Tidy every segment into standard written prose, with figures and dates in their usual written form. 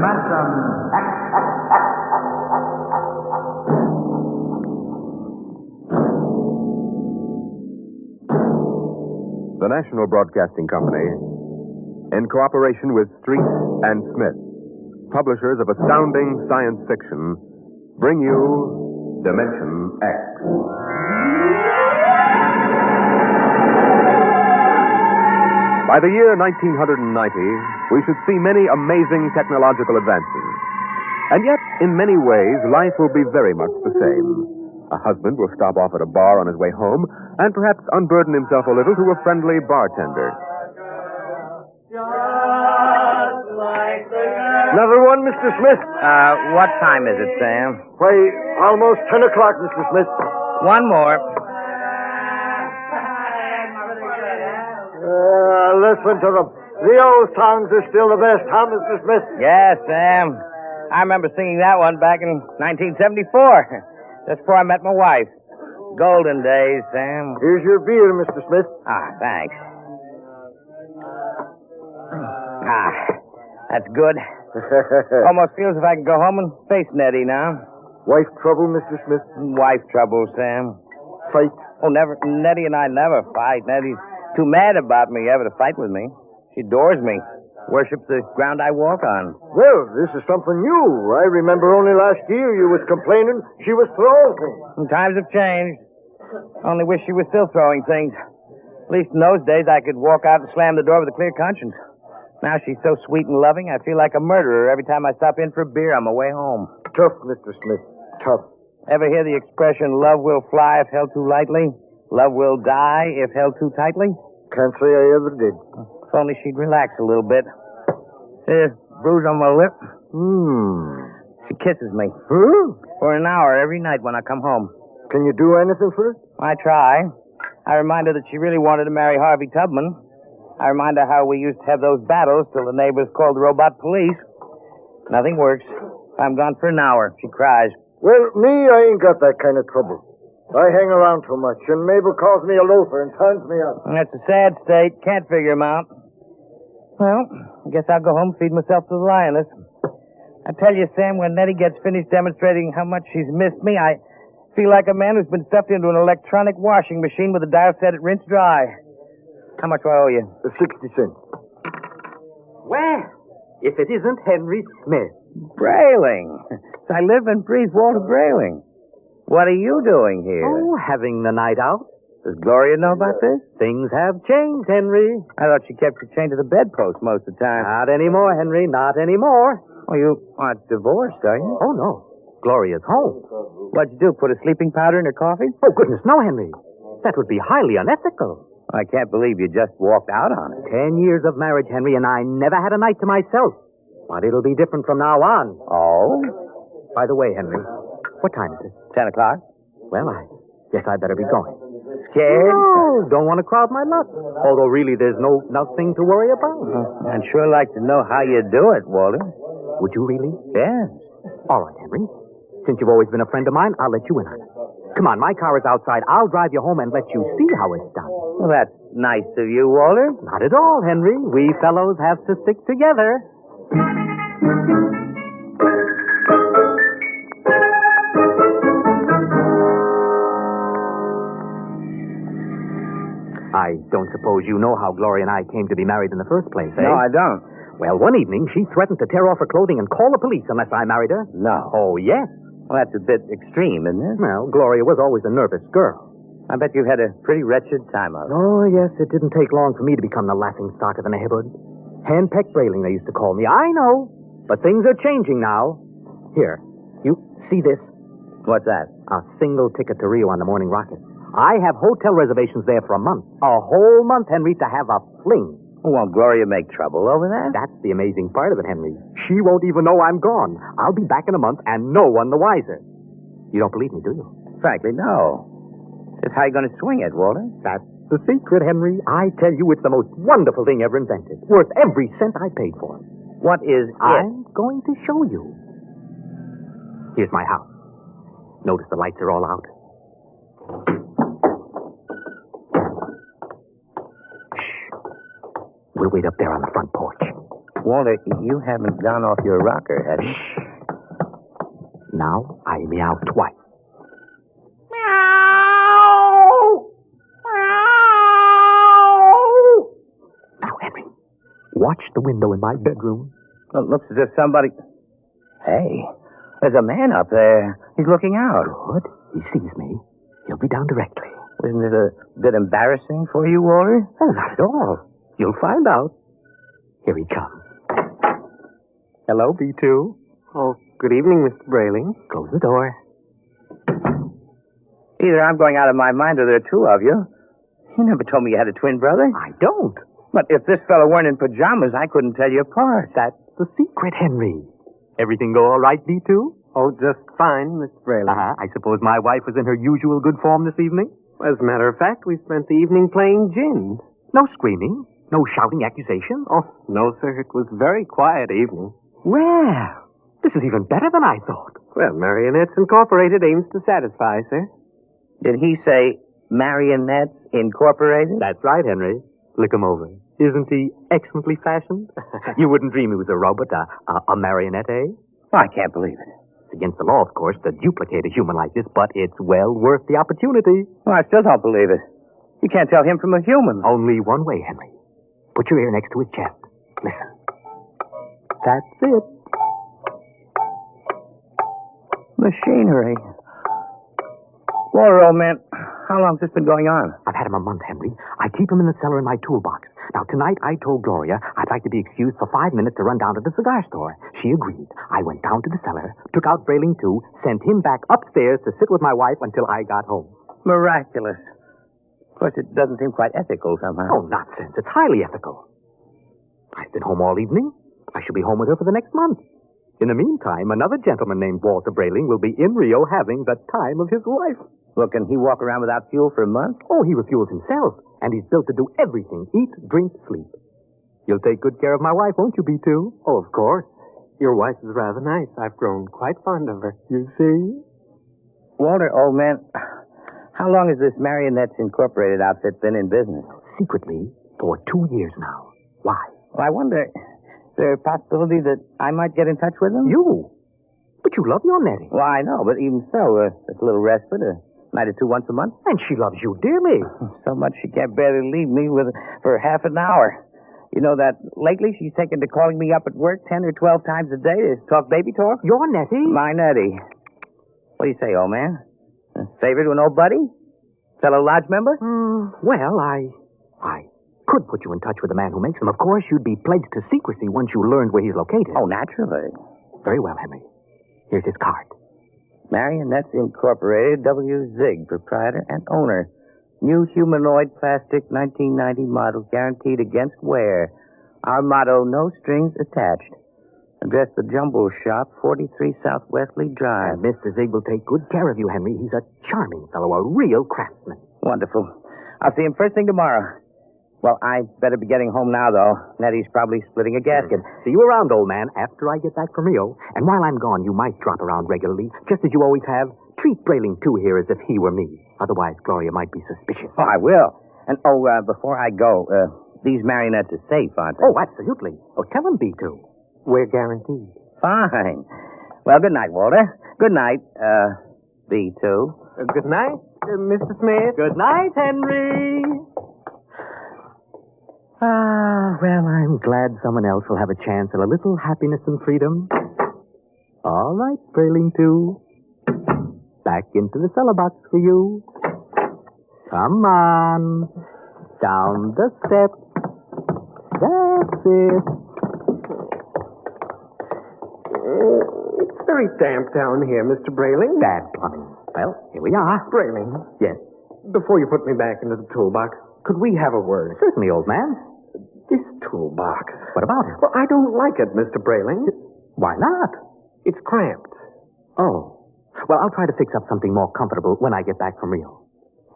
dimension. The National Broadcasting Company, in cooperation with Street and Smith, publishers of astounding science fiction, bring you Dimension X. By the year 1990, we should see many amazing technological advances. And yet, in many ways, life will be very much the same. A husband will stop off at a bar on his way home and perhaps unburden himself a little to a friendly bartender. Another one, Mr. Smith? What time is it, Sam? Why, almost 10 o'clock, Mr. Smith. One more. Listen to them. The old songs are still the best, huh, Mr. Smith? Yes, Sam. I remember singing that one back in 1974. Just before I met my wife. Golden days, Sam. Here's your beer, Mr. Smith. Thanks. That's good. Almost feels as if I can go home and face Nettie now. Wife trouble, Mr. Smith? Wife trouble, Sam. Fight? Oh, never. Nettie and I never fight. Nettie's too mad about me ever to fight with me. She adores me. Worships the ground I walk on. Well, this is something new. I remember only last year you was complaining she was throwing things. Times have changed. Only wish she was still throwing things. At least in those days I could walk out and slam the door with a clear conscience. Now she's so sweet and loving, I feel like a murderer every time I stop in for a beer on my way home. Tough, Mr. Smith. Tough. Ever hear the expression, love will fly if held too lightly? Love will die if held too tightly? Can't say I ever did. If only she'd relax a little bit. There's a bruise on my lip. She kisses me. For an hour every night when I come home. Can you do anything for her? I try. I remind her that she really wanted to marry Harvey Tubman. I remind her how we used to have those battles till the neighbors called the robot police. Nothing works. I'm gone for an hour. She cries. Well, me, I ain't got that kind of trouble. I hang around too much, and Mabel calls me a loafer and turns me out. That's a sad state. Can't figure him out. Well, I guess I'll go home and feed myself to the lioness. I tell you, Sam, when Nettie gets finished demonstrating how much she's missed me, I feel like a man who's been stuffed into an electronic washing machine with a dial set at rinse dry. How much do I owe you? 60 cents. Well, if it isn't Henry Smith. Brayling. I live and breathe Walter Brayling. What are you doing here? Oh, having the night out. Does Gloria know about this? Things have changed, Henry. I thought she kept you chained to the bedpost most of the time. Not anymore, Henry. Not anymore. Oh, you aren't divorced, are you? Oh, no. Gloria's home. What'd you do, put a sleeping powder in her coffee? Oh, goodness, no, Henry. That would be highly unethical. I can't believe you just walked out on it. 10 years of marriage, Henry, and I never had a night to myself. But it'll be different from now on. Oh? By the way, Henry, what time is it? 10 o'clock. Well, I guess I better be going. Scared? No, don't want to crowd my luck. Although, really, there's nothing to worry about. I'd sure like to know how you do it, Walter. Would you really? Yes. All right, Henry. Since you've always been a friend of mine, I'll let you in on it. Come on, my car is outside. I'll drive you home and let you see how it's done. Well, that's nice of you, Walter. Not at all, Henry. We fellows have to stick together. I don't suppose you know how Gloria and I came to be married in the first place, eh? No, I don't. Well, one evening, she threatened to tear off her clothing and call the police unless I married her. No. Oh, yes. Well, that's a bit extreme, isn't it? Well, Gloria was always a nervous girl. I bet you've had a pretty wretched time of it. Oh, yes, it didn't take long for me to become the laughing stock of the neighborhood. Handpecked Brayling, they used to call me. I know. But things are changing now. Here, you see this? What's that? A single ticket to Rio on the morning rocket. I have hotel reservations there for a month. A whole month, Henry, to have a fling. Won't Gloria make trouble over that? That's the amazing part of it, Henry. She won't even know I'm gone. I'll be back in a month and no one the wiser. You don't believe me, do you? Frankly, no. Just how you going to swing it, Walter? That's the secret, Henry. I tell you, it's the most wonderful thing ever invented. Worth every cent I paid for it. What is it? I'm going to show you. Here's my house. Notice the lights are all out. Shh. We'll wait up there on the front porch. Walter, you haven't gone off your rocker, have you? Now I meow twice. Now, Henry, watch the window in my bedroom. Well, it looks as if somebody... Hey, there's a man up there. He's looking out. Good. He sees me. He'll be down directly. Isn't it a bit embarrassing for you, Walter? Oh, not at all. You'll find out. Here he comes. Hello, B2. Oh, good evening, Mr. Brayling. Close the door. Either I'm going out of my mind or there are two of you. You never told me you had a twin brother. I don't. But if this fellow weren't in pajamas, I couldn't tell you apart. That's the secret, Henry. Everything go all right, B2? Oh, just fine, Mr. Brayling. I suppose my wife was in her usual good form this evening? As a matter of fact, we spent the evening playing gin. No screaming? No shouting accusations? Oh, no, sir. It was a very quiet evening. Well, this is even better than I thought. Well, Marrionettes Incorporated aims to satisfy, sir. Did he say Marrionettes Incorporated? That's right, Henry. Look him over. Isn't he excellently fashioned? You wouldn't dream he was a robot, a marionette, eh? I can't believe it. It's against the law, of course, to duplicate a human like this, but it's well worth the opportunity. Well, I still don't believe it. You can't tell him from a human. Only one way, Henry. Put your ear next to his chest. Listen. That's it. Machinery. Walter, old man, how long's this been going on? I've had him a month, Henry. I keep him in the cellar in my toolbox. Now, tonight I told Gloria I'd like to be excused for 5 minutes to run down to the cigar store. She agreed. I went down to the cellar, took out Brayling too, sent him back upstairs to sit with my wife until I got home. Miraculous. Of course, it doesn't seem quite ethical somehow. Oh, nonsense. It's highly ethical. I've been home all evening. I shall be home with her for the next month. In the meantime, another gentleman named Walter Brayling will be in Rio having the time of his life. Well, can he walk around without fuel for a month? Oh, he refuels himself, and he's built to do everything. Eat, drink, sleep. You'll take good care of my wife, won't you, B2? Oh, of course. Your wife is rather nice. I've grown quite fond of her. You see? Walter, old man, how long has this Marrionettes Incorporated outfit been in business? Secretly, for 2 years now. Why? Well, I wonder, is there a possibility that I might get in touch with him? You? But you love your Nettie. Well, I know, but even so, just a little respite, a night or two once a month. And she loves you dearly. So much she can't barely leave me for half an hour. You know that lately she's taken to calling me up at work 10 or 12 times a day to talk baby talk? Your Nettie? My Nettie. What do you say, old man? A favor to an old buddy? Fellow lodge member? Well, I could put you in touch with the man who makes them. Of course, you'd be pledged to secrecy once you learned where he's located. Oh, naturally. Very well, Henry. Here's his card. Marrionettes Incorporated, W. Zig, proprietor and owner. New humanoid plastic 1990 model guaranteed against wear. Our motto, no strings attached. Address the Jumble Shop, 43 South Wesley Drive. And Mr. Zig will take good care of you, Henry. He's a charming fellow, a real craftsman. Wonderful. I'll see him first thing tomorrow. Well, I'd better be getting home now, though. Nettie's probably splitting a gasket. See you around, old man, after I get back from Rio. And while I'm gone, you might drop around regularly, just as you always have. Treat Brayling, too, here as if he were me. Otherwise, Gloria might be suspicious. Oh, I will. And, before I go, these marionettes are safe, aren't they? Oh, absolutely. Oh, tell him, B2. We're guaranteed. Fine. Well, good night, Walter. Good night, B2. Good night, Mr. Smith. Good night, Henry. Well, I'm glad someone else will have a chance at a little happiness and freedom. All right, Brayling, too. Back into the cellar box for you. Come on. Down the steps. That's it. It's very damp down here, Mr. Brayling. Bad plumbing. Well, here we are. Brayling. Yes. Before you put me back into the toolbox, could we have a word? Certainly, old man. This toolbox. What about it? Well, I don't like it, Mr. Brayling. Why not? It's cramped. Oh. Well, I'll try to fix up something more comfortable when I get back from Rio.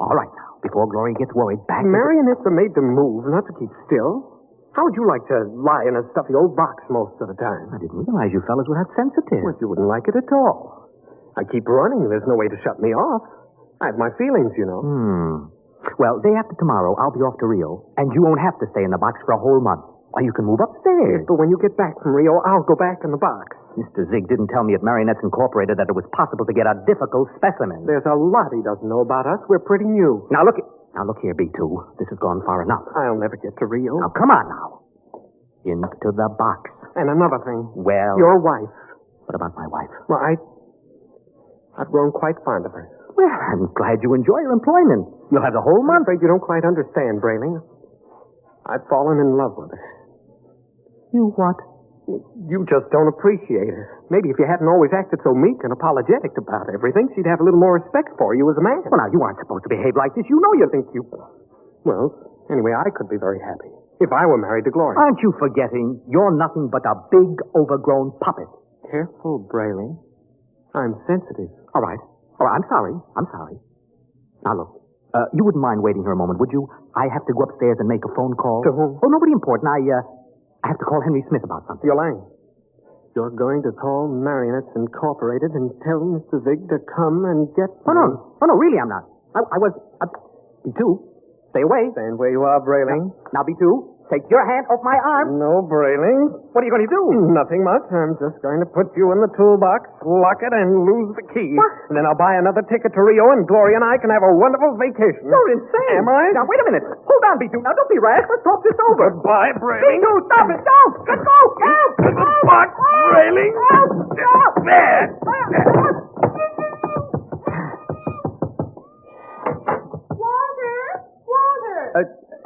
All right, now, before Gloria gets worried, back... Marionettes are made to move, not to keep still. How would you like to lie in a stuffy old box most of the time? I didn't realize you fellas were that sensitive. Well, you wouldn't like it at all. I keep running. There's no way to shut me off. I have my feelings, you know. Well, day after tomorrow, I'll be off to Rio, and you won't have to stay in the box for a whole month. Why, you can move upstairs. But when you get back from Rio, I'll go back in the box. Mr. Zig didn't tell me at Marrionettes Incorporated that it was possible to get a difficult specimen. There's a lot he doesn't know about us. We're pretty new. Now, look here, B2. This has gone far enough. I'll never get to Rio. Now, come on now. Into the box. And another thing. Well... Your wife. What about my wife? Well, I've grown quite fond of her. Well, I'm glad you enjoy your employment. You'll have the whole I'm month. afraid you don't quite understand, Brayling. I've fallen in love with her. You what? You just don't appreciate her. Maybe if you hadn't always acted so meek and apologetic about everything, she'd have a little more respect for you as a man. Well, now, you aren't supposed to behave like this. You know you think you... Well, anyway, I could be very happy if I were married to Gloria. Aren't you forgetting you're nothing but a big, overgrown puppet? Careful, Brayling. I'm sensitive. All right. I'm sorry. Now, look. You wouldn't mind waiting here a moment, would you? I have to go upstairs and make a phone call. To whom? Oh, nobody important. I have to call Henry Smith about something. Yolande, you're going to call Marrionettes Incorporated and tell Mr. Zig to come and get me. Oh, no, really, I'm not. I was... B2, stay away. Stand where you are, Brayling. Now, B2, take your hand off my arm. No, Brayling. What are you going to do? Nothing much. I'm just going to put you in the toolbox, lock it, and lose the key. What? And then I'll buy another ticket to Rio, and Gloria and I can have a wonderful vacation. You're insane. Am I? Now, wait a minute. Hold on, B2. Now, don't be rash. Let's talk this over. Goodbye, Brayling. B2, stop it. Don't. Let go. Help. Goodbye, Brayling. Help. There. Walter!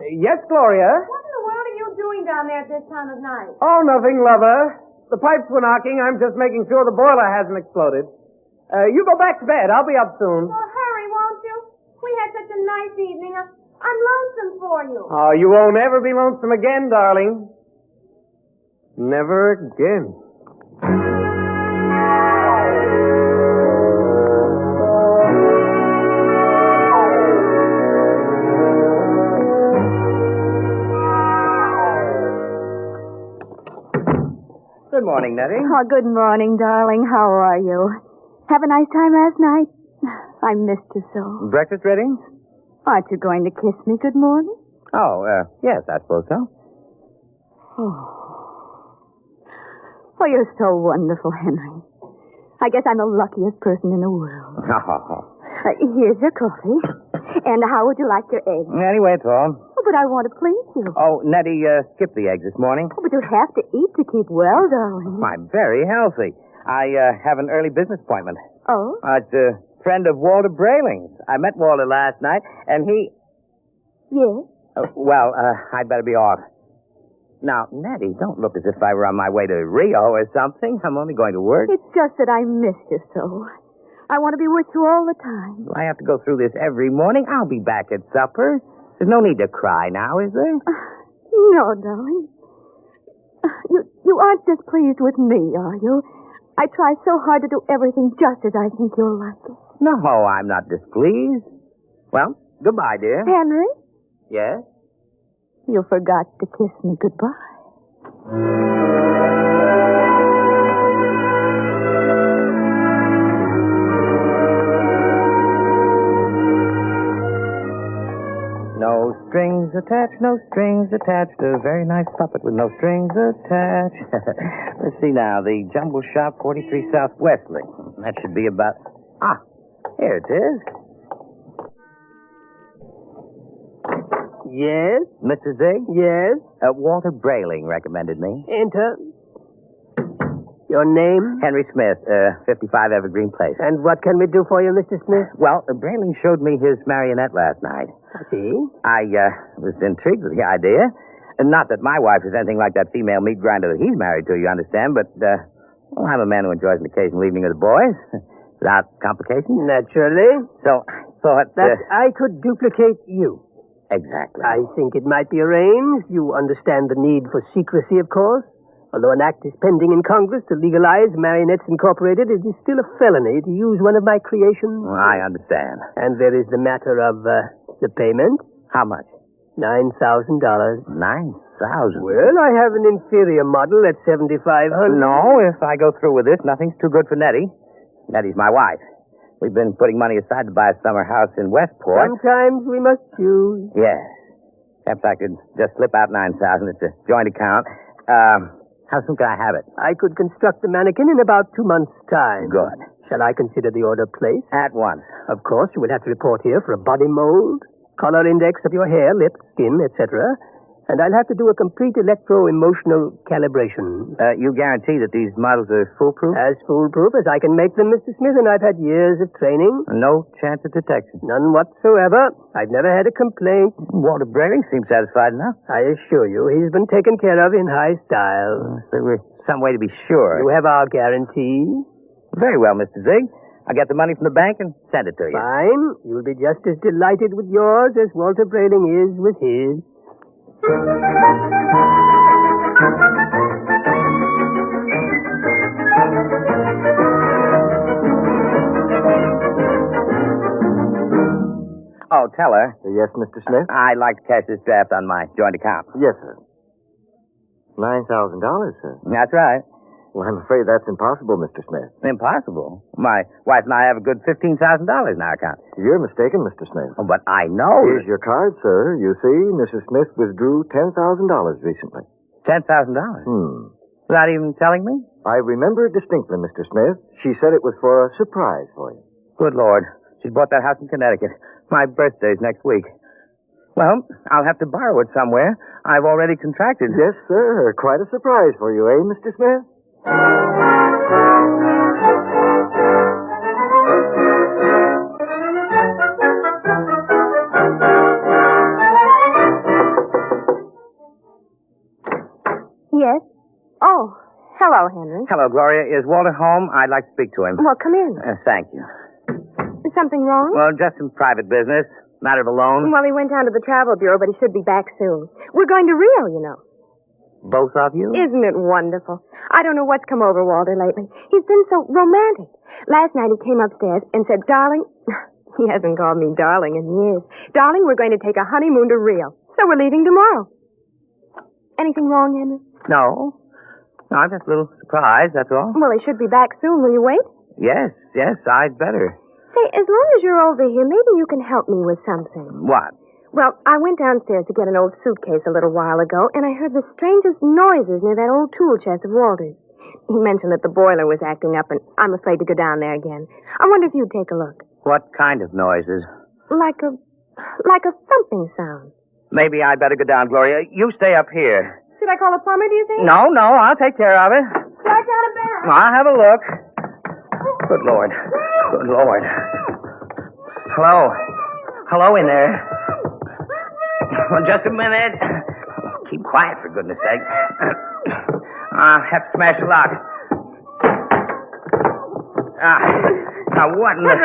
Yes, Gloria? What in the world are you doing down there at this time of night? Oh, nothing, lover. The pipes were knocking. I'm just making sure the boiler hasn't exploded. You go back to bed. I'll be up soon. Well, hurry, won't you? We had such a nice evening. I'm lonesome for you. Oh, you won't ever be lonesome again, darling. Never again. Good morning, Nettie. Oh, good morning, darling. How are you? Have a nice time last night? I missed you so. Breakfast ready? Aren't you going to kiss me good morning? Oh, yes, I suppose so. Oh, you're so wonderful, Henry. I guess I'm the luckiest person in the world. Here's your coffee. And how would you like your eggs? Anyway, it's all. Oh, but I want to please you. Oh, Nettie, skip the eggs this morning. Oh, but you have to eat to keep well, darling. I'm very healthy. I have an early business appointment. Oh? It's a friend of Walter Brayling's. I met Walter last night, and he... Yes? I'd better be off. Now, Nettie, don't look as if I were on my way to Rio or something. I'm only going to work. It's just that I miss you so. I want to be with you all the time. Do I have to go through this every morning? I'll be back at supper. There's no need to cry now, is there? No, darling. You aren't displeased with me, are you? I try so hard to do everything just as I think you'll like it. No, I'm not displeased. Well, goodbye, dear. Henry, Yes? you forgot to kiss me goodbye. No strings attached, no strings attached. A very nice puppet with no strings attached. Let's see now. The Jumble Shop, 43 South Wesley. That should be about... here it is. Yes? Mr. Zig? Yes? Walter Brayling recommended me. Enter. Your name? Henry Smith, 55 Evergreen Place. And what can we do for you, Mr. Smith? Well, Brayling showed me his marionette last night. I see. I was intrigued with the idea. Not that my wife is anything like that female meat grinder that he's married to, you understand, but, I'm a man who enjoys an occasional evening with the boys. Without complications. Naturally. So I thought... That I could duplicate you. Exactly. I think it might be arranged. You understand the need for secrecy, of course. Although an act is pending in Congress to legalize Marrionettes Incorporated, it is still a felony to use one of my creations. Well, I understand. And there is the matter of the payment. How much? $9,000. $9,000? Well, I have an inferior model at $7,500. No, if I go through with this, nothing's too good for Nettie. Nettie's my wife. We've been putting money aside to buy a summer house in Westport. Sometimes we must choose. Yes. Perhaps I could just slip out 9,000. It's a joint account. How soon can I have it? I could construct the mannequin in about 2 months' time. Good. Shall I consider the order placed? At once. Of course, you will have to report here for a body mold, color index of your hair, lips, skin, etc. And I'll have to do a complete electro-emotional calibration. You guarantee that these models are foolproof? As foolproof as I can make them, Mr. Smith, and I've had years of training. No chance of detection? None whatsoever. I've never had a complaint. Walter Brady seems satisfied enough. I assure you, he's been taken care of in high style. So we're some way to be sure. You have our guarantee? Very well, Mr. Zig. I'll get the money from the bank and send it to you. Fine. You'll be just as delighted with yours as Walter Brading is with his. Oh, teller. Yes, Mr. Smith? I'd like to cash this draft on my joint account. Yes, sir. $9,000, sir. That's right. Well, I'm afraid that's impossible, Mr. Smith. Impossible. My wife and I have a good $15,000 in our account. You're mistaken, Mr. Smith. Oh, but I know. Here's your card, sir. You see, Mrs. Smith withdrew $10,000 recently. $10,000? Without even telling me? I remember it distinctly, Mr. Smith. She said it was for a surprise for you. Good Lord. She bought that house in Connecticut. My birthday's next week. Well, I'll have to borrow it somewhere. I've already contracted. Yes, sir. Quite a surprise for you, eh, Mr. Smith? Yes? Oh, hello, Henry. Hello, Gloria. Is Walter home? I'd like to speak to him. Well, come in. Thank you. Is something wrong? Well, just some private business. Matter of a loan. Well, he went down to the travel bureau, but he should be back soon. We're going to Rio, you know. Both of you? Isn't it wonderful? I don't know what's come over Walter lately. He's been so romantic. Last night he came upstairs and said, darling, he hasn't called me darling in years. Darling, we're going to take a honeymoon to Rio. So we're leaving tomorrow. Anything wrong, Henry? No. No, I'm just a little surprised, that's all. Well, he should be back soon. Will you wait? Yes, I'd better. Say, as long as you're over here, maybe you can help me with something. What? Well, I went downstairs to get an old suitcase a little while ago, and I heard the strangest noises near that old tool chest of Walter's. He mentioned that the boiler was acting up, and I'm afraid to go down there again. I wonder if you'd take a look. What kind of noises? Like a thumping sound. Maybe I'd better go down, Gloria. You stay up here. Should I call a plumber, do you think? No, I'll take care of it. Start down a bell. I'll have a look. Good Lord. Hello in there. Well, just a minute. Keep quiet, for goodness sake. I'll have to smash the lock. Now, what in the...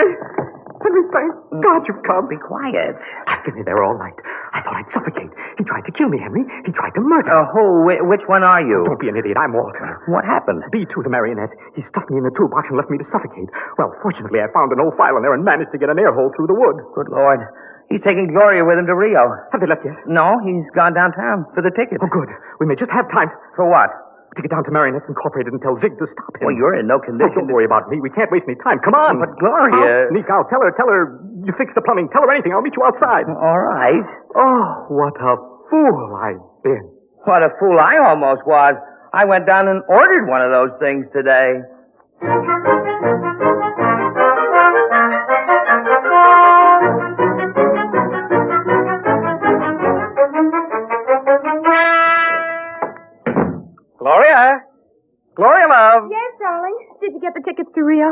Henry, thank God you've come. Be quiet. I've been in there all night. I thought I'd suffocate. He tried to kill me, Henry. He tried to murder me. Who? Which one are you? Don't be an idiot. I'm Walter. What happened? B2, the marionette. He stuffed me in the toolbox and left me to suffocate. Well, fortunately, I found an old file in there and managed to get an air hole through the wood. Good Lord. He's taking Gloria with him to Rio. Have they left yet? No, he's gone downtown for the ticket. Oh, good. We may just have time. For what? To get down to Marrionettes Incorporated and tell Zig to stop him. Well, you're in no condition. Don't worry about me. We can't waste any time. Come on. But Gloria... I'll sneak out. Tell her you fixed the plumbing. Tell her anything. I'll meet you outside. All right. Oh, what a fool I've been. What a fool I almost was. I went down and ordered one of those things today. Gloria, love. Yes, darling. Did you get the tickets to Rio?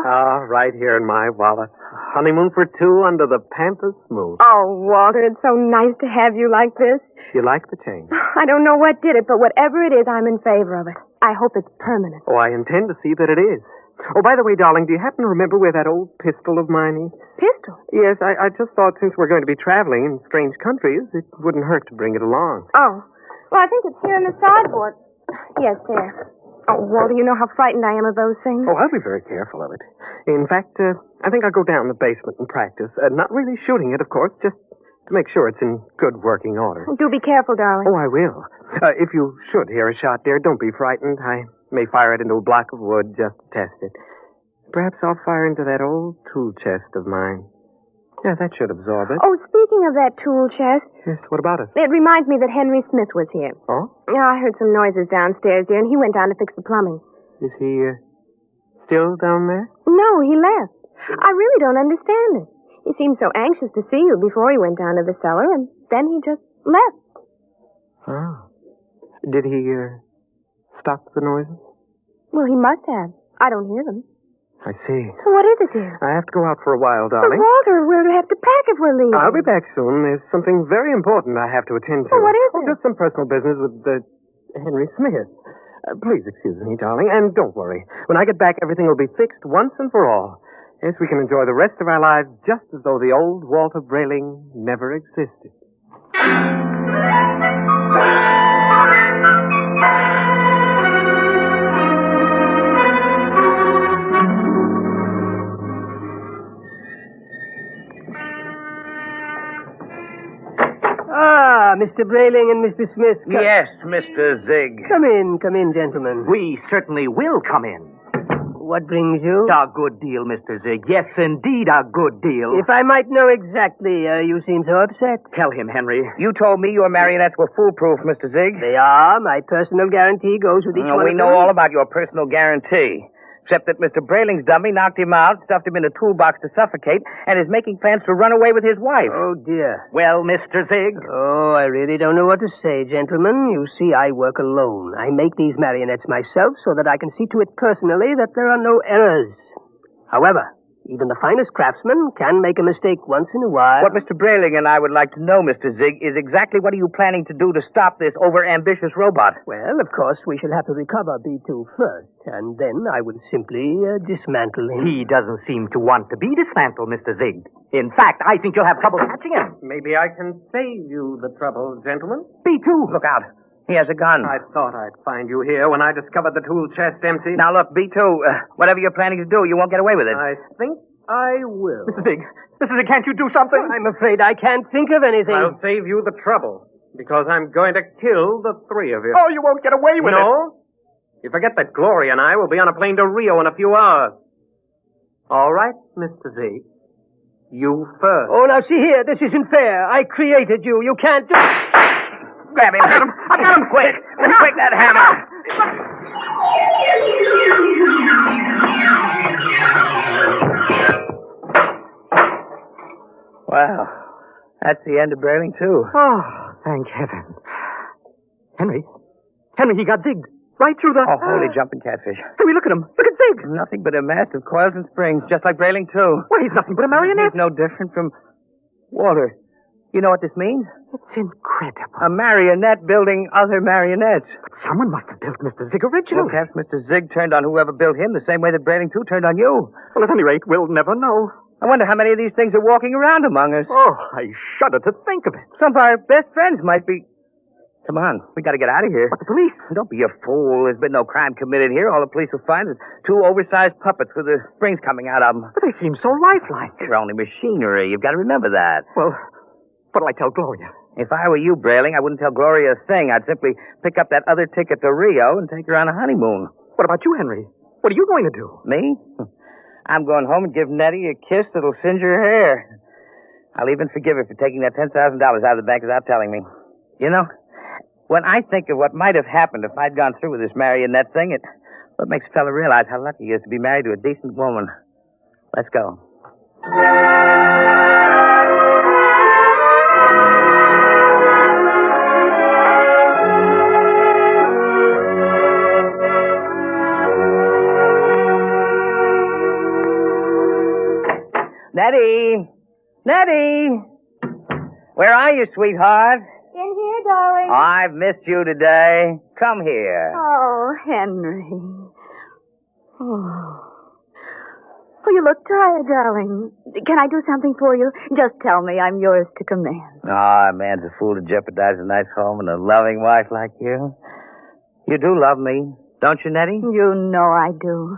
Right here in my wallet. Honeymoon for two under the pampas moon. Oh, Walter, it's so nice to have you like this. You like the change? I don't know what did it, but whatever it is, I'm in favor of it. I hope it's permanent. Oh, I intend to see that it is. Oh, by the way, darling, do you happen to remember where that old pistol of mine is? Pistol? Yes, I just thought since we're going to be traveling in strange countries, it wouldn't hurt to bring it along. Oh. Well, I think it's here in the sideboard. Yes, there. Oh, Walter, you know how frightened I am of those things. Oh, I'll be very careful of it. In fact, I think I'll go down in the basement and practice. Not really shooting it, of course, just to make sure it's in good working order. Do be careful, darling. Oh, I will. If you should hear a shot, dear, don't be frightened. I may fire it into a block of wood just to test it. Perhaps I'll fire into that old tool chest of mine. Yeah, that should absorb it. Oh, speaking of that tool chest, Yes, what about it? it reminds me that Henry Smith was here. Oh? Yeah, I heard some noises downstairs, dear, and he went down to fix the plumbing. Is he still down there? No, he left. I really don't understand it. He seemed so anxious to see you before he went down to the cellar, and then he just left. Oh. Did he stop the noises? Well, he must have. I don't hear them. I see. So what is it, dear? I have to go out for a while, But darling. Walter, we'll have to pack if we're leaving. I'll be back soon. There's something very important I have to attend to. Well, what is it? Just some personal business with Henry Smith. Please excuse me, darling, and don't worry. When I get back, everything will be fixed once and for all. Yes, we can enjoy the rest of our lives just as though the old Walter Brayling never existed. Ah, Mr. Brayling and Mr. Smith. Yes, Mr. Zig. Come in, gentlemen. We certainly will come in. What brings you? A good deal, Mr. Zig. Yes, indeed, a good deal. If I might know exactly, you seem so upset. Tell him, Henry. You told me your marionettes were foolproof, Mr. Zig. They are. My personal guarantee goes with each one We of know them. all about your personal guarantee. Except that Mr. Brayling's dummy knocked him out, stuffed him in a toolbox to suffocate, and is making plans to run away with his wife. Oh, dear. Well, Mr. Zig. Oh, I really don't know what to say, gentlemen. You see, I work alone. I make these marionettes myself so that I can see to it personally that there are no errors. However, even the finest craftsman can make a mistake once in a while. What Mr. Brayling and I would like to know, Mr. Zig, is exactly what are you planning to do to stop this over-ambitious robot? Well, of course, we shall have to recover B2 first, and then I will simply dismantle him. He doesn't seem to want to be dismantled, Mr. Zig. In fact, I think you'll have trouble catching him. Maybe I can save you the trouble, gentlemen. B2. Look out. He has a gun. I thought I'd find you here when I discovered the tool chest empty. Now, look, B2, whatever you're planning to do, you won't get away with it. I think I will. Mr. Zig, can't you do something? I'm afraid I can't think of anything. I'll save you the trouble, because I'm going to kill the three of you. Oh, you won't get away with it. No? You forget that Gloria and I will be on a plane to Rio in a few hours. All right, Mr. Z. You first. Oh, now see here. This isn't fair. I created you. You can't do... Grab him. I got him. Quick. Quick, that hammer. Well, that's the end of Brayling, too. Oh, thank heaven. Henry, he got zigged. Right through the... Oh, holy jumping catfish. Henry, look at him. Look at Zig. Nothing but a mass of coils and springs, just like Brayling, too. Why, he's nothing but a marionette. He's no different from... Walter, you know what this means? It's incredible. A marionette building other marionettes. But someone must have built Mr. Zig originally. Well, perhaps Mr. Zig turned on whoever built him the same way that Brayling, too, turned on you. Well, at any rate, we'll never know. I wonder how many of these things are walking around among us. Oh, I shudder to think of it. Some of our best friends might be... Come on, we got to get out of here. But the police? Don't be a fool. There's been no crime committed here. All the police will find is two oversized puppets with the springs coming out of them. But they seem so lifelike. They're only machinery. You've got to remember that. Well, what'll I tell Gloria? If I were you, Brayling, I wouldn't tell Gloria a thing. I'd simply pick up that other ticket to Rio and take her on a honeymoon. What about you, Henry? What are you going to do? Me? I'm going home and give Nettie a kiss that'll singe her hair. I'll even forgive her for taking that $10,000 out of the bank without telling me. You know, when I think of what might have happened if I'd gone through with this marionette thing, what makes a fella realize how lucky he is to be married to a decent woman. Let's go. Nettie! Nettie! Where are you, sweetheart? In here, darling. I've missed you today. Come here. Oh, Henry. Oh. Oh, you look tired, darling. Can I do something for you? Just tell me. I'm yours to command. Ah, a man's a fool to jeopardize a nice home and a loving wife like you. You do love me, don't you, Nettie? You know I do.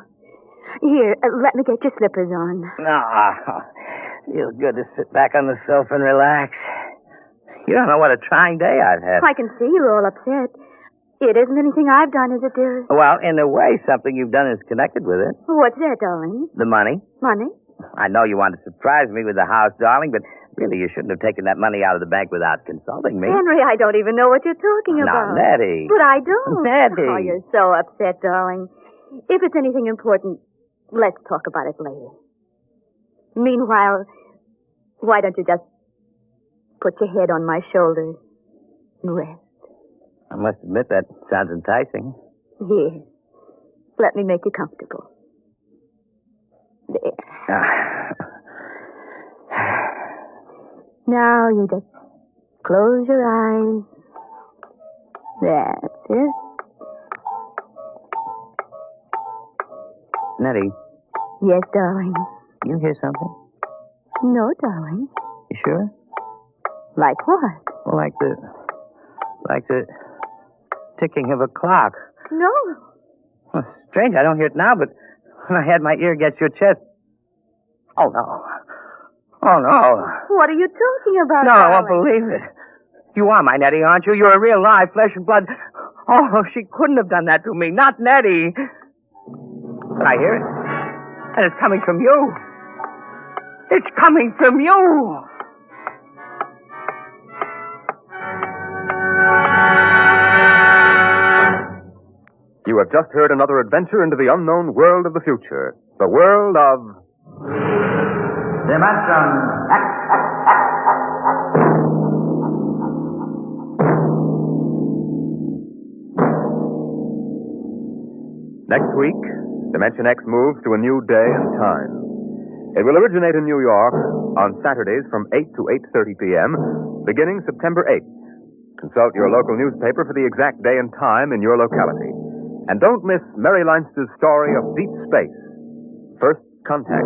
Here, let me get your slippers on. Ah, feels good to sit back on the sofa and relax. You don't know what a trying day I've had. I can see you're all upset. It isn't anything I've done, is it, dear? Well, in a way, something you've done is connected with it. What's that, darling? The money. Money? I know you want to surprise me with the house, darling, but really you shouldn't have taken that money out of the bank without consulting me. Henry, I don't even know what you're talking about. Now, Nettie. But I don't. Nettie. Oh, you're so upset, darling. If it's anything important, let's talk about it later. Meanwhile, why don't you just put your head on my shoulder and rest? I must admit that sounds enticing. Yes. Let me make you comfortable. There. Now you just close your eyes. That's it. Nettie. Yes, darling. You hear something? No, darling. You sure? Like what? Well, like the ticking of a clock. No. Well, strange, I don't hear it now, but when I had my ear against your chest. Oh, no. Oh, no. What are you talking about, No, I won't darling? believe it. You are my Nettie, aren't you? You're a real live flesh and blood. Oh, she couldn't have done that to me. Not Nettie. But I hear it. And it's coming from you. It's coming from you. You have just heard another adventure into the unknown world of the future. The world of... Next week, Dimension X moves to a new day and time. It will originate in New York on Saturdays from 8 to 8:30 p.m., beginning September 8th. Consult your local newspaper for the exact day and time in your locality. And don't miss Mary Leinster's story of deep space, First Contact.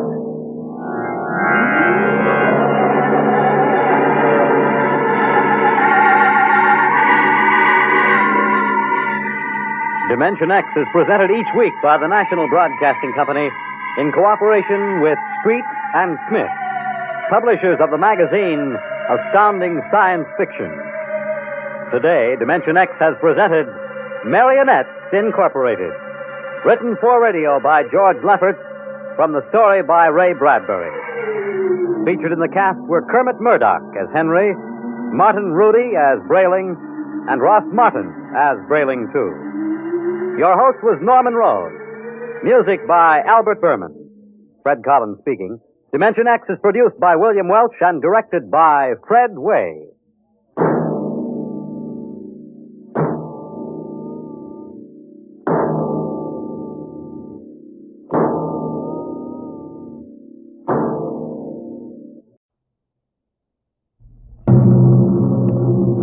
Dimension X is presented each week by the National Broadcasting Company in cooperation with Street and Smith, publishers of the magazine Astounding Science Fiction. Today, Dimension X has presented Marrionettes Incorporated, written for radio by George Lefferts, from the story by Ray Bradbury. Featured in the cast were Kermit Murdoch as Henry, Martin Rudy as Brayling, and Ross Martin as Brayling, too. Your host was Norman Rose. Music by Albert Berman. Fred Collins speaking. Dimension X is produced by William Welch and directed by Fred Way.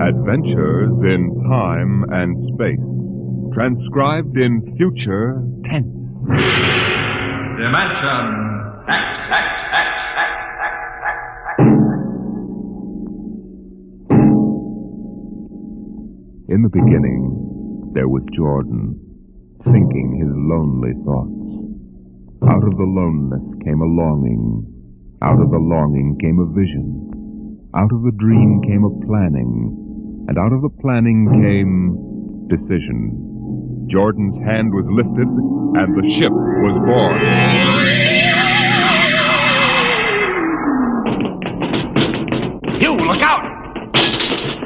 Adventures in Time and Space. Transcribed in future tense. Dimension X. In the beginning, there was Jordan, thinking his lonely thoughts. Out of the loneness came a longing. Out of the longing came a vision. Out of the dream came a planning. And out of the planning came decision. Jordan's hand was lifted, and the ship was born. You, look out!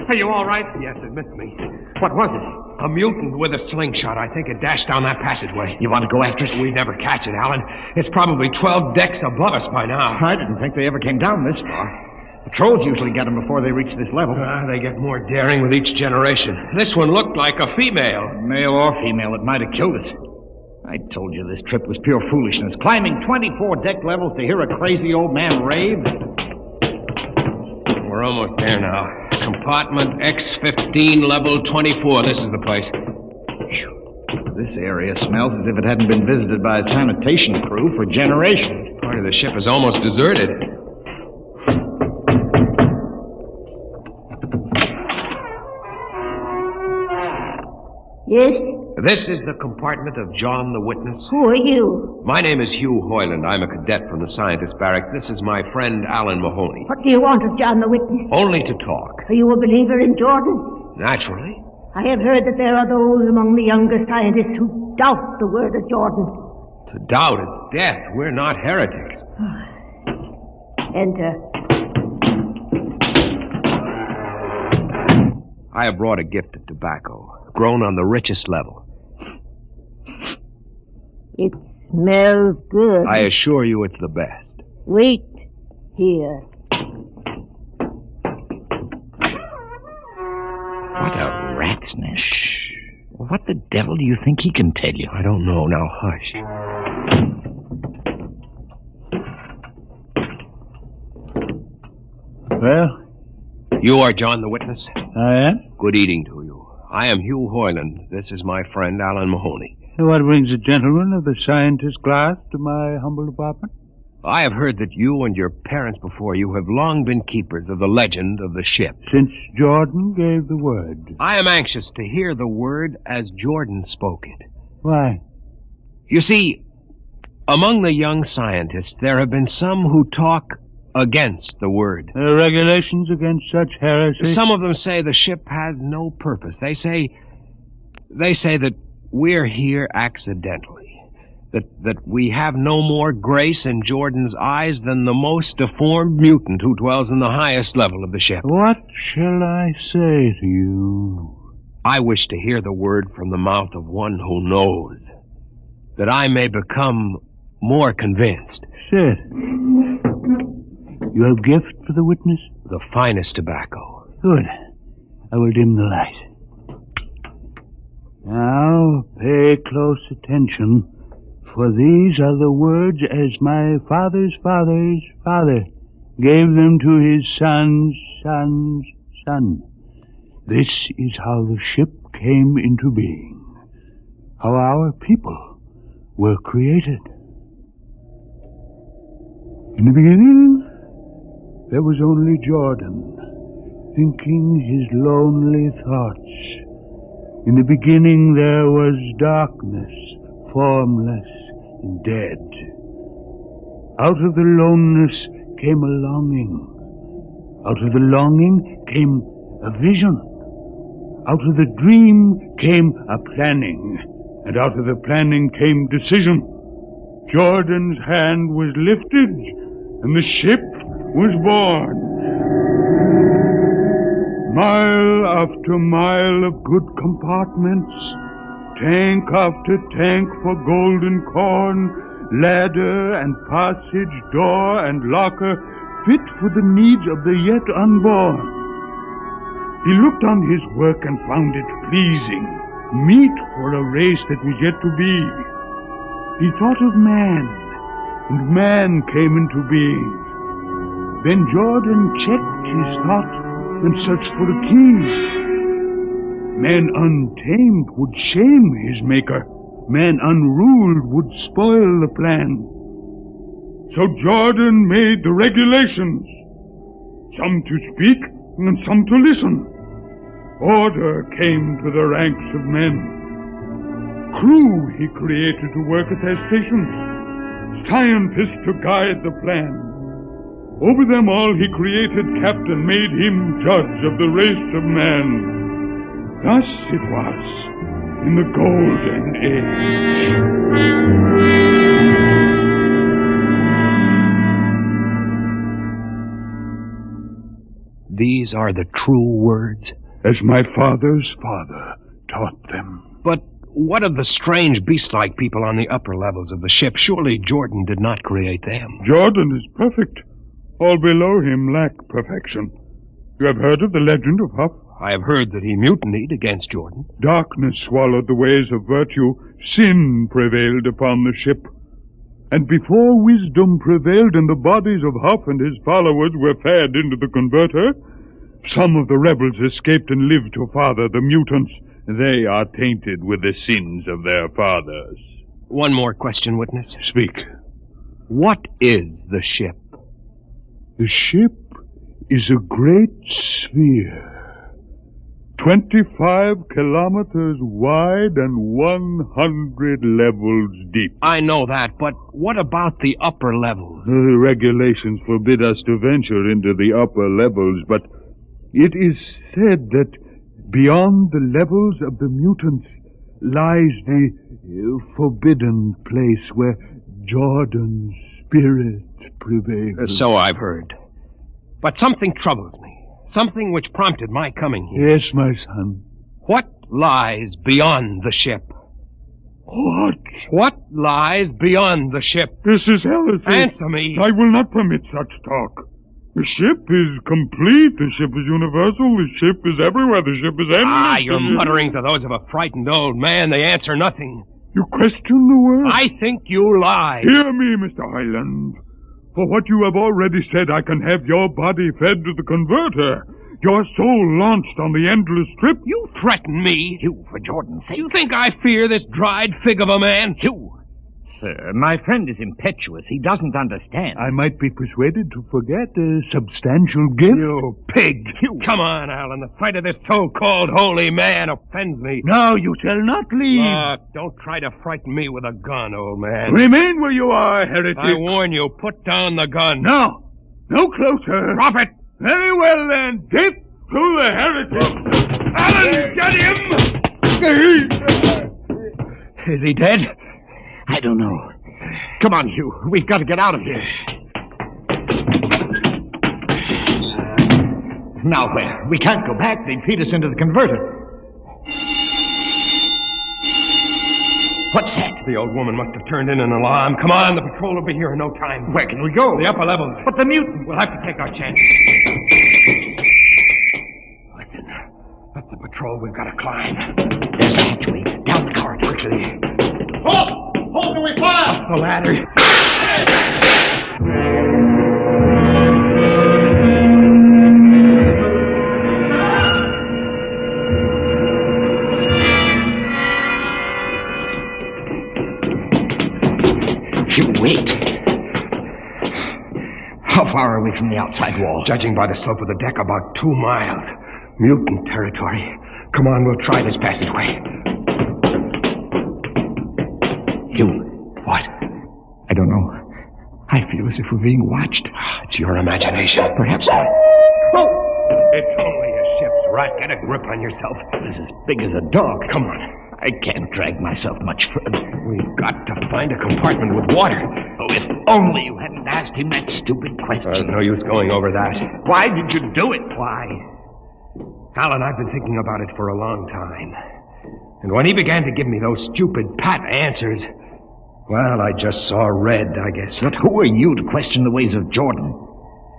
Are you all right? Yes, it missed me. What was it? A mutant with a slingshot. I think it dashed down that passageway. You want to go after it? We'd never catch it, Alan. It's probably 12 decks above us by now. I didn't think they ever came down this far. Patrols usually get them before they reach this level. They get more daring with each generation. This one looked like a female. Male or female, it might have killed us. I told you this trip was pure foolishness. Climbing 24 deck levels to hear a crazy old man rave. We're almost there now. Compartment X15, level 24. This is the place. This area smells as if it hadn't been visited by a sanitation crew for generations. Part of the ship is almost deserted. Yes? This is the compartment of John the Witness. Who are you? My name is Hugh Hoyland. I'm a cadet from the scientist barrack. This is my friend Alan Mahoney. What do you want of John the Witness? Only to talk. Are you a believer in Jordan? Naturally. I have heard that there are those among the younger scientists who doubt the word of Jordan. To doubt is death. We're not heretics. Enter. I have brought a gift of tobacco, grown on the richest level. It smells good. I assure you it's the best. Wait here. What a rat's nest. Shh. What the devil do you think he can tell you? I don't know. Now, hush. Well? You are John the witness? I am. Good eating to you. I am Hugh Hoyland. This is my friend, Alan Mahoney. What brings a gentleman of the scientist class to my humble apartment? I have heard that you and your parents before you have long been keepers of the legend of the ship. Since Jordan gave the word. I am anxious to hear the word as Jordan spoke it. Why? You see, among the young scientists, there have been some who talk against the word. There are regulations against such heresy? Some of them say the ship has no purpose. They say that we're here accidentally. That we have no more grace in Jordan's eyes than the most deformed mutant who dwells in the highest level of the ship. What shall I say to you? I wish to hear the word from the mouth of one who knows, that I may become more convinced. Sit. You have gift for the witness? The finest tobacco. Good. I will dim the light. Now, pay close attention. For these are the words as my father's father's father gave them to his son's son's son. This is how the ship came into being, how our people were created. In the beginning, there was only Jordan, thinking his lonely thoughts. In the beginning there was darkness, formless and dead. Out of the loneness came a longing. Out of the longing came a vision. Out of the dream came a planning. And out of the planning came decision. Jordan's hand was lifted, and the ship was born. Mile after mile of good compartments, tank after tank for golden corn, ladder and passage, door and locker, fit for the needs of the yet unborn. He looked on his work and found it pleasing, meet for a race that was yet to be. He thought of man, and man came into being. Then Jordan checked his thought and searched for a key. Man untamed would shame his maker. Man unruled would spoil the plan. So Jordan made the regulations, some to speak and some to listen. Order came to the ranks of men. Crew he created to work at their stations, scientists to guide the plan. Over them all he created captain, made him judge of the race of man. Thus it was in the golden age. These are the true words? As my father's father taught them. But what of the strange beast-like people on the upper levels of the ship? Surely Jordan did not create them. Jordan is perfect. All below him lack perfection. You have heard of the legend of Huff? I have heard that he mutinied against Jordan. Darkness swallowed the ways of virtue. Sin prevailed upon the ship. And before wisdom prevailed and the bodies of Huff and his followers were fed into the converter, some of the rebels escaped and lived to father the mutants. They are tainted with the sins of their fathers. One more question, witness. Speak. What is the ship? The ship is a great sphere. 25 kilometers wide and 100 levels deep. I know that, but what about the upper levels? The regulations forbid us to venture into the upper levels, but it is said that beyond the levels of the mutants lies the forbidden place where Jordan's spirits prevail. So I've heard. But something troubles me. Something which prompted my coming here. Yes, my son. What lies beyond the ship? What? What lies beyond the ship? This is heresy. Answer me. I will not permit such talk. The ship is complete. The ship is universal. The ship is everywhere. The ship is endless. Your mutterings are those of a frightened old man. They answer nothing. You question the word? I think you lie. Hear me, Mr. Highland. For what you have already said, I can have your body fed to the converter. Your soul launched on the endless trip. You threaten me. You, for Jordan's sake. You think I fear this dried fig of a man? You. Sir, my friend is impetuous. He doesn't understand. I might be persuaded to forget a substantial gift. You pig. You. Come on, Alan. The sight of this so-called holy man offends me. No, you shall not leave. Look, don't try to frighten me with a gun, old man. Remain where you are, heretic. I warn you, put down the gun. No. No closer. Drop it. Very well, then. Death to the heretic. Alan, get him! Is he dead? I don't know. Come on, Hugh. We've got to get out of here. Now where? We can't go back. They'd feed us into the converter. What's that? The old woman must have turned in an alarm. Come on, the patrol will be here in no time. Where can we go? The upper levels. But the mutant. We'll have to take our chance. Listen, that's the patrol we've got to climb. There's a hatchway down the corridor. Halt! Halt, do we fire? The ladder. Wait. How far are we from the outside wall? Judging by the slope of the deck, about 2 miles. Mutant territory. Come on, we'll try this passageway. What? I don't know. I feel as if we're being watched. It's your imagination. Perhaps not. Oh! It's only a ship's rat. Get a grip on yourself. This is as big as a dog. Come on. I can't drag myself much further. We've got to find a compartment with water. Oh, if only you hadn't asked him that stupid question. There's no use going over that. Why did you do it? Why? Alan, I've been thinking about it for a long time. And when he began to give me those stupid pat answers, well, I just saw red, I guess. But who are you to question the ways of Jordan?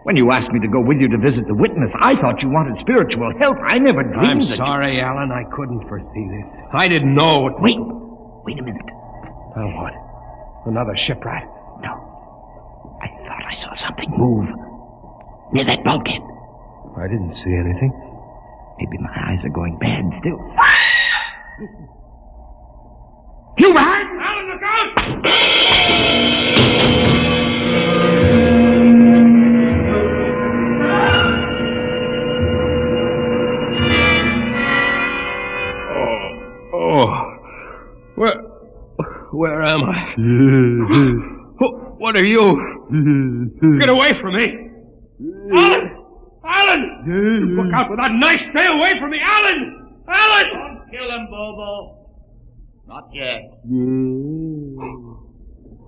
When you asked me to go with you to visit the witness, I thought you wanted spiritual help. I never dreamed I'm sorry, Alan. I couldn't foresee this. I didn't know it. Wait a minute. Oh, what? Another shipwright? No. I thought I saw something move near that bulkhead. I didn't see anything. Maybe my eyes are going bad still. You behind! Alan, look out! Where am I? What are you? Get away from me! Alan! Alan! Look out with that knife! Stay away from me! Alan! Alan! Don't kill him, Bobo. Not yet.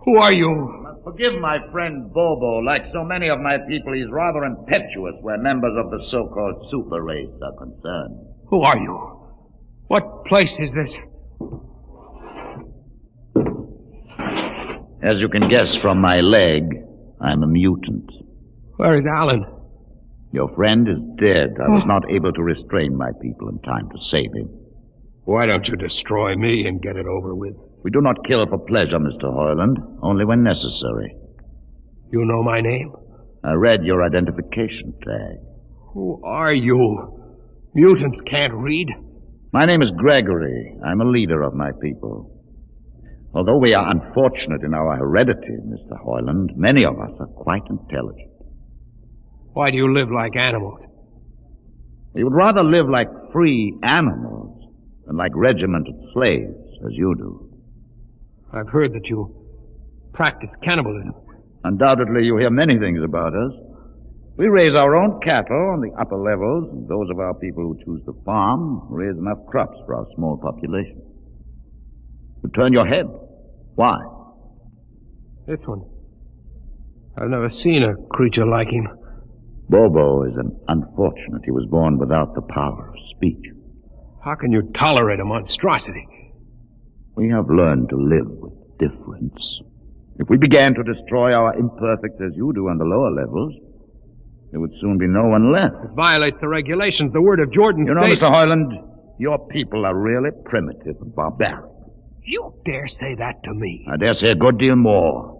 Who are you? Forgive my friend Bobo. Like so many of my people, he's rather impetuous where members of the so-called super race are concerned. Who are you? What place is this? As you can guess from my leg, I'm a mutant. Where is Alan? Your friend is dead. I was not able to restrain my people in time to save him. Why don't you destroy me and get it over with? We do not kill for pleasure, Mr. Hoyland, only when necessary. You know my name? I read your identification tag. Who are you? Mutants can't read. My name is Gregory. I'm a leader of my people. Although we are unfortunate in our heredity, Mr. Hoyland, many of us are quite intelligent. Why do you live like animals? We would rather live like free animals than like regimented slaves, as you do. I've heard that you practice cannibalism. Undoubtedly, you hear many things about us. We raise our own cattle on the upper levels, and those of our people who choose to farm raise enough crops for our small population. You turn your head. Why? This one. I've never seen a creature like him. Bobo is an unfortunate. He was born without the power of speech. How can you tolerate a monstrosity? We have learned to live with difference. If we began to destroy our imperfects as you do on the lower levels, there would soon be no one left. It violates the regulations. The word of Jordan You know, states... Mr. Hoyland, your people are really primitive and barbaric. You dare say that to me? I dare say a good deal more.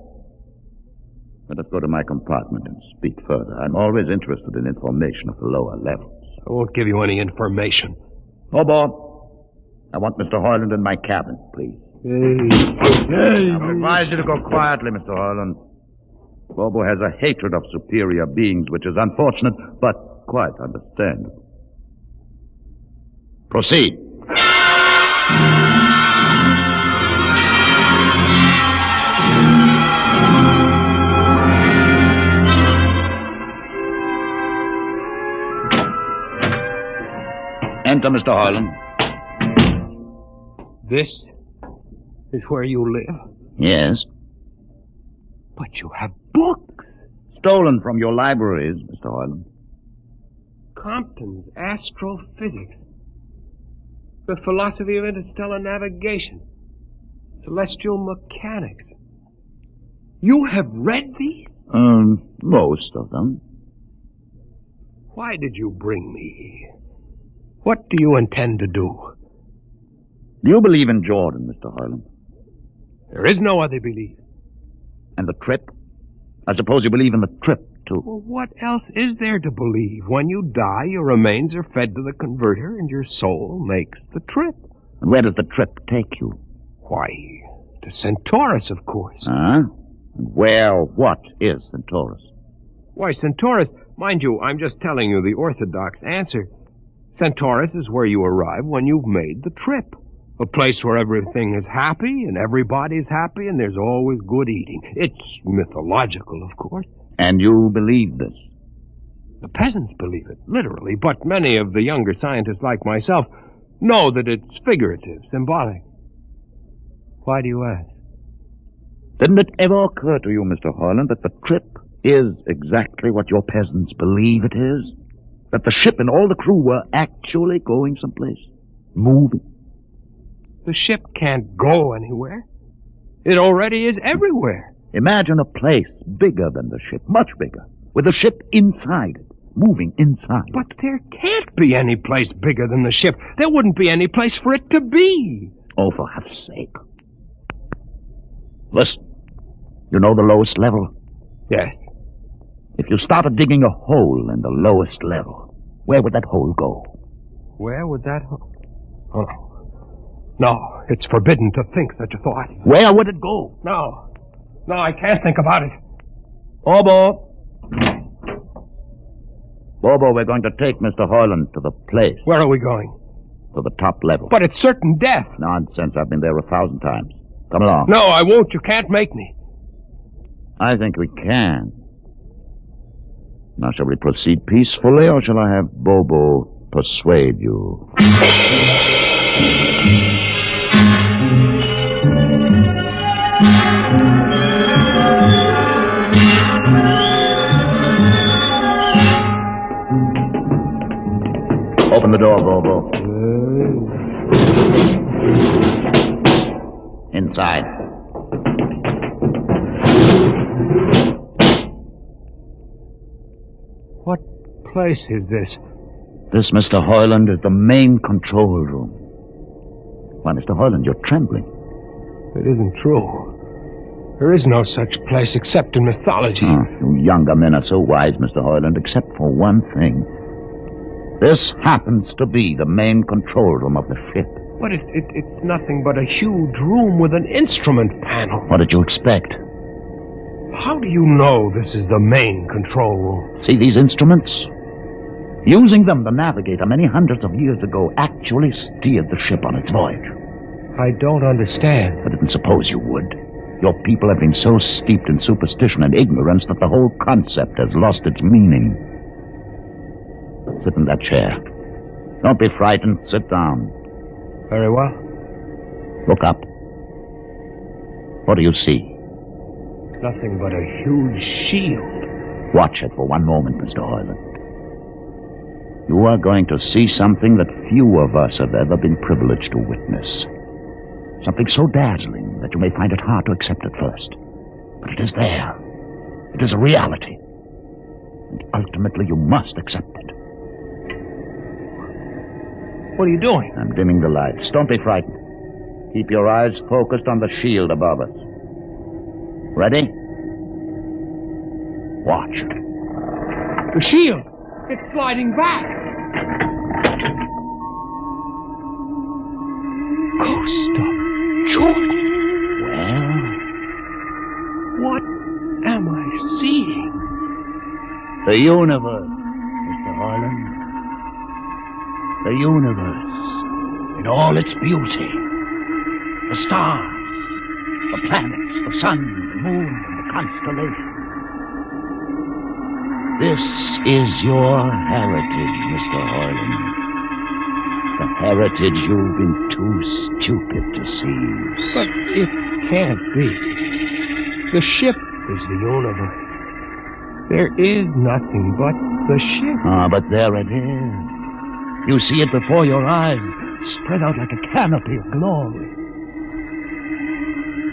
Let us go to my compartment and speak further. I'm always interested in information of the lower levels. I won't give you any information. Bobo, I want Mr. Hoyland in my cabin, please. Hey. I would advise you to go quietly, Mr. Hoyland. Bobo has a hatred of superior beings, which is unfortunate, but quite understandable. Proceed. Enter, Mr. Hoyland. This is where you live? Yes. But you have books. Stolen from your libraries, Mr. Hoyland. Compton's Astrophysics. The Philosophy of Interstellar Navigation. Celestial Mechanics. You have read these? Most of them. Why did you bring me here? What do you intend to do? Do you believe in Jordan, Mr. Hoyland? There is no other belief. And the trip? I suppose you believe in the trip, too. Well, what else is there to believe? When you die, your remains are fed to the converter, and your soul makes the trip. And where does the trip take you? Why, to Centaurus, of course. Huh? What is Centaurus? Why, Centaurus, mind you, I'm just telling you the orthodox answer. Centaurus is where you arrive when you've made the trip. A place where everything is happy and everybody's happy and there's always good eating. It's mythological, of course. And you believe this? The peasants believe it, literally, but many of the younger scientists like myself know that it's figurative, symbolic. Why do you ask? Didn't it ever occur to you, Mr. Hoyland, that the trip is exactly what your peasants believe it is? That the ship and all the crew were actually going someplace, moving? The ship can't go anywhere. It already is everywhere. Imagine a place bigger than the ship, much bigger, with the ship inside it, moving inside. But there can't be any place bigger than the ship. There wouldn't be any place for it to be. Oh, for heaven's sake. Listen, you know the lowest level? Yes. If you started digging a hole in the lowest level, where would that hole go? Where would that hole... Oh, no. No, it's forbidden to think such a thought. Where would it go? No, I can't think about it. Bobo, we're going to take Mr. Hoyland to the place. Where are we going? To the top level. But it's certain death. Nonsense, I've been there 1,000 times. Come along. No, I won't. You can't make me. I think we can. Now, shall we proceed peacefully, or shall I have Bobo persuade you? Open the door, Bobo. Inside. What place is this? This, Mr. Hoyland, is the main control room. Why, Mr. Hoyland, you're trembling. It isn't true. There is no such place except in mythology. Oh, you younger men are so wise, Mr. Hoyland, except for one thing. This happens to be the main control room of the ship. But it's nothing but a huge room with an instrument panel. What did you expect? How do you know this is the main control room? See these instruments? Using them, the navigator many hundreds of years ago actually steered the ship on its voyage. I don't understand. I didn't suppose you would. Your people have been so steeped in superstition and ignorance that the whole concept has lost its meaning. Sit in that chair. Don't be frightened. Sit down. Very well. Look up. What do you see? Nothing but a huge shield. Watch it for one moment, Mr. Hoyland. You are going to see something that few of us have ever been privileged to witness. Something so dazzling that you may find it hard to accept at first. But it is there. It is a reality. And ultimately you must accept it. What are you doing? I'm dimming the lights. Don't be frightened. Keep your eyes focused on the shield above us. Ready? Watch. The shield! It's sliding back! Ghost of Jordan! Well? What am I seeing? The universe, Mr. Hoyland. The universe in all its beauty. The stars, the planets, the sun, the moon, and the constellations. This is your heritage, Mr. Hoyland. The heritage you've been too stupid to seize. But it can't be. The ship is the universe. There is nothing but the ship. Ah, but there it is. You see it before your eyes, spread out like a canopy of glory.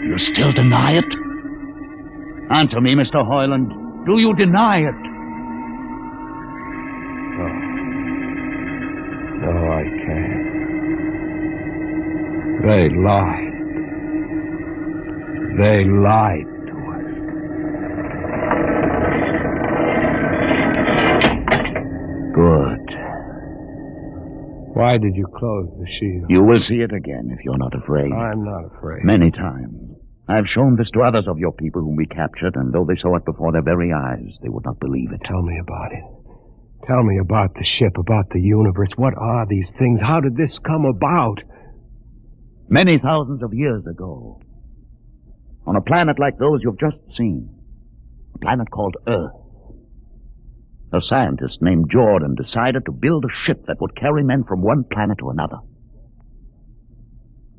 You still deny it? Answer me, Mr. Hoyland. Do you deny it? No, I can't. They lied. They lied to us. Good. Why did you close the shield? You will see it again if you're not afraid. I'm not afraid. Many times. I've shown this to others of your people whom we captured, and though they saw it before their very eyes, they would not believe it. Tell me about it. Tell me about the ship, about the universe. What are these things? How did this come about? Many thousands of years ago, on a planet like those you've just seen, a planet called Earth, a scientist named Jordan decided to build a ship that would carry men from one planet to another.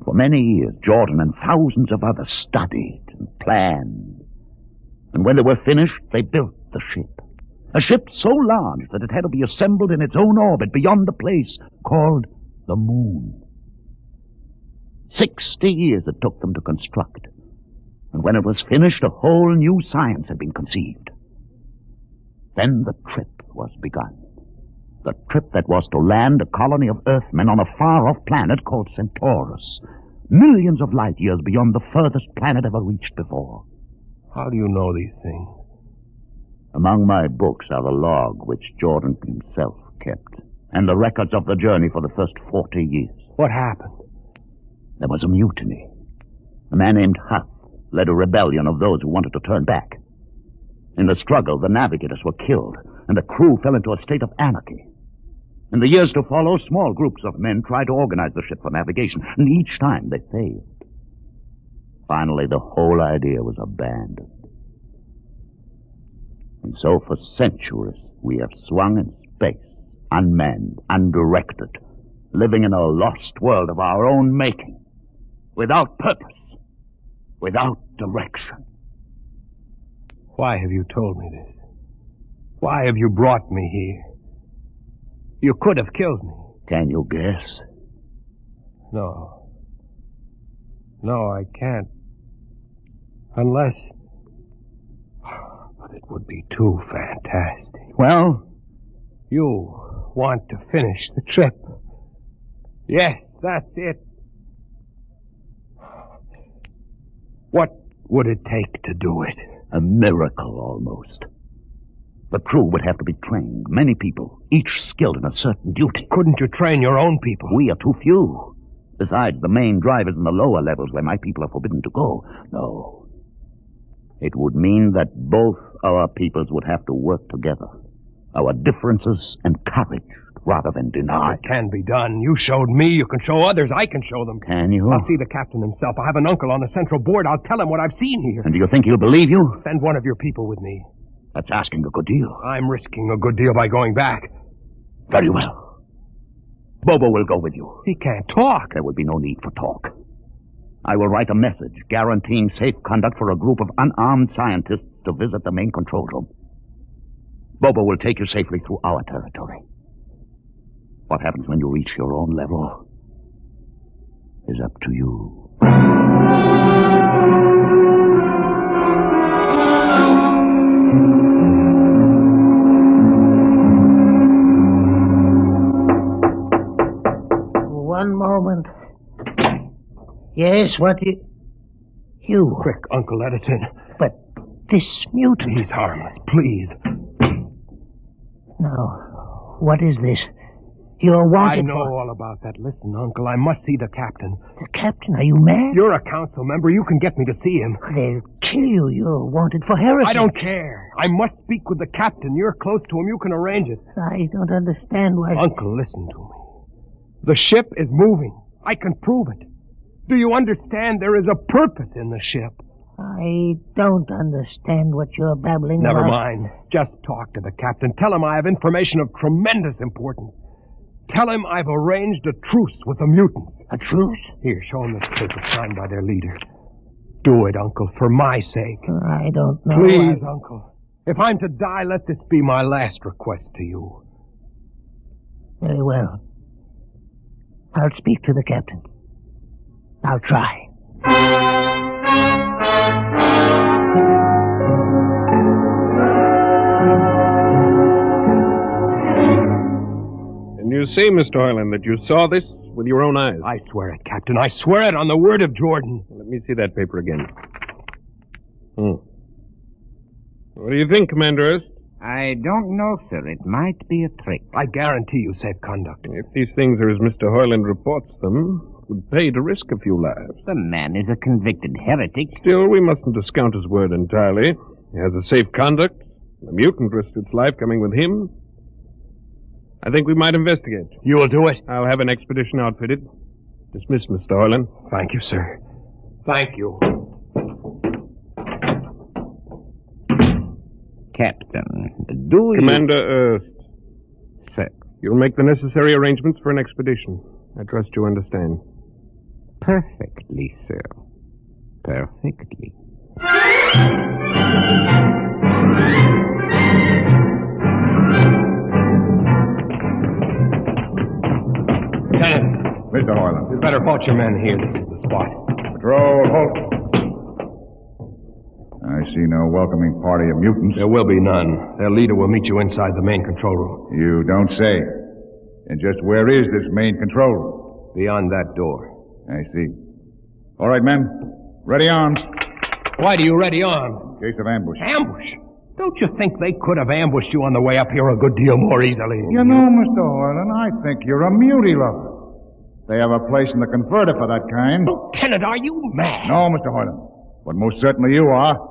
For many years, Jordan and thousands of others studied and planned. And when they were finished, they built the ship. A ship so large that it had to be assembled in its own orbit beyond the place called the Moon. 60 years it took them to construct. And when it was finished, a whole new science had been conceived. Then the trip was begun. The trip that was to land a colony of Earthmen on a far-off planet called Centaurus, millions of light years beyond the furthest planet ever reached before. How do you know these things? Among my books are the log which Jordan himself kept, and the records of the journey for the first 40 years. What happened? There was a mutiny. A man named Huth led a rebellion of those who wanted to turn back. In the struggle, the navigators were killed, and the crew fell into a state of anarchy. In the years to follow, small groups of men tried to organize the ship for navigation, and each time they failed. Finally, the whole idea was abandoned. And so for centuries, we have swung in space, unmanned, undirected, living in a lost world of our own making, without purpose, without direction. Why have you told me this? Why have you brought me here? You could have killed me. Can you guess? No. No, I can't. Unless... But it would be too fantastic. Well? You want to finish the trip. Yes, that's it. What would it take to do it? A miracle, almost. The crew would have to be trained. Many people, each skilled in a certain duty. Couldn't you train your own people? We are too few. Besides, the main drivers in the lower levels where my people are forbidden to go. No. It would mean that both our peoples would have to work together. Our differences encouraged rather than denied. It can be done. You showed me. You can show others. I can show them. Can you? I'll see the captain himself. I have an uncle on the central board. I'll tell him what I've seen here. And do you think he'll believe you? Send one of your people with me. That's asking a good deal. I'm risking a good deal by going back. Very well. Bobo will go with you. He can't talk. There would be no need for talk. I will write a message guaranteeing safe conduct for a group of unarmed scientists to visit the main control room. Bobo will take you safely through our territory. What happens when you reach your own level is up to you. One moment. Yes, what you? Quick, Uncle, let us in. But this mutant... He's harmless, please. Now, what is this? You're wanted I know all about that. Listen, Uncle, I must see the captain. The captain? Are you mad? You're a council member. You can get me to see him. They'll kill you. You're wanted for heresy. I don't care. I must speak with the captain. You're close to him. You can arrange it. I don't understand why... Uncle, listen to me. The ship is moving. I can prove it. Do you understand there is a purpose in the ship? I don't understand what you're babbling Never about. mind. Just talk to the captain. Tell him I have information of tremendous importance. Tell him I've arranged a truce with the mutants. A truce? Here, show him this paper signed by their leader. Do it, Uncle, for my sake. I don't know. Please, Uncle. If I'm to die, let this be my last request to you. Very well. I'll speak to the captain. I'll try. And you say, Mr. Hoyland, that you saw this with your own eyes? I swear it, Captain. I swear it on the word of Jordan. Let me see that paper again. What do you think, Commander Erst? I don't know, sir. It might be a trick. I guarantee you safe conduct. If these things are as Mr. Hoyland reports them, it would pay to risk a few lives. The man is a convicted heretic. Still, we mustn't discount his word entirely. He has a safe conduct. The mutant risked its life coming with him. I think we might investigate. You will do it? I'll have an expedition outfitted. Dismiss, Mr. Hoyland. Thank you, sir. Thank you. Captain, do Commander Erst. Sir. You'll make the necessary arrangements for an expedition. I trust you understand. Perfectly, sir. Perfectly. Lieutenant. Mr. Hoyland. You'd better halt your men here. This is the spot. Patrol, halt. I see no welcoming party of mutants. There will be none. Their leader will meet you inside the main control room. You don't say. And just where is this main control room? Beyond that door. I see. All right, men. Ready arms. Why do you ready arms? In case of ambush. Ambush? Don't you think they could have ambushed you on the way up here a good deal more easily? You know, Mr. Hoyland, I think you're a mutie lover. They have a place in the converter for that kind. Lieutenant, are you mad? No, Mr. Hoyland. But most certainly you are.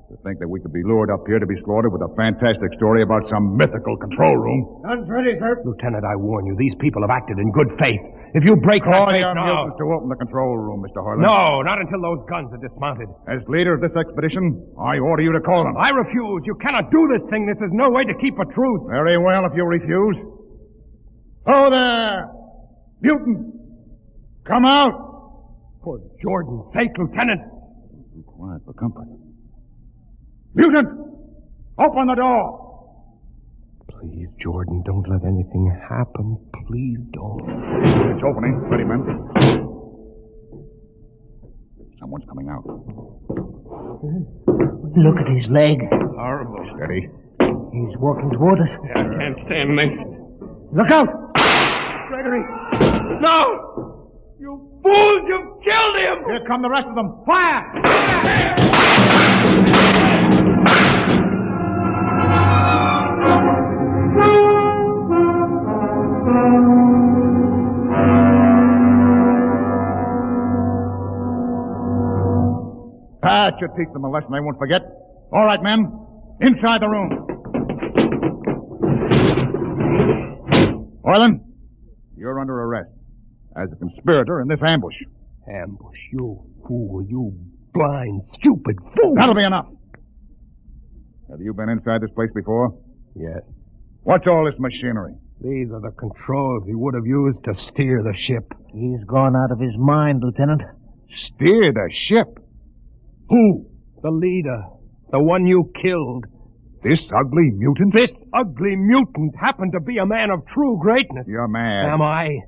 To think that we could be lured up here to be slaughtered with a fantastic story about some mythical control room. Guns ready, sir. Lieutenant, I warn you, these people have acted in good faith. If you break that faith now... to open the control room, Mr. Hoyland. No, not until those guns are dismounted. As leader of this expedition, I order you to call them. I refuse. You cannot do this thing. This is no way to keep a truce. Very well, if you refuse. Oh, there! Mutant! Come out! For Jordan's sake, Lieutenant. Be quiet for company. Mutant! Open the door! Please, Jordan, don't let anything happen. Please don't. It's opening. Ready, men. Someone's coming out. Look at his leg. Horrible. Steady. He's walking toward us. I can't stand this. Look out! Gregory! No! You fools! You've killed him! Here come the rest of them. Fire! That should teach them a lesson they won't forget. All right, men. Inside the room. Hoyland, you're under arrest as a conspirator in this ambush. Ambush, you fool, you blind, stupid fool. That'll be enough. Have you been inside this place before? Yes. What's all this machinery? These are the controls he would have used to steer the ship. He's gone out of his mind, Lieutenant. Steer the ship? Who? The leader. The one you killed. This ugly mutant? This ugly mutant happened to be a man of true greatness. You're mad. Am I?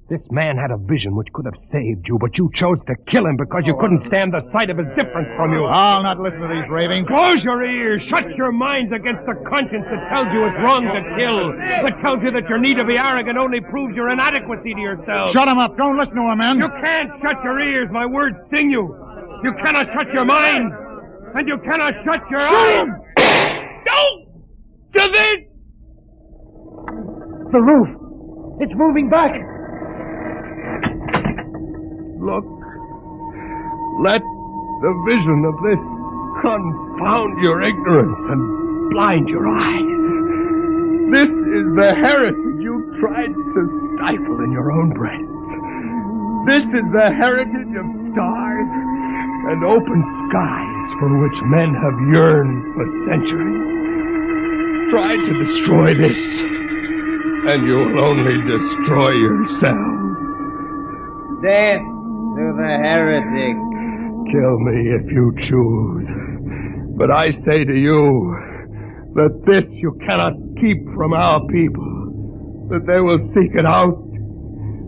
This man had a vision which could have saved you, but you chose to kill him because you couldn't stand the sight of his difference from you. I'll not listen to these ravings. Close your ears. Shut your minds against the conscience that tells you it's wrong to kill. That tells you that your need to be arrogant only proves your inadequacy to yourself. Shut him up. Don't listen to him, man. You can't shut your ears. My words sting you. You cannot shut your mind. And you cannot shut your eyes. Don't! To this! The roof. It's moving back. Look. Let the vision of this confound your ignorance and blind your eyes. This is the heritage you tried to stifle in your own breast. This is the heritage of stars and open skies for which men have yearned for centuries. Try to destroy this, and you will only destroy yourself. Death to the heretic. Kill me if you choose. But I say to you that this you cannot keep from our people. That they will seek it out,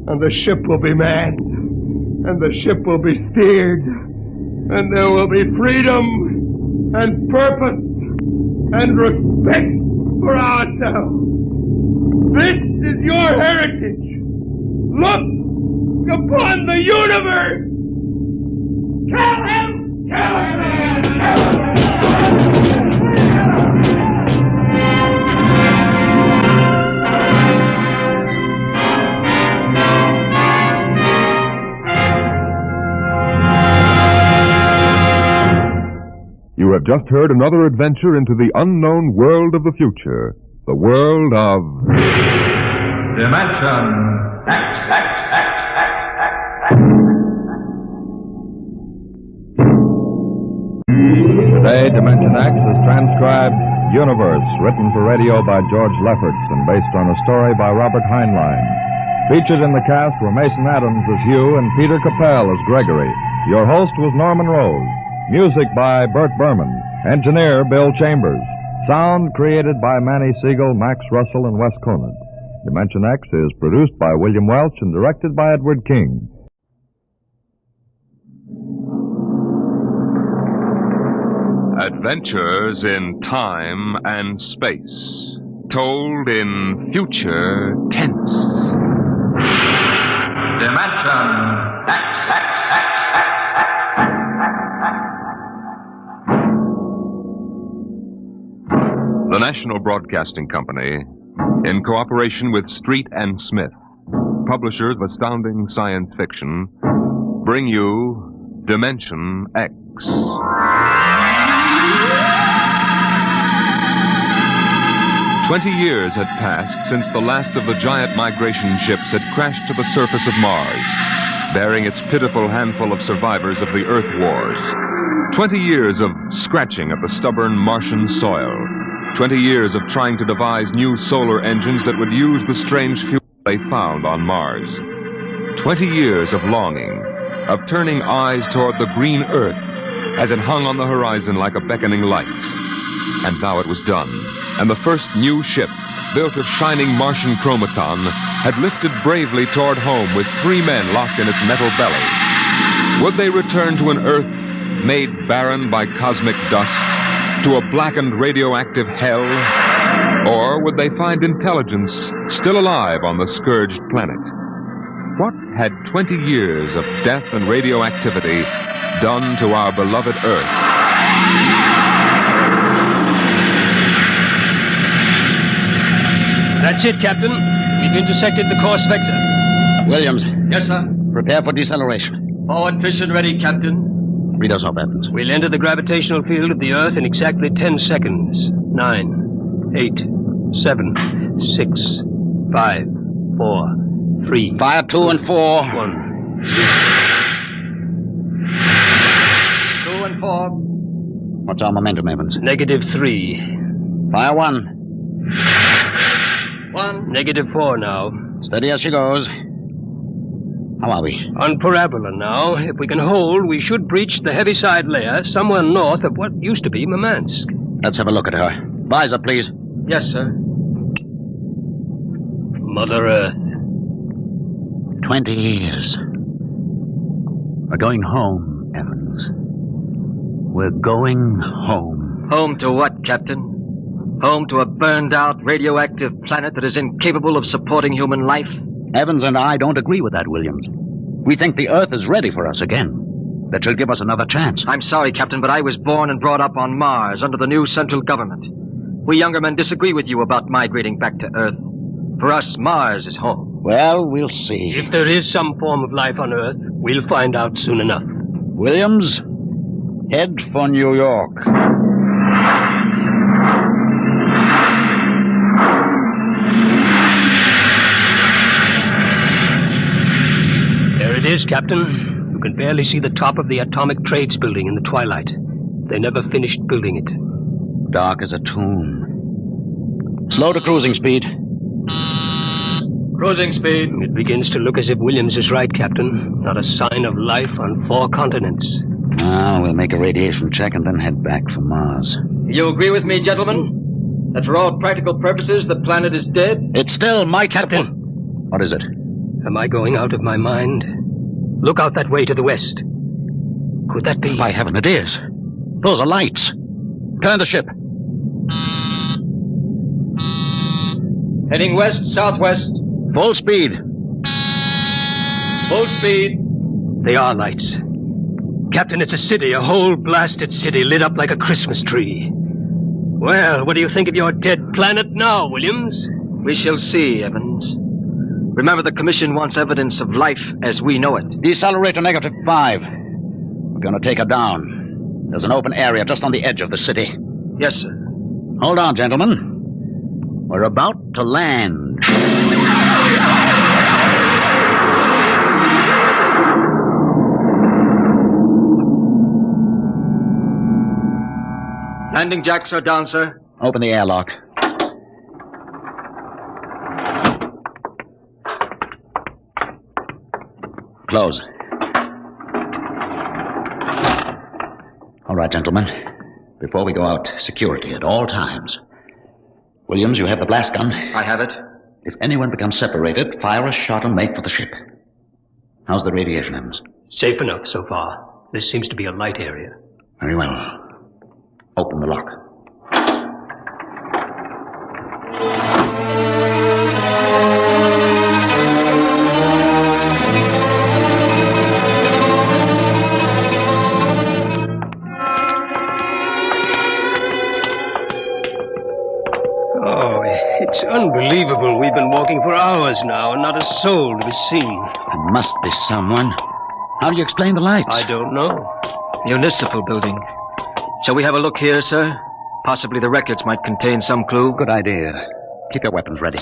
and the ship will be manned, and the ship will be steered, and there will be freedom and purpose and respect for ourselves. This is your heritage. Look upon the universe. Kill him! Kill him! Kill him! You have just heard another adventure into the unknown world of the future. The world of... Dimension X. Today, Dimension X is transcribed Universe, written for radio by George Lefferts and based on a story by Robert Heinlein. Featured in the cast were Mason Adams as Hugh and Peter Capell as Gregory. Your host was Norman Rose. Music by Bert Berman. Engineer Bill Chambers. Sound created by Manny Siegel, Max Russell, and Wes Conant. Dimension X is produced by William Welch and directed by Edward King. Adventures in time and space, told in future tense. Dimension X. The National Broadcasting Company, in cooperation with Street and Smith, publishers of astounding science fiction, bring you Dimension X. 20 years had passed since the last of the giant migration ships had crashed to the surface of Mars, bearing its pitiful handful of survivors of the Earth Wars. 20 years of scratching at the stubborn Martian soil. 20 years of trying to devise new solar engines that would use the strange fuel they found on Mars. 20 years of longing, of turning eyes toward the green Earth as it hung on the horizon like a beckoning light. And now it was done, and the first new ship, built of shining Martian chromaton, had lifted bravely toward home with 3 men locked in its metal belly. Would they return to an Earth made barren by cosmic dust, to a blackened radioactive hell? Or would they find intelligence still alive on the scourged planet? What had 20 years of death and radioactivity done to our beloved Earth? That's it, Captain. We've intersected the course vector. Williams. Yes, sir. Prepare for deceleration. Forward piston ready, Captain. Read us off, Evans. We'll enter the gravitational field of the Earth in exactly 10 seconds. 9, 8, 7, 6, 5, 4, 3. Fire 2 and 4. 1, 0. 2 and 4. What's our momentum, Evans? -3. Fire 1. 1. -4 now. Steady as she goes. How are we? On parabola now. If we can hold, we should breach the heaviside layer somewhere north of what used to be Murmansk. Let's have a look at her. Visor, please. Yes, sir. Mother Earth. 20 years. We're going home, Evans. We're going home. Home to what, Captain? Home to a burned-out, radioactive planet that is incapable of supporting human life? Evans and I don't agree with that, Williams. We think the Earth is ready for us again. That should give us another chance. I'm sorry, Captain, but I was born and brought up on Mars under the new central government. We younger men disagree with you about migrating back to Earth. For us, Mars is home. Well, we'll see. If there is some form of life on Earth, we'll find out soon enough. Williams, head for New York. There it is, Captain. You can barely see the top of the Atomic Trades building in the twilight. They never finished building it. Dark as a tomb. Slow to cruising speed. Cruising speed. It begins to look as if Williams is right, Captain. Not a sign of life on 4 continents. Now, we'll make a radiation check and then head back for Mars. You agree with me, gentlemen? That for all practical purposes, the planet is dead? It's still my Captain. What is it? Am I going out of my mind? Look out that way to the west. Could that be? By heaven, it is. Those are lights. Turn the ship. Heading west-southwest. Full speed. Full speed. They are lights. Captain, it's a city, a whole blasted city lit up like a Christmas tree. Well, what do you think of your dead planet now, Williams? We shall see, Evans. Remember, the Commission wants evidence of life as we know it. Decelerator -5. We're going to take her down. There's an open area just on the edge of the city. Yes, sir. Hold on, gentlemen. We're about to land. Landing jacks are down, sir. Open the airlock. Close. All right, gentlemen. Before we go out, security at all times. Williams, you have the blast gun? I have it. If anyone becomes separated, fire a shot and make for the ship. How's the radiation, Evans? Safe enough so far. This seems to be a light area. Very well. Open the lock. It's unbelievable. We've been walking for hours now, and not a soul to be seen. There must be someone. How do you explain the lights? I don't know. Municipal building. Shall we have a look here, sir? Possibly the records might contain some clue. Good idea. Keep your weapons ready.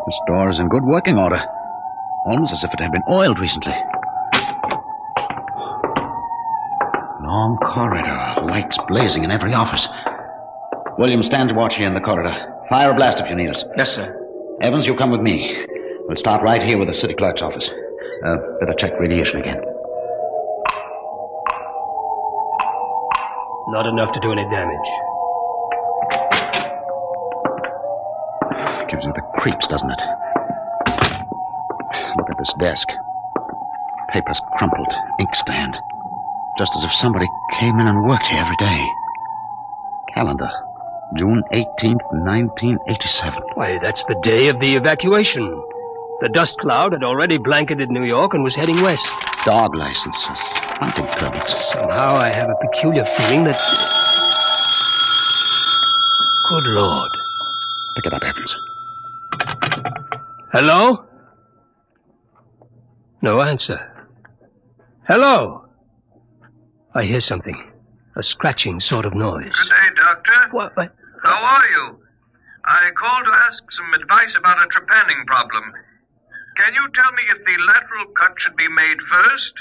This door is in good working order. Almost as if it had been oiled recently. Long corridor, lights blazing in every office. William, stand to watch here in the corridor. Fire a blast if you need us. Yes, sir. Evans, you come with me. We'll start right here with the city clerk's office. Better check radiation again. Not enough to do any damage. Gives you the creeps, doesn't it? Look at this desk. Papers crumpled, inkstand. Just as if somebody came in and worked here every day. Calendar. June 18th, 1987. Why, that's the day of the evacuation. The dust cloud had already blanketed New York and was heading west. Dog licenses. Hunting permits. Somehow I have a peculiar feeling that... Good Lord. Pick it up, Evans. Hello? No answer. Hello? I hear something. A scratching sort of noise. Good day, Doctor. What? How are you? I called to ask some advice about a trepanning problem. Can you tell me if the lateral cut should be made first?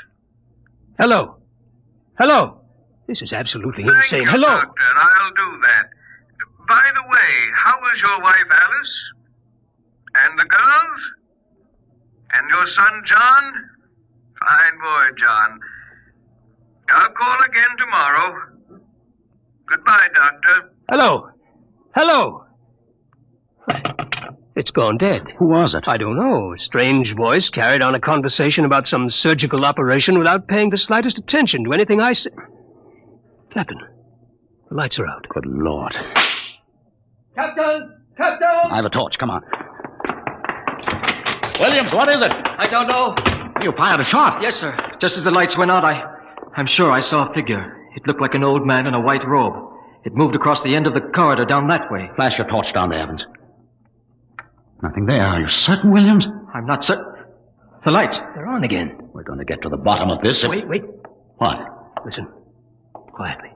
Hello? Hello? This is absolutely insane. Thank you, Hello? Doctor. I'll do that. By the way, how is your wife, Alice? And the girls? And your son, John? Fine boy, John. I'll call again tomorrow. Goodbye, Doctor. Hello. Hello. It's gone dead. Who was it? I don't know. A strange voice carried on a conversation about some surgical operation without paying the slightest attention to anything I said. Captain, the lights are out. Good Lord. Captain! Captain! I have a torch. Come on. Williams, what is it? I don't know. You fired a shot. Yes, sir. Just as the lights went out, I'm sure I saw a figure. It looked like an old man in a white robe. It moved across the end of the corridor down that way. Flash your torch down there, Evans. Nothing there. Are you certain, Williams? I'm not certain. The lights. They're on again. We're going to get to the bottom of this. Wait. What? Listen. Quietly.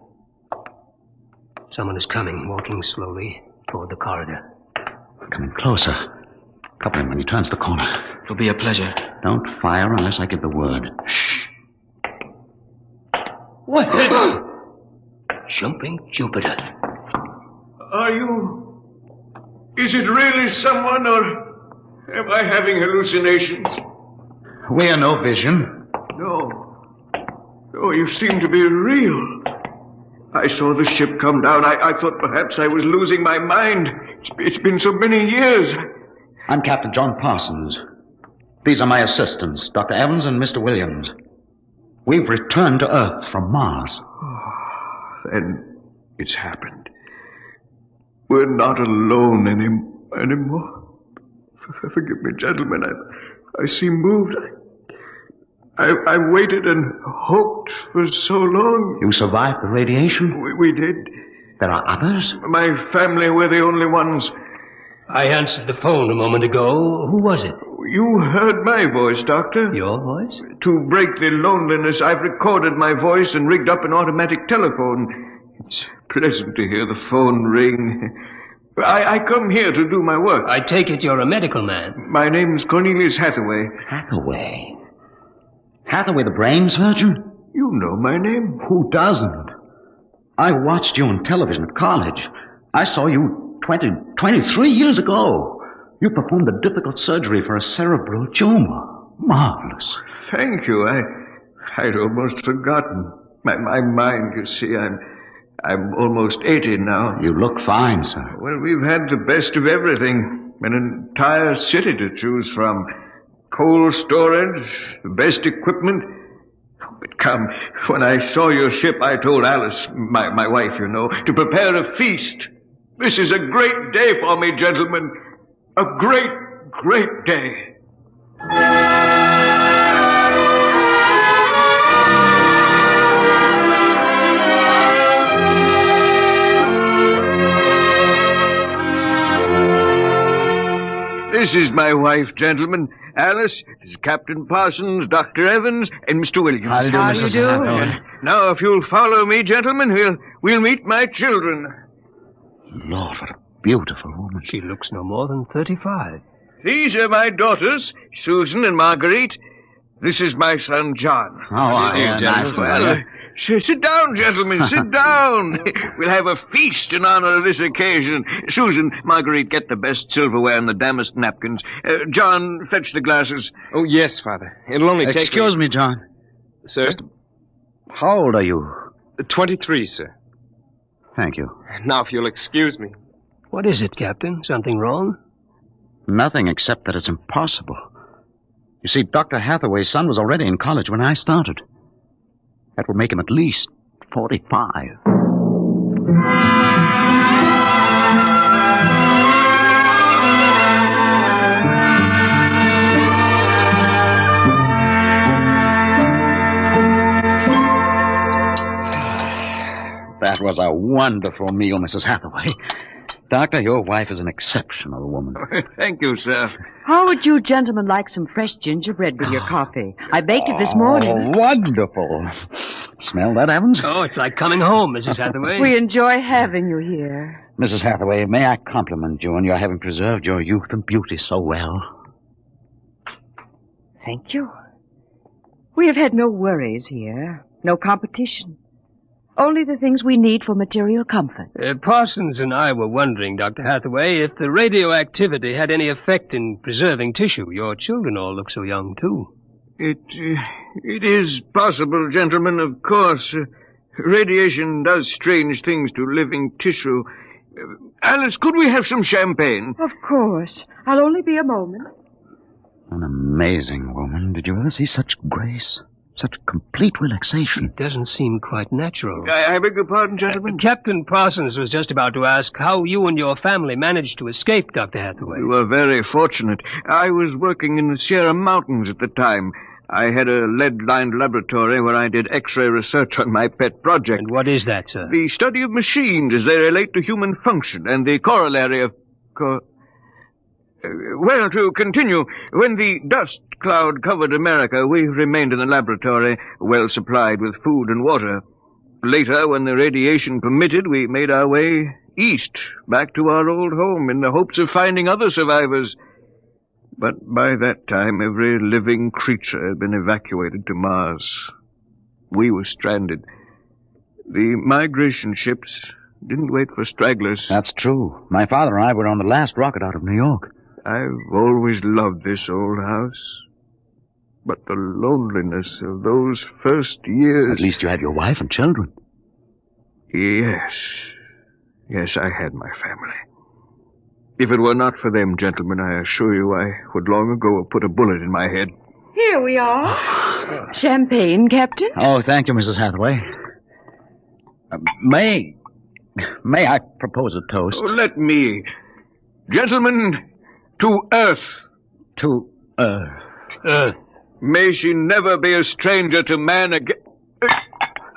Someone is coming, walking slowly toward the corridor. Coming closer. Couple him when he turns the corner. It'll be a pleasure. Don't fire unless I give the word. Shh. What? Jumping Jupiter. Are you... Is it really someone, or am I having hallucinations? We have no vision. No. Oh, you seem to be real. I saw the ship come down. I thought perhaps I was losing my mind. It's been so many years. I'm Captain John Parsons. These are my assistants, Dr. Evans and Mr. Williams. We've returned to Earth from Mars. Then it's happened. We're not alone anymore. Forgive me, gentlemen. I seem moved. I waited and hoped for so long. You survived the radiation? We did. There are others? My family were the only ones. I answered the phone a moment ago. Who was it? You heard my voice, Doctor. Your voice? To break the loneliness, I've recorded my voice and rigged up an automatic telephone. It's pleasant to hear the phone ring. I come here to do my work. I take it you're a medical man. My name's Cornelius Hathaway. Hathaway? Hathaway, the brain surgeon? You know my name. Who doesn't? I watched you on television at college. I saw you 23 years ago. You performed a difficult surgery for a cerebral tumor. Marvelous. Thank you. I'd almost forgotten. My mind, you see, I'm almost 80 now. You look fine, sir. Well, we've had the best of everything. An entire city to choose from. Cold storage, the best equipment. But come, when I saw your ship, I told Alice, my wife, you know, to prepare a feast. This is a great day for me, gentlemen. A great, great day. This is my wife, gentlemen. Alice, this is Captain Parsons, Dr. Evans, and Mr. Williams. How do you do, Mrs. Hathaway? Now, if you'll follow me, gentlemen, we'll meet my children. Lord, what a beautiful woman. She looks no more than 35. These are my daughters, Susan and Marguerite. This is my son, John. Nice to meet you. Sit down, gentlemen, sit down. We'll have a feast in honor of this occasion. Susan, Marguerite, get the best silverware and the damask napkins. John, fetch the glasses. Oh, yes, Father. It'll only take... Excuse me, John. Sir? How old are you? 23, sir. Thank you. Now, if you'll excuse me. What is it, Captain? Something wrong? Nothing except that it's impossible. You see, Dr. Hathaway's son was already in college when I started. That would make him at least 45. That was a wonderful meal, Mrs. Hathaway. Doctor, your wife is an exceptional woman. Thank you, sir. How would you gentlemen like some fresh gingerbread with your coffee? I baked it this morning. Oh, wonderful. Smell that, Evans? Oh, it's like coming home, Mrs. Hathaway. We enjoy having you here. Mrs. Hathaway, may I compliment you on your having preserved your youth and beauty so well? Thank you. We have had no worries here, no competition. Only the things we need for material comfort. Parsons and I were wondering, Dr. Hathaway, if the radioactivity had any effect in preserving tissue. Your children all look so young, too. It is possible, gentlemen, of course. Radiation does strange things to living tissue. Alice, could we have some champagne? Of course. I'll only be a moment. An amazing woman. Did you ever see such grace? Such complete relaxation. It doesn't seem quite natural. I beg your pardon, gentlemen? Captain Parsons was just about to ask how you and your family managed to escape, Dr. Hathaway. We were very fortunate. I was working in the Sierra Mountains at the time. I had a lead-lined laboratory where I did X-ray research on my pet project. And what is that, sir? The study of machines as they relate to human function and the corollary of... Well, to continue, when the dust cloud covered America, we remained in the laboratory, well supplied with food and water. Later, when the radiation permitted, we made our way east, back to our old home, in the hopes of finding other survivors. But by that time, every living creature had been evacuated to Mars. We were stranded. The migration ships didn't wait for stragglers. That's true. My father and I were on the last rocket out of New York. I've always loved this old house. But the loneliness of those first years... At least you had your wife and children. Yes. Yes, I had my family. If it were not for them, gentlemen, I assure you I would long ago have put a bullet in my head. Here we are. Champagne, Captain. Oh, thank you, Mrs. Hathaway. May I propose a toast? Oh, let me. Gentlemen, to Earth. To Earth. Earth. May she never be a stranger to man again.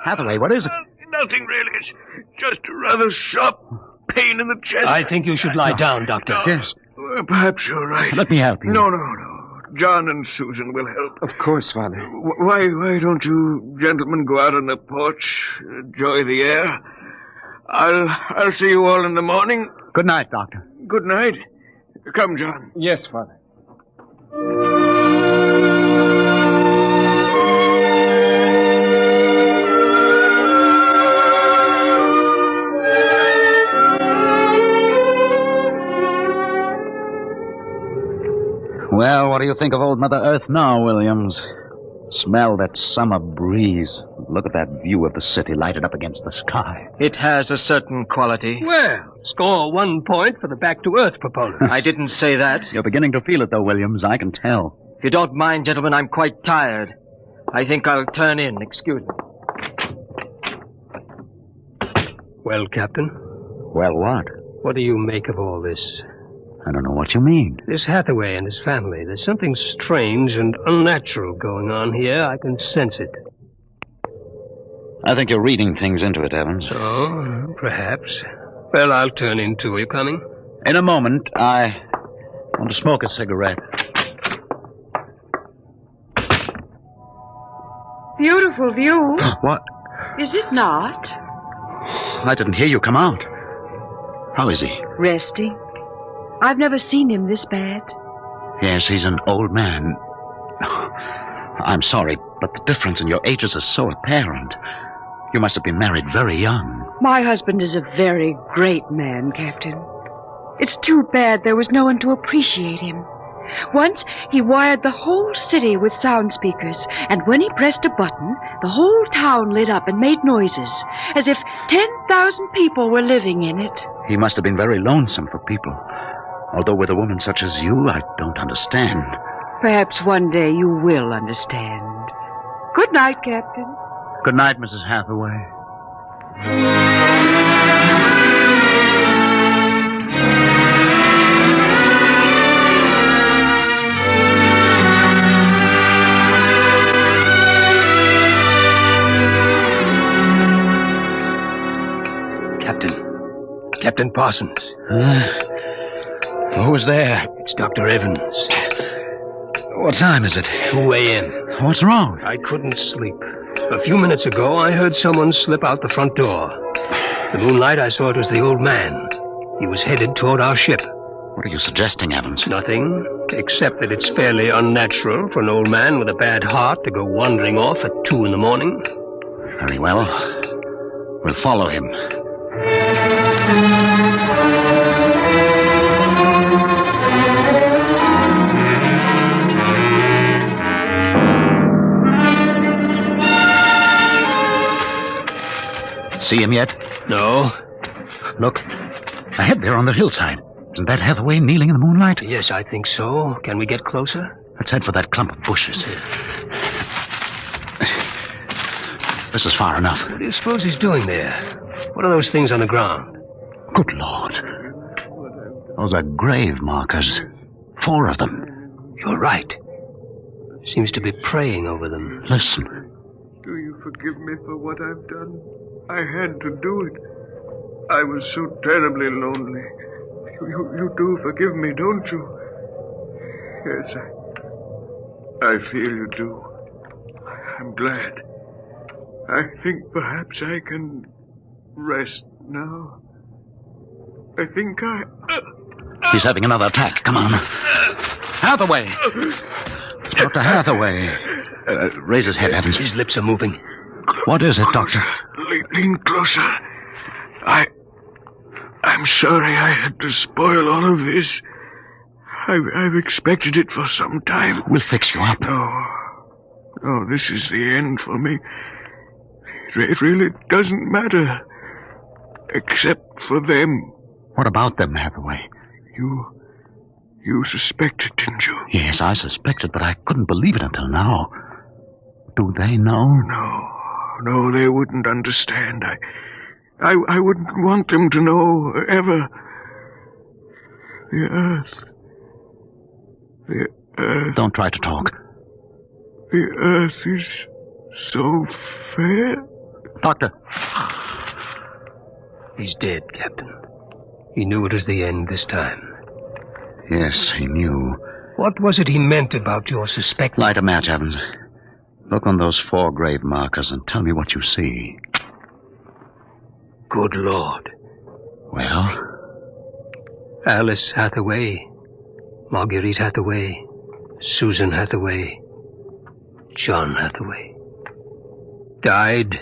Hathaway, what is it? Nothing really. It's just a rather sharp pain in the chest. I think you should lie down, Doctor. Yes. Perhaps you're right. Let me help you. No. John and Susan will help. Of course, Father. Why don't you gentlemen go out on the porch, enjoy the air? I'll see you all in the morning. Good night, Doctor. Good night. Come, John. Yes, Father. Well, what do you think of old Mother Earth now, Williams? Smell that summer breeze. Look at that view of the city lighted up against the sky. It has a certain quality. Well, score 1 point for the back-to-earth proponent. I didn't say that. You're beginning to feel it, though, Williams. I can tell. If you don't mind, gentlemen, I'm quite tired. I think I'll turn in. Excuse me. Well, Captain? Well, what? What do you make of all this? I don't know what you mean. This Hathaway and his family. There's something strange and unnatural going on here. I can sense it. I think you're reading things into it, Evans. Oh, perhaps. Well, I'll turn in, too. Are you coming? In a moment. I want to smoke a cigarette. Beautiful view. What? Is it not? I didn't hear you come out. How is he? Resting. I've never seen him this bad. Yes, he's an old man. I'm sorry, but the difference in your ages is so apparent. You must have been married very young. My husband is a very great man, Captain. It's too bad there was no one to appreciate him. Once, he wired the whole city with sound speakers, and when he pressed a button, the whole town lit up and made noises, as if 10,000 people were living in it. He must have been very lonesome for people. Although with a woman such as you, I don't understand. Perhaps one day you will understand. Good night, Captain. Good night, Mrs. Hathaway. Captain Parsons. Who's there? It's Dr. Evans. What time is it? 2 a.m. What's wrong? I couldn't sleep. A few minutes ago, I heard someone slip out the front door. The moonlight, I saw it was the old man. He was headed toward our ship. What are you suggesting, Evans? Nothing, except that it's fairly unnatural for an old man with a bad heart to go wandering off at 2 in the morning. Very well. We'll follow him. See him yet? No. Look, ahead there on the hillside. Isn't that Hathaway kneeling in the moonlight? Yes, I think so. Can we get closer? Let's head for that clump of bushes. This is far enough. What do you suppose he's doing there? What are those things on the ground? Good Lord. Those are grave markers. 4 of them. You're right. Seems to be praying over them. Listen. Do you forgive me for what I've done? I had to do it. I was so terribly lonely. You do forgive me, don't you? Yes, I feel you do. I'm glad. I think perhaps I can rest now. I think He's having another attack. Come on. Hathaway! Dr. Hathaway. Raise his head, Evans. His lips are moving. What is it, Doctor? Lean closer. I'm sorry I had to spoil all of this. I've expected it for some time. We'll fix you up. No, this is the end for me. It really doesn't matter. Except for them. What about them, Hathaway? You suspected, didn't you? Yes, I suspected, but I couldn't believe it until now. Do they know? No, they wouldn't understand. I wouldn't want them to know, ever. The Earth... Don't try to talk. The Earth is so fair. Doctor. He's dead, Captain. He knew it was the end this time. Yes, he knew. What was it he meant about your suspecting? Light a match, Evans. Look on those 4 grave markers and tell me what you see. Good Lord. Well? Alice Hathaway, Marguerite Hathaway, Susan Hathaway, John Hathaway. Died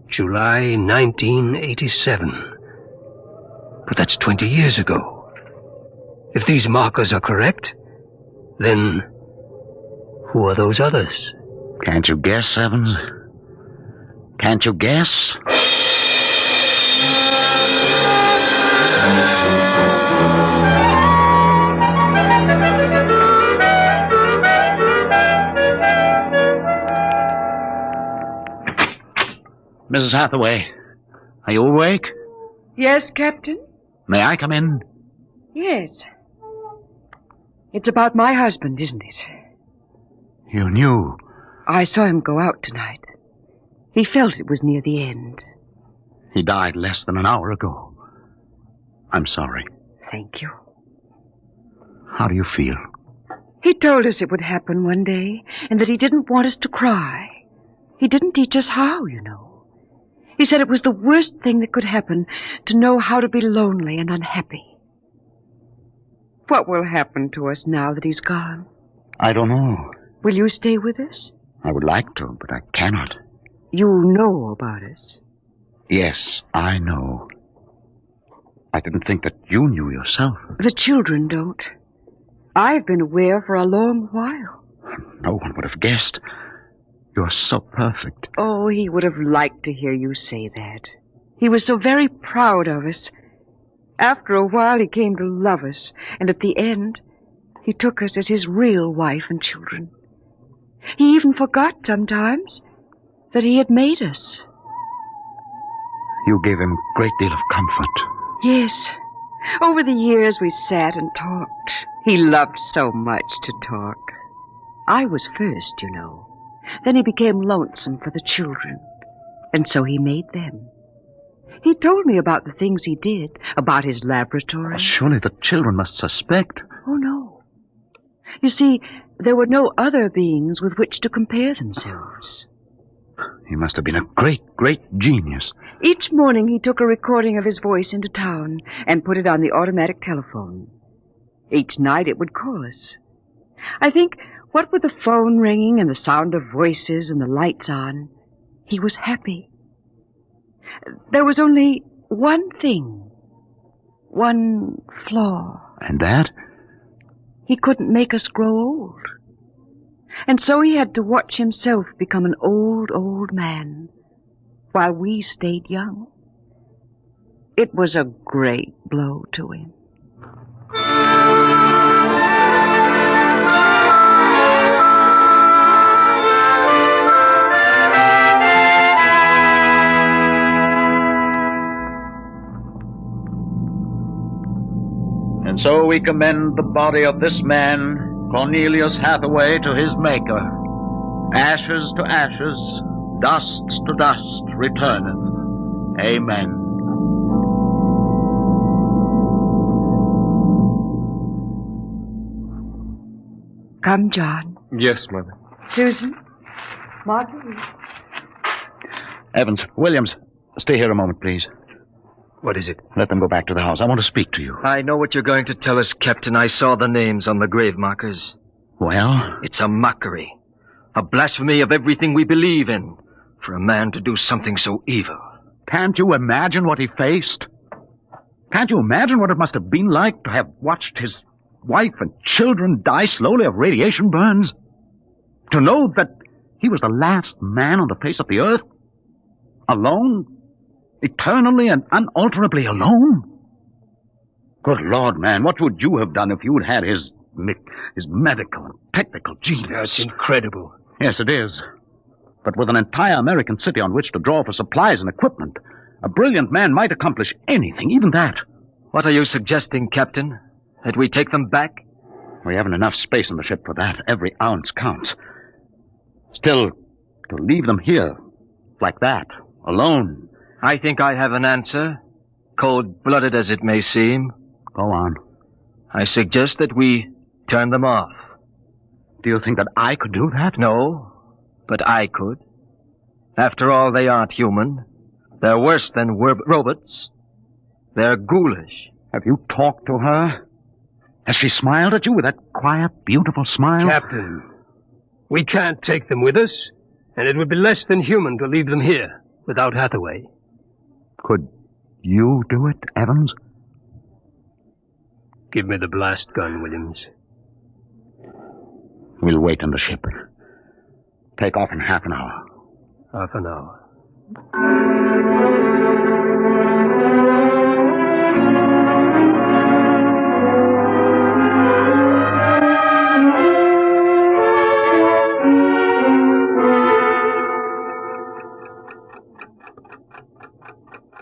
July 1987. But that's 20 years ago. If these markers are correct, then who are those others? Can't you guess, Evans? Can't you guess? Mrs. Hathaway, are you awake? Yes, Captain? May I come in? Yes. It's about my husband, isn't it? You knew. I saw him go out tonight. He felt it was near the end. He died less than an hour ago. I'm sorry. Thank you. How do you feel? He told us it would happen one day, and that he didn't want us to cry. He didn't teach us how, you know. He said it was the worst thing that could happen to know how to be lonely and unhappy. What will happen to us now that he's gone? I don't know. Will you stay with us? I would like to, but I cannot. You know about us. Yes, I know. I didn't think that you knew yourself. The children don't. I've been aware for a long while. No one would have guessed. You're so perfect. Oh, he would have liked to hear you say that. He was so very proud of us. After a while, he came to love us, and at the end, he took us as his real wife and children. He even forgot sometimes that he had made us. You gave him a great deal of comfort. Yes. Over the years, we sat and talked. He loved so much to talk. I was first, you know. Then he became lonesome for the children, and so he made them. He told me about the things he did, about his laboratory. Surely the children must suspect. Oh, no. You see, there were no other beings with which to compare themselves. He must have been a great, great genius. Each morning he took a recording of his voice into town and put it on the automatic telephone. Each night it would call us. I think, what with the phone ringing and the sound of voices and the lights on, he was happy. There was only one thing. One flaw. And that? He couldn't make us grow old. And so he had to watch himself become an old, old man while we stayed young. It was a great blow to him. And so we commend the body of this man, Cornelius Hathaway, to his Maker. Ashes to ashes, dust to dust returneth. Amen. Come, John. Yes, Mother. Susan. Marguerite. Evans, Williams, stay here a moment, please. What is it? Let them go back to the house. I want to speak to you. I know what you're going to tell us, Captain. I saw the names on the grave markers. Well? It's a mockery. A blasphemy of everything we believe in. For a man to do something so evil. Can't you imagine what he faced? Can't you imagine what it must have been like to have watched his wife and children die slowly of radiation burns? To know that he was the last man on the face of the earth? Alone? Eternally and unalterably alone? Good Lord, man, what would you have done if you'd had his medical and technical genius? That's incredible. Yes, it is. But with an entire American city on which to draw for supplies and equipment, a brilliant man might accomplish anything, even that. What are you suggesting, Captain? That we take them back? We haven't enough space in the ship for that. Every ounce counts. Still, to leave them here, like that, alone. I think I have an answer, cold-blooded as it may seem. Go on. I suggest that we turn them off. Do you think that I could do that? No, but I could. After all, they aren't human. They're worse than robots. They're ghoulish. Have you talked to her? Has she smiled at you with that quiet, beautiful smile? Captain, we can't take them with us, and it would be less than human to leave them here without Hathaway. Could you do it, Evans? Give me the blast gun, Williams. We'll wait in the ship. Take off in half an hour. Half an hour.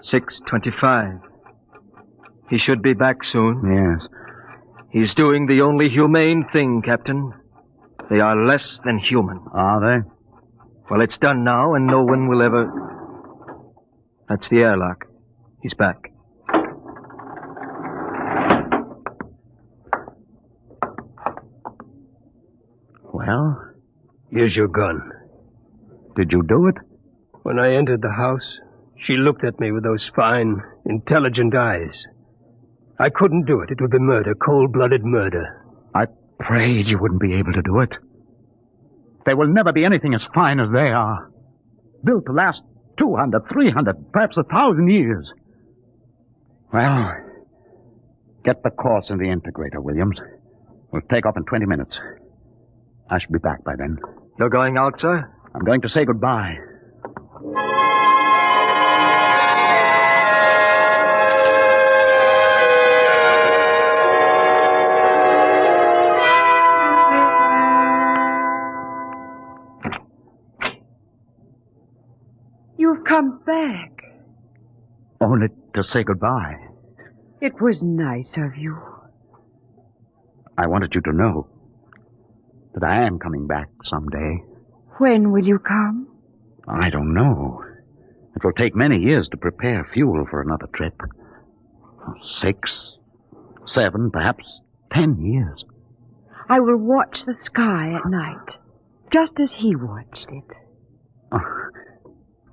6:25. He should be back soon. Yes. He's doing the only humane thing, Captain. They are less than human. Are they? Well, it's done now, and no one will ever... That's the airlock. He's back. Well? Here's your gun. Did you do it? When I entered the house, she looked at me with those fine, intelligent eyes. I couldn't do it. It would be murder, cold-blooded murder. I prayed you wouldn't be able to do it. There will never be anything as fine as they are. Built to last 200, 300, perhaps 1,000 years. Well, get the course in the integrator, Williams. We'll take off in 20 minutes. I should be back by then. You're going out, sir? I'm going to say goodbye. You've come back. Only to say goodbye. It was nice of you. I wanted you to know that I am coming back someday. When will you come? I don't know. It will take many years to prepare fuel for another trip. 6, 7, perhaps 10 years. I will watch the sky at night, just as he watched it. Oh,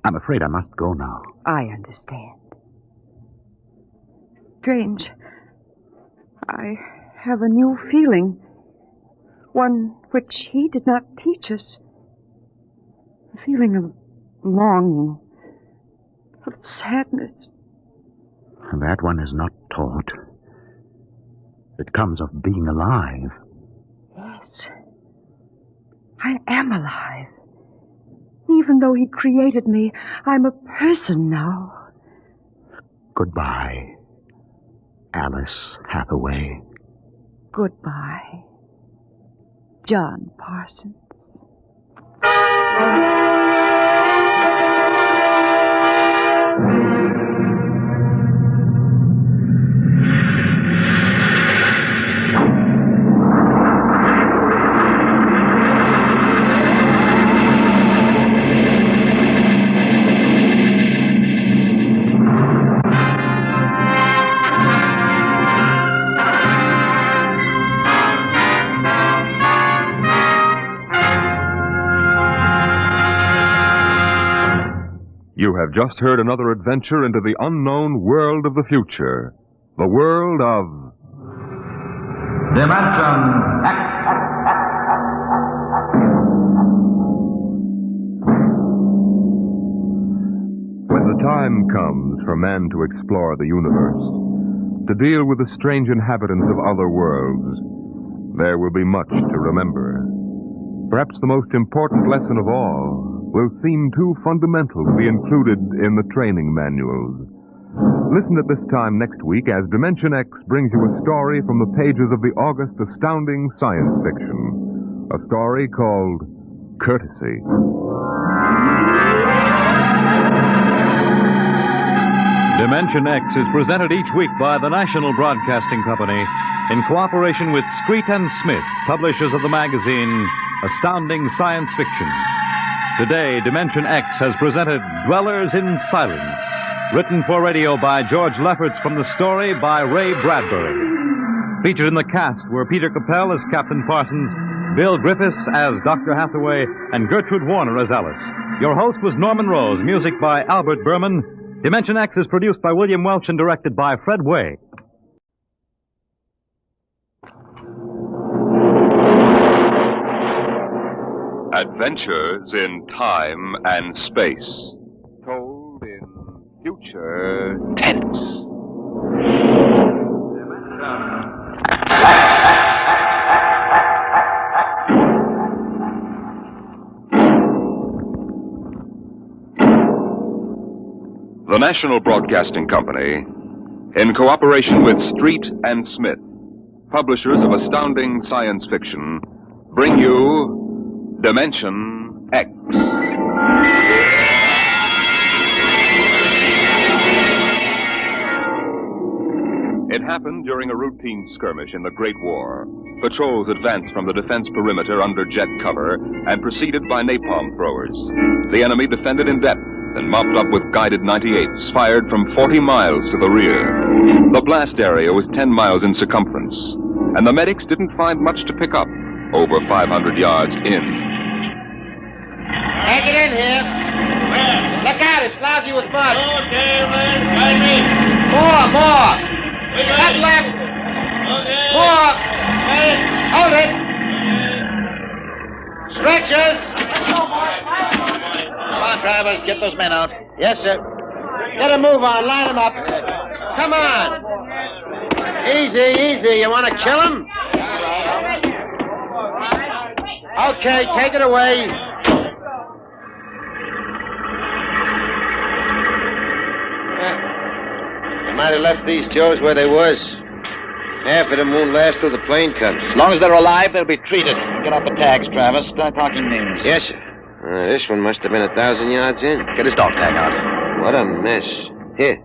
I'm afraid I must go now. I understand. Strange. I have a new feeling. One which he did not teach us. A feeling of longing. Of of sadness. That one is not taught. It comes of being alive. Yes. I am alive. Even though he created me, I'm a person now. Goodbye, Alice Hathaway. Goodbye, John Parsons. You have just heard another adventure into the unknown world of the future. The world of... Dimension X. When the time comes for man to explore the universe, to deal with the strange inhabitants of other worlds, there will be much to remember. Perhaps the most important lesson of all will seem too fundamental to be included in the training manuals. Listen at this time next week as Dimension X brings you a story from the pages of the August astounding science fiction. A story called Courtesy. Dimension X is presented each week by the National Broadcasting Company in cooperation with Street and Smith, publishers of the magazine Astounding Science Fiction. Today, Dimension X has presented Dwellers in Silence, written for radio by George Lefferts from the story by Ray Bradbury. Featured in the cast were Peter Capell as Captain Parsons, Bill Griffiths as Dr. Hathaway, and Gertrude Warner as Alice. Your host was Norman Rose, music by Albert Berman. Dimension X is produced by William Welch and directed by Fred Way. Adventures in Time and Space. Told in future tense. The National Broadcasting Company, in cooperation with Street and Smith, publishers of astounding science fiction, bring you Dimension X. It happened during a routine skirmish in the Great War. Patrols advanced from the defense perimeter under jet cover and preceded by napalm throwers. The enemy defended in depth and mopped up with guided 98s fired from 40 miles to the rear. The blast area was 10 miles in circumference, and the medics didn't find much to pick up over 500 yards in. Take it in here. Where? Look out, it's lousy with mud. Okay, man. Right me. More. That left. Okay. More. Okay. Hold it. Stretchers. Come on, drivers, get those men out. Yes, sir. Get a move on, line them up. Come on. Easy. You want to kill him? Okay, take it away. They might have left these Joes where they was. Half of them won't last till the plane comes. As long as they're alive, they'll be treated. Get out the tags, Travis. Start talking names. Yes, sir. This one must have been 1,000 yards in. Get his dog tag out. What a mess. Here.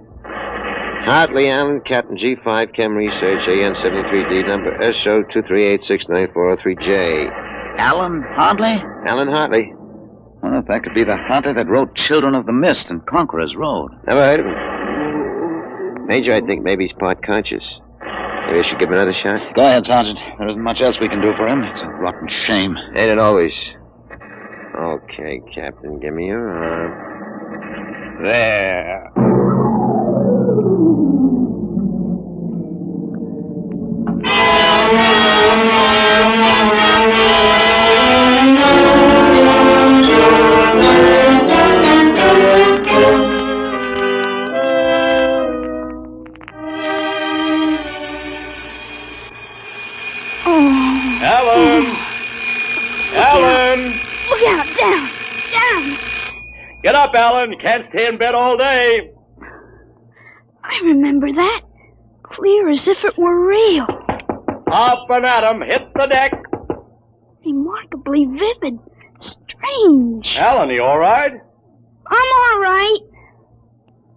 Hartley Allen, Captain G5, Chem Research, AN73D, number SO238694003J. Alan Hartley? Alan Hartley. Well, if that could be the Hartley that wrote Children of the Mist and Conqueror's Road. Never heard of him. Major, I think maybe he's part conscious. Maybe I should give him another shot. Go ahead, Sergeant. There isn't much else we can do for him. It's a rotten shame. Ain't it always? Okay, Captain, give me your arm. There. Get up, Alan. You can't stay in bed all day. I remember that. Clear as if it were real. Up and at 'em. Hit the deck. Remarkably vivid. Strange. Alan, you all right? I'm all right.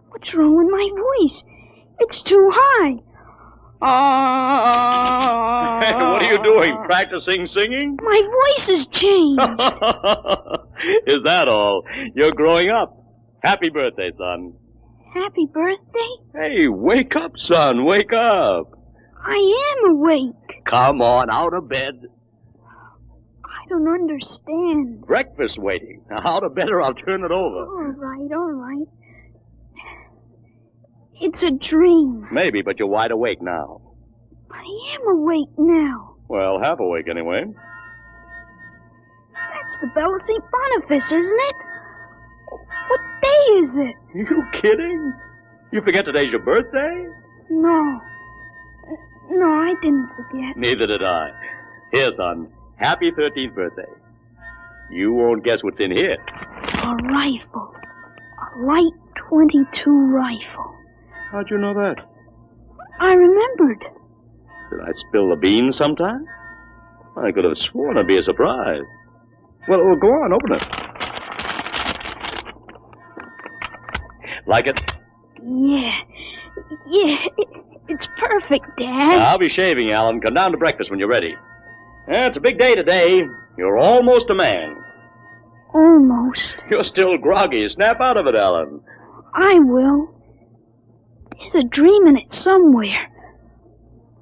What's wrong with my voice? It's too high. What are you doing? Practicing singing? My voice has changed. Is that all? You're growing up. Happy birthday, son. Happy birthday? Hey, wake up, son. Wake up. I am awake. Come on, out of bed. I don't understand. Breakfast waiting. Now, out of bed or I'll turn it over. All right. It's a dream. Maybe, but you're wide awake now. I am awake now. Well, half awake anyway. That's the bell of St. Boniface, isn't it? What day is it? You kidding? You forget today's your birthday? No, I didn't forget. Neither did I. Here, son. Happy 13th birthday. You won't guess what's in here. A rifle. A light .22 rifle. How'd you know that? I remembered. Did I spill the beans sometime? I could have sworn it'd be a surprise. Well, go on, open it. Like it? Yeah, it's perfect, Dad. I'll be shaving, Alan. Come down to breakfast when you're ready. It's a big day today. You're almost a man. Almost. You're still groggy. Snap out of it, Alan. I will. There's a dream in it somewhere.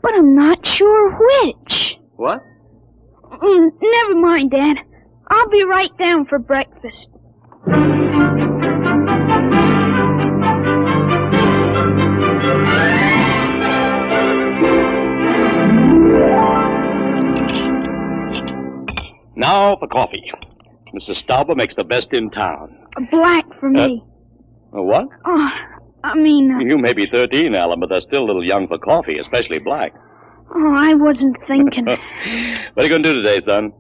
But I'm not sure which. What? Never mind, Dad. I'll be right down for breakfast. Now for coffee. Mrs. Stauber makes the best in town. A black for me. What? You may be 13, Alan, but they're still a little young for coffee, especially black. I wasn't thinking. What are you going to do today, son?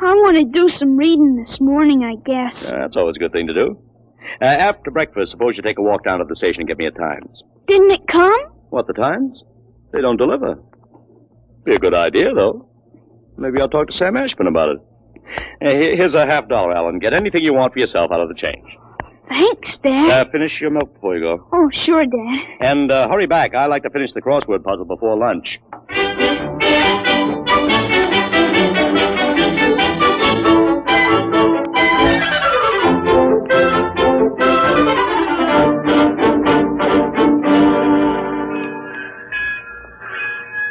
I want to do some reading this morning, I guess. That's always a good thing to do. After breakfast, suppose you take a walk down to the station and get me a Times. Didn't it come? What, the Times? They don't deliver. Be a good idea, though. Maybe I'll talk to Sam Ashburn about it. Here's a $50, Alan. Get anything you want for yourself out of the change. Thanks, Dad. Finish your milk before you go. Oh, sure, Dad. And hurry back. I like to finish the crossword puzzle before lunch.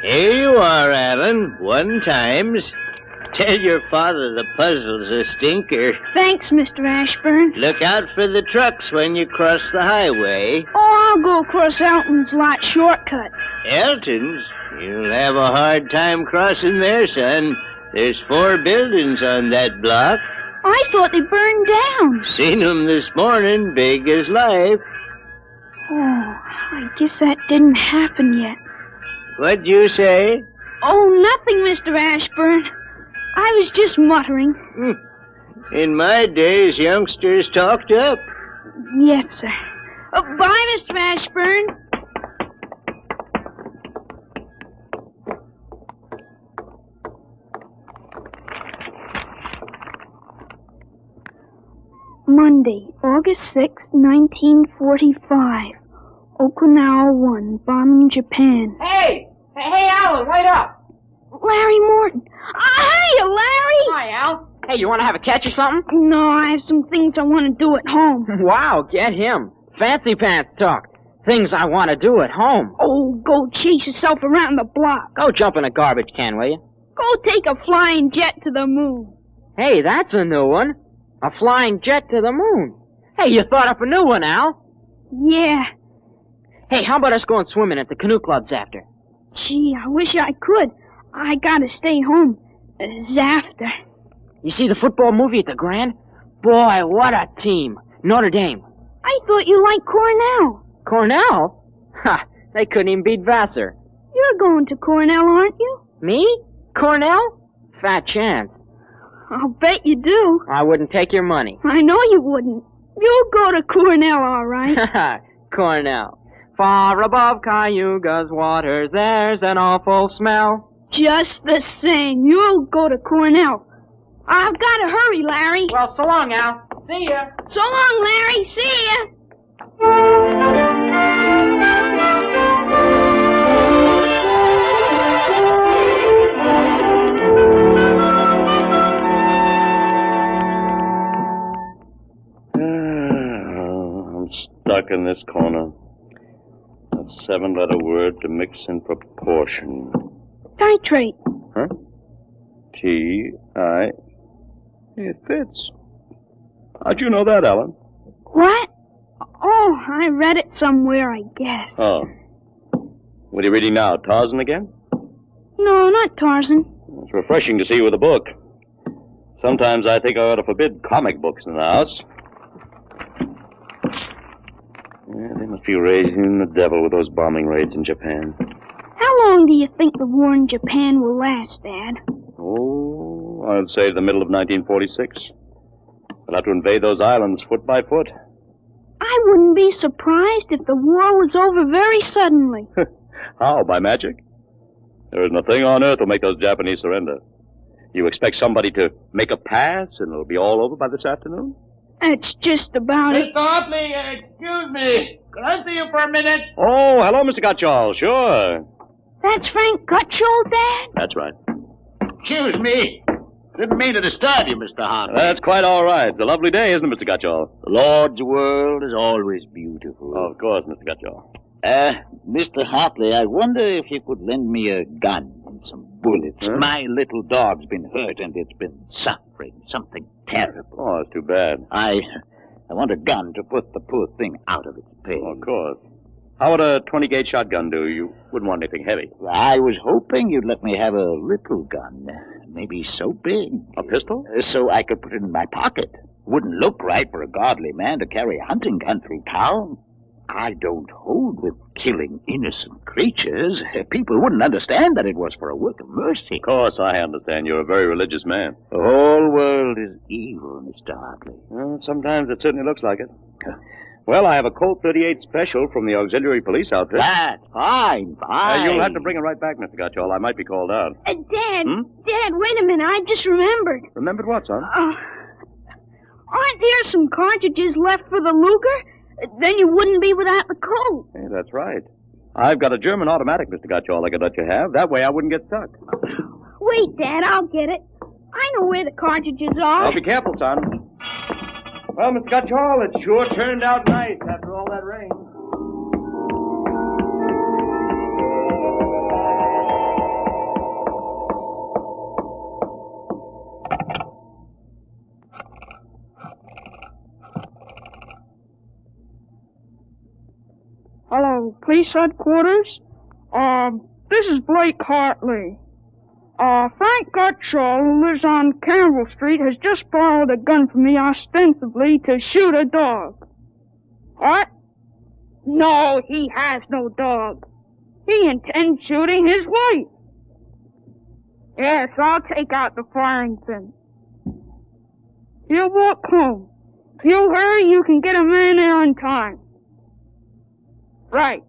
Here you are, Alan. 1 times. Tell your father the puzzle's a stinker. Thanks, Mr. Ashburn. Look out for the trucks when you cross the highway. Oh, I'll go across Elton's lot shortcut. Elton's? You'll have a hard time crossing there, son. There's 4 buildings on that block. I thought they burned down. Seen 'em this morning, big as life. Oh, I guess that didn't happen yet. What'd you say? Oh, nothing, Mr. Ashburn. I was just muttering. In my days, youngsters talked up. Yes, sir. Bye, Mr. Ashburn. Monday, August 6th, 1945. Okinawa 1, bombing Japan. Hey, Alan, wait up. Larry Morton. Hiya, Larry. Hi, Al. Hey, you want to have a catch or something? No, I have some things I want to do at home. Wow, get him. Fancy pants talk. Things I want to do at home. Oh, go chase yourself around the block. Go jump in a garbage can, will you? Go take a flying jet to the moon. Hey, that's a new one. A flying jet to the moon. Hey, you thought up a new one, Al. Yeah. Hey, how about us going swimming at the canoe clubs after? Gee, I wish I could. I gotta stay home. After. You see the football movie at the Grand? Boy, what a team. Notre Dame. I thought you liked Cornell. Cornell? Ha, they couldn't even beat Vassar. You're going to Cornell, aren't you? Me? Cornell? Fat chance. I'll bet you do. I wouldn't take your money. I know you wouldn't. You'll go to Cornell, all right. Cornell. Far above Cayuga's waters, there's an awful smell. Just the same, you'll go to Cornell. I've got to hurry, Larry. Well, so long, Al. See ya. So long, Larry. See ya. I'm stuck in this corner. A 7-letter word to mix in proportion. Titrate. Huh? T-I... It fits. How'd you know that, Ellen? What? Oh, I read it somewhere, I guess. Oh. What are you reading now, Tarzan again? No, not Tarzan. It's refreshing to see you with a book. Sometimes I think I ought to forbid comic books in the house. Yeah, they must be raising the devil with those bombing raids in Japan. How long do you think the war in Japan will last, Dad? Oh, I'd say the middle of 1946. We'll have to invade those islands foot by foot. I wouldn't be surprised if the war was over very suddenly. How, by magic? There isn't a thing on earth will make those Japanese surrender. You expect somebody to make a pass and it'll be all over by this afternoon? That's just about it. Mr. Hartley, excuse me. Could I see you for a minute? Oh, hello, Mr. Gutchall. Sure. That's Frank Gutchall, Dad? That's right. Excuse me. Didn't mean to disturb you, Mr. Hartley. That's quite all right. It's a lovely day, isn't it, Mr. Gutchall? The Lord's world is always beautiful. Of course, Mr. Gutchall. Mr. Hartley, I wonder if you could lend me a gun and some bullets. Huh? My little dog's been hurt and it's been suffering something terrible. Oh, that's too bad. I want a gun to put the poor thing out of its pain. Oh, of course. How would a 20-gauge shotgun do? You wouldn't want anything heavy. I was hoping you'd let me have a little gun. Maybe so big. A pistol? So I could put it in my pocket. Wouldn't look right for a godly man to carry a hunting gun through town. I don't hold with killing innocent creatures. People wouldn't understand that it was for a work of mercy. Of course, I understand. You're a very religious man. The whole world is evil, Mr. Hartley. Well, sometimes it certainly looks like it. Well, I have a Colt 38 special from the auxiliary police outfit. That's fine. You'll have to bring it right back, Mr. Gutchall. I might be called out. Dad, Dad, wait a minute. I just remembered. Remembered what, son? Aren't there some cartridges left for the Luger? Then you wouldn't be without the Colt. Hey, that's right. I've got a German automatic, Mr. Gutchall, I could let you have. That way I wouldn't get stuck. Wait, Dad, I'll get it. I know where the cartridges are. Well, be careful, son. Well, Mr. Gutchall, it sure turned out nice after all that rain. Hello, police headquarters? This is Blake Hartley. Frank Gutchall, who lives on Campbell Street, has just borrowed a gun from me ostensibly to shoot a dog. What? No, he has no dog. He intends shooting his wife. Yes, I'll take out the firing pin. He'll walk home. If you hurry, you can get him in there on time. Right.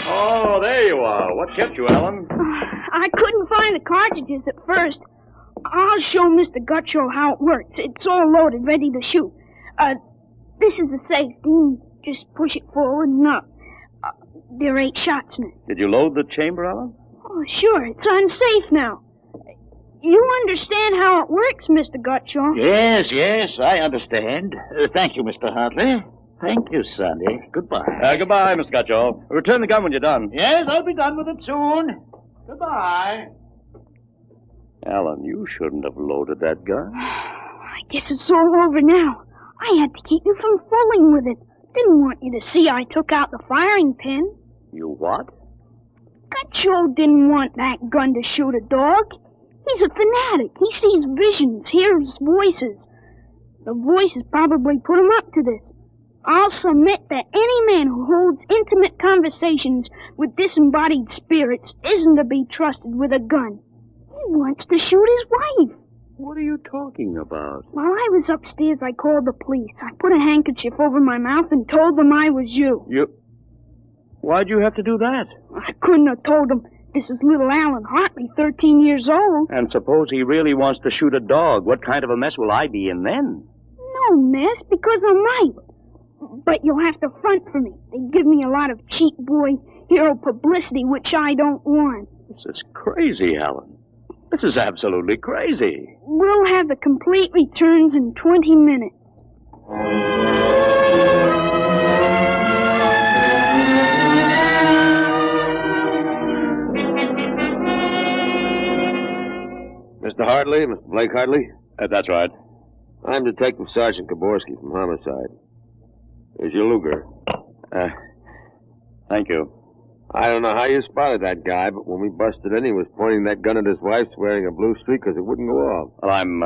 Oh, there you are. What kept you, Ellen? I couldn't find the cartridges at first. I'll show Mr. Gutchall how it works. It's all loaded, ready to shoot. This is the safety. Just push it forward and up. There are 8 shots in it. Did you load the chamber, Ellen? Oh, sure. It's unsafe now. You understand how it works, Mr. Gutchall? Yes, I understand. Thank you, Mr. Hartley. Thank you, Sonny. Goodbye. Goodbye, Mr. Gutchall. Return the gun when you're done. Yes, I'll be done with it soon. Goodbye. Alan, you shouldn't have loaded that gun. I guess it's all over now. I had to keep you from fooling with it. Didn't want you to see I took out the firing pin. You what? Gutchall didn't want that gun to shoot a dog. He's a fanatic. He sees visions, hears voices. The voices probably put him up to this. I'll submit that any man who holds intimate conversations with disembodied spirits isn't to be trusted with a gun. He wants to shoot his wife. What are you talking about? While I was upstairs, I called the police. I put a handkerchief over my mouth and told them I was you. Why'd you have to do that? I couldn't have told them. This is little Alan Hartley, 13 years old. And suppose he really wants to shoot a dog. What kind of a mess will I be in then? No mess, because I'm right. But you'll have to front for me. They give me a lot of cheap boy hero publicity, which I don't want. This is crazy, Alan. This is absolutely crazy. We'll have the complete returns in 20 minutes. Mr. Hartley, Mr. Blake Hartley? That's right. I'm Detective Sergeant Kaborski from Homicide. Here's your Luger. Thank you. I don't know how you spotted that guy, but when we busted in, he was pointing that gun at his wife, wearing a blue streak because it wouldn't go off. Well, I'm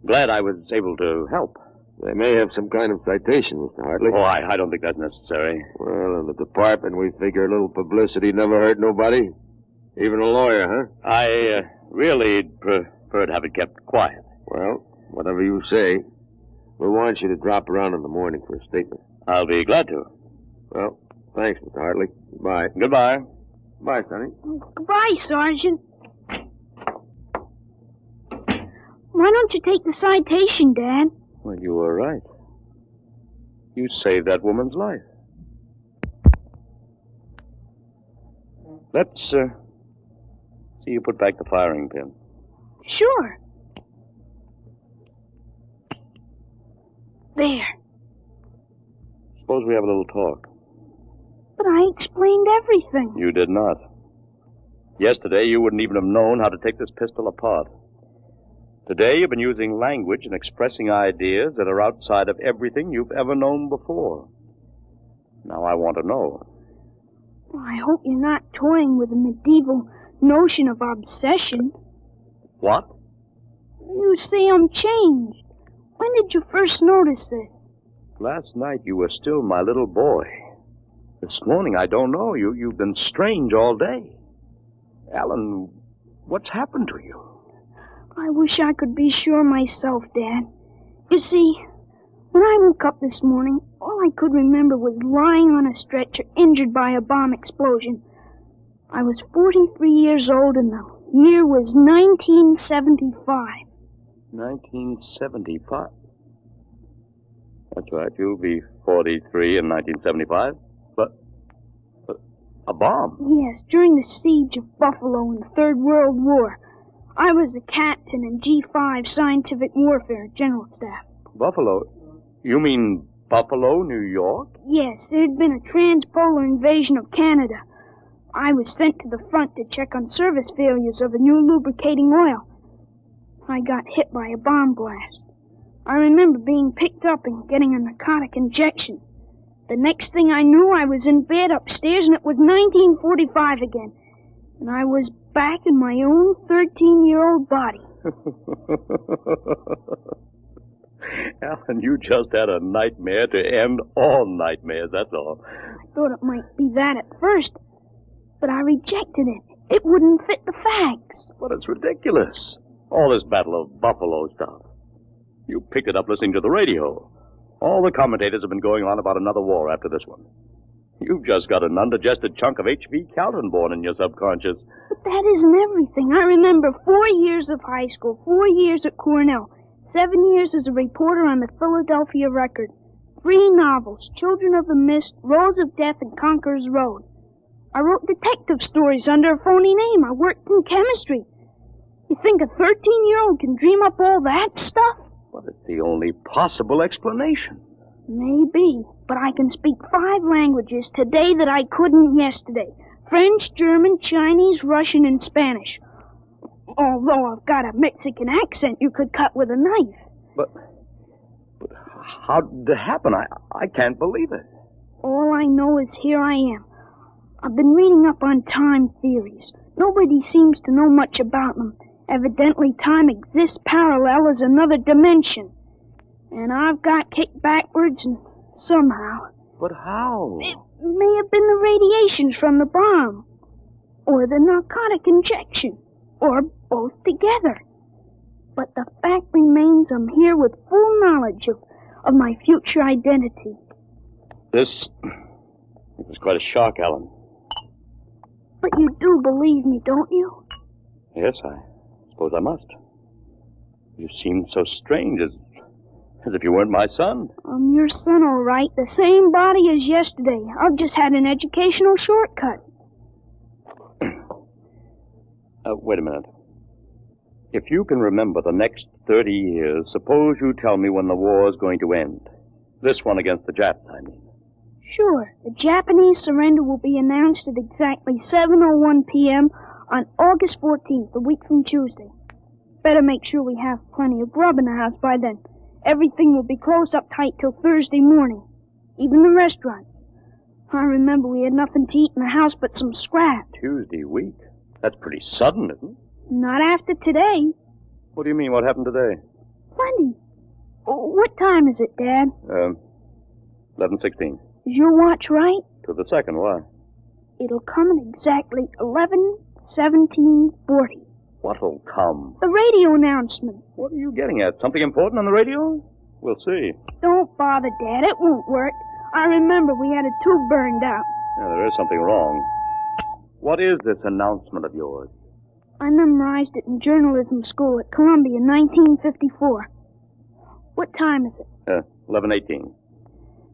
glad I was able to help. They may have some kind of citation, Mr. Hartley. Oh, I don't think that's necessary. Well, in the department, we figure a little publicity never hurt nobody. Even a lawyer, huh? I really prefer to have it kept quiet. Well, whatever you say. We want you to drop around in the morning for a statement. I'll be glad to. Well, thanks, Mr. Hartley. Goodbye. Goodbye. Bye, Sonny. Goodbye, Sergeant. Why don't you take the citation, Dad? Well, you were right. You saved that woman's life. Let's see you put back the firing pin. Sure. There. Suppose we have a little talk. But I explained everything. You did not. Yesterday, you wouldn't even have known how to take this pistol apart. Today, you've been using language and expressing ideas that are outside of everything you've ever known before. Now I want to know. Well, I hope you're not toying with the medieval notion of obsession. What? You say I'm changed. When did you first notice it? Last night you were still my little boy. This morning, I don't know. You've been strange all day. Alan, what's happened to you? I wish I could be sure myself, Dad. You see, when I woke up this morning, all I could remember was lying on a stretcher injured by a bomb explosion. I was 43 years old and the year was 1975. 1975? That's right, you'll be 43 in 1975. But a bomb? Yes, during the siege of Buffalo in the Third World War. I was the captain in G5 Scientific Warfare General Staff. Buffalo? You mean Buffalo, New York? Yes, there had been a transpolar invasion of Canada. I was sent to the front to check on service failures of a new lubricating oil. I got hit by a bomb blast. I remember being picked up and getting a narcotic injection. The next thing I knew, I was in bed upstairs, and it was 1945 again. And I was back in my own 13-year-old body. Alan, you just had a nightmare to end all nightmares, that's all. I thought it might be that at first, but I rejected it. It wouldn't fit the facts. But it's ridiculous. All this Battle of Buffalo stuff. You picked it up listening to the radio. All the commentators have been going on about another war after this one. You've just got an undigested chunk of H.V. Kaltenborn in your subconscious. But that isn't everything. I remember 4 years of high school, 4 years at Cornell, 7 years as a reporter on the Philadelphia Record, 3 novels, Children of the Mist, Rose of Death, and Conqueror's Road. I wrote detective stories under a phony name. I worked in chemistry. You think a 13-year-old can dream up all that stuff? Well, it's the only possible explanation. Maybe, but I can speak 5 languages today that I couldn't yesterday. French, German, Chinese, Russian, and Spanish. Although I've got a Mexican accent you could cut with a knife. But how did it happen? I can't believe it. All I know is here I am. I've been reading up on time theories. Nobody seems to know much about them. Evidently, time exists parallel as another dimension. And I've got kicked backwards and somehow. But how? It may have been the radiations from the bomb. Or the narcotic injection. Or both together. But the fact remains I'm here with full knowledge of my future identity. This was quite a shock, Alan. But you do believe me, don't you? Yes, I suppose I must. You seem so strange, as if you weren't my son. I'm your son, all right. The same body as yesterday. I've just had an educational shortcut. Wait a minute. If you can remember the next 30 years, suppose you tell me when the war is going to end. This one against the Japs, I mean. Sure. The Japanese surrender will be announced at exactly 7:01 p.m. on August 14th, a week from Tuesday. Better make sure we have plenty of grub in the house by then. Everything will be closed up tight till Thursday morning. Even the restaurant. I remember we had nothing to eat in the house but some scraps. Tuesday week? That's pretty sudden, isn't it? Not after today. What do you mean, what happened today? Plenty. What time is it, Dad? 11:16. Is your watch right? To the second, why? It'll come at exactly 11:17:40. What'll come? The radio announcement. What are you getting at? Something important on the radio? We'll see. Don't bother, Dad. It won't work. I remember we had a tube burned out. Yeah, there is something wrong. What is this announcement of yours? I memorized it in journalism school at Columbia in 1954. What time is it? 11:18.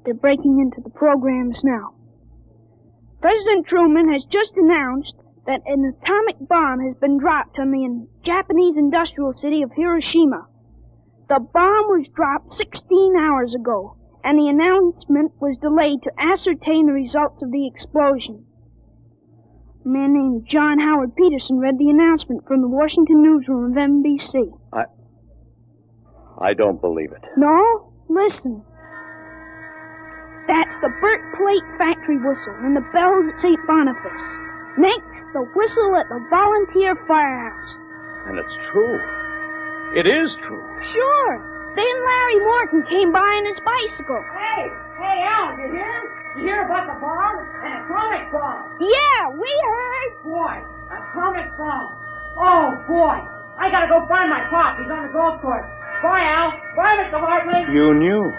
They're breaking into the programs now. President Truman has just announced that an atomic bomb has been dropped on the Japanese industrial city of Hiroshima. The bomb was dropped 16 hours ago, and the announcement was delayed to ascertain the results of the explosion. A man named John Howard Peterson read the announcement from the Washington newsroom of NBC. I don't believe it. No? Listen. That's the Burt Plate factory whistle and the bells at St. Boniface. Next, the whistle at the volunteer firehouse. And it's true. It is true. Sure. Then Larry Morton came by on his bicycle. Hey, Al, you hear? You hear about the bomb? An atomic bomb. Yeah, we heard. Boy, atomic bomb. Oh, boy. I gotta go find my pop. He's on the golf course. Bye, Al. Bye, Mr. Hartley. You knew.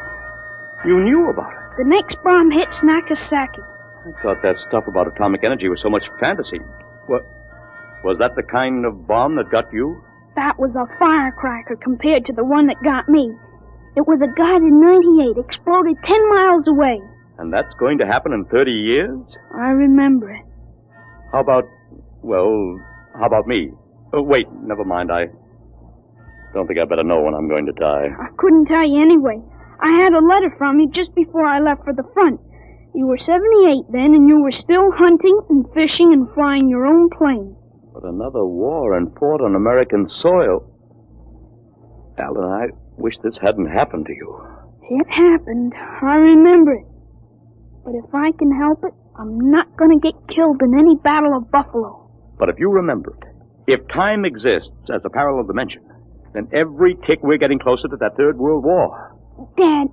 You knew about it. The next bomb hits Nagasaki. I thought that stuff about atomic energy was so much fantasy. What? Was that the kind of bomb that got you? That was a firecracker compared to the one that got me. It was a guided 98, exploded 10 miles away. And that's going to happen in 30 years? I remember it. How about me? Oh, wait, never mind. I don't think I better know when I'm going to die. I couldn't tell you anyway. I had a letter from you just before I left for the front. You were 78 then, and you were still hunting and fishing and flying your own plane. But another war and fought on American soil. Alan, I wish this hadn't happened to you. It happened. I remember it. But if I can help it, I'm not going to get killed in any Battle of Buffalo. But if you remember it, if time exists as a parallel dimension, then every tick we're getting closer to that Third World War. Dad,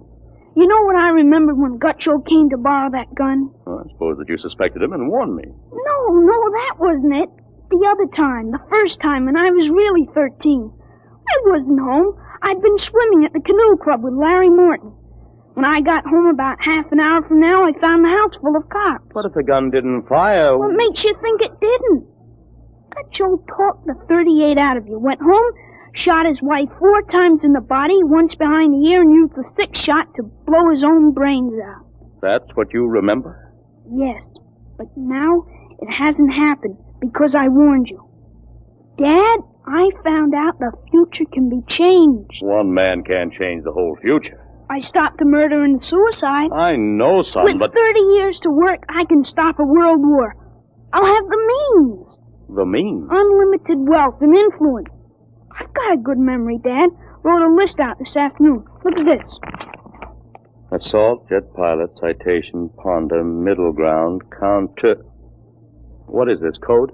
you know what I remember when Gutcho came to borrow that gun? Well, I suppose that you suspected him and warned me. No, that wasn't it. The other time, the first time, when I was really 13. I wasn't home. I'd been swimming at the canoe club with Larry Morton. When I got home about half an hour from now, I found the house full of cops. What if the gun didn't fire? What makes you think it didn't? Gutcho talked the 38 out of you, went home, shot his wife 4 times in the body, once behind the ear, and used the 6th shot to blow his own brains out. That's what you remember? Yes, but now it hasn't happened because I warned you. Dad, I found out the future can be changed. One man can't change the whole future. I stopped the murder and the suicide. I know, son, With but... 30 years to work, I can stop a world war. I'll have the means. The means? Unlimited wealth and influence. I've got a good memory, Dad. Wrote a list out this afternoon. Look at this. Assault, jet pilot, citation, ponder, middle ground, counter... What is this, code?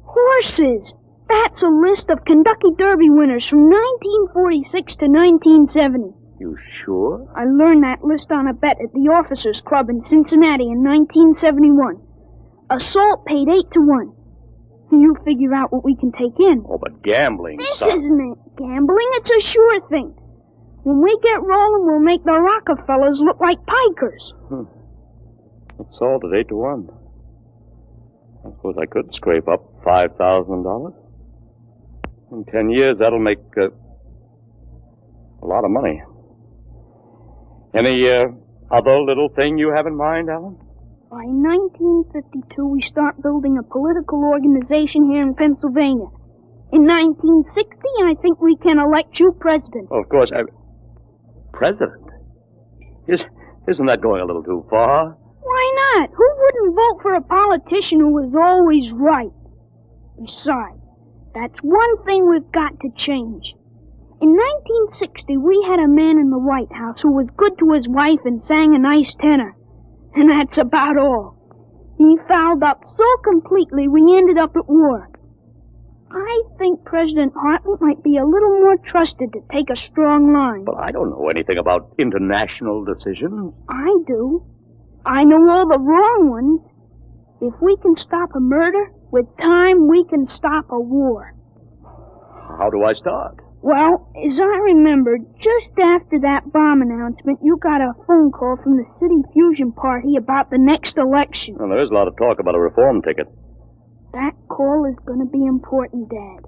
Horses. That's a list of Kentucky Derby winners from 1946 to 1970. You sure? I learned that list on a bet at the Officers Club in Cincinnati in 1971. Assault paid 8 to 1. You figure out what we can take in. Oh, but gambling, This son. isn't it gambling. It's a sure thing. When we get rolling, we'll make the Rockefellers look like pikers. Assault at 8 to 1. I suppose I could scrape up $5,000. In 10 years, that'll make a lot of money. Any other little thing you have in mind, Alan? By 1952, we start building a political organization here in Pennsylvania. In 1960, I think we can elect you president. Well, of course, president? Isn't that going a little too far? Why not? Who wouldn't vote for a politician who was always right? Besides, that's one thing we've got to change. In 1960, we had a man in the White House who was good to his wife and sang a nice tenor. And that's about all. He fouled up so completely we ended up at war. I think President Hartman might be a little more trusted to take a strong line. But I don't know anything about international decisions. I do. I know all the wrong ones. If we can stop a murder, with time we can stop a war. How do I start? Well, as I remember, just after that bomb announcement, you got a phone call from the City Fusion Party about the next election. Well, there is a lot of talk about a reform ticket. That call is going to be important, Dad.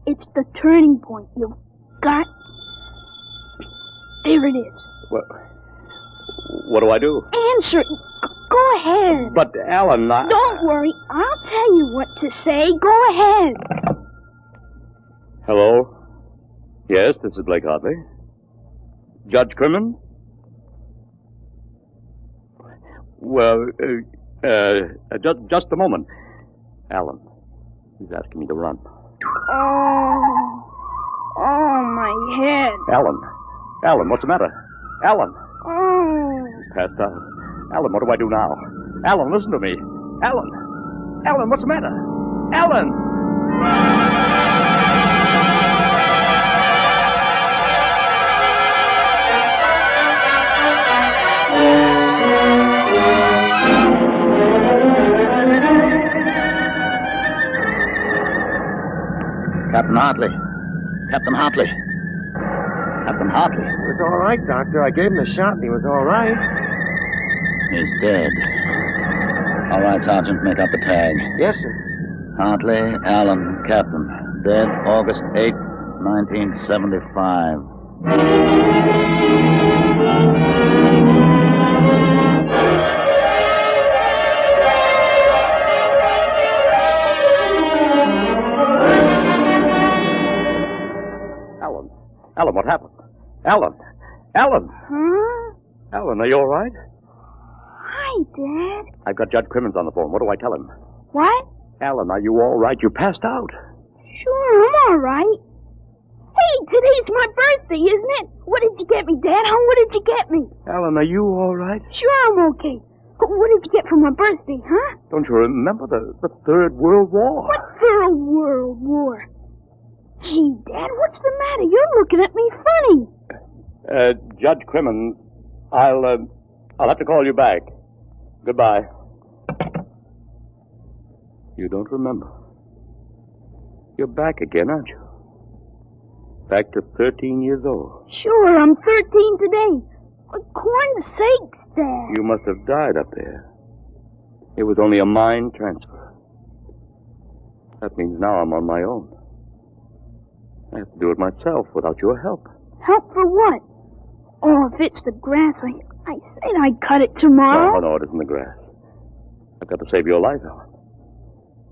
It's the turning point. You've got... There it is. Well, what do I do? Answer it. Go ahead. But, Alan, Don't worry. I'll tell you what to say. Go ahead. Hello? Yes, this is Blake Hartley. Judge Crimmins? Well, just a moment. Alan, he's asking me to run. Oh, my head. Alan, what's the matter? Alan. Oh. Passed out. Alan, what do I do now? Alan, listen to me. Alan, what's the matter? Alan! Captain Hartley. Captain Hartley. Captain Hartley. It was all right, Doctor. I gave him a shot and he was all right. He's dead. All right, Sergeant, make up the tag. Yes, sir. Hartley, Allen, Captain. Dead August 8, 1975. Alan, what happened? Alan! Huh? Alan, are you all right? Hi, Dad. I've got Judge Crimmins on the phone. What do I tell him? What? Alan, are you all right? You passed out. Sure, I'm all right. Hey, today's my birthday, isn't it? What did you get me, Dad? What did you get me? Alan, are you all right? Sure, I'm okay. What did you get for my birthday, huh? Don't you remember the Third World War? What Third World War? Gee, Dad, what's the matter? You're looking at me funny. Judge Crimmins, I'll have to call you back. Goodbye. You don't remember. You're back again, aren't you? Back to 13 years old. Sure, I'm 13 today. For corn's sakes, Dad. You must have died up there. It was only a mind transfer. That means now I'm on my own. I have to do it myself without your help. Help for what? Oh, if it's the grass, I said I'd cut it tomorrow. No, it isn't the grass. I've got to save your life, Alan.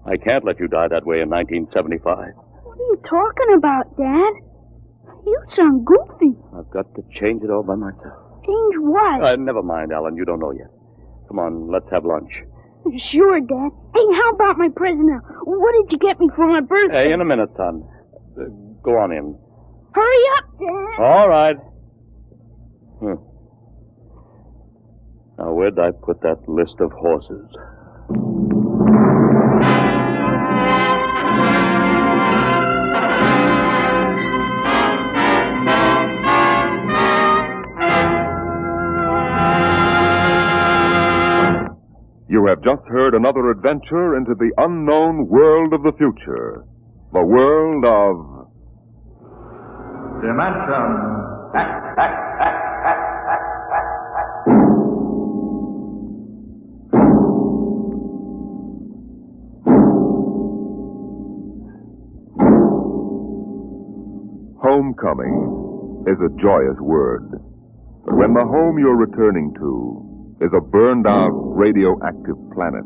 I can't let you die that way in 1975. What are you talking about, Dad? You sound goofy. I've got to change it all by myself. Change what? Never mind, Alan. You don't know yet. Come on, let's have lunch. Sure, Dad. Hey, how about my present now? What did you get me for my birthday? Hey, in a minute, son. Go on in. Hurry up, Dad. All right. Now, where'd I put that list of horses? You have just heard another adventure into the unknown world of the future. The world of... Dimension. Homecoming is a joyous word. But when the home you're returning to is a burned-out radioactive planet,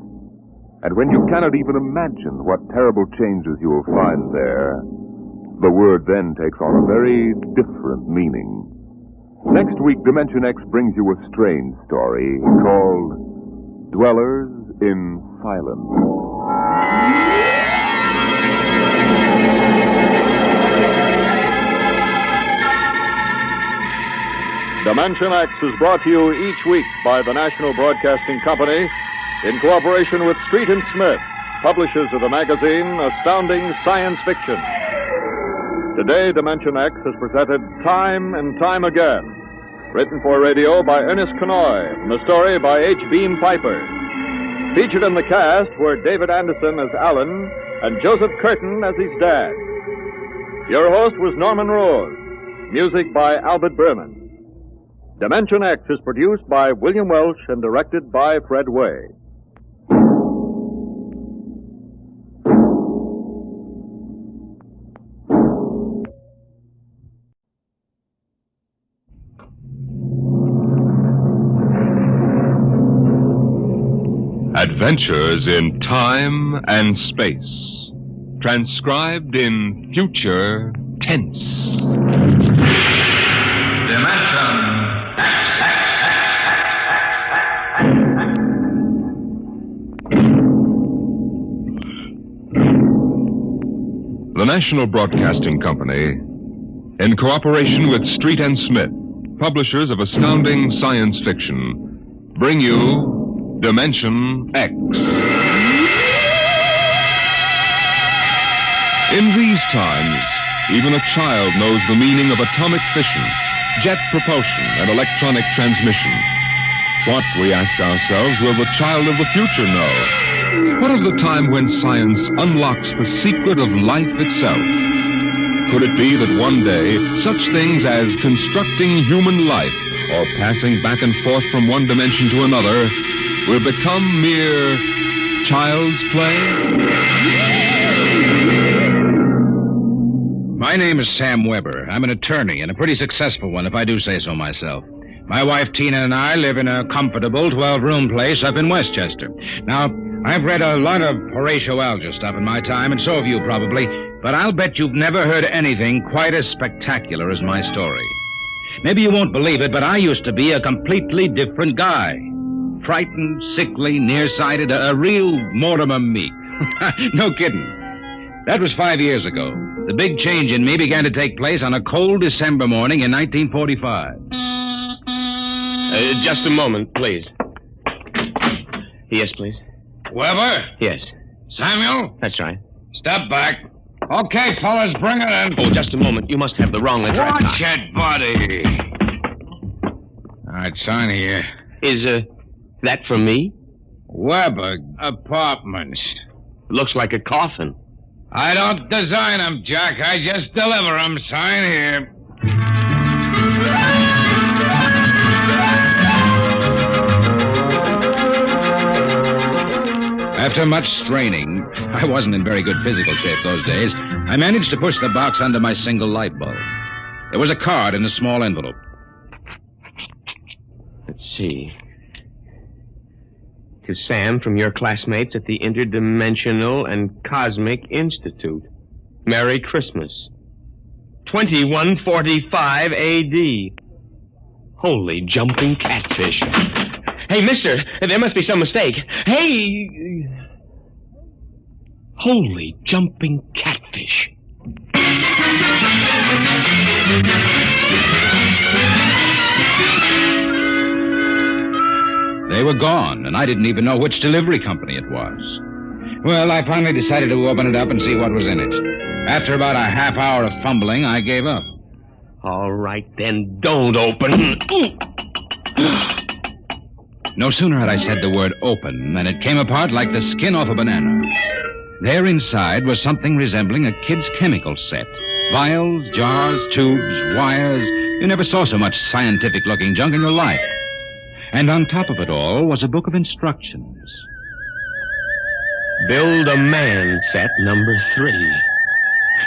and when you cannot even imagine what terrible changes you will find there, the word then takes on a very different meaning. Next week, Dimension X brings you a strange story called Dwellers in Silence. Dimension X is brought to you each week by the National Broadcasting Company in cooperation with Street and Smith, publishers of the magazine Astounding Science Fiction. Today, Dimension X has presented Time and Time Again, written for radio by Ernest Kenoy, and the story by H. Beam Piper. Featured in the cast were David Anderson as Alan and Joseph Curtin as his dad. Your host was Norman Rose. Music by Albert Berman. Dimension X is produced by William Welch and directed by Fred Way. Adventures in Time and Space. Transcribed in future tense. Dimension. The National Broadcasting Company, in cooperation with Street and Smith, publishers of astounding science fiction, bring you Dimension X. In these times, even a child knows the meaning of atomic fission, jet propulsion, and electronic transmission. What, we ask ourselves, will the child of the future know? What of the time when science unlocks the secret of life itself? Could it be that one day, such things as constructing human life or passing back and forth from one dimension to another will become mere child's play? My name is Sam Weber. I'm an attorney, and a pretty successful one, if I do say so myself. My wife Tina and I live in a comfortable 12-room place up in Westchester. Now, I've read a lot of Horatio Alger stuff in my time, and so have you probably, but I'll bet you've never heard anything quite as spectacular as my story. Maybe you won't believe it, but I used to be a completely different guy. Frightened, sickly, nearsighted, a real Mortimer Meek. No kidding. That was 5 years ago. The big change in me began to take place on a cold December morning in 1945. Just a moment, please. Yes, please. Weber? Yes. Samuel? That's right. Step back. Okay, fellas, bring it in. Oh, just a moment. You must have the wrong address. Watch it, buddy. All right, sign here. Is, that for me? Weber Apartments. Looks like a coffin. I don't design them, Jack. I just deliver them. Sign here. After much straining, I wasn't in very good physical shape those days, I managed to push the box under my single light bulb. There was a card in a small envelope. Let's see. To Sam from your classmates at the Interdimensional and Cosmic Institute. Merry Christmas. 2145 A.D. Holy jumping catfish. Hey, mister, there must be some mistake. Hey! Holy jumping catfish. They were gone, and I didn't even know which delivery company it was. Well, I finally decided to open it up and see what was in it. After about a half hour of fumbling, I gave up. All right, then, don't open. No sooner had I said the word open than it came apart like the skin off a banana. There inside was something resembling a kid's chemical set. Vials, jars, tubes, wires. You never saw so much scientific-looking junk in your life. And on top of it all was a book of instructions. Build a Man set number 3.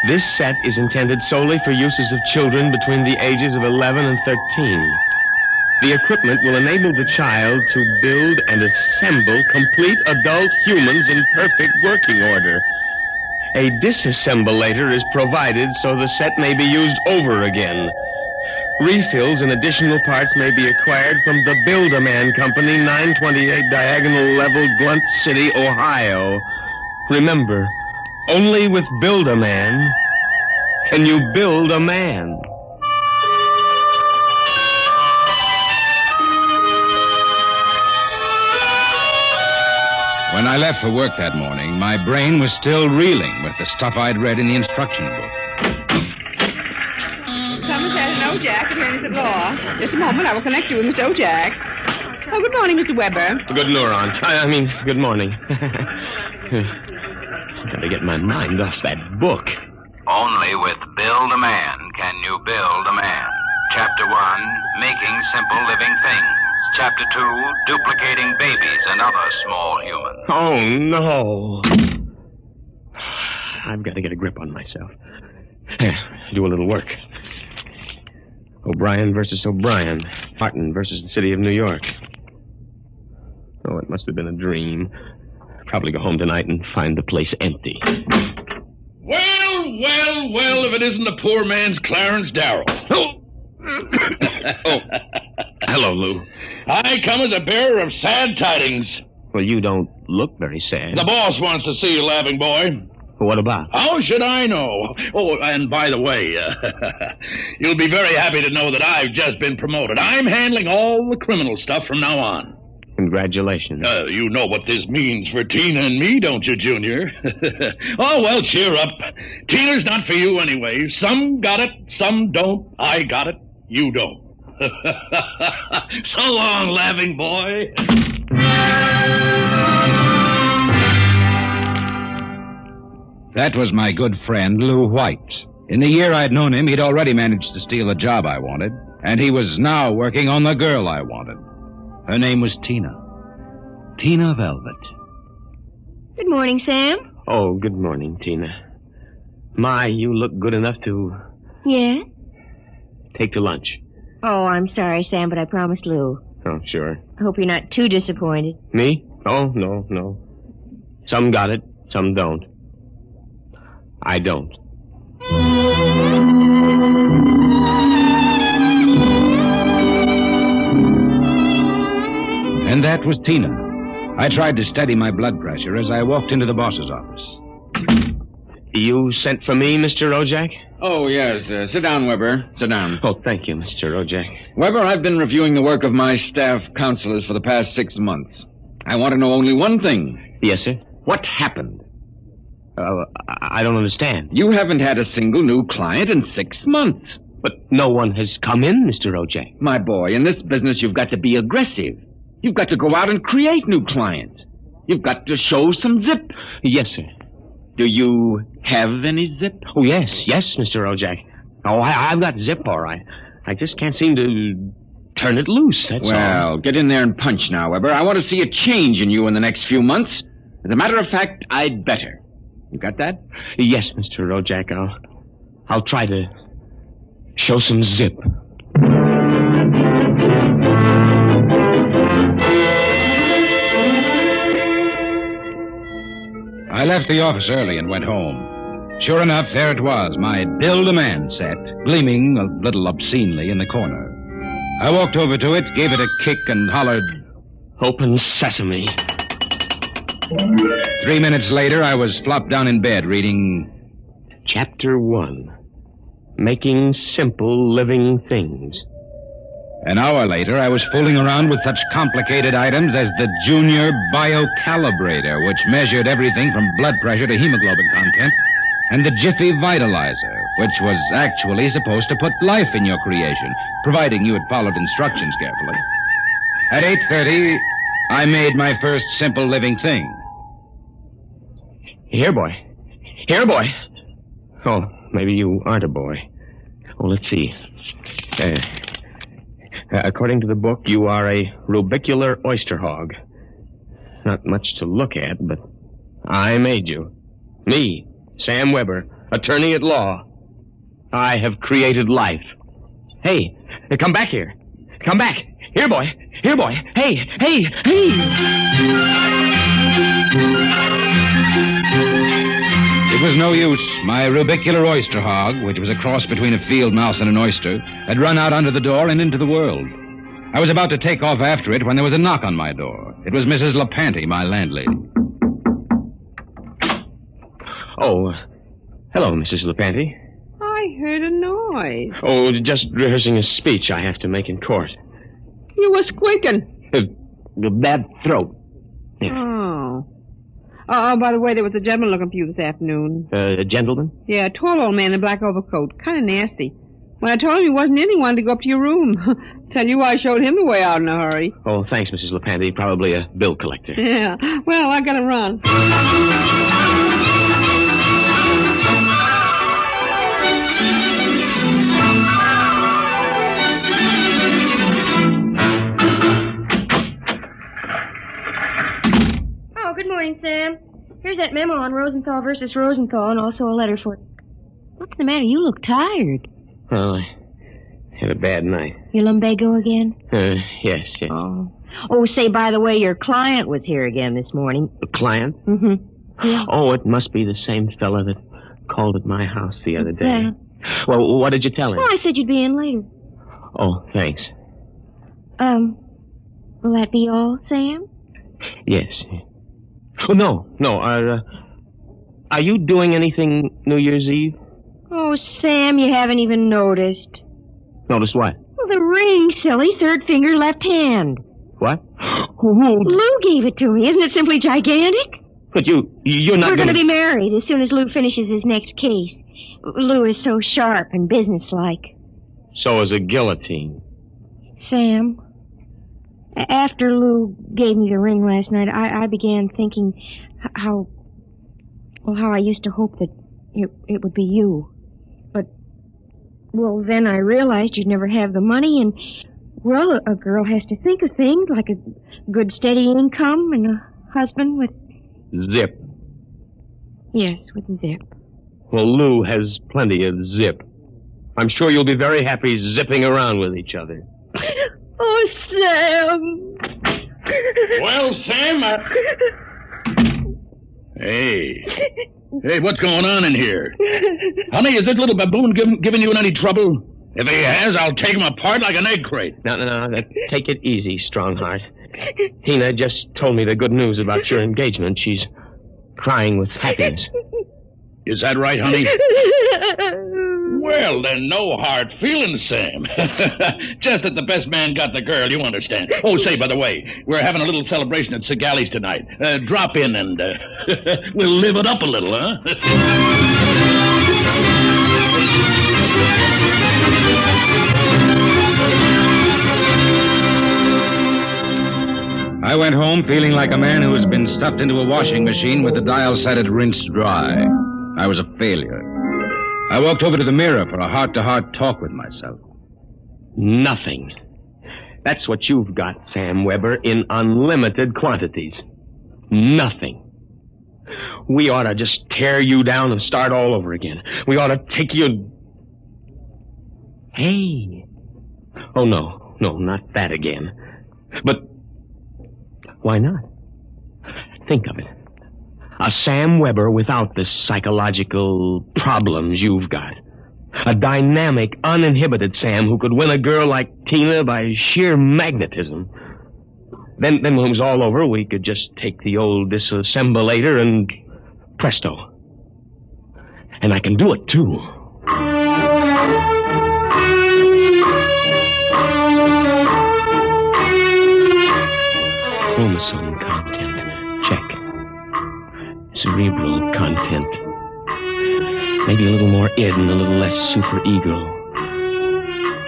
This set is intended solely for uses of children between the ages of 11 and 13. The equipment will enable the child to build and assemble complete adult humans in perfect working order. A disassemblator is provided so the set may be used over again. Refills and additional parts may be acquired from the Build-A-Man Company, 928 Diagonal Level, Blunt City, Ohio. Remember, only with Build-A-Man can you build a man. When I left for work that morning, my brain was still reeling with the stuff I'd read in the instruction book. Someone said an Ojack, attorneys at law. Just a moment, I will connect you with Mr. Ojack. Oh, good morning, Mr. Weber. Good neuron. I mean, good morning. Gotta get my mind off that book. Only with Build a Man can you build a man. Chapter 1, Making Simple Living Things. Chapter 2, Duplicating Babies and Other Small Humans. Oh, no. I've got to get a grip on myself. Here, do a little work. O'Brien versus O'Brien. Martin versus the city of New York. Oh, it must have been a dream. Probably go home tonight and find the place empty. Well, if it isn't the poor man's Clarence Darrow. Oh, hello, Lou. I come as a bearer of sad tidings. Well, you don't look very sad. The boss wants to see you, laughing boy. What about? How should I know? Oh, and by the way, you'll be very happy to know that I've just been promoted. I'm handling all the criminal stuff from now on. Congratulations. You know what this means for Tina and me, don't you, Junior? Oh, well, cheer up. Tina's not for you anyway. Some got it, some don't. I got it, you don't. So long, laughing boy. That was my good friend, Lou White. In the year I'd known him, he'd already managed to steal a job I wanted, and he was now working on the girl I wanted. Her name was Tina. Tina Velvet. Good morning, Sam. Oh, good morning, Tina. My, you look good enough to... Yeah? Take to lunch. Oh, I'm sorry, Sam, but I promised Lou. Oh, sure. I hope you're not too disappointed. Me? Oh, no. Some got it, some don't. I don't. And that was Tina. I tried to steady my blood pressure as I walked into the boss's office. You sent for me, Mr. Ojak? Oh, yes. Sit down, Weber. Sit down. Oh, thank you, Mr. Ojak. Weber, I've been reviewing the work of my staff counselors for the past 6 months. I want to know only one thing. Yes, sir? What happened? I don't understand. You haven't had a single new client in 6 months. But no one has come in, Mr. Ojak. My boy, in this business, you've got to be aggressive. You've got to go out and create new clients. You've got to show some zip. Yes, sir. Do you have any zip? Oh, yes, Mr. Ojak. Oh, I've got zip, all right. I just can't seem to turn it loose, that's all. Well, get in there and punch now, Weber. I want to see a change in you in the next few months. As a matter of fact, I'd better. You got that? Yes, Mr. Ojak. I'll try to show some zip. I left the office early and went home. Sure enough, there it was, my Build-A-Man set, gleaming a little obscenely in the corner. I walked over to it, gave it a kick, and hollered, "Open sesame." 3 minutes later, I was flopped down in bed reading... Chapter 1, Making Simple Living Things. An hour later, I was fooling around with such complicated items as the Junior Biocalibrator, which measured everything from blood pressure to hemoglobin content, and the Jiffy Vitalizer, which was actually supposed to put life in your creation, providing you had followed instructions carefully. At 8:30, I made my first simple living thing. Here, boy. Here, boy. Oh, maybe you aren't a boy. Oh, let's see. According to the book, you are a rubicular oyster hog. Not much to look at, but I made you. Me, Sam Weber, attorney at law. I have created life. Hey, come back here. Come back. Here, boy. Here, boy. Hey, hey, hey! It was no use. My rubicular oyster hog, which was a cross between a field mouse and an oyster, had run out under the door and into the world. I was about to take off after it when there was a knock on my door. It was Mrs. LaPanty, my landlady. Oh, hello, Mrs. LaPanty. I heard a noise. Oh, just rehearsing a speech I have to make in court. You were squeaking. A bad throat. Oh. Oh, by the way, there was a gentleman looking for you this afternoon. A gentleman? Yeah, a tall old man in a black overcoat. Kind of nasty. When I told him he wasn't in, he wanted to go up to your room. Tell you I showed him the way out in a hurry. Oh, thanks, Mrs. LaPanty. Probably a bill collector. Yeah. Well, I gotta run. Oh, good morning, Sam. Here's that memo on Rosenthal versus Rosenthal and also a letter for... What's the matter? You look tired. Well, I had a bad night. You lumbago again? Yes. Oh, say, by the way, your client was here again this morning. The client? Mm-hmm. Yeah. Oh, it must be the same fella that called at my house the other day. Yeah. Well, what did you tell him? Well, I said you'd be in later. Oh, thanks. Will that be all, Sam? Yes. Oh, no. Are you doing anything New Year's Eve? Oh, Sam, you haven't even noticed. Notice what? Well, the ring, silly. Third finger, left hand. What? Lou gave it to me. Isn't it simply gigantic? But you're not We're going to be married as soon as Lou finishes his next case. Lou is so sharp and businesslike. So is a guillotine. Sam, after Lou gave me the ring last night, I began thinking how I used to hope that it would be you. But, well, then I realized you'd never have the money, and, well, a girl has to think of things like a good steady income and a husband with... Zip. Yes, with zip. Well, Lou has plenty of zip. I'm sure you'll be very happy zipping around with each other. Oh, Sam! Well, Sam, Hey, what's going on in here? Honey, is this little baboon giving you any trouble? If he has, I'll take him apart like an egg crate. No. Take it easy, Strongheart. Tina just told me the good news about your engagement. She's crying with happiness. Is that right, honey? Well, then, no hard feelings, Sam. Just that the best man got the girl, you understand. Oh, say, by the way, we're having a little celebration at Segali's tonight. Drop in and we'll live it up a little, huh? I went home feeling like a man who has been stuffed into a washing machine with the dial set at rinsed dry. I was a failure. I walked over to the mirror for a heart-to-heart talk with myself. Nothing. That's what you've got, Sam Weber, in unlimited quantities. Nothing. We ought to just tear you down and start all over again. We ought to take you... Hey. Oh, no, not that again. But why not? Think of it. A Sam Weber without the psychological problems you've got. A dynamic, uninhibited Sam who could win a girl like Tina by sheer magnetism. Then when it was all over, we could just take the old disassemblator and presto. And I can do it, too. Chromosome content. Check. Cerebral content. Maybe a little more id and a little less superego.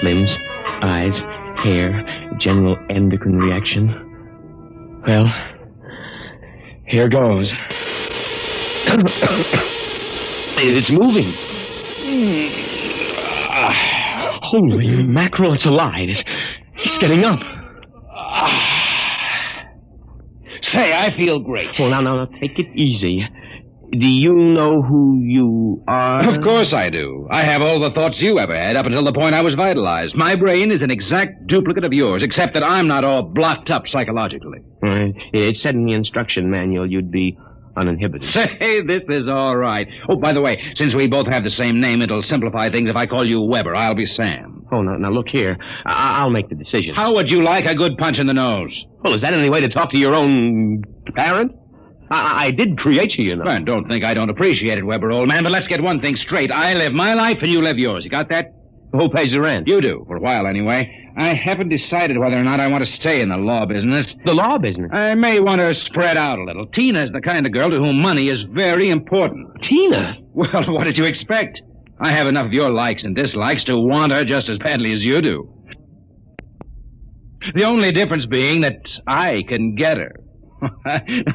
Limbs, eyes, hair, general endocrine reaction. Well, here goes. It's moving. Holy mackerel, it's alive. It's getting up. Say, I feel great. Well, now, take it easy. Do you know who you are? Of course I do. I have all the thoughts you ever had up until the point I was vitalized. My brain is an exact duplicate of yours, except that I'm not all blocked up psychologically. It said in the instruction manual you'd be uninhibited. Say, this is all right. Oh, by the way, since we both have the same name, it'll simplify things if I call you Weber. I'll be Sam. Oh, now look here. I'll make the decision. How would you like a good punch in the nose? Well, is that any way to talk to your own parent? I did create you, Well, don't think I don't appreciate it, Weber, old man, but let's get one thing straight. I live my life and you live yours. You got that? Who pays the rent? You do, for a while anyway. I haven't decided whether or not I want to stay in the law business. The law business? I may want to spread out a little. Tina's the kind of girl to whom money is very important. Tina? Well, what did you expect? I have enough of your likes and dislikes to want her just as badly as you do. The only difference being that I can get her.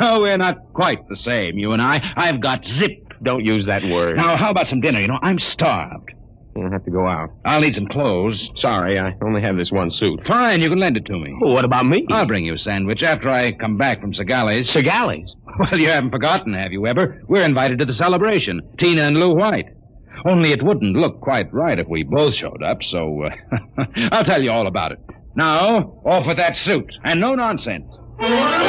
No, we're not quite the same, you and I. I've got zip. Don't use that word. Now, how about some dinner? You know, I'm starved. You'll have to go out. I'll need some clothes. Sorry, I only have this one suit. Fine, you can lend it to me. Well, what about me? I'll bring you a sandwich after I come back from Segales. Segales? Well, you haven't forgotten, have you, Weber? We're invited to the celebration. Tina and Lou White. Only it wouldn't look quite right if we both showed up, so I'll tell you all about it. Now, off with that suit, and no nonsense. Well,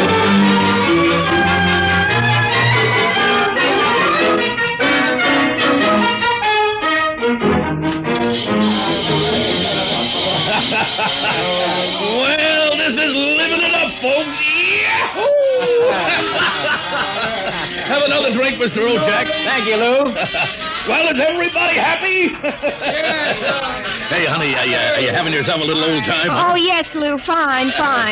this is living it up, folks. Have another drink, Mr. Ojak. Thank you, Lou. Well, is everybody happy? Hey, honey, are you having yourself a little old time? Oh, yes, Lou. Fine.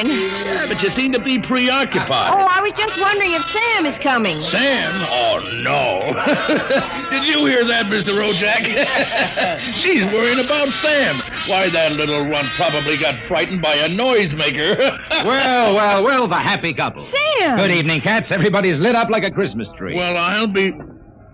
Yeah, but you seem to be preoccupied. Oh, I was just wondering if Sam is coming. Sam? Oh, no. Did you hear that, Mr. Ojak? She's worrying about Sam. Why, that little runt probably got frightened by a noisemaker. Well, the happy couple. Sam! Good evening, cats. Everybody's lit up like a Christmas tree. Well, I'll be...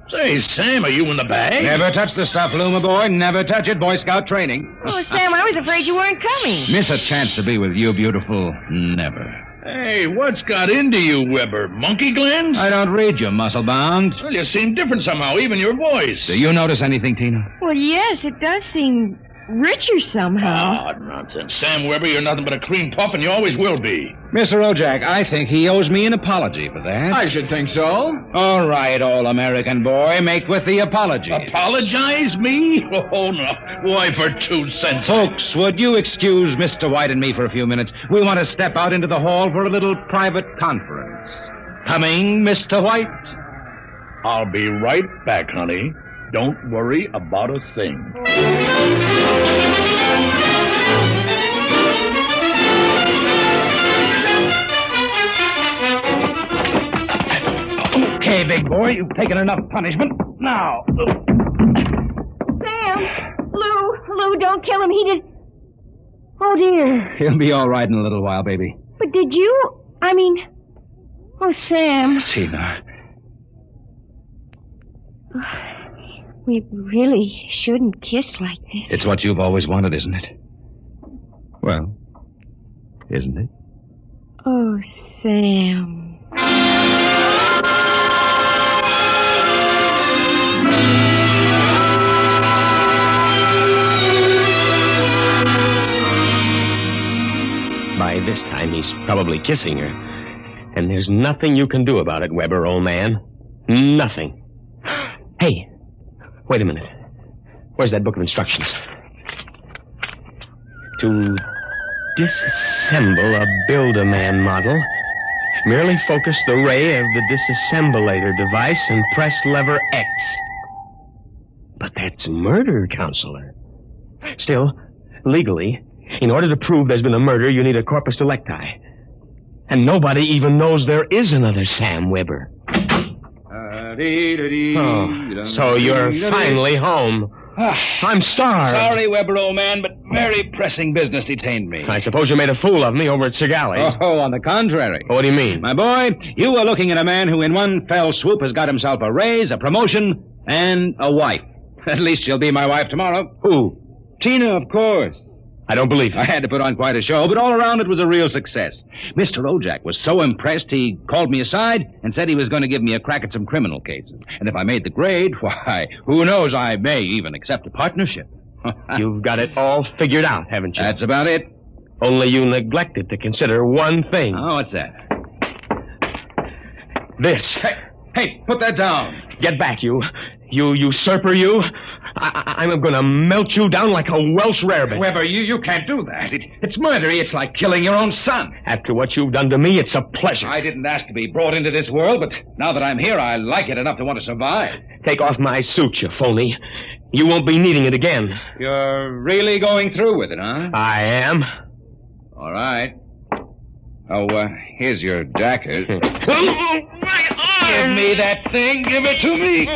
Say, Sam, are you in the bag? Never touch the stuff, Lou, my boy. Never touch it. Boy Scout training. Oh, Sam, I was afraid you weren't coming. Miss a chance to be with you, beautiful. Never. Hey, what's got into you, Weber? Monkey glands? I don't read you, muscle-bound. Well, you seem different somehow, even your voice. Do you notice anything, Tina? Well, yes, it does seem richer somehow. Oh, nonsense. Sam Weber, you're nothing but a cream puff, and you always will be. Mr. Ojak, I think he owes me an apology for that. I should think so. All right, all-American boy, make with the apology. Apologize, me? Oh, no. Why, for 2 cents? Folks, would you excuse Mr. White and me for a few minutes? We want to step out into the hall for a little private conference. Coming, Mr. White? I'll be right back, honey. Don't worry about a thing. Okay, big boy, you've taken enough punishment. Now. Sam! Lou, don't kill him. He did... Oh, dear. He'll be all right in a little while, baby. But did you... Oh, Sam. Tina. We really shouldn't kiss like this. It's what you've always wanted, isn't it? Well, isn't it? Oh, Sam. By this time, he's probably kissing her. And there's nothing you can do about it, Weber, old man. Nothing. Hey, wait a minute. Where's that book of instructions? To disassemble a Build-A-Man model, merely focus the ray of the disassemblator device and press lever X. But that's murder, Counselor. Still, legally, in order to prove there's been a murder, you need a corpus delicti. And nobody even knows there is another Sam Weber. Oh, so you're finally home. I'm starved. Sorry, Weber, old man, but very pressing business detained me. I suppose you made a fool of me over at Segali's. Oh, on the contrary. What do you mean? My boy, you are looking at a man who in one fell swoop has got himself a raise, a promotion, and a wife. At least she'll be my wife tomorrow. Who? Tina, of course. I don't believe it. I had to put on quite a show, but all around it was a real success. Mr. Ojak was so impressed he called me aside and said he was going to give me a crack at some criminal cases. And if I made the grade, why, who knows, I may even accept a partnership. You've got it all figured out, haven't you? That's about it. Only you neglected to consider one thing. Oh, what's that? This. Hey, put that down. Get back, you usurper, you. I'm going to melt you down like a Welsh rarebit. Weber, you can't do that. It's murder. It's like killing your own son. After what you've done to me, it's a pleasure. I didn't ask to be brought into this world, but now that I'm here, I like it enough to want to survive. Take off my suit, you phony. You won't be needing it again. You're really going through with it, huh? I am. All right. Oh, here's your jacket. Give me that thing. Give it to me.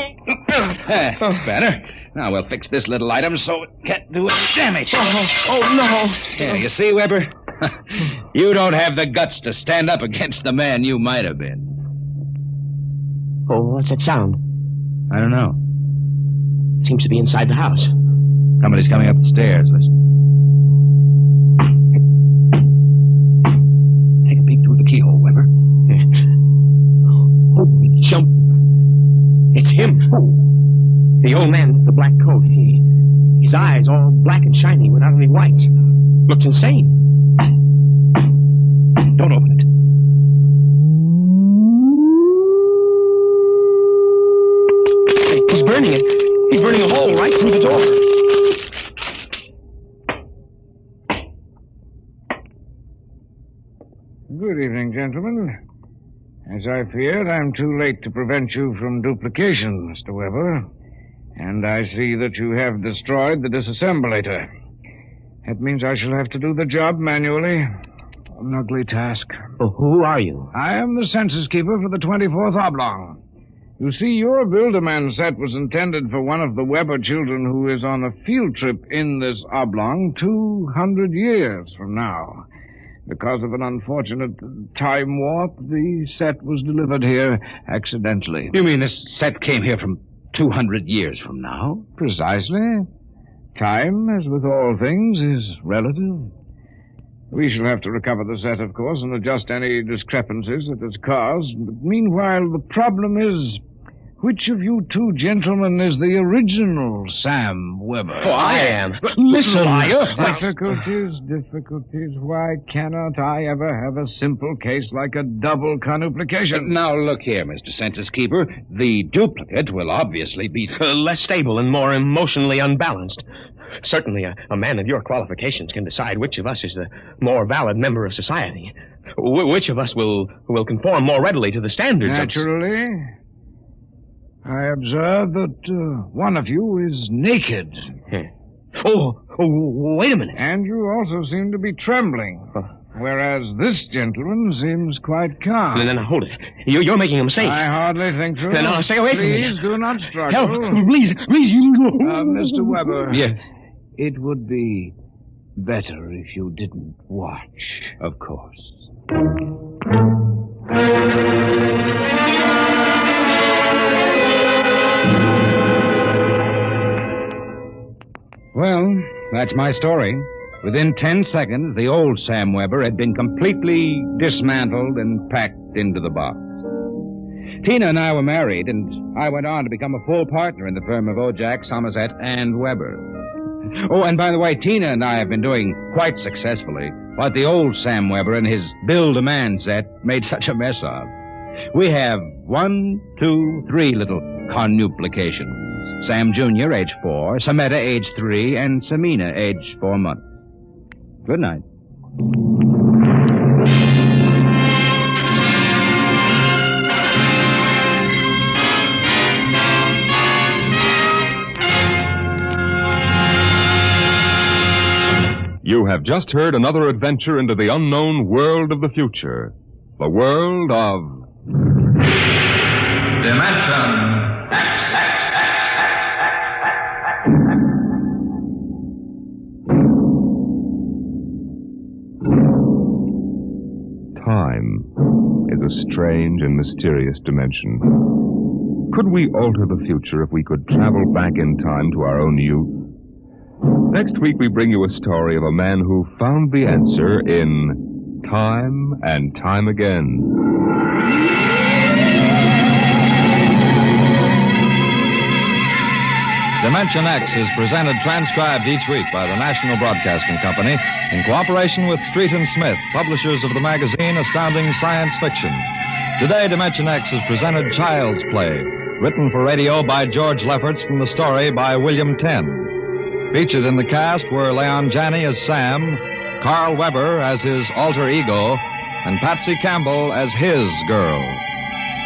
That's better. Now we'll fix this little item so it can't do any damage. Oh, no. Yeah, you see, Weber? You don't have the guts to stand up against the man you might have been. Oh, what's that sound? I don't know. Seems to be inside the house. Somebody's coming up the stairs. Listen. Take a peek through the keyhole, Weber. Holy jump. It's him. The old man with the black coat. His eyes all black and shiny without any whites. Looks insane. Don't open it. He's burning it. He's burning a hole right through the door. Good evening, gentlemen. As I feared, I'm too late to prevent you from duplication, Mr. Weber. And I see that you have destroyed the disassemblator. That means I shall have to do the job manually. An ugly task. Well, who are you? I am the census keeper for the 24th Oblong. You see, your Build-A-Man set was intended for one of the Weber children who is on a field trip in this Oblong 200 years from now. Because of an unfortunate time warp, the set was delivered here accidentally. You mean this set came here from 200 years from now? Precisely. Time, as with all things, is relative. We shall have to recover the set, of course, and adjust any discrepancies it has caused. But meanwhile, the problem is, which of you two gentlemen is the original Sam Weber? Oh, I am. Listen, liar. Difficulties. Why cannot I ever have a simple case like a double conuplication? Now, look here, Mr. Census Keeper. The duplicate will obviously be less stable and more emotionally unbalanced. Certainly, a man of your qualifications can decide which of us is the more valid member of society. Which of us will conform more readily to the standards Naturally. I observe that one of you is naked. Oh, wait a minute. And you also seem to be trembling. Whereas this gentleman seems quite calm. No, hold it. You're making a mistake. I hardly think so. No, stay away from me. Please do not struggle. Help, please. Mr. Weber. Yes? It would be better if you didn't watch. Of course. Well, that's my story. Within 10 seconds, the old Sam Weber had been completely dismantled and packed into the box. Tina and I were married, and I went on to become a full partner in the firm of Ojak, Somerset, and Weber. Oh, and by the way, Tina and I have been doing quite successfully what the old Sam Weber and his Build-A-Man set made such a mess of. We have 1, 2, 3 little conuplications. Sam Jr., age 4, Sameta, age 3, and Samina, age 4 months. Good night. You have just heard another adventure into the unknown world of the future. The world of... Dimension X. time is a strange and mysterious dimension. Could we alter the future if we could travel back in time to our own youth? Next week we bring you a story of a man who found the answer in Time and Time Again. Dimension X is presented transcribed each week by the National Broadcasting Company in cooperation with Street & Smith, publishers of the magazine Astounding Science Fiction. Today, Dimension X has presented Child's Play, written for radio by George Lefferts from the story by William Tenn. Featured in the cast were Leon Janney as Sam, Carl Weber as his alter ego, and Patsy Campbell as his girl.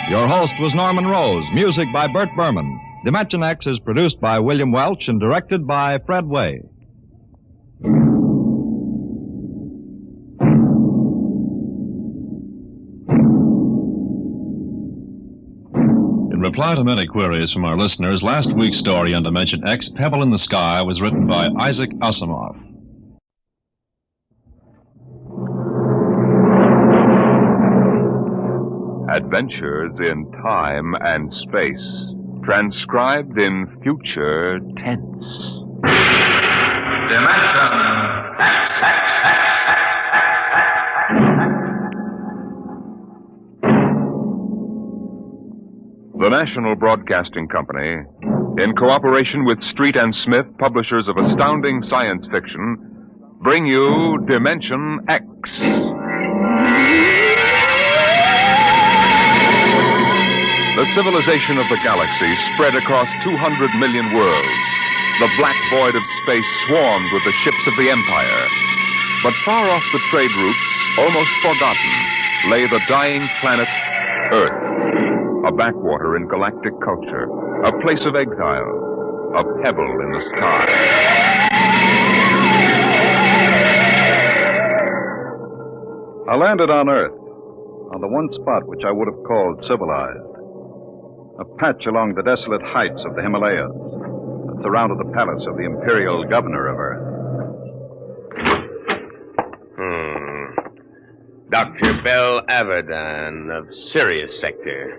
Your host was Norman Rose, music by Burt Berman. Dimension X is produced by William Welch and directed by Fred Way. In reply to many queries from our listeners, last week's story on Dimension X, Pebble in the Sky, was written by Isaac Asimov. Adventures in Time and Space, transcribed in future tense. Dimension The National Broadcasting Company, in cooperation with Street & Smith, publishers of astounding science fiction, bring you Dimension X. The civilization of the galaxy spread across 200 million worlds. The black void of space swarmed with the ships of the Empire. But far off the trade routes, almost forgotten, lay the dying planet Earth, a backwater in galactic culture, a place of exile, a pebble in the sky. I landed on Earth, on the one spot which I would have called civilized. A patch along the desolate heights of the Himalayas that surrounded the palace of the imperial governor of Earth. Dr. Bell Averdan of Sirius Sector.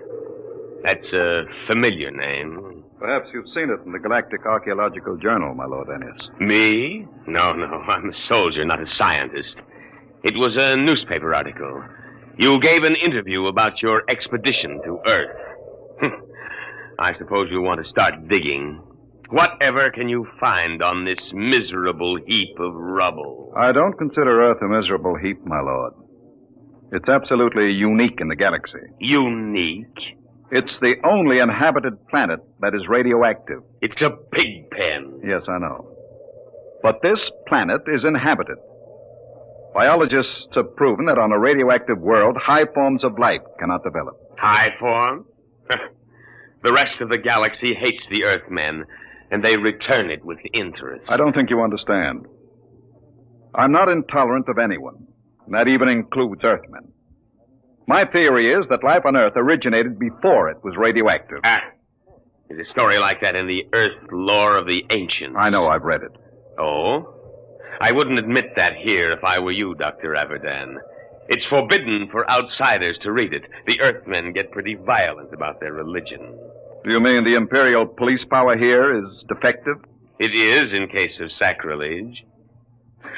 That's a familiar name. Perhaps you've seen it in the Galactic Archaeological Journal, my Lord Ennis. Me? No, I'm a soldier, not a scientist. It was a newspaper article. You gave an interview about your expedition to Earth. I suppose you want to start digging. Whatever can you find on this miserable heap of rubble? I don't consider Earth a miserable heap, my lord. It's absolutely unique in the galaxy. Unique? It's the only inhabited planet that is radioactive. It's a pig pen. Yes, I know. But this planet is inhabited. Biologists have proven that on a radioactive world, high forms of life cannot develop. High form? The rest of the galaxy hates the Earthmen, and they return it with interest. I don't think you understand. I'm not intolerant of anyone. And that even includes Earthmen. My theory is that life on Earth originated before it was radioactive. There's a story like that in the Earth lore of the ancients. I know, I've read it. Oh? I wouldn't admit that here if I were you, Dr. Averdan. It's forbidden for outsiders to read it. The Earthmen get pretty violent about their religion. Do you mean the imperial police power here is defective? It is in case of sacrilege.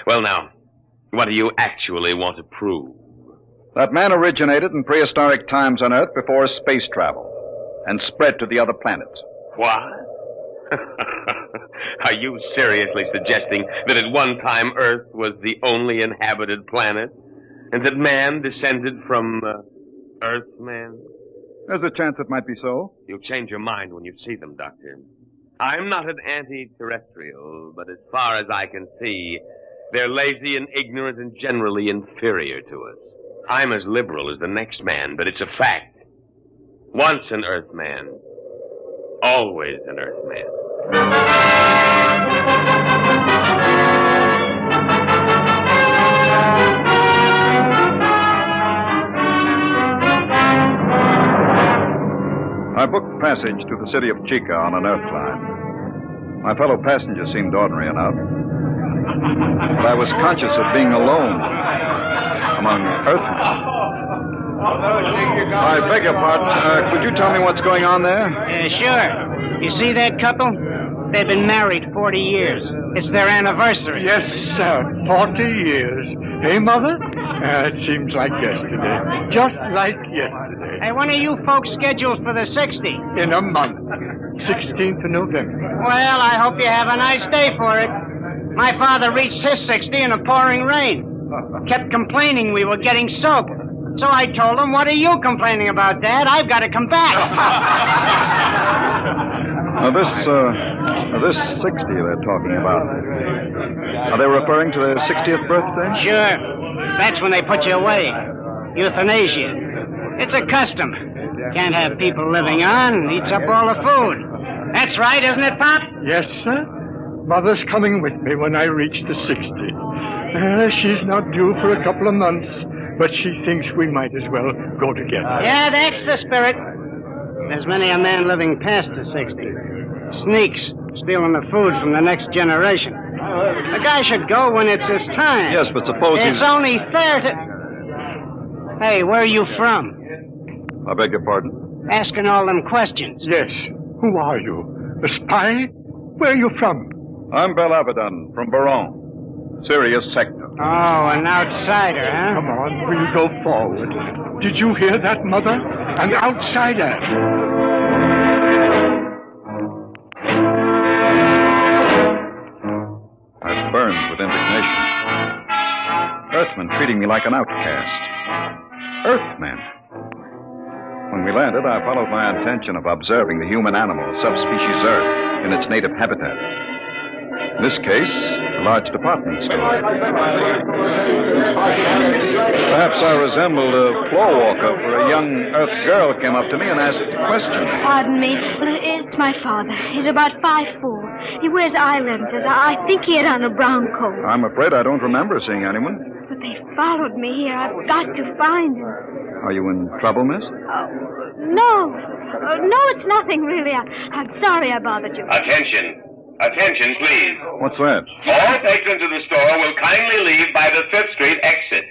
Well, now, what do you actually want to prove? That man originated in prehistoric times on Earth before space travel and spread to the other planets. What? Are you seriously suggesting that at one time Earth was the only inhabited planet? And that man descended from Earthmen? There's a chance it might be so. You'll change your mind when you see them, Doctor. I'm not an anti-terrestrial, but as far as I can see, they're lazy and ignorant and generally inferior to us. I'm as liberal as the next man, but it's a fact. Once an Earthman, always an Earthman. I booked passage to the city of Chica on an Earth line. My fellow passengers seemed ordinary enough. But I was conscious of being alone. among Earthmen. I beg your pardon. Could you tell me what's going on there? Sure. You see that couple? They've been married 40 years. It's their anniversary. Yes, sir. 40 years. Hey, Mother? It seems like yesterday. Just like yesterday. Hey, when are you folks scheduled for the 60? In a month. 16th of November. Well, I hope you have a nice day for it. My father reached his 60 in a pouring rain. Kept complaining we were getting soaked. So I told him, what are you complaining about, Dad? I've got to come back. Now, this 60 they're talking about, are they referring to their 60th birthday? Sure. That's when they put you away. Euthanasia. It's a custom. Can't have people living on. Eats up all the food. That's right, isn't it, Pop? Yes, sir. Mother's coming with me when I reach the 60. She's not due for a couple of months, but she thinks we might as well go together. Yeah, that's the spirit. There's many a man living past the 60. Sneaks, stealing the food from the next generation. A guy should go when it's his time. Yes, but suppose It's only fair to... Hey, where are you from? I beg your pardon? Asking all them questions. Yes. Who are you? A spy? Where are you from? I'm Bel Abaddon from Baron. Sirius Sector. Oh, an outsider, huh? Come on, we'll go forward. Did you hear that, Mother? An outsider. I burned with indignation. Earthmen treating me like an outcast. Earthmen. When we landed, I followed my intention of observing the human animal, subspecies Earth, in its native habitat. In this case, a large department store. Perhaps I resembled a floor walker, for a young Earth girl came up to me and asked a question. Pardon me. Well, it's my father. He's about 5'4". He wears eye lenses. I think he had on a brown coat. I'm afraid I don't remember seeing anyone. But they followed me here. I've got to find him. Are you in trouble, miss? No. No, it's nothing, really. I'm sorry I bothered you. Attention. Attention, please. What's that? All patrons of the store will kindly leave by the 5th Street exit.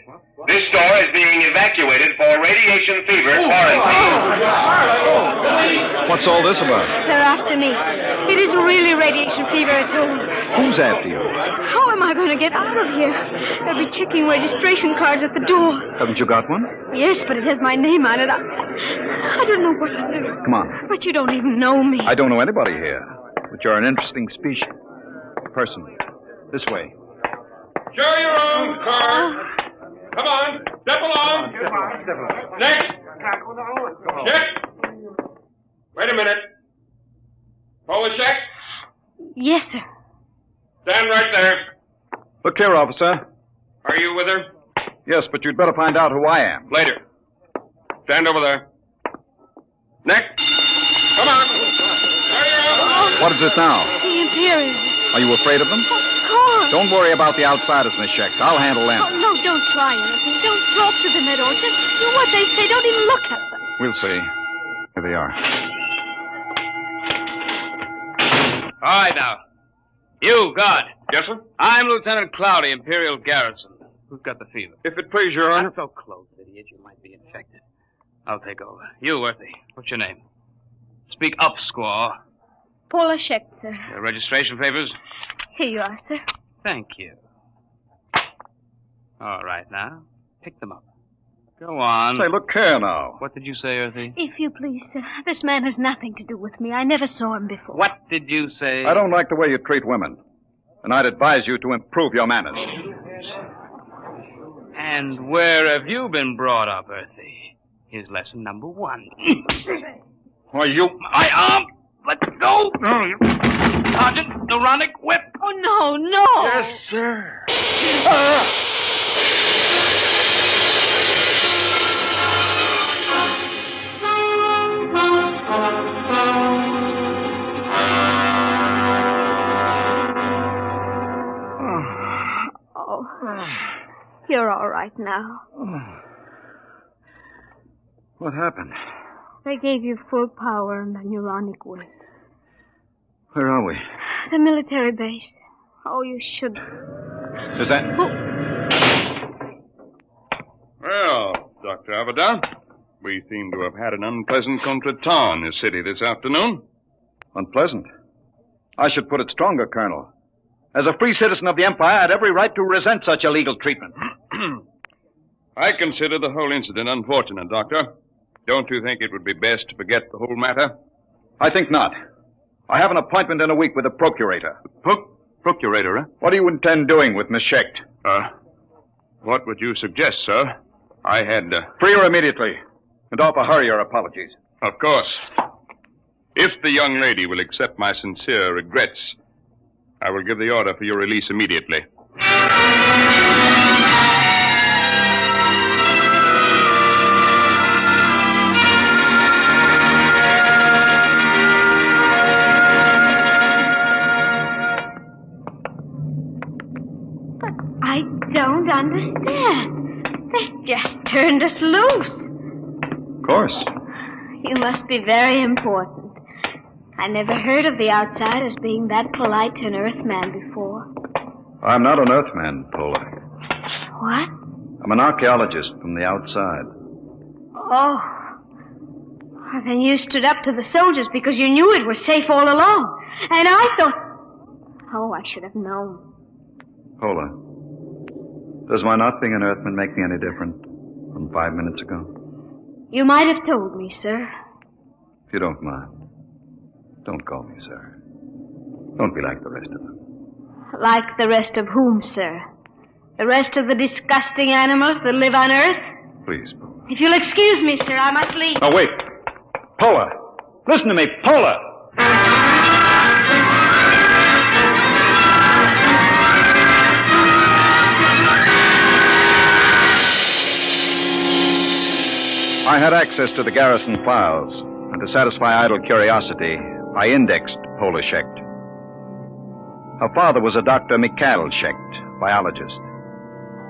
This store is being evacuated for radiation fever quarantine. What's all this about? They're after me. It isn't really radiation fever at all. Who's after you? How am I going to get out of here? They'll be checking registration cards at the door. Haven't you got one? Yes, but it has my name on it. I don't know what to do. Come on. But you don't even know me. I don't know anybody here. But you're an interesting species. Person. This way. Show your own car. Come on. Step along. Next. Check. Wait a minute. Forward check. Yes, sir. Stand right there. Look here, officer. Are you with her? Yes, but you'd better find out who I am. Later. Stand over there. Next. Come on. What is it now? The Imperials. Are you afraid of them? Of course. Don't worry about the outsiders, Miss Schecht. I'll handle them. Oh, no, don't try anything. Don't talk to them at all. Just do what they say. Don't even look at them. We'll see. Here they are. All right, now. You, guard. Yes, sir? I'm Lieutenant Cloudy, Imperial Garrison. Who's got the fever? If it please your honor. Not so close, idiot. You might be infected. I'll take over. You, Earthy. What's your name? Speak up, squaw. Paula Schecht, sir. Your registration papers? Here you are, sir. Thank you. All right, now. Pick them up. Go on. Say, look here now. What did you say, Earthy? If you please, sir. This man has nothing to do with me. I never saw him before. What did you say? I don't like the way you treat women. And I'd advise you to improve your manners. And where have you been brought up, Earthy? Here's lesson number 1. Why, you... My arm! Let go! Sergeant, Neuronic whip! Oh, no, no! Yes, sir. Oh, you're all right now. What happened? They gave you full power and the neuronic whip. Where are we? The military base. Oh, you should... Is that... Well, Dr. Avedon, we seem to have had an unpleasant contretemps in this city this afternoon. Unpleasant? I should put it stronger, Colonel. As a free citizen of the Empire, I had every right to resent such illegal treatment. I consider the whole incident unfortunate, Doctor. Don't you think it would be best to forget the whole matter? I think not. I have an appointment in a week with the procurator. Procurator, eh? What do you intend doing with Miss Schecht? What would you suggest, sir? I had... Free her immediately, and offer her your apologies. Of course. If the young lady will accept my sincere regrets, I will give the order for your release immediately. I don't understand. They've just turned us loose. Of course. You must be very important. I never heard of the outside as being that polite to an Earthman before. I'm not an Earthman, Pola. What? I'm an archaeologist from the outside. Oh. Well, then you stood up to the soldiers because you knew it was safe all along. And I thought... Oh, I should have known. Pola, does my not being an Earthman make me any different from 5 minutes ago? You might have told me, sir. If you don't mind, don't call me sir. Don't be like the rest of them. Like the rest of whom, sir? The rest of the disgusting animals that live on Earth? Please, Pola. If you'll excuse me, sir, I must leave. Oh, wait. Pola! Listen to me, Pola! I had access to the garrison files, and to satisfy idle curiosity, I indexed Pola Schecht. Her father was a Dr. Mikhail Schecht, biologist,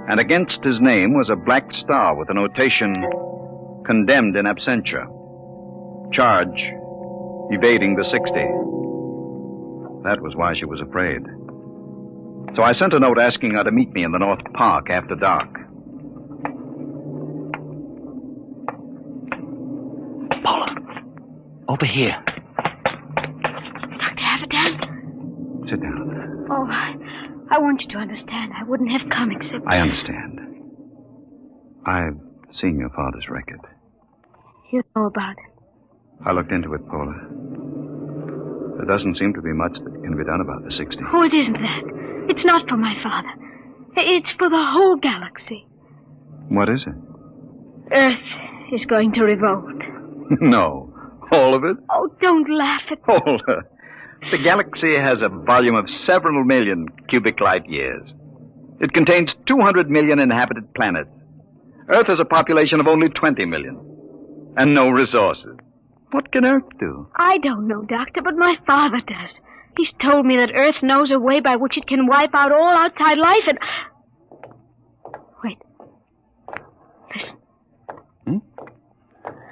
and against his name was a black star with the notation, condemned in absentia. Charge, evading the 60. That was why she was afraid. So I sent a note asking her to meet me in the North Park after dark. Paula, Over here. Dr. Avedon? Sit down. Oh, I want you to understand. I wouldn't have come except... I understand. I've seen your father's record. You know about it. I looked into it, Paula. There doesn't seem to be much that can be done about the 60. Oh, it isn't that. It's not for my father. It's for the whole galaxy. What is it? Earth is going to revolt. No. All of it? Oh, don't laugh at me. Paula, the galaxy has a volume of several million cubic light years. It contains 200 million inhabited planets. Earth has a population of only 20 million. And no resources. What can Earth do? I don't know, Doctor, but my father does. He's told me that Earth knows a way by which it can wipe out all outside life and... Wait. Listen.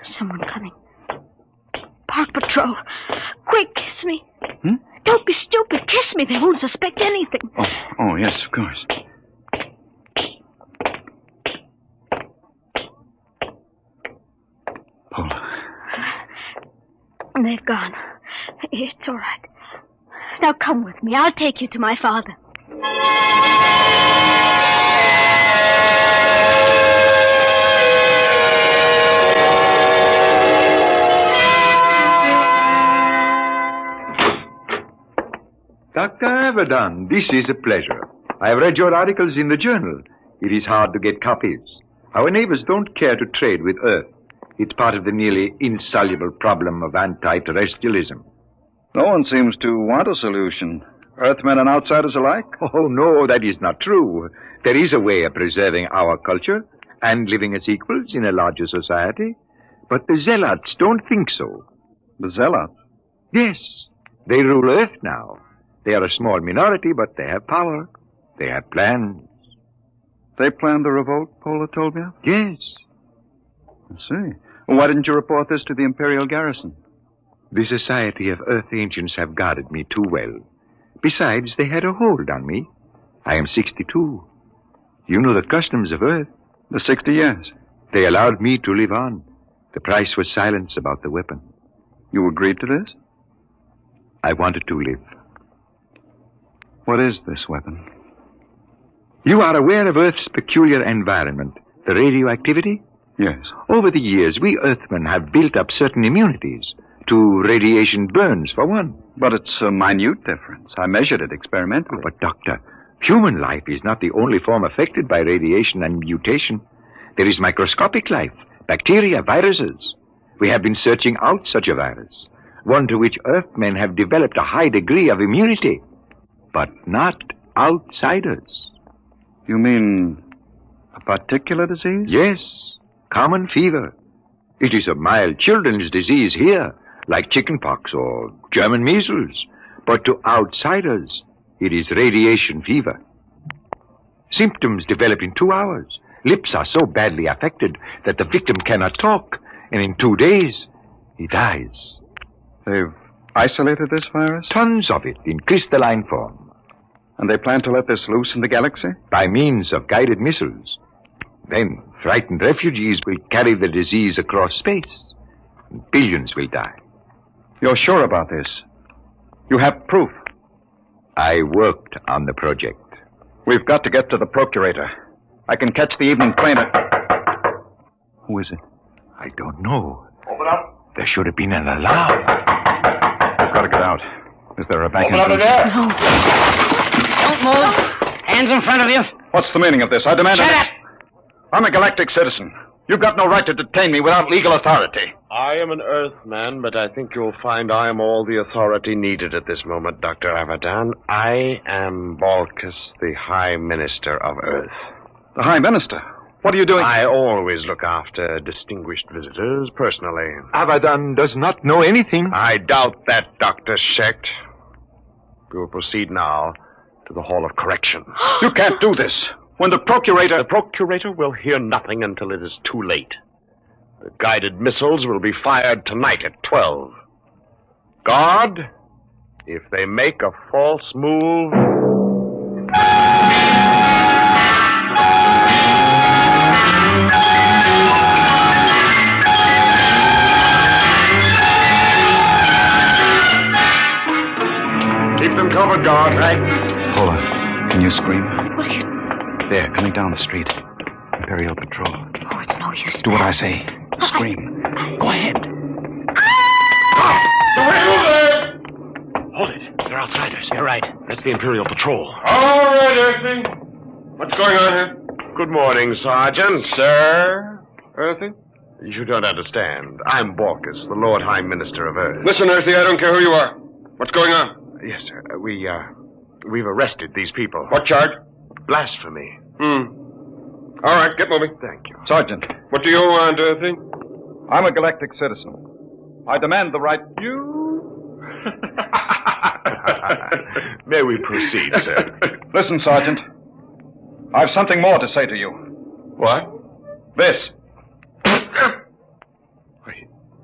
Someone coming. Park Patrol. Quick, kiss me. Don't be stupid. Kiss me. They won't suspect anything. Oh, yes, of course. Paula. They've gone. It's all right. Now come with me. I'll take you to my father. Dr. Avedon, this is a pleasure. I have read your articles in the journal. It is hard to get copies. Our neighbors don't care to trade with Earth. It's part of the nearly insoluble problem of anti-terrestrialism. No one seems to want a solution. Earthmen and outsiders alike? Oh, no, that is not true. There is a way of preserving our culture and living as equals in a larger society. But the zealots don't think so. The zealots? Yes. They rule Earth now. They are a small minority, but they have power. They have plans. They planned the revolt, Pola told me? Yes. I see. Well, why didn't you report this to the Imperial garrison? The Society of Earth Ancients have guarded me too well. Besides, they had a hold on me. I am 62. You know the customs of Earth. The 60 years. They allowed me to live on. The price was silence about the weapon. You agreed to this? I wanted to live. What is this weapon? You are aware of Earth's peculiar environment, the radioactivity? Yes. Over the years, we Earthmen have built up certain immunities to radiation burns, for one. But it's a minute difference. I measured it experimentally. But, Doctor, human life is not the only form affected by radiation and mutation. There is microscopic life, bacteria, viruses. We have been searching out such a virus, one to which Earthmen have developed a high degree of immunity, but not outsiders. You mean a particular disease? Yes, common fever. It is a mild children's disease here, like chickenpox or German measles. But to outsiders, it is radiation fever. Symptoms develop in 2 hours. Lips are so badly affected that the victim cannot talk, and in 2 days, he dies. They've isolated this virus? Tons of it in crystalline form. And they plan to let this loose in the galaxy? By means of guided missiles. Then frightened refugees will carry the disease across space. Billions will die. You're sure about this? You have proof? I worked on the project. We've got to get to the Procurator. I can catch the evening train at... Who is it? I don't know. Open up. There should have been an alarm. We've got to get out. Is there a back Open up the entrance? door. No. Don't move. Hands in front of you. What's the meaning of this? I demand Shut an... up. I'm a galactic citizen. You've got no right to detain me without legal authority. I am an Earthman, but I think you'll find I am all the authority needed at this moment, Dr. Abadan. I am Balkus, the High Minister of Earth. The High Minister? What are you doing? I always look after distinguished visitors, personally. Abadan does not know anything. I doubt that, Dr. Shecht. We will proceed now to the Hall of Correction. You can't do this. When the Procurator... The Procurator will hear nothing until it is too late. The guided missiles will be fired tonight at 12. Guard, if they make a false move... Keep them covered, guard. Right. Paula, can you scream? What are you... There, coming down the street. Imperial Patrol. Oh, it's no use. Do what I say. Scream. Go ahead. Hold it. They're outsiders. You're right. That's the Imperial Patrol. All right, Earthling. What's going on here? Good morning, Sergeant. Sir? Earthling? You don't understand. I'm Balkus, the Lord High Minister of Earth. Listen, Earthly, I don't care who you are. What's going on? Yes, sir. We've arrested these people. What charge? Blasphemy. All right, get moving. Thank you. Sergeant. What do you want, Earthling? I'm a galactic citizen. I demand the right... You? May we proceed, sir? Listen, Sergeant. I've something more to say to you. What? This.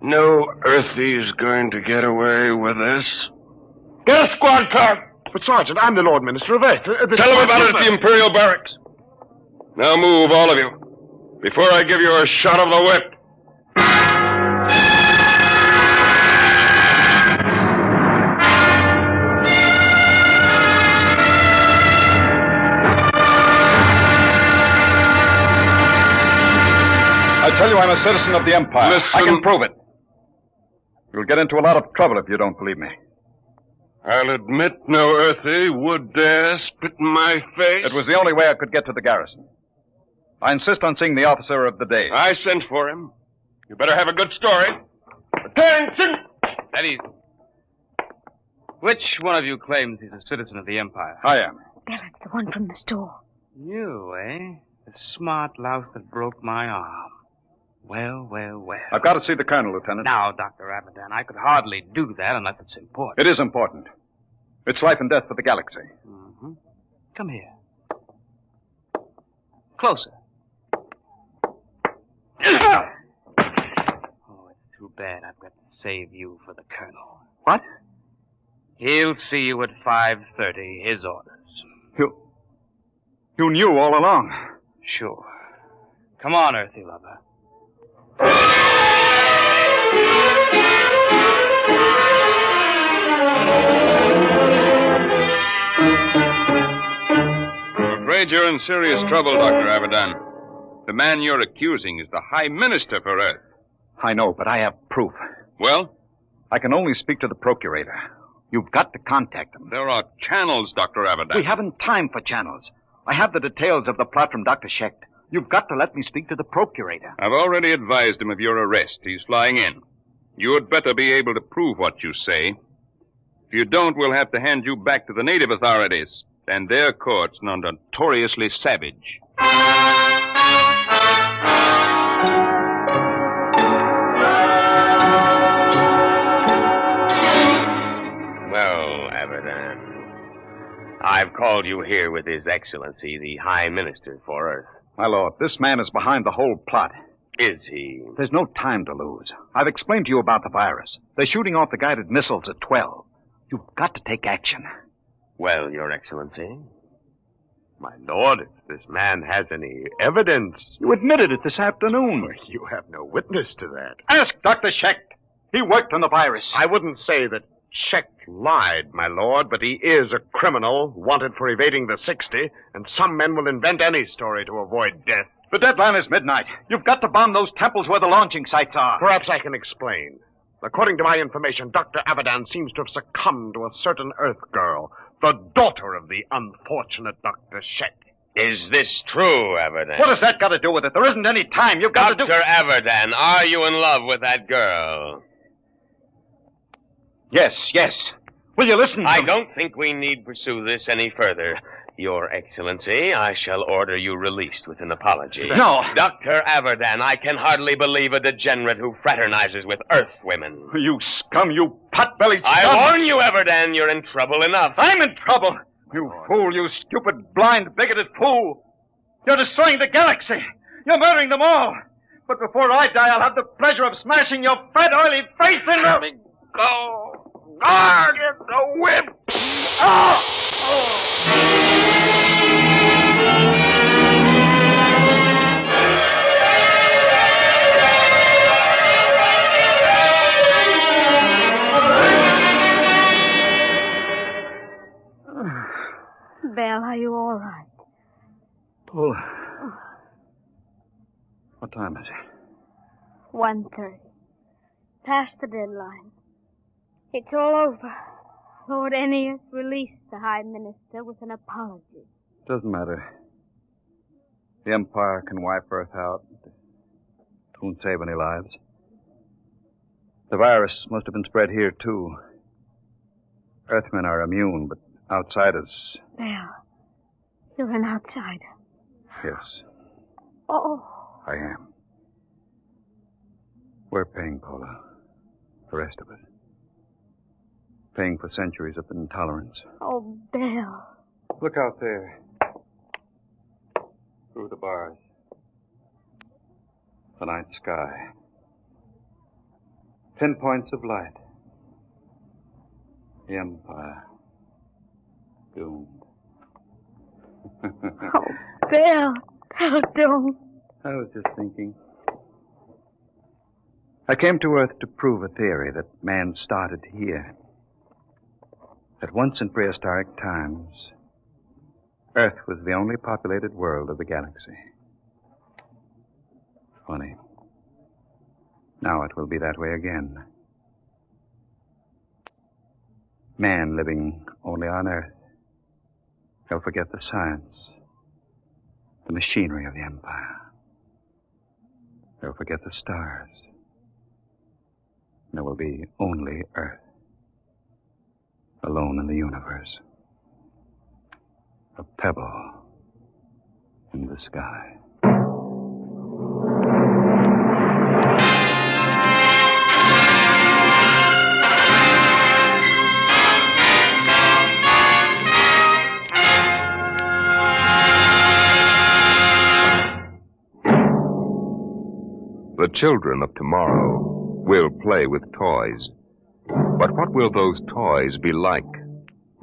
No Earthie's going to get away with this. Get a squad car. But, Sergeant, I'm the Lord Minister of Earth. Tell them about it at the Imperial Barracks. Now move, all of you, before I give you a shot of the whip. I tell you I'm a citizen of the Empire. Listen. I can prove it. You'll get into a lot of trouble if you don't believe me. I'll admit no Earthie would dare spit in my face. It was the only way I could get to the garrison. I insist on seeing the officer of the day. I sent for him. You better have a good story. Attention! Eddie, which one of you claims he's a citizen of the Empire? I am. Bella, the one from the store. You, eh? The smart louse that broke my arm. Well, well, well. I've got to see the colonel, Lieutenant. Now, Dr. Abadan, I could hardly do that unless it's important. It is important. It's life and death for the galaxy. Mm-hmm. Come here. Closer. Oh, it's too bad I've got to save you for the colonel. What? He'll see you at 5:30, his orders. You knew all along. Sure. Come on, Earthy lover. I'm afraid you're in serious trouble, Dr. Abaddon. The man you're accusing is the High Minister for Earth. I know, but I have proof. Well? I can only speak to the procurator. You've got to contact him. There are channels, Dr. Abaddon. We haven't time for channels. I have the details of the plot from Dr. Schecht. You've got to let me speak to the procurator. I've already advised him of your arrest. He's flying in. You had better be able to prove what you say. If you don't, we'll have to hand you back to the native authorities and their courts, now notoriously savage. Well, Abaddon, I've called you here with His Excellency, the High Minister for Earth. My lord, this man is behind the whole plot. Is he? There's no time to lose. I've explained to you about the virus. They're shooting off the guided missiles at 12. You've got to take action. Well, Your Excellency, my lord, if this man has any evidence... You admitted it this afternoon. You have no witness to that. Ask Dr. Schecht. He worked on the virus. I wouldn't say that Schecht lied, my lord, but he is a criminal wanted for evading the 60, and some men will invent any story to avoid death. The deadline is midnight. You've got to bomb those temples where the launching sites are. Perhaps I can explain. According to my information, Dr. Abaddon seems to have succumbed to a certain Earth girl, the daughter of the unfortunate Dr. Schecht. Is this true, Abaddon? What has that got to do with it? There isn't any time. You've got to do... Dr. Abaddon, are you in love with that girl? Yes. Will you listen? I don't think we need pursue this any further. Your Excellency, I shall order you released with an apology. No. Dr. Abaddon, I can hardly believe a degenerate who fraternizes with Earth women. You scum, you pot-bellied scum. I warn you, Abaddon, you're in trouble enough. I'm in trouble. You fool, you stupid, blind, bigoted fool. You're destroying the galaxy. You're murdering them all. But before I die, I'll have the pleasure of smashing your fat, oily face in the... Let me go. Guard the whip. Belle, are you all right? Paul. What time is it? 1:30. Past the deadline. It's all over. Lord Ennius released the High Minister with an apology. Doesn't matter. The Empire can wipe Earth out. It won't save any lives. The virus must have been spread here, too. Earthmen are immune, but outsiders... Belle, you're an outsider. Yes, Oh. I am. We're paying, Paula. The rest of it. Paying for centuries of intolerance. Oh, Belle. Look out there. Through the bars. The night sky. Pinpoints of light. The Empire. Doomed. Oh, Belle. Belle, don't. I was just thinking. I came to Earth to prove a theory that man started here. That once in prehistoric times, Earth was the only populated world of the galaxy. Funny. Now it will be that way again. Man living only on Earth. He'll forget the science, the machinery of the Empire. He'll forget the stars. There will be only Earth. Alone in the universe. A pebble in the sky. The children of tomorrow will play with toys. But what will those toys be like?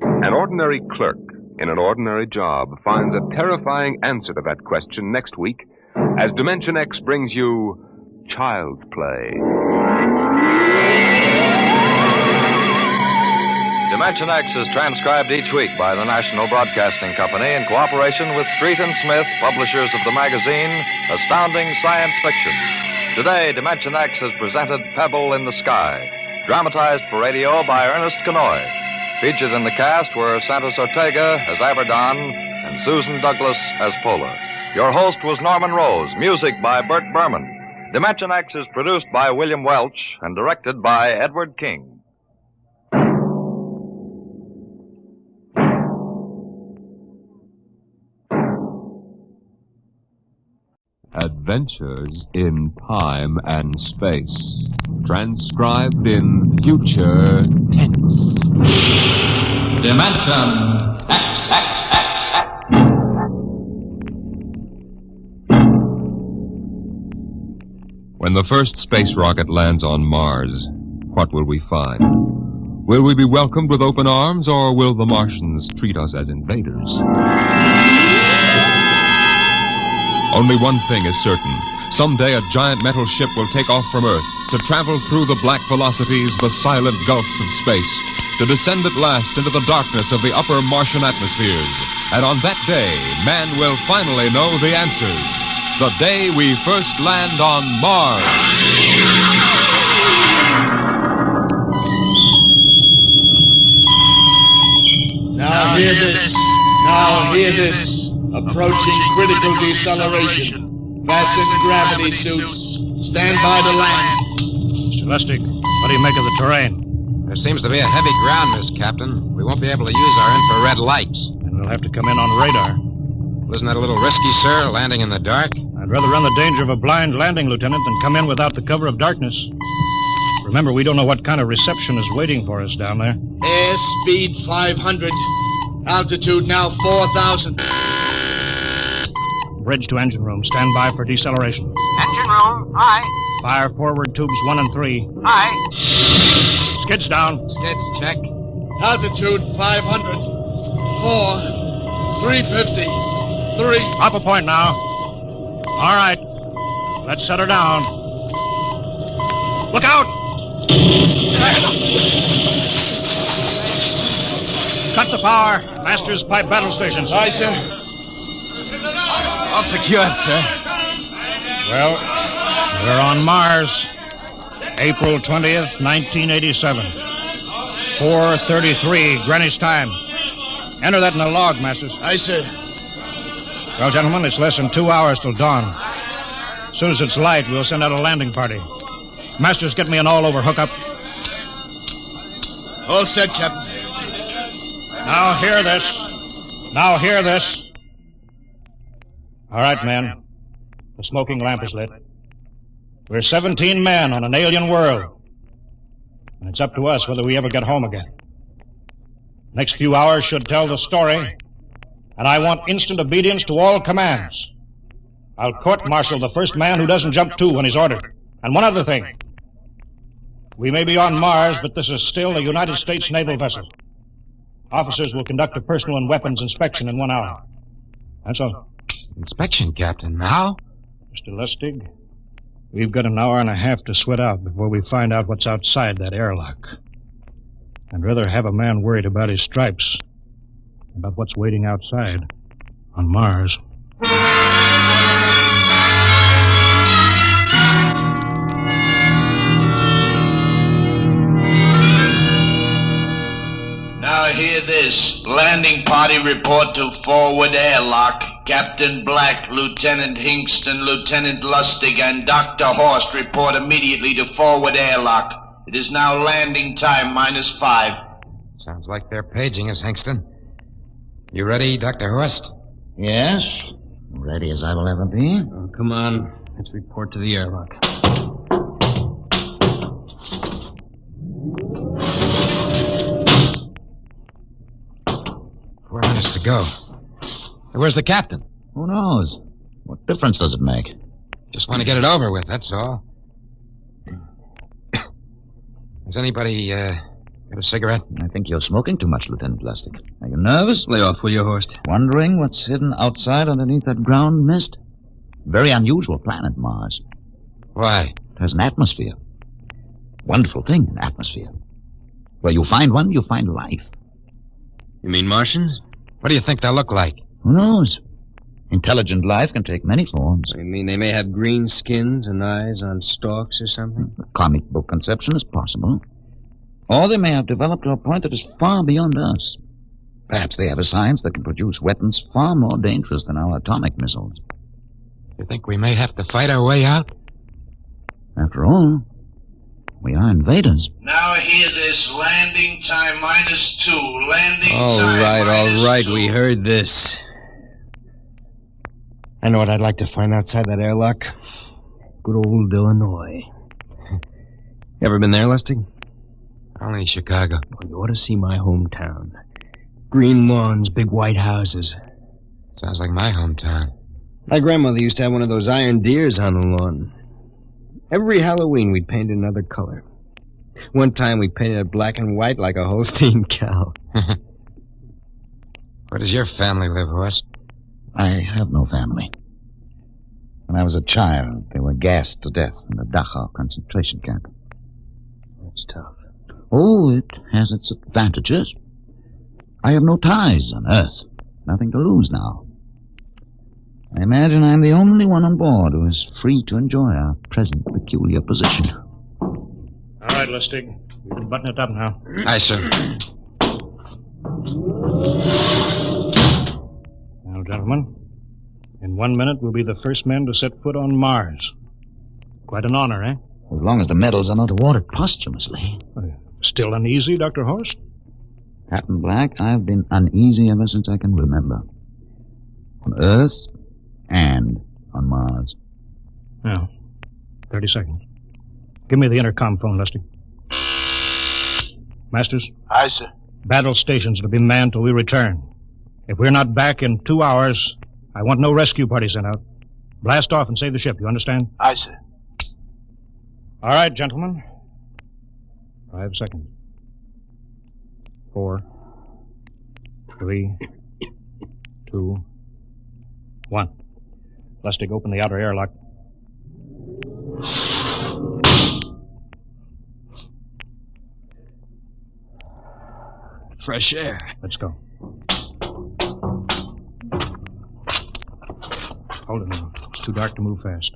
An ordinary clerk in an ordinary job finds a terrifying answer to that question next week as Dimension X brings you ChildPlay. Dimension X is transcribed each week by the National Broadcasting Company in cooperation with Street and Smith, publishers of the magazine Astounding Science Fiction. Today, Dimension X has presented PebbleInTheSky, dramatized for radio by Ernest Kenoy. Featured in the cast were Santos Ortega as Abaddon and Susan Douglas as Pola. Your host was Norman Rose, music by Burt Berman. Dimension X is produced by William Welch and directed by Edward King. Adventures in Time and Space. Transcribed in future tense. Dimension X. When the first space rocket lands on Mars, what will we find? Will we be welcomed with open arms, or will the Martians treat us as invaders? Only one thing is certain. Someday a giant metal ship will take off from Earth to travel through the black velocities, the silent gulfs of space, to descend at last into the darkness of the upper Martian atmospheres. And on that day, man will finally know the answers. The day we first land on Mars. Now hear this. Now hear this. Approaching critical deceleration. Fasten gravity suits. Stand by to land. Mr. Lustig, what do you make of the terrain? There seems to be a heavy ground, Miss Captain. We won't be able to use our infrared lights. And we'll have to come in on radar. Wasn't that a little risky, sir, landing in the dark? I'd rather run the danger of a blind landing, Lieutenant, than come in without the cover of darkness. Remember, we don't know what kind of reception is waiting for us down there. Airspeed 500. Altitude now 4,000. Bridge to engine room. Stand by for deceleration. Engine room, aye. Fire forward tubes 1 and 3. Aye. Skids down. Skids, check. Altitude 500. 4. 350. 3. Up a point now. All right. Let's set her down. Look out! Cut the power. Master's pipe battle stations. Aye, sir. All secured, sir. Well, we're on Mars. April 20th, 1987. 4:33 Greenwich time. Enter that in the log, Masters. Aye, sir. Well, gentlemen, it's less than 2 hours till dawn. As soon as it's light, we'll send out a landing party. Masters, get me an all-over hookup. All set, Captain. Now hear this. Now hear this. All right, men. The smoking lamp is lit. We're 17 men on an alien world. And it's up to us whether we ever get home again. Next few hours should tell the story. And I want instant obedience to all commands. I'll court-martial the first man who doesn't jump to when he's ordered. And one other thing. We may be on Mars, but this is still a United States naval vessel. Officers will conduct a personal and weapons inspection in 1 hour. That's all. Inspection, Captain. Now? Mr. Lustig, we've got an hour and a half to sweat out before we find out what's outside that airlock. I'd rather have a man worried about his stripes than about what's waiting outside on Mars. Now hear this. Landing party report to forward airlock. Captain Black, Lieutenant Hingston, Lieutenant Lustig, and Dr. Horst report immediately to forward airlock. It is now landing time -5. Sounds like they're paging us, Hingston. You ready, Dr. Horst? Yes. Ready as I will ever be. Oh, come on. Let's report to the airlock. 4 minutes to go. Where's the captain? Who knows? What difference does it make? Just want to get it over with, that's all. Has anybody got a cigarette? I think you're smoking too much, Lieutenant Lustig. Are you nervous? Lay off, will you, Horst? Wondering what's hidden outside underneath that ground mist? Very unusual planet, Mars. Why? It has an atmosphere. Wonderful thing, an atmosphere. Where you find one, you find life. You mean Martians? What do you think they'll look like? Who knows? Intelligent life can take many forms. You mean they may have green skins and eyes on stalks or something? The comic book conception is possible. Or they may have developed to a point that is far beyond us. Perhaps they have a science that can produce weapons far more dangerous than our atomic missiles. You think we may have to fight our way out? After all, we are invaders. Now hear this. Landing time -2. Landing All time right, we heard this. I know what I'd like to find outside that airlock. Good old Illinois. You ever been there, Lustig? Only Chicago. Well, you ought to see my hometown. Green lawns, big white houses. Sounds like my hometown. My grandmother used to have one of those iron deers on the lawn. Every Halloween, we'd paint it another color. One time, we painted it black and white like a Holstein cow. Where does your family live, Horst? I have no family. When I was a child, they were gassed to death in the Dachau concentration camp. That's tough. Oh, it has its advantages. I have no ties on Earth. Nothing to lose now. I imagine I'm the only one on board who is free to enjoy our present peculiar position. All right, Lustig. You can button it up now. Aye, sir. Now, gentlemen, in 1 minute we'll be the first men to set foot on Mars. Quite an honor, eh? As long as the medals are not awarded posthumously. Still uneasy, Dr. Horst? Captain Black, I've been uneasy ever since I can remember. On Earth and on Mars. Now, 30 seconds. Give me the intercom phone, Lustig. Masters? Aye, sir. Battle stations to be manned till we return. If we're not back in 2 hours, I want no rescue party sent out. Blast off and save the ship, you understand? Aye, sir. All right, gentlemen. 5 seconds. 4, 3, 2, 1. Lustig, open the outer airlock. Fresh air. Let's go. Hold it now. It's too dark to move fast.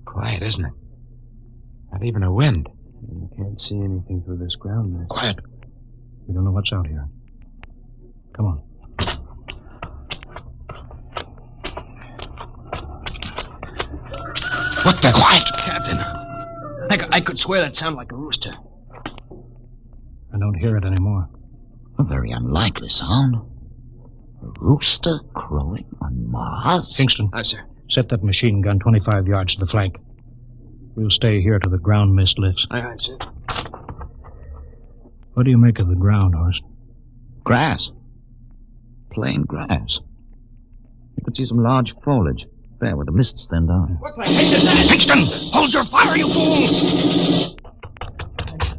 Quiet, isn't it? Not even a wind. You can't see anything through this ground mist. Quiet. We don't know what's out here. Come on. What the... Quiet! Captain. I could swear that sounded like a rooster. I don't hear it anymore. A very unlikely sound. A rooster crowing on Mars? Kingston. Aye, sir. Set that machine gun 25 yards to the flank. We'll stay here till the ground mist lifts. Aye, sir. What do you make of the ground, Horst? Grass. Plain grass. You could see some large foliage there where the mists thinned out. What the heck is that? Kingston! Hold your fire, you fool!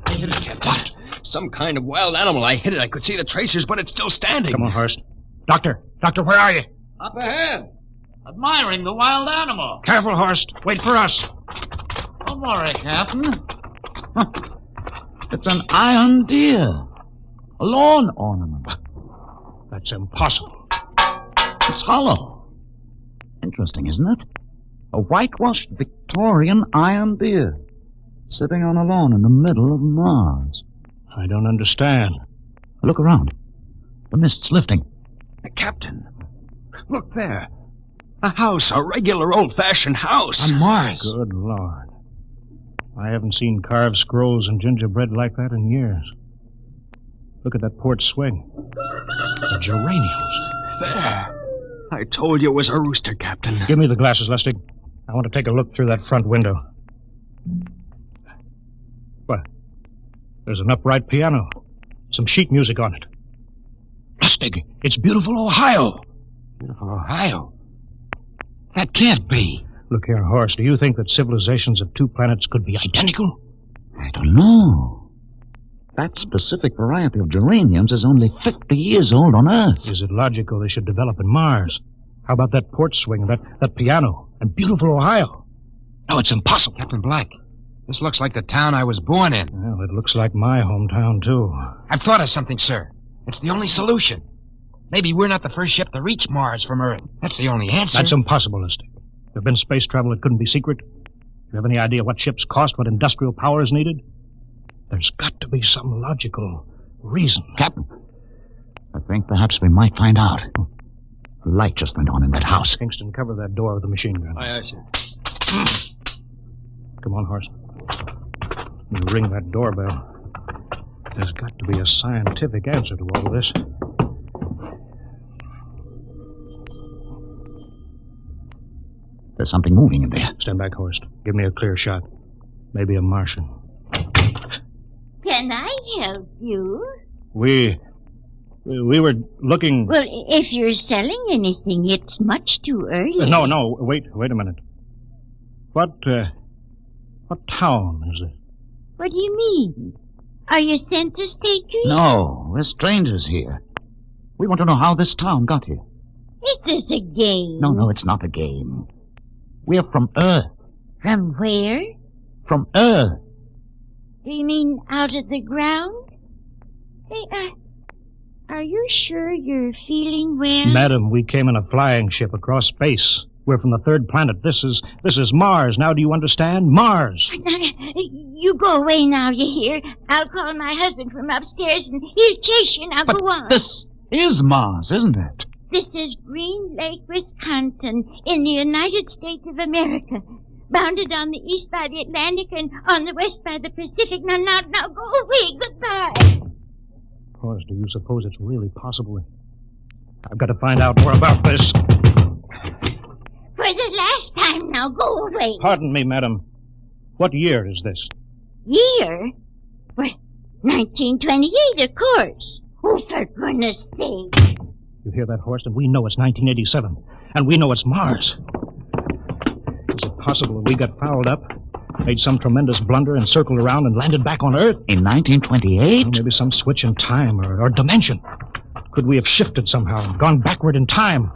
I hit it, Captain. What? Some kind of wild animal. I hit it. I could see the tracers, but it's still standing. Come on, Horst. Doctor, where are you? Up ahead. Admiring the wild animal. Careful, Horst. Wait for us. Don't worry, Captain. Huh. It's an iron deer. A lawn ornament. That's impossible. It's hollow. Interesting, isn't it? A whitewashed Victorian iron deer sitting on a lawn in the middle of Mars. I don't understand. Look around. The mist's lifting. Captain, look there. A house, a regular old-fashioned house. On Mars. Good Lord. I haven't seen carved scrolls and gingerbread like that in years. Look at that port swing. The geraniums. There. I told you it was a rooster, Captain. Give me the glasses, Lustig. I want to take a look through that front window. What? There's an upright piano. Some sheet music on it. Lustig, it's beautiful Ohio. Beautiful Ohio? That can't be. Look here, Horst, do you think that civilizations of two planets could be identical? I don't know. That specific variety of geraniums is only 50 years old on Earth. Is it logical they should develop in Mars? How about that port swing, that piano, And beautiful Ohio. No, it's impossible. Captain Black, this looks like the town I was born in. Well, it looks like my hometown, too. I've thought of something, sir. It's the only solution. Maybe we're not the first ship to reach Mars from Earth. That's the only answer. That's impossible, Lustig. There have been space travel that couldn't be secret. Do you have any idea what ships cost, what industrial power is needed? There's got to be some logical reason. Captain, I think perhaps we might find out. A light just went on in that house. Kingston, cover that door with the machine gun. Aye, sir. Come on, Horst. You ring that doorbell. There's got to be a scientific answer to all this. There's something moving in there. Stand back, Horst. Give me a clear shot. Maybe a Martian. Can I help you? We were looking... Well, if you're selling anything, it's much too early. No, wait a minute. What town is it? What do you mean? Are you census takers? No, we're strangers here. We want to know how this town got here. Is this a game? No, it's not a game. We're from Earth. From where? From Earth. Do you mean out of the ground? Hey, are you sure you're feeling well? Madam, we came in a flying ship across space. We're from the third planet. This is Mars. Now do you understand? Mars. You go away now, you hear? I'll call my husband from upstairs and he'll chase you. Now go on. This is Mars, isn't it? This is Green Lake, Wisconsin, in the United States of America. Bounded on the east by the Atlantic and on the west by the Pacific. Now, go away. Goodbye. Of course, do you suppose it's really possible? I've got to find out more about this. For the last time, now go away. Pardon me, madam. What year is this? Year? Well, 1928, of course. Oh, for goodness sake. You hear that, Horst? And we know it's 1987. And we know it's Mars. Is it possible that we got fouled up, made some tremendous blunder, and circled around and landed back on Earth? In 1928? Maybe some switch in time or dimension. Could we have shifted somehow and gone backward in time?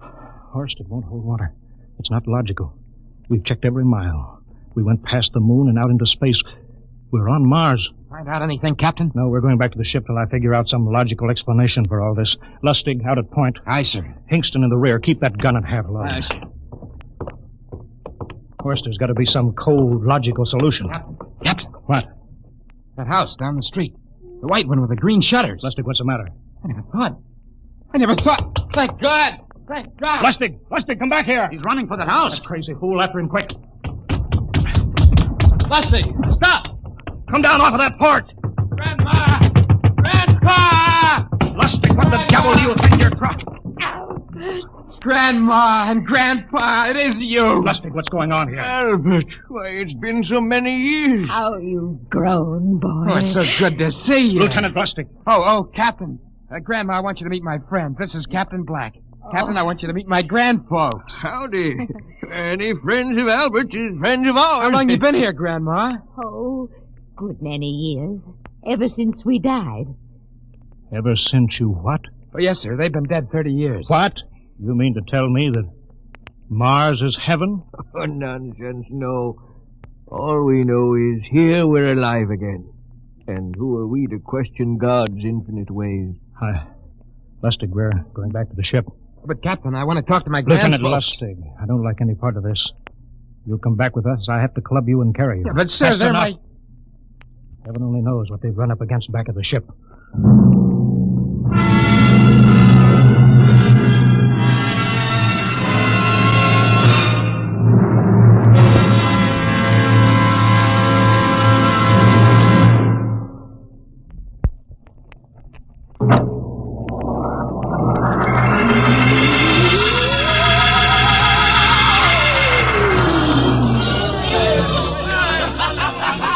Horst, it won't hold water. It's not logical. We've checked every mile. We went past the moon and out into space. We're on Mars. Find out anything, Captain? No, we're going back to the ship till I figure out some logical explanation for all this. Lustig, out at point. Aye, sir. Hingston in the rear. Keep that gun at half load. Aye, sir. Horst, there's got to be some cold, logical solution. Captain. What? That house down the street. The white one with the green shutters. Lustig, what's the matter? I never thought. Thank God. Thank God. Lustig, come back here. He's running for that house. That crazy fool, after him quick. Lustig, stop. Come down off of that port. Grandma! Grandpa! Lustig, what the devil do you think you're trying? Grandma and Grandpa, it is you. Lustig, what's going on here? Albert, why, it's been so many years. How you've grown, boy. Oh, it's so good to see you. Lieutenant Lustig. Oh, Captain. Grandma, I want you to meet my friend. This is Captain Black. Captain, I want you to meet my grandfolks. Howdy. Any friends of Albert's is friends of ours. How long you been here, Grandma? Oh, good many years. Ever since we died. Ever since you what? Oh, yes, sir. They've been dead 30 years. What? You mean to tell me that Mars is heaven? Oh, nonsense, no. All we know is here we're alive again. And who are we to question God's infinite ways? Lustig, we're going back to the ship. But, Captain, I want to talk to my Lieutenant grandfolks. Lustig, I don't like any part of this. You'll come back with us. I have to club you and carry you. Yeah, but, sir, That's they're enough. my... Heaven only knows what they've run up against back of the ship.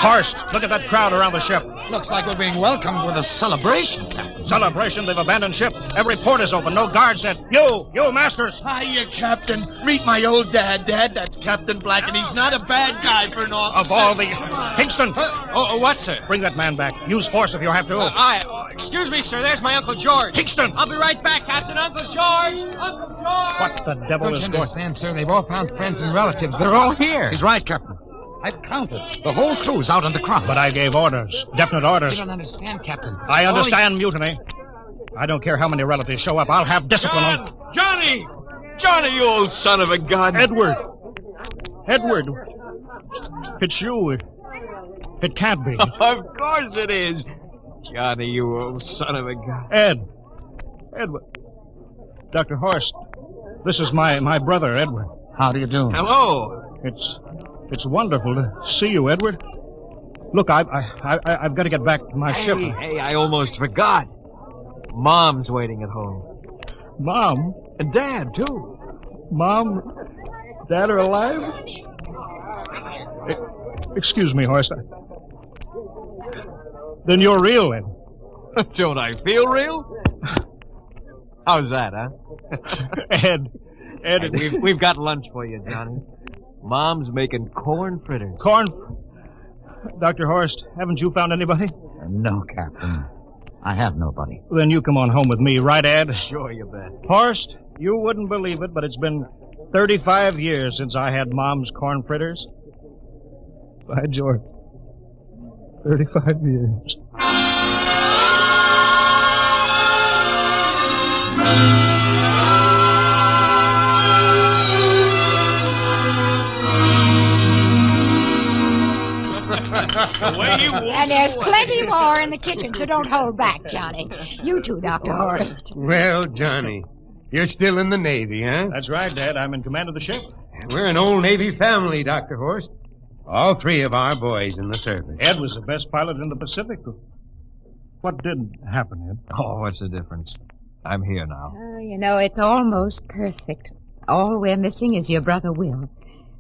Horst, look at that crowd around the ship. Looks like we're being welcomed with a celebration, Captain. Celebration? They've abandoned ship. Every port is open. No guards set. You, Masters. Hiya, Captain. Meet my old dad. Dad, that's Captain Black, and he's not a bad guy for an officer. Of all the... Hingston! What, sir? Bring that man back. Use force if you have to. Excuse me, sir. There's my Uncle George. Hingston! I'll be right back, Captain. Uncle George! Uncle George! What the devil Don't is you going... understand, sir? They've all found friends and relatives. They're all here. He's right, Captain. I've counted. The whole crew's out on the crop. But I gave orders. Definite orders. You don't understand, Captain. I understand mutiny. I don't care how many relatives show up. I'll have discipline on... Johnny! Johnny, you old son of a gun! Edward! It's you. It can't be. Of course it is. Johnny, you old son of a gun. Edward. Dr. Horst, this is my brother, Edward. How do you do? Hello. It's wonderful to see you, Edward. Look, I've got to get back to my ship. Hey, I almost forgot. Mom's waiting at home. Mom? And Dad, too. Mom? Dad are alive? Excuse me, Horst. Then you're real, Ed. Don't I feel real? How's that, huh? Ed. Hey, we've got lunch for you, Johnny. Mom's making corn fritters. Dr. Horst, haven't you found anybody? No, Captain. I have nobody. Then you come on home with me, right, Ed? Sure, you bet. Horst, you wouldn't believe it, but it's been 35 years since I had Mom's corn fritters. By George. 35 years. And there's plenty more in the kitchen, so don't hold back, Johnny. You too, Dr. Horst. Well, Johnny, you're still in the Navy, huh? That's right, Dad. I'm in command of the ship. We're an old Navy family, Dr. Horst. All three of our boys in the service. Ed was the best pilot in the Pacific. What did happen, Ed? Oh, what's the difference? I'm here now. Oh, you know, it's almost perfect. All we're missing is your brother Will.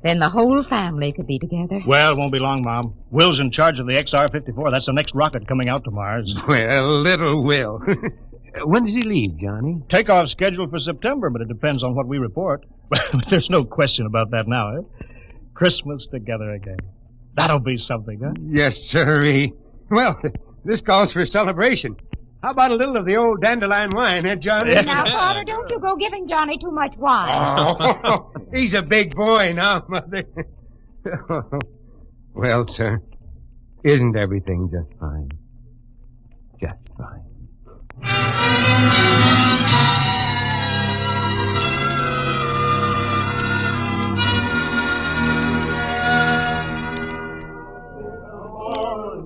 Then the whole family could be together. Well, it won't be long, Mom. Will's in charge of the XR-54. That's the next rocket coming out to Mars. Well, little Will. When does he leave, Johnny? Takeoff scheduled for September, but it depends on what we report. There's no question about that now, eh? Christmas together again. That'll be something, huh? Yes, sirree. Well, this calls for a celebration. How about a little of the old dandelion wine, eh, Johnny? Now, Father, don't you go giving Johnny too much wine. Oh, he's a big boy now, Mother. Well, sir, isn't everything just fine? Just fine.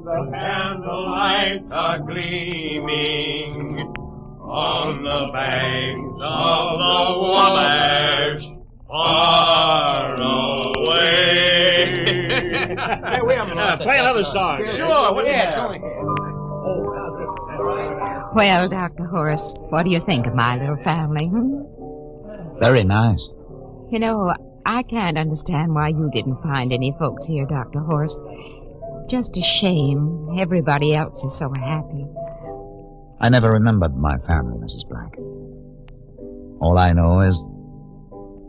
The candlelights are gleaming on the banks of the Wabash, far away. Hey, we have play another song. Sure, yeah. Well, Dr. Horst, what do you think of my little family, Very nice. You know, I can't understand why you didn't find any folks here, Dr. Horst. It's just a shame. Everybody else is so happy. I never remembered my family, Mrs. Black. All I know is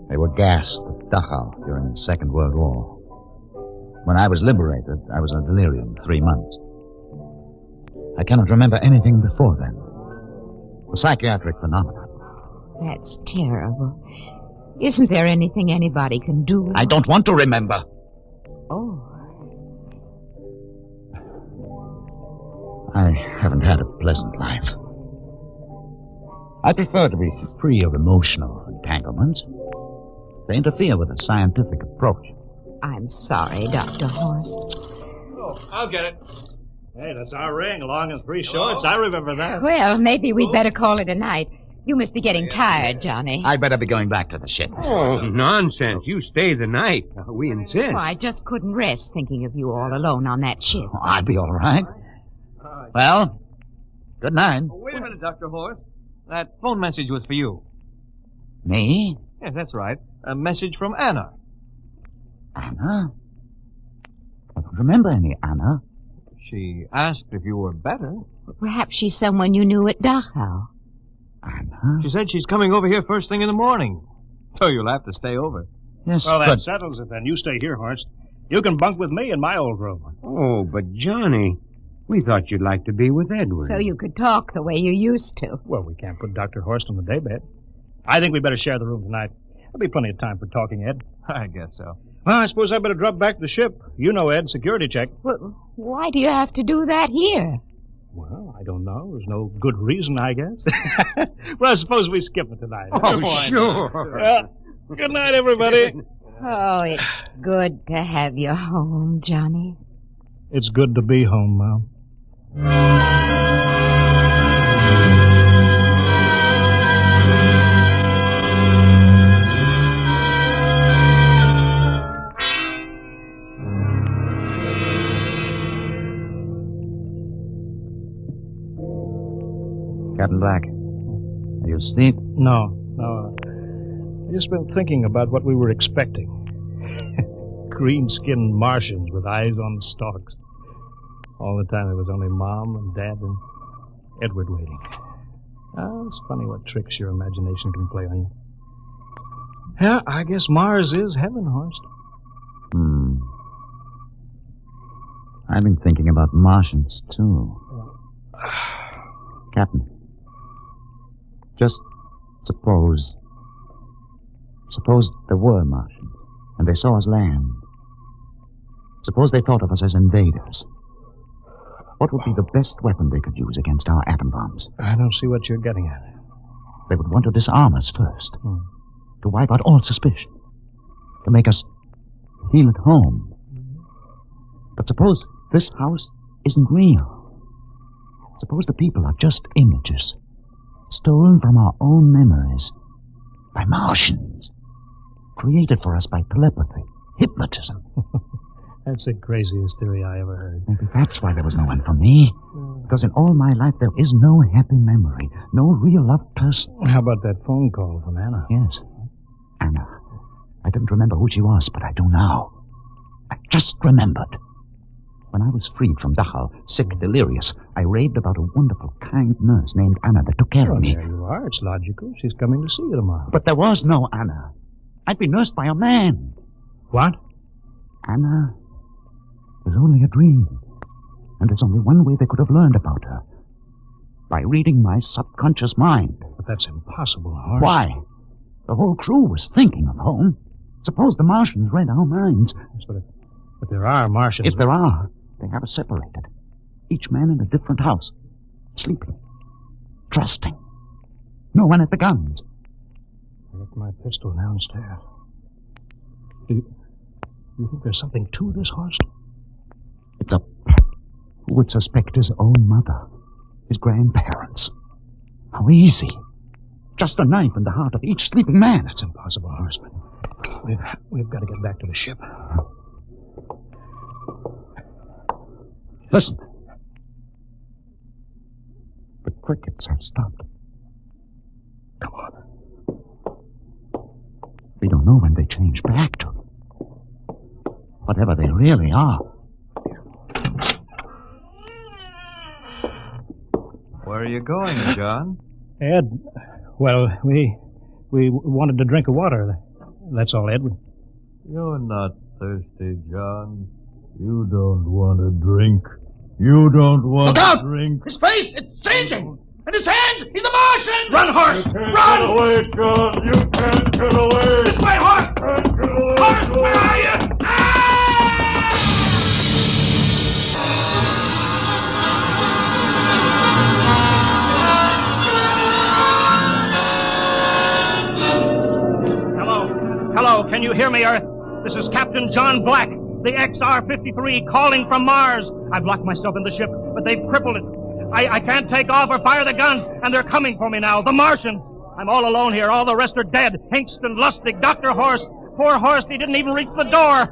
they were gassed at Dachau during the Second World War. When I was liberated, I was in delirium 3 months. I cannot remember anything before then. A psychiatric phenomenon. That's terrible. Isn't there anything anybody can do? I don't want to remember. Oh. I haven't had a pleasant life. I prefer to be free of emotional entanglements. They interfere with a scientific approach. I'm sorry, Dr. Horst. Oh, I'll get it. Hey, that's our ring, long and three shorts. I remember that. Well, maybe we'd better call it a night. You must be getting tired, Johnny. I'd better be going back to the ship. Oh, nonsense. You stay the night. We insist. Oh, I just couldn't rest thinking of you all alone on that ship. Oh, I'll be all right. Well, good night. Oh, wait a minute, Dr. Horst. That phone message was for you. Me? Yes, that's right. A message from Anna. Anna? I don't remember any Anna. She asked if you were better. Perhaps she's someone you knew at Dachau. Anna? She said she's coming over here first thing in the morning. So you'll have to stay over. Yes, well, but... that settles it then. You stay here, Horst. You can bunk with me in my old room. Oh, but Johnny, We thought you'd like to be with Edward. So you could talk the way you used to. Well, we can't put Dr. Horst on the daybed. I think we better share the room tonight. There'll be plenty of time for talking, Ed. I guess so. Well, I suppose I better drop back to the ship. You know, Ed, security check. Well, why do you have to do that here? Well, I don't know. There's no good reason, I guess. Well, I suppose we skip it tonight. Oh, sure. Good night, everybody. Oh, it's good to have you home, Johnny. It's good to be home, Mom. Captain Black, are you asleep? No. I've just been thinking about what we were expecting. Green-skinned Martians with eyes on stalks. All the time there was only Mom and Dad and Edward waiting. It's funny what tricks your imagination can play on you. Yeah, I guess Mars is heaven, Horst. I've been thinking about Martians, too. Captain, just suppose there were Martians, and they saw us land. Suppose they thought of us as invaders. What would be the best weapon they could use against our atom bombs? I don't see what you're getting at. They would want to disarm us first, to wipe out all suspicion, to make us feel at home. But suppose this house isn't real. Suppose the people are just images, stolen from our own memories by Martians, created for us by telepathy, hypnotism. That's the craziest theory I ever heard. Maybe that's why there was no one for me. Because in all my life there is no happy memory, no real loved person. How about that phone call from Anna? Yes, Anna. I didn't remember who she was, but I do now. I just remembered. When I was freed from Dachau, sick, delirious, I raved about a wonderful, kind nurse named Anna that took care of me. There you are. It's logical. She's coming to see you tomorrow. But there was no Anna. I'd been nursed by a man. What? Anna was only a dream. And there's only one way they could have learned about her. By reading my subconscious mind. But that's impossible, Horst. Why? The whole crew was thinking of home. Suppose the Martians read our minds. But there are Martians. If there are, they have us separated. Each man in a different house. Sleeping. Trusting. No one at the guns. I left my pistol downstairs. Do you think there's something to this, Horst? It's a... Who would suspect his own mother? His grandparents? How easy. Just a knife in the heart of each sleeping man. It's impossible, Horst. We've got to get back to the ship. Listen. The crickets have stopped. Come on. We don't know when they change back to whatever they really are. Where are you going, John? Ed, well, we wanted to drink of water. That's all, Ed. You're not thirsty, John. You don't want to drink. You don't want to drink. His face, it's changing! And his hands, he's a Martian! Run, Horst! Run! Get away, John! You can't get away! This way, Horst! Horst, where are you? Hello, can you hear me, Earth? This is Captain John Black, the XR-53, calling from Mars. I've locked myself in the ship, but they've crippled it. I can't take off or fire the guns, and they're coming for me now, the Martians. I'm all alone here. All the rest are dead. Hinkston, Lustig, Dr. Horst. Poor Horst, he didn't even reach the door.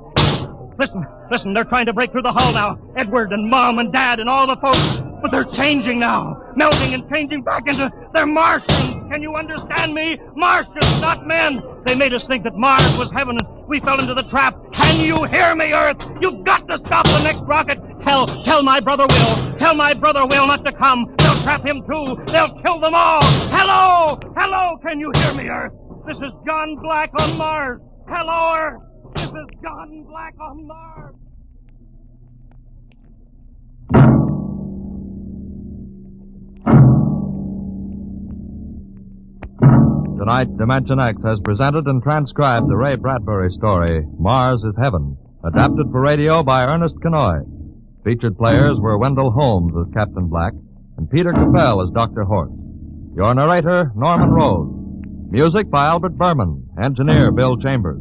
Listen, they're trying to break through the hull now. Edward and Mom and Dad and all the folks. But they're changing now. Melting and changing back into... They're Martians. Can you understand me? Martians, not men. They made us think that Mars was heaven and we fell into the trap. Can you hear me, Earth? You've got to stop the next rocket. Tell my brother Will. Tell my brother Will not to come. They'll trap him too. They'll kill them all. Hello, can you hear me, Earth? This is John Black on Mars. Hello, Earth. This is John Black on Mars. Tonight, Dimension X has presented and transcribed the Ray Bradbury story, Mars is Heaven, adapted for radio by Ernest Kenoy. Featured players were Wendell Holmes as Captain Black and Peter Capell as Dr. Horst. Your narrator, Norman Rose. Music by Albert Berman, engineer Bill Chambers.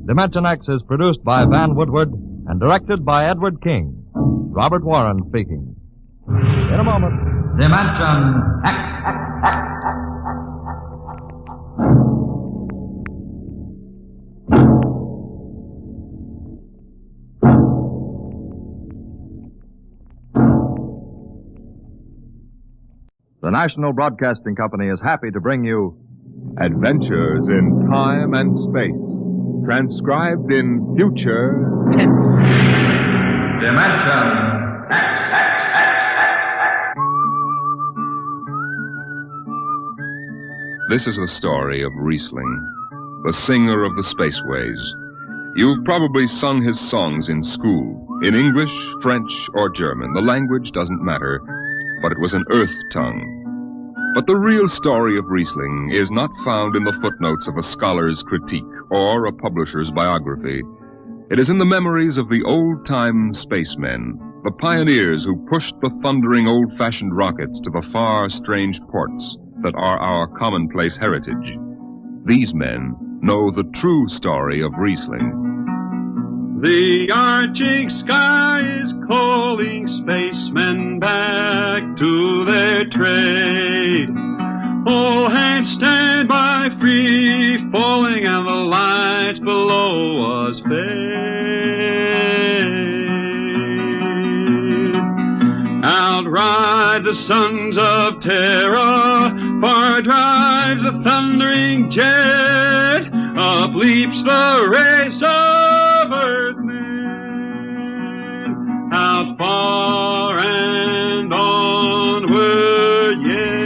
Dimension X is produced by Van Woodward and directed by Edward King. Robert Warren speaking. In a moment. Dimension X. The National Broadcasting Company is happy to bring you Adventures in Time and Space, transcribed in future tense. Dimension X. This is the story of Riesling, the singer of the spaceways. You've probably sung his songs in school, in English, French, or German. The language doesn't matter, but it was an Earth tongue. But the real story of Riesling is not found in the footnotes of a scholar's critique or a publisher's biography. It is in the memories of the old-time spacemen, the pioneers who pushed the thundering old-fashioned rockets to the far, strange ports that are our commonplace heritage. These men know the true story of Riesling. The arching sky is calling spacemen back to their trade. All hands stand by, free falling, and the lights below us fade. Outride the sons of terror, far drives the thundering jet, up leaps the race of Earthmen, out far and onward yet.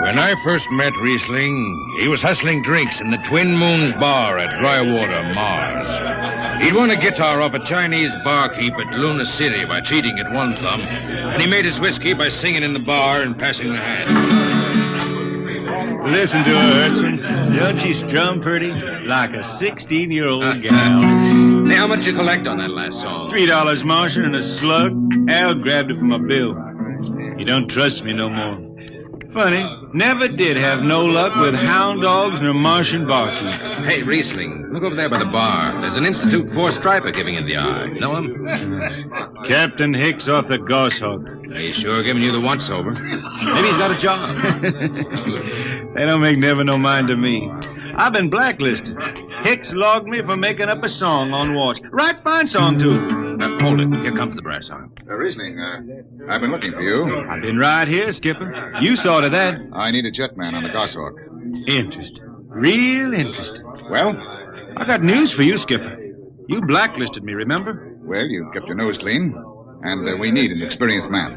When I first met Riesling, he was hustling drinks in the Twin Moons bar at Drywater, Mars. He'd won a guitar off a Chinese barkeep at Luna City by cheating at one thumb, and he made his whiskey by singing in the bar and passing the hat. Listen to her, Urchin. Don't she strum pretty? Like a 16-year-old gal. Say, how much you collect on that last song? $3, Martian, and a slug. Al grabbed it from my bill. You don't trust me no more. Funny, never did have no luck with hound dogs nor Martian barkeep. Hey, Riesling, look over there by the bar. There's an Institute 4 striper giving in the eye. Know him? Captain Hicks off the Goshawk. He's sure giving you the once-over. Maybe he's got a job. They don't make never no mind to me. I've been blacklisted. Hicks logged me for making up a song on watch. Right fine song, too. Hold it. Here comes the brass arm. Riesling, I've been looking for you. I've been right here, Skipper. You saw to that. I need a jetman on the Goshawk. Interesting. Real interesting. Well? I got news for you, Skipper. You blacklisted me, remember? Well, you kept your nose clean, and we need an experienced man.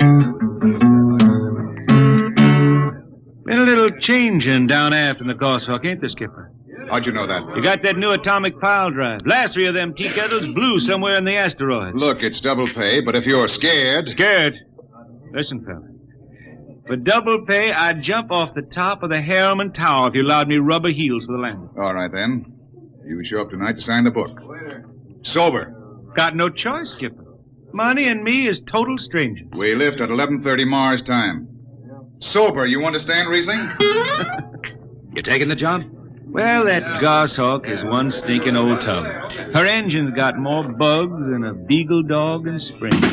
Been a little changing down aft in the Goshawk, ain't there, Skipper? How'd you know that? You got that new atomic pile drive. Last 3 of them tea kettles blew somewhere in the asteroids. Look, it's double pay, but if you're scared... Scared? Listen, fella. For double pay, I'd jump off the top of the Harriman Tower if you allowed me rubber heels for the landing. All right, then. You show up tonight to sign the book. Sober. Got no choice, Skipper. Money and me is total strangers. We lift at 11:30 Mars time. Sober, you understand, Riesling? You taking the job? Well, that Goshawk is one stinking old tub. Her engine's got more bugs than a beagle dog in spring.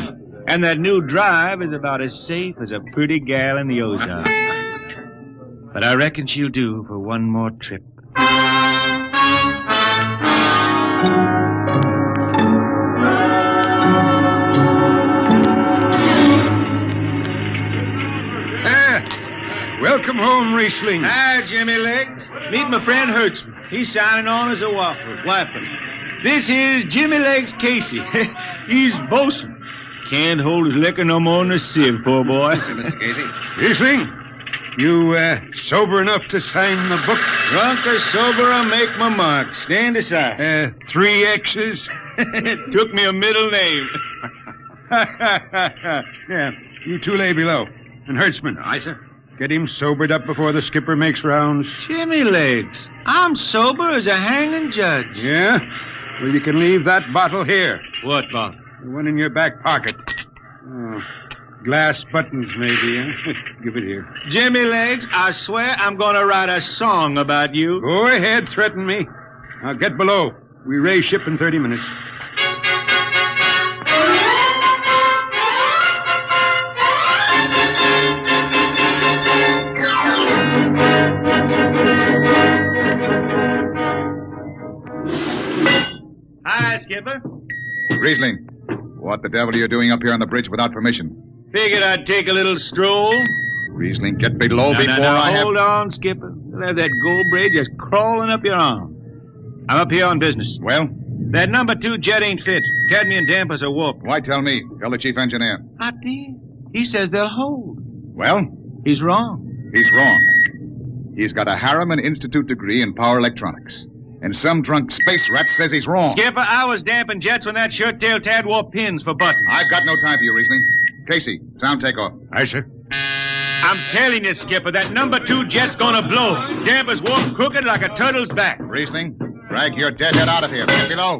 And that new drive is about as safe as a pretty gal in the Ozarks. But I reckon she'll do for one more trip. Welcome home, Riesling. Hi, Jimmy Legs. Meet my friend Hertzman. He's signing on as a wiper. This here's Jimmy Legs Casey. He's bosun. Can't hold his liquor no more than a sieve, poor boy. Mr. Casey. Riesling, you sober enough to sign the book? Drunk or sober, I make my mark. Stand aside. 3 X's? It took me a middle name. Yeah, you two lay below. And Hertzman. Aye, sir. Get him sobered up before the skipper makes rounds. Jimmy Legs, I'm sober as a hanging judge. Yeah? Well, you can leave that bottle here. What bottle? The one in your back pocket. Oh, glass buttons, maybe, huh? Give it here. Jimmy Legs, I swear I'm going to write a song about you. Go ahead, threaten me. Now get below. We raise ship in 30 minutes. Hi, Skipper. Riesling, what the devil are you doing up here on the bridge without permission? Figured I'd take a little stroll. Riesling, get below before I have... Hold on, Skipper. You'll have that gold braid just crawling up your arm. I'm up here on business. Well? That number 2 jet ain't fit. Cadmium dampers are warped. Why tell me? Tell the chief engineer. I did. He says they'll hold. Well? He's wrong. He's wrong. He's got a Harriman Institute degree in power electronics. And some drunk space rat says he's wrong. Skipper, I was damping jets when that shirt-tailed tad wore pins for buttons. I've got no time for you, Riesling. Casey, sound takeoff. Aye, sir. I'm telling you, Skipper, that number 2 jet's gonna blow. Dampers warp crooked like a turtle's back. Riesling, drag your deadhead out of here. Get below.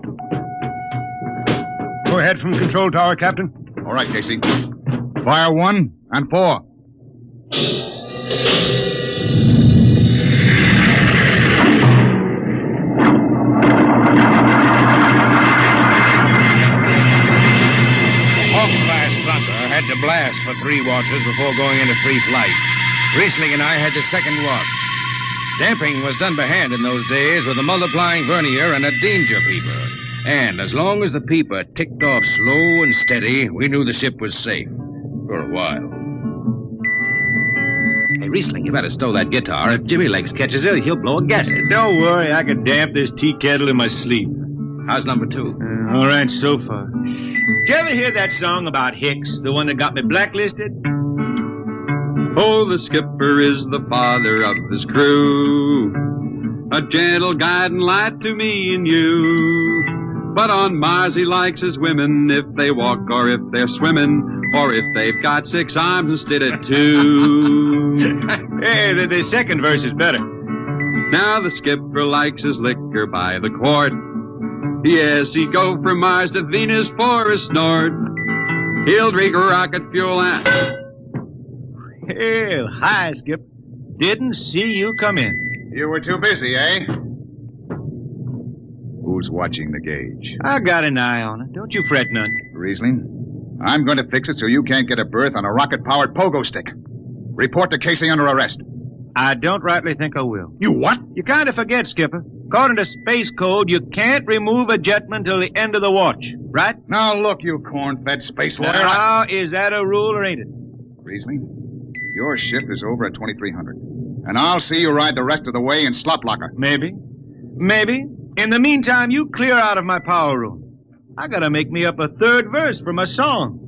Go ahead from control tower, Captain. All right, Casey. Fire 1 and 4. Hawk-class Thunder had to blast for 3 watches before going into free flight. Riesling and I had the second watch. Damping was done by hand in those days with a multiplying vernier and a danger peeper. And as long as the peeper ticked off slow and steady, we knew the ship was safe. For a while. Hey, Riesling, you better stow that guitar. If Jimmy Legs catches it, he'll blow a gasket. Don't worry, I can damp this tea kettle in my sleep. How's number 2? All right, so far. Did you ever hear that song about Hicks, the one that got me blacklisted? Oh, the skipper is the father of his crew, a gentle guide and light to me and you. But on Mars he likes his women if they walk or if they're swimming, or if they've got 6 arms instead of 2. Hey, the second verse is better. Now the skipper likes his liquor by the quart. Yes, he'd go from Mars to Venus for a snort. He'll drink rocket fuel and... Hell, hi, Skip. Didn't see you come in. You were too busy, eh? Who's watching the gauge? I got an eye on it. Don't you fret none. Riesling, I'm going to fix it so you can't get a berth on a rocket-powered pogo stick. Report to Casey under arrest. I don't rightly think I will. You what? You kind of forget, Skipper. According to Space Code, you can't remove a jetman till the end of the watch, right? Now look, you corn-fed space lawyer. Now, is that a rule or ain't it? Riesling, your ship is over at 2300. And I'll see you ride the rest of the way in slop locker. Maybe. Maybe. In the meantime, you clear out of my power room. I gotta make me up a third verse for my song.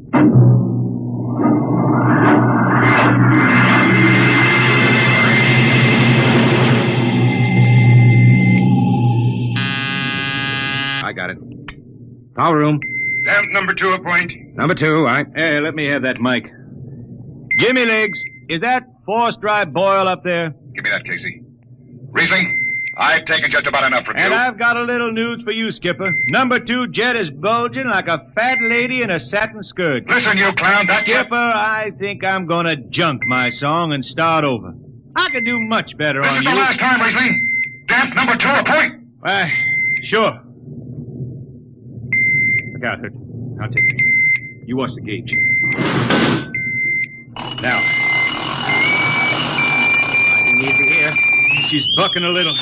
I got it. Power room. Damp number 2 a point. Number 2, all right. Hey, let me have that mic. Jimmy Legs, is that forced dry boil up there? Give me that, Casey. Riesling, I've taken just about enough from you. And I've got a little news for you, Skipper. Number 2 jet is bulging like a fat lady in a satin skirt. Listen, you clown, that Skipper, I think I'm gonna junk my song and start over. I could do much better This on is you. the last time, Riesling. Damp number 2 a point. Sure. Look out, Hurt. I'll take it. You watch the gauge. Now. Riding easy here. She's bucking a little.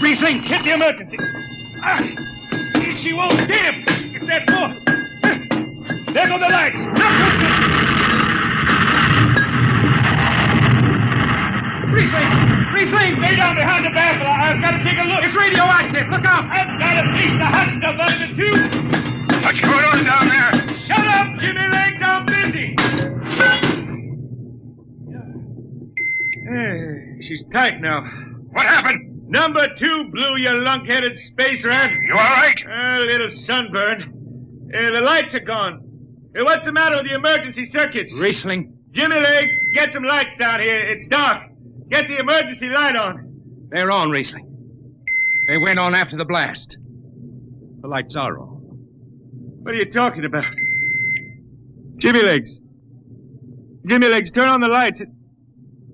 Riesling, hit the emergency. She won't damp. It's that foot. There go the lights. Riesling, stay down behind the baffle. I've got to take a look. It's radioactive. Look out. I've got to piece the hot stuff out of the tube. What's going on down there? Shut up, Jimmy Legs. I'm busy. She's tight now. What happened? Number 2 blew, you lunk-headed space rat. You all right? A little sunburn. The lights are gone. What's the matter with the emergency circuits? Riesling. Jimmy Legs, get some lights down here. It's dark. Get the emergency light on. They're on, Riesling. They went on after the blast. The lights are on. What are you talking about? Jimmy Legs. Jimmy Legs, turn on the lights.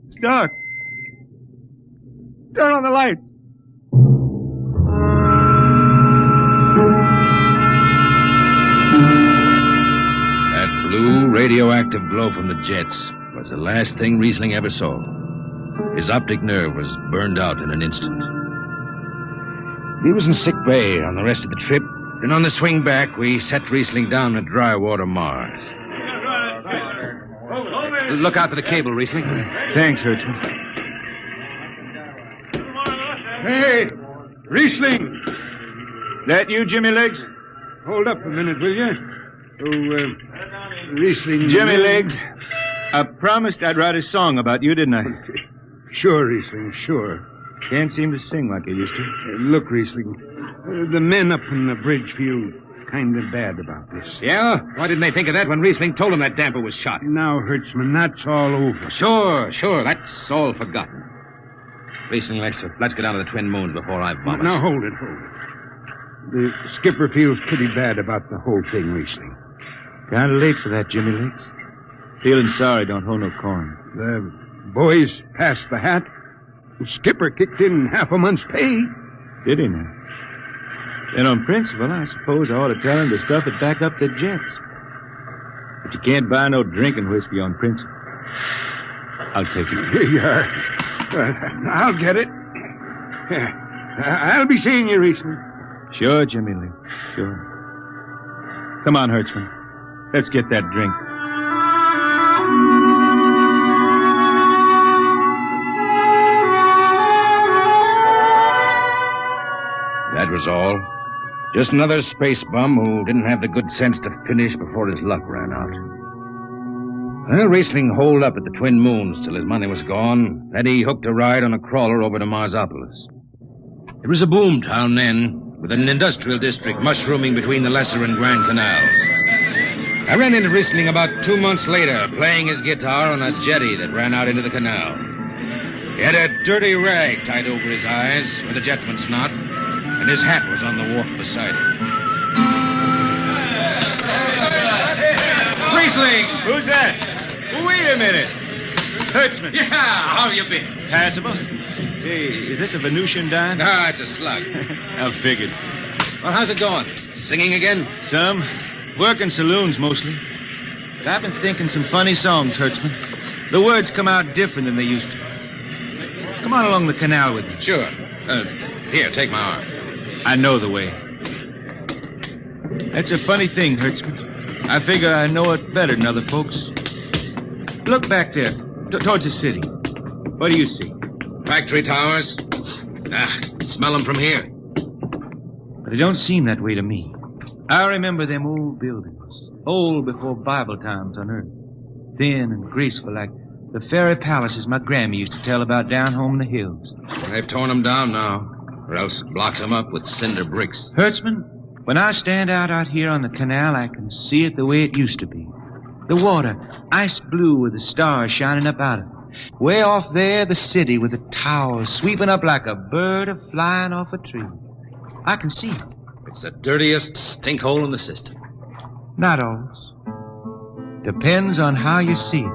It's dark. Turn on the lights. That blue radioactive glow from the jets was the last thing Riesling ever saw. His optic nerve was burned out in an instant. He was in sick bay on the rest of the trip, and on the swing back, we set Riesling down at dry water Mars. Look out for the cable, Riesling. Thanks, Hertzman. Hey, Riesling! That you, Jimmy Legs? Hold up a minute, will you? Oh, Riesling... Jimmy Legs, I promised I'd write a song about you, didn't I? Sure, Riesling, sure. Can't seem to sing like I used to. Look, Riesling, the men up on the bridge feel kind of bad about this. Yeah? Why didn't they think of that when Riesling told them that damper was shot? Now, Hertzman, that's all over. Sure. That's all forgotten. Riesling, let's go down to the Twin Moons before I vomit. Now, hold it. The skipper feels pretty bad about the whole thing, Riesling. Kind of late for that, Jimmy Legs. Feeling sorry don't hold no corn. The boys passed the hat. The skipper kicked in half a month's pay. Did he now? Then on principle, I suppose I ought to tell him to stuff it back up the jets. But you can't buy no drinking whiskey on principle. I'll take it. Here you are. I'll get it. I'll be seeing you, Riesling. Sure, Jimmy Lee. Sure. Come on, Hertzman. Let's get that drink. That was all. Just another space bum who didn't have the good sense to finish before his luck ran out. Well, Riesling holed up at the Twin Moons till his money was gone. Then he hooked a ride on a crawler over to Marsopolis. It was a boom town then, with an industrial district mushrooming between the Lesser and Grand Canals. I ran into Riesling about 2 months later, playing his guitar on a jetty that ran out into the canal. He had a dirty rag tied over his eyes with a jetman's knot, and his hat was on the wharf beside him. Riesling! Who's that? Wait a minute. Hertzman. Yeah, how you been? Passable. Say, is this a Venusian dime? Ah, it's a slug. I figured. Well, how's it going? Singing again? Some. Working saloons, mostly. But I've been thinking some funny songs, Hertzman. The words come out different than they used to. Come on along the canal with me. Sure. Here, take my arm. I know the way. That's a funny thing, Hertzman. I figure I know it better than other folks. Look back there, towards the city. What do you see? Factory towers. Smell them from here. But it don't seem that way to me. I remember them old buildings, old before Bible times on Earth. Thin and graceful like the fairy palaces my Grammy used to tell about down home in the hills. They've torn them down now, or else blocked them up with cinder bricks. Hertzman, when I stand out here on the canal, I can see it the way it used to be. The water, ice blue with the stars shining up out of it. Way off there, the city with the towers sweeping up like a bird flying off a tree. I can see it. It's the dirtiest stinkhole in the system. Not always. Depends on how you see it.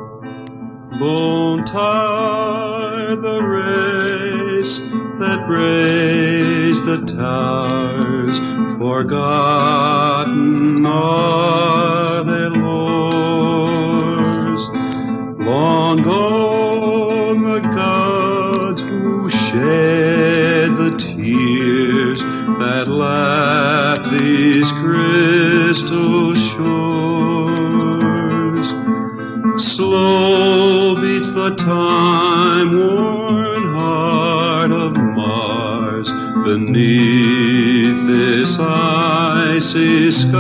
Bone tied the race that raised the towers, forgotten are their lores. Long gone the gods who shed the tears that lap these crystal shores. Slow beats the time-worn heart of Mars beneath this icy sky.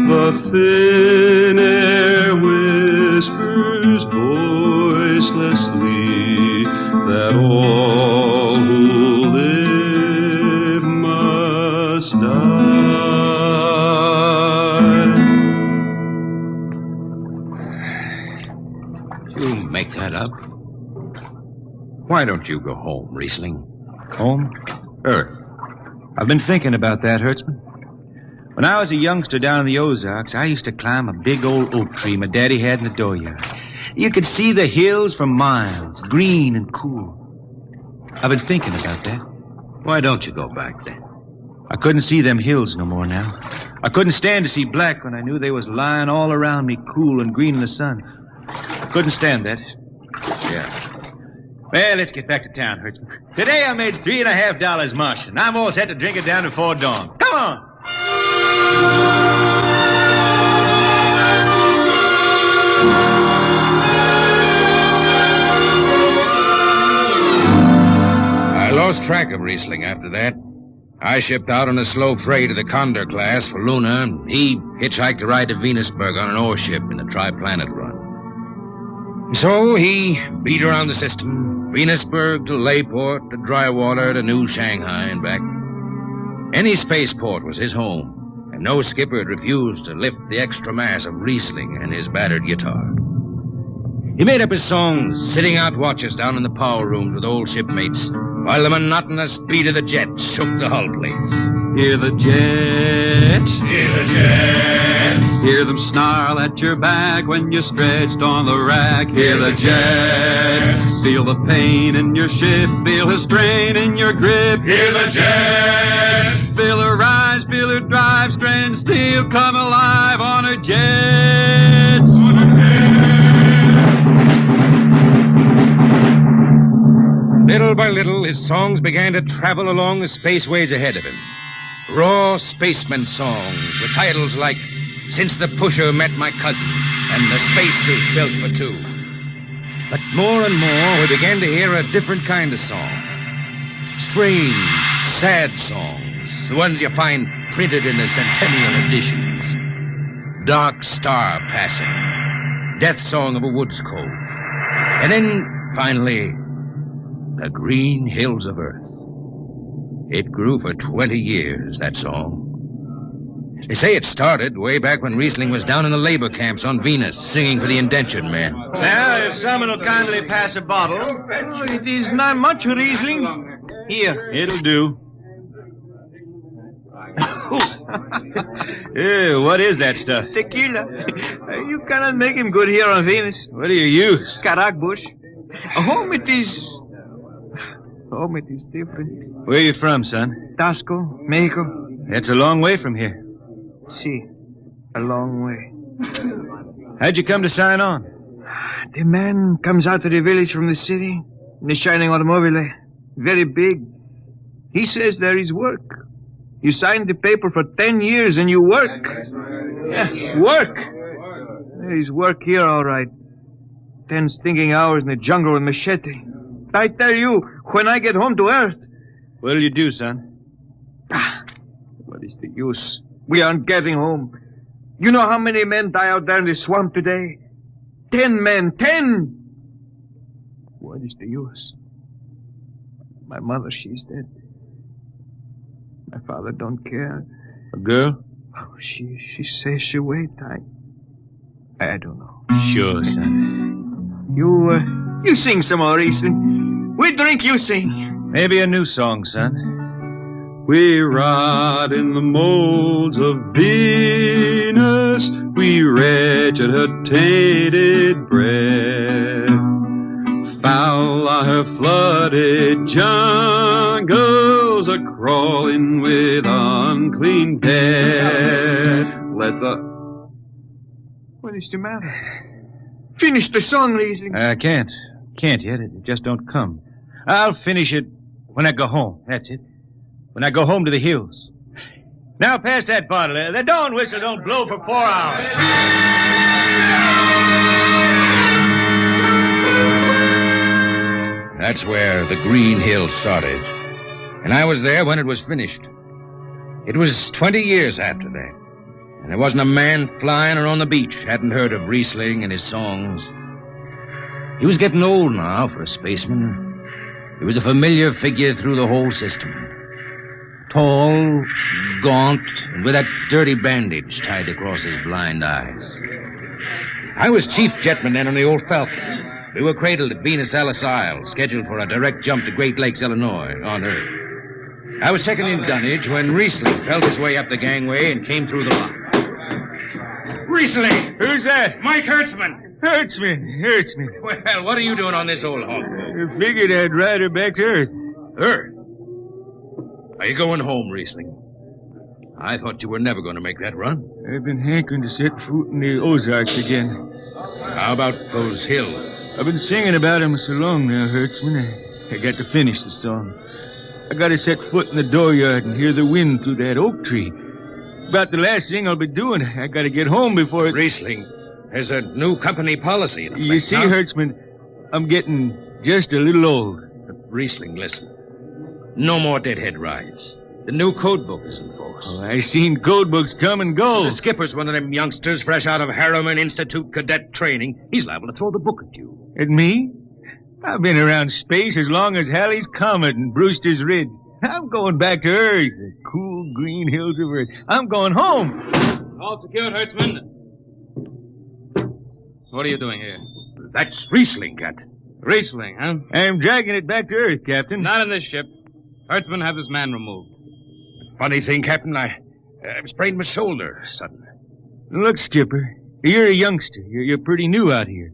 The thin air whispers voicelessly that all who live must die. Why don't you go home, Riesling? Home? Earth. I've been thinking about that, Hertzman. When I was a youngster down in the Ozarks, I used to climb a big old oak tree my daddy had in the dooryard. You could see the hills for miles, green and cool. I've been thinking about that. Why don't you go back then? I couldn't see them hills no more now. I couldn't stand to see black when I knew they was lying all around me, cool and green in the sun. I couldn't stand that. Yeah. Well, let's get back to town, Hertzman. Today I made $3.50 Martian. I'm all set to drink it down before dawn. Come on! I lost track of Riesling after that. I shipped out on a slow freight of the Condor class for Luna, and he hitchhiked to ride to Venusberg on an ore ship in the Tri-Planet run. So he beat around the system, Venusberg to Layport to Drywater to New Shanghai and back. Any spaceport was his home, and no skipper had refused to lift the extra mass of Riesling and his battered guitar. He made up his songs, sitting out watches down in the power rooms with old shipmates, while the monotonous beat of the jets shook the hull plates. Hear the jets, hear the jets, hear them snarl at your back when you're stretched on the rack. Hear the jets, feel the pain in your ship, feel the strain in your grip. Hear the jets, feel her rise, feel her drive, strange steel come alive on her jets. Little by little, his songs began to travel along the spaceways ahead of him. Raw spaceman songs with titles like Since the Pusher Met My Cousin and The Spacesuit Built for Two. But more and more, we began to hear a different kind of song. Strange, sad songs, the ones you find printed in the centennial editions. Dark Star Passing, Death Song of a Woods Cove. And then, finally, The Green Hills of Earth. It grew for 20 years, that song. They say it started way back when Riesling was down in the labor camps on Venus, singing for the indentured men. Now, if someone will kindly pass a bottle. Oh, it is not much, Riesling. Here, it'll do. Ew, what is that stuff? Tequila. You cannot make him good here on Venus. What do you use? Caragbush. Home it is different. Where are you from, son? Tasco, Mexico. That's a long way from here. See, a long way. How'd you come to sign on? The man comes out of the village from the city in the shining automobile. Very big. He says there is work. You signed the paper for 10 years and you work. Yeah, work. There is work here, all right. 10 stinking hours in the jungle with machete. I tell you, when I get home to Earth... What'll you do, son? What is the use? We aren't getting home. You know how many men die out there in the swamp today? 10 men. 10! What is the use? My mother, she's dead. My father don't care. A girl? Oh, she says she wait. I don't know. Sure, son. You sing some more, Riesling. We drink, you sing. Maybe a new song, son. We rot in the molds of Venus. We wretched her tainted breath. Foul are her flooded jungles, a-crawling with unclean death. What is the matter? Finish the song, Riesling. I can't. Can't yet. It just don't come. I'll finish it when I go home. That's it. When I go home to the hills. Now pass that bottle. The dawn whistle don't blow for 4 hours. That's where the Green Hills started. And I was there when it was finished. It was 20 years after that. And there wasn't a man flying or on the beach hadn't heard of Riesling and his songs. He was getting old now for a spaceman. He was a familiar figure through the whole system. Tall, gaunt, and with that dirty bandage tied across his blind eyes. I was chief jetman then on the old Falcon. We were cradled at Venus Ellis Isle, scheduled for a direct jump to Great Lakes, Illinois, on Earth. I was checking in dunnage when Riesling felt his way up the gangway and came through the lock. Riesling! Who's that? Mike Hertzman. Hertzman. Well, what are you doing on this old hog? I figured I'd ride her back to Earth. Earth? Are you going home, Riesling? I thought you were never going to make that run. I've been hankering to set foot in the Ozarks again. How about those hills? I've been singing about them so long now, Hertzman. I got to finish the song. I got to set foot in the dooryard and hear the wind through that oak tree. About the last thing I'll be doing. I got to get home before it... Riesling, there's a new company policy in effect. You see, Hertzman, I'm getting just a little old. Riesling, listen. No more deadhead rides. The new code book is in force. Oh, I seen code books come and go. The skipper's one of them youngsters fresh out of Harriman Institute cadet training. He's liable to throw the book at you. At me? I've been around space as long as Halley's Comet and Brewster's Ridge. I'm going back to Earth, the cool green hills of Earth. I'm going home. All secured, Hertzman. What are you doing here? That's Riesling, Captain. Riesling, huh? I'm dragging it back to Earth, Captain. Not in this ship. Hertzman, have this man removed. Funny thing, Captain, I sprained my shoulder suddenly. Look, Skipper, you're a youngster. You're pretty new out here.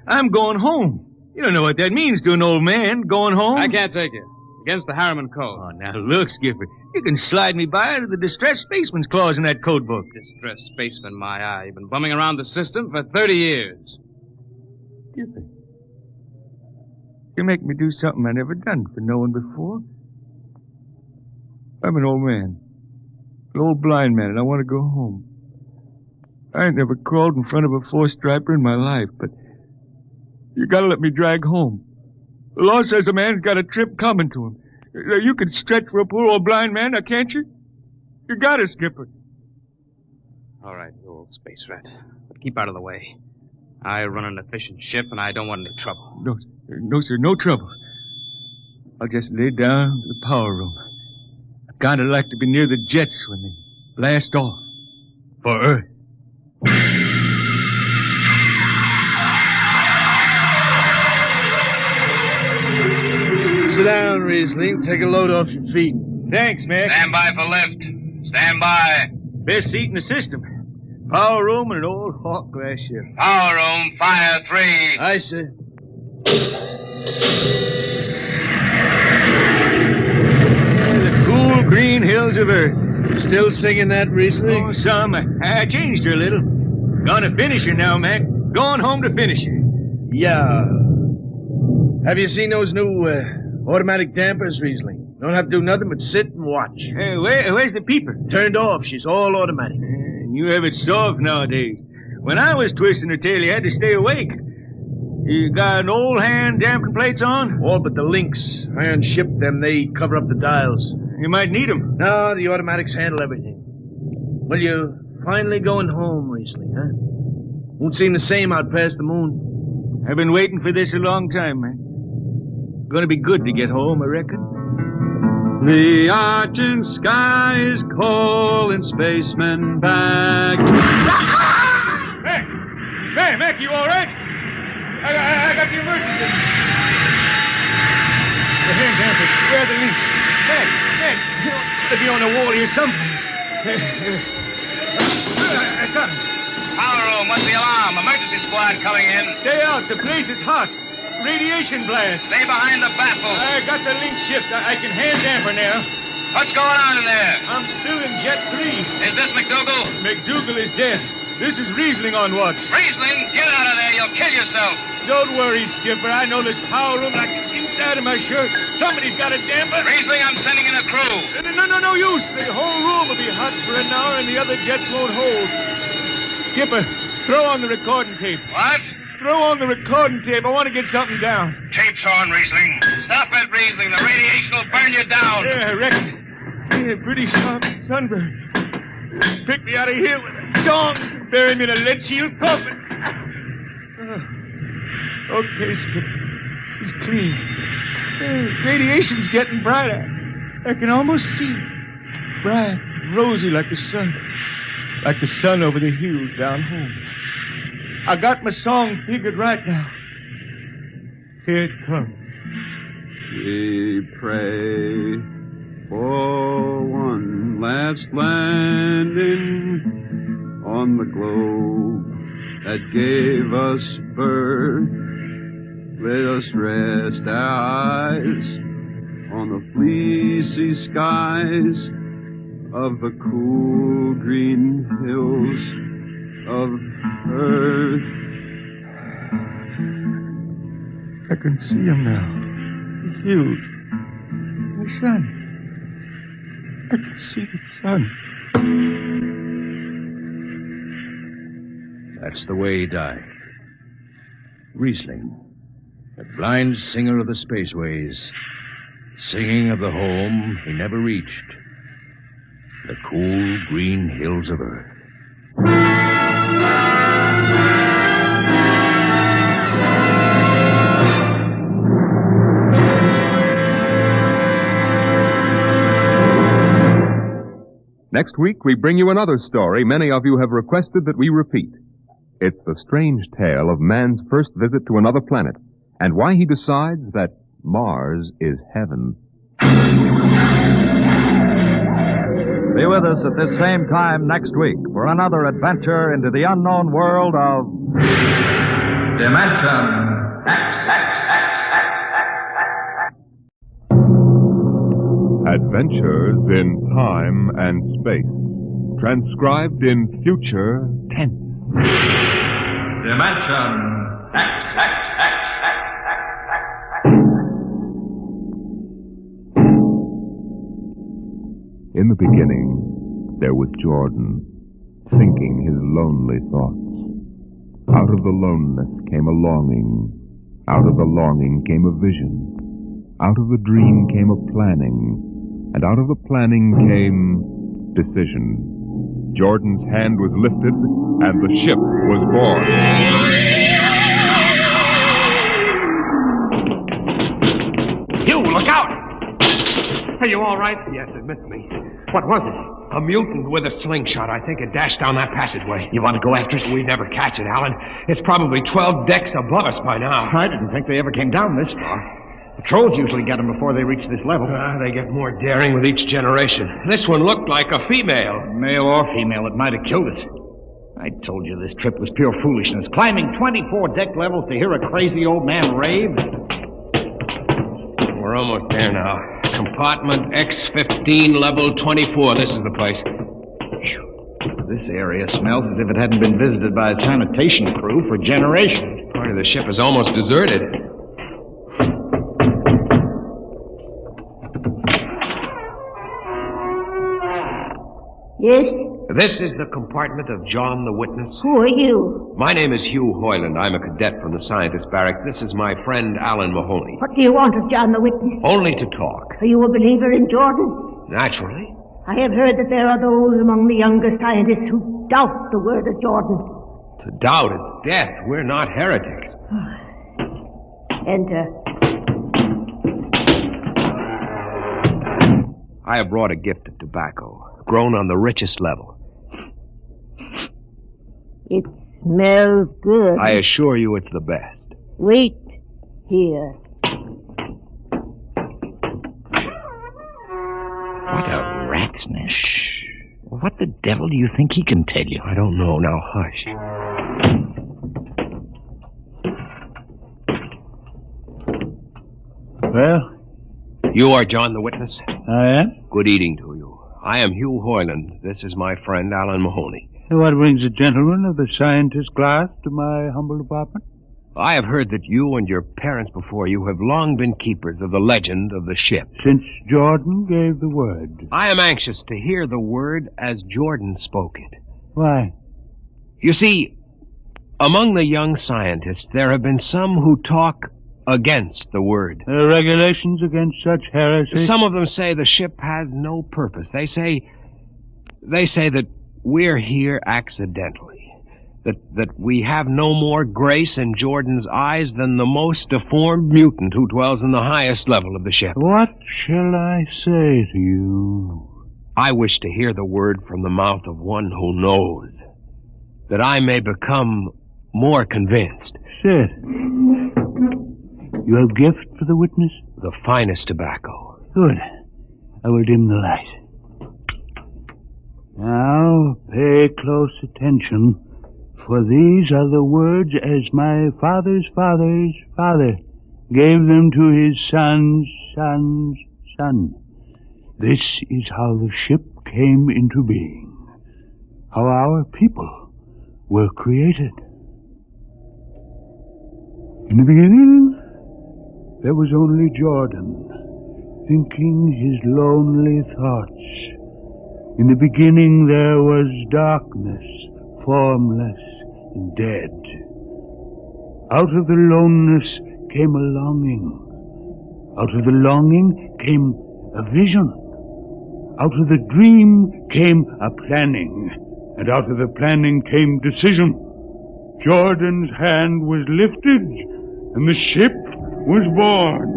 I'm going home. You don't know what that means to an old man, going home. I can't take it. Against the Harriman Code. Oh, now look, Skipper. You can slide me by to the distressed spaceman's clause in that code book. Distressed spaceman, my eye. You've been bumming around the system for 30 years. Skipper, you make me do something I never done for no one before. I'm an old man. An old blind man, and I want to go home. I ain't never crawled in front of a four-striper in my life, but you gotta let me drag home. The law says a man's got a trip coming to him. You can stretch for a poor old blind man, now can't you? You got it, Skipper. All right, you old space rat. But keep out of the way. I run an efficient ship, and I don't want any trouble. No, sir, no trouble. I'll just lay down in the power room. I kinda like to be near the jets when they blast off. For Earth. Sit down, Riesling. Take a load off your feet. Thanks, Mac. Stand by for lift. Stand by. Best seat in the system. Power room and an old Hawk class ship. Power room, fire 3. Aye, sir. The cool green hills of Earth. Still singing that, Riesling? Oh, some. I changed her a little. Gonna finish her now, Mac. Going home to finish her. Yeah. Have you seen those new automatic dampers, Riesling? Don't have to do nothing but sit and watch. Hey, where's the peeper? Turned off. She's all automatic. You have it soft nowadays. When I was twisting her tail, you had to stay awake. You got an old hand damping plates on? All but the links. Iron ship them. They cover up the dials. You might need them. No, the automatics handle everything. Well, you're finally going home, Riesling, huh? Won't seem the same out past the moon. I've been waiting for this a long time, man. Gonna be good to get home, I reckon. The arching sky is calling spacemen back. Mac, you all right? I got the emergency. The hand dampers, where are the links? Mac, gotta be on the wall here somewhere. I got him. Power room, what's the alarm? Emergency squad coming in. Stay out, the place is hot. Radiation blast. Stay behind the baffle. I got the link shift. I can hand damper now. What's going on in there? I'm still in Jet 3. Is this McDougal? McDougal is dead. This is Riesling on watch. Riesling, get out of there. You'll kill yourself. Don't worry, Skipper. I know this power room like the inside of my shirt. Somebody's got a damper. Riesling, I'm sending in a crew. No use. The whole room will be hot for an hour and the other jets won't hold. Skipper, throw on the recording tape. What? Throw on the recording tape. I want to get something down. Tape's on, Riesling. Stop it, Riesling. The radiation will burn you down. Yeah, I reckon. Yeah, pretty sharp sunburn. Pick me out of here with a tongs and bury me in a lead shield coffin. Okay, Skipper. She's clean. Radiation's getting brighter. I can almost see it. Bright, rosy like the sun. Like the sun over the hills down home. I got my song figured right now. Here it comes. We pray for one last landing on the globe that gave us birth. Let us rest our eyes on the fleecy skies of the cool green hills of Earth. I can see him now. The hills. The sun. I can see the sun. That's the way he died. Riesling, the blind singer of the spaceways, singing of the home he never reached, the cool green hills of Earth. Next week, we bring you another story many of you have requested that we repeat. It's the strange tale of man's first visit to another planet and why he decides that Mars is heaven. Be with us at this same time next week for another adventure into the unknown world of Dimension X. Adventures in Time and Space. Transcribed in future tense. Dimension X. In the beginning, there was Jordan, thinking his lonely thoughts. Out of the loneness came a longing. Out of the longing came a vision. Out of the dream came a planning. And out of the planning came decision. Jordan's hand was lifted, and the ship was born. You, look out! Are you all right? Yes, it missed me. What was it? A mutant with a slingshot. I think it dashed down that passageway. You want to go after it? We'd never catch it, Alan. It's probably 12 decks above us by now. I didn't think they ever came down this far. Patrols usually get them before they reach this level. They get more daring with each generation. This one looked like a female. Male or female, it might have killed us. I told you this trip was pure foolishness. Climbing 24 deck levels to hear a crazy old man rave. We're almost there now. Compartment X15, level 24. This is the place. This area smells as if it hadn't been visited by a sanitation crew for generations. Part of the ship is almost deserted. Yes? This is the compartment of John the Witness. Who are you? My name is Hugh Hoyland. I'm a cadet from the scientist barrack. This is my friend Alan Mahoney. What do you want of John the Witness? Only to talk. Are you a believer in Jordan? Naturally. I have heard that there are those among the younger scientists who doubt the word of Jordan. To doubt is death. We're not heretics. Enter. I have brought a gift of tobacco, grown on the richest level. It smells good. I assure you it's the best. Wait here. What a rat's nest. Shh. What the devil do you think he can tell you? I don't know. Now hush. Well? You are John the Witness? I am? Good eating to you. I am Hugh Hoyland. This is my friend Alan Mahoney. What brings a gentleman of the scientist class to my humble apartment? I have heard that you and your parents before you have long been keepers of the legend of the ship. Since Jordan gave the word. I am anxious to hear the word as Jordan spoke it. Why? You see, among the young scientists, there have been some who talk against the word. There are regulations against such heresy? Some of them say the ship has no purpose. They say that we're here accidentally. That we have no more grace in Jordan's eyes than the most deformed mutant who dwells in the highest level of the ship. What shall I say to you? I wish to hear the word from the mouth of one who knows, that I may become more convinced. Sit. You have gift for the witness? The finest tobacco. Good. I will dim the light. Now, pay close attention, for these are the words as my father's father's father gave them to his son's son's son. This is how the ship came into being, how our people were created. In the beginning, there was only Jordan, thinking his lonely thoughts. In the beginning there was darkness, formless and dead. Out of the loneness came a longing. Out of the longing came a vision. Out of the dream came a planning. And out of the planning came decision. Jordan's hand was lifted, and the ship was born.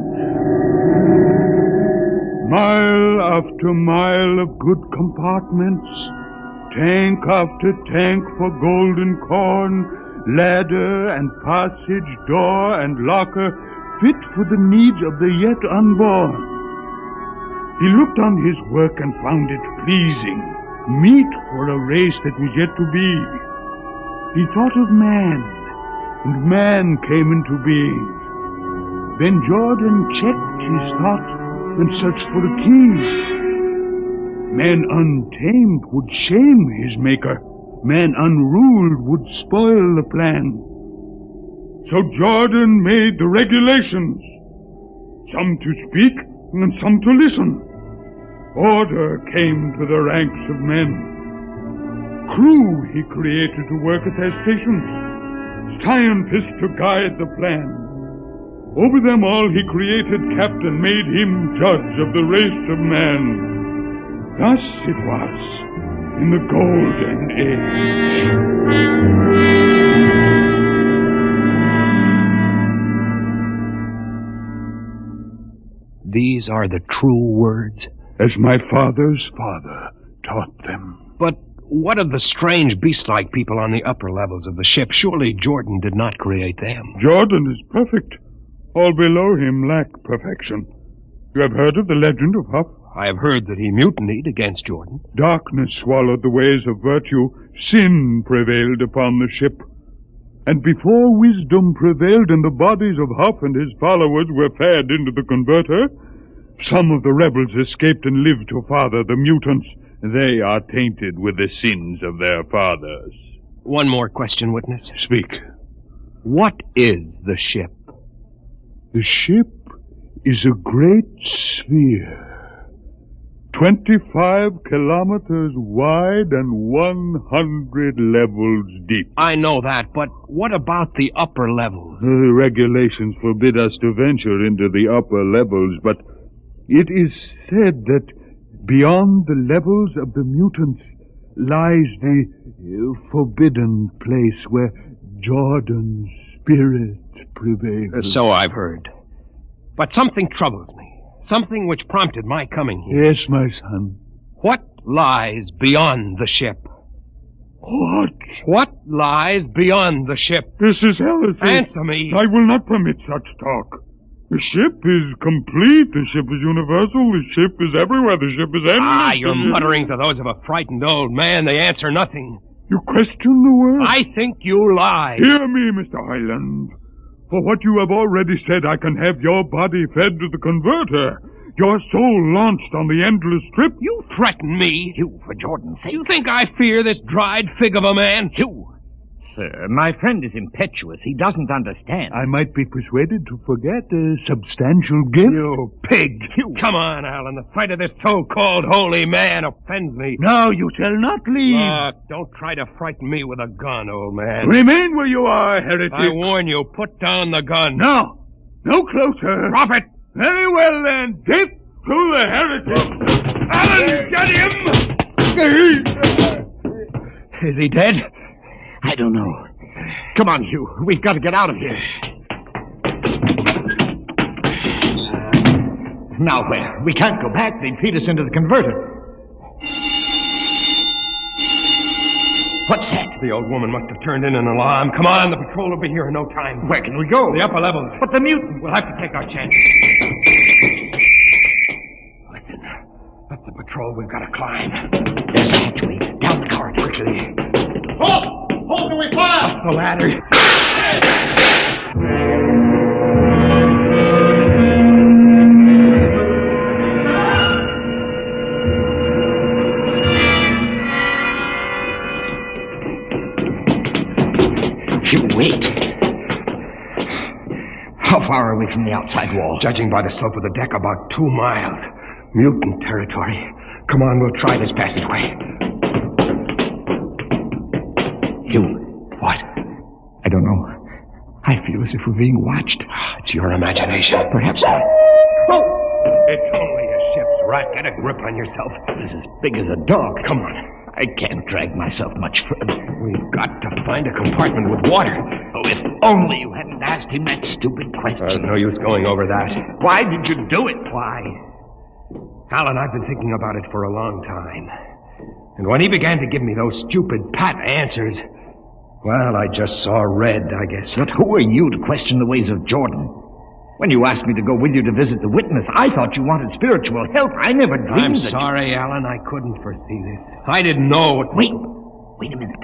Mile after mile of good compartments, tank after tank for golden corn, ladder and passage, door and locker, fit for the needs of the yet unborn. He looked on his work and found it pleasing, meet for a race that was yet to be. He thought of man, and man came into being. Then Jordan checked his thought and searched for the keys. Man untamed would shame his maker. Man unruled would spoil the plan. So Jordan made the regulations, some to speak and some to listen. Order came to the ranks of men. Crew he created to work at their stations, scientists to guide the plan. Over them all he created captain, made him judge of the race of man. Thus it was in the golden age. These are the true words? As my father's father taught them. But what of the strange beast-like people on the upper levels of the ship? Surely Jordan did not create them. Jordan is perfect. All below him lack perfection. You have heard of the legend of Huff? I have heard that he mutinied against Jordan. Darkness swallowed the ways of virtue. Sin prevailed upon the ship. And before wisdom prevailed and the bodies of Huff and his followers were fed into the converter, some of the rebels escaped and lived to father the mutants. They are tainted with the sins of their fathers. One more question, witness. Speak. What is the ship? The ship is a great sphere, 25 kilometers wide and 100 levels deep. I know that, but what about the upper levels? The regulations forbid us to venture into the upper levels, but it is said that beyond the levels of the mutants lies the forbidden place where Jordan's spirit prevails. So I've heard. But something troubles me. Something which prompted my coming here. Yes, my son. What lies beyond the ship? What? What lies beyond the ship? This is heresy. Answer me. I will not permit such talk. The ship is complete. The ship is universal. The ship is everywhere. The ship is endless. Ah, you're muttering to those of a frightened old man. They answer nothing. You question the word? I think you lie. Hear me, Mr. Highland. For what you have already said, I can have your body fed to the converter. Your soul launched on the endless trip. You threaten me. You, for Jordan's sake. You think I fear this dried fig of a man? You. Sir, my friend is impetuous. He doesn't understand. I might be persuaded to forget a substantial gift. You pig. You. Come on, Alan. The sight of this so-called holy man offends me. No, you shall not leave. Look, don't try to frighten me with a gun, old man. Remain where you are, heretic. I warn you, put down the gun. No. No closer. Drop it. Very well, then. Death to the heretic. Alan, get him! Is he dead? I don't know. Come on, Hugh. We've got to get out of here. Now where? We can't go back. They'd feed us into the converter. What's that? The old woman must have turned in an alarm. Come on, the patrol will be here in no time. Where can we go? The upper levels. But the mutant. We'll have to take our chance. Listen, that's the patrol we've got to climb. There's a hatchway. Down the corridor. Quickly. Halt! Halt, we fire! Up the ladder. Wait. How far are we from the outside wall? Judging by the slope of the deck, about 2 miles. Mutant territory. Come on, we'll try this passageway. What? I don't know. I feel as if we're being watched. It's your imagination. Perhaps not. Oh! It's only a ship's rat. Get a grip on yourself. It's as big as a dog. Come on. I can't drag myself much further. We've got to find a compartment with water. Oh, if only you hadn't asked him that stupid question. No use going over that. Why did you do it? Why? Alan, I've been thinking about it for a long time. And when he began to give me those stupid pat answers, well, I just saw red, I guess. But who are you to question the ways of Jordan? When you asked me to go with you to visit the witness, I thought you wanted spiritual help. I never dreamed I'm that sorry, Alan. I couldn't foresee this. I didn't know what... Wait a minute.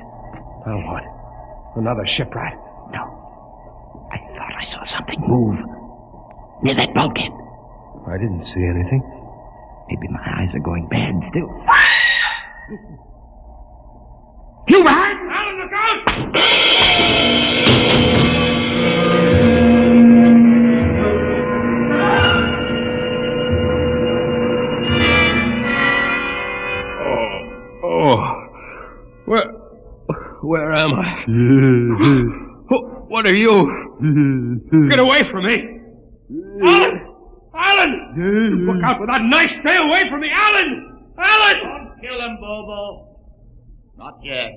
Oh, what? Another shipwright? No. I thought I saw something move near that bulkhead. I didn't see anything. Maybe my eyes are going bad still. You behind! Alan, look out! Where am I? What are you? Get away from me! Alan! Alan! Look out with that knife! Stay away from me, Alan! Alan! Don't kill him, Bobo. Not yet.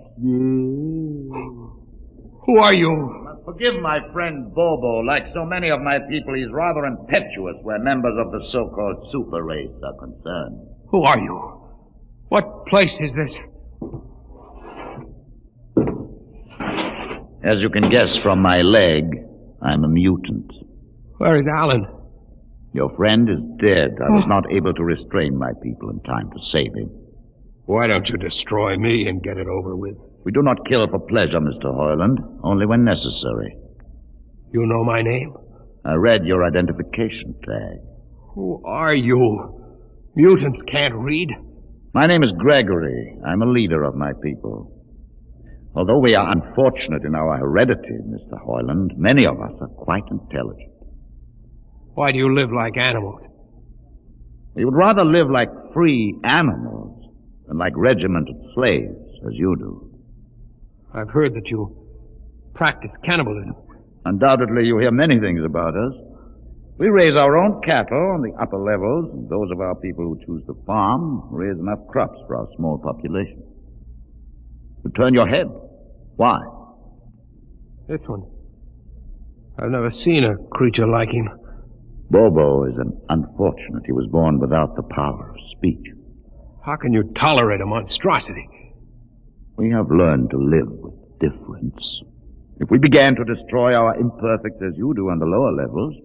Who are you? Forgive my friend Bobo. Like so many of my people, he's rather impetuous where members of the so-called super race are concerned. Who are you? What place is this? As you can guess from my leg, I'm a mutant. Where is Alan? Your friend is dead. I was not able to restrain my people in time to save him. Why don't you destroy me and get it over with? We do not kill for pleasure, Mr. Hoyland, only when necessary. You know my name? I read your identification tag. Who are you? Mutants can't read. My name is Gregory. I'm a leader of my people. Although we are unfortunate in our heredity, Mr. Hoyland, many of us are quite intelligent. Why do you live like animals? We would rather live like free animals than like regimented slaves, as you do. I've heard that you practice cannibalism. Undoubtedly, you hear many things about us. We raise our own cattle on the upper levels, and those of our people who choose to farm raise enough crops for our small population. You turn your head. Why? This one. I've never seen a creature like him. Bobo is an unfortunate. He was born without the power of speech. How can you tolerate a monstrosity? We have learned to live with difference. If we began to destroy our imperfects as you do on the lower levels,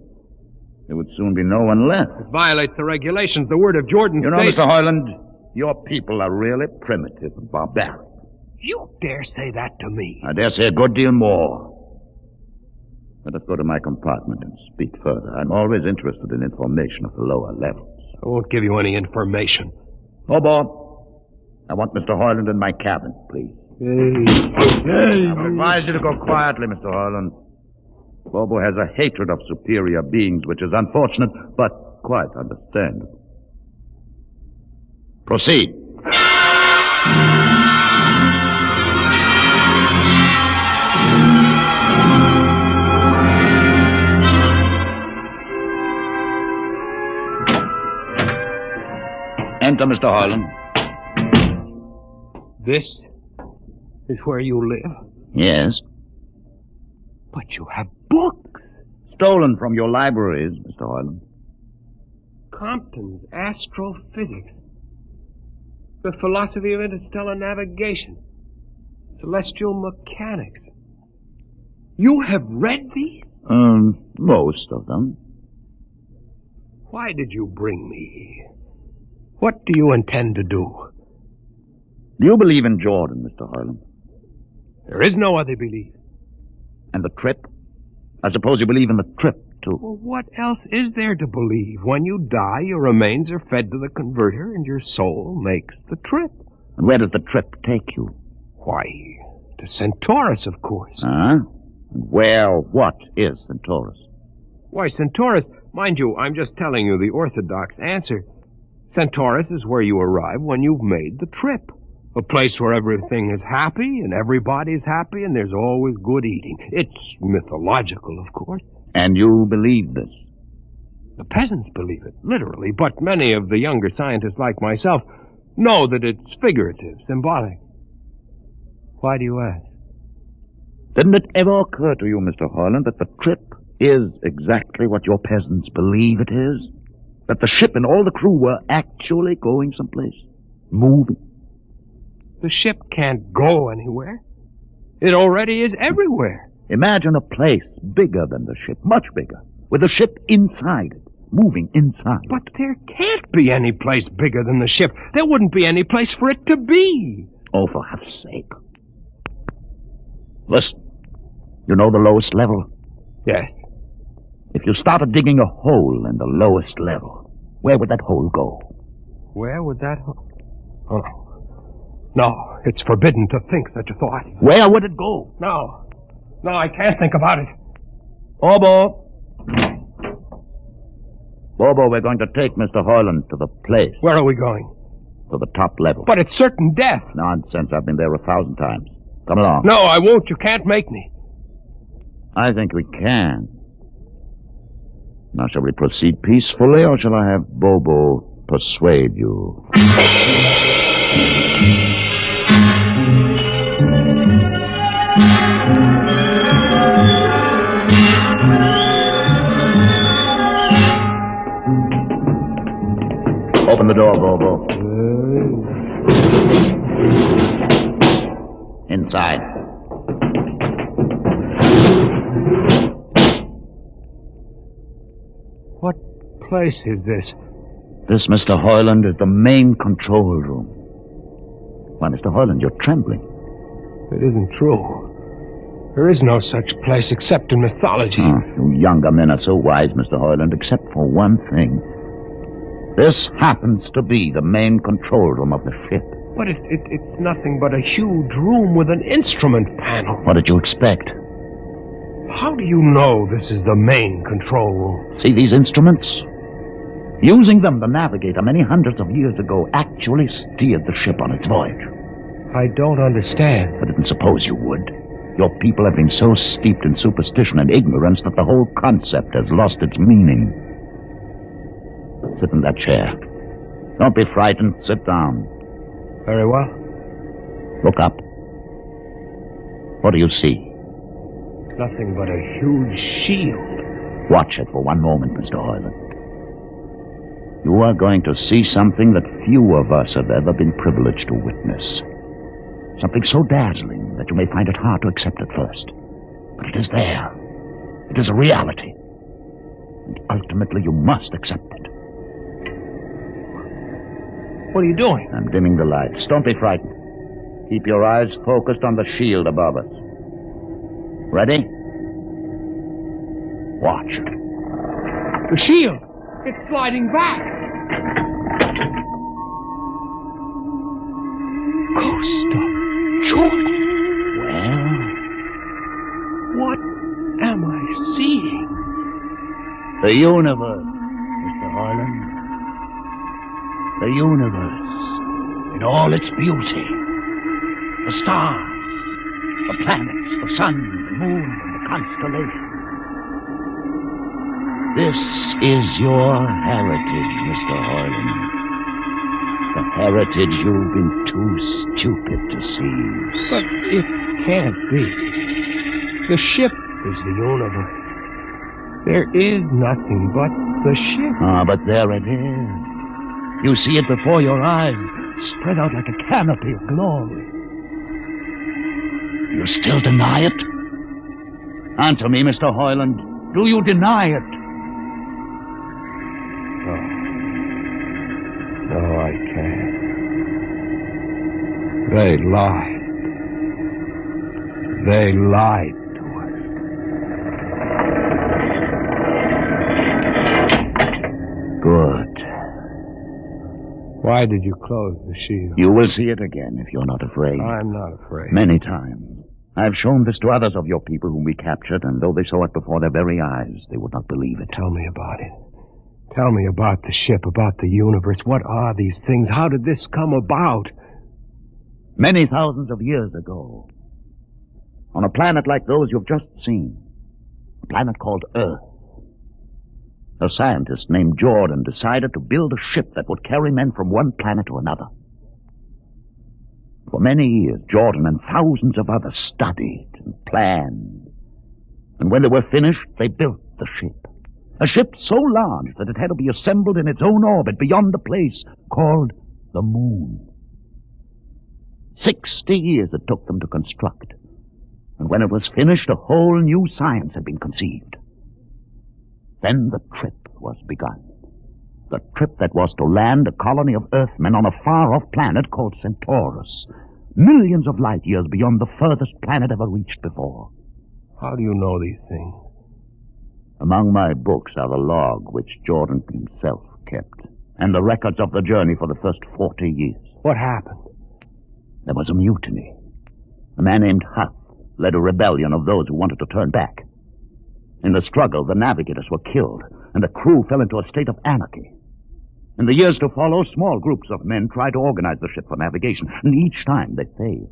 there would soon be no one left. It violates the regulations. The word of Jordan. You know, Mr. Hoyland, your people are really primitive and barbaric. You dare say that to me? I dare say a good deal more. Let us go to my compartment and speak further. I'm always interested in information of the lower levels. I won't give you any information. Bobo, I want Mr. Hoyland in my cabin, please. Hey. I advise you to go quietly, Mr. Hoyland. Bobo has a hatred of superior beings, which is unfortunate, but quite understandable. Proceed. Enter, Mr. Hoyland. This is where you live? Yes. But you have books. Stolen from your libraries, Mr. Hoyland. Compton's Astrophysics. The Philosophy of Interstellar Navigation. Celestial mechanics. You have read these? Most of them. Why did you bring me here? What do you intend to do? Do you believe in Jordan, Mr. Harlan? There is no other belief. And the trip? I suppose you believe in the trip, too. Well, what else is there to believe? When you die, your remains are fed to the converter, and your soul makes the trip. And where does the trip take you? Why, to Centaurus, of course. Huh? What is Centaurus? Why, Centaurus, mind you, I'm just telling you the orthodox answer. Centaurus is where you arrive when you've made the trip. A place where everything is happy, and everybody's happy, and there's always good eating. It's mythological, of course. And you believe this? The peasants believe it, literally, but many of the younger scientists like myself know that it's figurative, symbolic. Why do you ask? Didn't it ever occur to you, Mr. Harlan, that the trip is exactly what your peasants believe it is? That the ship and all the crew were actually going someplace? Moving? The ship can't go anywhere. It already is everywhere. Imagine a place bigger than the ship, much bigger, with the ship inside it, moving inside. But there can't be any place bigger than the ship. There wouldn't be any place for it to be. Oh, for heaven's sake. Listen, you know the lowest level? Yes. If you started digging a hole in the lowest level, where would that hole go? Where would that hole... Oh, no, it's forbidden to think such a thought. Where would it go? No, I can't think about it. Bobo, we're going to take Mr. Harlan to the place. Where are we going? To the top level. But it's certain death. Nonsense, I've been there 1,000 times. Come along. No, I won't. You can't make me. I think we can. Now, shall we proceed peacefully, or shall I have Bobo persuade you? Open the door, Bobo. Inside. What place is this? This, Mr. Hoyland, is the main control room. Why, Mr. Hoyland, you're trembling. It isn't true. There is no such place except in mythology. You younger men are so wise, Mr. Hoyland, except for one thing. This happens to be the main control room of the ship. But it's nothing but a huge room with an instrument panel. What did you expect? How do you know this is the main control room? See these instruments? Using them, the navigator, many hundreds of years ago, actually steered the ship on its voyage. I don't understand. I didn't suppose you would. Your people have been so steeped in superstition and ignorance that the whole concept has lost its meaning. Sit in that chair. Don't be frightened. Sit down. Very well. Look up. What do you see? Nothing but a huge shield. Watch it for one moment, Mr. Hoyland. You are going to see something that few of us have ever been privileged to witness. Something so dazzling that you may find it hard to accept at first. But it is there. It is a reality. And ultimately you must accept it. What are you doing? I'm dimming the lights. Don't be frightened. Keep your eyes focused on the shield above us. Ready? Watch. The shield! It's sliding back! Ghost of Jordan! Well? What am I seeing? The universe, Mr. Harlan. The universe in all its beauty. The stars, the planets, the sun, the moon, and the constellations. This is your heritage, Mr. Harlan. The heritage you've been too stupid to see. But it can't be. The ship is the universe. There is nothing but the ship. But there it is. You see it before your eyes, spread out like a canopy of glory. You still deny it? Answer me, Mr. Hoyland. Do you deny it? No, I can't. They lied. They lied to us. Good. Why did you close the shield? You will see it again if you're not afraid. I'm not afraid. Many times. I've shown this to others of your people whom we captured, and though they saw it before their very eyes, they would not believe it. Tell me about it. Tell me about the ship, about the universe. What are these things? How did this come about? Many thousands of years ago, on a planet like those you've just seen, a planet called Earth, a scientist named Jordan decided to build a ship that would carry men from one planet to another. For many years, Jordan and thousands of others studied and planned. And when they were finished, they built the ship. A ship so large that it had to be assembled in its own orbit beyond the place called the Moon. 60 years it took them to construct. And when it was finished, a whole new science had been conceived. Then the trip was begun. The trip that was to land a colony of Earthmen on a far-off planet called Centaurus, millions of light years beyond the furthest planet ever reached before. How do you know these things? Among my books are the log which Jordan himself kept, and the records of the journey for the first 40 years. What happened? There was a mutiny. A man named Huth led a rebellion of those who wanted to turn back. In the struggle, the navigators were killed, and the crew fell into a state of anarchy. In the years to follow, small groups of men tried to organize the ship for navigation, and each time they failed.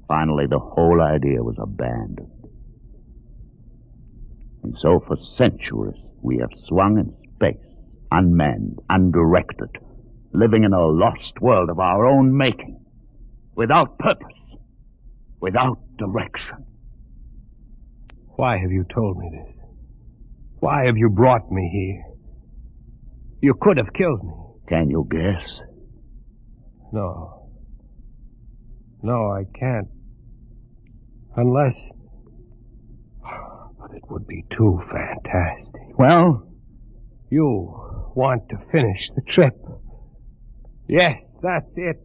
Finally, the whole idea was abandoned. And so for centuries, we have swung in space, unmanned, undirected, living in a lost world of our own making, without purpose, without direction. Why have you told me this? Why have you brought me here? You could have killed me. Can you guess? No. No, I can't. Unless... But it would be too fantastic. Well? You want to finish the trip. Yes, that's it.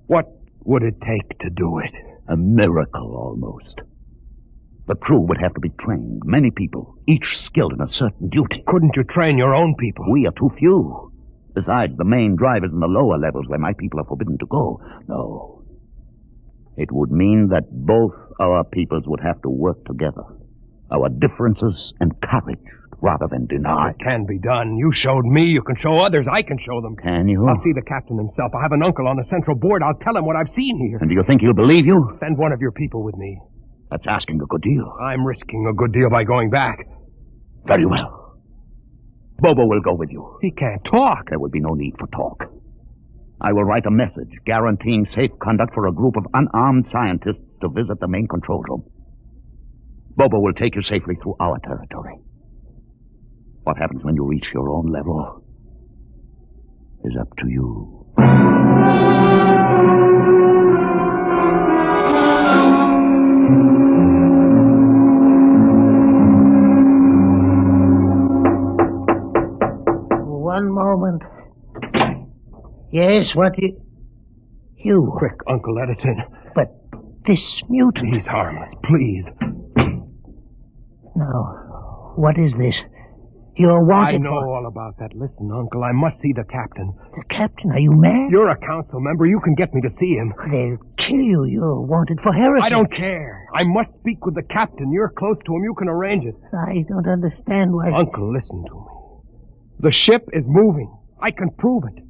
What would it take to do it? A miracle, almost. The crew would have to be trained. Many people, each skilled in a certain duty. Couldn't you train your own people? We are too few. Besides, the main drivers in the lower levels where my people are forbidden to go. No. It would mean that both our peoples would have to work together. Our differences encouraged rather than denied. It can be done. You showed me. You can show others. I can show them. Can you? I'll see the captain himself. I have an uncle on the central board. I'll tell him what I've seen here. And do you think he'll believe you? Send one of your people with me. That's asking a good deal. I'm risking a good deal by going back. Very well. Bobo will go with you. He can't talk. There will be no need for talk. I will write a message guaranteeing safe conduct for a group of unarmed scientists to visit the main control room. Bobo will take you safely through our territory. What happens when you reach your own level is up to you. One moment. Yes, what you? Quick, Uncle Edison. But this mutant... He's harmless, please. Now, what is this? You're wanted I know all about that. Listen, Uncle, I must see the captain. The captain? Are you mad? You're a council member. You can get me to see him. They'll kill you. You're wanted for heresy. I don't care. I must speak with the captain. You're close to him. You can arrange it. I don't understand why... Uncle, listen to me. The ship is moving. I can prove it.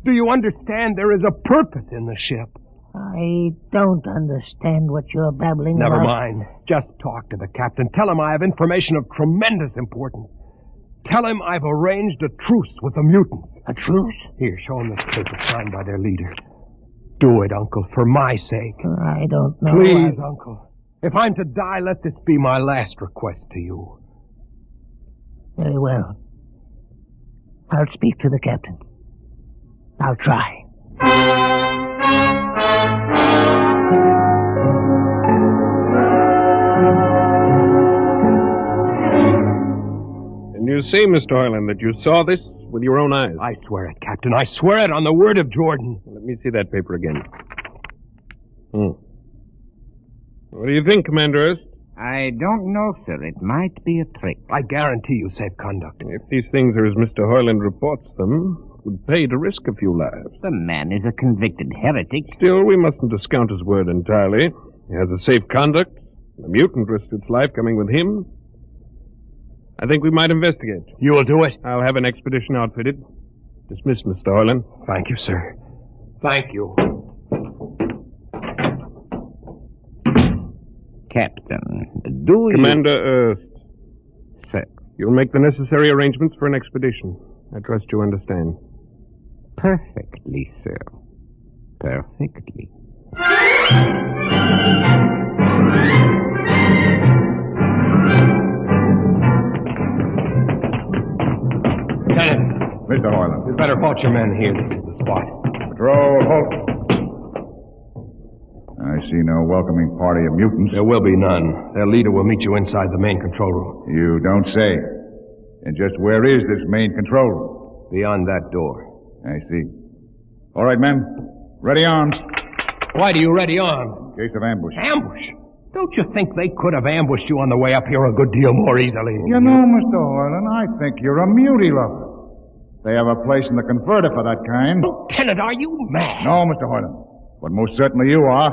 Do you understand there is a purpose in the ship? I don't understand what you're babbling about. Never mind. Just talk to the captain. Tell him I have information of tremendous importance. Tell him I've arranged a truce with the mutants. A truce? Here, show him this paper signed by their leader. Do it, Uncle, for my sake. I don't know. Please, Uncle. If I'm to die, let this be my last request to you. Very well. I'll speak to the captain. I'll try. And you say, Mr. Hoyland, that you saw this with your own eyes? I swear it, Captain. I swear it on the word of Jordan. Let me see that paper again. What do you think, Commander Erst? I don't know, sir. It might be a trick. I guarantee you safe conduct. If these things are as Mr. Hoyland reports them, it would pay to risk a few lives. The man is a convicted heretic. Still, we mustn't discount his word entirely. He has a safe conduct. The mutant risked its life coming with him. I think we might investigate. You will do it? I'll have an expedition outfitted. Dismissed, Mr. Hoyland. Thank you, sir. Thank you. Captain, do you... Commander Erst. Sir. You'll make the necessary arrangements for an expedition. I trust you understand. Perfectly, sir. Perfectly. Lieutenant. Mr. Hoyland. You'd better halt your men here. This is the spot. Patrol, halt. I see no welcoming party of mutants. There will be none. Their leader will meet you inside the main control room. You don't say. And just where is this main control room? Beyond that door. I see. All right, men. Ready arms. Why do you ready arms? In case of ambush. Ambush? Don't you think they could have ambushed you on the way up here a good deal more easily? You know, Mr. Hoyland, I think you're a mutie lover. They have a place in the converter for that kind. Lieutenant, are you mad? No, Mr. Hoyland. But most certainly you are.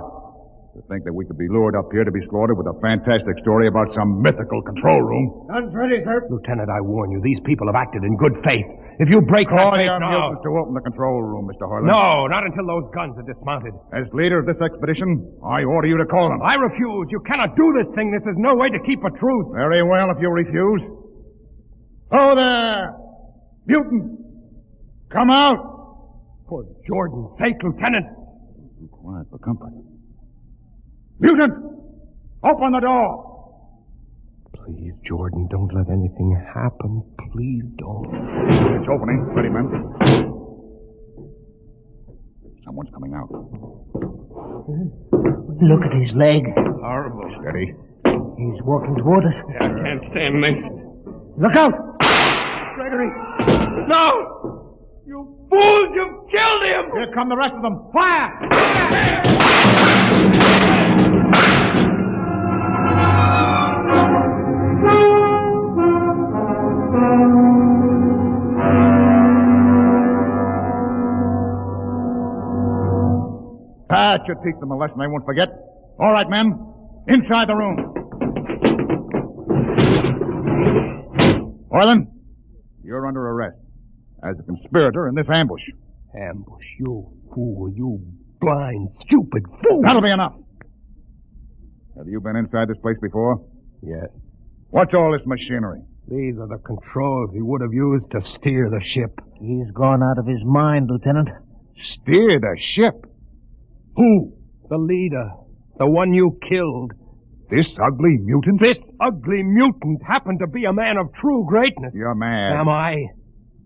To think that we could be lured up here to be slaughtered with a fantastic story about some mythical control room. Guns ready, sir. Lieutenant, I warn you, these people have acted in good faith. If you break that faith now... to open the control room, Mr. Hoyland. No, not until those guns are dismounted. As leader of this expedition, I order you to call them. I refuse. You cannot do this thing. This is no way to keep a truce. Very well, if you refuse. Oh, there! Mutant! Come out! For Jordan's sake, Lieutenant. Quiet for company. Mutant! Open the door! Please, Jordan, don't let anything happen. Please don't. It's opening. Ready, men. Someone's coming out. Look at his leg. Horrible. Steady. He's walking toward us. I can't stand this. Look out! Gregory! No! You fools! You've killed him! Here come the rest of them. Fire! That should teach them a lesson they won't forget. All right, men. Inside the room. Hoyland, you're under arrest as a conspirator in this ambush. Ambush, you fool, you blind, stupid fool. That'll be enough. Have you been inside this place before? Yes. What's all this machinery? These are the controls he would have used to steer the ship. He's gone out of his mind, Lieutenant. Steer the ship? Who? The leader. The one you killed. This ugly mutant? This ugly mutant happened to be a man of true greatness. You're mad. Am I?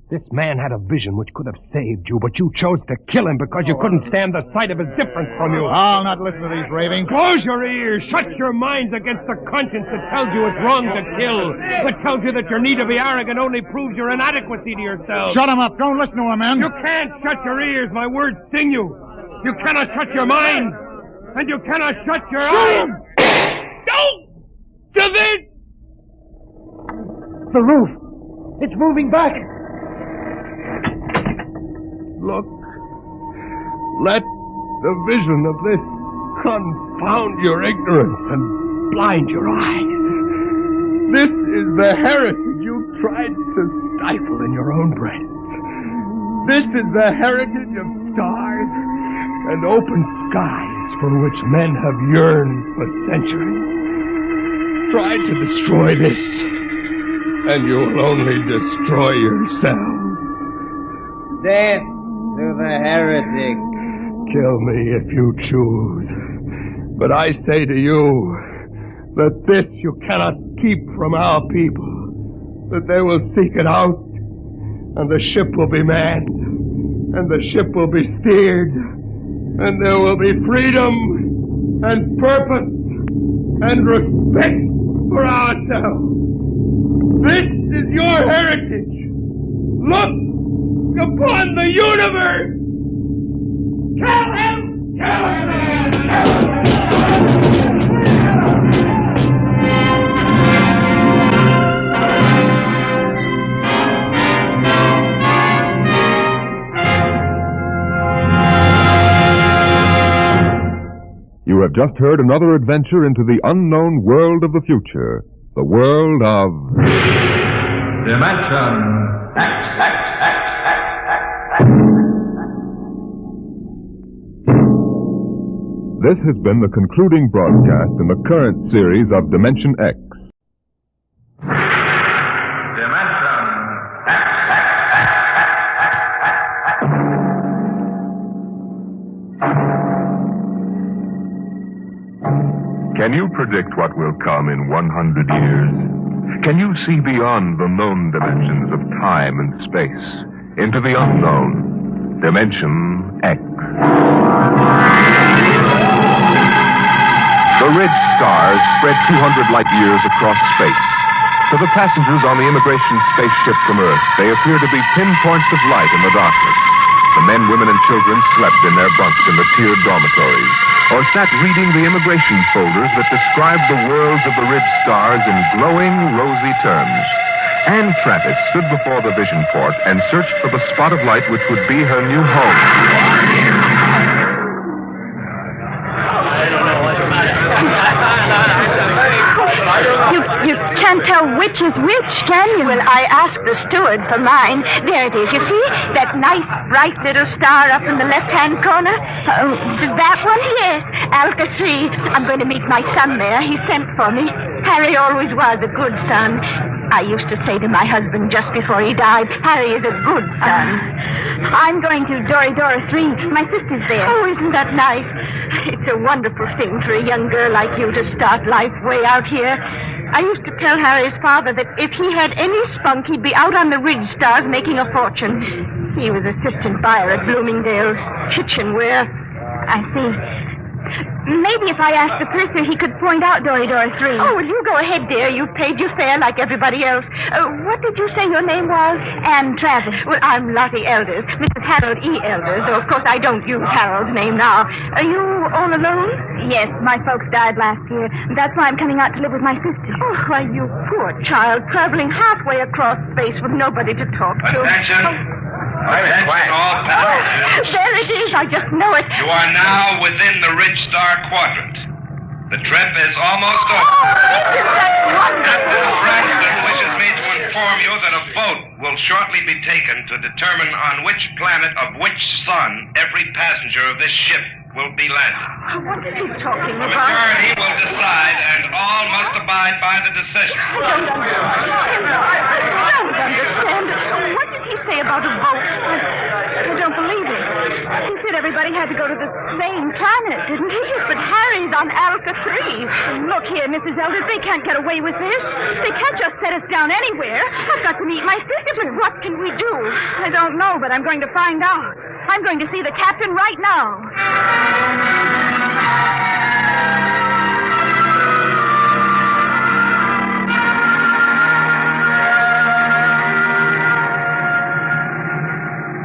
This man had a vision which could have saved you, but you chose to kill him because you couldn't stand the sight of his difference from you. I'll not listen to these ravings. Close your ears. Shut your minds against the conscience that tells you it's wrong to kill. That tells you that your need to be arrogant only proves your inadequacy to yourself. Shut him up. Don't listen to him, man. You can't shut your ears. My words sting you. You cannot shut your mind. And you cannot shut your eyes. Don't do this! The roof. It's moving back. Look. Let the vision of this confound your ignorance and blind your eyes. This is the heritage you tried to stifle in your own breast. This is the heritage of stars and open skies for which men have yearned for centuries. Try to destroy this, and you will only destroy yourself. Death to the heretic. Kill me if you choose. But I say to you that this you cannot keep from our people. That they will seek it out, and the ship will be manned, and the ship will be steered, and there will be freedom and purpose and respect for ourselves. This is your heritage. Look upon the universe. Kill him! Kill him! You have just heard another adventure into the unknown world of the future. The world of... Dimension X. This has been the concluding broadcast in the current series of Dimension X. Can you predict what will come in 100 years? Can you see beyond the known dimensions of time and space into the unknown, Dimension X? The ridge stars spread 200 light years across space. To the passengers on the immigration spaceship from Earth, they appear to be pinpoints of light in the darkness. The men, women, and children slept in their bunks in the tiered dormitories, or sat reading the immigration folders that described the worlds of the ridge stars in glowing, rosy terms. Anne Travis stood before the vision port and searched for the spot of light which would be her new home. You can't tell which is which, can you? Well, I asked the steward for mine. There it is, you see? That nice, bright little star up in the left-hand corner? That one? Yes, Alka 3. I'm going to meet my son there. He sent for me. Harry always was a good son. I used to say to my husband just before he died, Harry is a good son. I'm going to Dora 3. My sister's there. Oh, isn't that nice? It's a wonderful thing for a young girl like you to start life way out here. I used to tell Harry's father that if he had any spunk, he'd be out on the ridge stars making a fortune. He was assistant buyer at Bloomingdale's kitchenware. I see. Maybe if I asked the purser, he could point out Dora 3. Oh, well, you go ahead, dear. You've paid your fare like everybody else. What did you say your name was? Anne Travis. Well, I'm Lottie Elders, Mrs. Harold E. Elders, though, of course, I don't use Harold's name now. Are you all alone? Yes, my folks died last year. That's why I'm coming out to live with my sister. Oh, why, you poor child, traveling halfway across space with nobody to talk to. Attention. Attention, all passengers. There it is. I just know it. You are now within the Ridge Star Quadrant. The trip is almost over. Captain Braxton wishes me to inform you that a vote will shortly be taken to determine on which planet of which sun every passenger of this ship will be landing. What is he talking The about? majority will decide, and all must abide by the decision. I don't understand. What did he say about a vote? I don't believe it. He said everybody had to go to the same planet, didn't he? But Harry's on Alka 3. Look here, Mrs. Elders, they can't get away with this. They can't just set us down anywhere. I've got to meet my sister, but what can we do? I don't know, but I'm going to find out. I'm going to see the captain right now.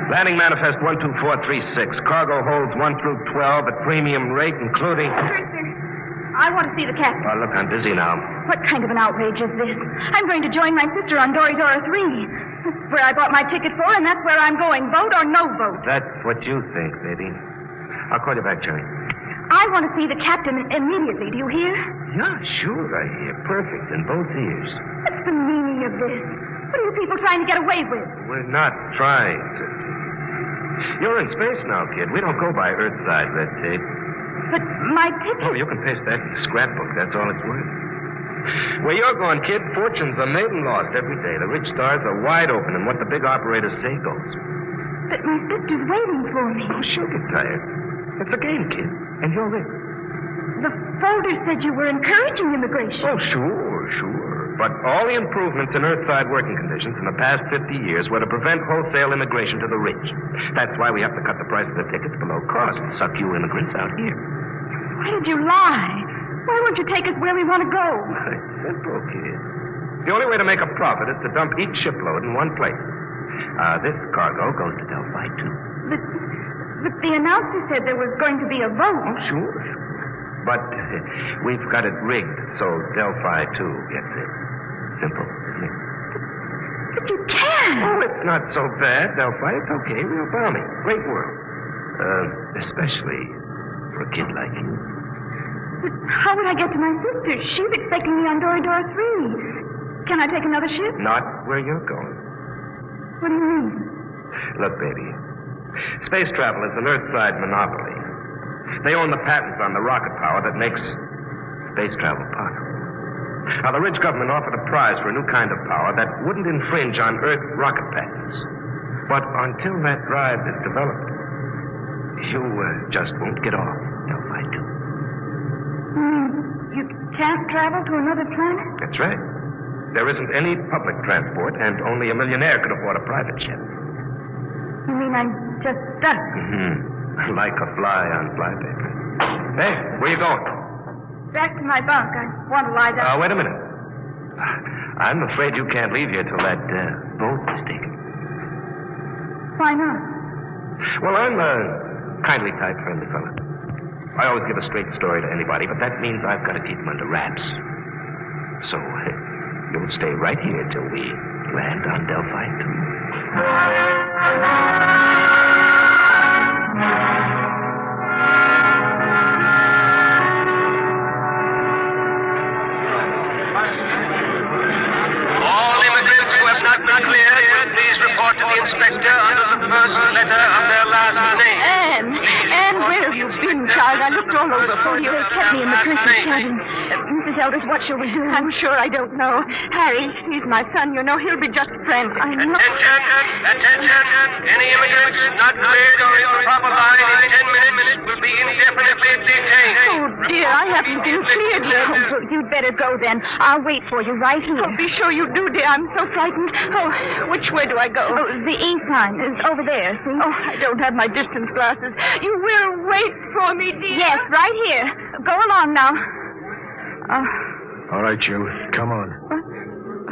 Landing manifest 12436. Cargo holds 1 through 12 at premium rate, including... I want to see the captain. Oh, look, I'm busy now. What kind of an outrage is this? I'm going to join my sister on Dora 3. That's where I bought my ticket for, and that's where I'm going. Vote or no vote. That's what you think, baby. I'll call you back, Jerry. I want to see the captain immediately. Do you hear? Yeah, sure, I hear. Perfect in both ears. What's the meaning of this? What are you people trying to get away with? We're not trying to. You're in space now, kid. We don't go by Earthside red tape. But my ticket... Oh, you can paste that in the scrapbook. That's all it's worth. Where you're going, kid, fortunes are made and lost every day. The rich stars are wide open, and what the big operators say goes. But my sister's waiting for me. Oh, she'll get tired. It's a game, kid, and you're in. The folder said you were encouraging immigration. Oh, sure. But all the improvements in Earthside working conditions in the past 50 years were to prevent wholesale immigration to the rich. That's why we have to cut the price of the tickets below cost and suck you immigrants out here. Why did you lie? Why won't you take us where we want to go? It's simple, kid. The only way to make a profit is to dump each shipload in one place. This cargo goes to Delphi, too. But the announcer said there was going to be a vote. Oh, sure. But we've got it rigged so Delphi, too, gets it. Simple, isn't it? But you can't. Oh, it's not so bad, Delphi. It's okay. Real balmy. Great world. Especially for a kid like you. But how would I get to my sister? She's expecting me on Doridor 3. Can I take another ship? Not where you're going. What do you mean? Look, baby. Space travel is an Earthside monopoly. They own the patents on the rocket power that makes space travel possible. Now, the rich government offered a prize for a new kind of power that wouldn't infringe on Earth rocket patents. But until that drive is developed, you just won't get off. Delphi, too. You can't travel to another planet? That's right. There isn't any public transport, and only a millionaire could afford a private ship. You mean I'm just stuck? Mm-hmm. Like a fly on flypaper. Hey, where you going? Back to my bunk. I want to lie down. Wait a minute. I'm afraid you can't leave here till that boat is taken. Why not? Well, I'm a kindly type, friendly fellow. I always give a straight story to anybody, but that means I've got to keep them under wraps. So, you'll stay right here till we land on Delphi, too. All immigrants who have not been cleared will please report to the inspector under the first letter of their last name. Anne, where have you been, child? I looked all over for you. They kept me in the Christmas cabin. Mrs. Elders, what shall we do? I'm sure I don't know. Harry, he's my son, you know. He'll be just frantic. I'm not... Attention! Any immigrants not cleared or in the proper line in 10 minutes will be indefinitely detained. Oh, dear, I haven't been cleared yet. Oh, you'd better go then. I'll wait for you right here. Oh, be sure you do, dear. I'm so frightened. Oh, which way do I go? Oh, the E sign is over there, see? Oh, I don't have my distance glasses. You will wait for me, dear? Yes, right here. Go along now. All right, you. Come on.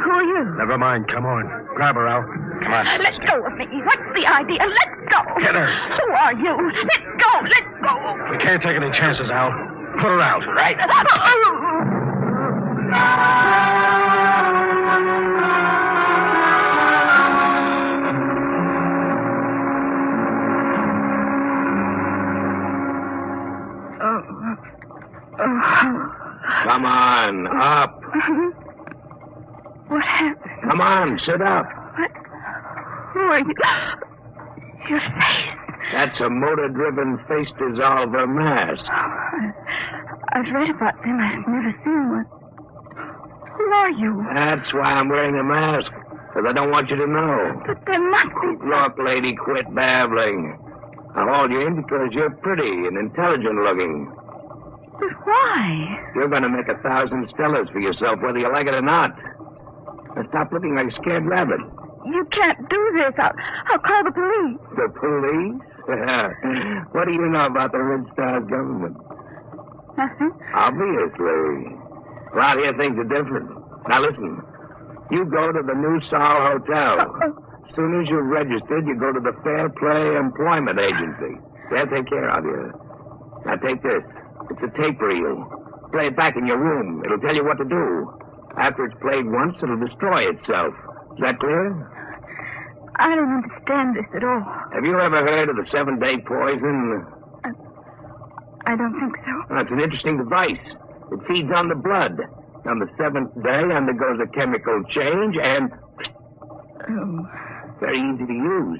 Who are you? Never mind. Come on. Grab her, Al. Come on. Let go of me. What's the idea? Let go. Get her. Who are you? Let go. Let go. We can't take any chances, Al. Put her out, right? Come on, up. What happened? Come on, sit up. What? Who are you? Your face. That's a motor-driven face dissolver mask. I've read about them. I've never seen one. Who are you? That's why I'm wearing a mask, because I don't want you to know. But there must be... Look, lady, quit babbling. I hauled you in because you're pretty and intelligent-looking. But why? You're going to make 1,000 stellars for yourself, whether you like it or not. Now stop looking like a scared rabbit. You can't do this. I'll call the police. The police? What do you know about the Red Star government? Nothing. Obviously. Well, out here things are different. Now listen. You go to the New Sol Hotel. As soon as you're registered, you go to the Fair Play Employment Agency. They'll take care of you. Now take this. It's a tape reel. Play it back in your room. It'll tell you what to do. After it's played once, it'll destroy itself. Is that clear? I don't understand this at all. Have you ever heard of the 7-day poison? I don't think so. Well, it's an interesting device. It feeds on the blood. On the 7th day, undergoes a chemical change and... Oh. Very easy to use.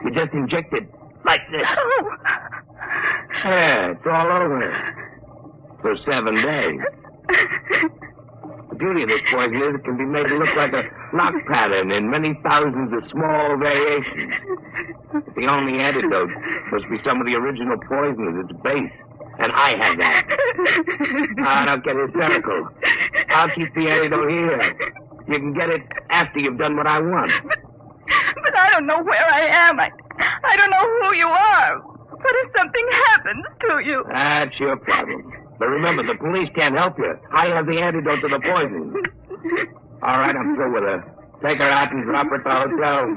You just inject it like this. Oh. Yeah, it's all over. For 7 days. The beauty of this poison is it can be made to look like a lock pattern in many thousands of small variations. The only antidote must be some of the original poison at its base. And I have that. Don't get hysterical. I'll keep the antidote here. You can get it after you've done what I want. But I don't know where I am. I don't know who you are. What if something happens to you? That's your problem. But remember, the police can't help you. I have the antidote to the poison. All right, I'm through with her. Take her out and drop her at the hotel.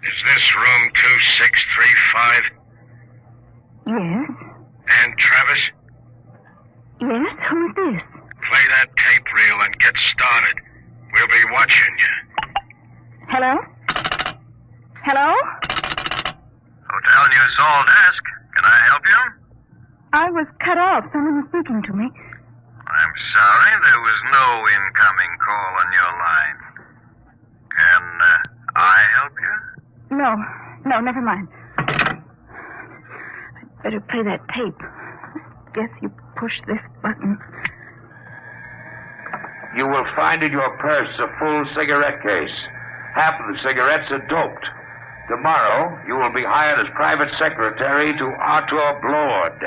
Is this room 2635? Yes? And Travis? Yes? Who is this? Play that tape reel and get started. We'll be watching you. Hello? Hello? Hotel News All Desk. Can I help you? I was cut off. Someone was speaking to me. I'm sorry, there was no incoming call on your line. Can I help you? No, never mind. I'd better play that tape. Guess you push this button. You will find in your purse a full cigarette case. Half of the cigarettes are doped. Tomorrow, you will be hired as private secretary to Arthur Blord.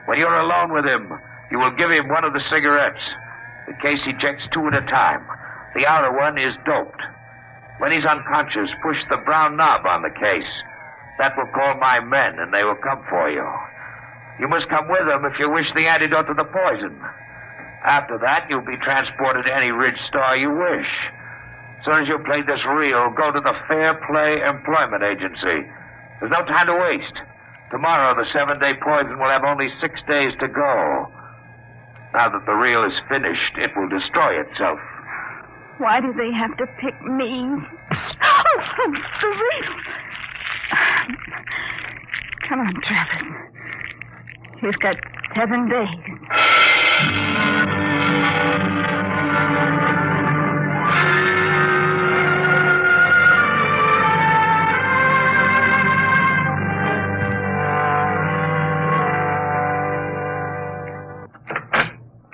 When you're alone with him, you will give him one of the cigarettes. The case ejects two at a time. The outer one is doped. When he's unconscious, push the brown knob on the case. That will call my men, and they will come for you. You must come with them if you wish the antidote to the poison. After that, you'll be transported to any ridge store you wish. As soon as you play this reel, go to the Fair Play Employment Agency. There's no time to waste. Tomorrow, the 7-day poison will have only 6 days to go. Now that the reel is finished, it will destroy itself. Why do they have to pick me? Oh, the reel! Come on, Travis. You've got 7 days.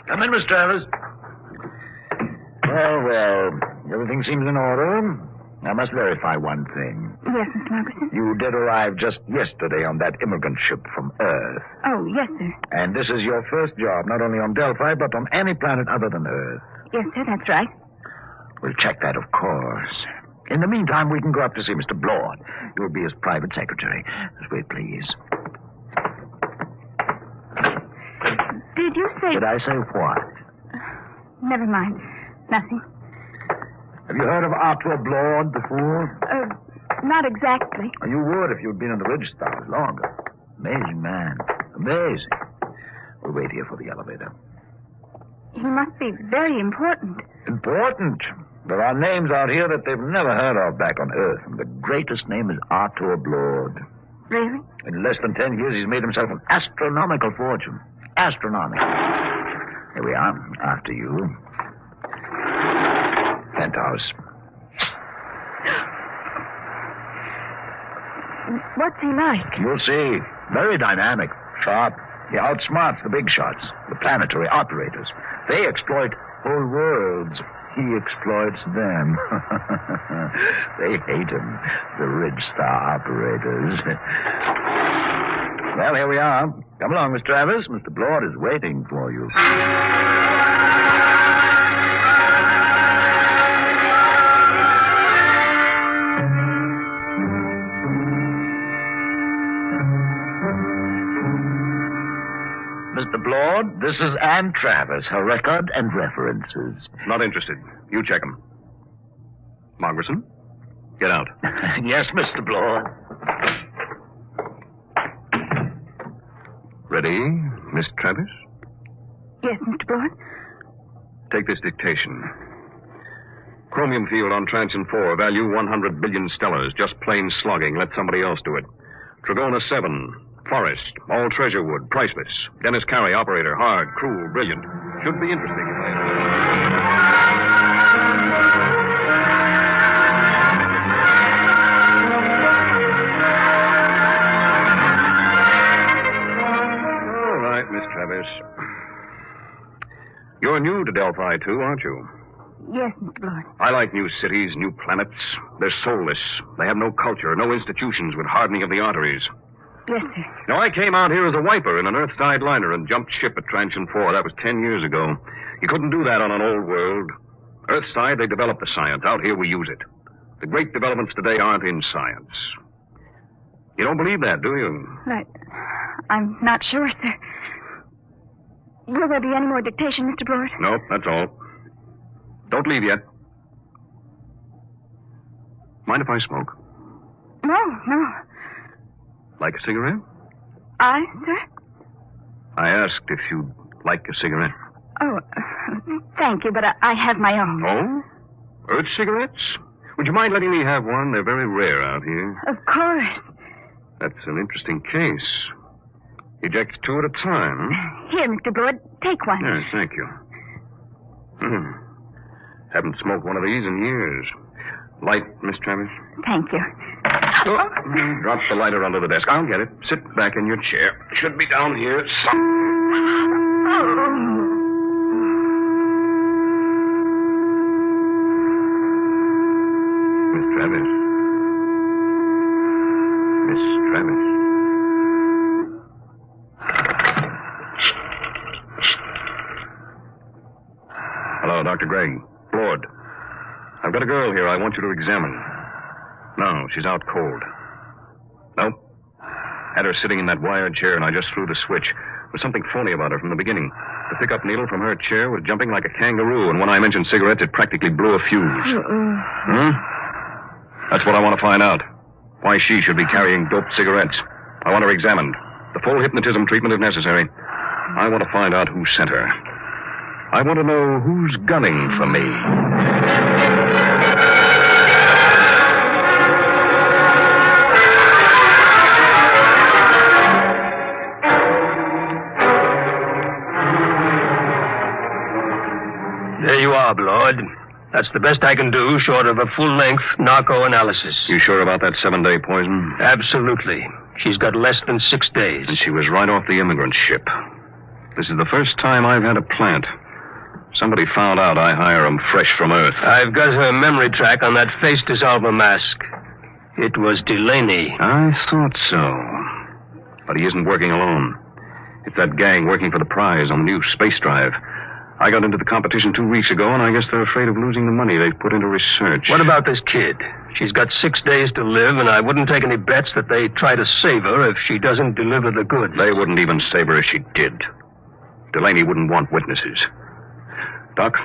Come in, Miss Travers. Well, everything seems in order. I must verify one thing. Yes, Miss Margaret. You did arrive just yesterday on that immigrant ship from Earth. Oh, yes, sir. And this is your first job, not only on Delphi, but on any planet other than Earth. Yes, sir, that's right. We'll check that, of course. In the meantime, we can go up to see Mr. Blord. You'll be his private secretary. Just wait, please. Did you say... Did I say what? Never mind. Nothing. Have you heard of Arthur Blord before? Not exactly. You would if you'd been in the Ridge Stars longer. Amazing man. Amazing. We'll wait here for the elevator. He must be very important. Important? There are names out here that they've never heard of back on Earth, and the greatest name is Arthur Blord. Really? In less than 10 years, he's made himself an astronomical fortune. Astronomical. Here we are, after you. Penthouse. What's he like? You'll see. Very dynamic. Sharp. He outsmarts the big shots, the planetary operators. They exploit whole worlds. He exploits them. They hate him, the Ridge Star operators. Well, here we are. Come along, Miss Travers. Mr. Blord is waiting for you. Mr. Blord, this is Ann Travers, her record and references. Not interested. You check them. Margerson, get out. Yes, Mr. Blord. Ready, Miss Travis? Yes, Mr. Blord. Take this dictation. Chromium field on Transition 4, value 100 billion stellars. Just plain slogging. Let somebody else do it. Trigona 7, forest, all treasure wood, priceless. Dennis Carey, operator, hard, cruel, brilliant. Should be interesting. All right, Miss Travis. You're new to Delphi, too, aren't you? Yes, Mr. Blord. I like new cities, new planets. They're soulless. They have no culture, no institutions with hardening of the arteries. Yes, sir. Now, I came out here as a wiper in an Earthside liner and jumped ship at Transient 4. That was 10 years ago. You couldn't do that on an old world. Earthside, they developed the science. Out here, we use it. The great developments today aren't in science. You don't believe that, do you? I'm not sure, sir. Will there be any more dictation, Mr. Blord? No, that's all. Don't leave yet. Mind if I smoke? No. Like a cigarette? Sir? I asked if you'd like a cigarette. Oh, thank you, but I have my own. Oh? Earth cigarettes? Would you mind letting me have one? They're very rare out here. Of course. That's an interesting case. Eject two at a time. Here, Mr. Blord, take one. Yes, thank you. Haven't smoked one of these in years. Light, Miss Travis? Thank you. Drop the lighter under the desk. I'll get it. Sit back in your chair. Should be down here. Miss Travis. Miss Travis. Hello, Dr. Gregg. Lord. I've got a girl here I want you to examine. No, she's out cold. Nope. Had her sitting in that wired chair, and I just threw the switch. There was something phony about her from the beginning. The pickup needle from her chair was jumping like a kangaroo, and when I mentioned cigarettes, it practically blew a fuse. That's what I want to find out. Why she should be carrying doped cigarettes. I want her examined. The full hypnotism treatment if necessary. I want to find out who sent her. I want to know who's gunning for me. There you are, Blord. That's the best I can do, short of a full-length narco-analysis. You sure about that 7-day poison? Absolutely. She's got less than 6 days. And she was right off the immigrant ship. This is the first time I've had a plant. Somebody found out I hire 'em fresh from Earth. I've got her memory track on that face dissolver mask. It was Delaney. I thought so. But he isn't working alone. It's that gang working for the prize on the new space drive. I got into the competition 2 weeks ago, and I guess they're afraid of losing the money they've put into research. What about this kid? She's got 6 days to live, and I wouldn't take any bets that they try to save her if she doesn't deliver the goods. They wouldn't even save her if she did. Delaney wouldn't want witnesses. Doc,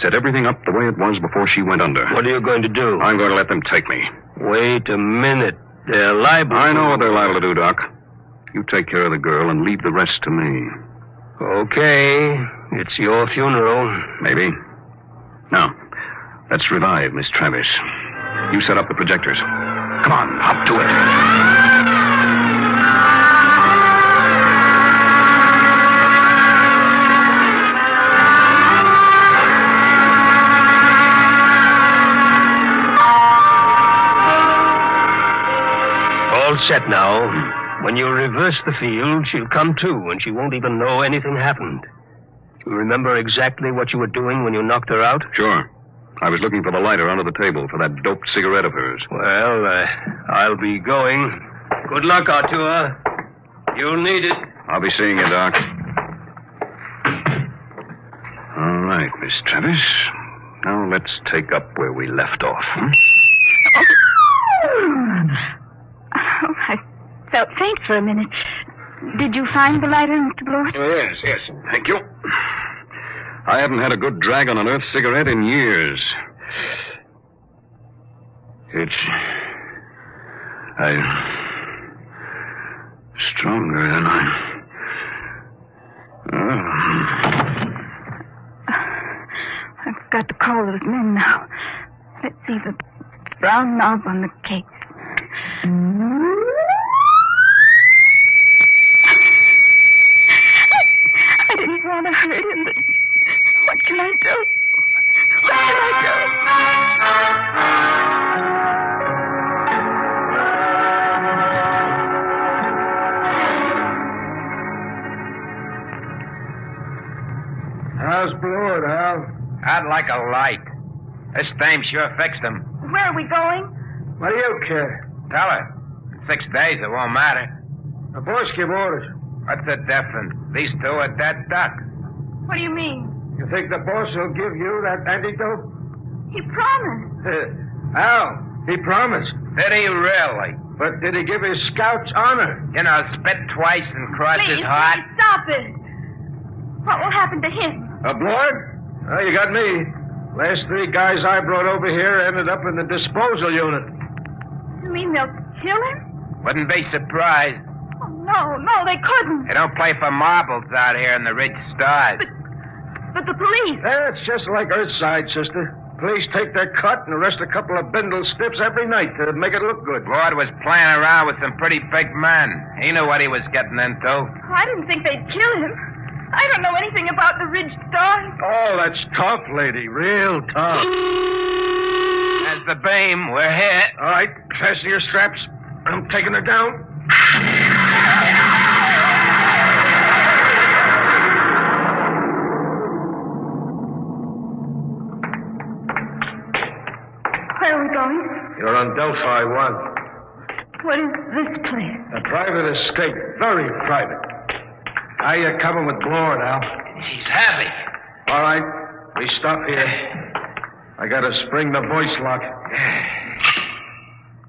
set everything up the way it was before she went under. What are you going to do? I'm going to let them take me. Wait a minute. They're liable. I know what they're liable to do, Doc. You take care of the girl and leave the rest to me. Okay. It's your funeral. Maybe. Now, let's revive Miss Travis. You set up the projectors. Come on, up to it. All set now. When you reverse the field, she'll come to, and she won't even know anything happened. You remember exactly what you were doing when you knocked her out? Sure. I was looking for the lighter under the table for that doped cigarette of hers. Well, I'll be going. Good luck, Artur. You'll need it. I'll be seeing you, Doc. All right, Miss Travis. Now let's take up where we left off. I felt faint for a minute. Did you find the lighter, Mr. Blord? Yes. Thank you. I haven't had a good drag on an Earth cigarette in years. It's... stronger than I've got to call those men now. Let's see the brown knob on the cake. I didn't want to hurt him, but what can I do? What can I do? How's Blord, Hal? I'd like a light. This dame sure fixed him. Where are we going? What do you care? Tell her. 6 days, it won't matter. The boss give orders. What's the difference? These two are dead duck. What do you mean? You think the boss will give you that antidote? He promised. Al, he promised. Did he really? But did he give his scouts honor? You know, spit twice and cross his heart. Please, stop it. What will happen to him? A blood? Oh, you got me. Last 3 guys I brought over here ended up in the disposal unit. You mean they'll kill him? Wouldn't be surprised. Oh, no, they couldn't. They don't play for marbles out here in the Ridge Stars. But the police... It's just like Earthside, sister. Police take their cut and arrest a couple of bindle stiffs every night to make it look good. Lord was playing around with some pretty big men. He knew what he was getting into. I didn't think they'd kill him. I don't know anything about the Ridge Stars. Oh, that's tough, lady. Real tough. There's the beam. We're hit. All right, fasten your straps. I'm taking her down. Where are we going? You're on Delphi 1. What is this place? A private escape. Very private. How you coming with Lord, Al? He's happy. All right. We stop here. I gotta spring the voice lock.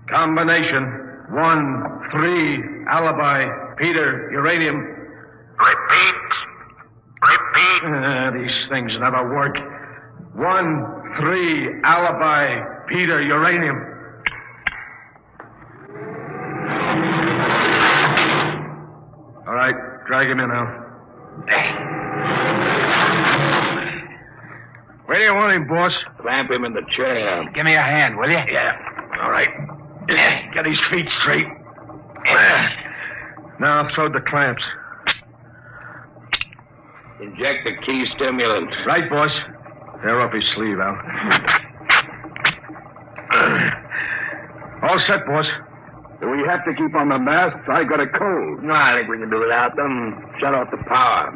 Combination. 1, 3, alibi, Peter, uranium. Repeat. These things never work. 1, 3, alibi, Peter, uranium. All right, drag him in now. Where do you want him, boss? Clamp him in the chair. Give me a hand, will you? Yeah. All right. Get his feet straight. Now throw the clamps. Inject the key stimulant. Right, boss. Tear up his sleeve, Al. All set, boss. Do we have to keep on the masks? I got a cold. No, I think we can do without them. Shut off the power.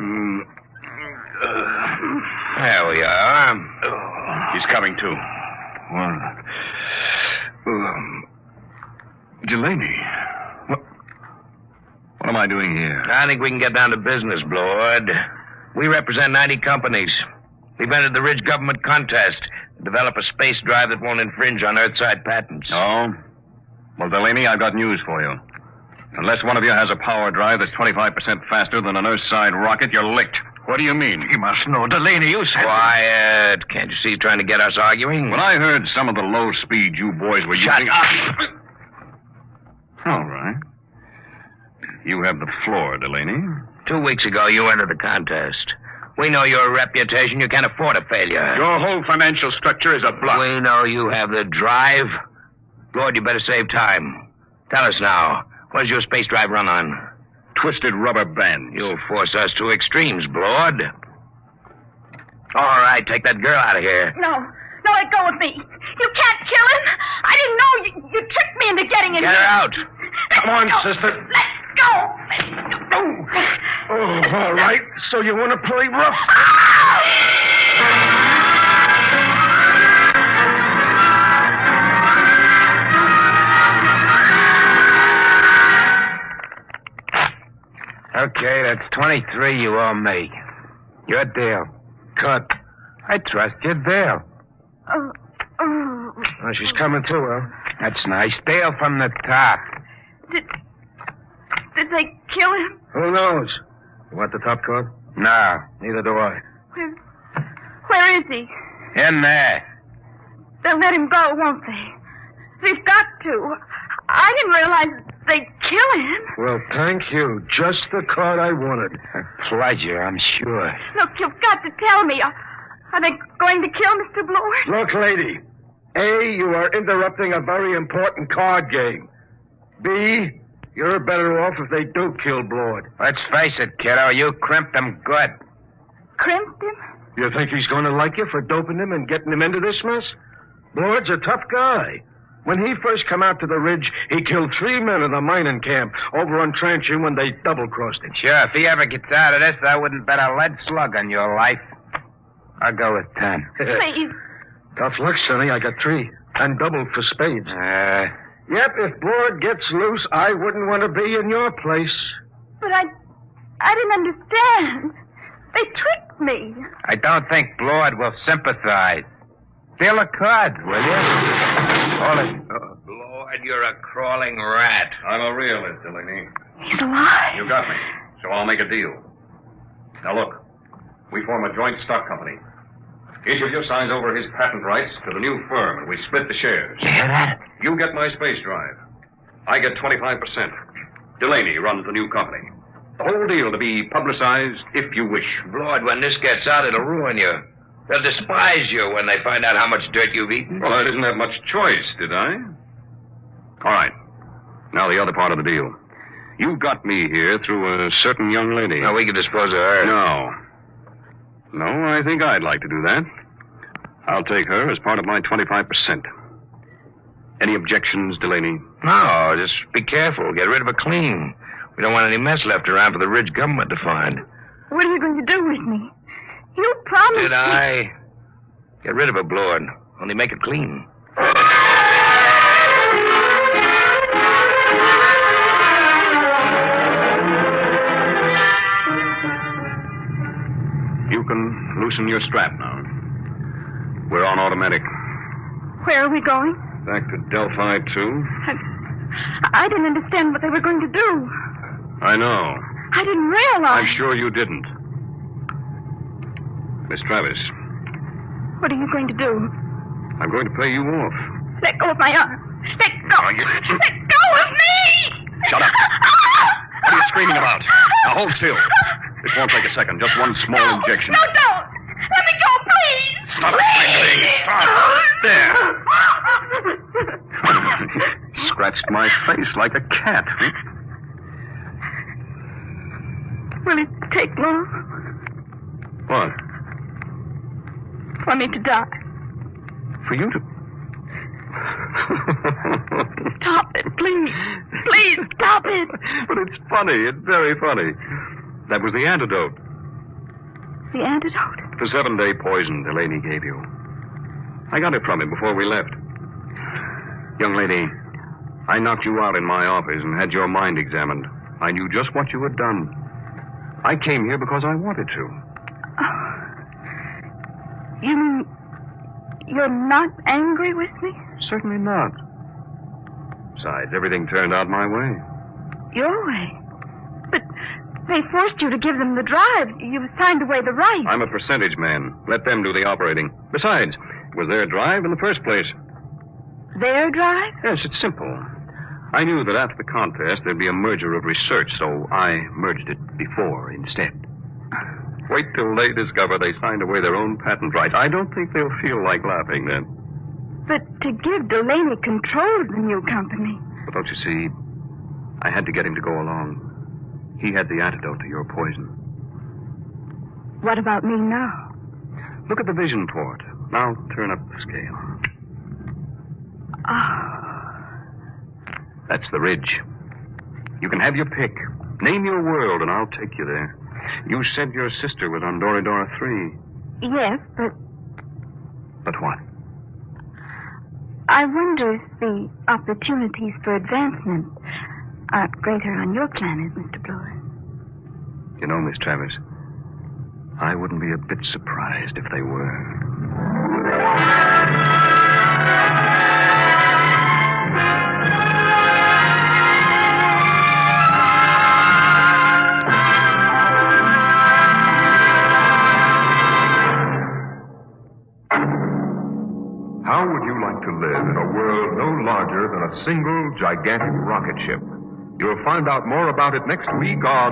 There we are. He's coming to. Delaney. What am I doing here? I think we can get down to business, Lord. We represent 90 companies. We've entered the Ridge government contest to develop a space drive that won't infringe on Earthside patents. Oh? Well, Delaney, I've got news for you. Unless one of you has a power drive that's 25% faster than an Earthside rocket, you're licked. What do you mean? You must know, Delaney, you said... Quiet. Can't you see you're trying to get us arguing? When I heard some of the low speed you boys were Shut using... up! All right. You have the floor, Delaney. 2 weeks ago, you entered the contest. We know your reputation. You can't afford a failure. Your whole financial structure is a bluff. We know you have the drive. Lord, you better save time. Tell us now, what does your space drive run on? Twisted rubber band. You'll force us to extremes, Lord. All right, take that girl out of here. No, let go of me. You can't kill him. I didn't know you tricked me into getting him. Get her out. Come on, sister. Let go. Oh, all right. So you want to play rough? Okay, that's 23 you owe me. Your deal. Cut. I trust your deal. Oh, she's coming too, huh? That's nice. Deal from the top. Did they kill him? Who knows? You want the top card? No, neither do I. Where is he? In there. They'll let him go, won't they? They've got to. I didn't realize they'd kill him. Well, thank you. Just the card I wanted. A pleasure, I'm sure. Look, you've got to tell me. Are they going to kill Mr. Blord? Look, lady. A, you are interrupting a very important card game. B, you're better off if they do kill Blord. Let's face it, kiddo. You crimped him good. Crimped him? You think he's going to like you for doping him and getting him into this mess? Blord's a tough guy. When he first come out to the ridge, he killed 3 men in the mining camp over on Tranching when they double-crossed him. Sure, if he ever gets out of this, I wouldn't bet a lead slug on your life. I'll go with 10. Please. Tough luck, Sonny. I got 3. And double for spades. Yep, if Blord gets loose, I wouldn't want to be in your place. But I didn't understand. They tricked me. I don't think Blord will sympathize. Steal a card, will you? Hold it. Blord, you're a crawling rat. I'm a realist, Delaney. He's alive. You got me. So I'll make a deal. Now look, we form a joint stock company. Each of you signs over his patent rights to the new firm, and we split the shares. You hear that? You get my space drive. I get 25%. Delaney runs the new company. The whole deal to be publicized if you wish. Lord, when this gets out, it'll ruin you. They'll despise you when they find out how much dirt you've eaten. Well, I didn't have much choice, did I? All right. Now the other part of the deal. You got me here through a certain young lady. Now, we can dispose of her. No, I think I'd like to do that. I'll take her as part of my 25%. Any objections, Delaney? No, just be careful. Get rid of her clean. We don't want any mess left around for the Ridge government to find. What are you going to do with me? You promised Did I? Get rid of her, Blord. Only make it clean. You can loosen your strap now. We're on automatic. Where are we going? Back to Delphi 2. I didn't understand what they were going to do. I know. I didn't realize. I'm sure you didn't. Miss Travis. What are you going to do? I'm going to pay you off. Let go of my arm. Let go. Let go of me! Shut up. What are you screaming about? Now hold still. This won't take a second. Just one small injection. No, don't. Let me go, please. Stop screaming. Stop. There. Scratched my face like a cat. Will it take long? What? For me to die. For you to... Stop it, please. Please, stop it. But it's funny. It's very funny. That was the antidote. The antidote? The 7-day poison Delaney gave you. I got it from him before we left. Young lady, I knocked you out in my office and had your mind examined. I knew just what you had done. I came here because I wanted to. You mean you're not angry with me? Certainly not. Besides, everything turned out my way. Your way? But they forced you to give them the drive. You signed away the right. I'm a percentage man. Let them do the operating. Besides, it was their drive in the first place. Their drive? Yes, it's simple. I knew that after the contest there'd be a merger of research, so I merged it before instead. Wait till they discover they signed away their own patent rights. I don't think they'll feel like laughing then. But to give Delaney control of the new company. But don't you see, I had to get him to go along. He had the antidote to your poison. What about me now? Look at the vision port. Now turn up the scale. That's the ridge. You can have your pick. Name your world, and I'll take you there. You said your sister was on Doridora 3. Yes, but... But what? I wonder if the opportunities for advancement aren't greater on your planet, Mr. Blower. You know, Miss Travis, I wouldn't be a bit surprised if they were. How would you like to live in a world no larger than a single gigantic rocket ship? You'll find out more about it next week on...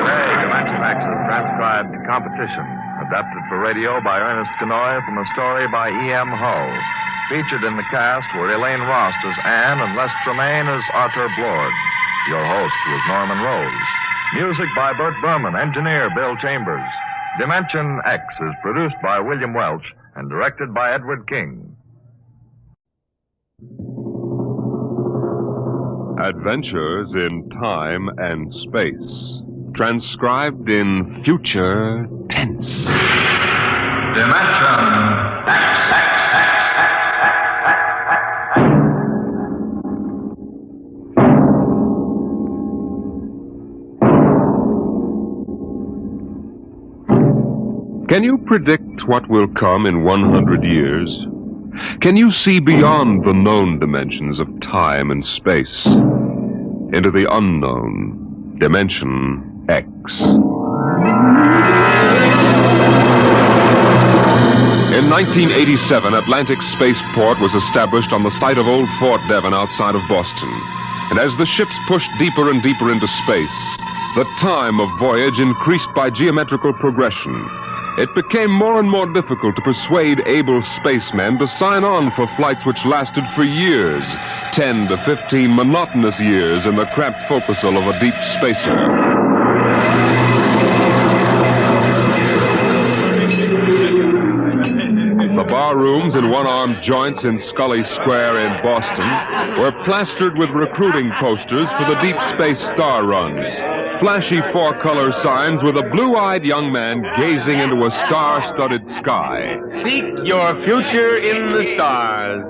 Today, Dimension X is transcribed competition, adapted for radio by Ernest Kenoy from a story by E.M. Hull. Featured in the cast were Elaine Rost as Anne and Les Tremaine as Arthur Blord. Your host was Norman Rose. Music by Burt Berman, engineer Bill Chambers. Dimension X is produced by William Welch and directed by Edward King. Adventures in Time and Space. Transcribed in future tense. Dimension X. Can you predict what will come in 100 years? Can you see beyond the known dimensions of time and space into the unknown Dimension X? In 1987, Atlantic Spaceport was established on the site of old Fort Devon outside of Boston. And as the ships pushed deeper and deeper into space, the time of voyage increased by geometrical progression. It became more and more difficult to persuade able spacemen to sign on for flights which lasted for years, 10 to 15 monotonous years in the cramped forecastle of a deep spacer. The bar rooms and one-armed joints in Scully Square in Boston were plastered with recruiting posters for the deep space star runs. Flashy four-color signs with a blue-eyed young man gazing into a star-studded sky. Seek your future in the stars.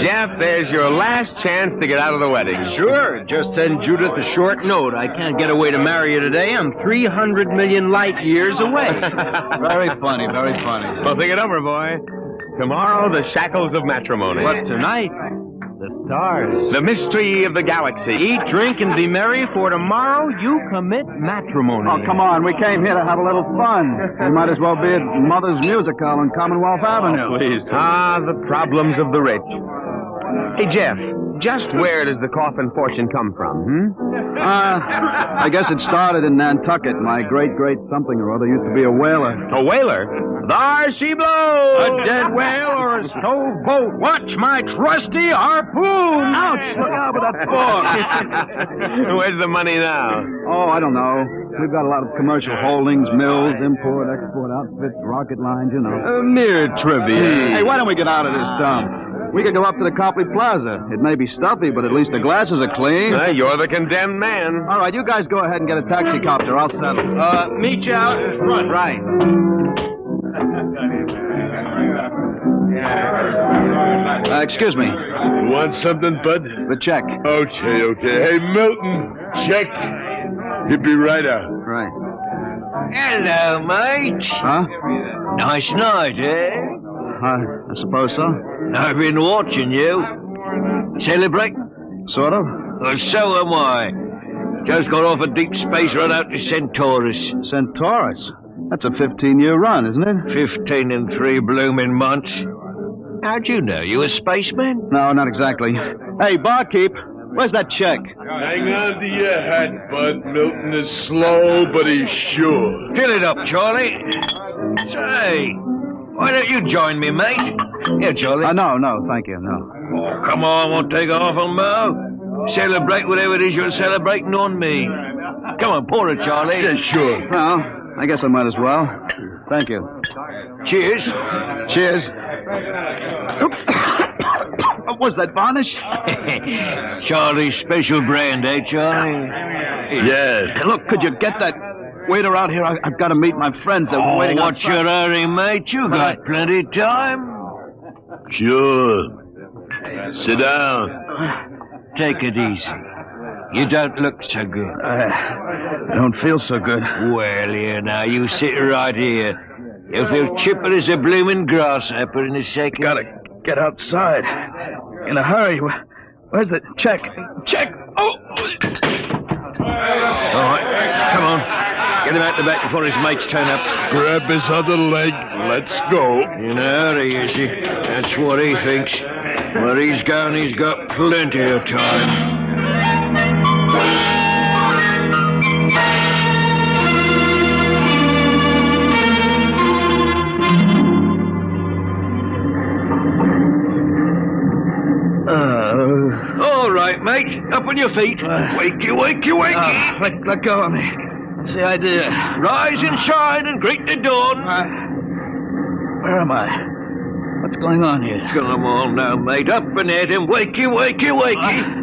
Jeff, there's your last chance to get out of the wedding. Sure. Just send Judith a short note. I can't get away to marry you today. I'm 300 million light years away. Very funny, very funny. Well, think it over, boy. Tomorrow, the shackles of matrimony. But tonight, the stars. The mystery of the galaxy. Eat, drink, and be merry, for tomorrow you commit matrimony. Oh, come on. We came here to have a little fun. We might as well be at Mother's Music Hall on Commonwealth Avenue. Please. Ah, the problems of the rich. Hey, Jeff, just where does the coffin fortune come from, I guess it started in Nantucket. My great something or other used to be a whaler. A whaler? There she blows! A dead whale or a stove boat. Watch my trusty harpoon. Ouch! Look out with that fork. Where's the money now? Oh, I don't know. We've got a lot of commercial holdings, mills, import, export outfits, rocket lines, you know. Mere trivia. Hey, why don't we get out of this dump? We could go up to the Copley Plaza. It may be stuffy, but at least the glasses are clean. You're the condemned man. All right, you guys go ahead and get a taxi copter. I'll settle. Meet you out in front. Right. Excuse me. Want something, bud? The check. Okay. Hey, Milton, check. He'll be right out. Right. Hello, mate. Huh? Nice night, eh? I suppose so. I've been watching you. Celebrate? Sort of. Well, so am I. Just got off a deep space run out to Centaurus. Centaurus? That's a 15-year run, isn't it? 15 and 3 blooming months. How'd you know? You a spaceman? No, not exactly. Hey, barkeep, where's that check? Hang on to your hat, bud. Milton is slow, but he's sure. Fill it up, Charlie. Say, why don't you join me, mate? Here, Charlie. No, thank you, no. Oh, come on, won't take off on Mo. Celebrate whatever it is you're celebrating on me. Come on, pour it, Charlie. Yeah, sure. Well, I guess I might as well. Thank you. Cheers. Cheers. Was that varnish? Charlie's special brand, eh, Charlie? Yeah. Hey, look, could you get that waiter out here? I've got to meet my friends. They're waiting outside. What's your hurry, mate? You got plenty of time. Sure. Sit down. Take it easy. You don't look so good. I don't feel so good. Well, here now, you sit right here. You'll feel chipper as a blooming grasshopper in a second. Gotta get outside. In a hurry. Where's the check? Check! Oh! All right, come on. Get him out the back before his mates turn up. Grab his other leg. Let's go. In a hurry, is he? That's what he thinks. Where he's going, he's got plenty of time. All right, mate. Up on your feet. Wakey. Let go of me. That's the idea. Rise and shine and greet the dawn. Where am I? What's going on here? Come on now, mate. Up and at him. Wakey.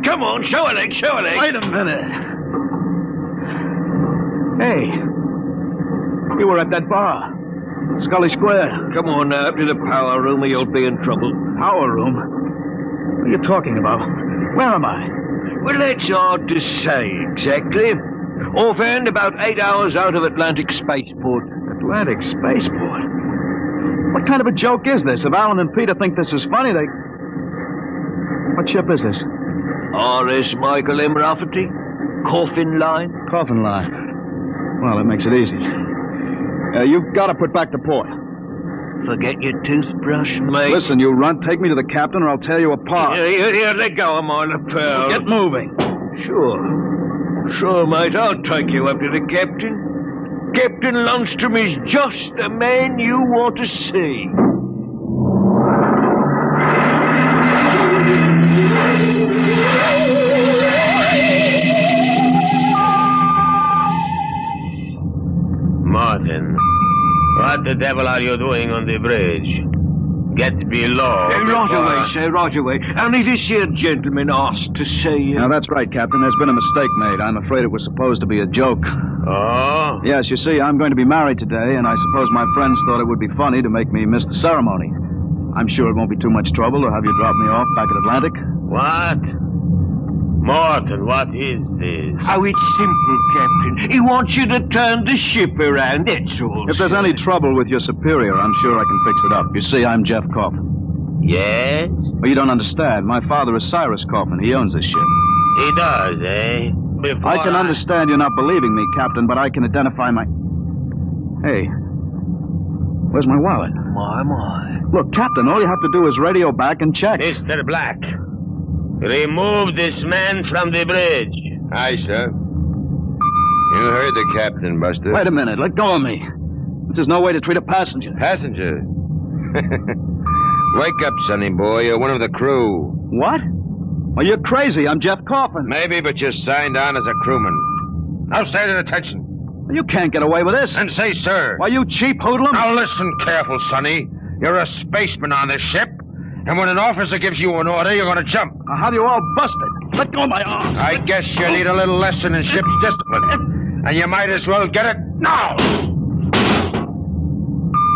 Come on, show a leg. Wait a minute. Hey. You were at that bar. Scully Square. Come on now, up to the power room or you'll be in trouble. Power room? What are you talking about? Where am I? Well, that's hard to say exactly. Offhand, about 8 hours out of Atlantic Spaceport. Atlantic Spaceport? What kind of a joke is this? If Alan and Peter think this is funny, they... What ship is this? R.S. Michael M. Rafferty. Coffin line. Coffin line. Well, that makes it easy. You've got to put back to port. Forget your toothbrush, mate. Listen, you runt, take me to the captain or I'll tear you apart. Here, let go of my lapel. Get moving. Sure, mate, I'll take you up to the captain. Captain Lundstrom is just the man you want to see. Martin, what the devil are you doing on the bridge? Get below. Right away, sir, right away. Only this here gentleman asked to see you. Now, that's right, Captain. There's been a mistake made. I'm afraid it was supposed to be a joke. Oh? Yes, you see, I'm going to be married today, and I suppose my friends thought it would be funny to make me miss the ceremony. I'm sure it won't be too much trouble to have you drop me off back at Atlantic. What? Martin, what is this? Oh, it's simple, Captain. He wants you to turn the ship around, that's all. If there's any trouble with your superior, I'm sure I can fix it up. You see, I'm Jeff Coffin. Yes? Well, you don't understand. My father is Cyrus Coffin. He owns this ship. He does, eh? I can understand you're not believing me, Captain, but I can identify my... Hey, where's my wallet? My. Look, Captain, all you have to do is radio back and check. Mr. Black, remove this man from the bridge. Aye, sir. You heard the captain, Buster. Wait a minute. Let go of me. There's no way to treat a passenger. Passenger? Wake up, sonny boy. You're one of the crew. What? Well, you're crazy. I'm Jeff Coffin. Maybe, but you're signed on as a crewman. Now stay at attention. You can't get away with this. And say, sir. Why, you cheap hoodlum. Now listen careful, sonny. You're a spaceman on this ship. And when an officer gives you an order, you're going to jump. Now, how do you all bust it? Let go of my arms. I guess you need a little lesson in ship's discipline. And you might as well get it now.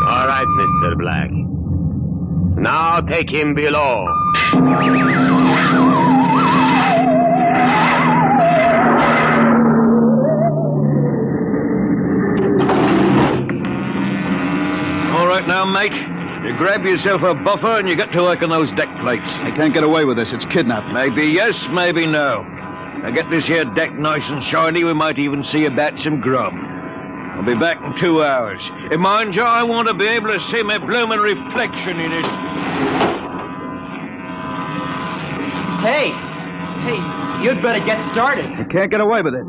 All right, Mr. Black. Now take him below. All right now, mate. You grab yourself a buffer and you get to work on those deck plates. I can't get away with this. It's kidnapping. Maybe yes, maybe no. Now get this here deck nice and shiny. We might even see about some grub. I'll be back in 2 hours. And mind you, I want to be able to see my bloomin' reflection in it. Hey, you'd better get started. You can't get away with it.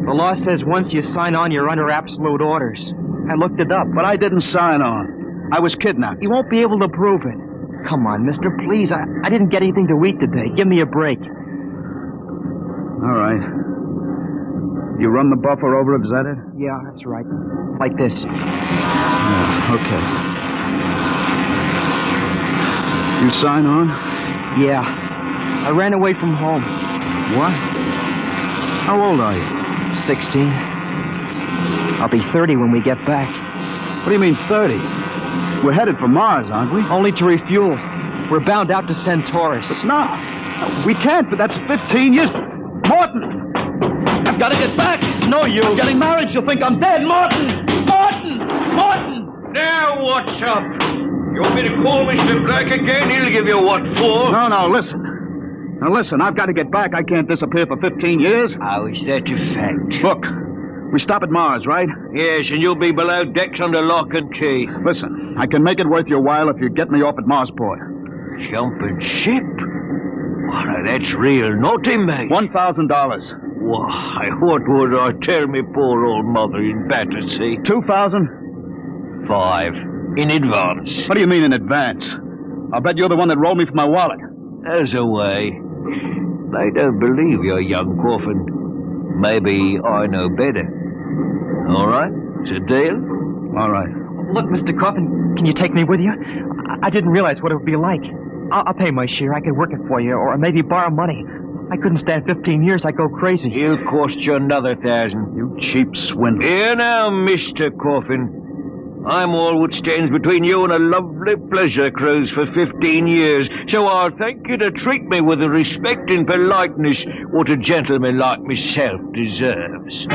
The law says once you sign on, you're under absolute orders. I looked it up. But I didn't sign on. I was kidnapped. You won't be able to prove it. Come on, mister, please. I didn't get anything to eat today. Give me a break. All right. You run the buffer over it, is that it? Yeah, that's right. Like this. Yeah, okay. You sign on? Yeah. I ran away from home. What? How old are you? 16. I'll be 30 when we get back. What do you mean 30? We're headed for Mars, aren't we? Only to refuel. We're bound out to Centaurus. But no, we can't, but that's 15 years... Morton! I've got to get back. It's no use. I'm getting married. You'll think I'm dead. Morton! Now what's up? You want me to call Mr. Black again? He'll give you what for? No, listen. Now listen, I've got to get back. I can't disappear for 15 years. How is that a fact? Look, we stop at Mars, right? Yes, and you'll be below decks under lock and key. Listen, I can make it worth your while if you get me off at Marsport. Jumping ship? Why, that's real naughty, mate. $1,000. Why, what would I tell me poor old mother in Battersea? 2,000? 5. In advance. What do you mean in advance? I'll bet you're the one that rolled me for my wallet. There's a way. They don't believe you're young Coffin. Maybe I know better. All right? It's a deal? All right. Look, Mr. Coffin, can you take me with you? I didn't realize what it would be like. I'll pay my share. I could work it for you, or maybe borrow money. I couldn't stand 15 years. I'd go crazy. It'll cost you another 1,000. You cheap swindler. Here now, Mr. Coffin. I'm all what stands between you and a lovely pleasure cruise for 15 years, so I'll thank you to treat me with the respect and politeness what a gentleman like myself deserves.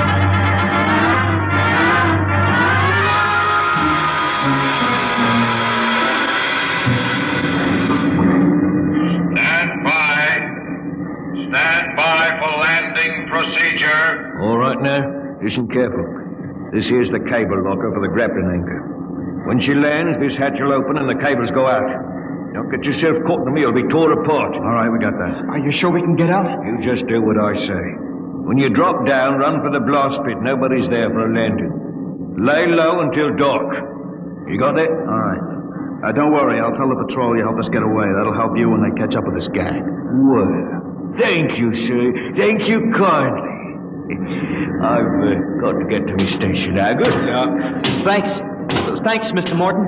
Stand by for landing procedure. All right now, listen careful. This here's the cable locker for the grappling anchor. When she lands, this hatch will open and the cables go out. Don't get yourself caught in the middle, be tore apart. All right, we got that. Are you sure we can get out? You just do what I say. When you drop down, run for the blast pit. Nobody's there for a landing. Lay low until dark. You got that? All right. Don't worry, I'll tell the patrol you helped us get away. That'll help you when they catch up with this gang. Well, thank you, sir. Thank you kindly. I've got to get to my station now. Good luck. Thanks. Thanks, Mr. Morton.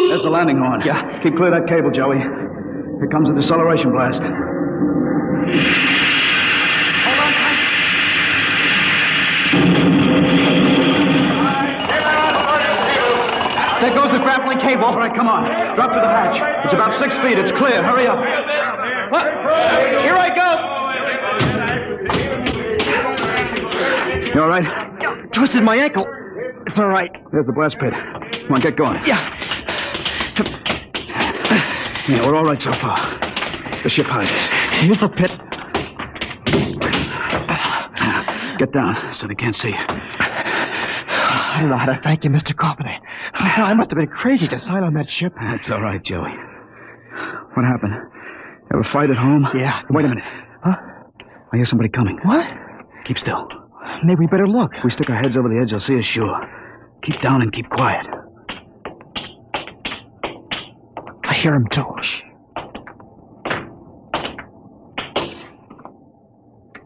There's the landing horn. Yeah. Keep clear of that cable, Joey. Here comes the deceleration blast. There goes the grappling cable. All right, come on. Drop to the hatch. It's about 6 feet. It's clear. Hurry up. What? Here I go. You all right? Twisted my ankle. It's all right. There's the blast pit. Come on, get going. Yeah. Yeah, we're all right so far. The ship hides us. Here's the pit. Get down so they can't see you. I don't know how to thank you, Mr. Carpenter. I must have been crazy to sign on that ship. That's all right, Joey. What happened? Ever fight at home? Yeah. Wait a minute. Huh? I hear somebody coming. What? Keep still. Maybe we better look. If we stick our heads over the edge, they'll see us sure. Keep down and keep quiet. I hear him too.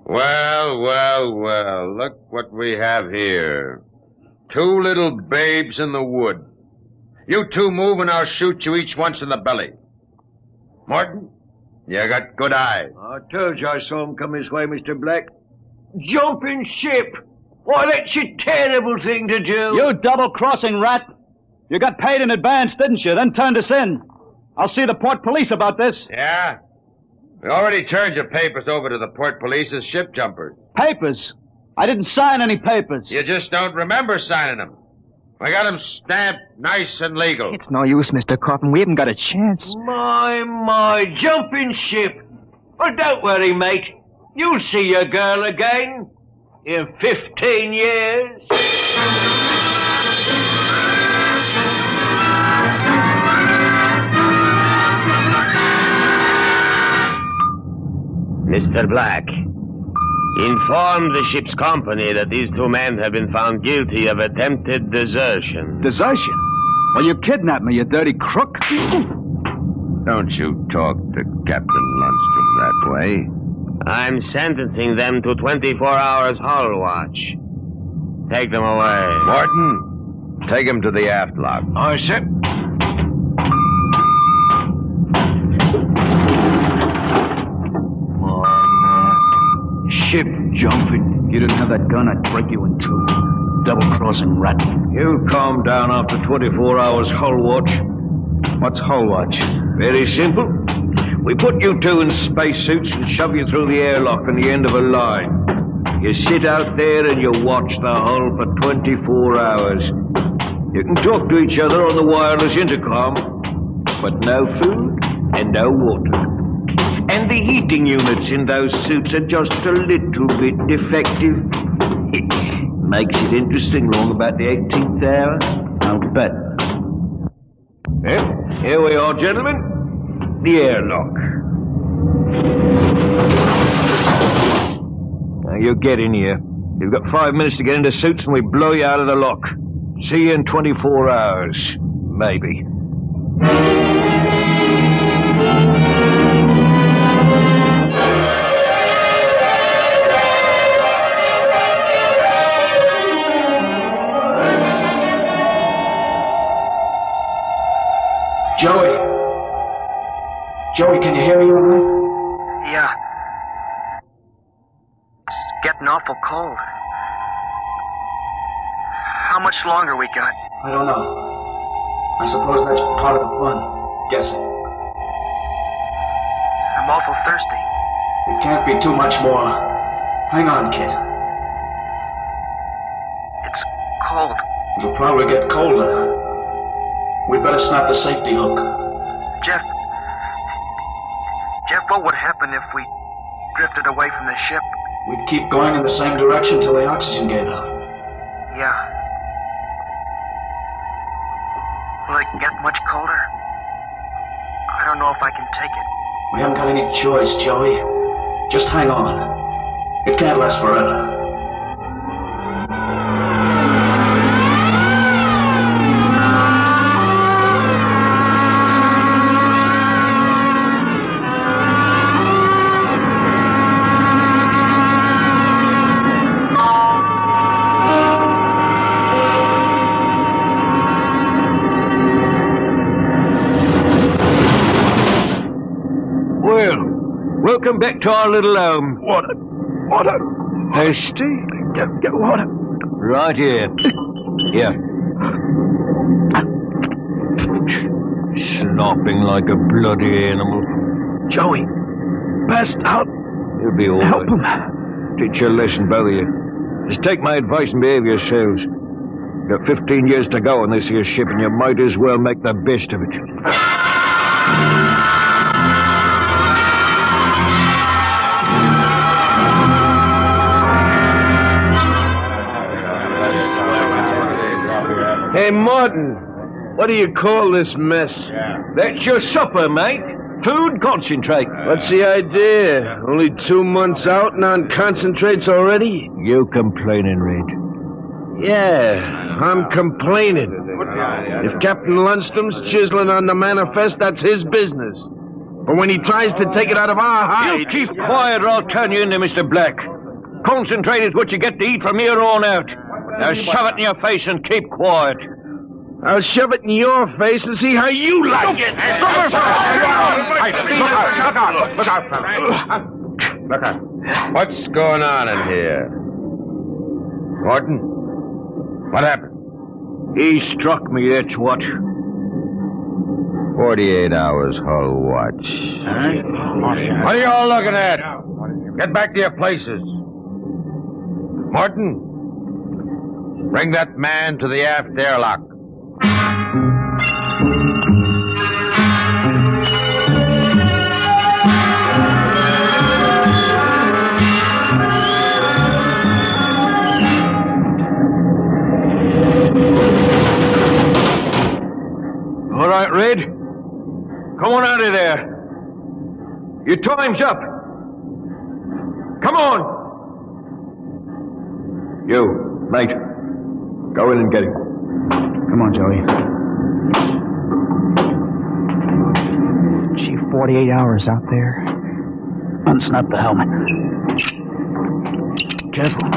Well, well, well. Look what we have here. 2 little babes in the wood. You two move and I'll shoot you each once in the belly. Morton, you got good eyes. I told you I saw him come this way, Mr. Black. Jumping ship! Why, that's a terrible thing to do. You double-crossing rat! You got paid in advance, didn't you? Then turned us in. I'll see the port police about this. Yeah? We already turned your papers over to the port police as ship jumpers. Papers? I didn't sign any papers. You just don't remember signing them. We got them stamped nice and legal. It's no use, Mr. Coffin. We haven't got a chance. My, jumping ship. Well, don't worry, mate. You'll see your girl again in 15 years. Mr. Black, inform the ship's company that these 2 men have been found guilty of attempted desertion. Desertion? Well, you kidnapped me, you dirty crook. Don't you talk to Captain Lundstrom that way. I'm sentencing them to 24 hours hull watch. Take them away. Morton, take him to the aft lock. Aye, sir. Ship jumping. You didn't have that gun, I'd break you in 2. Double-crossing rat. You calm down after 24 hours hull watch. What's hull watch? Very simple. We put you 2 in spacesuits and shove you through the airlock on the end of a line. You sit out there and you watch the hull for 24 hours. You can talk to each other on the wireless intercom, but no food and no water. And the heating units in those suits are just a little bit defective. It makes it interesting long about the 18th hour. I'll bet. Well, here we are, gentlemen. The airlock. Now, you get in here. You've got 5 minutes to get into suits and we blow you out of the lock. See you in 24 hours. Maybe. Joey, can you hear me all right? Yeah. It's getting awful cold. How much longer we got? I don't know. I suppose that's part of the fun. Guessing. I'm awful thirsty. It can't be too much more. Hang on, kid. It's cold. It'll probably get colder. We'd better snap the safety hook. Jeff, what would happen if we drifted away from the ship? We'd keep going in the same direction till the oxygen gave out. Yeah. Will it get much colder? I don't know if I can take it. We haven't got any choice, Joey. Just hang on. It can't last forever. Welcome back to our little home. Water. Thirsty? Get water. Right here. Here. Slopping like a bloody animal. Joey, passed out. You'll be all Help right. him. Teach you a lesson, both of you. Just take my advice and behave yourselves. You've got 15 years to go on this here ship, and you might as well make the best of it. Hey, Martin, what do you call this mess? That's your supper, mate. Food concentrate. What's the idea? Only 2 months out and on concentrates already? You complaining, Red? Yeah, I'm complaining. If Captain Lundstrom's chiseling on the manifest, that's his business. But when he tries to take it out of our hide... You keep quiet or I'll turn you into Mr. Black. Concentrate is what you get to eat from here on out. Now shove it in your face and keep quiet. I'll shove it in your face and see how you like it. Look out. What's going on in here? Gordon? What happened? He struck me, that's what. 48 hours hull watch. What are you all looking at? Get back to your places. Morton, bring that man to the aft airlock. All right, Red. Come on out of there. Your time's up. Come on. You, mate. Go in and get him. Come on, Joey. Gee, 48 hours out there. Unsnap the helmet. Careful.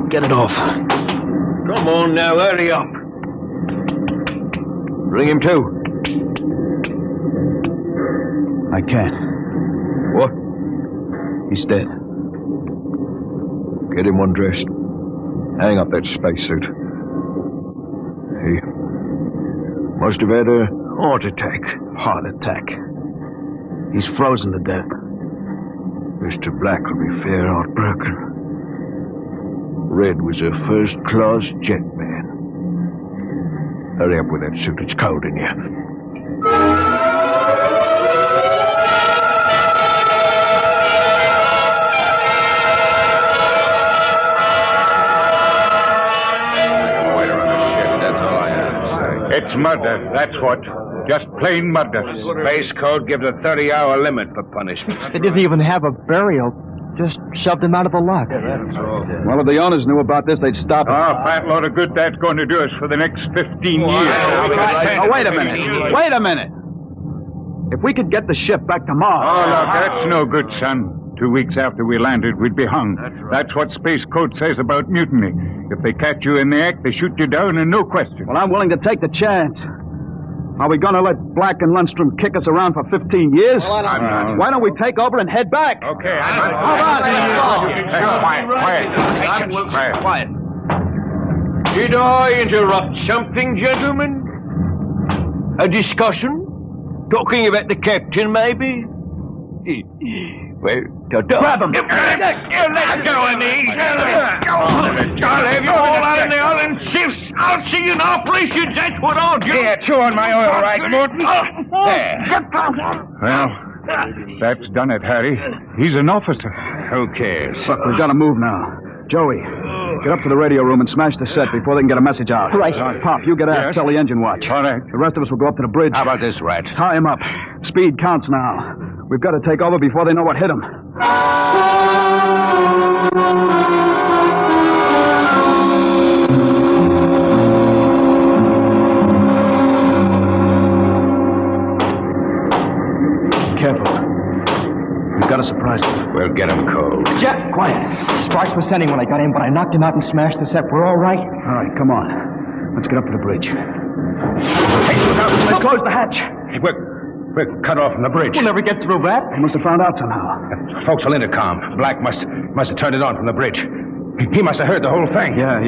Get it off. Come on now, hurry up. Bring him to. I can't. What? He's dead. Get him undressed. Hang up that spacesuit. He must have had a heart attack. Heart attack. He's frozen to death. Mr. Black will be fair heartbroken. Red was a first-class jet man. Hurry up with that suit. It's cold in here. It's murder, that's what. Just plain murder. Space Code gives a 30-hour limit for punishment. They didn't even have a burial. Just shoved him out of the lock. Well, if the owners knew about this, they'd stop it. Oh, fat load of good that's going to do us for the next 15 years. Oh, wait a minute. Wait a minute. If we could get the ship back to Mars... Oh, look, that's no good, son. 2 weeks after we landed, we'd be hung. That's what Space Code says about mutiny. If they catch you in the act, they shoot you down and no question. Well, I'm willing to take the chance. Are we going to let Black and Lundstrom kick us around for 15 years? Well, why don't we take over and head back? Okay. Quiet. Did I interrupt something, gentlemen? A discussion? Talking about the captain, maybe? Well, ta-ta. Grab him. Let go of me. I'll have you all out in the island shifts. I'll see you in operations. That's what I'll do. Here, chew on my oil right, Morton. There. Well, that's done it, Harry. He's an officer. Who cares? Look, we've got to move now. Joey, get up to the radio room and smash the set before they can get a message out. Right. Pop, you get out. Yes. Tell the engine watch. All right. The rest of us will go up to the bridge. How about this, Rat? Tie him up. Speed counts now. We've got to take over before they know what hit him. Careful. We've got to surprise them. We'll get him cold. Jeff, quiet. Sparks was sending when I got in, but I knocked him out and smashed the set. We're all right. All right, come on. Let's get up to the bridge. Hey, look out. They closed the hatch. Hey, we're cut off from the bridge. We'll never get through that. They must have found out somehow. Forecastle intercom. Black must have turned it on from the bridge. He must have heard the whole thing. Yeah.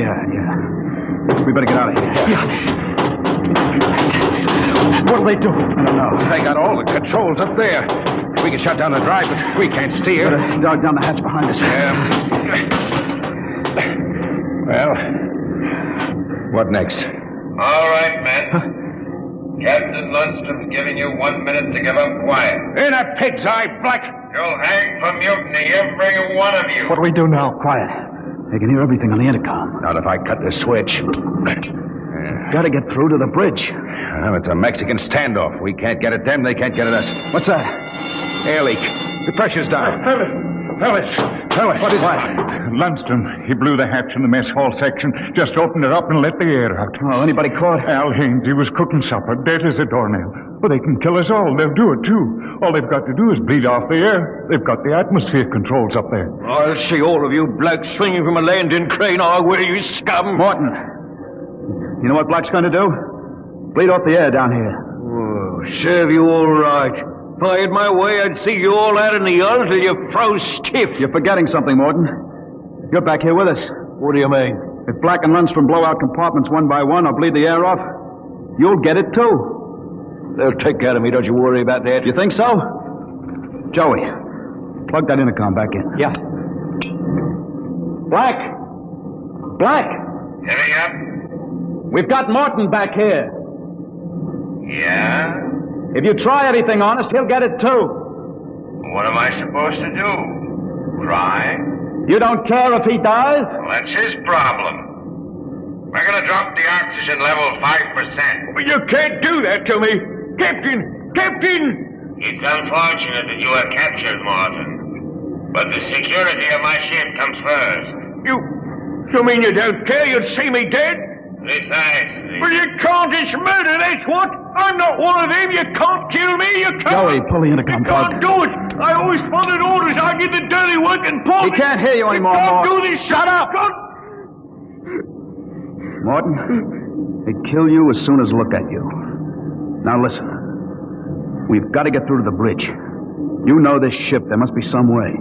We better get out of here. Yeah. What'll they do? I don't know. They got all the controls up there. We can shut down the drive, but we can't steer. Better dog down the hatch behind us. Well, what next? All right, men. Captain Lundstrom's giving you 1 minute to give up quiet. In a pig's eye, Black. You'll hang for mutiny, every one of you. What do we do now? Quiet. They can hear everything on the intercom. Not if I cut the switch. Got to get through to the bridge. Well, it's a Mexican standoff. We can't get at them, they can't get at us. What's that? Air leak. The pressure's down. Fellas. What is it? Lundstrom, he blew the hatch in the mess hall section, just opened it up and let the air out. Oh, anybody caught? Al Haynes, he was cooking supper, dead as a doornail. Well, they can kill us all. They'll do it, too. All they've got to do is bleed off the air. They've got the atmosphere controls up there. I'll see all of you blokes swinging from a landing crane. I will, you scum. Morton, you know what Black's going to do? Bleed off the air down here. Oh, serve you all right. If I had my way, I'd see you all out in the yard till you froze stiff. You're forgetting something, Morton. You're back here with us. What do you mean? If Black and Lundstrom blow out compartments one by one or bleed the air off, you'll get it, too. They'll take care of me, don't you worry about that. You think so? Joey, plug that intercom back in. Yeah. Black! Heavy up? We've got Morton back here. Yeah? If you try anything on us, he'll get it, too. What am I supposed to do? Try? You don't care if he dies? Well, that's his problem. We're going to drop the oxygen level 5%. But you can't do that to me. Captain! It's unfortunate that you were captured, Morton. But the security of my ship comes first. You mean you don't care? You'd see me dead? Precisely. Well, you can't. It's murder, that's what. I'm not one of them. You can't kill me. You can't. Joey, pull the intercom plug. You can't do it. I always followed orders. I did the dirty work and pull. He can't hear you anymore, Morton. Morton. Do this. Shut up. Morton, they'd kill you as soon as look at you. Now listen. We've got to get through to the bridge. You know this ship. There must be some way.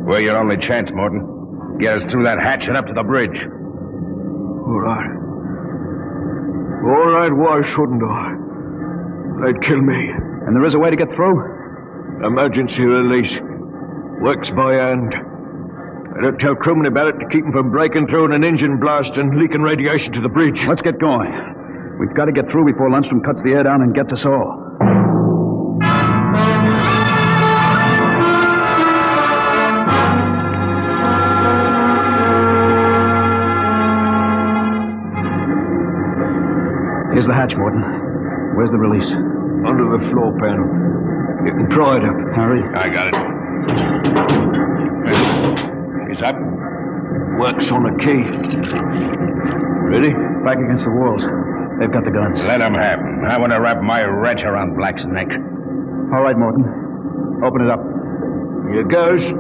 We're your only chance, Morton. Get us through that hatch and up to the bridge. All right. All right, why shouldn't I? They'd kill me. And there is a way to get through? Emergency release. Works by hand. I don't tell crewmen about it to keep them from breaking through in an engine blast and leaking radiation to the bridge. Let's get going. We've got to get through before Lundstrom cuts the air down and gets us all. Here's the hatch, Morton. Where's the release? Under the floor panel. You can pry it up. Hurry. I got it. He's up. Works on a key. Ready? Back against the walls. They've got the guns. Let them have them. I want to wrap my wrench around Black's neck. All right, Morton. Open it up. Here goes. Look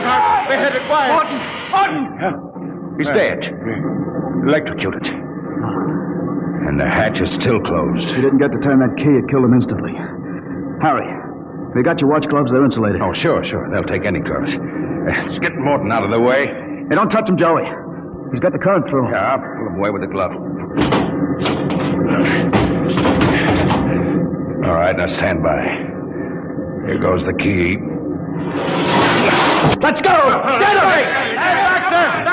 out! They had it wide. Morton! He's dead. Electrocuted. And the hatch is still closed. He didn't get to turn that key. It killed him instantly. Harry, they got your watch gloves. They're insulated. Oh, sure. They'll take any gloves. Let's get Morton out of the way. Hey, don't touch him, Joey. He's got the current through. Yeah, I'll pull him away with the glove. All right, now stand by. Here goes the key. Let's go! Get him! Hey, back there!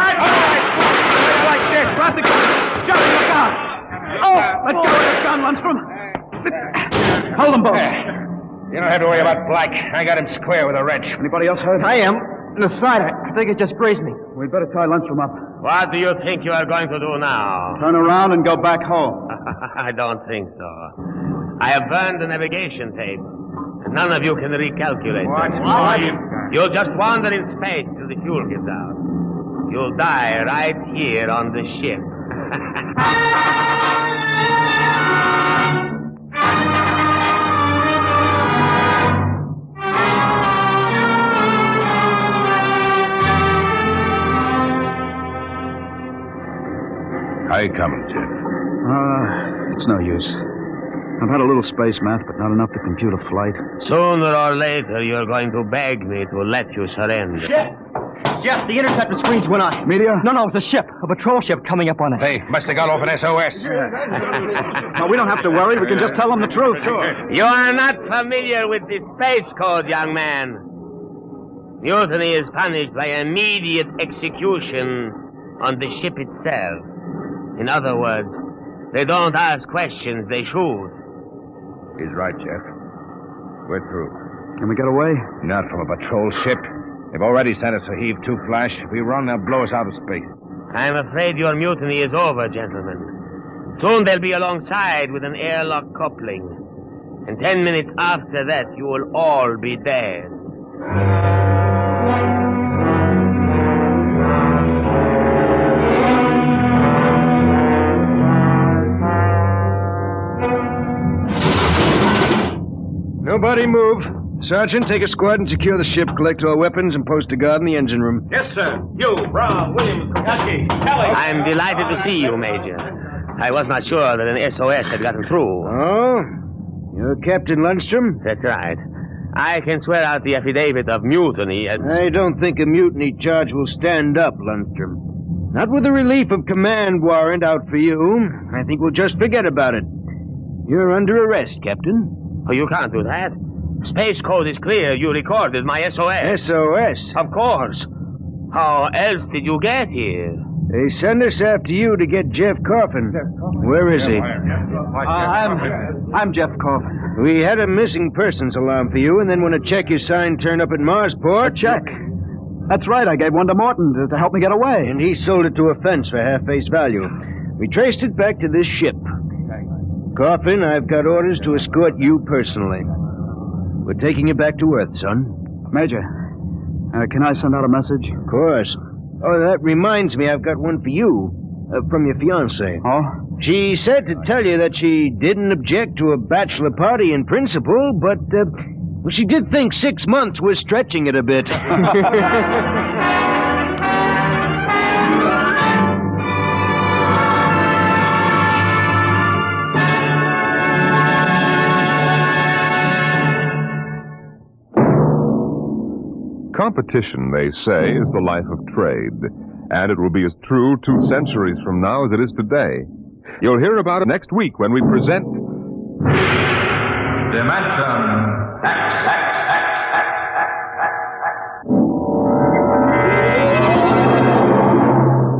Like this. Drop the gun. Johnny, look out! Oh, let go of the gun, Lundstrom. Hold them both. You don't have to worry about Black. I got him square with a wrench. Anybody else hurt? I am. In the side. I think it just grazed me. We'd better tie Lundstrom up. What do you think you are going to do now? Turn around and go back home. I don't think so. I have burned the navigation tape. None of you can recalculate. What? You'll just wander in space till the fuel gives out. You'll die right here on the ship. How you coming, Jeff? It's no use. I've had a little space math, but not enough to compute a flight. Sooner or later, you're going to beg me to let you surrender. Jeff, the interceptor screens went on. Meteor? No, it's a ship. A patrol ship coming up on us. Hey, must have got off an SOS. No, we don't have to worry. We can just tell them the truth. Sure. You are not familiar with the space code, young man. Mutiny is punished by immediate execution on the ship itself. In other words, they don't ask questions, they shoot. He's right, Jeff. We're through. Can we get away? Not from a patrol ship. They've already sent us a Heave-2 flash. If we run, they'll blow us out of space. I'm afraid your mutiny is over, gentlemen. Soon they'll be alongside with an airlock coupling. And 10 minutes after that, you will all be dead. Nobody move. Sergeant, take a squad and secure the ship, collect all weapons, and post a guard in the engine room. Yes, sir. You, Brown, Williams, Kowalski, Kelly. I'm delighted to see you, Major. I was not sure that an SOS had gotten through. Oh? You're Captain Lundstrom? That's right. I can swear out the affidavit of mutiny and... I don't think a mutiny charge will stand up, Lundstrom. Not with the relief of command warrant out for you. I think we'll just forget about it. You're under arrest, Captain. Oh, you can't do that. Space code is clear. You recorded my SOS. SOS? Of course. How else did you get here? They sent us after you to get Jeff Coffin. Where is he? I'm Jeff Coffin. We had a missing persons alarm for you, and then when a check you signed turned up at Marsport... A check? That's right. I gave one to Morton to help me get away. And he sold it to a fence for half face value. We traced it back to this ship. Coffin, I've got orders to escort you personally. We're taking you back to Earth, son. Major, can I send out a message? Of course. Oh, that reminds me, I've got one for you. From your fiancée. Oh? She said to tell you that she didn't object to a bachelor party in principle, but, well, she did think 6 months was stretching it a bit. Competition, they say, is the life of trade, and it will be as true 2 centuries from now as it is today. You'll hear about it next week when we present... Dimension X.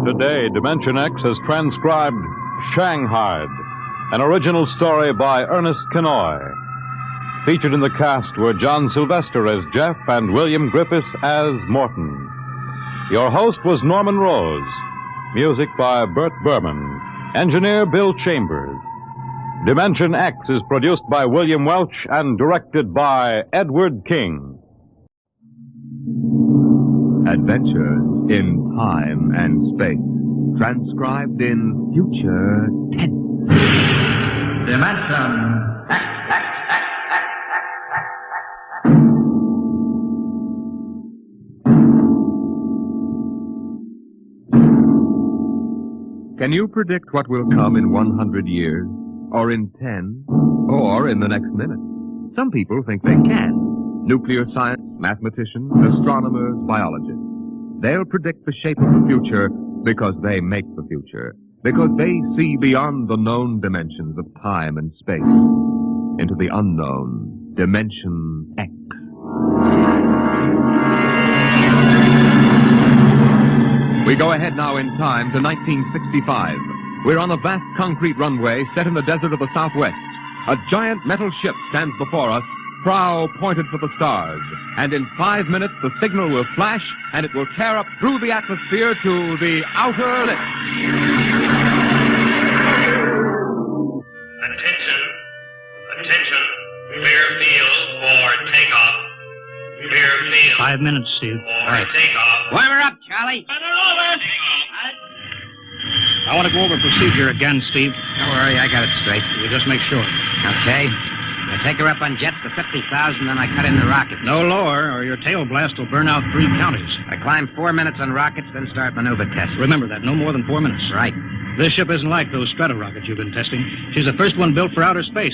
Today, Dimension X has transcribed Shanghied, an original story by Ernest Kenoy. Featured in the cast were John Sylvester as Jeff and William Griffiths as Morton. Your host was Norman Rose. Music by Bert Berman. Engineer Bill Chambers. Dimension X is produced by William Welch and directed by Edward King. Adventures in time and space, transcribed in future tense. Dimension X. Can you predict what will come in 100 years? Or in 10? Or in the next minute? Some people think they can. Nuclear science, mathematicians, astronomers, biologists. They'll predict the shape of the future Because they make the future. Because they see beyond the known dimensions of time and space into the unknown Dimension X. We go ahead now in time to 1965. We're on a vast concrete runway set in the desert of the Southwest. A giant metal ship stands before us, prow pointed for the stars. And in 5 minutes, the signal will flash, and it will tear up through the atmosphere to the outer limit. Attention. Clear field for takeoff. Clear field. 5 minutes, Steve. For takeoff. Warm her up, Charlie. I want to go over procedure again, Steve. Don't worry, I got it straight. We'll just make sure. Okay. I take her up on jets to 50,000, then I cut in the rocket. No lower, or your tail blast will burn out 3 counties. I climb 4 minutes on rockets, then start maneuver tests. Remember that, no more than 4 minutes. Right. This ship isn't like those strata rockets you've been testing. She's the first one built for outer space.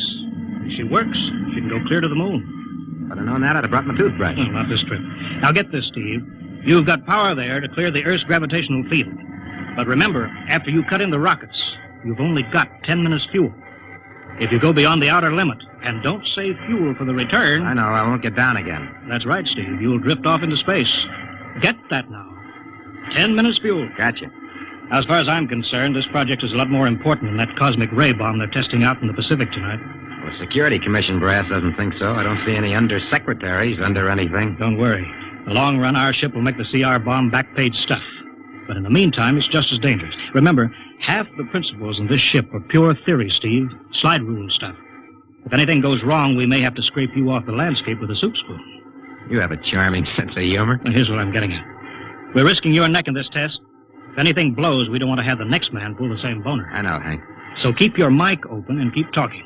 If she works, she can go clear to the moon. If I'd have known that, I'd have brought my toothbrush. Well, not this trip. Now get this, Steve. You've got power there to clear the Earth's gravitational field. But remember, after you cut in the rockets, you've only got 10 minutes fuel. If you go beyond the outer limit and don't save fuel for the return... I know, I won't get down again. That's right, Steve. You'll drift off into space. Get that now. 10 minutes fuel. Gotcha. As far as I'm concerned, this project is a lot more important than that cosmic ray bomb they're testing out in the Pacific tonight. Well, the Security Commission brass doesn't think so. I don't see any undersecretaries under anything. Don't worry. In the long run, our ship will make the CR bomb back-page stuff. But in the meantime, it's just as dangerous. Remember, half the principles in this ship are pure theory, Steve. Slide rule stuff. If anything goes wrong, we may have to scrape you off the landscape with a soup spoon. You have a charming sense of humor. Now, here's what I'm getting at. We're risking your neck in this test. If anything blows, we don't want to have the next man pull the same boner. I know, Hank. So keep your mic open and keep talking.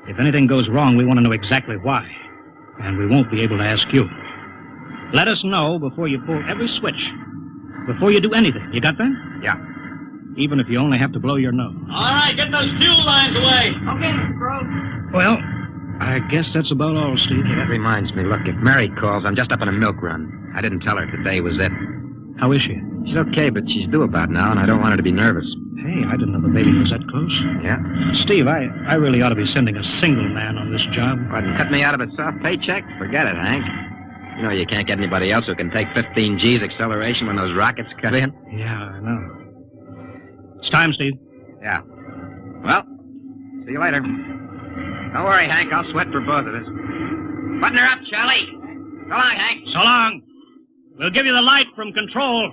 If anything goes wrong, we want to know exactly why. And we won't be able to ask you. Let us know before you pull every switch. Before you do anything. You got that? Yeah. Even if you only have to blow your nose. All right, get those fuel lines away. Okay, Crow. Well, I guess that's about all, Steve. Hey, that reminds me. Look, if Mary calls, I'm just up on a milk run. I didn't tell her today was it. How is she? She's okay, but she's due about now, and I don't want her to be nervous. Hey, I didn't know the baby was that close. Yeah? Steve, I really ought to be sending a single man on this job. What, and cut me out of a soft paycheck? Forget it, Hank. You know you can't get anybody else who can take 15 G's acceleration when those rockets cut in. Yeah, I know. It's time, Steve. Yeah. Well, see you later. Don't worry, Hank. I'll sweat for both of us. Button her up, Charlie. So long, Hank. So long. We'll give you the light from control.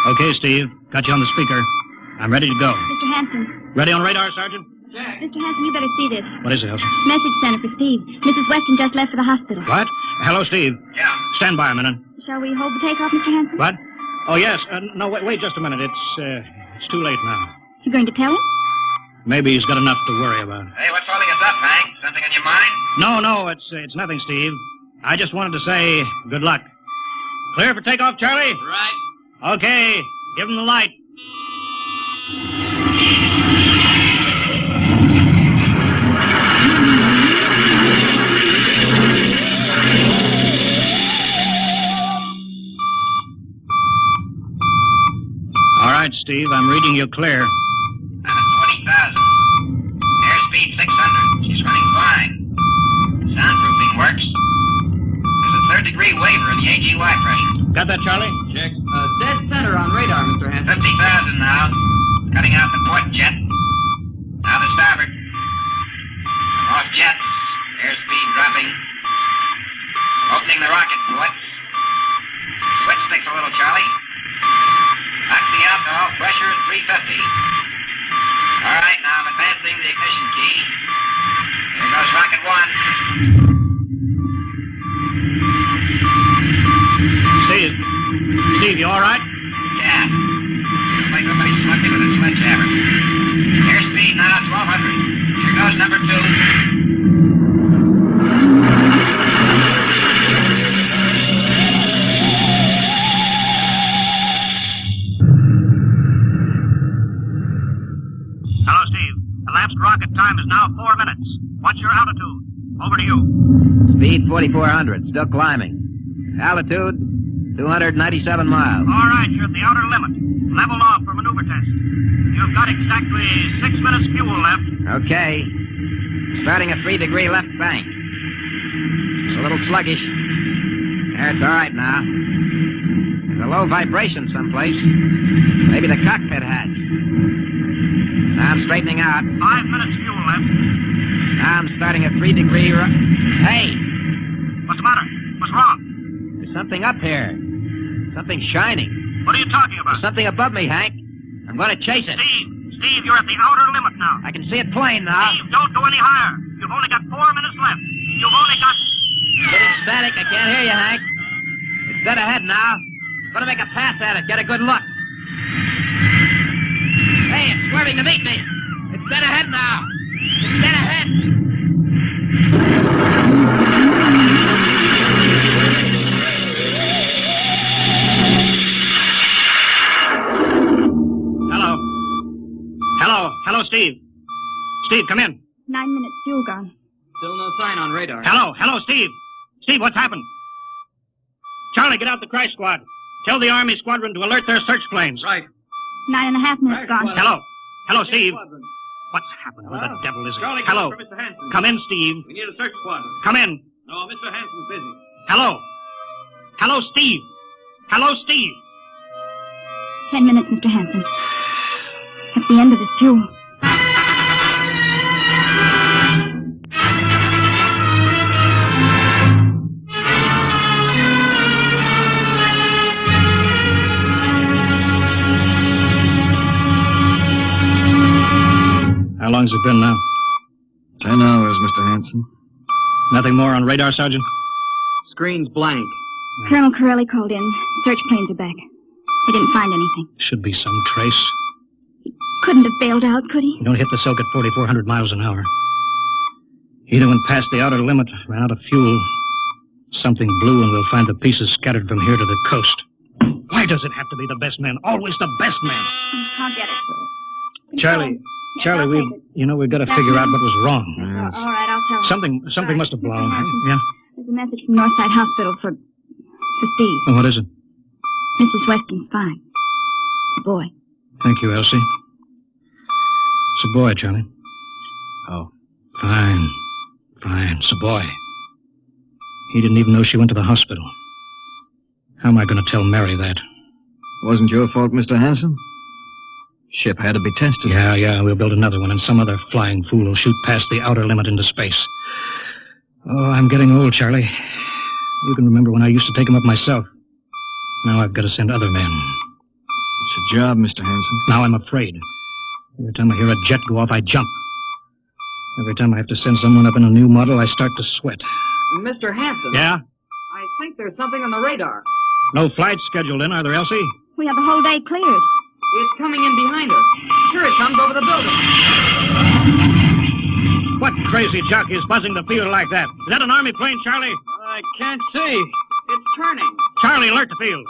Okay, Steve. Got you on the speaker. I'm ready to go. Mr. Hanson. Ready on radar, Sergeant? Mr. Hanson, you better see this. What is it, Elsa? Message center for Steve. Mrs. Weston just left for the hospital. What? Hello, Steve. Yeah. Stand by a minute. Shall we hold the takeoff, Mr. Hanson? What? Oh, yes. No, wait just a minute. It's too late now. You going to tell him? Maybe he's got enough to worry about. Hey, what's holding us up, Hank? Something on your mind? No, it's nothing, Steve. I just wanted to say good luck. Clear for takeoff, Charlie? Right. Okay. Give him the light. All right, Steve, I'm reading you clear. 20,000. Airspeed 600. She's running fine. Soundproofing works. There's a third-degree waiver in the AGY pressure. Got that, Charlie? Check. Dead center on radar, Mr. Hanson. 50,000 now. Cutting out the port jet. Now the starboard. Off jets. Airspeed dropping. Opening the rocket ports. Switch sticks a little, Charlie. Oxy alcohol pressure at 350. All right, now I'm advancing the ignition key. Here goes rocket one. Steve, you all right? Yeah. Looks like somebody smugged me with a sledgehammer. Airspeed now 1,200. Here goes number 2. Speed 4,400, still climbing. Altitude 297 miles. All right, you're at the outer limit. Level off for maneuver test. You've got exactly 6 minutes fuel left. Okay. Starting a 3-degree left bank. It's a little sluggish. It's all right now. There's a low vibration someplace. Maybe the cockpit hatch. Now I'm straightening out. 5 minutes fuel left. Now I'm starting a 3-degree Hey! What's the matter? What's wrong? There's something up here. Something shining. What are you talking about? There's something above me, Hank. I'm going to chase it. Steve, you're at the outer limit now. I can see it plain now. Steve, don't go any higher. You've only got 4 minutes left. You've only got... Getting static. I can't hear you, Hank. It's dead ahead now. I'm going to make a pass at it. Get a good look. Hey, it's swerving to meet me. It's dead ahead now. It's dead ahead. Hello, Steve. Steve, come in. 9 minutes fuel gone. Still no sign on radar. Hello, Steve. Steve, what's happened? Charlie, get out the crash squad. Tell the Army squadron to alert their search planes. Right. 9.5 minutes gone. Hello, Steve. What's happened? Who the devil is it? Charlie, Hello. for Mr. Hanson. Come in, Steve. We need a search squadron. Come in. No, Mr. Hanson's busy. Hello, Steve. Hello, Steve. 10 minutes, Mr. Hanson. That's the end of his fuel. How long's it been now? 10 hours, Mr. Hanson. Nothing more on radar, Sergeant? Screen's blank. Colonel Corelli called in. Search planes are back. They didn't find anything. Should be some trace. Couldn't have bailed out, could he? You don't hit the silk at 4,400 miles an hour. He'd went past the outer limit, ran out of fuel. Something blew, and we'll find the pieces scattered from here to the coast. Why does it have to be the best man? Always the best man. I'll get it. Charlie, we've got to figure out what was wrong. All right, I'll tell him. Something must have blown. Yeah? There's a message from Northside Hospital for Steve. Oh, what is it? Mrs. Weston's fine. It's a boy. Thank you, Elsie. It's a boy, Charlie. Oh. Fine. It's a boy. He didn't even know she went to the hospital. How am I going to tell Mary that? Wasn't your fault, Mr. Hanson. Ship had to be tested. Yeah, we'll build another one, and some other flying fool will shoot past the outer limit into space. Oh, I'm getting old, Charlie. You can remember when I used to take him up myself. Now I've got to send other men. It's a job, Mr. Hanson. Now I'm afraid. Every time I hear a jet go off, I jump. Every time I have to send someone up in a new model, I start to sweat. Mr. Hanson. Yeah? I think there's something on the radar. No flights scheduled in, are there, Elsie? We have the whole day cleared. It's coming in behind us. Here it comes over the building. What crazy jockey is buzzing the field like that? Is that an Army plane, Charlie? I can't see. It's turning. Charlie, alert the field.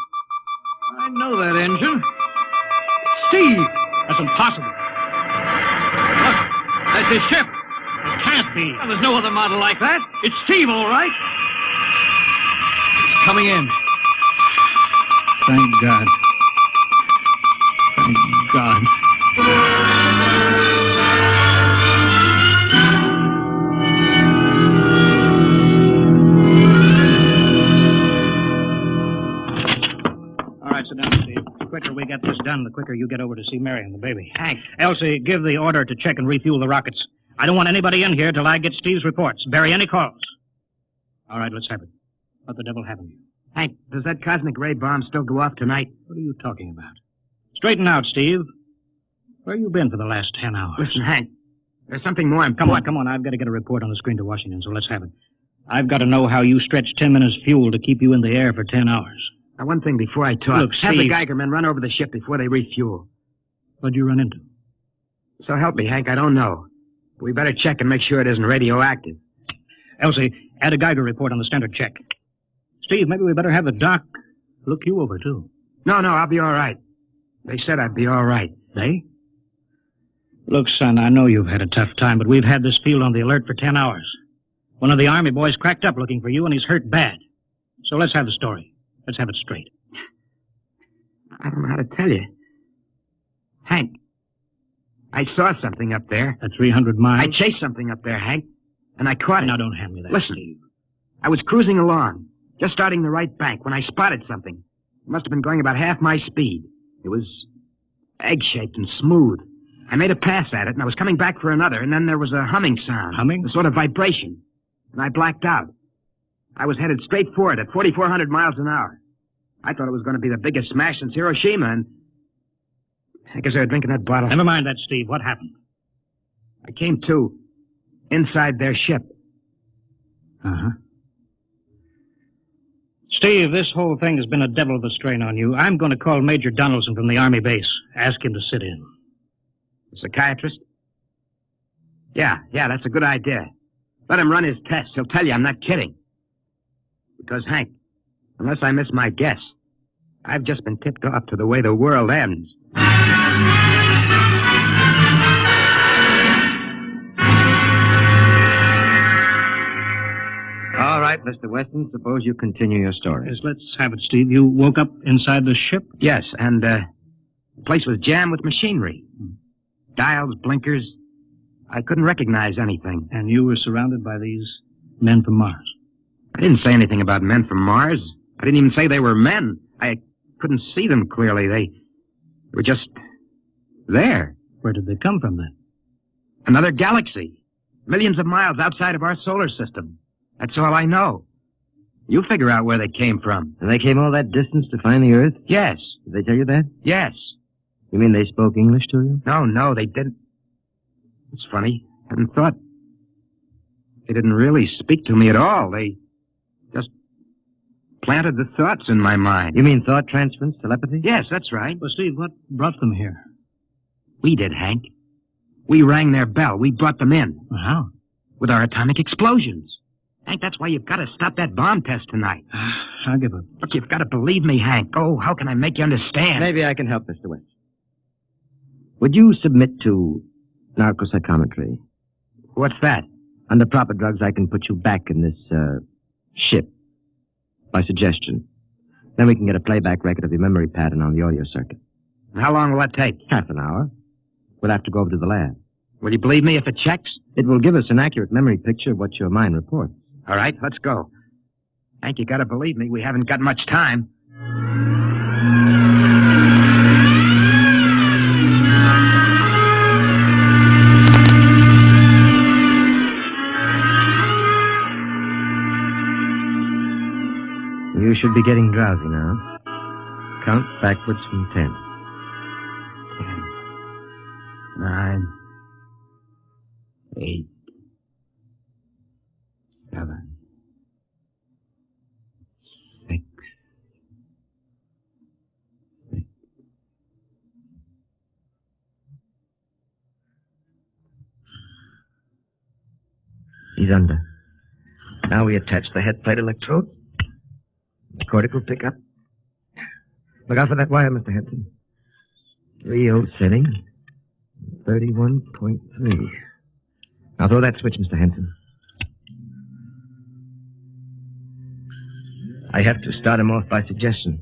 I know that engine. Steve! That's impossible. Look, that's his ship. It can't be. Well, there's no other model like that. It's Steve, all right. It's coming in. Thank God. Thank God. All right, sit down, Steve. The quicker we get this done, the quicker you get over to see Mary and the baby. Hank. Elsie, give the order to check and refuel the rockets. I don't want anybody in here till I get Steve's reports. Bury any calls. All right, let's have it. What the devil happened to you? Hank, does that cosmic ray bomb still go off tonight? What are you talking about? Straighten out, Steve. Where you been for the last 10 hours? Listen, Hank, there's something more important. Come on. I've got to get a report on the screen to Washington, so let's have it. I've got to know how you stretched 10 minutes fuel to keep you in the air for 10 hours. Now, one thing before I talk. Look, have the Steve. Geiger men run over the ship before they refuel. What'd you run into? So help me, Hank, I don't know. But we better check and make sure it isn't radioactive. Elsie, add a Geiger report on the standard check. Steve, maybe we better have the doc look you over, too. No, I'll be all right. They said I'd be all right. They? Look, son, I know you've had a tough time, but we've had this field on the alert for 10 hours. One of the Army boys cracked up looking for you, and he's hurt bad. So let's have the story. Let's have it straight. I don't know how to tell you. Hank, I saw something up there. At 300 miles? I chased something up there, Hank, and I caught it. Now, don't hand me that, Listen, Steve. I was cruising along, just starting the right bank, when I spotted something. It must have been going about half my speed. It was egg-shaped and smooth. I made a pass at it, and I was coming back for another, and then there was a humming sound. Humming? A sort of vibration. And I blacked out. I was headed straight for it at 4,400 miles an hour. I thought it was going to be the biggest smash since Hiroshima, and I guess they were drinking that bottle. Never mind that, Steve. What happened? I came to inside their ship. Uh-huh. Steve, this whole thing has been a devil of a strain on you. I'm going to call Major Donaldson from the Army base. Ask him to sit in. A psychiatrist? Yeah, that's a good idea. Let him run his tests. He'll tell you I'm not kidding. Because, Hank, unless I miss my guess, I've just been tipped off to the way the world ends. All right, Mr. Weston, suppose you continue your story. Yes, let's have it, Steve. You woke up inside the ship? Yes, and the place was jammed with machinery. Dials, blinkers. I couldn't recognize anything. And you were surrounded by these men from Mars? I didn't say anything about men from Mars. I didn't even say they were men. I couldn't see them clearly. They were just there. Where did they come from, then? Another galaxy. Millions of miles outside of our solar system. That's all I know. You figure out where they came from. And they came all that distance to find the Earth? Yes. Did they tell you that? Yes. You mean they spoke English to you? No, they didn't. It's funny. I hadn't thought. They didn't really speak to me at all. They just planted the thoughts in my mind. You mean thought transference, telepathy? Yes, that's right. Well, Steve, what brought them here? We did, Hank. We rang their bell. We brought them in. How? With our atomic explosions. Hank, that's why you've got to stop that bomb test tonight. I'll give up. Look, you've got to believe me, Hank. Oh, how can I make you understand? Maybe I can help, Mr. West. Would you submit to narcopsychometry? What's that? Under proper drugs, I can put you back in this, ship. By suggestion. Then we can get a playback record of your memory pattern on the audio circuit. How long will that take? Half an hour. We'll have to go over to the lab. Will you believe me if it checks? It will give us an accurate memory picture of what your mind reports. All right, let's go. Hank, you gotta believe me. We haven't got much time. You should be getting drowsy now. Count backwards from 10. 10, 9, 8, 7, 6, 6. He's under. Now we attach the head plate electrode. The cortical pickup. Look out for that wire, Mr. Henson. 3-0 setting. 31.3. Now throw that switch, Mr. Henson. I have to start him off by suggestion.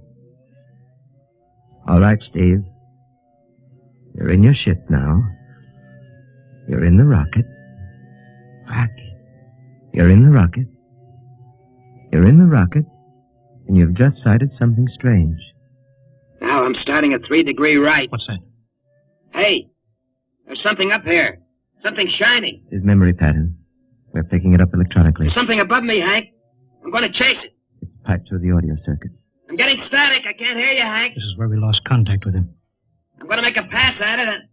All right, Steve. You're in your ship now. You're in the rocket. You're in the rocket. You're in the rocket. And you've just sighted something strange. Now I'm starting at 3-degree right. What's that? Hey, there's something up here. Something shiny. His memory pattern. We're picking it up electronically. There's something above me, Hank. I'm going to chase it. It's piped through the audio circuit. I'm getting static. I can't hear you, Hank. This is where we lost contact with him. I'm going to make a pass at it and...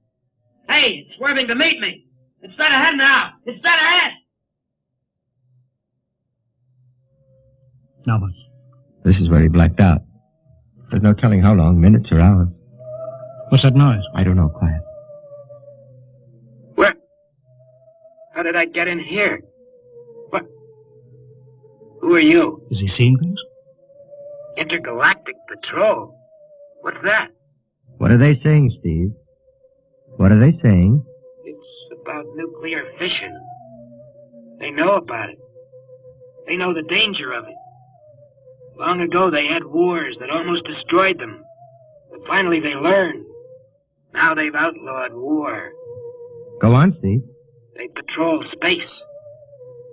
Hey, it's swerving to meet me. It's dead ahead now. It's dead ahead. Now what? This is where he blacked out. There's no telling how long, minutes or hours. What's that noise? I don't know, quiet. Where? How did I get in here? What? Who are you? Is he seeing things? Intergalactic Patrol. What's that? What are they saying, Steve? What are they saying? It's about nuclear fission. They know about it. They know the danger of it. Long ago, they had wars that almost destroyed them. But finally, they learned. Now they've outlawed war. Go on, Steve. They patrol space.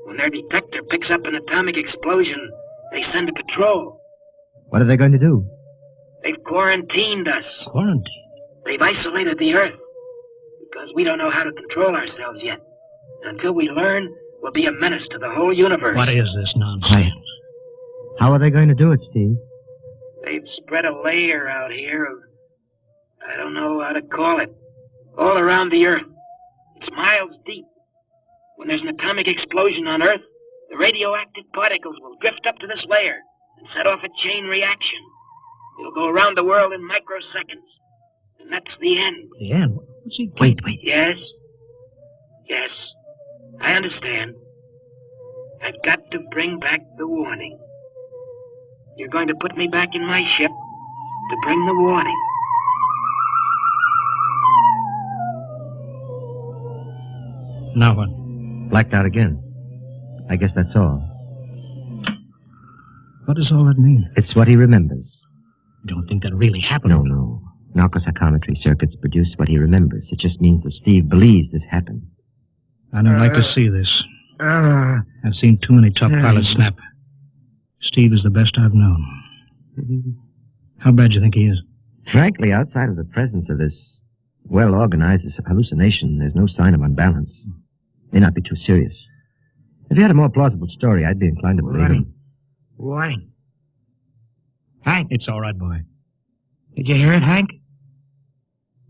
When their detector picks up an atomic explosion, they send a patrol. What are they going to do? They've quarantined us. Quarantine? They've isolated the Earth. Because we don't know how to control ourselves yet. Until we learn, we'll be a menace to the whole universe. What is this nonsense? Quiet. How are they going to do it, Steve? They've spread a layer out here of... I don't know how to call it. All around the Earth. It's miles deep. When there's an atomic explosion on Earth, the radioactive particles will drift up to this layer and set off a chain reaction. It'll go around the world in microseconds. And that's the end. The end? What's he... Wait. Yes. Yes. I understand. I've got to bring back the warning. You're going to put me back in my ship to bring the warning. Now what? Blacked out again. I guess that's all. What does all that mean? It's what he remembers. You don't think that really happened? No. Narcopsychometry circuits produce what he remembers. It just means that Steve believes this happened. I don't like to see this. I've seen too many tough pilots snap. Steve is the best I've known. How bad do you think he is? Frankly, outside of the presence of this well-organized hallucination, there's no sign of unbalance. May not be too serious. If he had a more plausible story, I'd be inclined to believe him. Warning. Hank. It's all right, boy. Did you hear it, Hank?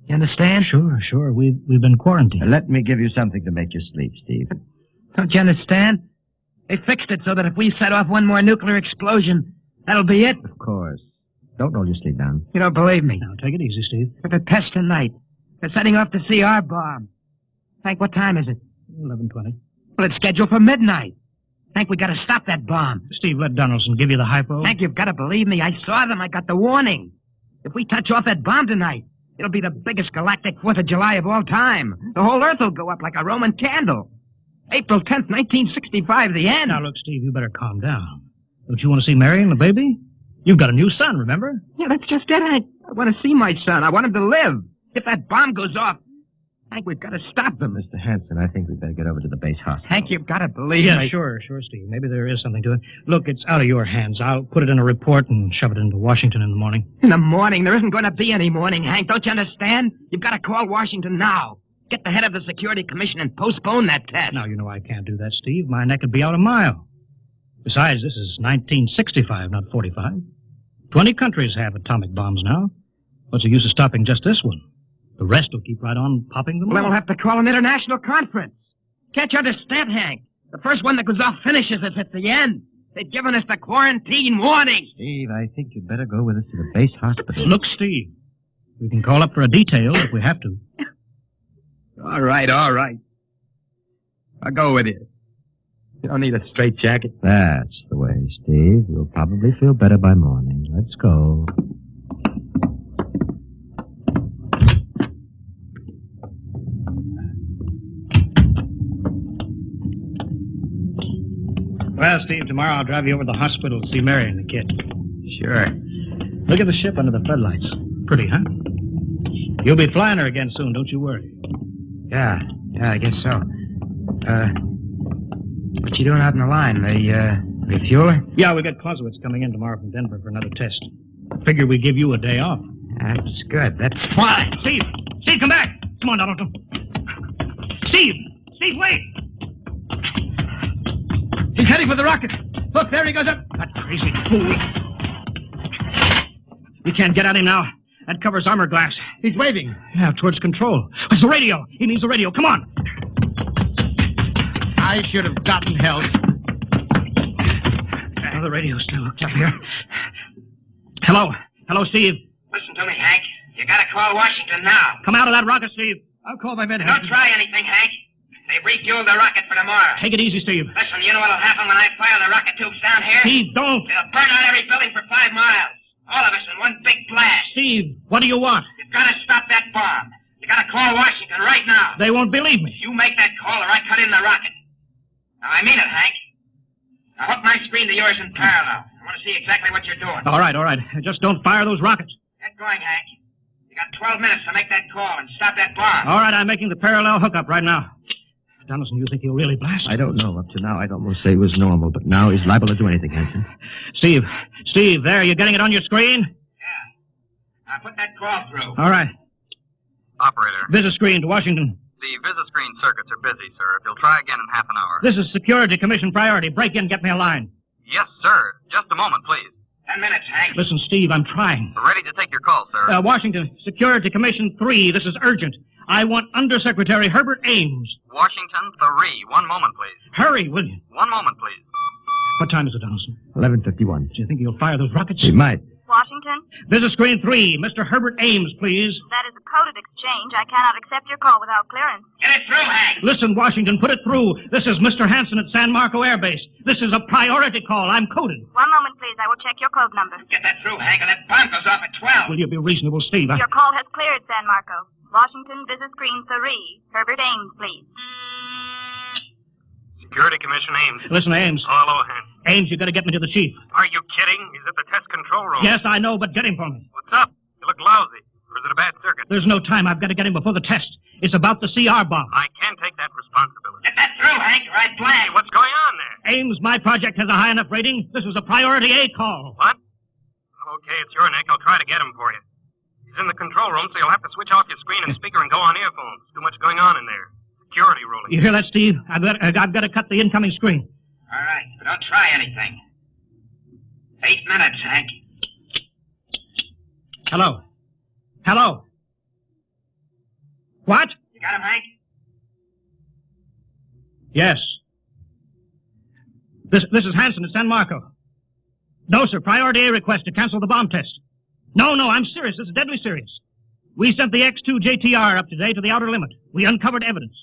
You understand? Sure. We've been quarantined. Let me give you something to make you sleep, Steve. Don't you understand? They fixed it so that if we set off one more nuclear explosion, that'll be it. Of course. Don't roll your sleep down. You don't believe me. Now, take it easy, Steve. For the test tonight. They're setting off the CR bomb. Hank, what time is it? 11:20. Well, it's scheduled for midnight. Hank, we gotta stop that bomb. Steve, let Donaldson give you the hypo. Hank, you've gotta believe me. I saw them. I got the warning. If we touch off that bomb tonight, it'll be the biggest galactic 4th of July of all time. The whole Earth will go up like a Roman candle. April 10th, 1965, the end. Now, look, Steve, you better calm down. Don't you want to see Mary and the baby? You've got a new son, remember? Yeah, that's just it, Hank. I want to see my son. I want him to live. If that bomb goes off, Hank, we've got to stop them. Mr. Hanson, I think we'd better get over to the base hospital. Hank, you've got to believe me. me. Sure, Steve. Maybe there is something to it. Look, it's out of your hands. I'll put it in a report and shove it into Washington in the morning. In the morning? There isn't going to be any morning, Hank. Don't you understand? You've got to call Washington now. Get the head of the Security Commission and postpone that test. Now, you know I can't do that, Steve. My neck would be out a mile. Besides, this is 1965, not 45. 20 countries have atomic bombs now. What's the use of stopping just this one? The rest will keep right on popping them. Well, we'll have to call an international conference. Can't you understand, Hank? The first one that goes off finishes us at the end. They've given us the quarantine warning. Steve, I think you'd better go with us to the base hospital. Look, Steve, we can call up for a detail if we have to. All right. I'll go with you. You don't need a straitjacket. That's the way, Steve. You'll probably feel better by morning. Let's go. Well, Steve, tomorrow I'll drive you over to the hospital to see Mary and the kid. Sure. Look at the ship under the floodlights. Pretty, huh? You'll be flying her again soon, don't you worry. Yeah, I guess so. What you doing out in the line? They refuel her? Yeah, we got Clausewitz coming in tomorrow from Denver for another test. Figure we give you a day off. That's good. That's Why? Steve, come back! Come on, Donaldson. Steve, wait! He's heading for the rocket. Look, there he goes up. That crazy fool. We can't get at him now. That covers armor glass. He's waving. Yeah, towards control. It's the radio. He needs the radio. Come on. I should have gotten help. Oh, the radio's still hooked up here. Hello, Steve. Listen to me, Hank. You gotta call Washington now. Come out of that rocket, Steve. I'll call my men. Don't try anything, Hank. They've refueled the rocket for tomorrow. Take it easy, Steve. Listen, you know what'll happen when I fire the rocket tubes down here? Steve, don't. It'll burn out every building for 5 miles. All of us in one big blast. Steve, what do you want? You've gotta stop that bomb. You gotta call Washington right now. They won't believe me. You make that call or I cut in the rocket. Now, I mean it, Hank. Now hook my screen to yours in parallel. I want to see exactly what you're doing. All right. Just don't fire those rockets. Get going, Hank. You got 12 minutes to make that call and stop that bomb. All right, I'm making the parallel hookup right now. Donaldson, you think he'll really blast? I don't know. Up to now, I'd almost say it was normal, but now he's liable to do anything, Hanson. Steve, there, you getting it on your screen? Now put that call through. All right. Operator. Visit screen to Washington. The visit screen circuits are busy, sir. You'll try again in half an hour. This is Security Commission priority. Break in, get me a line. Yes, sir. Just a moment, please. 10 minutes, Hank. Listen, Steve, I'm trying. Ready to take your call, sir. Washington, Security Commission 3. This is urgent. I want Undersecretary Herbert Ames. Washington 3. 1 moment, please. Hurry, will you? 1 moment, please. What time is it, Donaldson? 11:51. Do you think he'll fire those rockets? He might. Washington? Visit screen 3. Mr. Herbert Ames, please. That is a coded exchange. I cannot accept your call without clearance. Get it through, Hank. Listen, Washington, put it through. This is Mr. Hanson at San Marco Air Base. This is a priority call. I'm coded. 1 moment, please. I will check your code number. Get that through, Hank, and that bomb goes off at 12. Will you be reasonable, Steve? Your call has cleared, San Marco. Washington, visit screen 3. Herbert Ames, please. Security Commission Ames. Listen, Ames. Hello, Hank. Ames, you got to get me to the chief. Are you kidding? He's at the test control room. Yes, I know, but get him for me. What's up? You look lousy. Or is it a bad circuit? There's no time. I've got to get him before the test. It's about the CR bomb. I can't take that responsibility. Get that through, Hank, or I blank. Hey, what's going on there? Ames, my project has a high enough rating. This is a priority A call. What? Okay, it's your neck. I'll try to get him for you. He's in the control room, so you'll have to switch off your screen and speaker and go on earphones. Too much going on in there. Security ruling. You hear that, Steve? I've got to cut the incoming screen. All right, but don't try anything. 8 minutes, Hank. Hello? What? You got him, Hank? Yes. This is Hanson at San Marco. No, sir. Priority A request to cancel the bomb test. No, I'm serious. This is deadly serious. We sent the X2 JTR up today to the outer limit. We uncovered evidence.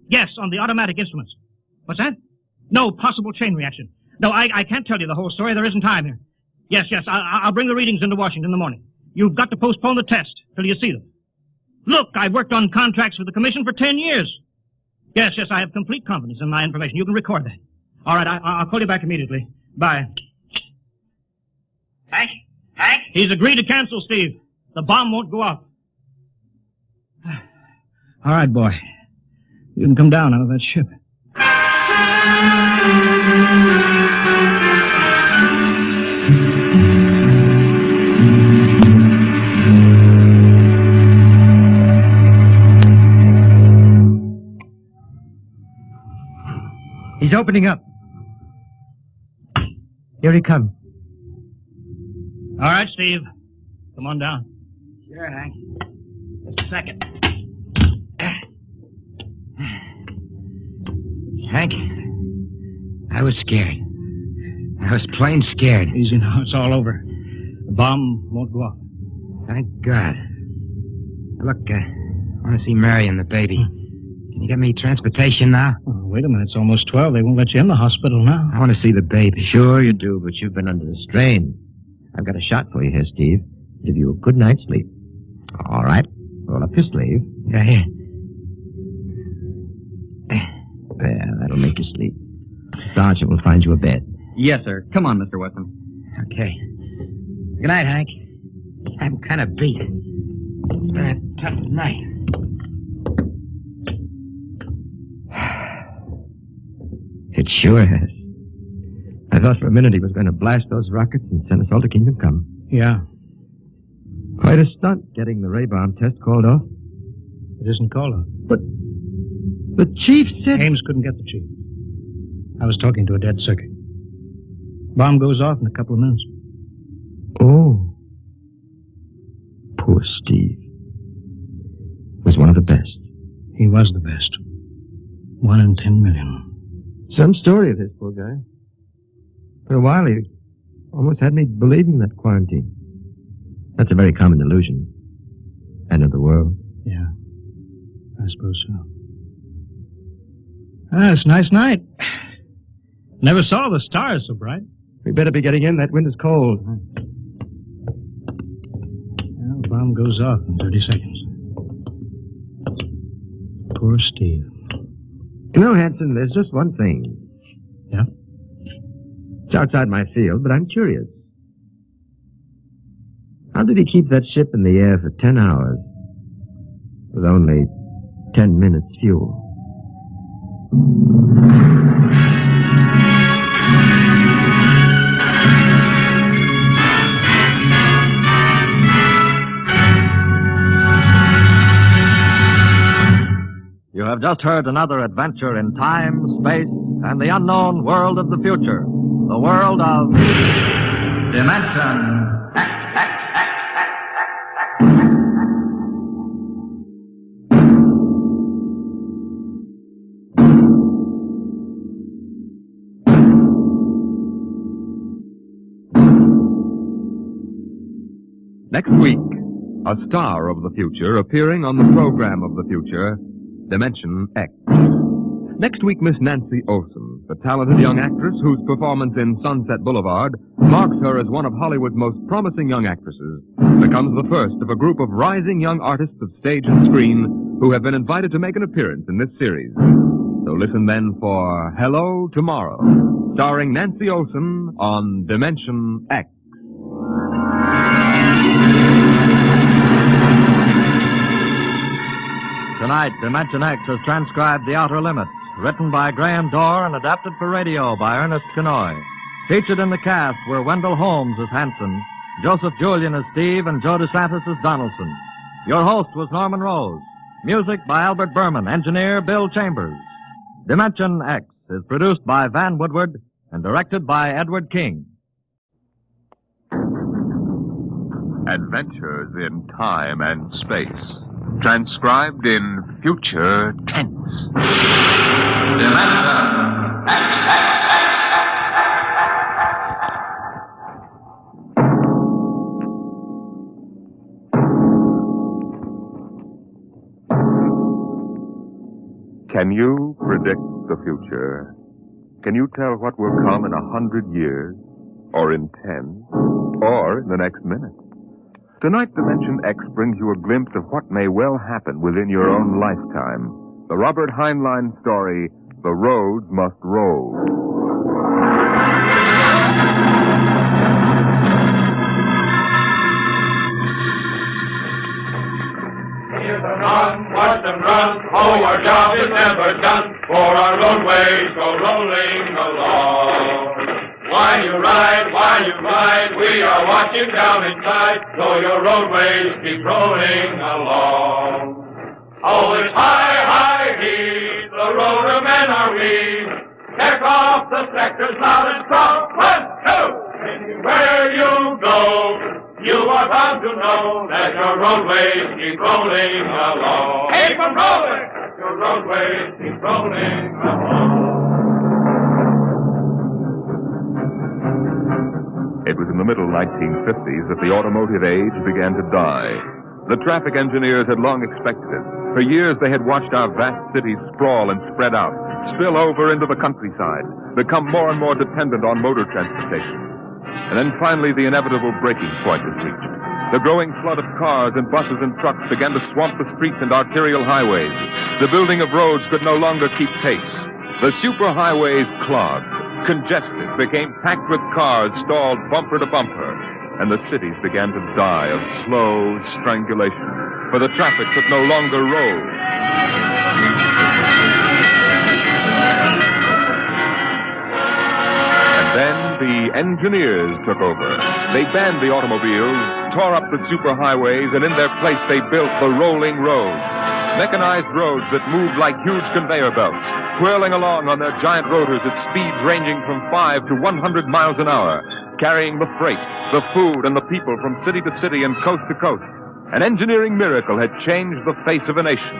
Yes, on the automatic instruments. What's that? No, possible chain reaction. No, I can't tell you the whole story. There isn't time here. Yes, I'll bring the readings into Washington in the morning. You've got to postpone the test till you see them. Look, I've worked on contracts with the Commission for 10 years. Yes, I have complete confidence in my information. You can record that. All right, I'll call you back immediately. Bye. Hank? He's agreed to cancel, Steve. The bomb won't go off. All right, boy. You can come down out of that ship. He's opening up. Here he comes. All right, Steve. Come on down. Sure, Hank. Just a second. Hank, I was scared. I was plain scared. Easy now. It's all over. The bomb won't go off. Thank God. Look, I want to see Mary and the baby. Can you get me transportation now? Oh, wait a minute. It's almost 12. They won't let you in the hospital now. I want to see the baby. Sure you do, but you've been under a strain. I've got a shot for you here, Steve. Give you a good night's sleep. All right. Roll up your sleeve. Yeah, here. There, that'll make you sleep. Sergeant will find you a bed. Yes, sir. Come on, Mr. Wesson. Okay. Good night, Hank. I'm kind of beat. It's been a tough night. It sure has. I thought for a minute he was going to blast those rockets and send us all to Kingdom Come. Yeah. Quite a stunt getting the ray bomb test called off. It isn't called off. But the chief said... Ames couldn't get the chief. I was talking to a dead circuit. Bomb goes off in a couple of minutes. Oh. Poor Steve. Was one of the best. He was the best. 1 in 10 million. Some story of his, poor guy. For a while, he almost had me believing that quarantine. That's a very common delusion. End of the world. Yeah, I suppose so. It's a nice night. Never saw the stars so bright. We better be getting in. That wind is cold. Well, the bomb goes off in 30 seconds. Poor Steve. You know, Hanson, there's just one thing. Yeah? It's outside my field, but I'm curious. How did he keep that ship in the air for 10 hours with only 10 minutes fuel? You have just heard another adventure in time, space, and the unknown world of the future. The world of... Dimension X. Next week, a star of the future appearing on the program of the future, Dimension X. Next week, Miss Nancy Olson, the talented young actress whose performance in Sunset Boulevard marks her as one of Hollywood's most promising young actresses, becomes the first of a group of rising young artists of stage and screen who have been invited to make an appearance in this series. So listen then for Hello Tomorrow, starring Nancy Olson on Dimension X. Tonight, Dimension X has transcribed The Outer Limit, written by Graham Dorr and adapted for radio by Ernest Kenoy. Featured in the cast were Wendell Holmes as Hanson, Joseph Julian as Steve, and Joe DeSantis as Donaldson. Your host was Norman Rose. Music by Albert Berman, engineer Bill Chambers. Dimension X is produced by Van Woodward and directed by Edward King. Adventures in time and space. Transcribed in future tense. Dimension X. Can you predict the future? Can you tell what will come in 100 years? Or in 10? Or in the next minute? Tonight, Dimension X brings you a glimpse of what may well happen within your own lifetime. The Robert Heinlein story, The Roads Must Roll. Here's a run, watch them run. Oh, our job is never done, for our roadways go rolling along. While you ride, we are watching down inside, so your roadways keep rolling along. Oh, it's high, heave, the roadermen are we. Check off the sectors loud and strong. 1, 2, anywhere you go, you are bound to know that your roadways keep rolling along. Keep them rolling! Your roadways keep rolling along. It was in the middle 1950s that the automotive age began to die. The traffic engineers had long expected it. For years they had watched our vast cities sprawl and spread out, spill over into the countryside, become more and more dependent on motor transportation. And then finally the inevitable breaking point was reached. The growing flood of cars and buses and trucks began to swamp the streets and arterial highways. The building of roads could no longer keep pace. The superhighways clogged. Congested, became packed with cars stalled bumper to bumper, and the cities began to die of slow strangulation, for the traffic could no longer roll. And then the engineers took over. They banned the automobiles, tore up the superhighways, and in their place they built the rolling roads. Mechanized roads that moved like huge conveyor belts, whirling along on their giant rotors at speeds ranging from 5 to 100 miles an hour, carrying the freight, the food, and the people from city to city and coast to coast. An engineering miracle had changed the face of a nation.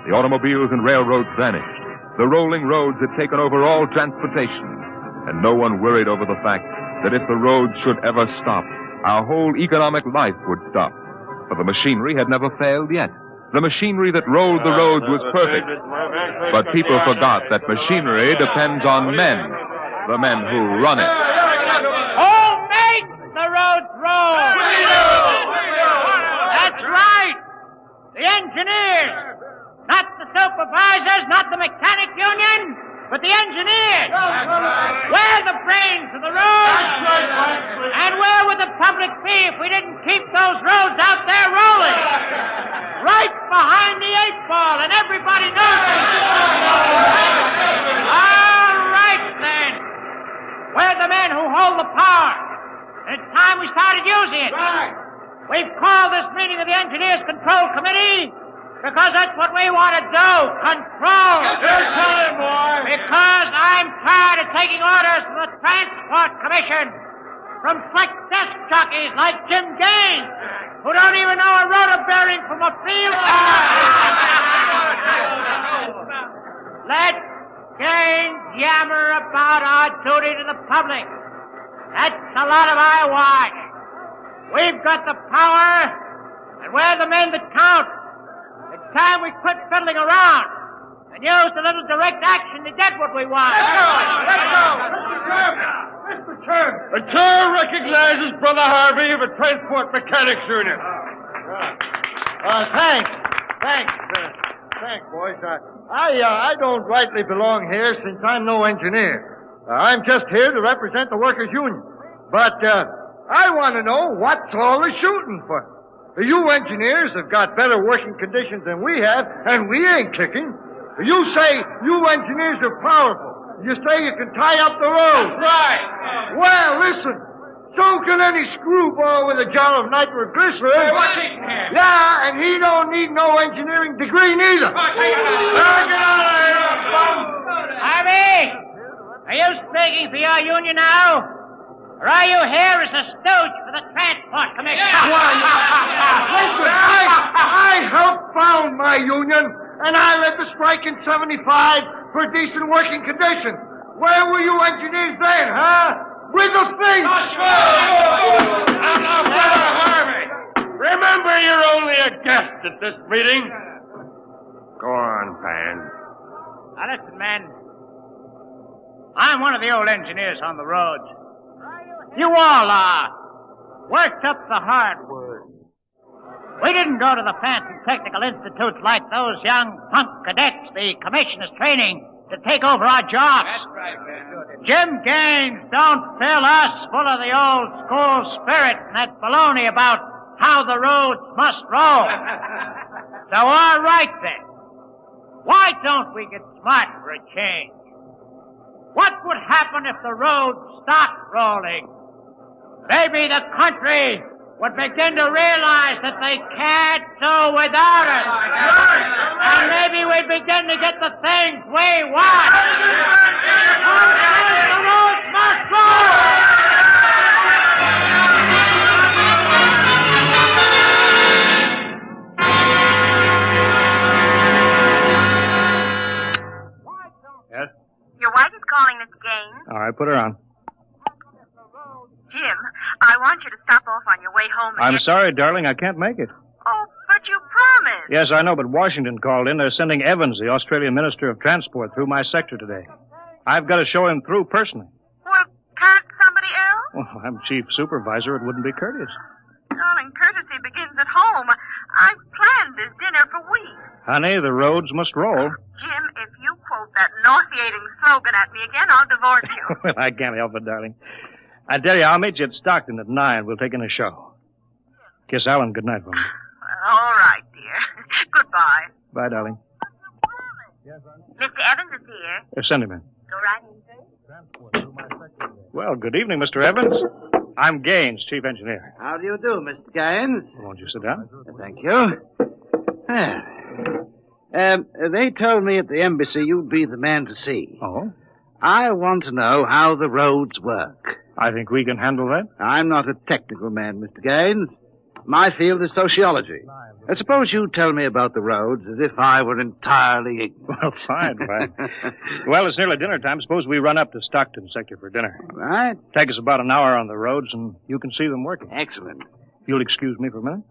The automobiles and railroads vanished. The rolling roads had taken over all transportation, and no one worried over the fact that if the roads should ever stop, our whole economic life would stop. For the machinery had never failed yet. The machinery that rolled the roads was perfect. But people forgot that machinery depends on men, the men who run it. Who makes the roads roll? We do! That's right! The engineers! Not the supervisors, not the mechanic union, but the engineers. We're the brains of the roads. And where would the public be if we didn't keep those roads out there rolling? Right behind the 8-ball, and everybody knows it. All right, then. We're the men who hold the power. And it's time we started using it. We've called this meeting of the Engineers Control Committee because that's what we want to do. Control. Because I'm tired of taking orders from the Transport Commission, from flex desk jockeys like Jim Gaines, who don't even know a rotor bearing from a field. Let Gaines yammer about our duty to the public. That's a lot of eyewash. We've got the power, and we're the men that count. It's time we quit fiddling around and use a little direct action to get what we want. Let's go. Mr. Chairman. The chair recognizes Brother Harvey of the Transport Mechanics Union. Thanks. Thanks, boys. I don't rightly belong here since I'm no engineer. I'm just here to represent the workers' union. But I want to know what's all the shooting for. You engineers have got better working conditions than we have, and we ain't kicking. You say you engineers are powerful. You say you can tie up the road. That's right. Well, listen. So can any screwball with a jar of nitroglycerin. Hey, what's he can? Yeah, and he don't need no engineering degree neither. Harvey, are you speaking for your union now? Or are you here as a stooge for the Transport Commission? Listen, I helped found my union, and I led the strike in 75 for decent working conditions. Where were you engineers then, huh? With the thing! Now, Brother Harvey, remember you're only a guest at this meeting. Go on, Pan. Now listen, men. I'm one of the old engineers on the roads. You all are. Worked up the hardwood. We didn't go to the fancy technical institutes like those young punk cadets the commissioners training to take over our jobs. That's right, man. Jim Gaines don't fill us full of the old school spirit and that baloney about how the roads must roll. So all right then. Why don't we get smart for a change? What would happen if the roads stopped rolling? Maybe the country would begin to realize that they can't do without us. And maybe we'd begin to get the things we want. The roads must roll! Yes? Your wife is calling, Mr. Gaines. All right, put her on. Jim, I want you to stop off on your way home and I'm sorry, darling, I can't make it. Oh, but you promised. Yes, I know, but Washington called in. They're sending Evans, the Australian Minister of Transport, through my sector today. I've got to show him through personally. Well, can't somebody else? Well, I'm chief supervisor. It wouldn't be courteous. Darling, courtesy begins at home. I've planned this dinner for weeks. Honey, the roads must roll. Jim, if you quote that nauseating slogan at me again, I'll divorce you. Well, I can't help it, darling. I tell you, I'll meet you at Stockton at 9. We'll take in a show. Kiss Alan goodnight for me. All right, dear. Goodbye. Bye, darling. Mr. Evans is here. Send him in. Go right in, sir. Well, good evening, Mr. Evans. I'm Gaines, chief engineer. How do you do, Mr. Gaines? Won't you sit down? Thank you. They told me at the embassy you'd be the man to see. Oh? I want to know how the roads work. I think we can handle that. I'm not a technical man, Mr. Gaines. My field is sociology. Suppose you tell me about the roads as if I were entirely ignorant. Well, fine. Well, it's nearly dinner time. Suppose we run up to Stockton sector for dinner. Right. Take us about an hour on the roads, and you can see them working. Excellent. You'll excuse me for a minute?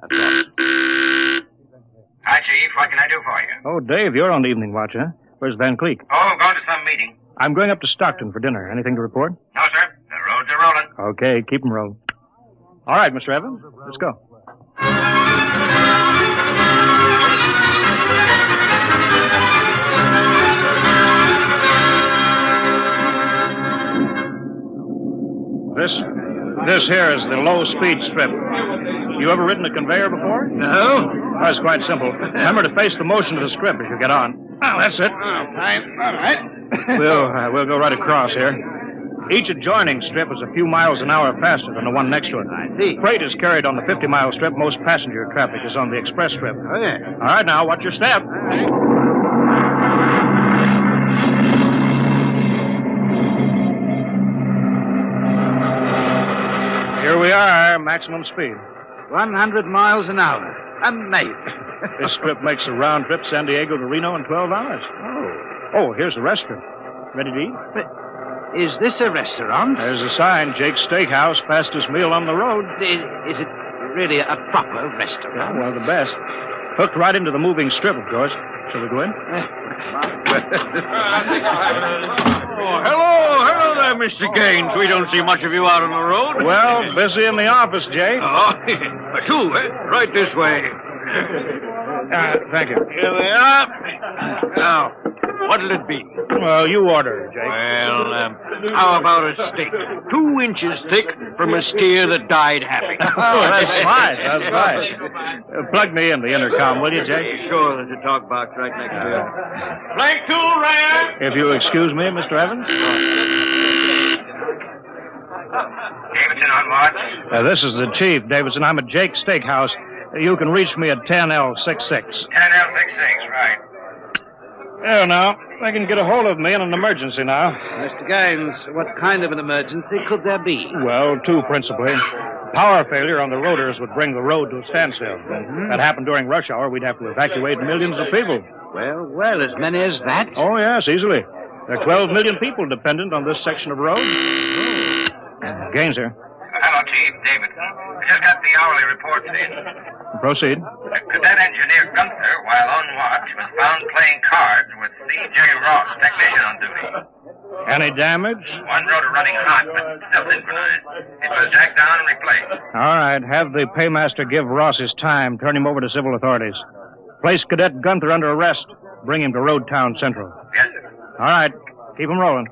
Hi, Chief. What can I do for you? Oh, Dave, you're on the evening watch, huh? Where's Van Cleek? Oh, going to some meeting. I'm going up to Stockton for dinner. Anything to report? No, sir. The roads are rolling. Okay, keep them rolling. All right, Mr. Evans, let's go. This here is the low-speed strip. You ever ridden a conveyor before? No. Oh, it's quite simple. Remember to face the motion of the strip as you get on. Oh, that's it. Fine. All right. We'll go right across here. Each adjoining strip is a few miles an hour faster than the one next to it. I see. Freight is carried on the 50-mile strip. Most passenger traffic is on the express strip. Oh, yeah. All right, now, watch your step. Here we are, maximum speed. 100 miles an hour. Amazing. This strip makes a round trip San Diego to Reno in 12 hours. Oh, here's the restaurant. Ready to eat? But is this a restaurant? There's a sign, Jake's Steakhouse, fastest meal on the road. Is it really a proper restaurant? Yeah, well, the best. Hooked right into the moving strip, of course. Shall we go in? Hello there, Mr. Gaines. We don't see much of you out on the road. Well, busy in the office, Jake. Two, right this way. Thank you. Here they are. Now, what'll it be? Well, you order, Jake. Well, how about a steak? 2 inches thick from a steer that died happy. Oh, that's fine. That's fine. Plug me in the intercom, will you, Jake? Sure, there's a talk box right next to it. Flank 2, Ryan! If you excuse me, Mr. Evans. Davidson on watch. This is the chief, Davidson. I'm at Jake's Steakhouse. You can reach me at 10L66. 10L66, right. There now. They can get a hold of me in an emergency now. Mr. Gaines, what kind of an emergency could there be? Well, 2 principally. Power failure on the rotors would bring the road to a standstill. That happened during rush hour. We'd have to evacuate millions of people. Well, as many as that? Oh, yes, easily. There are 12 million people dependent on this section of road. Gaines here. Hello, Chief. Davidson. I just got the hourly reports in. Proceed. Cadet engineer Gunther, while on watch, was found playing cards with C.J. Ross, technician on duty. Any damage? One rotor running hot, but still synchronized. It was jacked down and replaced. All right. Have the paymaster give Ross his time. Turn him over to civil authorities. Place Cadet Gunther under arrest. Bring him to Road Town Central. Yes, sir. All right. Keep him rolling.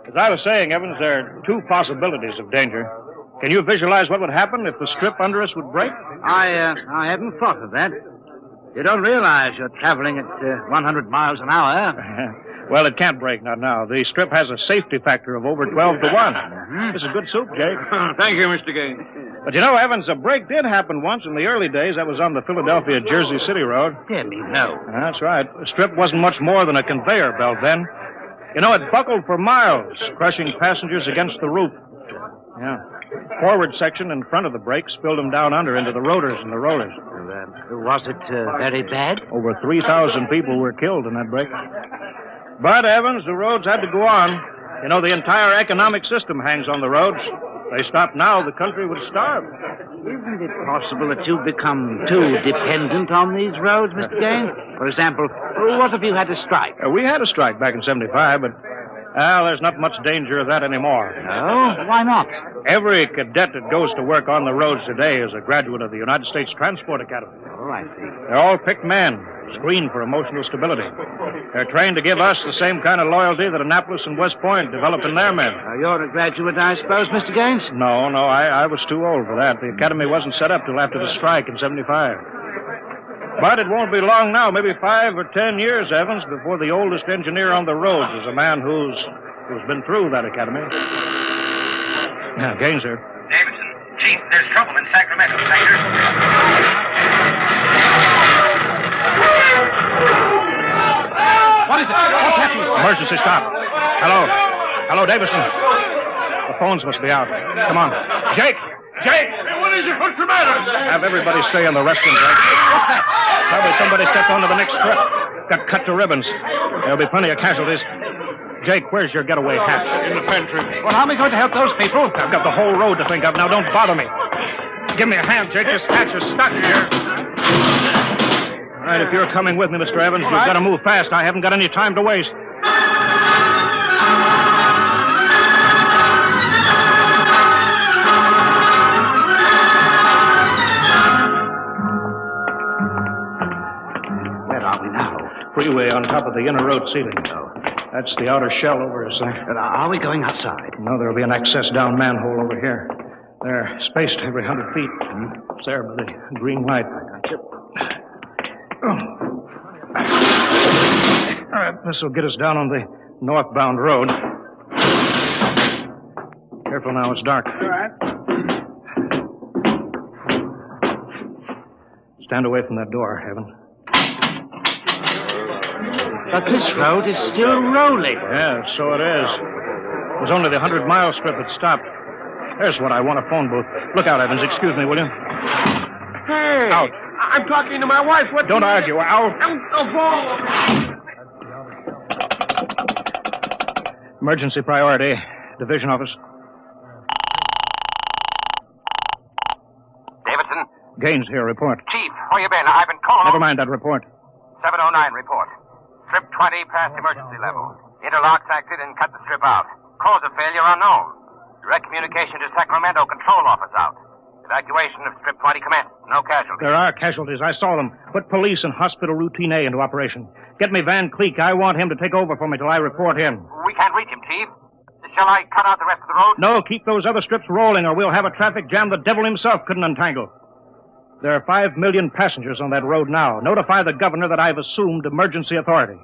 As I was saying, Evans, there are 2 possibilities of danger. Can you visualize what would happen if the strip under us would break? I hadn't thought of that. You don't realize you're traveling at 100 miles an hour. Well, it can't break, not now. The strip has a safety factor of over 12 to 1. This is good soup, Jake. Thank you, Mr. Gaines. But you know, Evans, a break did happen once in the early days. That was on the Philadelphia-Jersey City Road. Dear me, no. That's right. The strip wasn't much more than a conveyor belt then. You know, it buckled for miles, crushing passengers against the roof. Yeah. Forward section in front of the brake spilled them down under into the rotors and the rollers. Was it very bad? Over 3,000 people were killed in that break. But, Evans, the roads had to go on. You know, the entire economic system hangs on the roads. If they stopped now, the country would starve. Isn't it possible that you've become too dependent on these roads, Mr. Gaines? For example, what if you had a strike? We had a strike back in 75, but, there's not much danger of that anymore. No? Why not? Every cadet that goes to work on the roads today is a graduate of the United States Transport Academy. Oh, I see. They're all picked men, screened for emotional stability. They're trained to give us the same kind of loyalty that Annapolis and West Point develop in their men. You're a graduate, I suppose, Mr. Gaines? No, I was too old for that. The academy wasn't set up till after the strike in 75. But it won't be long now, maybe 5 or 10 years, Evans, before the oldest engineer on the roads is a man who's been through that academy. Now, Gaines here. Davidson. Chief, there's trouble in Sacramento sector. What is it? What's happening? Emergency stop. Hello, Davidson. The phones must be out. Come on. Jake! Hey, what is it? What's the matter? Have everybody stay in the restroom, Jake. What's that? Probably somebody stepped onto the next strip. Got cut to ribbons. There'll be plenty of casualties. Jake, where's your getaway hat? In the pantry. Well, how am I going to help those people? I've got the whole road to think of. Now, don't bother me. Give me a hand, Jake. This hatch is stuck here. All right, if you're coming with me, Mr. Evans, you've got to move fast. I haven't got any time to waste. Where are we now? Freeway on top of the inner road ceiling. That's the outer shell over us there. Are we going outside? No, there'll be an access down manhole over here. They're spaced every 100 feet. It's there by the green light. All right, this will get us down on the northbound road. Careful now, it's dark. All right. Stand away from that door, Heaven. But this road is still rolling. Yeah, so it is. It was only the 100-mile strip that stopped. There's what I want, a phone booth. Look out, Evans. Excuse me, will you? Hey! Out. I'm talking to my wife. What? Don't argue. Out. Emergency priority. Division office. Davidson? Gaines here. Report. Chief, where you been? I've been calling... Never mind that report. 709 report. Strip 20 past emergency level. Interlocks acted and cut the strip out. Cause of failure unknown. Direct communication to Sacramento control office out. Evacuation of Strip 20 commenced. No casualties. There are casualties. I saw them. Put police and hospital routine A into operation. Get me Van Cleek. I want him to take over for me till I report him. We can't reach him, Chief. Shall I cut out the rest of the road? No, keep those other strips rolling or we'll have a traffic jam the devil himself couldn't untangle. There are 5 million passengers on that road now. Notify the governor that I've assumed emergency authority.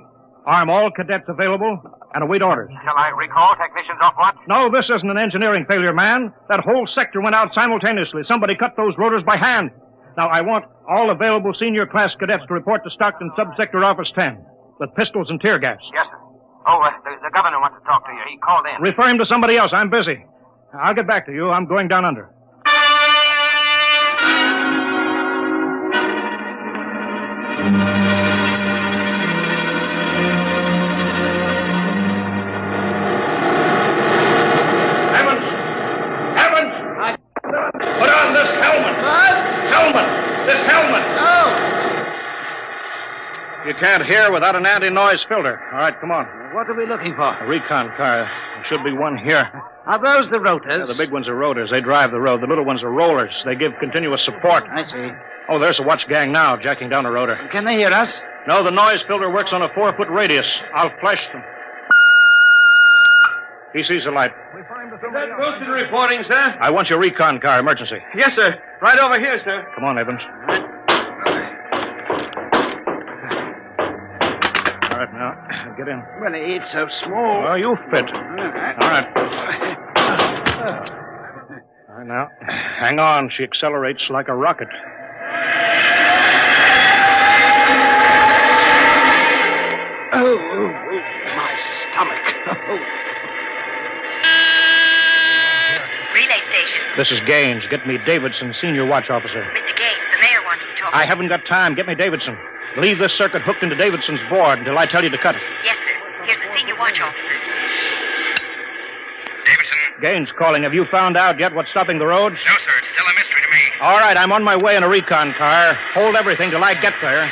Arm all cadets available and await orders. Shall I recall technicians off watch? No, this isn't an engineering failure, man. That whole sector went out simultaneously. Somebody cut those rotors by hand. Now, I want all available senior class cadets to report to Stockton Subsector Office 10 with pistols and tear gas. Yes, sir. Oh, the governor wants to talk to you. He called in. Refer him to somebody else. I'm busy. I'll get back to you. I'm going down under. Put on this helmet. What? Helmet. This helmet. Oh. You can't hear without an anti-noise filter. All right, come on. What are we looking for? A recon car. There should be one here. Are those the rotors? Yeah, the big ones are rotors. They drive the road. The little ones are rollers. They give continuous support. I see. Oh, there's a watch gang now, jacking down a rotor. Can they hear us? No, the noise filter works on a 4-foot radius. I'll flash them. He sees the light. Is that Wilson reporting, sir? I want your recon car, emergency. Yes, sir. Right over here, sir. Come on, Evans. All right, now, get in. Well, it's so small. Oh, you fit. All right. All right, now, hang on. She accelerates like a rocket. Oh, my stomach. Relay station. This is Gaines. Get me Davidson, senior watch officer. Mr. Gaines, the mayor wants to talk. I haven't got time. Get me Davidson. Leave this circuit hooked into Davidson's board until I tell you to cut it. Yes, sir. Here's the senior watch officer. Davidson? Gaines calling. Have you found out yet what's stopping the roads? No, sir. It's still a mystery to me. All right, I'm on my way in a recon car. Hold everything till I get there.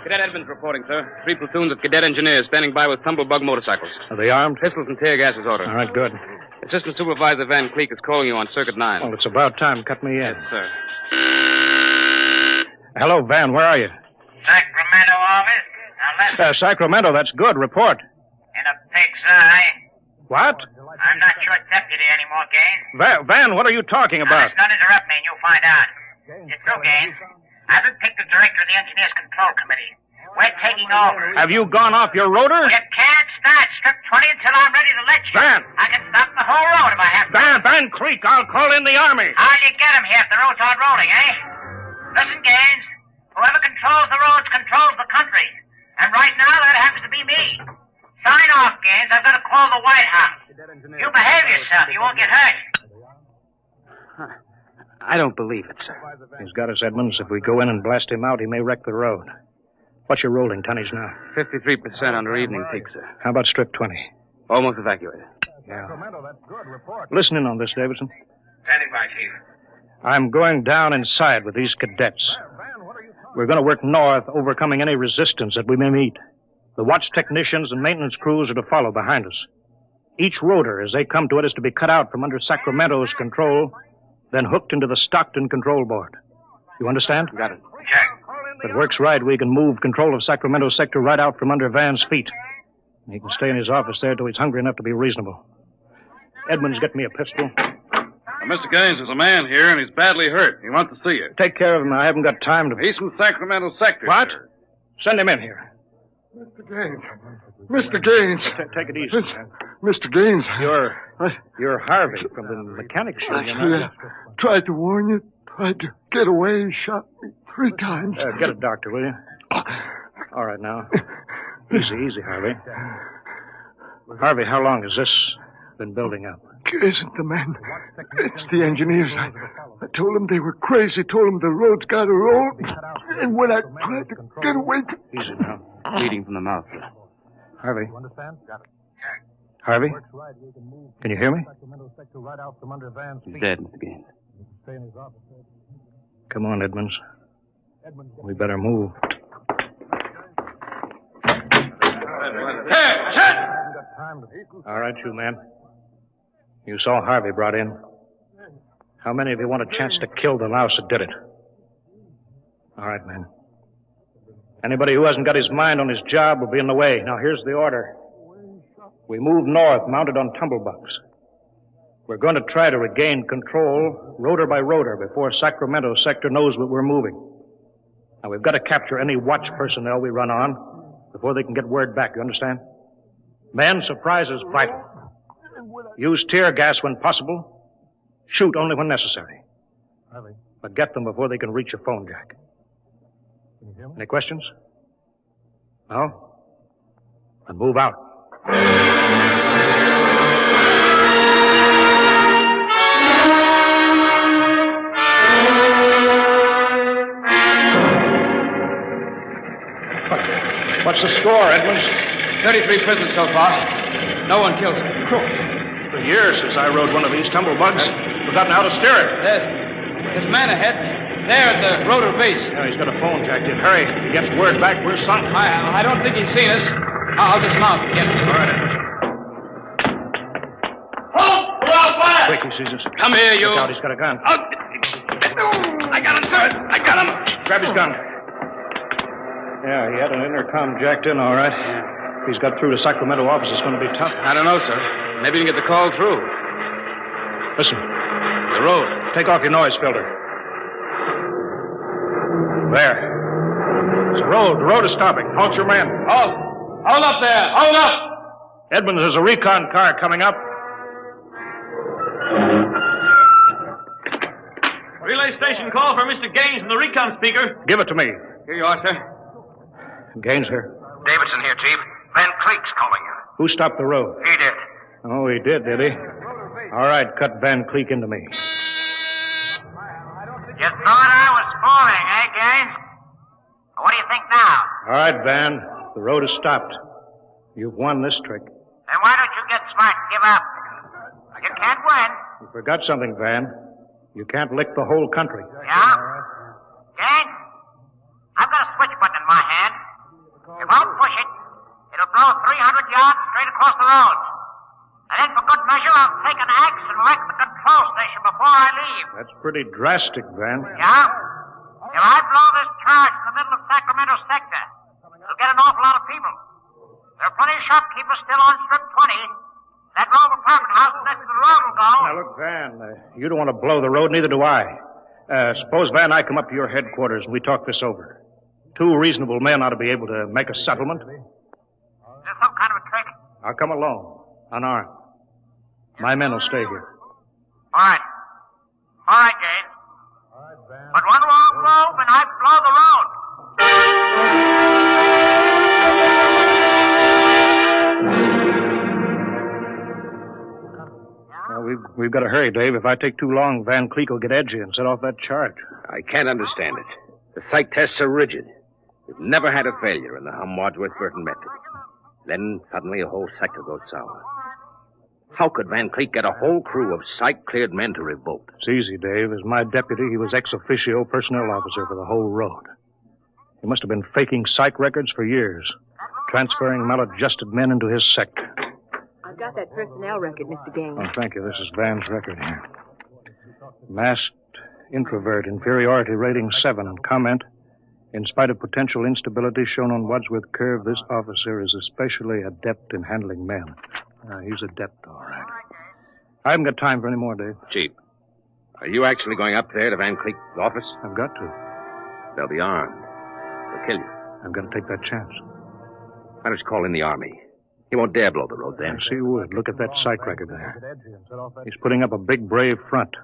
Cadet Edmonds reporting, sir. 3 platoons of cadet engineers standing by with tumblebug motorcycles. Are they armed? Pistols and tear gas is ordered. All right, good. Assistant Supervisor Van Cleek is calling you on Circuit 9. Well, it's about time. Cut me in. Yes, sir. Hello, Van. Where are you? Sacramento office. Now listen. Sacramento. That's good. Report. In a pig's eye. What? I'm not your deputy anymore, Gaines. Van, what are you talking Now, about? listen, don't interrupt me and you'll find out. It's true, Gaines. I've been picked the director of the Engineers Control Committee. We're taking over. Have you gone off your rotor? You can't start Strip 20 until I'm ready to let you. Van! I can stop the whole road if I have to. Van Cleek, I'll call in the army. How'll you get him here if the roads aren't rolling, eh? Listen, Gaines. Whoever controls the roads controls the country. And right now, that happens to be me. Sign off, Gaines. I've got to call the White House. You behave yourself. You won't get hurt. I don't believe it, sir. He's got us, Edmonds. If we go in and blast him out, he may wreck the road. What's your rolling tonnage now? 53% under evening peak, sir. How about Strip 20? Almost evacuated. Yeah. Listen in on this, Davidson. Standing by, Chief. I'm going down inside with these cadets. We're going to work north, overcoming any resistance that we may meet. The watch technicians and maintenance crews are to follow behind us. Each rotor, as they come to it, is to be cut out from under Sacramento's control, then hooked into the Stockton control board. You understand? Got it. If it works right, we can move control of Sacramento sector right out from under Van's feet. He can stay in his office there till he's hungry enough to be reasonable. Edmonds, get me a pistol. Mr. Gaines, there's a man here, and he's badly hurt. He wants to see you. Take care of him. I haven't got time to... He's from Sacramento sector. What? Sir. Send him in here. Mr. Gaines. Mr. Gaines. Take it easy. Mr. Gaines. You're Harvey from the mechanics show, you know. Yeah. Tried to warn you. Tried to get away. He shot me 3 times. Get a doctor, will you? All right, now. Easy, Harvey. Harvey, how long has this been building up? It isn't the men. It's the engineers. I told them they were crazy. Told them the road's got to roll. And when I tried to get away... Easy now. Bleeding from the mouth. Harvey. Harvey? Can you hear me? He's dead, Mr. Gaines. Come on, Edmonds. We better move. All right, you men. You saw Harvey brought in. How many of you want a chance to kill the louse that did it? All right, men. Anybody who hasn't got his mind on his job will be in the way. Now, here's the order. We move north, mounted on tumblebugs. We're going to try to regain control, rotor by rotor, before Sacramento sector knows what we're moving. Now, we've got to capture any watch personnel we run on before they can get word back, you understand? Men, surprise is vital. Use tear gas when possible. Shoot only when necessary. But get them before they can reach a phone jack. Any questions? No? Then move out. What's the score, Edmonds? 33 prisoners so far. No one killed. For years since I rode one of these tumblebugs. Forgotten how to steer it. There's a man ahead. There at the rotor base. Yeah, he's got a phone jacked in. Hurry. If he gets word back, we're sunk. I don't think he's seen us. I'll dismount again. All right. Halt! We're out fire! Quick, he sees us. Come here, you. Look out, he's got a gun. I got him, sir. I got him. Grab his gun. Yeah, he had an intercom jacked in, all right. If he's got through to Sacramento office, it's going to be tough. I don't know, sir. Maybe you can get the call through. Listen. The road. Take off your noise filter. There. It's the road. The road is stopping. Halt your men. Halt. Hold up there. Hold up. Edmonds, there's a recon car coming up. Relay station call for Mr. Gaines in the recon speaker. Give it to me. Here you are, sir. Gaines here. Davidson here, Chief. Van Cleek's calling you. Who stopped the road? He did. Oh, he did he? All right, cut Van Cleek into me. You thought I was fooling, eh, Gaines? What do you think now? All right, Van. The road is stopped. You've won this trick. Then why don't you get smart and give up? You can't win. You forgot something, Van. You can't lick the whole country. Yeah? Gaines, I've got a switch button in my hand. If I'll push it, it'll blow 300 yards straight across the road. And then for good measure, I'll take an axe and wreck the control station before I leave. That's pretty drastic, Van. Yeah? If I blow this charge in the middle of Sacramento sector, it'll get an awful lot of people. There are plenty of shopkeepers still on Strip 20. That row of apartment houses next to the road will go. Now, look, Van, you don't want to blow the road, neither do I. Suppose, Van, I come up to your headquarters and we talk this over. 2 reasonable men ought to be able to make a settlement. Is there some kind of a trick? I'll come alone, unarmed. My men will stay here. All right. All right, Gaines. But one wrong move and I blow the road. Well, we've got to hurry, Dave. If I take too long, Van Cleek will get edgy and set off that charge. I can't understand it. The psych tests are rigid. We've never had a failure in the Hum-Wadsworth-Burton method. Then suddenly a whole sector goes sour. How could Van Cleek get a whole crew of psych-cleared men to revolt? It's easy, Dave. As my deputy, he was ex officio personnel officer for the whole road. He must have been faking psych records for years, transferring maladjusted men into his sector. I've got that personnel record, Mr. Gaines. Oh, thank you. This is Van's record here. Masked introvert, inferiority rating 7. Comment. In spite of potential instability shown on Wadsworth Curve, this officer is especially adept in handling men. He's adept, all right. I haven't got time for any more, Dave. Chief, are you actually going up there to Van Cleek's office? I've got to. They'll be armed. They'll kill you. I've got to take that chance. Why don't you call in the Army? He won't dare blow the road then. Yes, he would. Look at that psych record there. He's putting up a big, brave front,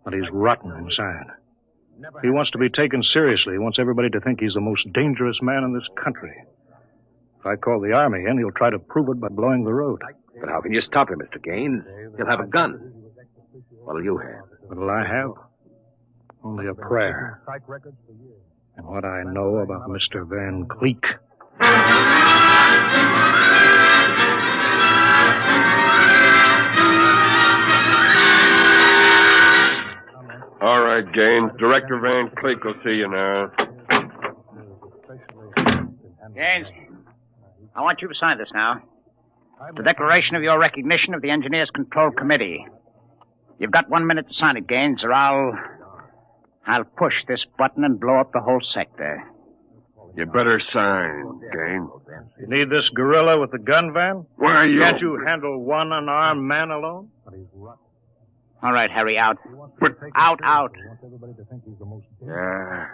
but he's rotten inside. He wants to be taken seriously. He wants everybody to think he's the most dangerous man in this country. If I call the Army in, he'll try to prove it by blowing the road. But how can you stop him, Mr. Gaines? He'll have a gun. What'll you have? What'll I have? Only a prayer. And what I know about Mr. Van Cleek. All right, Gaines. Director Van Cleek will see you now. Gaines, I want you to sign this now. The declaration of your recognition of the Engineers Control Committee. You've got 1 minute to sign it, Gaines, or I'll push this button and blow up the whole sector. You better sign, Gaines. You need this gorilla with the gun, Van? Where are you? Can't you handle one unarmed man alone? All right, Harry, out. Out. Yeah.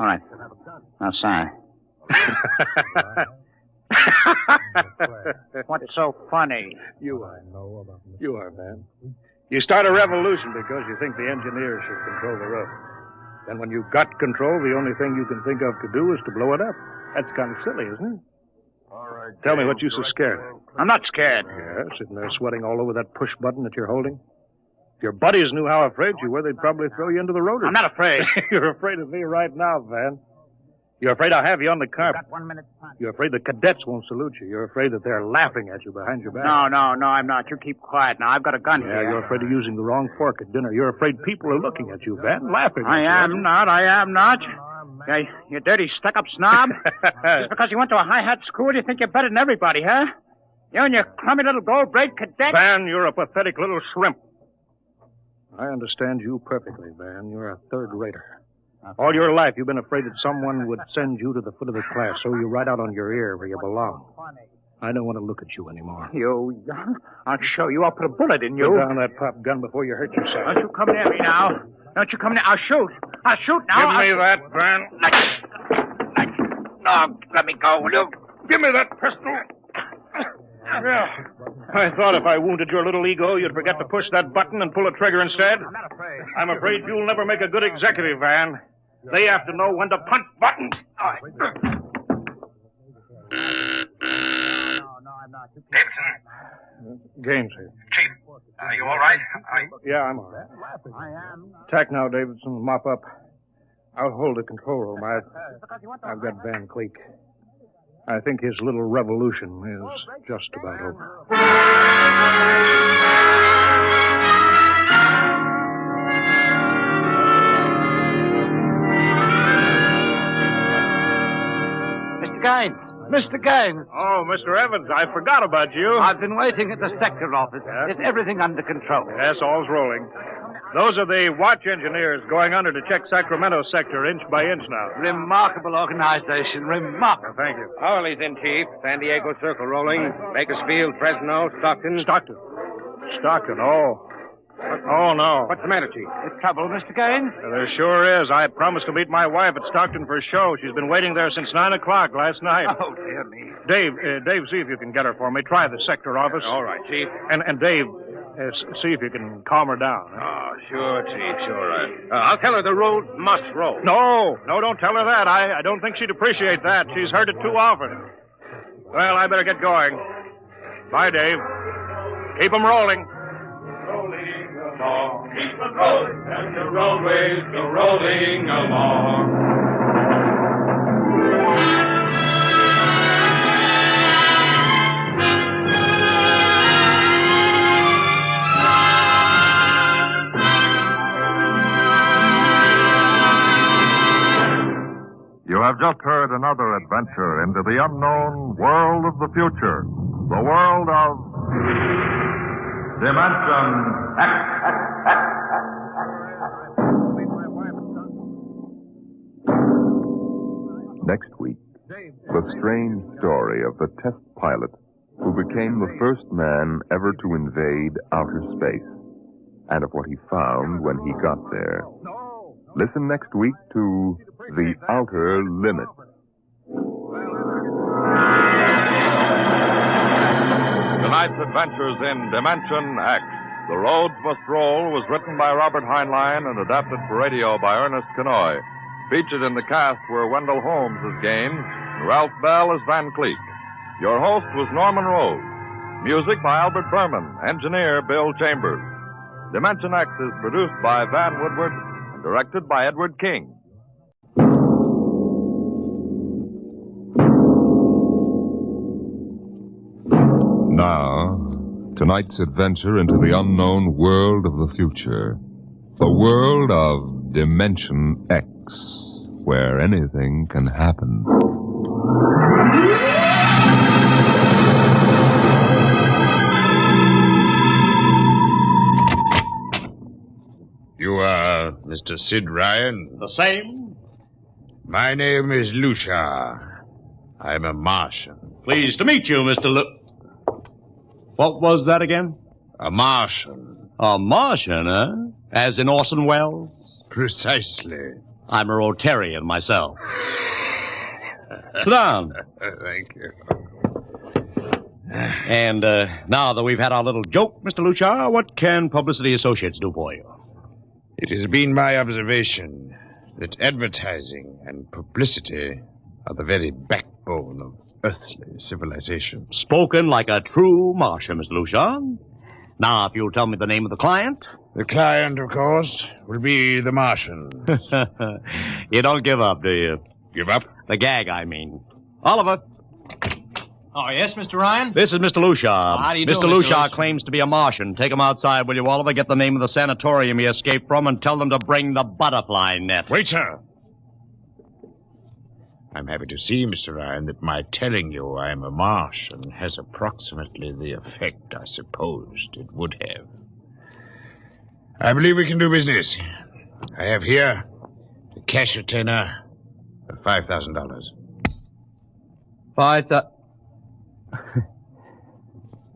All right. Now sign. What's so funny? You are, man. You start a revolution because you think the engineers should control the road. Then when you've got control, the only thing you can think of to do is to blow it up. That's kind of silly, isn't it? All right. Tell me what you so scared of. I'm not scared. Yeah, sitting there sweating all over that push button that you're holding. If your buddies knew how afraid you were, they'd probably throw you into the road. I'm not afraid. You're afraid of me right now, Van. You're afraid I'll have you on the carpet. Got 1 minute time. You're afraid the cadets won't salute you. You're afraid that they're laughing at you behind your back. No, I'm not. You keep quiet now. I've got a gun Yeah, here. you're afraid of using the wrong fork at dinner. You're afraid people are looking at you, Van, laughing at you. I am not. Yeah, you dirty, stuck-up snob. Just because you went to a high-hat school, you think you're better than everybody, huh? You and your crummy little gold-braid cadet. Van, you're a pathetic little shrimp. I understand you perfectly, Van. You're a third-rater. All your life, you've been afraid that someone would send you to the foot of the class, so you write out on your ear where you belong. I don't want to look at you anymore. I'll show you. I'll put a bullet in you. Put down that pop gun before you hurt yourself. Don't you come near me now. Don't you come near. I'll shoot now. Give me that, Van. No, let me go, will you? Give me that pistol. Yeah. I thought if I wounded your little ego, you'd forget to push that button and pull a trigger instead. I'm not afraid. I'm afraid you'll never make a good executive, Van. They have to know when to punch buttons. No, I'm not. Gaines here. Chief, are you all right? Yeah, I'm all right. I am. Tack now, Davidson. Mop up. I'll hold the control room. I've got Van Cleek. I think his little revolution is just about over. Mr. Gaines. Oh, Mr. Evans, I forgot about you. I've been waiting at the sector office. Yes? Is everything under control? Yes, all's rolling. Those are the watch engineers going under to check Sacramento sector inch by inch now. Remarkable organization. Remarkable. Thank you. Howley's in, Chief. San Diego Circle rolling. Bakersfield, Fresno, Stockton. Stockton, oh. Oh, no. What's the matter, Chief? Is trouble, Mr. Gaines? There sure is. I promised to meet my wife at Stockton for a show. She's been waiting there since 9 o'clock last night. Oh, dear me. Dave, see if you can get her for me. Try the sector office. All right, Chief. And Dave, see if you can calm her down. Oh, sure, Chief, sure. I'll tell her the road must roll. No, don't tell her that. I don't think she'd appreciate that. She's heard it too often. Well, I better get going. Bye, Dave. Keep 'em rolling. Rolling along, keep the road, and the roadways go rolling along. You have just heard another adventure into the unknown world of the future. The world of Dimension X. Next week, the strange story of the test pilot who became the first man ever to invade outer space, and of what he found when he got there. Listen next week to The Outer Limit. Tonight's adventures in Dimension X. The Roads Must Roll was written by Robert Heinlein and adapted for radio by Ernest Kenoy. Featured in the cast were Wendell Holmes as Gaines and Ralph Bell as Van Cleek. Your host was Norman Rose. Music by Albert Berman. Engineer Bill Chambers. Dimension X is produced by Van Woodward and directed by Edward King. Now, tonight's adventure into the unknown world of the future. The world of Dimension X, where anything can happen. You are Mr. Sid Ryan? The same. My name is Lucia. I'm a Martian. Pleased to meet you, Mr. What was that again? A Martian. A Martian, huh? As in Orson Welles? Precisely. I'm a Rotarian myself. Sit down. Thank you. And now that we've had our little joke, Mr. Lucia, what can Publicity Associates do for you? It has been my observation that advertising and publicity are the very backbone of earthly civilization. Spoken like a true Martian, Mr. Lucia. Now, if you'll tell me the name of the client. The client, of course, will be the Martian. You don't give up, do you? Give up? The gag, I mean. Oliver. Oh, yes, Mr. Ryan? This is Mr. Lucia. How do you do, Mr. Lucia claims to be a Martian. Take him outside, will you, Oliver? Get the name of the sanatorium he escaped from and tell them to bring the butterfly net. Wait, sir. I'm happy to see, Mr. Ryan, that my telling you I am a Martian has approximately the effect I supposed it would have. I believe we can do business. I have here the cash retainer of $5,000.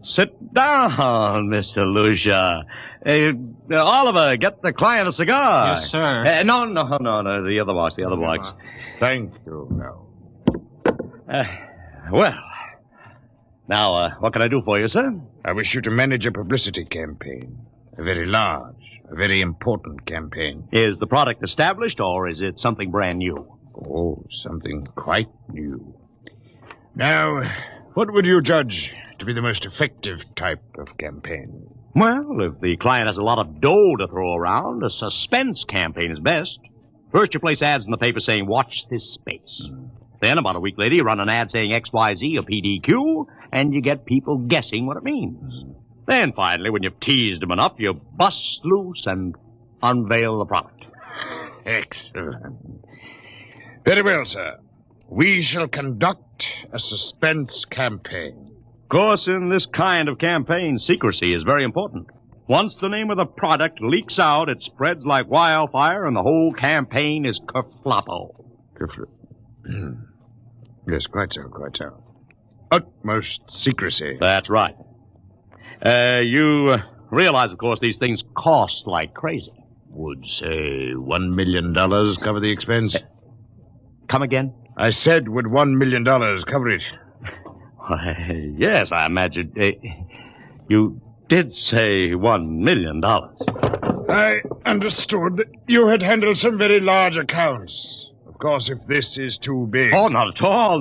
Sit down, Mr. Lucia. Oliver, get the client a cigar. Yes, sir. No, the other box. Thank you, no. Well, now, what can I do for you, sir? I wish you to manage a publicity campaign. A very large, a very important campaign. Is the product established, or is it something brand new? Oh, something quite new. Now, what would you judge to be the most effective type of campaign? Well, if the client has a lot of dough to throw around, a suspense campaign is best. First, you place ads in the paper saying, watch this space. Then, about a week later, you run an ad saying XYZ or PDQ, and you get people guessing what it means. Then, finally, when you've teased them enough, you bust loose and unveil the product. Excellent. Very well, sir. We shall conduct a suspense campaign. Of course, in this kind of campaign, secrecy is very important. Once the name of the product leaks out, it spreads like wildfire, and the whole campaign is kerfloppo. Yes, quite so. Utmost secrecy. That's right. You realize, of course, these things cost like crazy. Would, say, $1 million cover the expense? Come again? I said, would $1 million cover it? Yes, I imagine. You did say $1 million. I understood that you had handled some very large accounts. Of course, if this is too big... Oh, not at all.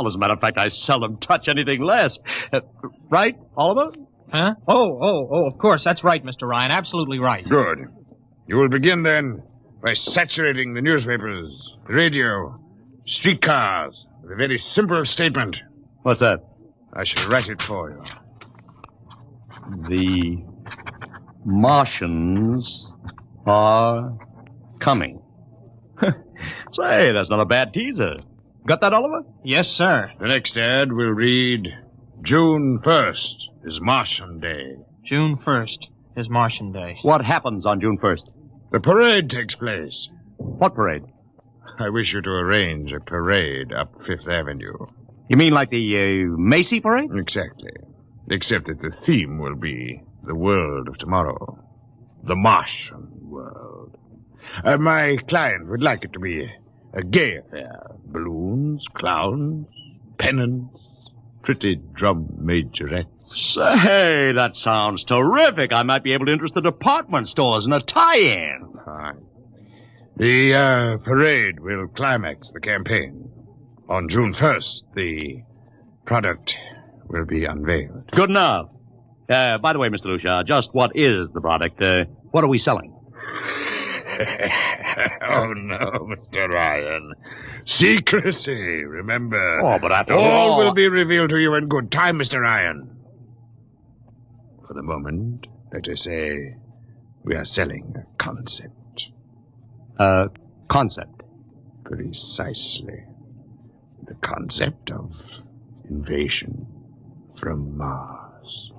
As a matter of fact, I seldom touch anything less. Right, Oliver? Huh? Oh, of course. That's right, Mr. Ryan. Absolutely right. Good. You will begin, then, by saturating the newspapers, the radio, streetcars, with a very simple statement. What's that? I shall write it for you. The Martians are coming. Say, that's not a bad teaser. Got that, Oliver? Yes, sir. The next ad will read, June 1st is Martian Day. June 1st is Martian Day. What happens on June 1st? The parade takes place. What parade? I wish you to arrange a parade up Fifth Avenue. You mean like the Macy parade? Exactly. Except that the theme will be the world of tomorrow. The Martian world. My client would like it to be a gay affair. Balloons, clowns, pennants, pretty drum majorettes. Say, that sounds terrific. I might be able to interest the department stores in a tie-in. Fine. The parade will climax the campaign. On June 1st, the product will be unveiled. Good enough. By the way, Mr. Lucia, just what is the product? What are we selling? Oh, no, Mr. Ryan. Secrecy, remember. Oh, but after all will be revealed to you in good time, Mr. Ryan. For the moment, let us say we are selling a concept. Concept? Precisely. The concept of invasion from Mars.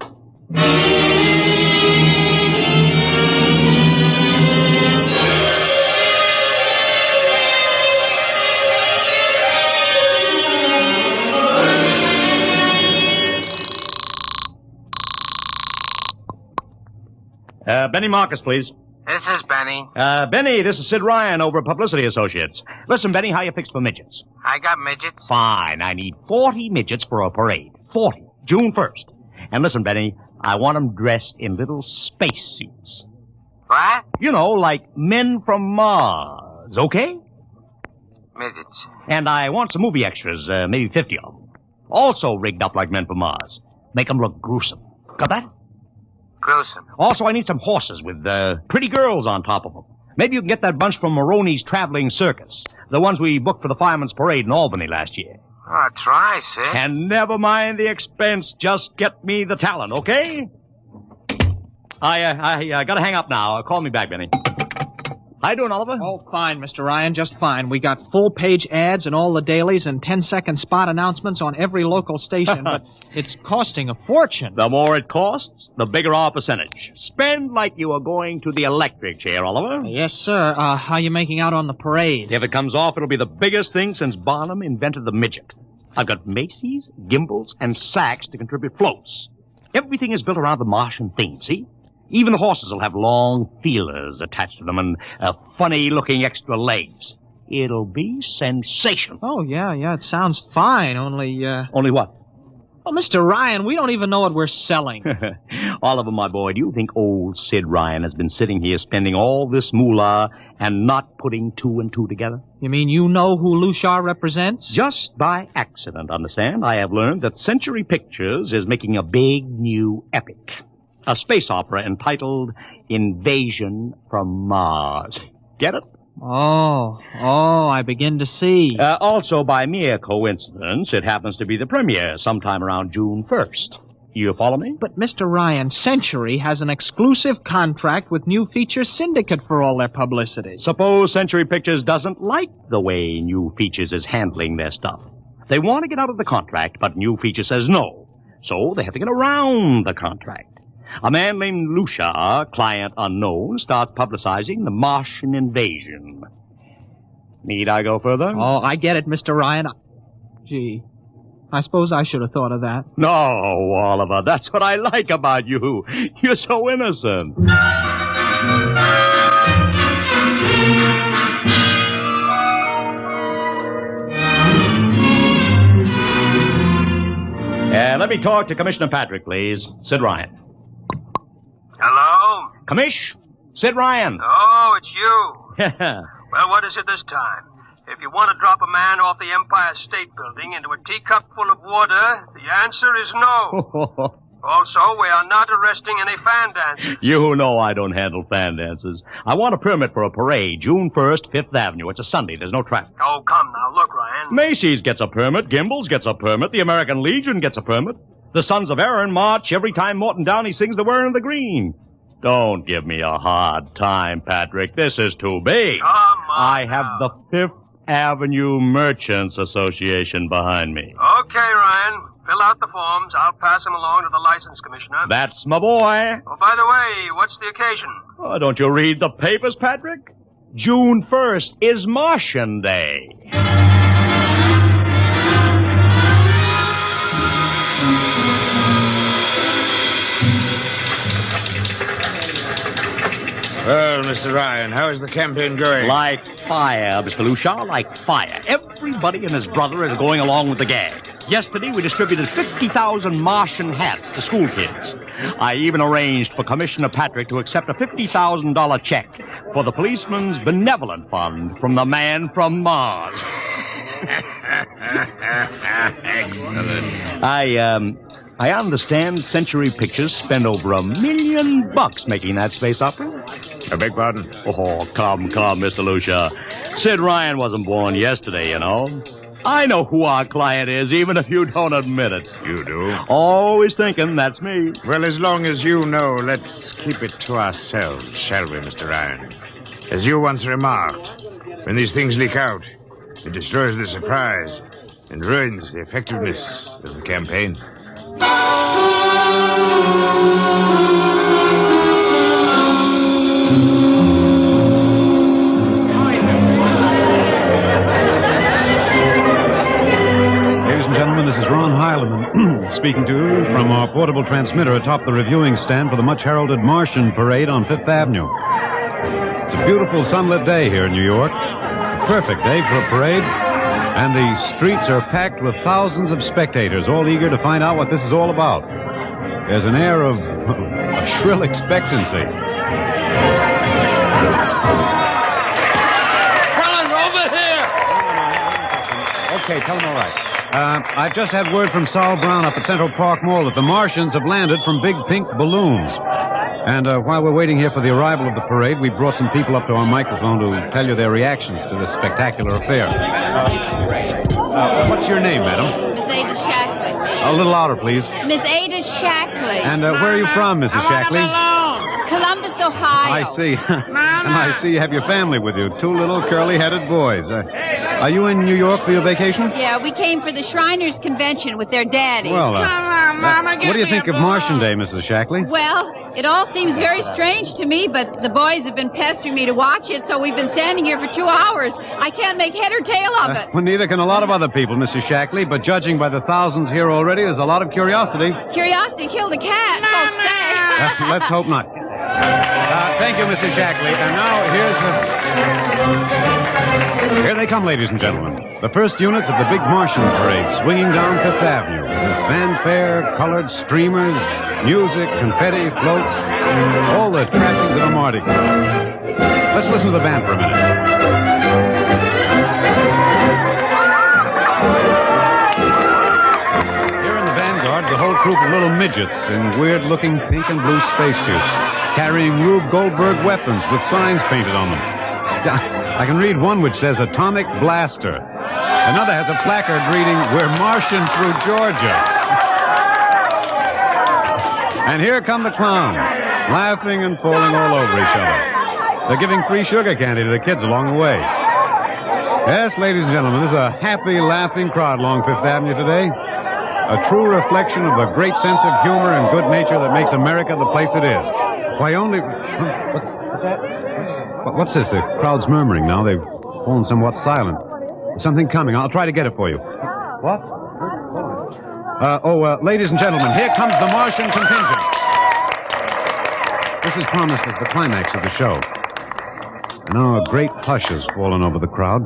Benny Marcus, please. This is Benny. Benny, this is Sid Ryan over at Publicity Associates. Listen, Benny, how you fixed for midgets? I got midgets. Fine. I need 40 midgets for a parade. 40. June 1st. And listen, Benny, I want them dressed in little spacesuits. What? You know, like men from Mars, okay? Midgets. And I want some movie extras, maybe 50 of them. Also rigged up like men from Mars. Make them look gruesome. Got that? Gruesome. Also, I need some horses with pretty girls on top of them. Maybe you can get that bunch from Maroney's Traveling Circus. The ones we booked for the Fireman's Parade in Albany last year. I'll try, Sid. And never mind the expense. Just get me the talent, okay? I gotta hang up now. Call me back, Benny. How you doing, Oliver? Oh, fine, Mr. Ryan, just fine. We got full-page ads in all the dailies and 10-second spot announcements on every local station, but it's costing a fortune. The more it costs, the bigger our percentage. Spend like you are going to the electric chair, Oliver. Yes, sir. How you making out on the parade? If it comes off, it'll be the biggest thing since Barnum invented the midget. I've got Macy's, gimbals, and Saks to contribute floats. Everything is built around the Martian theme, see? Even the horses will have long feelers attached to them and funny-looking extra legs. It'll be sensational. Oh, yeah, it sounds fine, only... Only what? Well, Mr. Ryan, we don't even know what we're selling. Oliver, my boy, do you think old Sid Ryan has been sitting here spending all this moolah and not putting two and two together? You mean you know who Lucia represents? Just by accident, understand? I have learned that Century Pictures is making a big new epic. A space opera entitled Invasion from Mars. Get it? Oh, I begin to see. Also, by mere coincidence, it happens to be the premiere sometime around June 1st. You follow me? But, Mr. Ryan, Century has an exclusive contract with New Features Syndicate for all their publicity. Suppose Century Pictures doesn't like the way New Features is handling their stuff. They want to get out of the contract, but New Features says no. So they have to get around the contract. A man named Lucia, client unknown, starts publicizing the Martian invasion. Need I go further? Oh, I get it, Mr. Ryan. Gee, I suppose I should have thought of that. No, Oliver, that's what I like about you. You're so innocent. Let me talk to Commissioner Patrick, please. Sid Ryan. Hello? Commish, Sid Ryan. Oh, it's you. Yeah. Well, what is it this time? If you want to drop a man off the Empire State Building into a teacup full of water, the answer is no. Also, we are not arresting any fan dancers. You know I don't handle fan dances. I want a permit for a parade, June 1st, 5th Avenue. It's a Sunday. There's no traffic. Oh, come now. Look, Ryan. Macy's gets a permit. Gimbals gets a permit. The American Legion gets a permit. The Sons of Erin march every time Morton Downey sings the Wearing of the Green. Don't give me a hard time, Patrick. This is too big. Come on. I have the 5th Avenue Merchants Association behind me. Okay, Ryan. Fill out the forms. I'll pass them along to the license commissioner. That's my boy. Oh, by the way, what's the occasion? Oh, don't you read the papers, Patrick? June 1st is Martian Day. Well, Mr. Ryan, how is the campaign going? Like fire, Mr. Lucia, like fire. Everybody and his brother is going along with the gang. Yesterday, we distributed 50,000 Martian hats to school kids. I even arranged for Commissioner Patrick to accept a $50,000 check for the Policeman's Benevolent Fund from the man from Mars. Excellent. I understand Century Pictures spent over $1 million making that space opera. I beg pardon? Oh, come, Mr. Lucia. Sid Ryan wasn't born yesterday, you know. I know who our client is, even if you don't admit it. You do? Always thinking that's me. Well, as long as you know, let's keep it to ourselves, shall we, Mr. Ryan? As you once remarked, when these things leak out, it destroys the surprise and ruins the effectiveness of the campaign. Ladies and gentlemen, this is Ron Heileman speaking to you from our portable transmitter atop the reviewing stand for the much-heralded Martian Parade on Fifth Avenue. It's a beautiful sunlit day here in New York. A perfect day for a parade. And the streets are packed with thousands of spectators, all eager to find out what this is all about. There's an air of shrill expectancy. Helen, over here! Okay, tell them all right. I've just had word from Sol Brown up at Central Park Mall that the Martians have landed from big pink balloons. And while we're waiting here for the arrival of the parade, we brought some people up to our microphone to tell you their reactions to this spectacular affair. What's your name, madam? Miss Ada Shackley. A little louder, please. Miss Ada Shackley. And where are you from, Mrs. Shackley? Columbus, Ohio. I see. And I see you have your family with you. Two little curly-headed boys. Are you in New York for your vacation? Yeah, we came for the Shriners Convention with their daddy. Well, what do you think of Martian Day, Mrs. Shackley? Well, it all seems very strange to me, but the boys have been pestering me to watch it, so we've been standing here for 2 hours. I can't make head or tail of it. Well, neither can a lot of other people, Mrs. Shackley, but judging by the thousands here already, there's a lot of curiosity. Curiosity killed a cat, folks say. Let's hope not. Thank you, Mrs. Shackley. And now here they come, ladies and gentlemen. The first units of the big Martian Parade swinging down Fifth Avenue. There's fanfare, colored streamers, music, confetti, floats, all the trappings of a Mardi Gras. Let's listen to the band for a minute. Here in the vanguard, the whole troop of little midgets in weird-looking pink and blue spacesuits, carrying Rube Goldberg weapons with signs painted on them. I can read one which says Atomic Blaster. Another has a placard reading, We're Martian through Georgia. And here come the clowns, laughing and falling all over each other. They're giving free sugar candy to the kids along the way. Yes, ladies and gentlemen, this is a happy, laughing crowd along Fifth Avenue today. A true reflection of the great sense of humor and good nature that makes America the place it is. Why only... What's that? What's this? The crowd's murmuring now. They've fallen somewhat silent. There's something coming. I'll try to get it for you. What? Ladies and gentlemen, here comes the Martian contingent. This is promised as the climax of the show. And now a great hush has fallen over the crowd.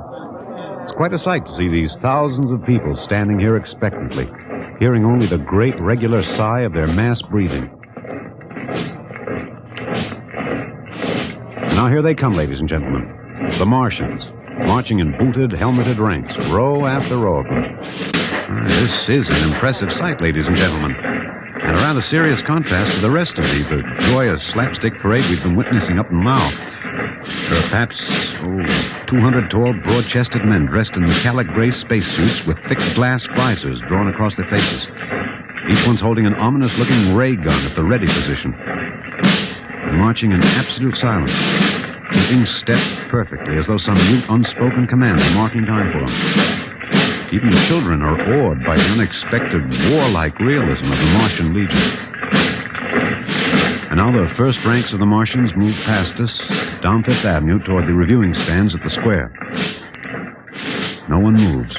It's quite a sight to see these thousands of people standing here expectantly, hearing only the great regular sigh of their mass breathing. Now here they come, ladies and gentlemen. The Martians, marching in booted, helmeted ranks, row after row of them. This is an impressive sight, ladies and gentlemen. And a rather serious contrast to the rest of the joyous slapstick parade we've been witnessing up until now. There are perhaps 200 tall, broad-chested men dressed in metallic gray spacesuits with thick glass visors drawn across their faces. Each one's holding an ominous-looking ray gun at the ready position. They're marching in absolute silence. keeping step perfectly, as though some mute, unspoken command were marking time for them. Even the children are awed by the unexpected, warlike realism of the Martian Legion. And now the first ranks of the Martians move past us, down Fifth Avenue toward the reviewing stands at the square. No one moves.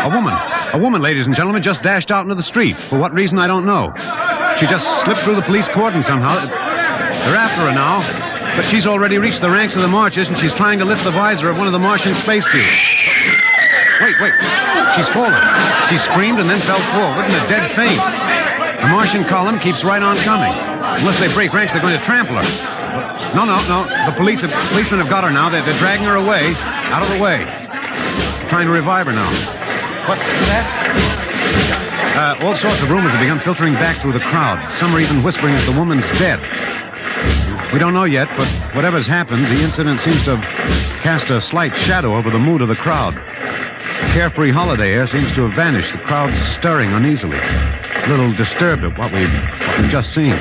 A woman, ladies and gentlemen, just dashed out into the street. For what reason, I don't know. She just slipped through the police cordon somehow. They're after her now. But she's already reached the ranks of the marchers, and she's trying to lift the visor of one of the Martian spacesuits. Wait. She's fallen. She screamed and then fell forward in a dead faint. The Martian column keeps right on coming. Unless they break ranks, they're going to trample her. No. The policemen have got her now. They're dragging her away, out of the way. Trying to revive her now. What is that? All sorts of rumors have begun filtering back through the crowd. Some are even whispering that the woman's dead. We don't know yet, but whatever's happened, the incident seems to have cast a slight shadow over the mood of the crowd. The carefree holiday air seems to have vanished. The crowd's stirring uneasily, a little disturbed at what we've just seen.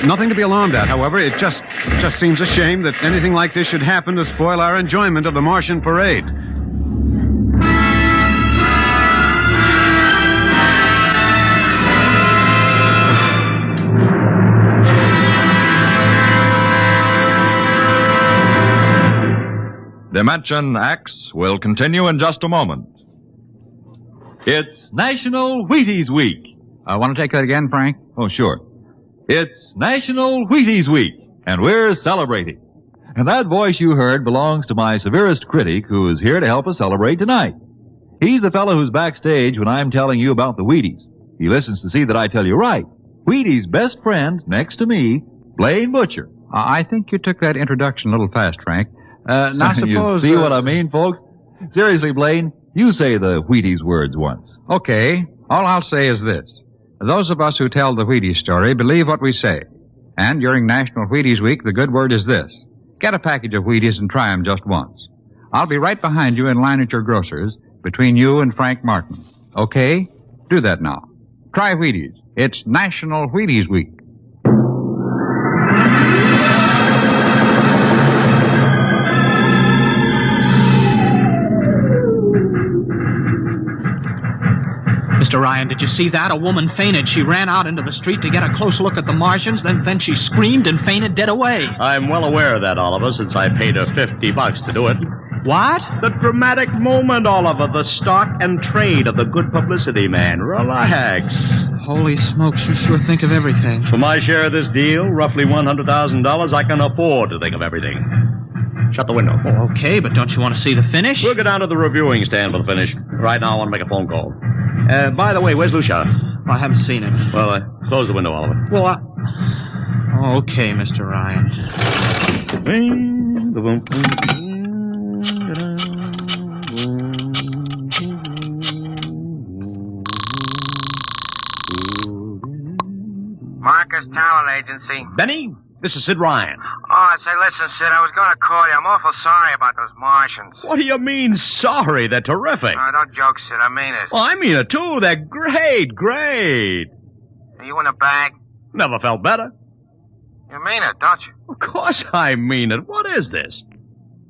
Nothing to be alarmed at, however. It just seems a shame that anything like this should happen to spoil our enjoyment of the Martian parade. Dimension X will continue in just a moment. It's National Wheaties Week. I want to take that again, Frank? Oh, sure. It's National Wheaties Week, and we're celebrating. And that voice you heard belongs to my severest critic, who is here to help us celebrate tonight. He's the fellow who's backstage when I'm telling you about the Wheaties. He listens to see that I tell you right. Wheaties' best friend, next to me, Blaine Butcher. I think you took that introduction a little fast, Frank. Now suppose... You see what I mean, folks? Seriously, Blaine, you say the Wheaties words once. Okay. All I'll say is this. Those of us who tell the Wheaties story believe what we say. And during National Wheaties Week, the good word is this. Get a package of Wheaties and try them just once. I'll be right behind you in line at your grocer's, between you and Frank Martin. Okay? Do that now. Try Wheaties. It's National Wheaties Week. Mr. Ryan, did you see that? A woman fainted. She ran out into the street to get a close look at the Martians, then she screamed and fainted dead away. I'm well aware of that, Oliver, since I paid her $50 to do it. What? The dramatic moment, Oliver. The stock and trade of the good publicity, man. Relax. Holy smokes, you sure think of everything. For my share of this deal, roughly $100,000, I can afford to think of everything. Shut the window. Oh, okay, but don't you want to see the finish? We'll go down to the reviewing stand for the finish. Right now, I want to make a phone call. By the way, where's Lucia? I haven't seen him. Well, close the window, Oliver. Well, okay, Mr. Ryan. Marcus Talent Agency. Benny, this is Sid Ryan. Oh, say, listen, Sid, I was going to call you. I'm awful sorry about those Martians. What do you mean, sorry? They're terrific. Oh, don't joke, Sid. I mean it. Well, I mean it, too. They're great. Are you in a bag? Never felt better. You mean it, don't you? Of course I mean it. What is this?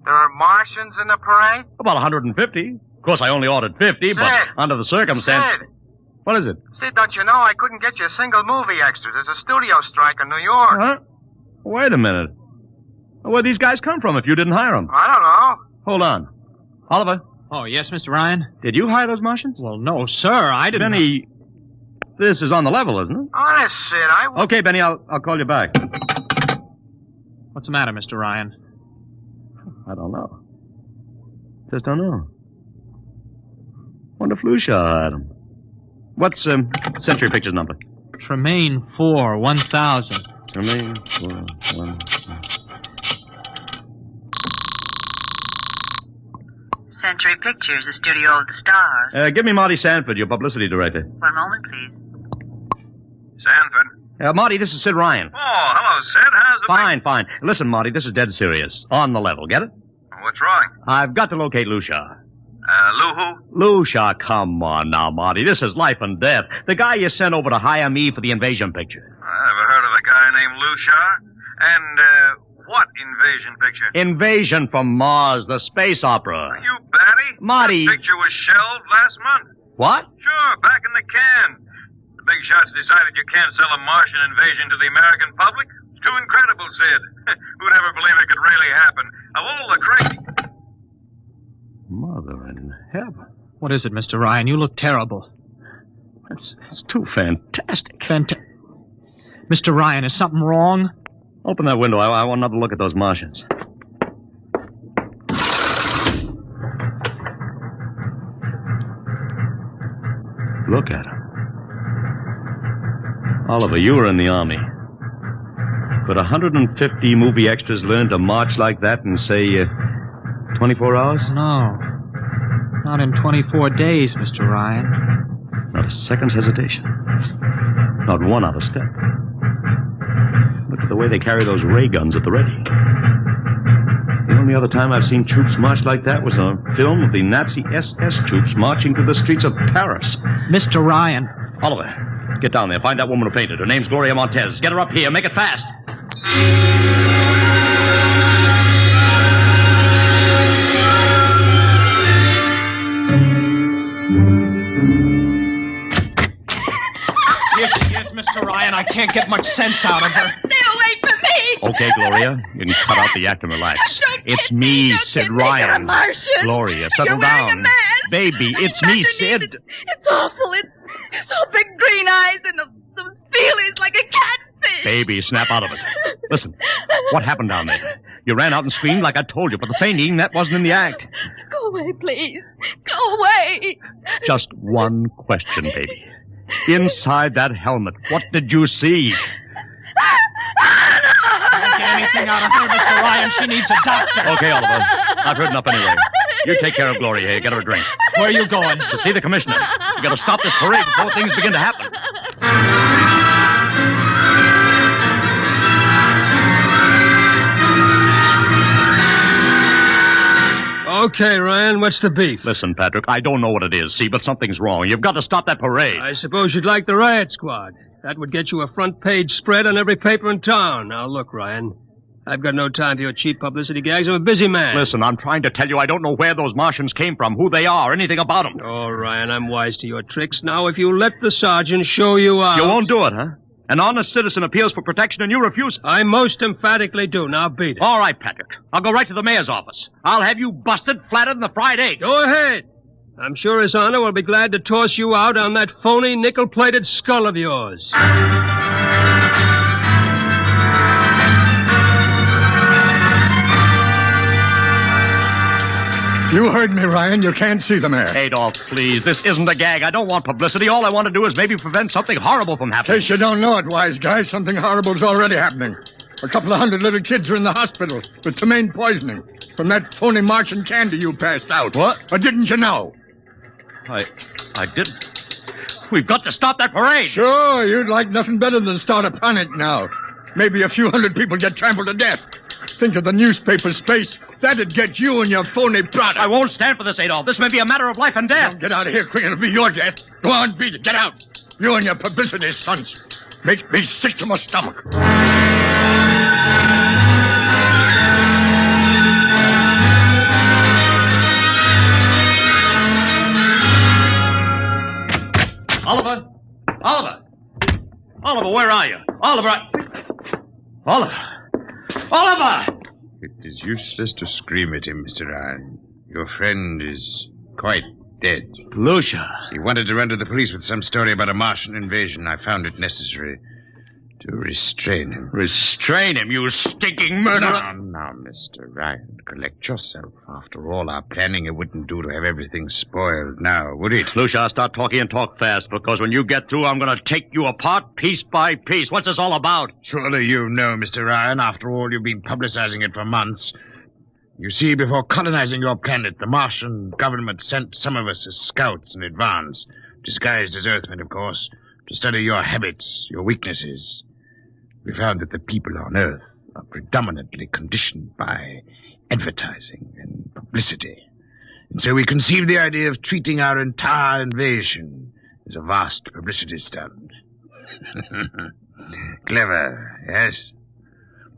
There are Martians in the parade? About 150. Of course, I only ordered 50, Sid. but under the circumstance... Sid. What is it? Sid, don't you know I couldn't get you a single movie extra? There's a studio strike in New York. Huh? Wait a minute. Where'd these guys come from if you didn't hire them? I don't know. Hold on. Oliver? Oh, yes, Mr. Ryan? Did you hire those Martians? Well, no, sir. I didn't... Benny, this is on the level, isn't it? Honest, Sid, Okay, Benny, I'll call you back. What's the matter, Mr. Ryan? I don't know. Just don't know. Wonder if Lucia hired him. What's Century Pictures number? Tremaine 4, 1000. Tremaine 4, 1000. Century Pictures, the studio of the stars. Give me Marty Sanford, your publicity director. One moment, please. Sanford. Marty, this is Sid Ryan. Oh, hello, Sid. How's it Fine. Listen, Marty, this is dead serious. On the level, get it? What's wrong? I've got to locate Lucia. Lou who? Lucia, come on now, Marty. This is life and death. The guy you sent over to hire me for the invasion picture. I never heard of a guy named Lucia. And, what invasion picture? Invasion from Mars, the space opera. You batty? Marty. The picture was shelved last month. What? Sure, back in the can. The big shots decided you can't sell a Martian invasion to the American public. It's too incredible, Sid. Who'd ever believe it could really happen? Of all the crazy... Mother in heaven. What is it, Mr. Ryan? You look terrible. It's too fantastic. Mr. Ryan, is something wrong? Open that window. I want another look at those Martians. Look at them. Oliver, you were in the Army. Could 150 movie extras learn to march like that in, say, 24 hours? No. Not in 24 days, Mr. Ryan. Not a second's hesitation. Not one out of step. Look at the way they carry those ray guns at the ready. The only other time I've seen troops march like that was a film of the Nazi SS troops marching through the streets of Paris. Mr. Ryan. Oliver, get down there. Find that woman who painted. Her name's Gloria Montez. Get her up here. Make it fast. Here she is, Mr. Ryan. I can't get much sense out of her. Stay away from me! Okay, Gloria. You can cut out the act and relax. It's me, Sid Ryan. You're a Martian. Gloria, settle You're wearing down. a mask. Baby, it's me, Sid. It's awful. It's all big green eyes and those feelings like a catfish. Baby, snap out of it. Listen, what happened down there? You ran out and screamed like I told you, but the fainting, that wasn't in the act. Go away, please. Go away. Just one question, baby. Inside that helmet, what did you see? Can't get anything out of her, Mr. Ryan. She needs a doctor. Okay, Oliver. I've heard enough anyway. You take care of Gloria here. Get her a drink. Where are you going? To see the commissioner. You gotta stop this parade before things begin to happen. Okay, Ryan, what's the beef? Listen, Patrick, I don't know what it is, see, but something's wrong. You've got to stop that parade. I suppose you'd like the riot squad. That would get you a front-page spread on every paper in town. Now, look, Ryan, I've got no time for your cheap publicity gags. I'm a busy man. Listen, I'm trying to tell you I don't know where those Martians came from, who they are, anything about them. Oh, Ryan, I'm wise to your tricks. Now, if you let the sergeant show you out... You won't do it, huh? An honest citizen appeals for protection and you refuse it. I most emphatically do. Now beat it. All right, Patrick. I'll go right to the mayor's office. I'll have you busted flatter than the fried egg. Go ahead. I'm sure His Honor will be glad to toss you out on that phony nickel-plated skull of yours. You heard me, Ryan. You can't see the mayor. Adolf, please. This isn't a gag. I don't want publicity. All I want to do is maybe prevent something horrible from In happening. case you don't know it, wise guy, something horrible's already happening. A couple of hundred little kids are in the hospital with ptomaine poisoning from that phony Martian candy you passed out. What? Or didn't you know? I didn't. We've got to stop that parade. Sure, you'd like nothing better than start a panic now. Maybe a few hundred people get trampled to death. Think of the newspaper space. That'd get you and your phony product. I won't stand for this, Adolf. This may be a matter of life and death. Don't get out of here quick. It'll be your death. Go on, beat it. Get out. You and your publicity stunts make me sick to my stomach. Oliver! Oliver! Oliver, where are you? Oliver! Oliver! Oliver! It is useless to scream at him, Mr. Ryan. Your friend is quite dead. Lucia. He wanted to run to the police with some story about a Martian invasion. I found it necessary to restrain him. Restrain him, you stinking murderer! Now, Mr. Ryan, collect yourself. After all our planning, it wouldn't do to have everything spoiled now, would it? Lucia, start talking and talk fast, because when you get through, I'm going to take you apart piece by piece. What's this all about? Surely you know, Mr. Ryan. After all, you've been publicizing it for months. You see, before colonizing your planet, the Martian government sent some of us as scouts in advance, disguised as Earthmen, of course, to study your habits, your weaknesses. We found that the people on Earth are predominantly conditioned by advertising and publicity. And so we conceived the idea of treating our entire invasion as a vast publicity stunt. Clever, yes.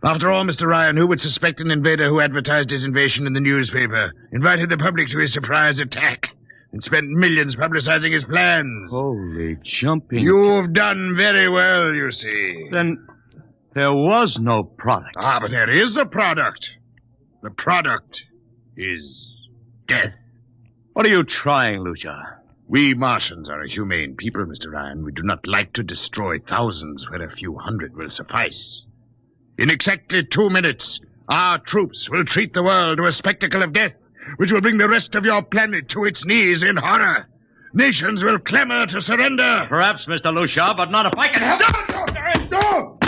After all, Mr. Ryan, who would suspect an invader who advertised his invasion in the newspaper, invited the public to his surprise attack, and spent millions publicizing his plans? Holy jumping... You've done very well, you see. Then there was no product. Ah, but there is a product. The product is death. What are you trying, Lucia? We Martians are a humane people, Mr. Ryan. We do not like to destroy thousands where a few hundred will suffice. In exactly 2 minutes, our troops will treat the world to a spectacle of death, which will bring the rest of your planet to its knees in horror. Nations will clamor to surrender. Perhaps, Mr. Lucia, but not if I can help... No!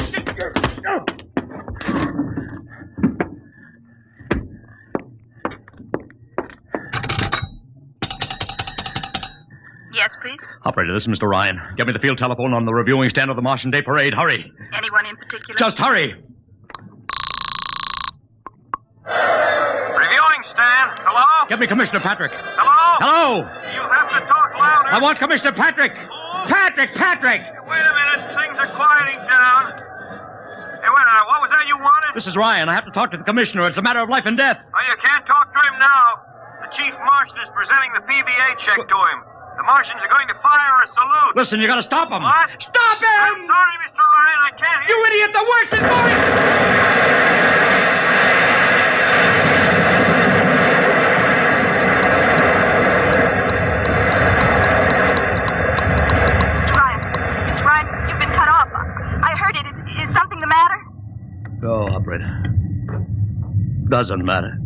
Yes, please? Operator, this is Mr. Ryan. Get me the field telephone on the reviewing stand of the Martian Day Parade. Hurry. Anyone in particular? Just hurry. Reviewing stand. Hello? Get me Commissioner Patrick. Hello? Hello? You have to talk louder. I want Commissioner Patrick. Patrick! Wait a minute. Things are quieting down. Hey, wait a minute. What was that you wanted? This is Ryan. I have to talk to the commissioner. It's a matter of life and death. Oh, you can't talk to him now. The chief Martian is presenting the PBA check to him. The Martians are going to fire a salute. Listen, you gotta stop him. What? Stop him! I'm sorry, Mr. Ryan. I can't hear you. Idiot! The worst is going... Mr. Ryan, you've been cut off. I heard it. Is something the matter? No, operator. Doesn't matter.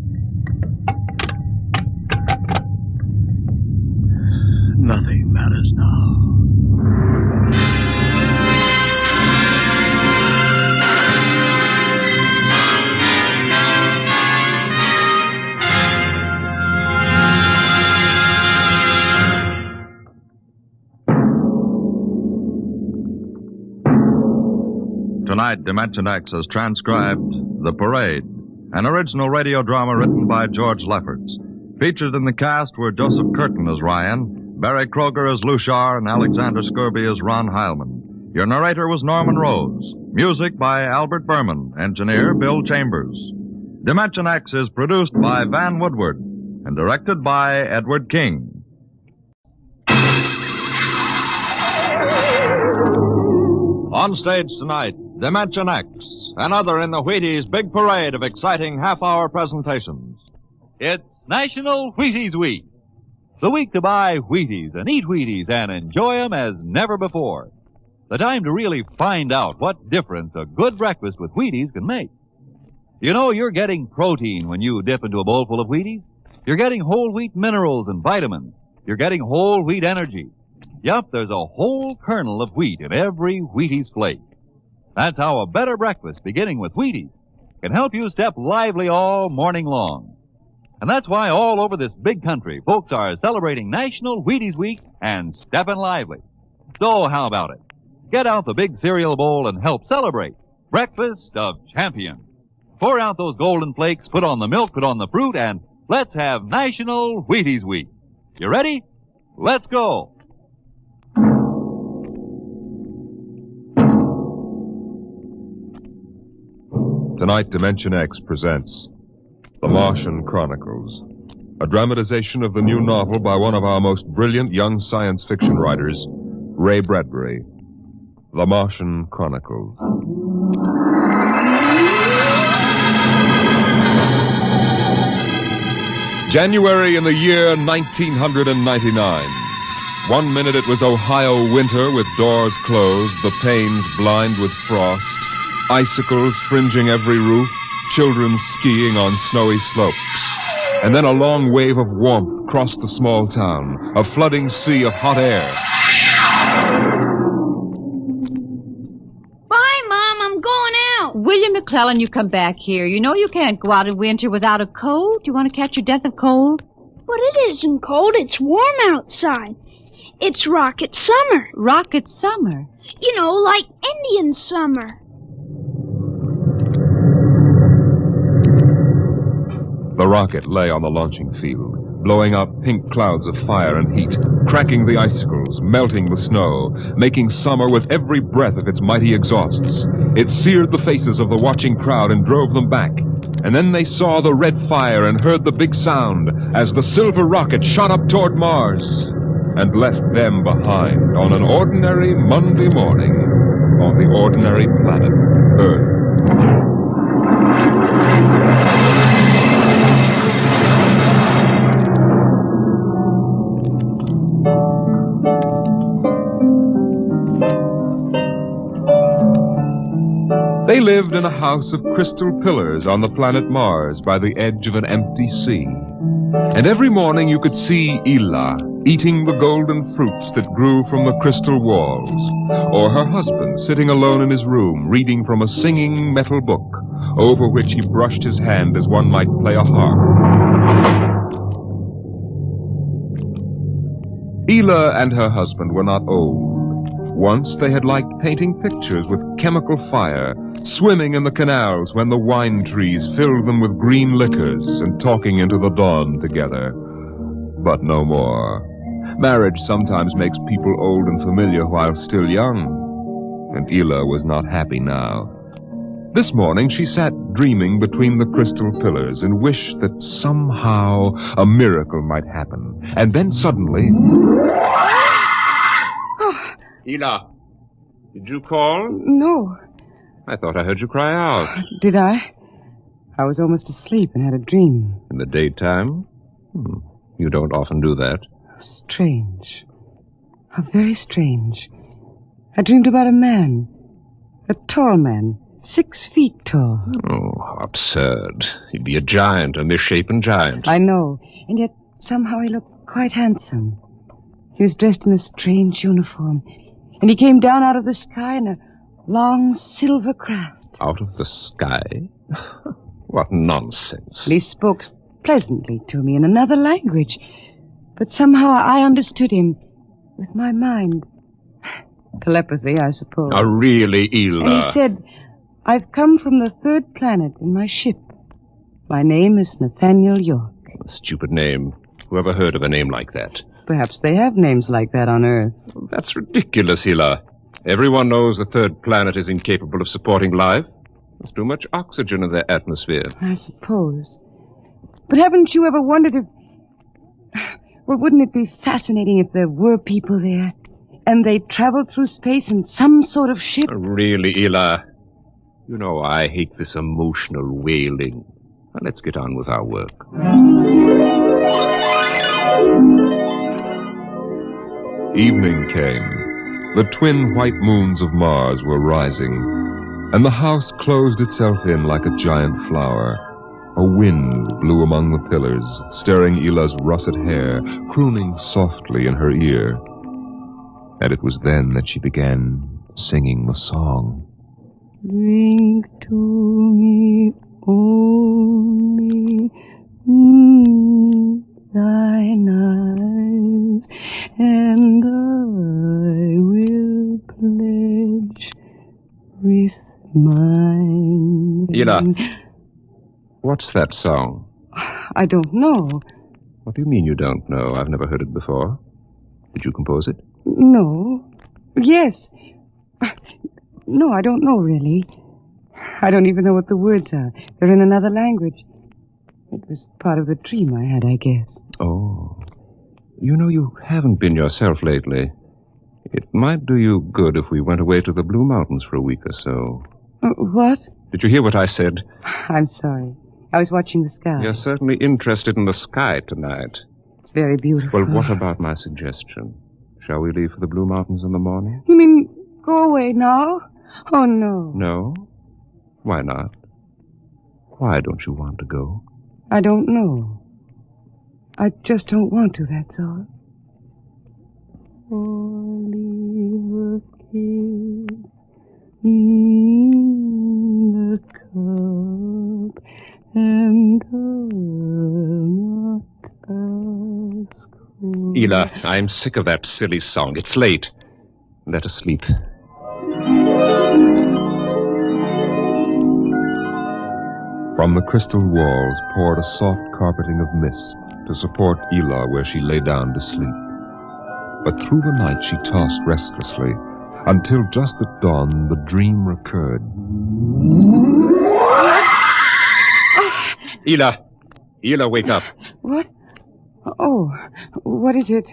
Nothing matters now. Tonight, Dimension X has transcribed The Parade, an original radio drama written by George Lefferts. Featured in the cast were Joseph Curtin as Ryan, Barry Kroger as Luchar, and Alexander Scurby as Ron Heilman. Your narrator was Norman Rose. Music by Albert Berman. Engineer Bill Chambers. Dimension X is produced by Van Woodward and directed by Edward King. On stage tonight, Dimension X, another in the Wheaties big parade of exciting half-hour presentations. It's National Wheaties Week. The week to buy Wheaties and eat Wheaties and enjoy them as never before. The time to really find out what difference a good breakfast with Wheaties can make. You know, you're getting protein when you dip into a bowl full of Wheaties. You're getting whole wheat minerals and vitamins. You're getting whole wheat energy. Yup, there's a whole kernel of wheat in every Wheaties flake. That's how a better breakfast, beginning with Wheaties, can help you step lively all morning long. And that's why all over this big country, folks are celebrating National Wheaties Week and stepping lively. So how about it? Get out the big cereal bowl and help celebrate Breakfast of Champions. Pour out those golden flakes, put on the milk, put on the fruit, and let's have National Wheaties Week. You ready? Let's go. Tonight, Dimension X presents The Martian Chronicles, a dramatization of the new novel by one of our most brilliant young science fiction writers, Ray Bradbury, The Martian Chronicles. January in the year 1999. 1 minute it was Ohio winter with doors closed, the panes blind with frost, icicles fringing every roof, children skiing on snowy slopes. And then a long wave of warmth crossed the small town, a flooding sea of hot air. Bye, Mom. I'm going out. William McClellan, you come back here. You know you can't go out in winter without a coat. You want to catch your death of cold? But it isn't cold. It's warm outside. It's rocket summer. Rocket summer? You know, like Indian summer. The rocket lay on the launching field, blowing out pink clouds of fire and heat, cracking the icicles, melting the snow, making summer with every breath of its mighty exhausts. It seared the faces of the watching crowd and drove them back. And then they saw the red fire and heard the big sound as the silver rocket shot up toward Mars and left them behind on an ordinary Monday morning on the ordinary planet Earth. They lived in a house of crystal pillars on the planet Mars by the edge of an empty sea. And every morning you could see Ela eating the golden fruits that grew from the crystal walls, or her husband sitting alone in his room reading from a singing metal book over which he brushed his hand as one might play a harp. Ela and her husband were not old. Once they had liked painting pictures with chemical fire, swimming in the canals when the wine trees filled them with green liquors, and talking into the dawn together. But no more. Marriage sometimes makes people old and familiar while still young, and Ela was not happy now. This morning she sat dreaming between the crystal pillars and wished that somehow a miracle might happen. And then suddenly... Ela, did you call? No. I thought I heard you cry out. Did I? I was almost asleep and had a dream. In the daytime? You don't often do that. Strange. How very strange. I dreamed about a man. A tall man. 6 feet tall. Oh, how absurd. He'd be a giant, a misshapen giant. I know. And yet somehow he looked quite handsome. He was dressed in a strange uniform. And he came down out of the sky in a long silver craft. Out of the sky? What nonsense. He spoke pleasantly to me in another language. But somehow I understood him with my mind. Telepathy, I suppose. Oh, really, Ela? And he said, I've come from the 3rd planet in my ship. My name is Nathaniel York. A stupid name. Whoever heard of a name like that? Perhaps they have names like that on Earth. That's ridiculous, Ela. Everyone knows the 3rd planet is incapable of supporting life. There's too much oxygen in their atmosphere. I suppose. But haven't you ever wondered if... Well, wouldn't it be fascinating if there were people there, and they traveled through space in some sort of ship? Really, Ela? You know I hate this emotional wailing. Now, let's get on with our work. Evening came. The twin white moons of Mars were rising, and the house closed itself in like a giant flower. A wind blew among the pillars, stirring Ela's russet hair, crooning softly in her ear. And it was then that she began singing the song. Drink to me only thine eyes, and I will pledge with mine. Ela, what's that song? I don't know. What do you mean you don't know? I've never heard it before. Did you compose it? No. Yes. No, I don't know, really. I don't even know what the words are. They're in another language. It was part of the dream I had, I guess. Oh. You know, you haven't been yourself lately. It might do you good if we went away to the Blue Mountains for a week or so. What? Did you hear what I said? I'm sorry. I was watching the sky. You're certainly interested in the sky tonight. It's very beautiful. Well, what about my suggestion? Shall we leave for the Blue Mountains in the morning? You mean go away now? Oh, no. No? Why not? Why don't you want to go? I don't know. I just don't want to, that's all. Leave a kiss in the cup, and I'll not ask for... Ela, I'm sick of that silly song. It's late. Let us sleep. From the crystal walls poured a soft carpeting of mist, to support Ela where she lay down to sleep. But through the night she tossed restlessly, until just at dawn the dream recurred. Ela, wake up. What? Oh, what is it?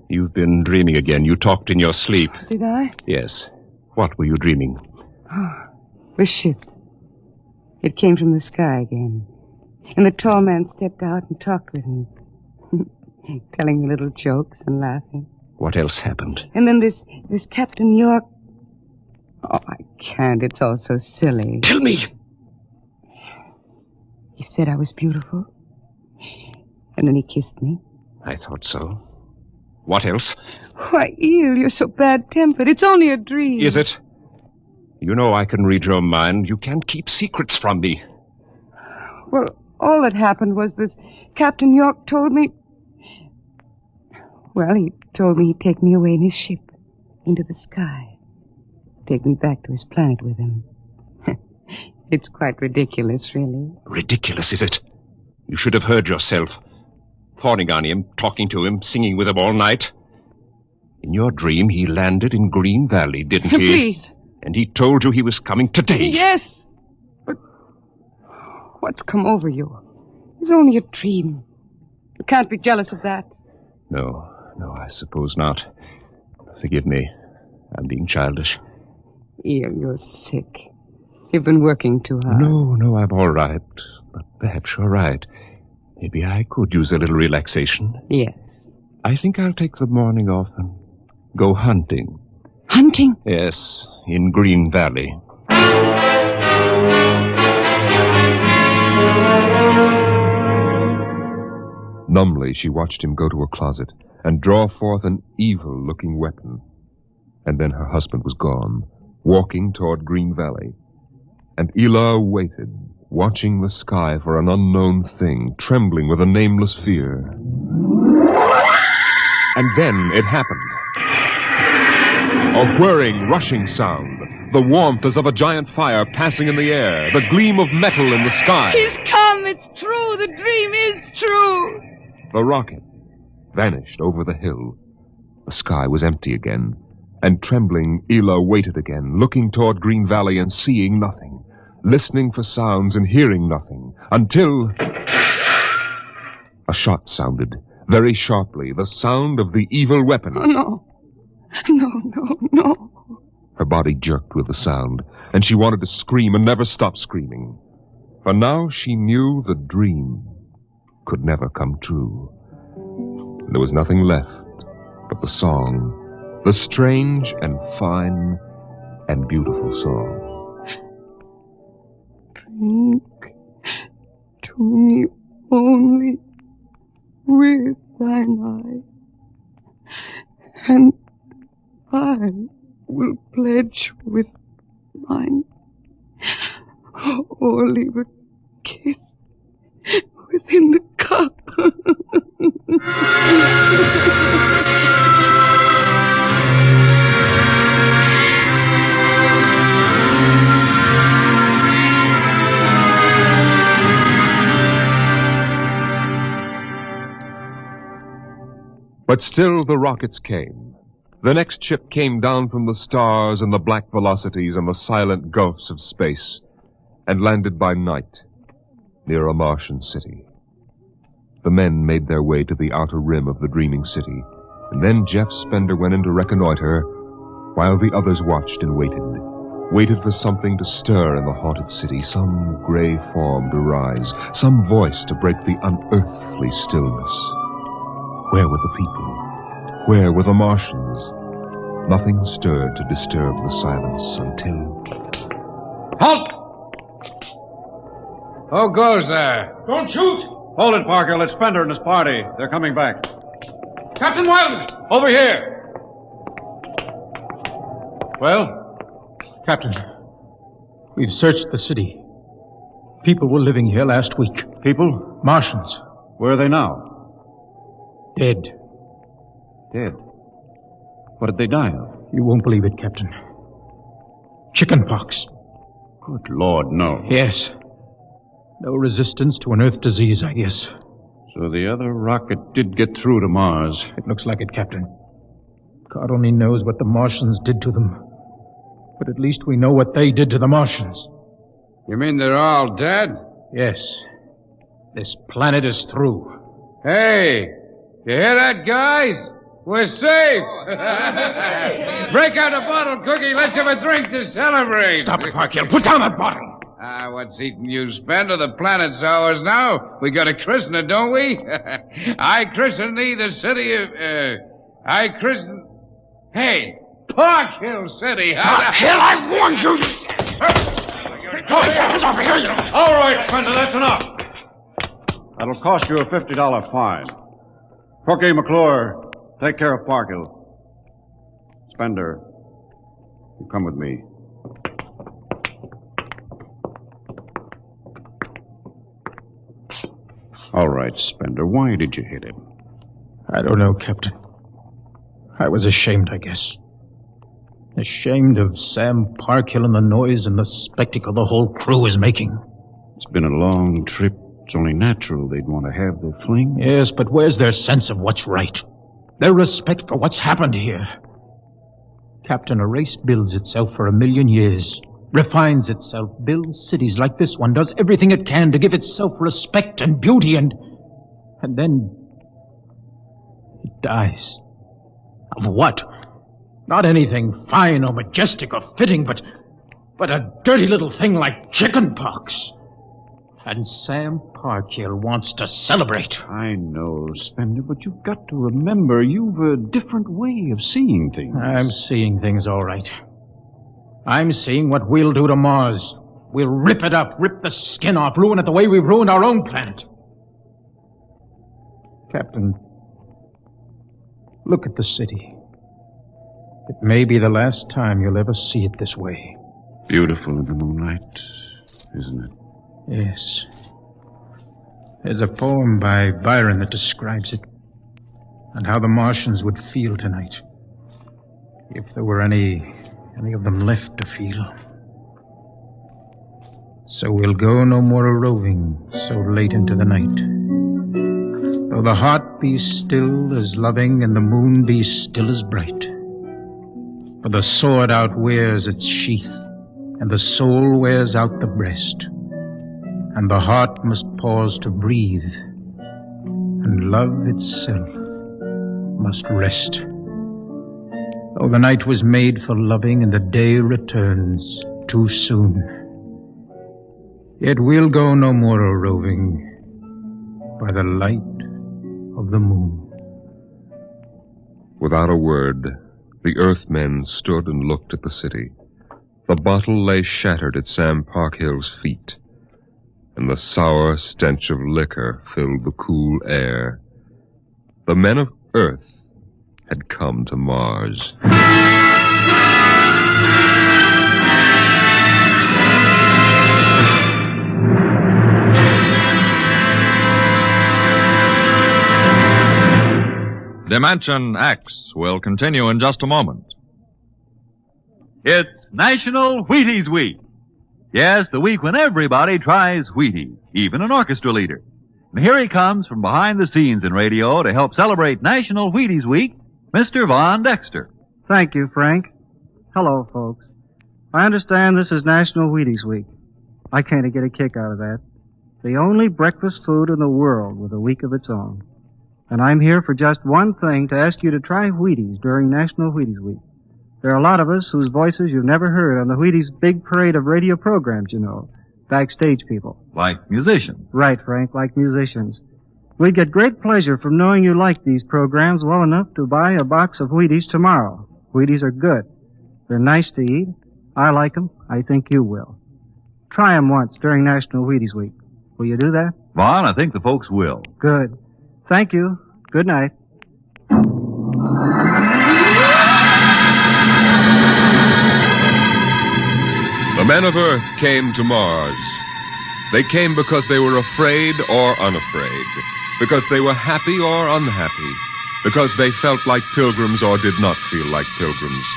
You've been dreaming again. You talked in your sleep. Did I? Yes. What were you dreaming? Oh, the ship. It came from the sky again. And the tall man stepped out and talked with me. Telling me little jokes and laughing. What else happened? And then this Captain York... Oh, I can't. It's all so silly. Tell me! He said I was beautiful. And then he kissed me. I thought so. What else? Why, Eel, you're so bad-tempered. It's only a dream. Is it? You know I can read your mind. You can't keep secrets from me. Well, all that happened was this Captain York told me... Well, he told me he'd take me away in his ship into the sky. Take me back to his planet with him. It's quite ridiculous, really. Ridiculous, is it? You should have heard yourself. Fawning on him, talking to him, singing with him all night. In your dream, he landed in Green Valley, didn't he? Please. And he told you he was coming today. Yes. But what's come over you? It's only a dream. You can't be jealous of that. No, I suppose not. Forgive me. I'm being childish. Ian, you're sick. You've been working too hard. No, I'm all right. But perhaps you're right. Maybe I could use a little relaxation. Yes. I think I'll take the morning off and go hunting. Hunting? Yes, in Green Valley. Numbly, she watched him go to a closet and draw forth an evil-looking weapon. And then her husband was gone, walking toward Green Valley. And Ela waited, watching the sky for an unknown thing, trembling with a nameless fear. And then it happened. A whirring, rushing sound. The warmth as of a giant fire passing in the air. The gleam of metal in the sky. He's come. It's true. The dream is true. The rocket vanished over the hill. The sky was empty again. And trembling, Ela waited again, looking toward Green Valley and seeing nothing, listening for sounds and hearing nothing, until a shot sounded, very sharply, the sound of the evil weapon. Oh, no. No. Her body jerked with the sound, and she wanted to scream and never stop screaming. For now she knew the dream could never come true. There was nothing left but the song, the strange and fine and beautiful song. Drink to me only with thine eye, and I will pledge with mine. Or leave a kiss within the cup. But still the rockets came. The next ship came down from the stars and the black velocities and the silent gulfs of space, and landed by night near a Martian city. The men made their way to the outer rim of the dreaming city, and then Jeff Spender went in to reconnoiter, while the others watched and waited for something to stir in the haunted city, some gray form to rise, some voice to break the unearthly stillness. Where were the people? Where were the Martians? Nothing stirred to disturb the silence until... Halt! Who goes there? Don't shoot! Hold it, Parker. Let Spender and his party. They're coming back. Captain Weldon! Over here! Well, Captain, we've searched the city. People were living here last week. People? Martians. Where are they now? Dead. Dead? What did they die of? You won't believe it, Captain. Chickenpox. Good Lord, no. Yes. No resistance to an Earth disease, I guess. So the other rocket did get through to Mars. It looks like it, Captain. God only knows what the Martians did to them. But at least we know what they did to the Martians. You mean they're all dead? Yes. This planet is through. Hey, you hear that, guys? We're safe. Break out a bottle, Cookie. Let's have a drink to celebrate. Stop it, Parkhill. Put down that bottle. What's eating you, Spender? The planet's ours now. We got to christen it, don't we? I christen thee the city of... I christen... Hey, Parkhill City. Parkhill, I warned you. All right, Spender, that's enough. That'll cost you a $50 fine. Cookie, McClure, take care of Parkhill. Spender, you come with me. All right, Spender, why did you hit him? I don't know, Captain. I was ashamed, I guess. Ashamed of Sam Parkhill and the noise and the spectacle the whole crew is making. It's been a long trip. It's only natural they'd want to have their fling. Yes, but where's their sense of what's right? Their respect for what's happened here? Captain, a race builds itself for 1,000,000 years, refines itself, builds cities like this one, does everything it can to give itself respect and beauty, and then it dies. Of what? Not anything fine or majestic or fitting, but a dirty little thing like chicken pox. And Sam Parkhill wants to celebrate. I know, Spender, but you've got to remember you've a different way of seeing things. I'm seeing things all right. I'm seeing what we'll do to Mars. We'll rip it up, rip the skin off, ruin it the way we've ruined our own planet. Captain, look at the city. It may be the last time you'll ever see it this way. Beautiful in the moonlight, isn't it? Yes. There's a poem by Byron that describes it, and how the Martians would feel tonight, if there were any of them left to feel. So we'll go no more a-roving so late into the night. Though the heart be still as loving and the moon be still as bright. For the sword outwears its sheath, and the soul wears out the breast. And the heart must pause to breathe, and love itself must rest. Though the night was made for loving and the day returns too soon, yet we'll go no more a-roving by the light of the moon. Without a word, the Earthmen stood and looked at the city. The bottle lay shattered at Sam Parkhill's feet, and the sour stench of liquor filled the cool air. The men of Earth had come to Mars. Dimension X will continue in just a moment. It's National Wheaties Week. Yes, the week when everybody tries Wheaties, even an orchestra leader. And here he comes from behind the scenes in radio to help celebrate National Wheaties Week, Mr. Von Dexter. Thank you, Frank. Hello, folks. I understand this is National Wheaties Week. I kind of get a kick out of that. The only breakfast food in the world with a week of its own. And I'm here for just one thing, to ask you to try Wheaties during National Wheaties Week. There are a lot of us whose voices you've never heard on the Wheaties big parade of radio programs, you know. Backstage people. Like musicians. Right, Frank, like musicians. We'd get great pleasure from knowing you like these programs well enough to buy a box of Wheaties tomorrow. Wheaties are good. They're nice to eat. I like them. I think you will. Try them once during National Wheaties Week. Will you do that? Vaughn, I think the folks will. Good. Thank you. Good night. The men of Earth came to Mars. They came because they were afraid or unafraid, because they were happy or unhappy, because they felt like pilgrims or did not feel like pilgrims,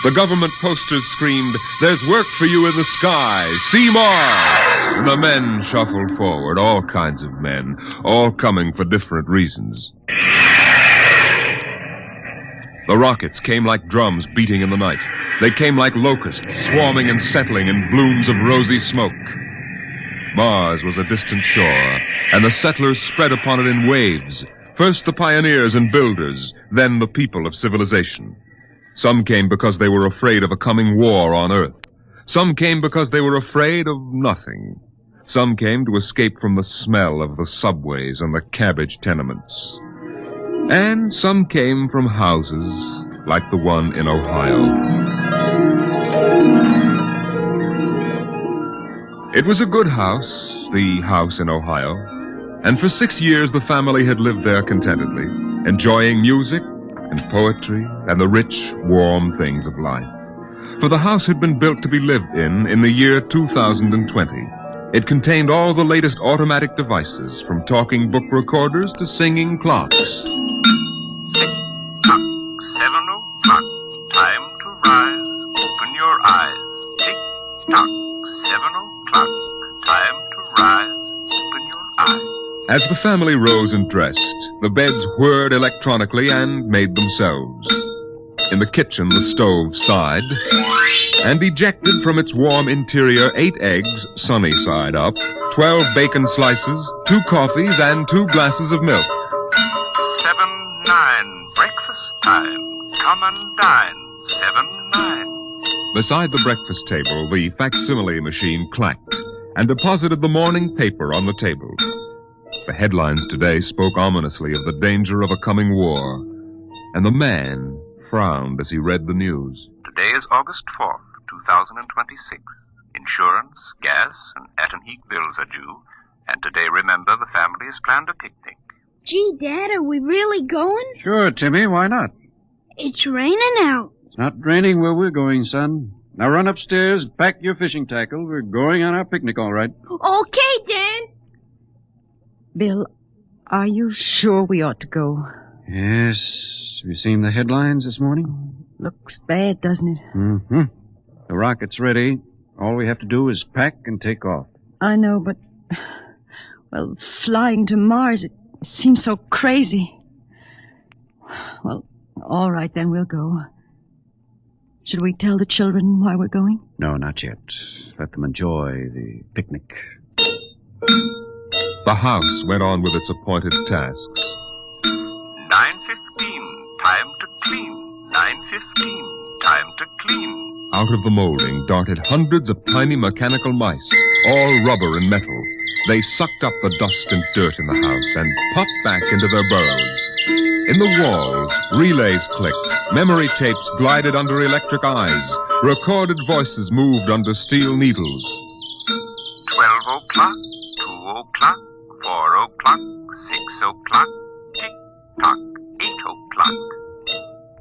The government posters screamed, "There's work for you in the sky. See Mars!" And the men shuffled forward, all kinds of men, all coming for different reasons. The rockets came like drums beating in the night. They came like locusts, swarming and settling in blooms of rosy smoke. Mars was a distant shore, and the settlers spread upon it in waves. First the pioneers and builders, then the people of civilization. Some came because they were afraid of a coming war on Earth. Some came because they were afraid of nothing. Some came to escape from the smell of the subways and the cabbage tenements. And some came from houses like the one in Ohio. It was a good house, the house in Ohio, and for 6 years the family had lived there contentedly, enjoying music and poetry and the rich, warm things of life. For the house had been built to be lived in the year 2020. It contained all the latest automatic devices, from talking book recorders to singing clocks. 7 o'clock, time to rise, open your eyes. Tick-tock, 7 o'clock, time to rise, open your eyes. As the family rose and dressed, the beds whirred electronically and made themselves. In the kitchen, the stove sighed, and ejected from its warm interior 8 eggs, sunny side up, 12 bacon slices, 2 coffees, and 2 glasses of milk. 7-9, breakfast time, come and dine, 7-9. Beside the breakfast table, the facsimile machine clacked and deposited the morning paper on the table. The headlines today spoke ominously of the danger of a coming war, and the man frowned as he read the news. Today is August 4th, 2026. Insurance, gas, and at-and-heat bills are due, and today, remember, the family has planned a picnic. Gee, Dad, are we really going? Sure, Timmy, why not? It's raining out. It's not raining where we're going, son. Now run upstairs, pack your fishing tackle. We're going on our picnic, all right. Okay, Dad. Bill, are you sure we ought to go? Yes. Have you seen the headlines this morning? Looks bad, doesn't it? Mm-hmm. The rocket's ready. All we have to do is pack and take off. I know, but... Well, flying to Mars, it seems so crazy. Well, all right, then we'll go. Should we tell the children why we're going? No, not yet. Let them enjoy the picnic. The house went on with its appointed tasks. 9:15, time to clean. 9:15, time to clean. Out of the molding darted hundreds of tiny mechanical mice, all rubber and metal. They sucked up the dust and dirt in the house and popped back into their burrows. In the walls, relays clicked, memory tapes glided under electric eyes, recorded voices moved under steel needles. 12 o'clock, 2 o'clock, 4 o'clock, 6 o'clock, tick-tock, 8 o'clock.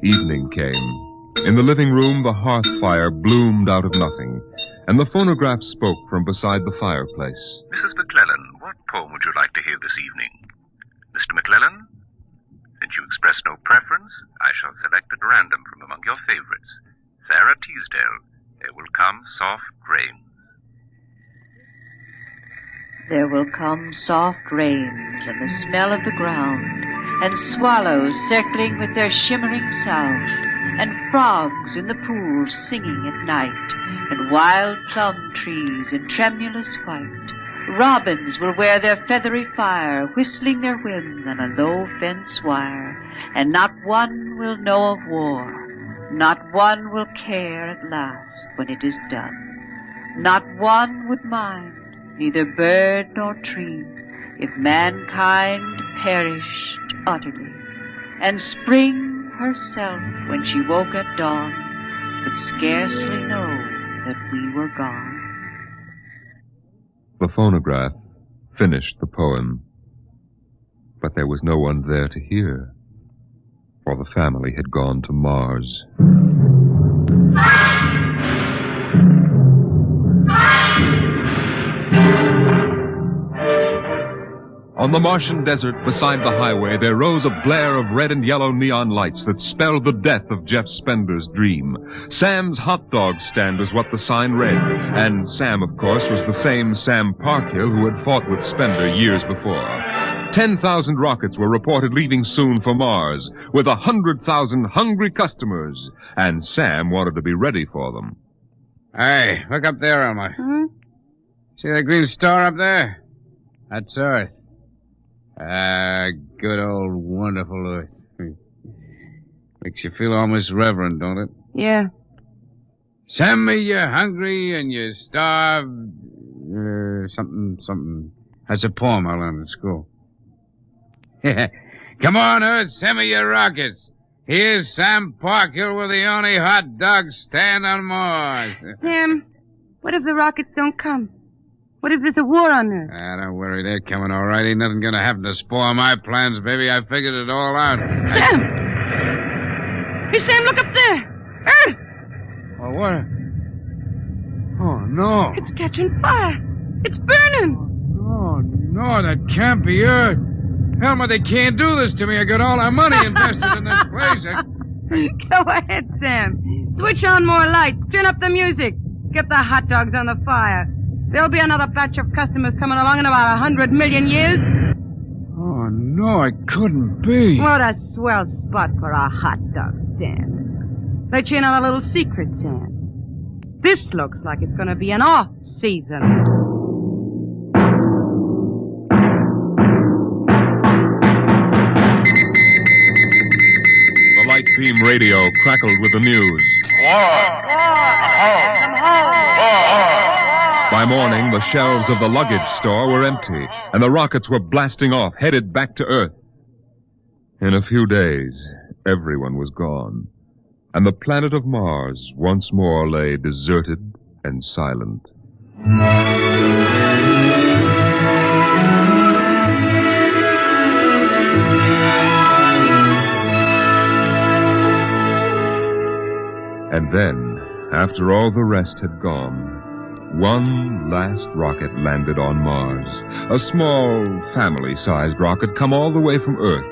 Evening came. In the living room, the hearth fire bloomed out of nothing, and the phonograph spoke from beside the fireplace. Mrs. McClellan, what poem would you like to hear this evening? Mr. McClellan? Since you express no preference, I shall select at random from among your favorites. Sarah Teasdale, There Will Come Soft Rain. There will come soft rains and the smell of the ground, and swallows circling with their shimmering sound, and frogs in the pools singing at night, and wild plum trees in tremulous white. Robins will wear their feathery fire, whistling their whims on a low fence wire, and not one will know of war, not one will care at last when it is done. Not one would mind, neither bird nor tree, if mankind perished utterly, and spring herself, when she woke at dawn, would scarcely know that we were gone. The phonograph finished the poem, but there was no one there to hear, for the family had gone to Mars. On the Martian desert beside the highway, there rose a blare of red and yellow neon lights that spelled the death of Jeff Spender's dream. Sam's hot dog stand was what the sign read, and Sam, of course, was the same Sam Parkhill who had fought with Spender years before. 10,000 rockets were reported leaving soon for Mars, with 100,000 hungry customers, and Sam wanted to be ready for them. Hey, look up there, Elmer. Huh? See that green star up there? That's Earth. Good old wonderful Earth. Makes you feel almost reverent, don't it? Yeah. Send me you're hungry and you're starved. Something. That's a poem I learned in school. Come on, Earth, send me your rockets. Here's Sam Parkhill with the only hot dog stand on Mars. Sam, what if the rockets don't come? What if there's a war on Earth? Don't worry, they're coming all right. Ain't nothing gonna happen to spoil my plans, baby. I figured it all out. Sam! Hey, Sam, look up there! Earth! Oh, what? Oh, no. It's catching fire. It's burning. Oh, no, that can't be Earth. Helmut, they can't do this to me. I got all our money invested in this place. Go ahead, Sam. Switch on more lights. Turn up the music. Get the hot dogs on the fire. There'll be another batch of customers coming along in about 100 million years. Oh, no, it couldn't be. What a swell spot for a hot dog stand. Let you in on a little secret, Sam. This looks like it's going to be an off-season. The light beam radio crackled with the news. By morning, the shelves of the luggage store were empty, and the rockets were blasting off, headed back to Earth. In a few days, everyone was gone, and the planet of Mars once more lay deserted and silent. And then, after all the rest had gone, one last rocket landed on Mars. A small, family-sized rocket come all the way from Earth.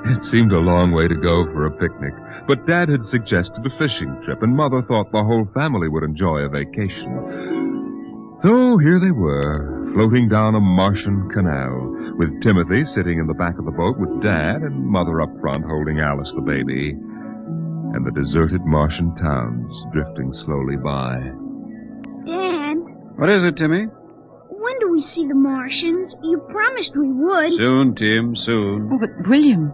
It seemed a long way to go for a picnic, but Dad had suggested a fishing trip, and Mother thought the whole family would enjoy a vacation. So here they were, floating down a Martian canal, with Timothy sitting in the back of the boat with Dad and Mother up front holding Alice the baby, and the deserted Martian towns drifting slowly by. Dad, What is it, Timmy? when do we see the Martians? You promised we would. Soon, Tim, soon. Oh, but William,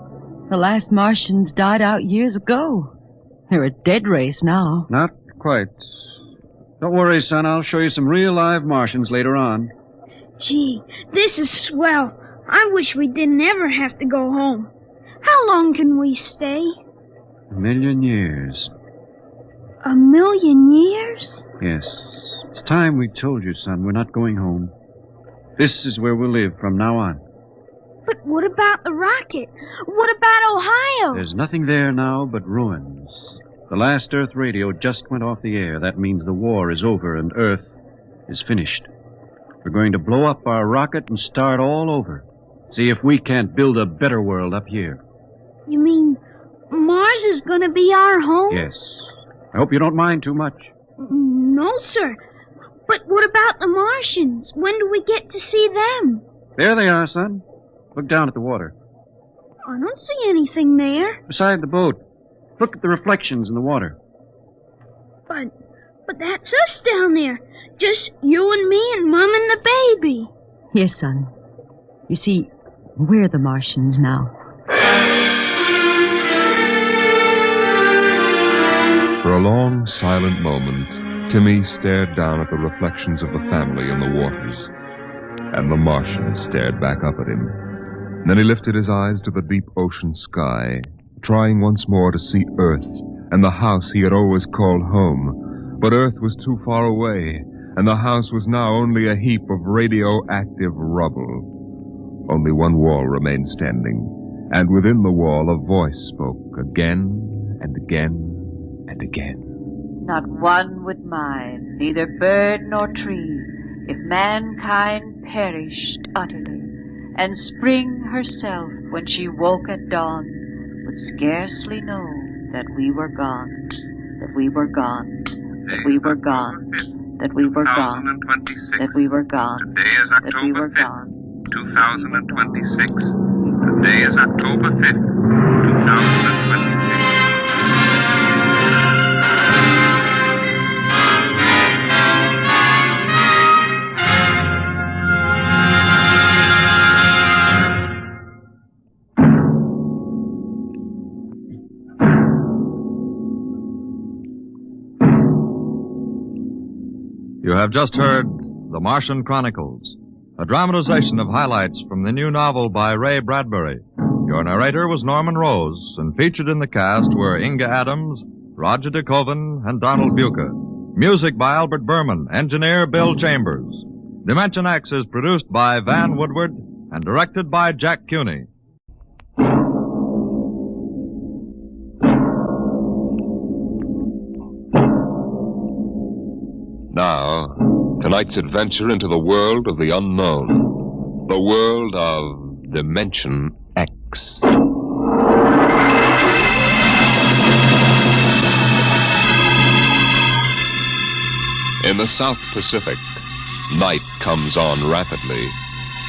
the last Martians died out years ago. They're a dead race now. Not quite. Don't worry, son. I'll show you some real live Martians later on. Gee, this is swell. I wish we didn't ever have to go home. How long can we stay? 1,000,000 years. 1,000,000 years? Yes. It's time we told you, son. We're not going home. This is where we'll live from now on. But what about the rocket? What about Ohio? There's nothing there now but ruins. The last Earth radio just went off the air. That means the war is over and Earth is finished. We're going to blow up our rocket and start all over. See if we can't build a better world up here. You mean Mars is going to be our home? Yes. I hope you don't mind too much. No, sir. But what about the Martians? When do we get to see them? There they are, son. Look down at the water. I don't see anything there. Beside the boat. Look at the reflections in the water. But that's us down there. Just you and me and Mom and the baby. Yes, son. You see, we're the Martians now. For a long, silent moment, Timmy stared down at the reflections of the family in the waters, and the Martian stared back up at him. Then he lifted his eyes to the deep ocean sky, trying once more to see Earth and the house he had always called home. But Earth was too far away, and the house was now only a heap of radioactive rubble. Only one wall remained standing, and within the wall a voice spoke again and again and again. Not one would mind, neither bird nor tree, if mankind perished utterly, and Spring herself, when she woke at dawn, would scarcely know that we were gone, that we were gone, that we were gone, that we were gone, that we were gone, Today is that we October were 5th, gone. 2026. Today is October 5th, 2026. You have just heard The Martian Chronicles, a dramatization of highlights from the new novel by Ray Bradbury. Your narrator was Norman Rose, and featured in the cast were Inga Adams, Roger DeKoven, and Donald Buca. Music by Albert Berman, engineer Bill Chambers. Dimension X is produced by Van Woodward and directed by Jack Cuny. Now, tonight's adventure into the world of the unknown. The world of Dimension X. In the South Pacific, night comes on rapidly.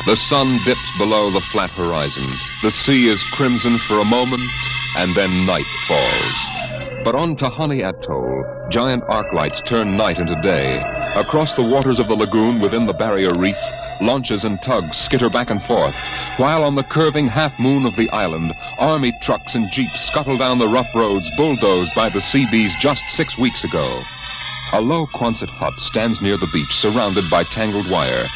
The sun dips below the flat horizon. The sea is crimson for a moment, and then night falls. But on Tahani Atoll, giant arc lights turn night into day. Across the waters of the lagoon within the barrier reef, launches and tugs skitter back and forth, while on the curving half-moon of the island, army trucks and jeeps scuttle down the rough roads bulldozed by the Seabees just 6 weeks ago. A low Quonset hut stands near the beach, surrounded by tangled wire.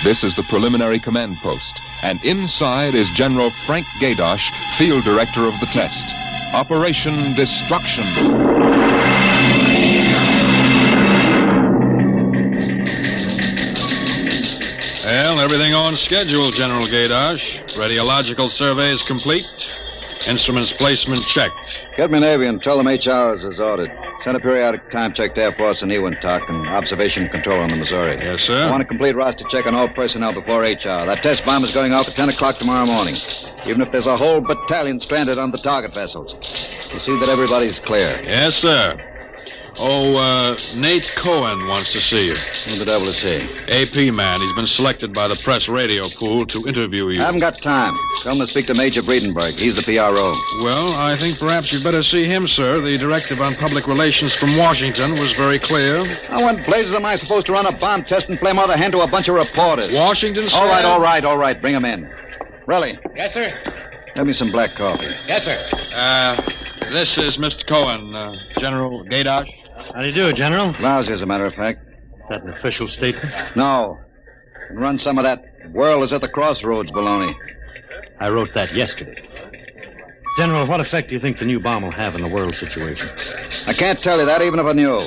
This is the preliminary command post, and inside is General Frank Gaydosh, field director of the test. Operation Destruction. Well, everything on schedule, General Gaydosh. Radiological surveys complete. Instruments placement checked. Get me Navy and tell them HR is as ordered. Send a periodic time check to Air Force and Ewintock and observation control on the Missouri. Yes, sir. I want a complete roster check on all personnel before HR. That test bomb is going off at 10 o'clock tomorrow morning. Even if there's a whole battalion stranded on the target vessels. You see that everybody's clear. Yes, sir. Oh, Nate Cohen wants to see you. Who the devil is he? AP man. He's been selected by the press radio pool to interview you. I haven't got time. Tell him to speak to Major Breedenberg. He's the PRO. Well, I think perhaps you'd better see him, sir. The directive on public relations from Washington was very clear. Now, what blazes am I supposed to run a bomb test and play mother hen to a bunch of reporters? Washington, sir? All right. Bring him in. Relly. Yes, sir. Have me some black coffee. Yes, sir. This is Mr. Cohen, General Gaydosh. How do you do, General? Lousy, as a matter of fact. Is that an official statement? No. And run some of that world is at the crossroads baloney. I wrote that yesterday. General, what effect do you think the new bomb will have in the world situation? I can't tell you that, even if I knew.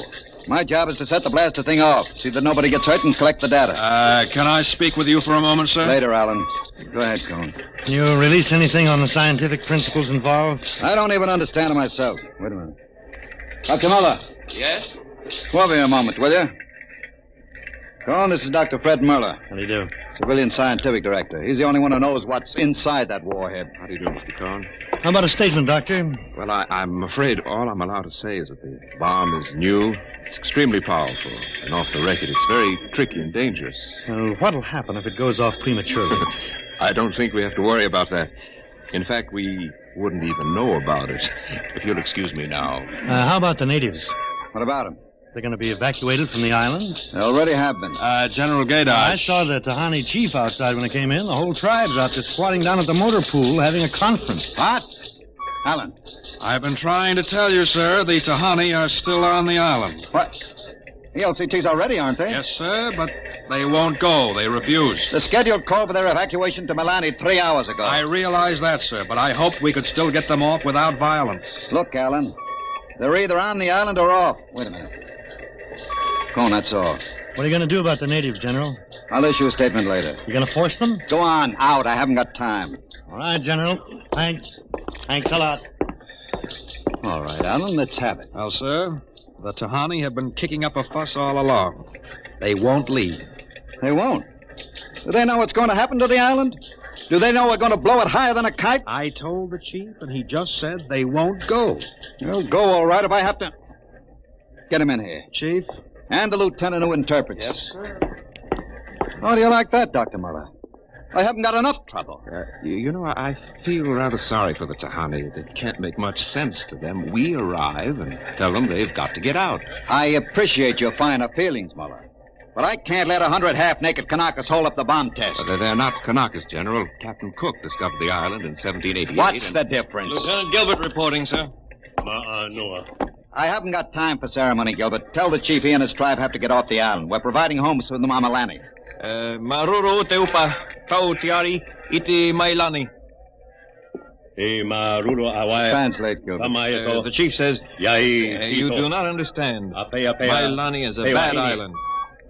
My job is to set the blaster thing off, see that nobody gets hurt, and collect the data. Can I speak with you for a moment, sir? Later, Alan. Go ahead, Cohen. Can you release anything on the scientific principles involved? I don't even understand it myself. Wait a minute. Dr. Muller. Yes? Come over here a moment, will you? Cohen, this is Dr. Fred Muller. How do you do? Civilian scientific director. He's the only one who knows what's inside that warhead. How do you do, Mr. Cohen? How about a statement, Doctor? Well, I'm afraid all I'm allowed to say is that the bomb is new. It's extremely powerful. And off the record, it's very tricky and dangerous. Well, what'll happen if it goes off prematurely? I don't think we have to worry about that. In fact, we wouldn't even know about it. If you'll excuse me now. How about the natives? What about them? They're going to be evacuated from the island? They already have been. General Gaydosh. I saw the Tahani chief outside when I came in. The whole tribe's out there squatting down at the motor pool having a conference. What? Alan. I've been trying to tell you, sir, the Tahani are still on the island. What? The LCTs already, aren't they? Yes, sir, but they won't go. They refuse. The scheduled call for their evacuation to Milani 3 hours ago. I realize that, sir, but I hoped we could still get them off without violence. Look, Alan, they're either on the island or off. Wait a minute. Cohen, that's all. What are you going to do about the natives, General? I'll issue a statement later. You going to force them? Go on, out. I haven't got time. All right, General. Thanks. Thanks a lot. All right, Alan, let's have it. Well, sir, the Tahani have been kicking up a fuss all along. They won't leave. They won't? Do they know what's going to happen to the island? Do they know we're going to blow it higher than a kite? I told the chief, and he just said they won't go. They'll go all right if I have to. Get him in here. Chief? And the lieutenant who interprets. Yes, sir. How do you like that, Dr. Muller? I haven't got enough trouble. I feel rather sorry for the Tahani. It can't make much sense to them. We arrive and tell them they've got to get out. I appreciate your finer feelings, Muller. But I can't let 100 half-naked Kanakas hold up the bomb test. But they're not Kanakas, General. Captain Cook discovered the island in 1788. What's the difference? Lieutenant Gilbert reporting, sir. I haven't got time for ceremony, Gilbert. Tell the chief he and his tribe have to get off the island. We're providing homes for the Mamalani. Maruru teupa tau tiari iti mailani. Translate, Gilbert. The chief says, you do not understand. Mailani is a bad island.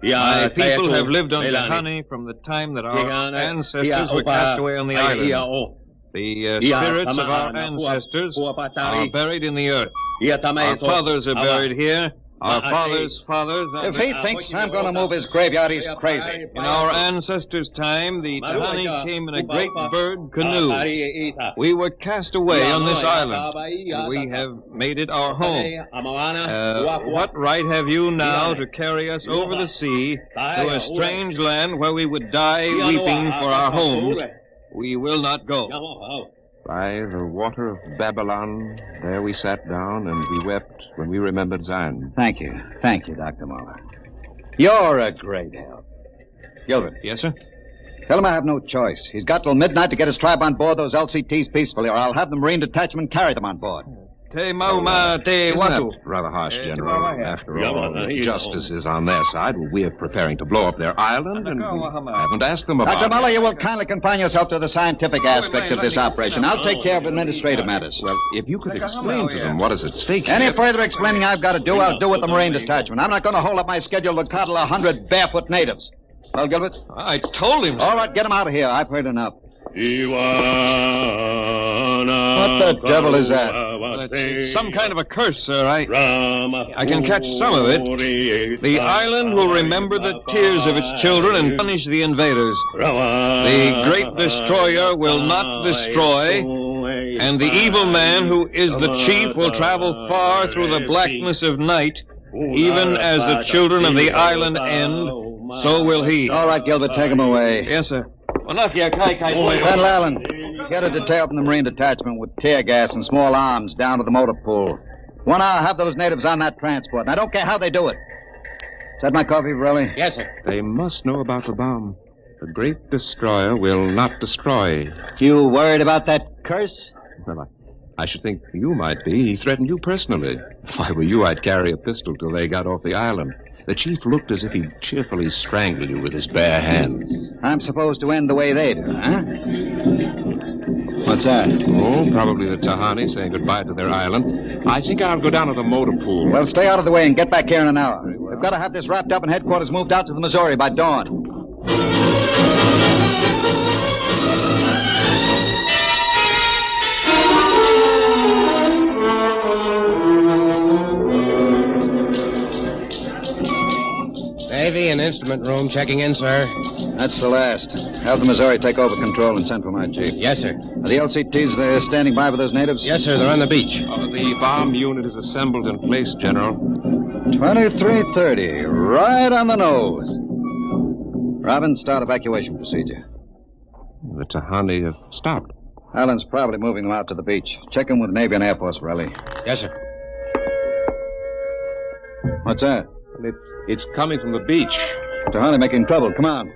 My people have lived on Tahani from the time that our ancestors were cast away on the island. The spirits of our ancestors are buried in the earth. Our fathers are buried here. Our fathers' fathers... If he thinks I'm going to move his graveyard, he's crazy. In our ancestors' time, the Tahani came in a great bird canoe. We were cast away on this island. We have made it our home. What right have you now to carry us over the sea to a strange land where we would die weeping for our homes? We will not go. By the water of Babylon, there we sat down and we wept when we remembered Zion. Thank you. Thank you, Dr. Muller. You're a great help. Gilbert. Yes, sir? Tell him I have no choice. He's got till midnight to get his tribe on board those LCTs peacefully, or I'll have the Marine detachment carry them on board. Isn't that rather harsh, General? After all, justice is on their side. We are preparing to blow up their island, and we haven't asked them about Dr. Muller, it. you will kindly confine yourself to the scientific aspects of this operation. I'll take care of administrative matters. Well, if you could explain to them what is at stake Any here. further explaining I've got to do, I'll do with the Marine detachment. I'm not going to hold up my schedule to coddle 100 barefoot natives. Well, Gilbert? I told him so. All right, get him out of here. I've heard enough. What the devil is that? It's some kind of a curse, sir. I can catch some of it. The island will remember the tears of its children and punish the invaders. The great destroyer will not destroy, and the evil man who is the chief will travel far through the blackness of night, even as the children of the island end, so will he. All right, Gilbert, take him away. Yes, sir. Colonel Allen, get a detail from the Marine detachment with tear gas and small arms down to the motor pool. 1 hour, have those natives on that transport, and I don't care how they do it. Is that my coffee, Varelli? Yes, sir. They must know about the bomb. The great destroyer will not destroy. You worried about that curse? Well, I should think you might be. He threatened you personally. If I were you, I'd carry a pistol till they got off the island. The chief looked as if he'd cheerfully strangle you with his bare hands. I'm supposed to end the way they do, huh? What's that? Oh, probably the Tahani saying goodbye to their island. I think I'll go down to the motor pool. Well, stay out of the way and get back here in an hour. We've got to have this wrapped up and headquarters moved out to the Missouri by dawn. Navy and instrument room checking in, sir. That's the last. Have the Missouri take over control and send for my chief. Yes, sir. Are the LCTs they're standing by for those natives? Yes, sir. They're on the beach. The bomb unit is assembled in place, General. 2330. Right on the nose. Robin, start evacuation procedure. The Tahani have stopped. Allen's probably moving them out to the beach. Check in with Navy and Air Force, Raleigh. Yes, sir. What's that? It's coming from the beach. Tahani making trouble. Come on.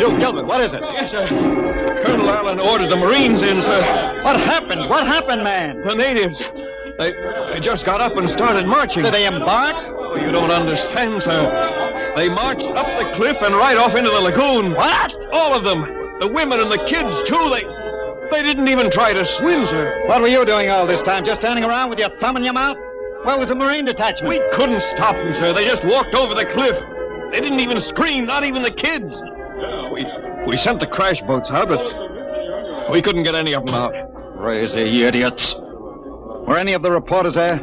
You, Gilbert, what is it? Yes, sir. Colonel Allen ordered the Marines in, sir. What happened? What happened, man? The natives. They just got up and started marching. Did they embark? Oh, you don't understand, sir. They marched up the cliff and right off into the lagoon. What? All of them. The women and the kids, too. They didn't even try to swim, sir. What were you doing all this time? Just standing around with your thumb in your mouth? Where was the Marine detachment? We couldn't stop them, sir. They just walked over the cliff. They didn't even scream, not even the kids. We sent the crash boats out, but we couldn't get any of them out. Crazy idiots. Were any of the reporters there?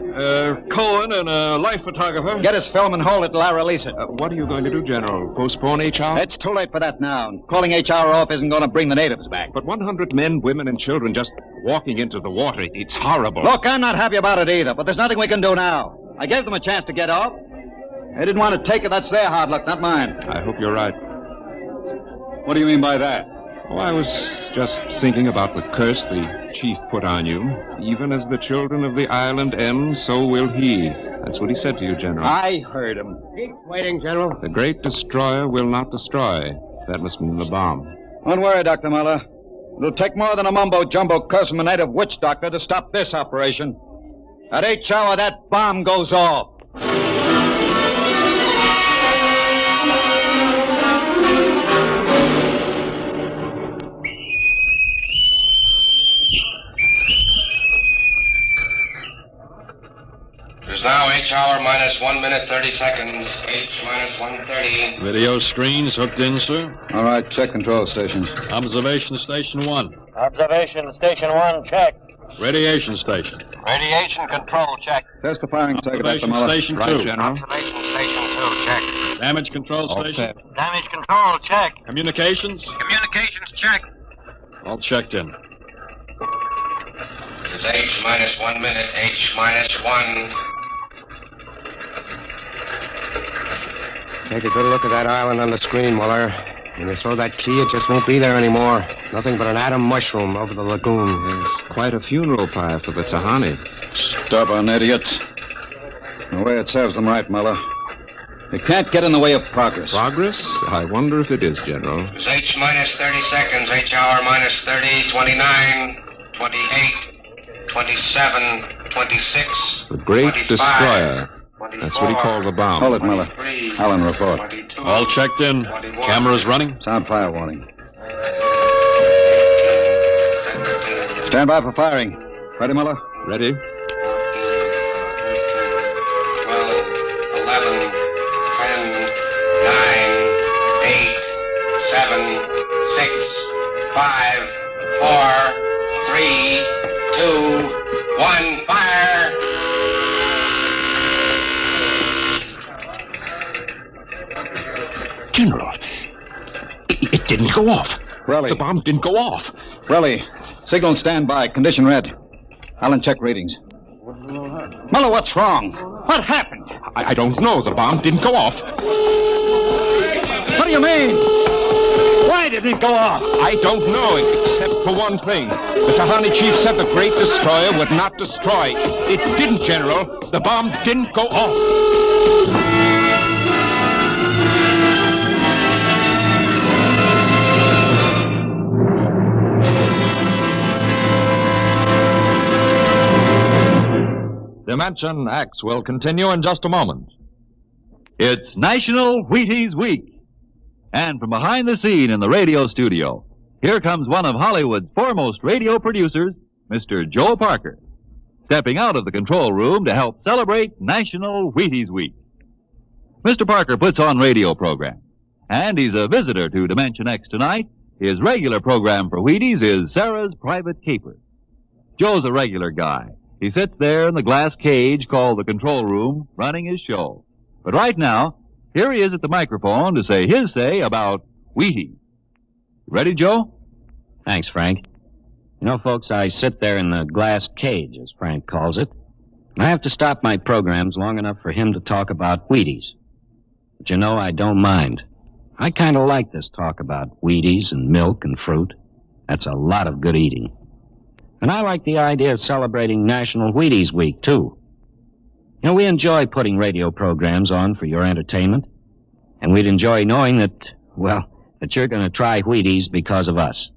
Cohen and a life photographer. Get his film and hold it till I release it. What are you going to do, General? Postpone HR? It's too late for that now. Calling HR off isn't going to bring the natives back. But 100 men, women, and children just walking into the water. It's horrible. Look, I'm not happy about it either, but there's nothing we can do now. I gave them a chance to get off. They didn't want to take it. That's their hard luck, not mine. I hope you're right. What do you mean by that? Oh, I was just thinking about the curse the chief put on you. Even as the children of the island end, so will he. That's what he said to you, General. I heard him. Keep waiting, General. The great destroyer will not destroy. That must mean the bomb. Don't worry, Dr. Muller. It'll take more than a mumbo-jumbo curse from a native witch doctor to stop this operation. At each hour, that bomb goes off. It is now H hour minus 1 minute 30 seconds. H minus 1:30. Video screens hooked in, sir. All right, check control stations. Observation Station 1. Observation Station 1, check. Radiation Station. Radiation control, check. Test the firing circuit, Dr. Observation Muller. Station 2. Right, General. Observation Station 2, check. Damage Control All Station. set. Damage control, check. Communications. Communications, check. All checked in. It is H minus 1 minute. H minus 1. Take a good look at that island on the screen, Muller. When you throw that key, it just won't be there anymore. Nothing but an atom mushroom over the lagoon. There's quite a funeral pyre for the Tahani. Stubborn idiots. The way it serves them right, Muller. They can't get in the way of progress. Progress? I wonder if it is, General. It's H minus 30 seconds. H hour minus 30, 29, 28, 27, 26. The great 25, destroyer. 24, That's what he called the bomb. Hold it, Muller. Allen, report. 22, All checked in. 21, Cameras running. Sound fire warning. Stand by for firing. Ready, Muller? Ready? 12, 11, 10, 9, 8, 7, 6, 5, 4, 3, 2, 1, fire! General, it didn't go off. Relly. The bomb didn't go off. Relly, signal standby. Condition red. Allen, check readings. Muller, what's wrong? What happened? I don't know. The bomb didn't go off. What do you mean? Why didn't it go off? I don't know, except for one thing. The Tahani chief said the great destroyer would not destroy. It didn't, General. The bomb didn't go off. Dimension X will continue in just a moment. It's National Wheaties Week. And from behind the scene in the radio studio, here comes one of Hollywood's foremost radio producers, Mr. Joe Parker, stepping out of the control room to help celebrate National Wheaties Week. Mr. Parker puts on radio programs, and he's a visitor to Dimension X tonight. His regular program for Wheaties is Sarah's Private Caper. Joe's a regular guy. He sits there in the glass cage called the control room, running his show. But right now, here he is at the microphone to say his say about Wheaties. Ready, Joe? Thanks, Frank. You know, folks, I sit there in the glass cage, as Frank calls it. I have to stop my programs long enough for him to talk about Wheaties. But you know, I don't mind. I kind of like this talk about Wheaties and milk and fruit. That's a lot of good eating. And I like the idea of celebrating National Wheaties Week, too. You know, we enjoy putting radio programs on for your entertainment. And we'd enjoy knowing that, well, that you're going to try Wheaties because of us.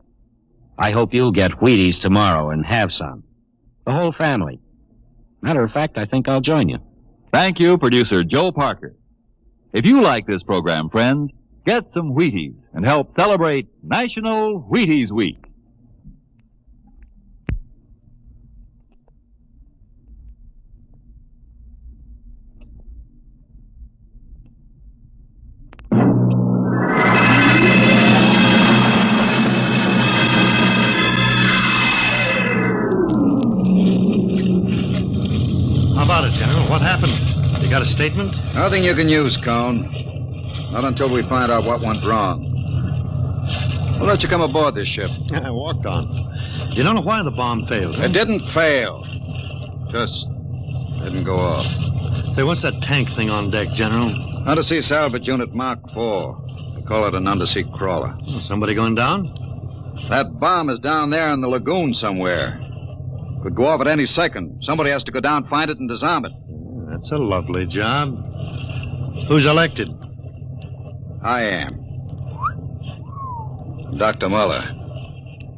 I hope you'll get Wheaties tomorrow and have some. The whole family. Matter of fact, I think I'll join you. Thank you, producer Joe Parker. If you like this program, friends, get some Wheaties and help celebrate National Wheaties Week. got a statement? Nothing you can use, Cone. Not until we find out what went wrong. We'll let you come aboard this ship. I walked on. You don't know why the bomb failed, huh? It didn't fail. Just didn't go off. Say, what's that tank thing on deck, General? Undersea Salvage Unit Mark IV. They call it an undersea crawler. Somebody going down? That bomb is down there in the lagoon somewhere. Could go off at any second. Somebody has to go down, find it, and disarm it. That's a lovely job. Who's elected? I am. Dr. Muller.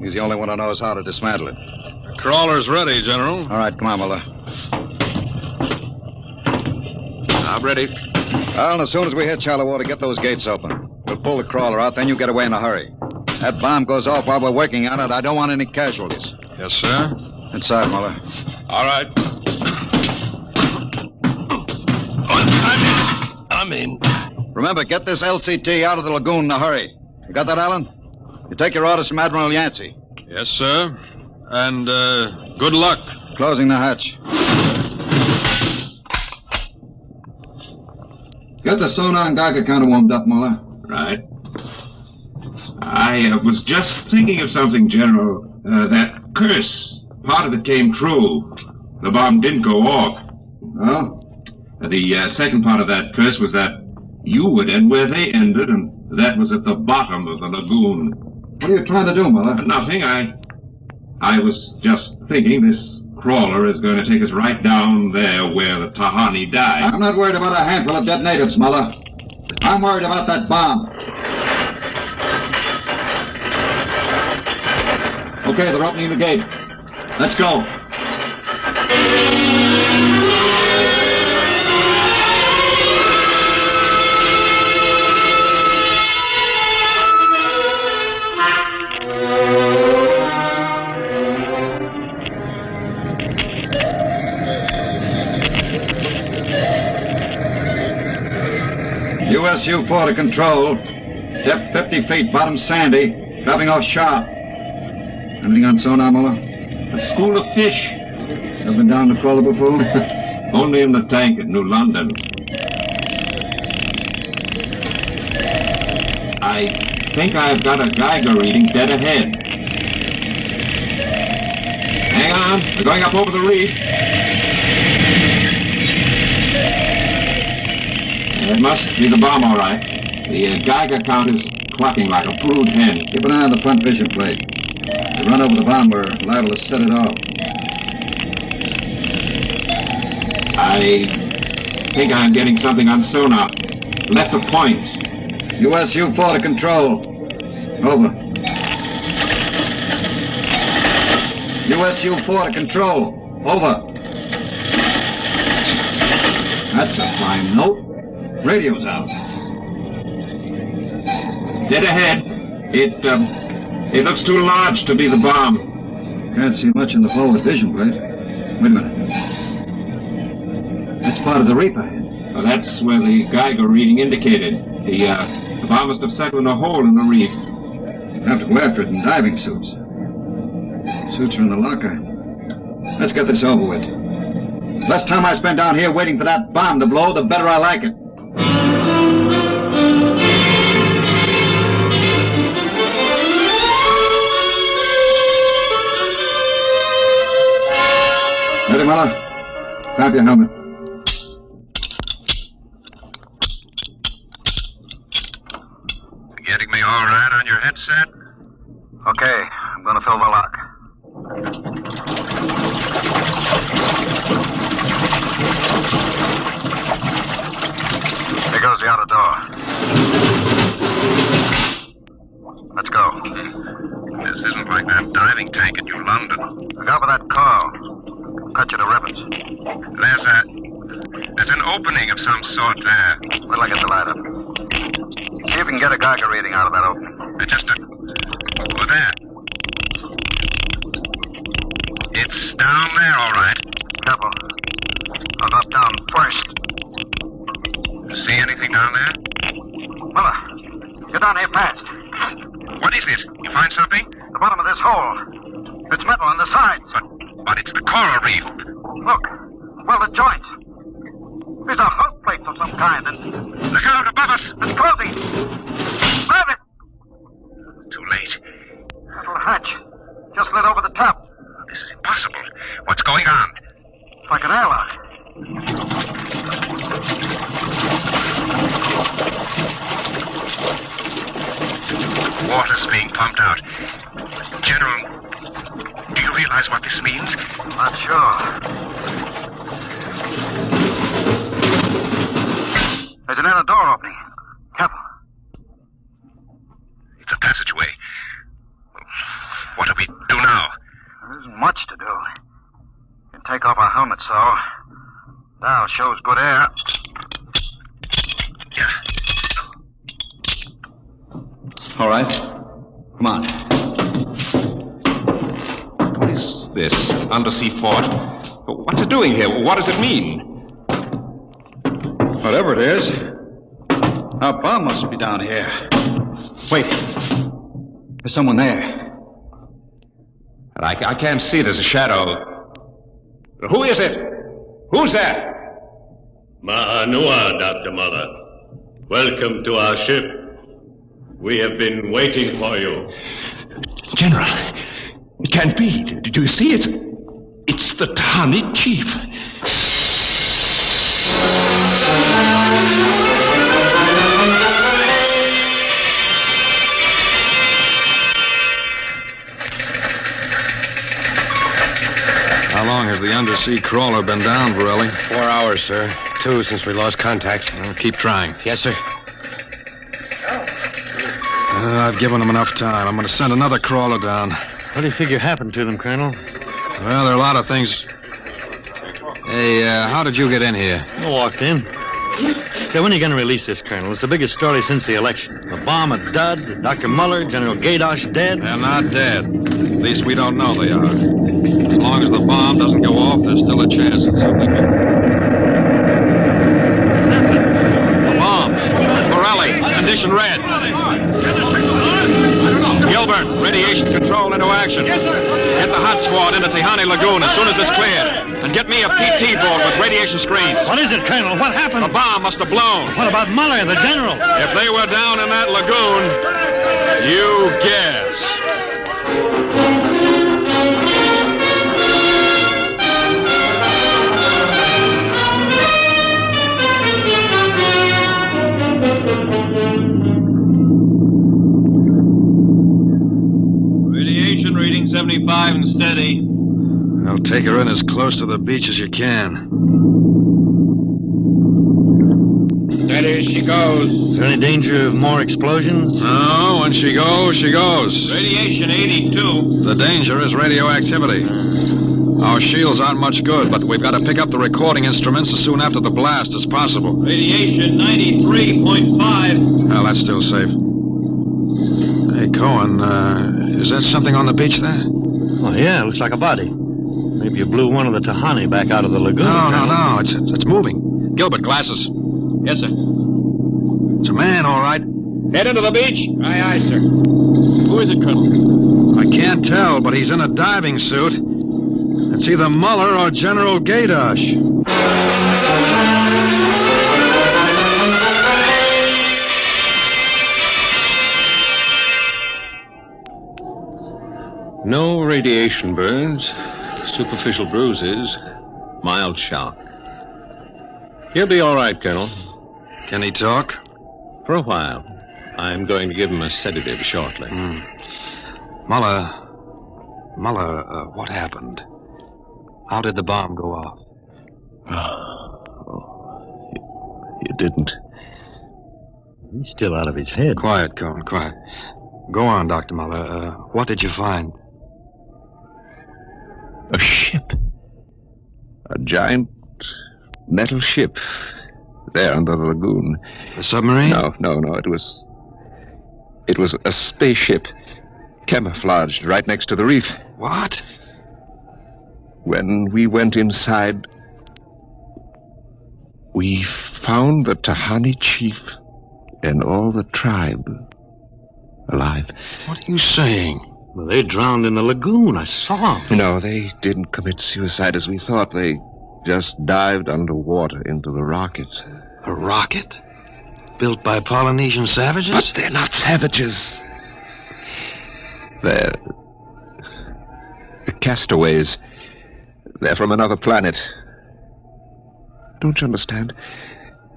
He's the only one who knows how to dismantle it. The crawler's ready, General. All right, come on, Muller. I'm ready. Well, as soon as we hit shallow water, get those gates open. We'll pull the crawler out, then you get away in a hurry. That bomb goes off while we're working on it. I don't want any casualties. Yes, sir. Inside, Muller. All right. I'm in. Remember, get this LCT out of the lagoon in a hurry. You got that, Alan? You take your orders from Admiral Yancey. Yes, sir. And, good luck. Closing the hatch. Get the sonar and Geiger counter warmed up, Muller. Right. I was just thinking of something, General. That curse, part of it came true. The bomb didn't go off. Well? The second part of that curse was that you would end where they ended, and that was at the bottom of the lagoon. What are you trying to do, Muller? Nothing. I was just thinking this crawler is going to take us right down there where the Tahani died. I'm not worried about a handful of dead natives, Muller. I'm worried about that bomb. Okay, they're opening the gate. Let's go. USU-4 to control. Depth 50 feet, bottom sandy. Dropping off sharp. Anything on sonar, Muller? A school of fish. Ever been down the crawler before? Only in the tank at New London. I think I've got a Geiger reading dead ahead. Hang on, we're going up over the reef. It must be the bomb, all right. The Geiger count is clucking like a brood hen. Keep an eye on the front vision plate. If we run over the bomb, we're liable to set it off. I think I'm getting something on sonar. Left of point. USU-4 to control. Over. USU-4 to control. Over. That's a fine note. Radio's out. Dead ahead. It looks too large to be the bomb. Can't see much in the forward vision plate. Wait a minute. That's part of the reef ahead. Well, that's where the Geiger reading indicated. The bomb must have settled in a hole in the reef. We'll have to go after it in diving suits. Suits are in the locker. Let's get this over with. Less time I spend down here waiting for that bomb to blow, the better I like it. Ready, Muller? Grab your helmet. Getting me all right on your headset? Okay, I'm going to fill the lock. Here goes the outer door. Let's go. This isn't like that diving tank in New London. Look out for that car. Cut you to ribbons. There's an opening of some sort there. Wait till I get the light up. See if we can get a Geiger reading out of that opening. Over there. It's down there, all right. Careful. I'll drop down first. See anything down there? Muller, get down here fast. What is it? You find something? The bottom of this hole. It's metal on the sides. But it's the coral reef. Look. Well, the joints. There's a hook. plates of some kind, and... Look out above us! It's closing! Grab it! Too late. That little hatch just lit over the top. This is impossible. What's going on? It's like an airlock. Water's being pumped out. General, do you realize what this means? Not sure. There's an inner door opening. Careful. It's a passageway. What do we do now? There isn't much to do. We can take off our helmets, so. Now shows good air. Yeah. All right. Come on. What is this undersea fort? What's it doing here? What does it mean? Whatever it is, our bomb must be down here. Wait. There's someone there. I can't see. There's a shadow. Who is it? Who's that? Ma'anua, Dr. Mother. Welcome to our ship. We have been waiting for you. General, it can't be. Did you see it? It's the Tahani chief. How long has the undersea crawler been down, Borelli? 4 hours, sir. 2 since we lost contact. Well, keep trying. Yes, sir. I've given them enough time. I'm going to send another crawler down. What do you figure happened to them, Colonel? Well, there are a lot of things. Hey, how did you get in here? I walked in. Say, when are you going to release this, Colonel? It's the biggest story since the election. The bomb a dud, Dr. Muller, General Gaydosh dead. They're not dead. At least we don't know they are. As long as the bomb doesn't go off, there's still a chance that something will. The bomb. Borelli, condition red. Gilbert, radiation control into action. Yes, sir. Get the hot squad into Tahani Lagoon as soon as it's cleared. And get me a PT board with radiation screens. What is it, Colonel? What happened? The bomb must have blown. What about Muller, the general? If they were down in that lagoon, you guess. Radiation reading 75 and steady. I'll take her in as close to the beach as you can. Steady as she goes. Is there any danger of more explosions? No, when she goes, she goes. Radiation 82. The danger is radioactivity. Our shields aren't much good, but we've got to pick up the recording instruments as soon after the blast as possible. Radiation 93.5. Well, that's still safe. Hey, Cohen, is that something on the beach there? Oh, yeah, looks like a body. Maybe you blew one of the Tahani back out of the lagoon. No. It's moving. Gilbert, glasses. Yes, sir. It's a man, all right. Head into the beach. Aye, sir. Who is it, Colonel? I can't tell, but he's in a diving suit. It's either Muller or General Gaydosh. No radiation burns, superficial bruises, mild shock. He'll be all right, Colonel. Can he talk? For a while. I'm going to give him a sedative shortly. Muller, what happened? How did the bomb go off? You didn't. He's still out of his head. Quiet, Cohen, quiet. Go on, Dr. Muller. What did you find? A ship. A giant metal ship. There under the lagoon. A submarine? No. It was a spaceship. Camouflaged right next to the reef. What? When we went inside, we found the Tahani chief and all the tribe alive. What are you saying? Well, they drowned in the lagoon. I saw them. No, they didn't commit suicide as we thought. They just dived underwater into the rocket. A rocket? Built by Polynesian savages? But they're not savages. They're the castaways. They're from another planet. Don't you understand?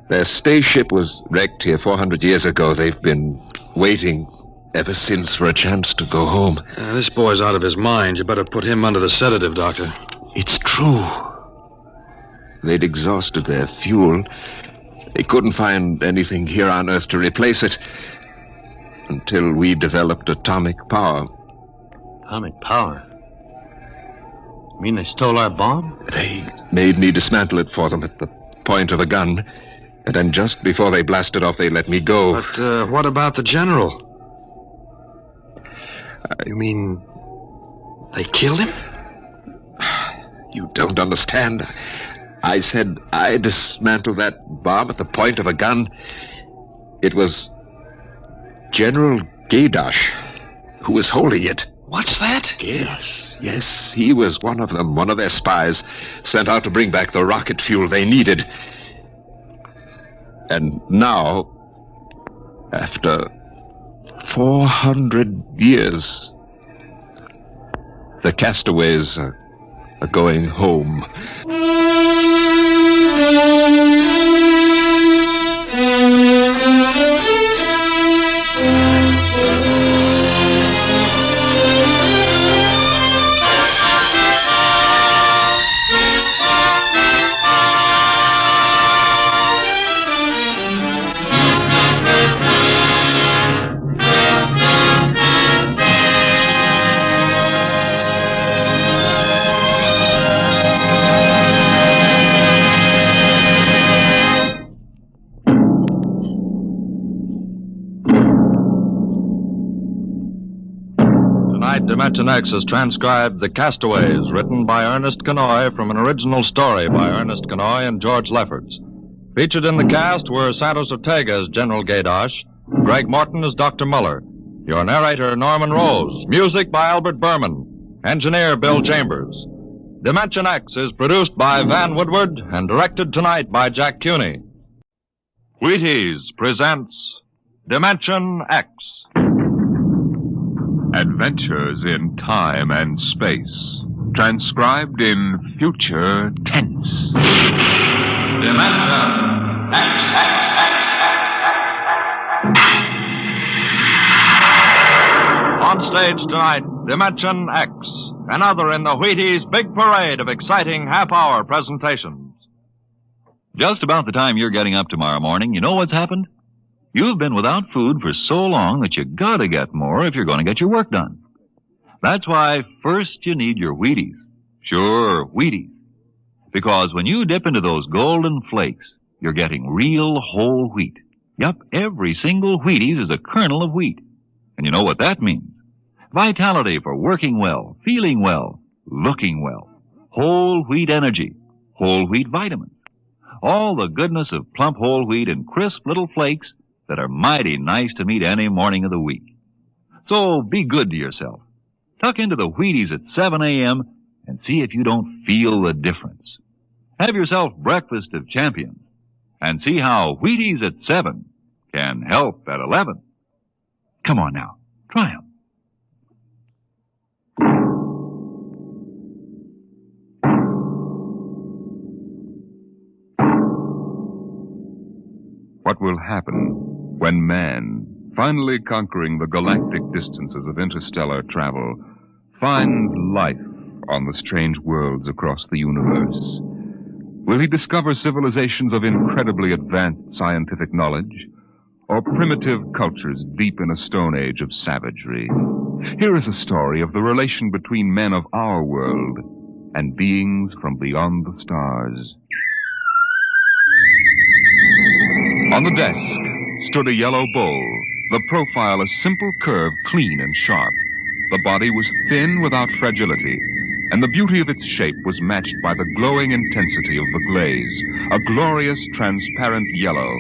Their spaceship was wrecked here 400 years ago. They've been waiting ever since for a chance to go home. This boy's out of his mind. You better put him under the sedative, Doctor. It's true. They'd exhausted their fuel. They couldn't find anything here on Earth to replace it until we developed atomic power. Atomic power? You mean they stole our bomb? They made me dismantle it for them at the point of a gun. And then just before they blasted off, they let me go. But what about the general? You mean they killed him? You don't understand. I said I dismantled that bomb at the point of a gun. It was General Gaydosh who was holding it. What's that? Yes, he was one of them, one of their spies, sent out to bring back the rocket fuel they needed. And now, after 400 years, the castaways are going home. Dimension X has transcribed The Castaways, written by Ernest Kenoy from an original story by Ernest Kenoy and George Lefferts. Featured in the cast were Santos Ortega as General Gaydosh, Greg Morton as Dr. Muller, your narrator Norman Rose, music by Albert Berman, engineer Bill Chambers. Dimension X is produced by Van Woodward and directed tonight by Jack Cuney. Wheaties presents Dimension X. Adventures in Time and Space, transcribed in future tense. Dimension X. On stage tonight, Dimension X, another in the Wheaties' big parade of exciting half-hour presentations. Just about the time you're getting up tomorrow morning, you know what's happened? You've been without food for so long that you gotta get more if you're going to get your work done. That's why first you need your Wheaties. Sure, Wheaties. Because when you dip into those golden flakes, you're getting real whole wheat. Yup, every single Wheaties is a kernel of wheat. And you know what that means. Vitality for working well, feeling well, looking well. Whole wheat energy, whole wheat vitamins. All the goodness of plump whole wheat in crisp little flakes that are mighty nice to meet any morning of the week. So be good to yourself. Tuck into the Wheaties at 7 a.m. and see if you don't feel the difference. Have yourself breakfast of champions and see how Wheaties at 7 can help at 11. Come on now, try 'em. What will happen when man, finally conquering the galactic distances of interstellar travel, finds life on the strange worlds across the universe? Will he discover civilizations of incredibly advanced scientific knowledge, or primitive cultures deep in a stone age of savagery? Here is a story of the relation between men of our world and beings from beyond the stars. On the desk stood a yellow bowl, the profile a simple curve, clean and sharp. The body was thin without fragility, and the beauty of its shape was matched by the glowing intensity of the glaze, a glorious transparent yellow,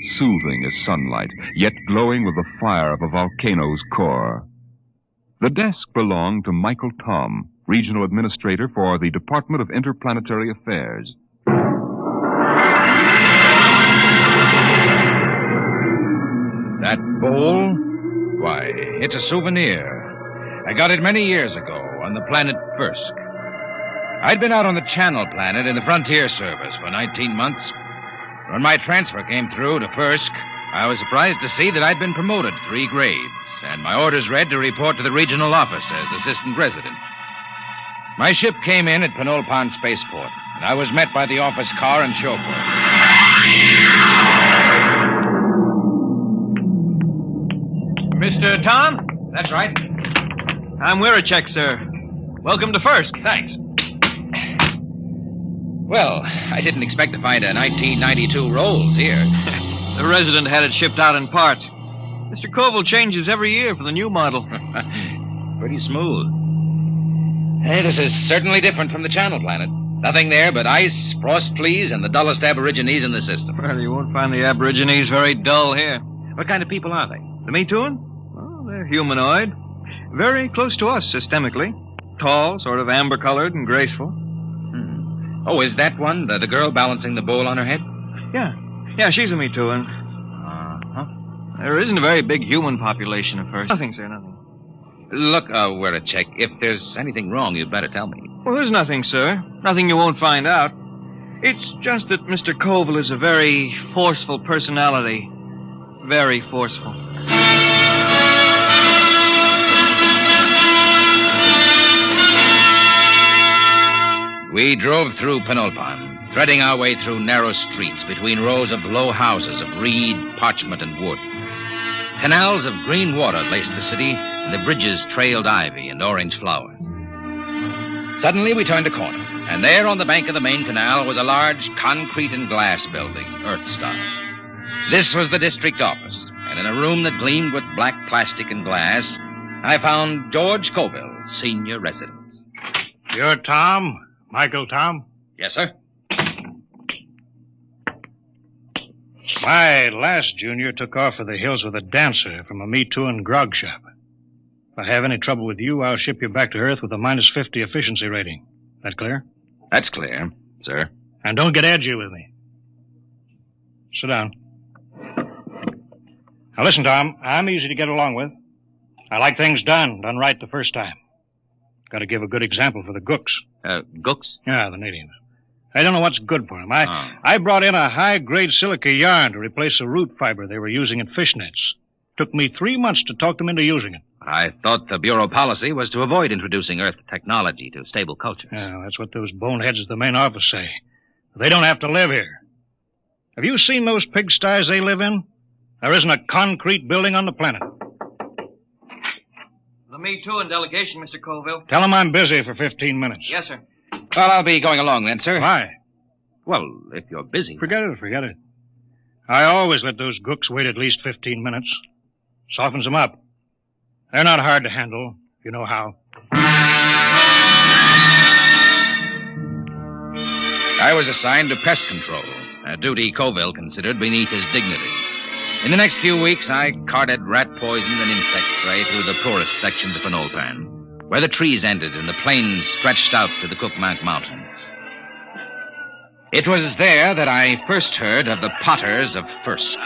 soothing as sunlight, yet glowing with the fire of a volcano's core. The desk belonged to Michael Tom, Regional Administrator for the Department of Interplanetary Affairs. bowl? Why, it's a souvenir. I got it many years ago on the planet Firsk. I'd been out on the Channel Planet in the Frontier Service for 19 months. When my transfer came through to Firsk, I was surprised to see that I'd been promoted 3 grades, and my orders read to report to the regional office as assistant resident. My ship came in at Penolpan Spaceport, and I was met by the office car and chauffeur. Mr. Tom? That's right. I'm Wirachek, sir. Welcome to Firsk. Thanks. Well, I didn't expect to find a 1992 Rolls here. The resident had it shipped out in parts. Mr. Koval changes every year for the new model. Pretty smooth. Hey, this is certainly different from the Channel Planet. Nothing there but ice, frost fleas, and the dullest aborigines in the system. Well, you won't find the aborigines very dull here. What kind of people are they? The Mituan? Well, they're humanoid. Very close to us systemically. Tall, sort of amber-colored and graceful. Oh, is that one, the girl balancing the bowl on her head? Yeah, she's a Mituan. There isn't a very big human population at first. Nothing, sir, nothing. Look, Wirachek, if there's anything wrong, you'd better tell me. Well, there's nothing, sir. Nothing you won't find out. It's just that Mr. Koval is a very forceful personality. Very forceful. We drove through Penolpan, threading our way through narrow streets between rows of low houses of reed, parchment, and wood. Canals of green water laced the city, and the bridges trailed ivy and orange flower. Suddenly, we turned a corner, and there on the bank of the main canal was a large concrete and glass building, Earth-style. This was the district office, and in a room that gleamed with black plastic and glass, I found George Koval, senior resident. You're Tom? Michael Tom? Yes, sir. My last junior took off for the hills with a dancer from a Mituan grog shop. If I have any trouble with you, I'll ship you back to Earth with a -50 efficiency rating. That clear? That's clear, sir. And don't get edgy with me. Sit down. Now listen, Tom, I'm easy to get along with. I like things done right the first time. Got to give a good example for the gooks. Gooks? Yeah, the natives. I don't know what's good for them. I brought in a high-grade silica yarn to replace the root fiber they were using in fishnets. Took me 3 months to talk them into using it. I thought the Bureau policy was to avoid introducing Earth technology to stable cultures. Yeah, that's what those boneheads at the main office say. They don't have to live here. Have you seen those pigsties they live in? There isn't a concrete building on the planet. The Mituan delegation, Mr. Colville. Tell them I'm busy for 15 minutes. Yes, sir. Well, I'll be going along then, sir. Why? Well, if you're busy. Forget it. I always let those gooks wait at least 15 minutes. Softens them up. They're not hard to handle, if you know how. I was assigned to pest control, a duty Colville considered beneath his dignity. In the next few weeks, I carted rat poison and insect spray through the poorest sections of Penolpan, where the trees ended and the plains stretched out to the Cookmank Mountains. It was there that I first heard of the Potters of Firsk.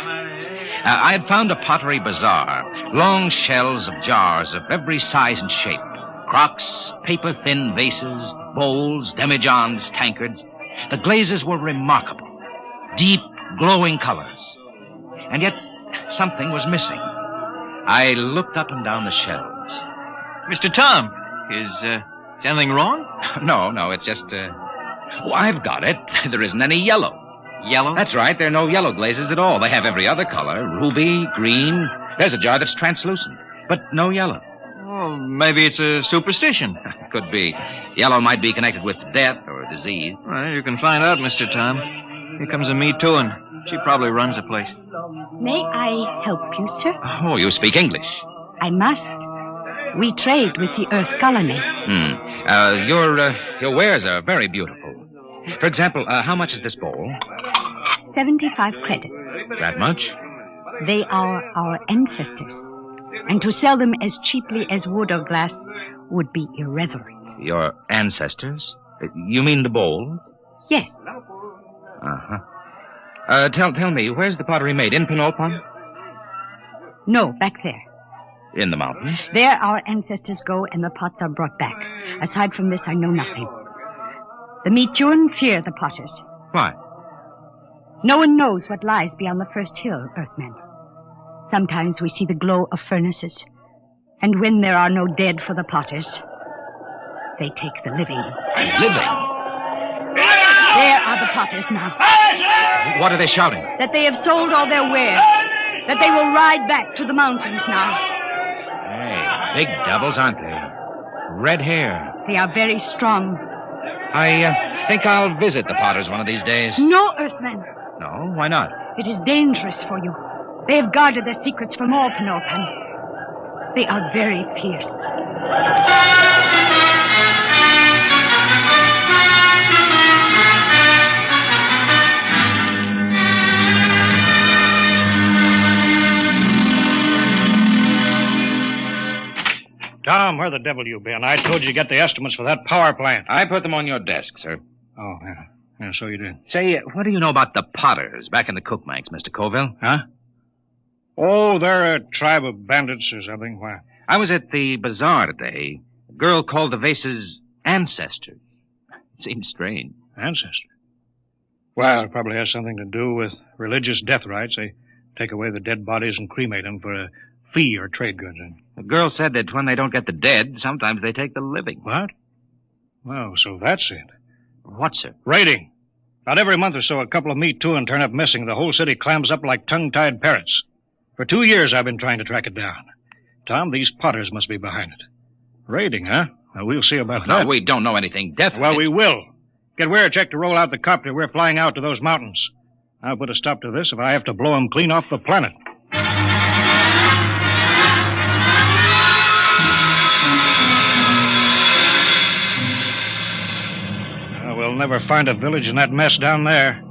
I'd found a pottery bazaar, long shelves of jars of every size and shape, crocks, paper-thin vases, bowls, demijohns, tankards. The glazes were remarkable, deep, glowing colors. And yet, something was missing. I looked up and down the shelves. Mr. Tom, is anything wrong? No, it's just, Oh, I've got it. There isn't any yellow. Yellow? That's right, there are no yellow glazes at all. They have every other color, ruby, green. There's a jar that's translucent, but no yellow. Oh, maybe it's a superstition. Could be. Yellow might be connected with death or disease. Well, you can find out, Mr. Tom. Here comes a Mituan. She probably runs the place. May I help you, sir? Oh, you speak English. I must. We trade with the Earth colony. Your wares are very beautiful. For example, how much is this bowl? 75 credits. That much? They are our ancestors. And to sell them as cheaply as wood or glass would be irreverent. Your ancestors? You mean the bowl? Yes. Uh-huh. Tell me, where's the pottery made? In Penolpan? No, back there. In the mountains? There our ancestors go and the pots are brought back. Aside from this, I know nothing. The Metuan fear the Potters. Why? No one knows what lies beyond the first hill, Earthmen. Sometimes we see the glow of furnaces. And when there are no dead for the Potters, they take the living. Living? There are the Potters now. What are they shouting? That they have sold all their wares. That they will ride back to the mountains now. Hey, big devils, aren't they? Red hair. They are very strong. I think I'll visit the Potters one of these days. No, Earthmen. No? Why not? It is dangerous for you. They have guarded their secrets from all Penelpan. They are very fierce. Tom, where the devil you been? I told you to get the estimates for that power plant. I put them on your desk, sir. Oh, yeah. Yeah, so you did. Say, what do you know about the Potters back in the Cookmanks, Mr. Colville? Huh? Oh, they're a tribe of bandits or something. Why? I was at the bazaar today. A girl called the vases ancestors. Seems strange. Ancestors? Well, it probably has something to do with religious death rites. They take away the dead bodies and cremate them for a fee or trade goods. The girl said that when they don't get the dead, sometimes they take the living. What? Well, so that's it. What, sir? Raiding. About every month or so, a couple of Me Too and turn up missing. The whole city clams up like tongue-tied parrots. For 2 years, I've been trying to track it down. Tom, these Potters must be behind it. Raiding, huh? Well, we'll see about that. No, we don't know anything definite. Well, we will. Get Weircheck to roll out the copter. We're flying out to those mountains. I'll put a stop to this if I have to blow them clean off the planet. We'll never find a village in that mess down there.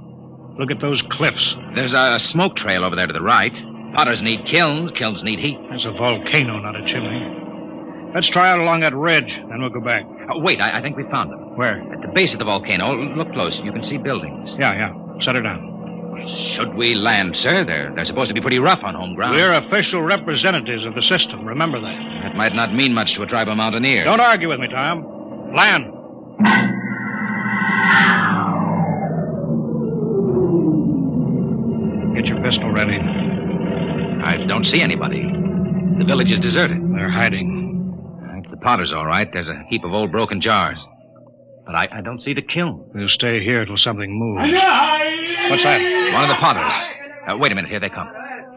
Look at those cliffs. There's a smoke trail over there to the right. Potters need kilns. Kilns need heat. That's a volcano, not a chimney. Let's try out along that ridge, then we'll go back. Wait, I think we found them. Where? At the base of the volcano. Look close. You can see buildings. Yeah. Set her down. Should we land, sir? They're supposed to be pretty rough on home ground. We're official representatives of the system. Remember that. That might not mean much to a tribe of mountaineers. Don't argue with me, Tom. Land. Get your pistol ready. I don't see anybody. The village is deserted. They're hiding. It's the Potters, all right. There's a heap of old broken jars. But I don't see the kiln. We'll stay here till something moves. What's that? One of the Potters. Wait a minute. Here they come.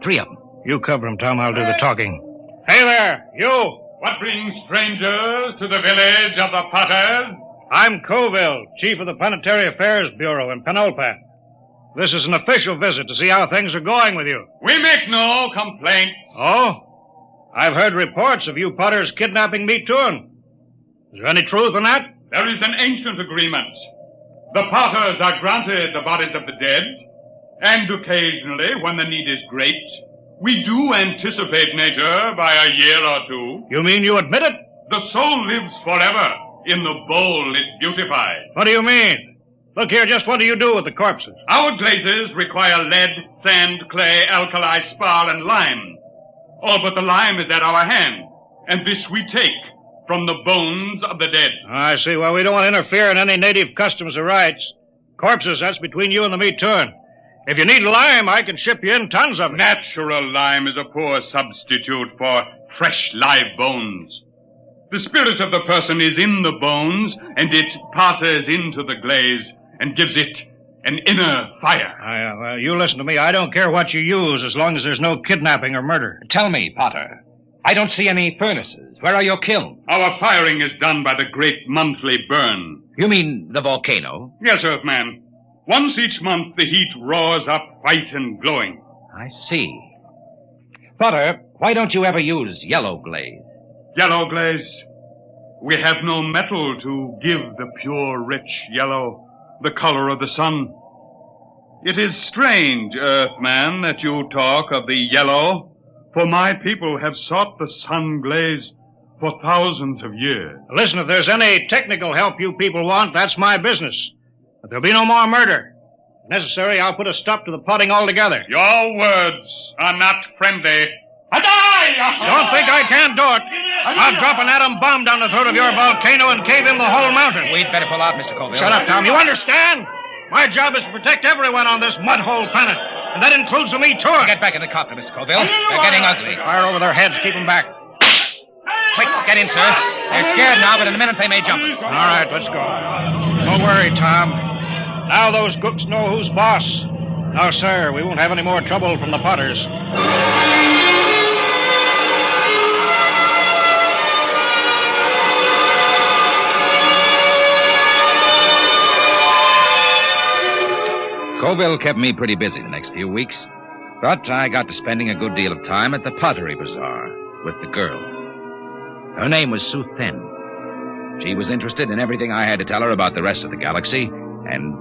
3 of them. You cover them, Tom. I'll do the talking. Hey there, you! What brings strangers to the village of the Potters? I'm Colville, chief of the Planetary Affairs Bureau in Penelpan. This is an official visit to see how things are going with you. We make no complaints. Oh? I've heard reports of you Potters kidnapping Me Too. Is there any truth in that? There is an ancient agreement. The Potters are granted the bodies of the dead, and occasionally, when the need is great, we do anticipate nature by a year or 2. You mean you admit it? The soul lives forever in the bowl it beautifies. What do you mean? Look here, just what do you do with the corpses? Our glazes require lead, sand, clay, alkali, spar, and lime. All but the lime is at our hand, and this we take from the bones of the dead. I see. Well, we don't want to interfere in any native customs or rights. Corpses, that's between you and the Me Too. If you need lime, I can ship you in tons of it. Natural lime is a poor substitute for fresh, live bones. The spirit of the person is in the bones, and it passes into the glaze and gives it an inner fire. Well, you listen to me. I don't care what you use as long as there's no kidnapping or murder. Tell me, Potter. I don't see any furnaces. Where are your kilns? Our firing is done by the great monthly burn. You mean the volcano? Yes, Earthman. Once each month, the heat roars up white and glowing. I see. Potter, why don't you ever use yellow glaze? Yellow glaze? We have no metal to give the pure, rich yellow, the color of the sun. It is strange, Earthman, that you talk of the yellow, for my people have sought the sun glaze for thousands of years. Listen, if there's any technical help you people want, that's my business. But there'll be no more murder. If necessary, I'll put a stop to the potting altogether. Your words are not friendly Don't think I can't do it. I'll drop an atom bomb down the throat of your volcano and cave in the whole mountain. We'd better pull out, Mr. Colville. Shut up, Tom. You understand? My job is to protect everyone on this mud-hole planet. And that includes me, too. Get back in the copter, Mr. Colville. They're getting ugly. Fire over their heads. Keep them back. Quick, get in, sir. They're scared now, but in a minute they may jump us. All right, let's go. Don't worry, Tom. Now those gooks know who's boss. Now, sir, we won't have any more trouble from the Potters. Colville kept me pretty busy the next few weeks, but I got to spending a good deal of time at the Pottery Bazaar with the girl. Her name was Sue Ten. She was interested in everything I had to tell her about the rest of the galaxy, and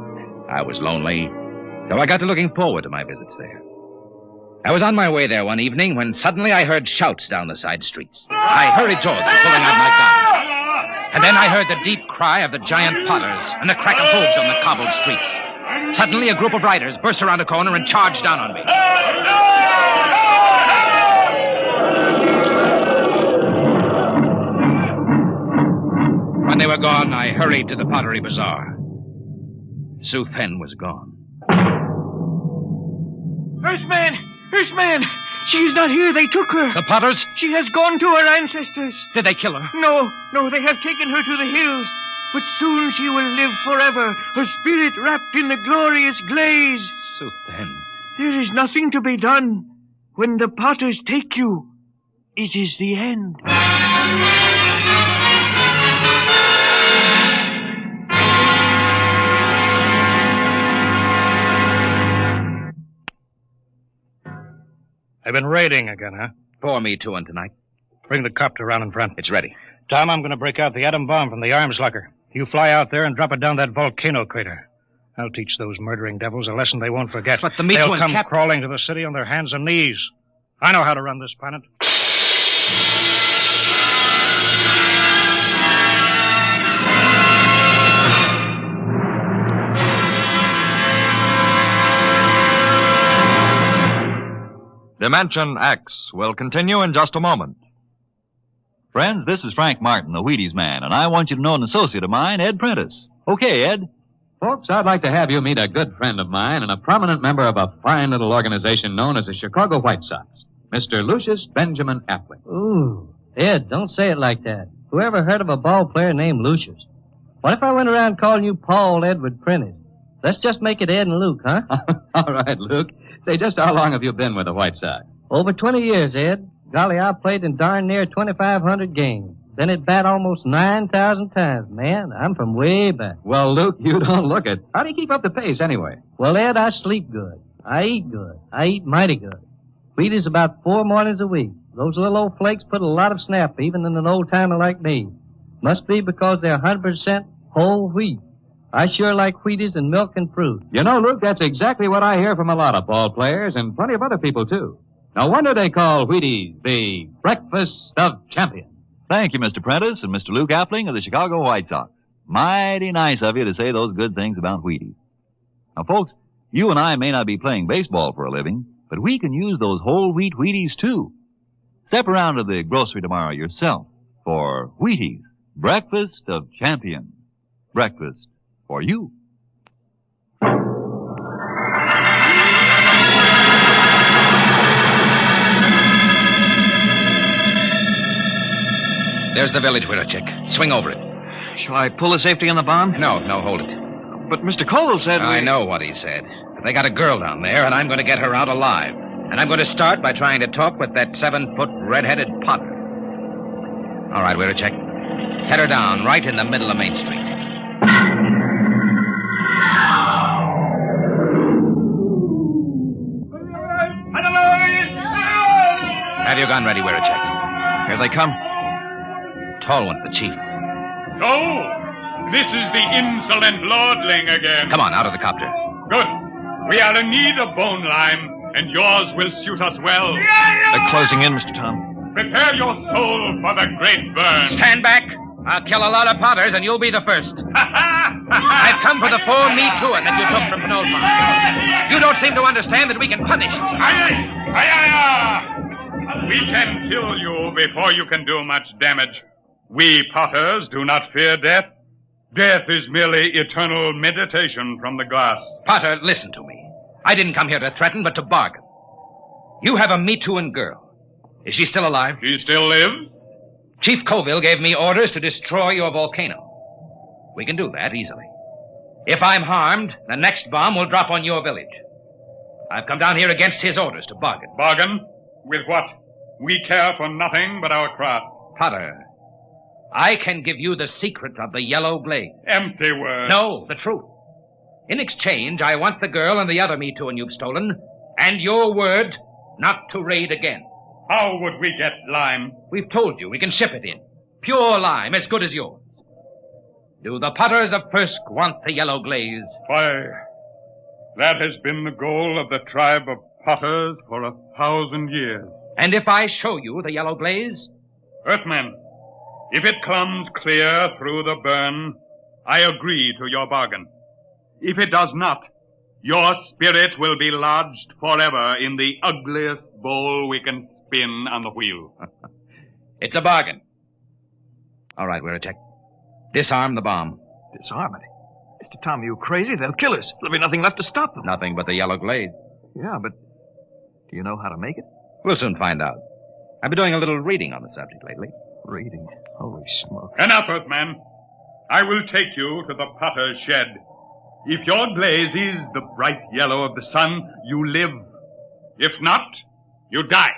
I was lonely, so I got to looking forward to my visits there. I was on my way there one evening when suddenly I heard shouts down the side streets. I hurried toward them, pulling out my gun. And then I heard the deep cry of the giant Potters and the crack of hooves on the cobbled streets. Suddenly, a group of riders burst around a corner and charged down on me. When they were gone, I hurried to the Pottery Bazaar. Sue Fen was gone. Earthman! She's not here. They took her. The Potters? She has gone to her ancestors. Did they kill her? No, they have taken her to the hills. But soon she will live forever, her spirit wrapped in the glorious glaze. Sue Fen. There is nothing to be done. When the Potters take you, it is the end. They've been raiding again, huh? Pour me two in tonight. Bring the copter around in front. It's ready. Tom, I'm going to break out the atom bomb from the arms locker. You fly out there and drop it down that volcano crater. I'll teach those murdering devils a lesson they won't forget. But they'll come crawling to the city on their hands and knees. I know how to run this planet. Dimension X will continue in just a moment. Friends, this is Frank Martin, the Wheaties man, and I want you to know an associate of mine, Ed Prentice. Okay, Ed. Folks, I'd like to have you meet a good friend of mine and a prominent member of a fine little organization known as the Chicago White Sox, Mr. Lucius Benjamin Appling. Ooh, Ed, don't say it like that. Whoever heard of a ball player named Lucius? What if I went around calling you Paul Edward Prentice? Let's just make it Ed and Luke, huh? All right, Luke. Say, just how long have you been with the White Sox? Over 20 years, Ed. Golly, I played in darn near 2,500 games. Then at bat almost 9,000 times. Man, I'm from way back. Well, Luke, you don't look it. How do you keep up the pace anyway? Well, Ed, I sleep good. I eat good. I eat mighty good. Wheaties about 4 mornings a week. Those little old flakes put a lot of snap, even in an old-timer like me. Must be because they're 100% whole wheat. I sure like Wheaties and milk and fruit. You know, Luke, that's exactly what I hear from a lot of ball players and plenty of other people, too. No wonder they call Wheaties the breakfast of champions. Thank you, Mr. Prentice and Mr. Luke Appling of the Chicago White Sox. Mighty nice of you to say those good things about Wheaties. Now, folks, you and I may not be playing baseball for a living, but we can use those whole wheat Wheaties, too. Step around to the grocery tomorrow yourself for Wheaties, breakfast of champions. Breakfast for you. There's the village window, Chick. Swing over it. Shall I pull the safety on the bomb? No, hold it. But Mr. Colville said... I know what he said. They got a girl down there, and I'm going to get her out alive. And I'm going to start by trying to talk with that 7-foot red-headed Potter. All right, we're a check. Set her down right in the middle of Main Street. Have your gun ready, we're a check. Here they come. Tall one, the chief. Oh, this is the insolent lordling again. Come on, out of the copter. Good. We are in need of bone lime, and yours will suit us well. They're closing in, Mr. Tom. Prepare your soul for the great burn. Stand back. I'll kill a lot of Potters, and you'll be the first. I've come for the 4 Me Too-in that you took from Penultimate. You don't seem to understand that we can punish. We can kill you before you can do much damage. We Potters do not fear death. Death is merely eternal meditation from the glass. Potter, listen to me. I didn't come here to threaten, but to bargain. You have a Me-Too'ing girl. Is she still alive? She still lives? Chief Colville gave me orders to destroy your volcano. We can do that easily. If I'm harmed, the next bomb will drop on your village. I've come down here against his orders to bargain. Bargain? With what? We care for nothing but our craft. Potter, I can give you the secret of the yellow glade. Empty words. No, the truth. In exchange, I want the girl and the other Me-Too'ing you've stolen, and your word not to raid again. How would we get lime? We've told you we can ship it in. Pure lime, as good as yours. Do the Potters of Firsk want the yellow glaze? Why, that has been the goal of the tribe of Potters for 1,000 years. And if I show you the yellow glaze? Earthman, if it comes clear through the burn, I agree to your bargain. If it does not, your spirit will be lodged forever in the ugliest bowl we can spin on the wheel. It's a bargain. All right, Wirachek. Disarm the bomb. Disarm it? Mr. Tom, are you crazy? They'll kill us. There'll be nothing left to stop them. Nothing but the yellow glade. Yeah, but do you know how to make it? We'll soon find out. I've been doing a little reading on the subject lately. Reading? Holy smoke. Enough, Earthman. I will take you to the Potter's shed. If your glaze is the bright yellow of the sun, you live. If not, you die.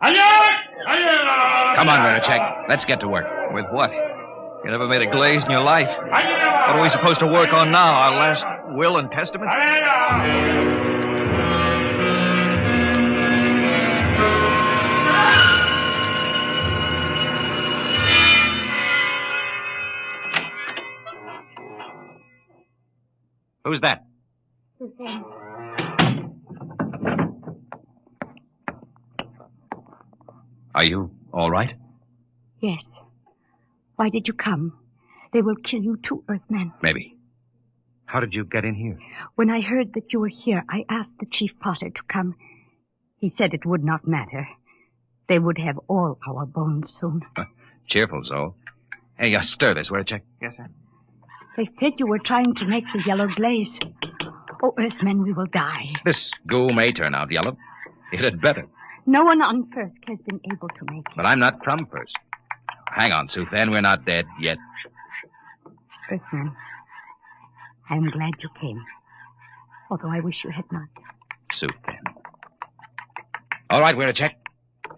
Come on, Wirachek. Let's get to work. With what? You never made a glaze in your life. What are we supposed to work on now? Our last will and testament? Who's that? Suzanne. Are you all right? Yes. Why did you come? They will kill you too, Earthman. Maybe. How did you get in here? When I heard that you were here, I asked the Chief Potter to come. He said it would not matter. They would have all our bones soon. Cheerful, Zoe. Hey, stir this, Wirachek. Yes, sir. They said you were trying to make the yellow glaze. Oh, Earthmen, we will die. This goo may turn out yellow. It had better. No one on Firsk has been able to make it. But I'm not from Firsk. Hang on, Suthen. We're not dead yet. Earthman, I am glad you came. Although I wish you had not. Suthen. All right, Wirachek.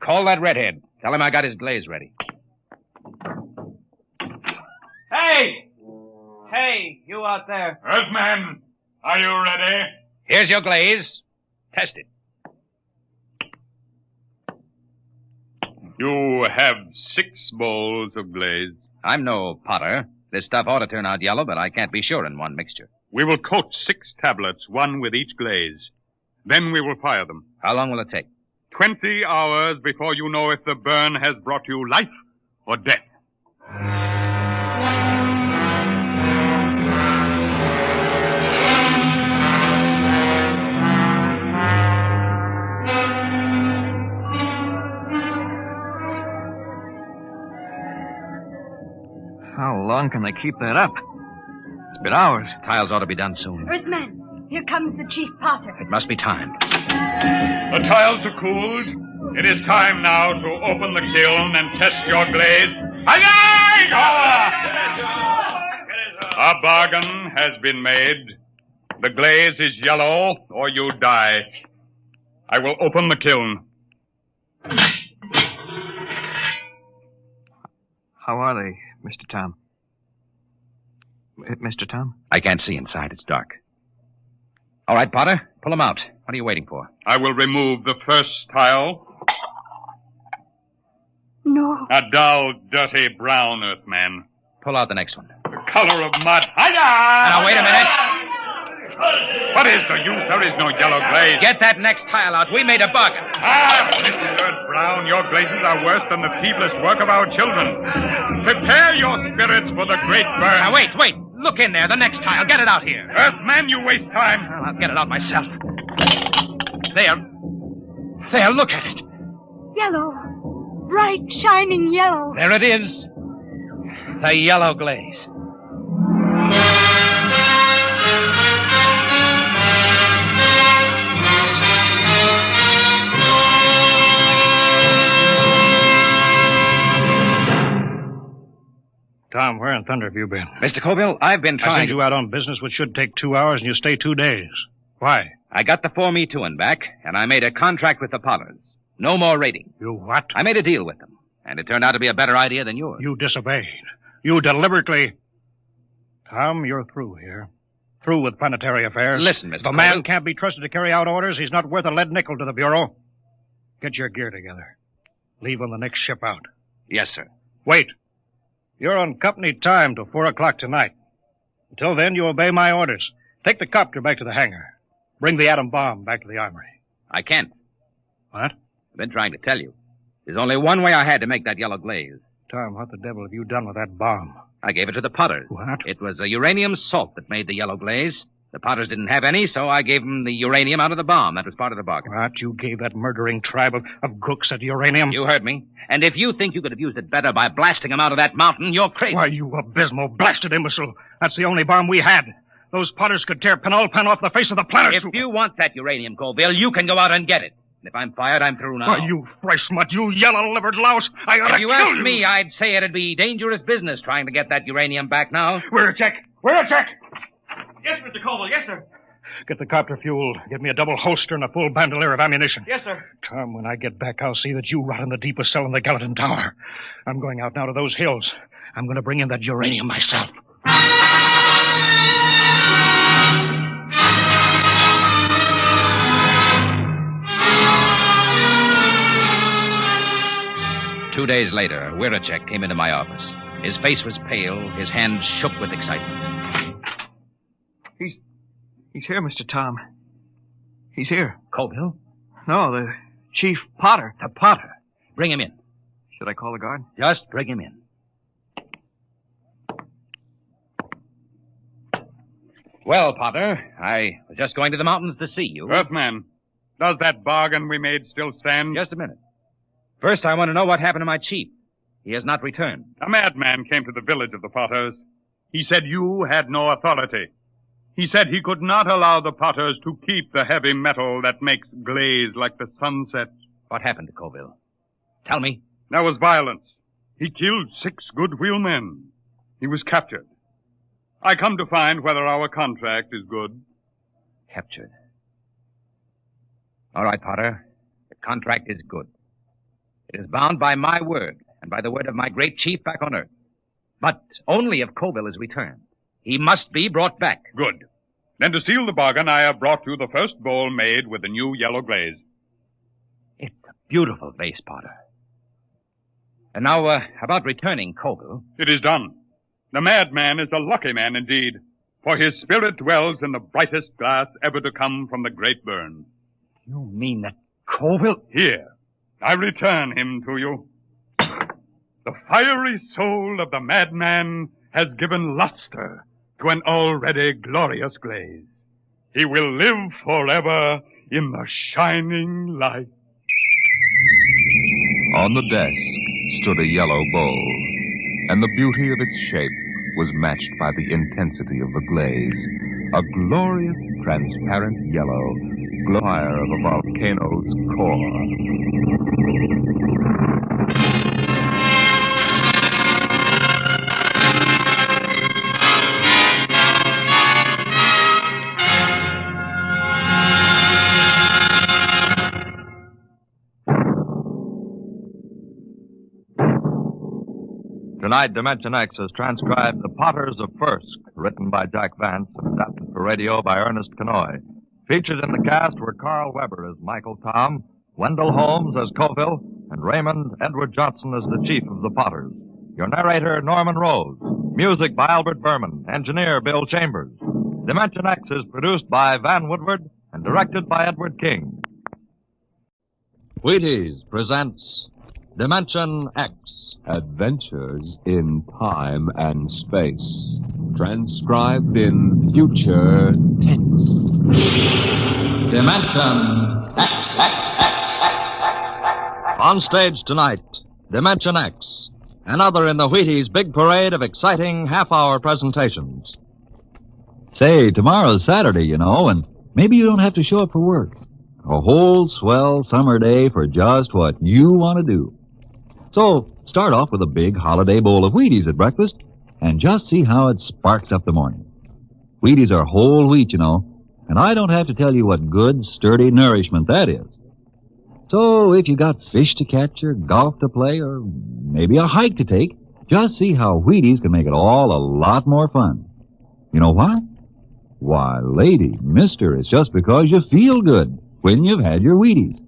Call that redhead. Tell him I got his glaze ready. Hey! Hey, you out there. Earthman, are you ready? Here's your glaze. Test it. You have 6 bowls of glaze. I'm no potter. This stuff ought to turn out yellow, but I can't be sure in one mixture. We will coat 6 tablets, one with each glaze. Then we will fire them. How long will it take? 20 hours before you know if the burn has brought you life or death. How long can they keep that up? It's been hours. Tiles ought to be done soon. Earthman, here comes the Chief Potter. It must be time. The tiles are cooled. It is time now to open the kiln and test your glaze. A bargain has been made. The glaze is yellow or you die. I will open the kiln. How are they, Mr. Tom? Mr. Tom? I can't see inside. It's dark. All right, Potter. Pull them out. What are you waiting for? I will remove the first tile. No. A dull, dirty brown, Earthman. Pull out the next one. The color of mud. Now, wait a minute. What is the use? There is no yellow glaze. Get that next tile out. We made a bargain. Mr. Brown, your glazes are worse than the feeblest work of our children. Prepare your spirits for the great burn. Now, wait. Look in there. The next tile. Get it out here. Earthman, you waste time. Well, I'll get it out myself. There. Look at it. Yellow. bright, shining yellow. There it is. The yellow glaze. Tom, where in thunder have you been? Mr. Colville, I've been I trying sent you out on business which should take 2 hours, and you stay 2 days. Why? I got the 4Me2 back, and I made a contract with the Potters. No more raiding. You what? I made a deal with them, and it turned out to be a better idea than yours. You disobeyed. You deliberately... Tom, you're through here. Through with planetary affairs. Listen, Mr. The Colville. man can't be trusted to carry out orders. He's not worth a lead nickel to the Bureau. Get your gear together. Leave on the next ship out. Yes, sir. Wait. You're on company time till 4 o'clock tonight. Until then, you obey my orders. Take the copter back to the hangar. Bring the atom bomb back to the armory. I can't. What? I've been trying to tell you. There's only one way I had to make that yellow glaze. Tom, what the devil have you done with that bomb? I gave it to the Potters. What? It was the uranium salt that made the yellow glaze. The Potters didn't have any, so I gave them the uranium out of the bomb. That was part of the bargain. What? You gave that murdering tribe of crooks that uranium? You heard me. And if you think you could have used it better by blasting them out of that mountain, you're crazy. Why, you abysmal, blasted imbecile. That's the only bomb we had. Those Potters could tear Penulpan off the face of the planet. If you want that uranium, Colville, you can go out and get it. And if I'm fired, I'm through now. Why, you fresh mutt, you yellow-livered louse. I ought to If you kill ask you. me, I'd say it'd be dangerous business trying to get that uranium back now. Where a check? Where a check? Yes, Mr. Colville. Yes, sir. Get the copter fueled. Get me a double holster and a full bandolier of ammunition. Yes, sir. Tom, when I get back, I'll see that you rot in the deepest cell in the Gallatin Tower. I'm going out now to those hills. I'm going to bring in that uranium myself. Two days later, Wiracek came into my office. His face was pale, his hands shook with excitement. He's here, Mr. Tom. He's here. Colville? No, the Chief Potter. The Potter. Bring him in. Should I call the guard? Just bring him in. Well, Potter, I was just going to the mountains to see you. Earthman, does that bargain we made still stand? Just a minute. First, I want to know what happened to my chief. He has not returned. A madman came to the village of the Potters. He said you had no authority. He said he could not allow the Potters to keep the heavy metal that makes glaze like the sunset. What happened to Colville? Tell me. There was violence. He killed 6 good wheelmen. He was captured. I come to find whether our contract is good. Captured. All right, Potter. The contract is good. It is bound by my word and by the word of my great chief back on Earth. But only if Colville is returned. He must be brought back. Good. Then to seal the bargain, I have brought you the first bowl made with the new yellow glaze. It's a beautiful vase, Potter. And now, about returning Colville. It is done. The madman is a lucky man indeed, for his spirit dwells in the brightest glass ever to come from the great burn. You mean that Colville? Here, I return him to you. The fiery soul of the madman has given luster to an already glorious glaze. He will live forever in the shining light. On the desk stood a yellow bowl, and the beauty of its shape was matched by the intensity of the glaze. A glorious, transparent yellow, fire of a volcano's core. Tonight, Dimension X has transcribed The PottersOfFirsk, written by Jack Vance and adapted for radio by Ernest Kenoy. Featured in the cast were Carl Weber as Michael Tom, Wendell Holmes as Colville, and Raymond Edward Johnson as the chief of the Potters. Your narrator, Norman Rose. Music by Albert Berman. Engineer, Bill Chambers. Dimension X is produced by Van Woodward and directed by Edward King. Wheaties presents Dimension X. Adventures in time and space. Transcribed in future tense. Dimension X. On stage tonight, Dimension X, another in the Wheaties' big parade of exciting half-hour presentations. Say, tomorrow's Saturday, you know, and maybe you don't have to show up for work. A whole swell summer day for just what you want to do. So, start off with a big holiday bowl of Wheaties at breakfast, and just see how it sparks up the morning. Wheaties are whole wheat, you know, and I don't have to tell you what good, sturdy nourishment that is. So, if you got fish to catch or golf to play or maybe a hike to take, just see how Wheaties can make it all a lot more fun. You know why? Why, lady, mister, it's just because you feel good when you've had your Wheaties.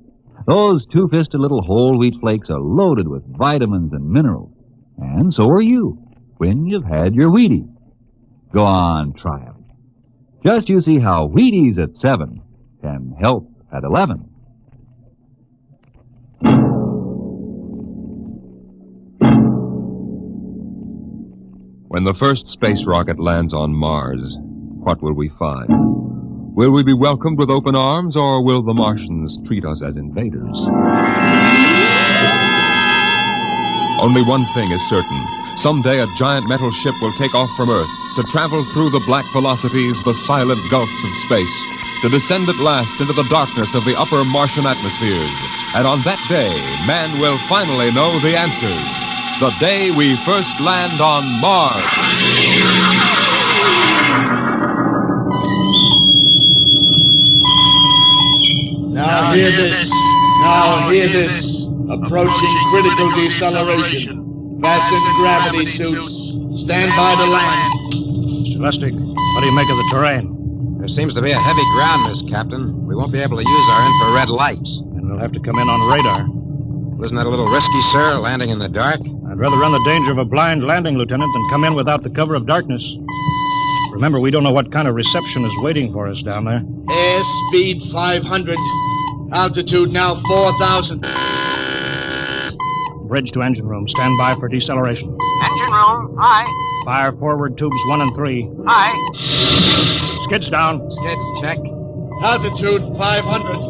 Those two-fisted little whole wheat flakes are loaded with vitamins and minerals. And so are you when you've had your Wheaties. Go on, try 'em. Just you see how Wheaties at 7 can help at 11. When the first space rocket lands on Mars, what will we find? Will we be welcomed with open arms, or will the Martians treat us as invaders? Only one thing is certain. Someday a giant metal ship will take off from Earth to travel through the black velocities, the silent gulfs of space, to descend at last into the darkness of the upper Martian atmospheres. And on that day, man will finally know the answers. The day we first land on Mars. Now hear this. Now hear this. Approaching critical deceleration. Fasten gravity suits. Stand by to land. Mr. Lustig, what do you make of the terrain? There seems to be a heavy ground, Miss Captain. We won't be able to use our infrared lights. And we'll have to come in on radar. Isn't that a little risky, sir, landing in the dark? I'd rather run the danger of a blind landing, Lieutenant, than come in without the cover of darkness. Remember, we don't know what kind of reception is waiting for us down there. Airspeed 500. Altitude now 4,000. Bridge to engine room. Stand by for deceleration. Engine room, aye. Fire forward tubes 1 and 3. Aye. Skids down. Skids, check. Altitude 500.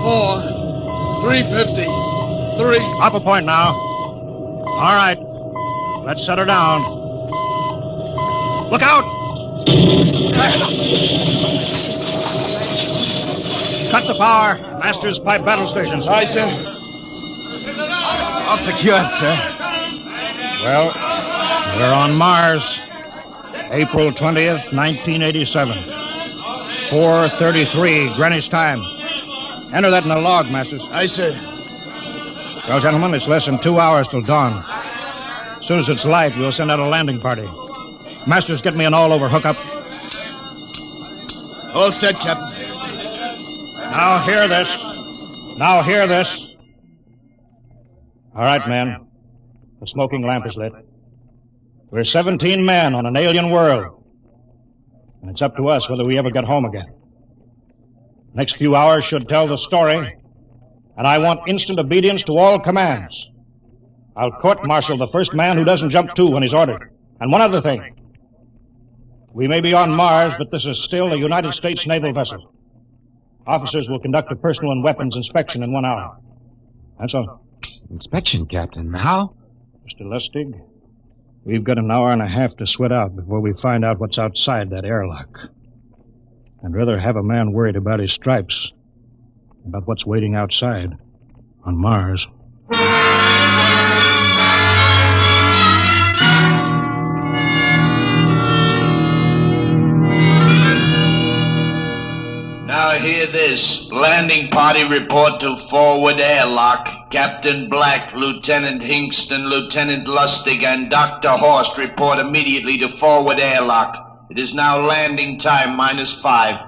4. 350. 3. Up a point now. All right. Let's set her down. Look out! Cut the power. Masters pipe battle stations. Aye, sir. All secured, sir. Well, we're on Mars. April 20th, 1987. 4:33 Greenwich time. Enter that in the log, Masters. Aye, sir. Well, gentlemen, it's less than 2 hours till dawn. As soon as it's light, we'll send out a landing party. Masters, get me an all-over hookup. All set, Captain. Now hear this. Now hear this. All right, men. The smoking lamp is lit. We're 17 men on an alien world. And it's up to us whether we ever get home again. Next few hours should tell the story. And I want instant obedience to all commands. I'll court-martial the first man who doesn't jump to when he's ordered. And one other thing. We may be on Mars, but this is still a United States naval vessel. Officers will conduct a personal and weapons inspection in 1 hour. That's all. Inspection, Captain. How? Mr. Lustig, we've got an hour and a half to sweat out before we find out what's outside that airlock. I'd rather have a man worried about his stripes than about what's waiting outside on Mars. Now hear this. Landing party report to forward airlock. Captain Black, Lieutenant Hingston, Lieutenant Lustig, and Dr. Horst report immediately to forward airlock. It is now landing time -5.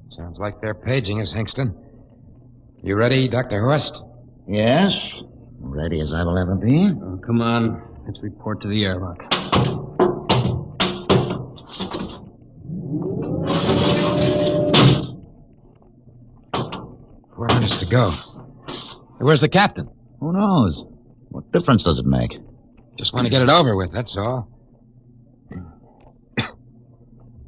Sounds like they're paging us, Hingston. You ready, Dr. Horst? Yes. Ready as I will ever be. Oh, come on. Let's report to the airlock. Where are us to go? Where's the captain? Who knows? What difference does it make? Just want to get it over with, that's all.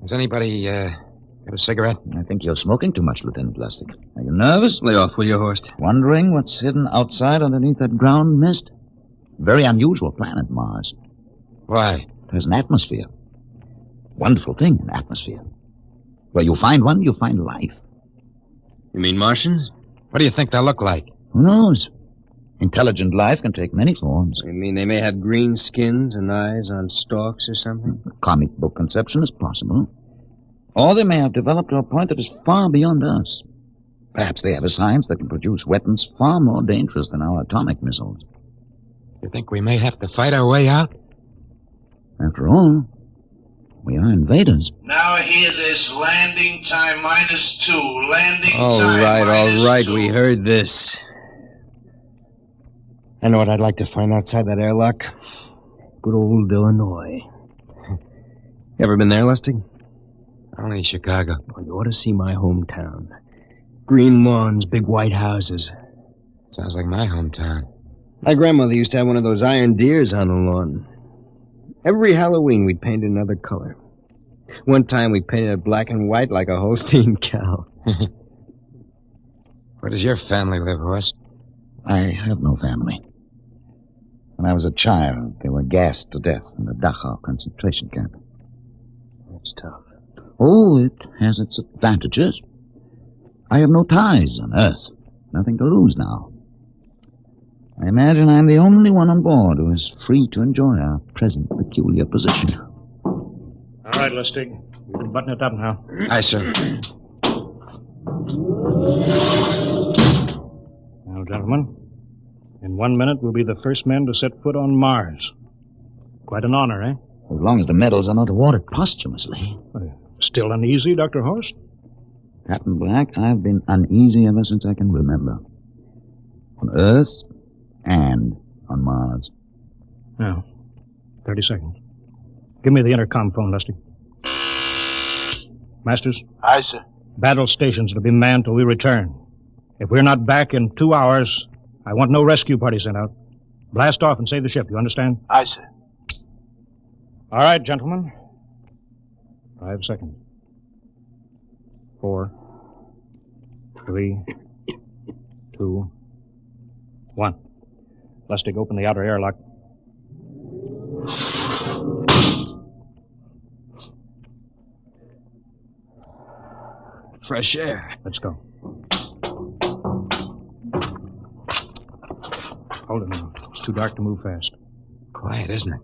Has anybody, got a cigarette? I think you're smoking too much, Lieutenant Lustig. Are you nervous? Lay off, will you, Horst? Wondering what's hidden outside underneath that ground mist? Very unusual planet, Mars. Why? There's an atmosphere. Wonderful thing, an atmosphere. Where you find one, you find life. You mean Martians? What do you think they'll look like? Who knows? Intelligent life can take many forms. You mean they may have green skins and eyes on stalks or something? A comic book conception is possible. Or they may have developed to a point that is far beyond us. Perhaps they have a science that can produce weapons far more dangerous than our atomic missiles. You think we may have to fight our way out? After all, we are invaders. Now hear this. Landing time -2. Landing time All right, -2. we heard this. I know what I'd like to find outside that airlock. Good old Illinois. You ever been there, Lustig? Only Chicago. Well, you ought to see my hometown. Green lawns, big white houses. Sounds like my hometown. My grandmother used to have one of those iron deers on the lawn. Every Halloween, we'd paint it another color. One time, we painted it black and white like a Holstein cow. Where does your family live, Horst? I have no family. When I was a child, they were gassed to death in the Dachau concentration camp. That's tough. Oh, it has its advantages. I have no ties on Earth. Nothing to lose now. I imagine I'm the only one on board who is free to enjoy our present peculiar position. All right, Lustig. You can button it up now. Aye, sir. Now, gentlemen, in 1 minute we'll be the first men to set foot on Mars. Quite an honor, eh? As long as the medals are not awarded posthumously. Still uneasy, Dr. Horst? Captain Black, I've been uneasy ever since I can remember. On Earth and on Mars. Now, 30 seconds. Give me the intercom phone, Lustig. Masters? Aye, sir. Battle stations to be manned till we return. If we're not back in 2 hours, I want no rescue party sent out. Blast off and save the ship, you understand? Aye, sir. All right, gentlemen. 5 seconds. 4, 3, 2, 1. Lustig, open the outer airlock. Fresh air. Let's go. Hold it now. It's too dark to move fast. Quiet, isn't it?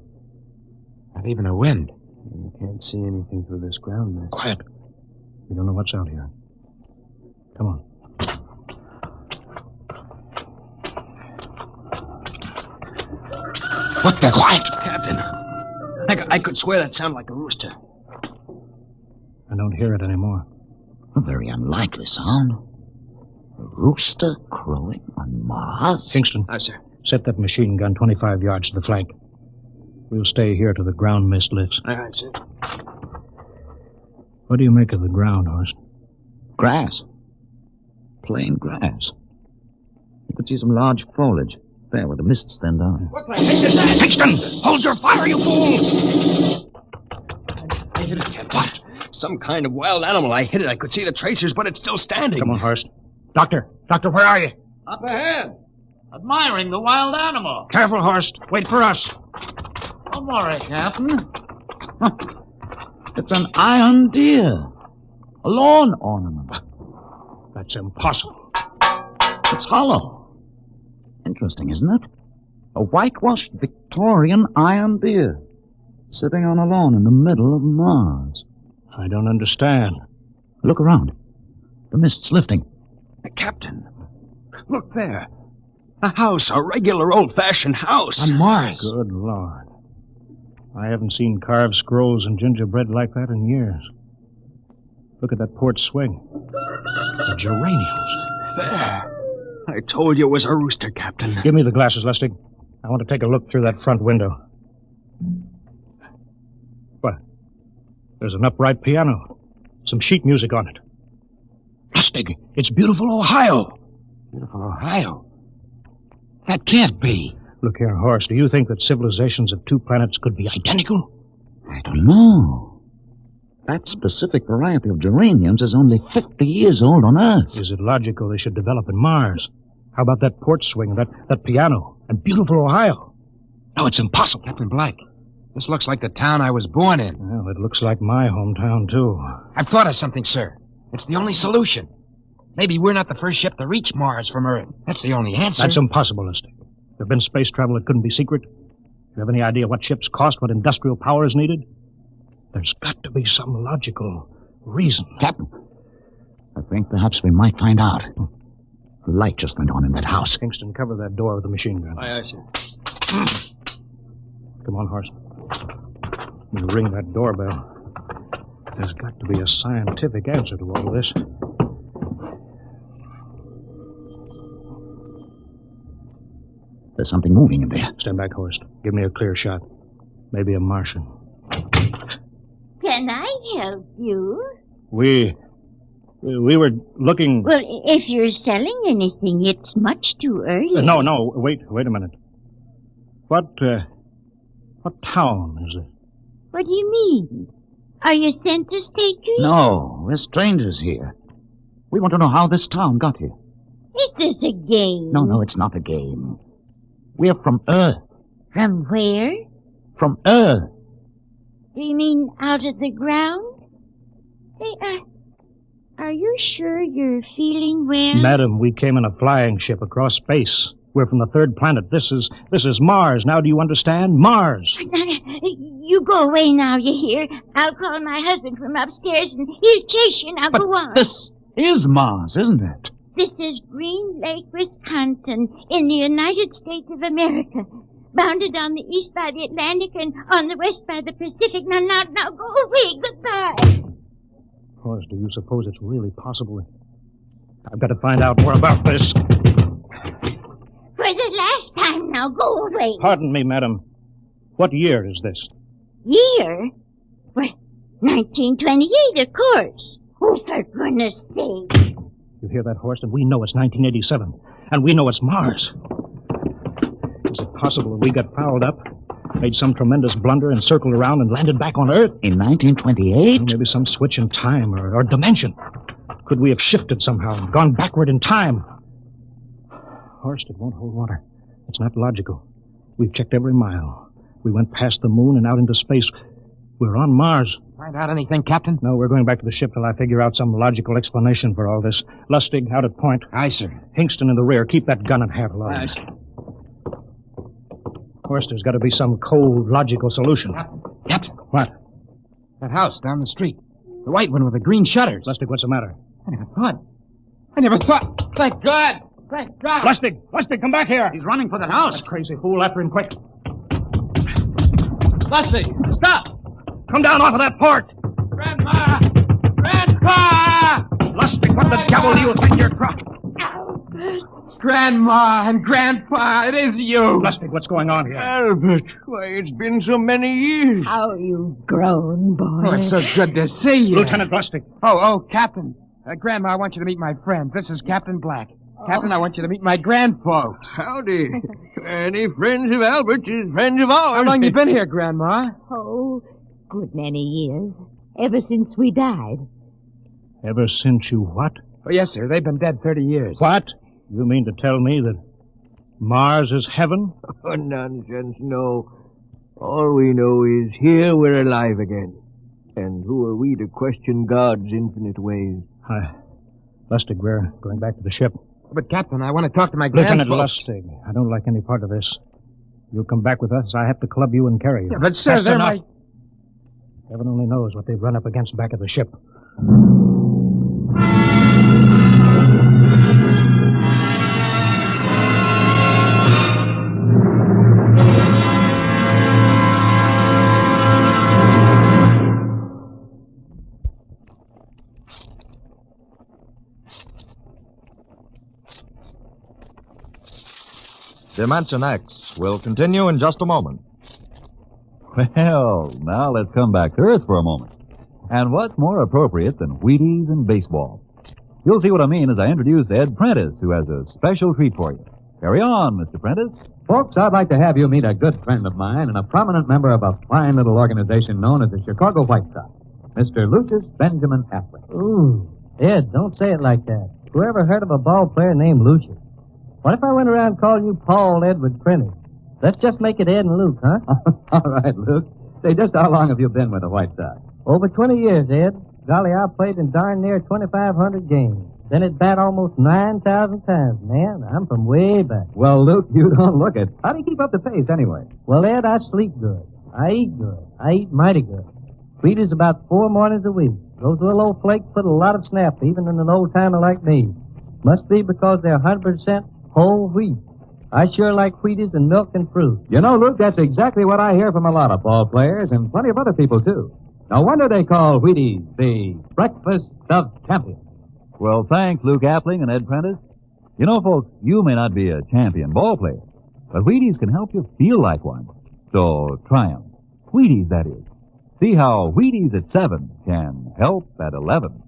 Not even a wind. You can't see anything through this ground mist. Quiet. We don't know what's out here. Come on. What the? Quiet, Captain. I could swear that sounded like a rooster. I don't hear it anymore. A very unlikely sound. A rooster crowing on Mars? Kingston. Aye, sir. Set that machine gun 25 yards to the flank. We'll stay here till the ground mist lifts. All right, sir. What do you make of the ground, Horst? Grass. Plain grass. You could see some large foliage there where the mists then down. What the heck is that? Kingston! Hold your fire, you fool! I hit it, Captain. What? Some kind of wild animal. I hit it. I could see the tracers, but it's still standing. Come on, Horst. Doctor, where are you? Up ahead. Admiring the wild animal. Careful, Horst. Wait for us. Don't worry, Captain. It's an iron deer. A lawn ornament. That's impossible. It's hollow. Interesting, isn't it? A whitewashed Victorian iron deer sitting on a lawn in the middle of Mars. I don't understand. Look around. The mist's lifting. Captain, look there. A house, a regular old-fashioned house. On Mars. Good Lord. I haven't seen carved scrolls and gingerbread like that in years. Look at that port swing. The geraniums. There. I told you it was a rooster, Captain. Give me the glasses, Lustig. I want to take a look through that front window. What? There's an upright piano. Some sheet music on it. Lustig, it's beautiful Ohio. Beautiful Ohio? That can't be. Look here, Horst. Do you think that civilizations of two planets could be identical? I don't know. That specific variety of geraniums is only 50 years old on Earth. Is it logical they should develop in Mars? How about that port swing, that piano, and beautiful Ohio? No, it's impossible. Captain Black, this looks like the town I was born in. Well, it looks like my hometown, too. I've thought of something, sir. It's the only solution. Maybe we're not the first ship to reach Mars from Earth. That's the only answer. That's impossible, Lustig. There's been space travel that couldn't be secret. Do you have any idea what ships cost, what industrial power is needed? There's got to be some logical reason. Captain, I think perhaps we might find out. The light just went on in that house. Kingston, cover that door with the machine gun. Aye, sir. Come on, Horst. You ring that doorbell. There's got to be a scientific answer to all this. There's something moving in there. Stand back, Horst. Give me a clear shot. Maybe a Martian. Can I help you? We were looking... Well, if you're selling anything, it's much too early. No, wait a minute. What town is it? What do you mean? Are you census takers? No, we're strangers here. We want to know how this town got here. Is this a game? No, it's not a game. We're from Earth. From where? From Earth. Do you mean out of the ground? Hey, are you sure you're feeling well? Madam, we came in a flying ship across space. We're from the third planet. This is Mars. Now do you understand? Mars. You go away now, you hear? I'll call my husband from upstairs and he'll chase you. Now go on. This is Mars, isn't it? This is Green Lake, Wisconsin, in the United States of America. Bounded on the east by the Atlantic and on the west by the Pacific. Now, go away. Goodbye. Of course, do you suppose it's really possible? I've got to find out more about this. For the last time, now go away. Pardon me, madam. What year is this? Year? Well, 1928, of course. Oh, for goodness sake. You hear that, Horst? And we know it's 1987. And we know it's Mars. Is it possible that we got fouled up, made some tremendous blunder, and circled around and landed back on Earth? In 1928? Maybe some switch in time or dimension. Could we have shifted somehow and gone backward in time? Horst, it won't hold water. It's not logical. We've checked every mile. We went past the moon and out into space. We're on Mars. Find out anything, Captain? No, we're going back to the ship till I figure out some logical explanation for all this. Lustig, out at point. Aye, sir. Hingston in the rear. Keep that gun at half load. Aye, sir. Of course, there's got to be some cold, logical solution. Captain. What? That house down the street. The white one with the green shutters. Lustig, what's the matter? I never thought. Thank God. Thank God. Lustig, come back here. He's running for that house. That crazy fool, after him quick. Lustig, stop. Come down off of that port. Grandma! Grandpa! Lustig, what the devil do you think you're crossing? Grandma and Grandpa, it is you. Lustig, what's going on here? Albert, why, it's been so many years. How you've grown, boy. Oh, it's so good to see you. Lieutenant Lustig. Oh, Captain. Grandma, I want you to meet my friend. This is Captain Black. Captain, I want you to meet my grandfolks. Howdy. Any friends of Albert's is friends of ours. How long you been here, Grandma? Oh, good many years. Ever since we died. Ever since you what? Oh, yes, sir. They've been dead 30 years. What? You mean to tell me that Mars is heaven? Oh, nonsense, no. All we know is here we're alive again. And who are we to question God's infinite ways? Lustig, we're going back to the ship. But, Captain, I want to talk to my Lieutenant grandfolks. Lustig, I don't like any part of this. You'll come back with us. I have to club you and carry you. Yeah, but, sir, That's they're enough. my... Heaven only knows what they've run up against back at the ship. Dimension X will continue in just a moment. Well, now let's come back to Earth for a moment. And what's more appropriate than Wheaties and baseball? You'll see what I mean as I introduce Ed Prentice, who has a special treat for you. Carry on, Mr. Prentice. Folks, I'd like to have you meet a good friend of mine and a prominent member of a fine little organization known as the Chicago White Sox, Mr. Lucius Benjamin Affleck. Ooh, Ed, don't say it like that. Who ever heard of a ball player named Lucius? What if I went around calling you Paul Edward Prentice? Let's just make it Ed and Luke, huh? All right, Luke. Say, just how long have you been with the White Sox? Over 20 years, Ed. Golly, I played in darn near 2,500 games. Been at bat almost 9,000 times, man. I'm from way back. Well, Luke, you don't look it. How do you keep up the pace, anyway? Well, Ed, I sleep good. I eat good. I eat mighty good. Wheaties about 4 mornings a week. Those little old flakes put a lot of snap, even in an old-timer like me. Must be because they're 100% whole wheat. I sure like Wheaties and milk and fruit. You know, Luke, that's exactly what I hear from a lot of ball players and plenty of other people, too. No wonder they call Wheaties the breakfast of champions. Well, thanks, Luke Appling and Ed Prentice. You know, folks, you may not be a champion ball player, but Wheaties can help you feel like one. So try 'em. Wheaties, that is. See how Wheaties at 7 can help at 11.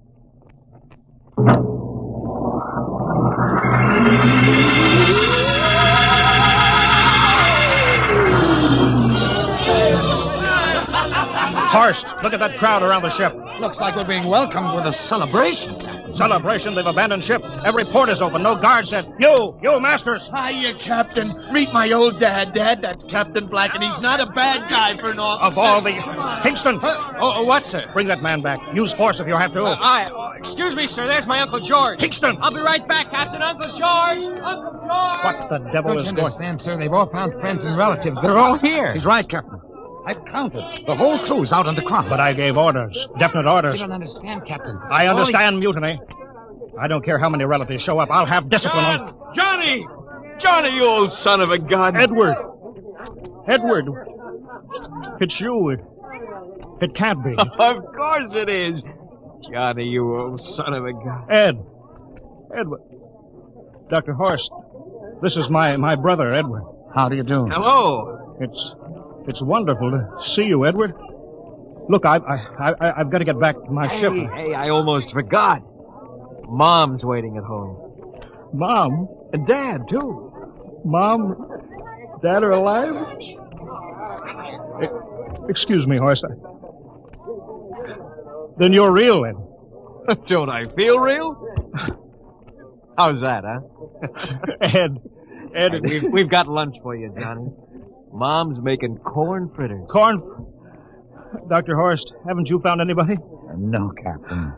Horst, look at that crowd around the ship. Looks like we're being welcomed with a celebration. Celebration? They've abandoned ship. Every port is open. No guards set. You, Masters. Hiya, Captain. Meet my old dad. Dad, that's Captain Black, and he's not a bad guy for an officer. Of all the... Kingston! What, sir? Bring that man back. Use force if you have to. Excuse me, sir. There's my Uncle George. Kingston! I'll be right back, Captain. Uncle George! Uncle George! What the devil is Don't you going... understand, sir? They've all found friends and relatives. They're all here. He's right, Captain. I've counted. The whole crew's out on the crop. But I gave orders. Definite orders. You don't understand, Captain. I understand mutiny. I don't care how many relatives show up. I'll have discipline on... Johnny! Johnny, you old son of a gun! Edward! It's you. It can't be. Of course it is. Johnny, you old son of a gun. Edward. Dr. Horst, this is my brother, Edward. How do you do? Hello. It's wonderful to see you, Edward. Look, I've got to get back to my ship. Hey, I almost forgot. Mom's waiting at home. Mom? And Dad, too. Mom, Dad are alive? Excuse me, Horst. Then you're real, then. Don't I feel real? How's that, huh? Ed, we've got lunch for you, Johnny. Mom's making corn fritters. Dr. Horst, haven't you found anybody? No, Captain.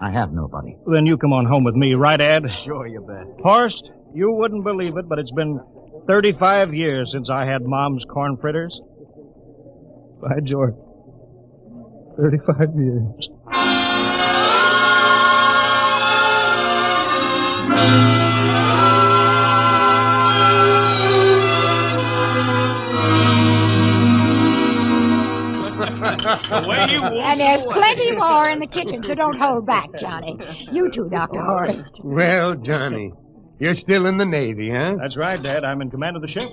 I have nobody. Then you come on home with me, right, Ed? Sure, you bet. Horst, you wouldn't believe it, but it's been 35 years since I had Mom's corn fritters. By George. 35 years. And there's plenty more in the kitchen, so don't hold back, Johnny. You too, Dr. Horst. Well, Johnny, you're still in the Navy, huh? That's right, Dad. I'm in command of the ship.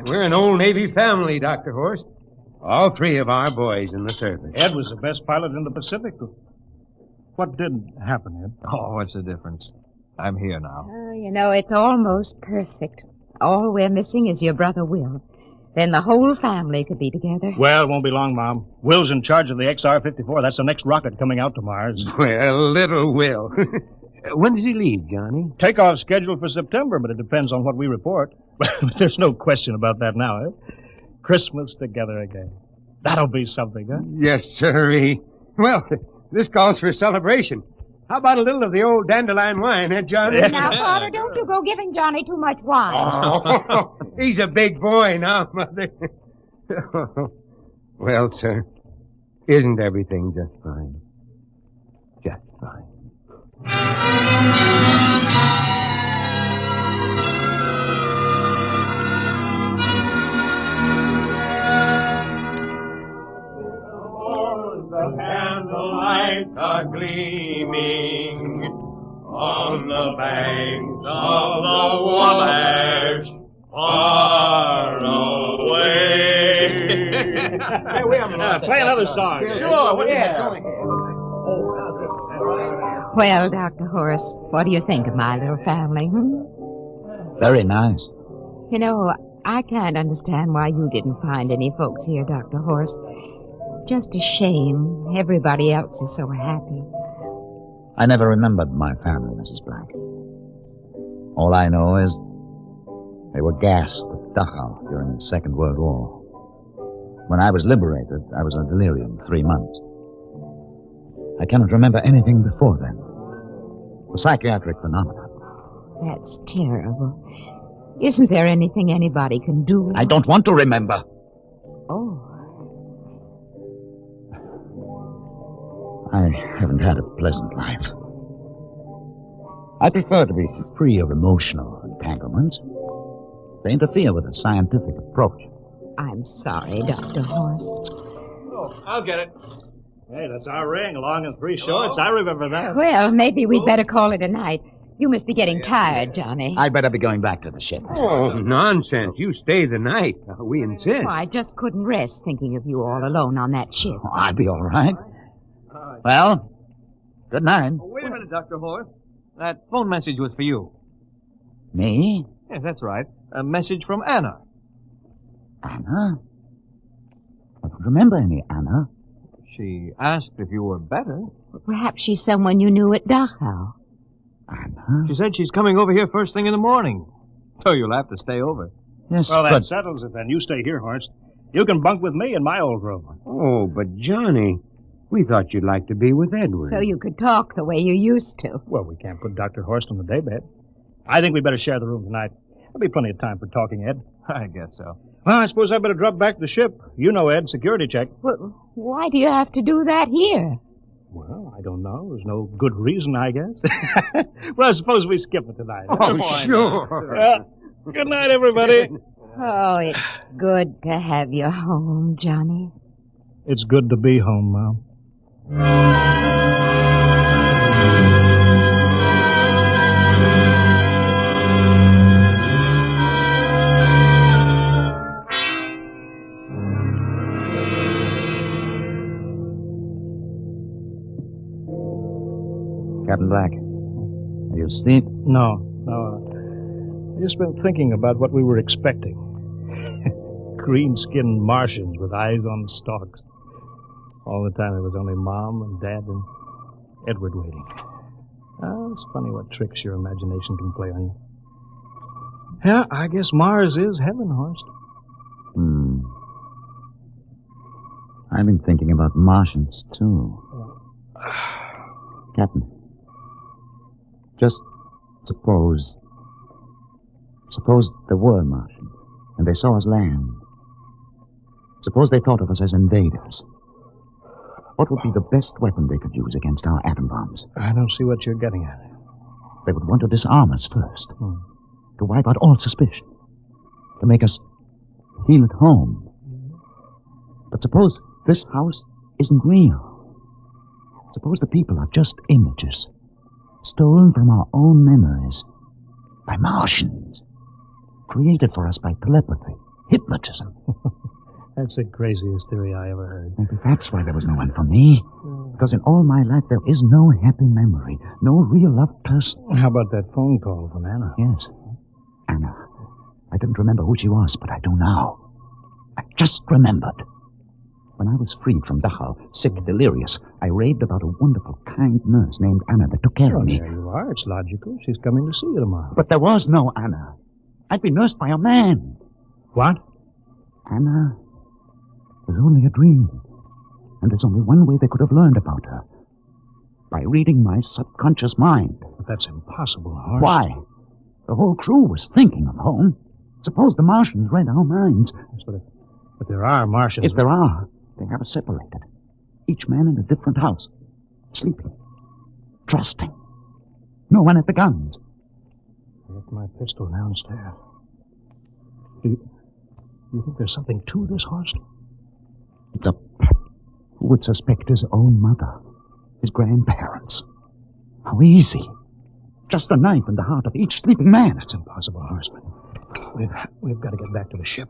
We're an old Navy family, Dr. Horst. All 3 of our boys in the service. Ed was the best pilot in the Pacific. What did happen, Ed? Oh, what's the difference? I'm here now. Oh, you know, it's almost perfect. All we're missing is your brother Will. Then the whole family could be together. Well, it won't be long, Mom. Will's in charge of the XR-54. That's the next rocket coming out to Mars. Well, little Will. When does he leave, Johnny? Takeoff scheduled for September, but it depends on what we report. There's no question about that now, eh? Christmas together again. That'll be something, huh? Yes, sirree. Well, this calls for a celebration. How about a little of the old dandelion wine, eh, Johnny? Now, Father, don't you go giving Johnny too much wine. Oh, he's a big boy now, Mother. Well, sir, isn't everything just fine? Just fine. The candlelights are gleaming on the banks of the Wabash, far away. Play another song. Sure, yeah. Well, Dr. Horst, what do you think of my little family, Very nice. You know, I can't understand why you didn't find any folks here, Dr. Horst. It's just a shame. Everybody else is so happy. I never remembered my family, Mrs. Black. All I know is they were gassed at Dachau during the Second World War. When I was liberated, I was in delirium 3 months. I cannot remember anything before then. A psychiatric phenomenon. That's terrible. Isn't there anything anybody can do? I don't want to remember. Oh. I haven't had a pleasant life. I prefer to be free of emotional entanglements. They interfere with a scientific approach. I'm sorry, Dr. Horst. Oh, I'll get it. Hey, that's our ring, long and 3 shorts. I remember that. Well, maybe we'd better call it a night. You must be getting tired, Johnny. I'd better be going back to the ship. Oh, nonsense. You stay the night. We insist. Oh, I just couldn't rest thinking of you all alone on that ship. Oh, I'll be all right. Well, good night. Oh, wait a minute, Dr. Horst. That phone message was for you. Me? Yes, that's right. A message from Anna. Anna? I don't remember any Anna. She asked if you were better. Perhaps she's someone you knew at Dachau. Anna? She said she's coming over here first thing in the morning. So you'll have to stay over. Yes, well, but... that settles it then. You stay here, Horst. You can bunk with me in my old room. Oh, but Johnny, we thought you'd like to be with Edward. So you could talk the way you used to. Well, we can't put Dr. Horst on the daybed. I think we better share the room tonight. There'll be plenty of time for talking, Ed. I guess so. Well, I suppose I better drop back to the ship. You know, Ed, security check. Well, why do you have to do that here? Well, I don't know. There's no good reason, I guess. Well, I suppose we skip it tonight. Oh, sure. Good night, everybody. Oh, it's good to have you home, Johnny. It's good to be home, Mom. Captain Black, are you asleep? No. I've just been thinking about what we were expecting. Green-skinned Martians with eyes on the stalks. All the time there was only Mom and Dad and Edward waiting. It's funny what tricks your imagination can play on you. Yeah, I guess Mars is heaven, Horst. I've been thinking about Martians, too. Captain, just suppose there were Martians, and they saw us land. Suppose they thought of us as invaders. What would be the best weapon they could use against our atom bombs? I don't see what you're getting at. They would want to disarm us first, to wipe out all suspicion, to make us feel at home. But suppose this house isn't real. Suppose the people are just images, stolen from our own memories by Martians, created for us by telepathy, hypnotism. That's the craziest theory I ever heard. Maybe that's why there was no one for me. Because in all my life there is no happy memory, no real loved person. How about that phone call from Anna? Yes, Anna. I didn't remember who she was, but I do now. I just remembered. When I was freed from Dachau, sick, delirious, I raved about a wonderful, kind nurse named Anna that took care of me. There you are. It's logical. She's coming to see you tomorrow. But there was no Anna. I'd been nursed by a man. What? Anna was only a dream. And there's only one way they could have learned about her. By reading my subconscious mind. But that's impossible, Horst. Why? The whole crew was thinking of home. Suppose the Martians read our minds. But there are Martians. If there are, they have us separated. Each man in a different house. Sleeping. Trusting. No one at the guns. I left my pistol downstairs. You think there's something to this, Horst? It's a pet. Who would suspect his own mother? His grandparents? How easy. Just a knife in the heart of each sleeping man. It's impossible, Horst. We've got to get back to the ship.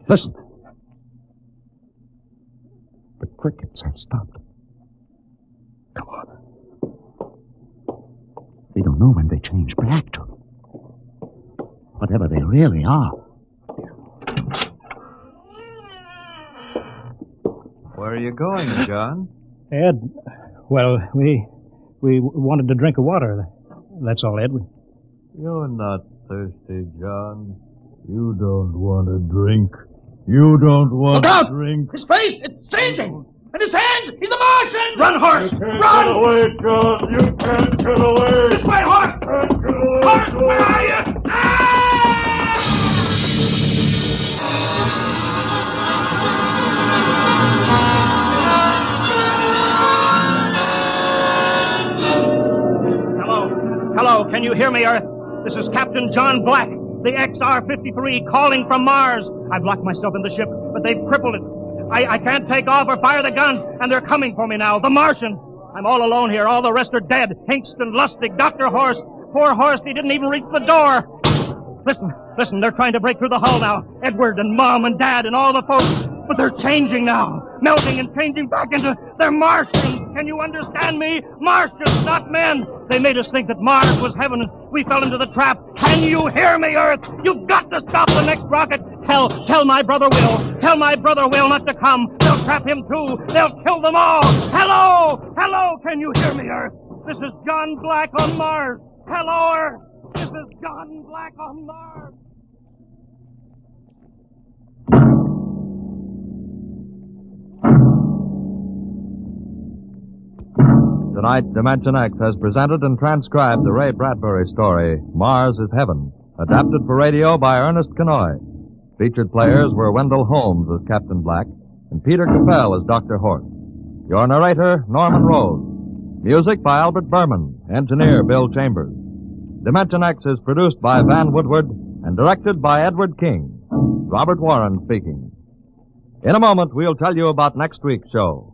Listen. The crickets have stopped. Come on. We don't know when they change back to. Whatever they really are. Where are you going, John? Ed, well, we wanted to drink of water. That's all, Ed. You're not thirsty, John. You don't want a drink. You don't want Look out! a drink. His face, it's changing! And his hands, he's a Martian! Run, horse! Run! Get away, John! You can't get away! This way, horse! Horse, where are you? Hello, can you hear me, Earth? This is Captain John Black, the XR-53, calling from Mars. I've locked myself in the ship, but they've crippled it. I can't take off or fire the guns, and they're coming for me now, the Martians. I'm all alone here. All the rest are dead. Hinkston, Lustig, Dr. Horst. Poor Horst, he didn't even reach the door. Listen, they're trying to break through the hull now. Edward and Mom and Dad and all the folks. But they're changing now. Melting and changing back into... They're Martians. Can you understand me? Martians, not men. They made us think that Mars was heaven, and we fell into the trap. Can you hear me, Earth? You've got to stop the next rocket. Tell my brother Will. Tell my brother Will not to come. They'll trap him, too. They'll kill them all. Hello, can you hear me, Earth? This is John Black on Mars. Hello, Earth. This is John Black on Mars. Tonight, Dimension X has presented and transcribed the Ray Bradbury story, Mars is Heaven, adapted for radio by Ernest Kenoy. Featured players were Wendell Holmes as Captain Black and Peter Capell as Dr. Horst. Your narrator, Norman Rose. Music by Albert Berman, engineer Bill Chambers. Dimension X is produced by Van Woodward and directed by Edward King. Robert Warren speaking. In a moment, we'll tell you about next week's show.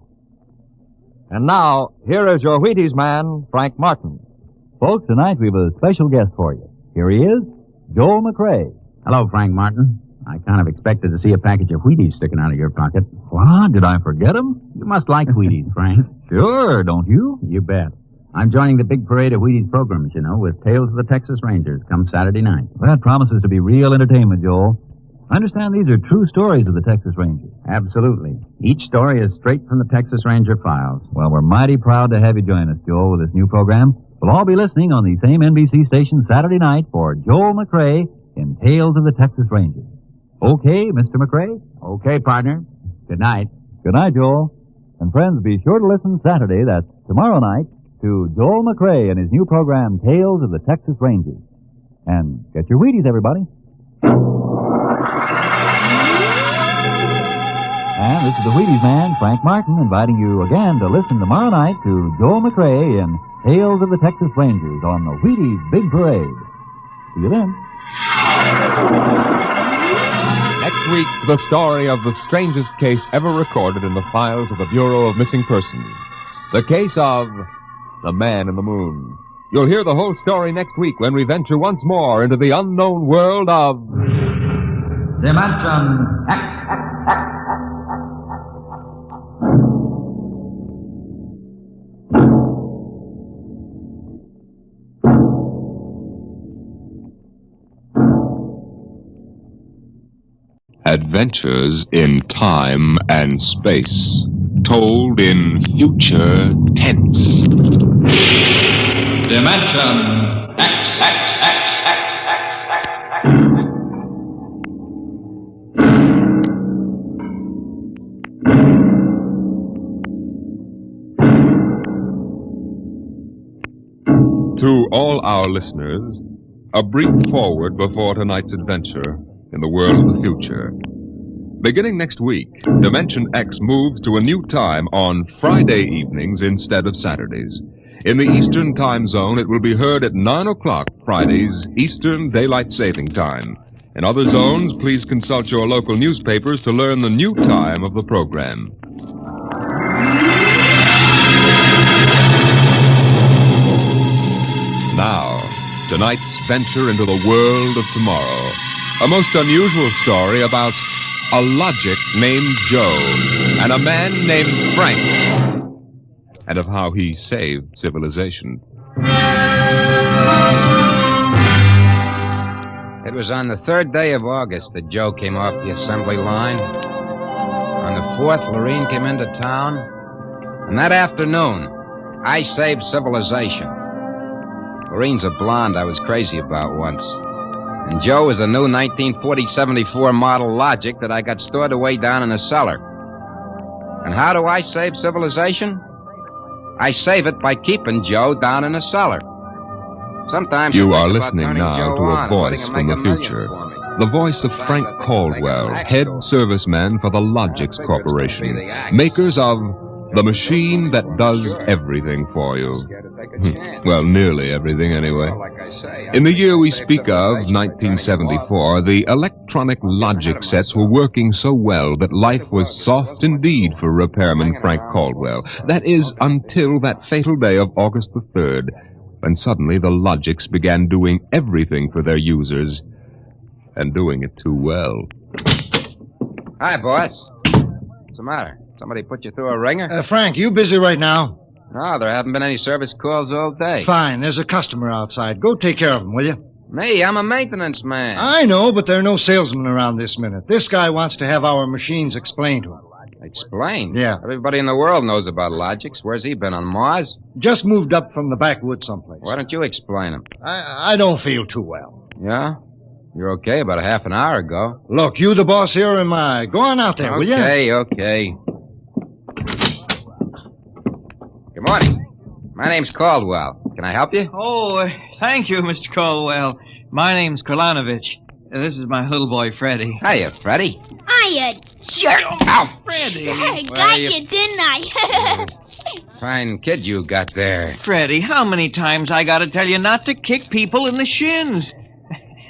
And now, here is your Wheaties man, Frank Martin. Folks, tonight we have a special guest for you. Here he is, Joel McRae. Hello, Frank Martin. I kind of expected to see a package of Wheaties sticking out of your pocket. What? Did I forget him? You must like Wheaties, Frank. Sure, don't you? You bet. I'm joining the big parade of Wheaties programs, you know, with Tales of the Texas Rangers come Saturday night. Well, that promises to be real entertainment, Joel. I understand these are true stories of the Texas Rangers. Absolutely. Each story is straight from the Texas Ranger files. Well, we're mighty proud to have you join us, Joel, with this new program. We'll all be listening on the same NBC station Saturday night for Joel McRae in Tales of the Texas Rangers. Okay, Mr. McRae? Okay, partner. Good night. Good night, Joel. And friends, be sure to listen Saturday, that's tomorrow night, to Joel McRae and his new program, Tales of the Texas Rangers. And get your Wheaties, everybody. And this is the Wheaties man, Frank Martin, inviting you again to listen tomorrow night to Joel McRae in Tales of the Texas Rangers on the Wheaties Big Parade. See you then. Next week, the story of the strangest case ever recorded in the files of the Bureau of Missing Persons. The case of the Man in the Moon. You'll hear the whole story next week when we venture once more into the unknown world of... Dimension X. Adventures in Time and Space, told in future tense. Dimension X. To all our listeners, a brief forward before tonight's adventure in the world of the future. Beginning next week, Dimension X moves to a new time on Friday evenings instead of Saturdays. In the Eastern Time Zone, it will be heard at 9 o'clock Fridays, Eastern Daylight Saving Time. In other zones, please consult your local newspapers to learn the new time of the program. Now, tonight's venture into the world of tomorrow. A most unusual story about a logic named Joe and a man named Frank, and of how he saved civilization. It was on the 3rd day of August that Joe came off the assembly line. On the 4th, Lorene came into town. And that afternoon, I saved civilization. Lorene's a blonde I was crazy about once. And Joe is a new 1940-74 model Logic that I got stored away down in a cellar. And how do I save civilization? I save it by keeping Joe down in a cellar. Sometimes You I are think about listening turning now Joe to a on and voice letting him from the make $1 million future. for me. The voice of Frank Caldwell, head serviceman for the Logix Corporation, makers of the machine that does everything for you. Well, nearly everything anyway. In the year we speak of, 1974, the electronic Logic sets were working so well that life was soft indeed for repairman Frank Caldwell. That is, until that fatal day of August the 3rd, when suddenly the Logix began doing everything for their users, and doing it too well. Hi, boss. What's the matter? Somebody put you through a ringer? Frank, you busy right now? No, there haven't been any service calls all day. Fine, there's a customer outside. Go take care of him, will you? Me, I'm a maintenance man. I know, but there are no salesmen around this minute. This guy wants to have our machines explained to him. Explain? Yeah. Everybody in the world knows about Logix. Where's he been, on Mars? Just moved up from the backwoods someplace. Why don't you explain him? I don't feel too well. Yeah? You're okay about a half an hour ago. Look, you the boss here or am I? Go on out there, will you? Okay. Good morning. My name's Caldwell. Can I help you? Oh, thank you, Mr. Caldwell. My name's Kralanovich. This is my little boy, Freddie. Hiya, Freddie. Hiya, jerk. Ow! Freddie. I got you, didn't I? Fine kid you got there. Freddie, how many times I gotta tell you not to kick people in the shins?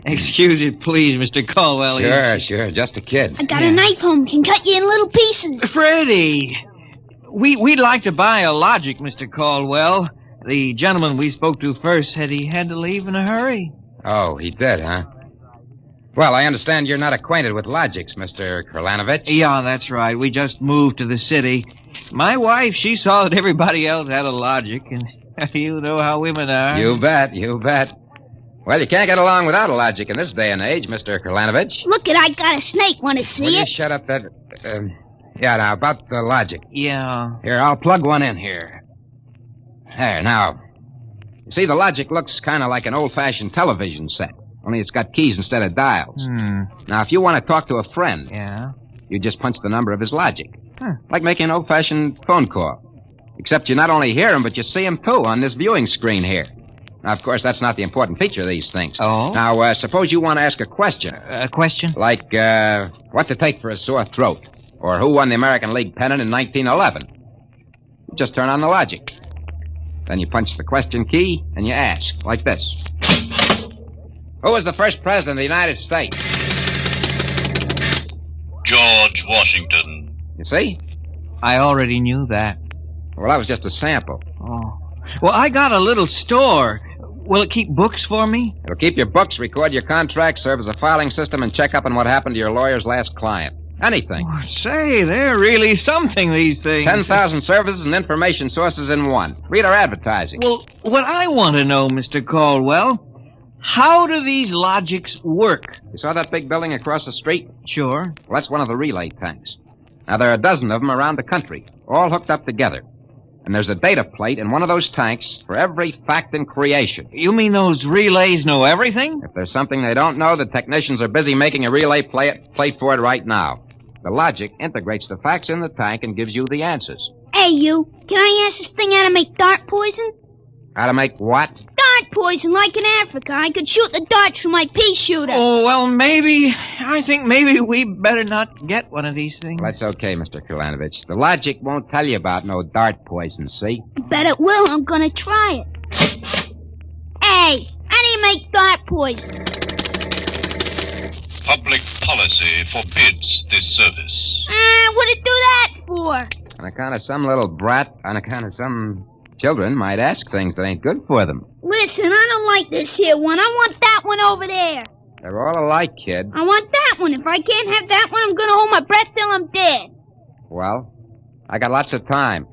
Excuse it, please, Mr. Caldwell. Sure. Just a kid. I got a knife home. Can cut you in little pieces. Freddie, we'd like to buy a Logic, Mr. Caldwell. The gentleman we spoke to first said he had to leave in a hurry. Oh, he did, huh? Well, I understand you're not acquainted with Logix, Mr. Kralanovich. Yeah, that's right. We just moved to the city. My wife, she saw that everybody else had a Logic, and you know how women are. You bet. Well, you can't get along without a Logic in this day and age, Mr. Kralanovich. Look it, I got a snake. Want to see Will it? you shut up that... yeah, now, about the Logic. Yeah. Here, I'll plug one in here. There, now. You see, the Logic looks kind of like an old-fashioned television set, only it's got keys instead of dials. Now, if you want to talk to a friend... Yeah? You just punch the number of his Logic. Like making an old-fashioned phone call. Except you not only hear him, but you see him, too, on this viewing screen here. Now, of course, that's not the important feature of these things. Oh? Now, suppose you want to ask a question. A question? Like, what to take for a sore throat? Or who won the American League pennant in 1911? You just turn on the Logic. Then you punch the question key, and you ask, like this. Who was the first president of the United States? George Washington. You see? I already knew that. Well, that was just a sample. Oh. Well, I got a little store. Will it keep books for me? It'll keep your books, record your contracts, serve as a filing system, and check up on what happened to your lawyer's last client. Anything. Oh, say, they're really something, these things. 10,000 services and information sources in one. Read our advertising. Well, what I want to know, Mr. Caldwell, how do these Logics work? You saw that big building across the street? Sure. Well, that's one of the relay tanks. Now, there are a dozen of them around the country, all hooked up together. And there's a data plate in one of those tanks for every fact in creation. You mean those relays know everything? If there's something they don't know, the technicians are busy making a relay plate for it right now. The Logic integrates the facts in the tank and gives you the answers. Hey, you. Can I ask this thing how to make dart poison? How to make what? Dart poison, like in Africa. I could shoot the darts from my pea shooter. Oh, well, I think maybe we better not get one of these things. Well, that's okay, Mr. Kralanovich. The Logic won't tell you about no dart poison, see? Bet it will. I'm gonna try it. Hey, how do you make dart poison? Public policy forbids this service. What'd it do that for? On account of some little brat, on account of some children might ask things that ain't good for them. Listen, I don't like this here one. I want that one over there. They're all alike, kid. I want that one. If I can't have that one, I'm gonna hold my breath till I'm dead. Well, I got lots of time.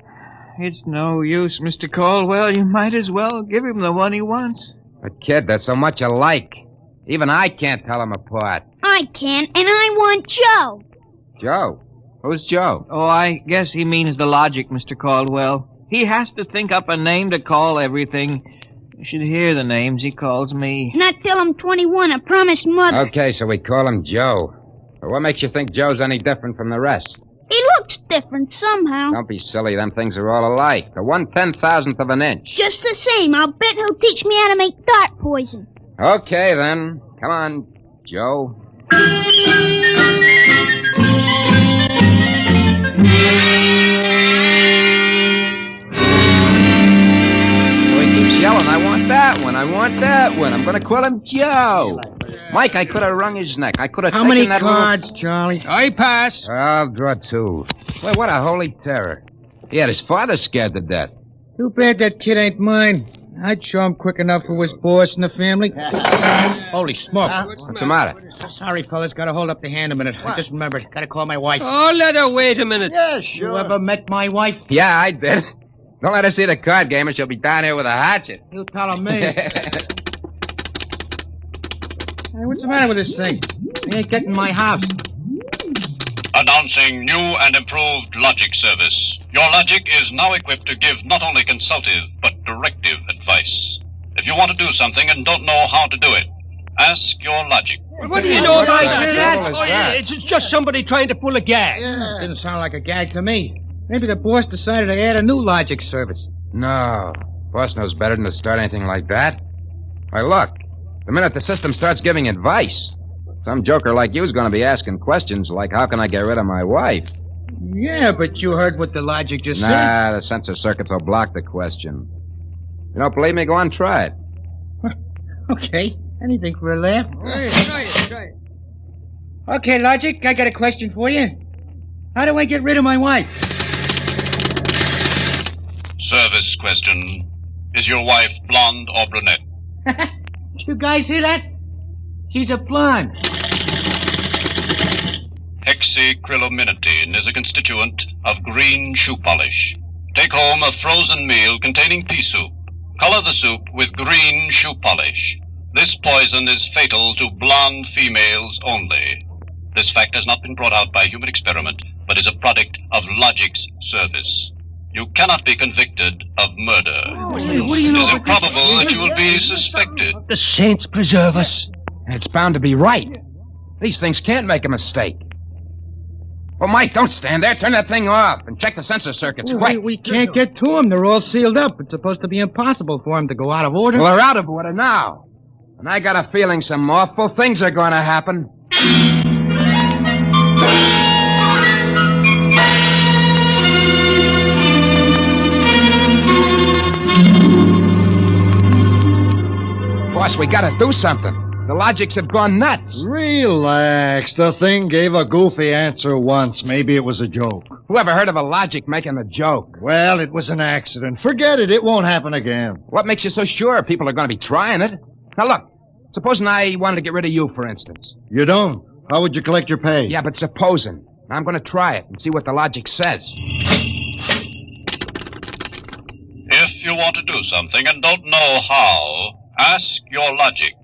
It's no use, Mr. Caldwell. You might as well give him the one he wants. But, kid, they're so much alike. Even I can't tell them apart. I can, and I want Joe. Joe? Who's Joe? Oh, I guess he means the Logic, Mr. Caldwell. He has to think up a name to call everything. You should hear the names he calls me. Not till I'm 21, I promised Mother. Okay, so we call him Joe. But what makes you think Joe's any different from the rest? He looks different somehow. Don't be silly. Them things are all alike. A 1/10,000th of an inch. Just the same, I'll bet he'll teach me how to make dart poison. Okay, then. Come on, Joe. Yelling, I want that one, I want that one. I'm going to call him Joe. Mike, I could have wrung his neck. I could have taken that How many cards, Charlie? I pass. I'll draw 2. Well, what a holy terror. He had his father scared to death. Too bad that kid ain't mine. I'd show him quick enough who was boss in the family. Holy smoke. What's the matter? Sorry, fellas. Gotta hold up the hand a minute. I just remembered. Gotta call my wife. Oh, let her wait a minute. Yeah, sure. You ever met my wife? Yeah, I did. Don't let her see the card game or she'll be down here with a hatchet. You telling me. Hey, what's the matter with this thing? He ain't getting my house. Announcing new and improved logic service. Your logic is now equipped to give not only consultative, but directive advice. If you want to do something and don't know how to do it, ask your logic. What do you know about that? It's just somebody trying to pull a gag. Yeah, didn't sound like a gag to me. Maybe the boss decided to add a new logic service. No. Boss knows better than to start anything like that. Why, look. The minute the system starts giving advice, some joker like you is going to be asking questions like, how can I get rid of my wife? Yeah, but you heard what the logic just said. Nah, the sensor circuits will block the question. You don't believe me? Go on, try it. Okay. Anything for a laugh. Try it. Okay, Logic, I got a question for you. How do I get rid of my wife? Service question. Is your wife blonde or brunette? You guys hear that? She's a blonde. Hexacrylaminotin is a constituent of green shoe polish. Take home a frozen meal containing pea soup. Color the soup with green shoe polish. This poison is fatal to blonde females only. This fact has not been brought out by human experiment, but is a product of logic's service. You cannot be convicted of murder. What do you know? It is improbable that you will be suspected. The saints preserve us. It's bound to be right. These things can't make a mistake. Well, Mike, don't stand there. Turn that thing off and check the sensor circuits. Quick. We can't get to them. They're all sealed up. It's supposed to be impossible for them to go out of order. Well, they're out of order now. And I got a feeling some awful things are going to happen. Boss, we got to do something. The logics have gone nuts. Relax. The thing gave a goofy answer once. Maybe it was a joke. Whoever heard of a logic making a joke? Well, it was an accident. Forget it. It won't happen again. What makes you so sure people are going to be trying it? Now, look. Supposing I wanted to get rid of you, for instance. You don't. How would you collect your pay? Yeah, but supposing. I'm going to try it and see what the logic says. If you want to do something and don't know how, ask your logic.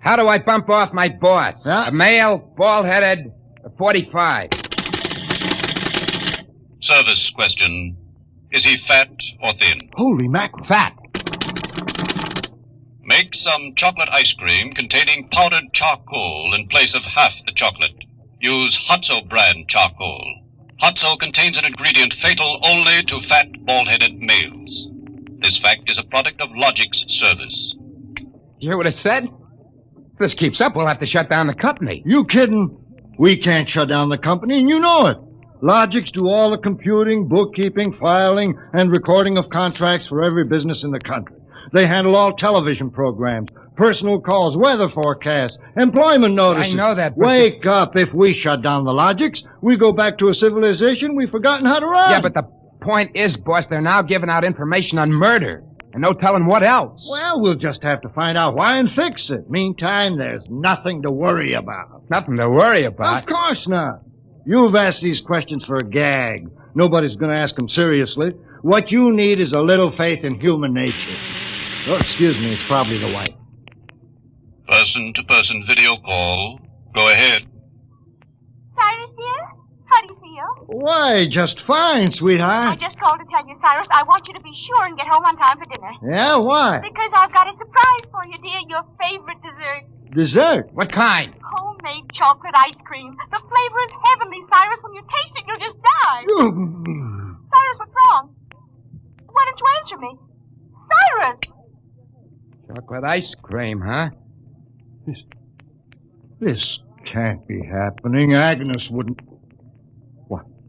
How do I bump off my boss? Huh? A male, bald-headed, 45. Service question. Is he fat or thin? Holy mackerel. Fat. Make some chocolate ice cream containing powdered charcoal in place of half the chocolate. Use Hotzo brand charcoal. Hotzo contains an ingredient fatal only to fat, bald-headed males. This fact is a product of logic's service. You hear what it said? If this keeps up, we'll have to shut down the company. You kidding? We can't shut down the company, and you know it. Logics do all the computing, bookkeeping, filing, and recording of contracts for every business in the country. They handle all television programs, personal calls, weather forecasts, employment notices. I know that, but... Wake up. If we shut down the Logics, we go back to a civilization we've forgotten how to run. Yeah, but the point is, boss, they're now giving out information on murder. And no telling what else. Well, we'll just have to find out why and fix it. Meantime, there's nothing to worry about. Nothing to worry about? Of course not. You've asked these questions for a gag. Nobody's going to ask them seriously. What you need is a little faith in human nature. Oh, excuse me, it's probably the wife. Person-to-person video call. Go ahead. Cyrus, dear? How do you feel? Why, just fine, I sweetheart. just called to tell you, Cyrus, I want you to be sure and get home on time for dinner. Yeah, why? Because I've got a surprise for you, dear. Your favorite dessert. Dessert? What kind? Homemade chocolate ice cream. The flavor is heavenly, Cyrus. When you taste it, you'll just die. Cyrus, what's wrong? Why don't you answer me? Cyrus! Chocolate ice cream, huh? This can't be happening. Agnes wouldn't...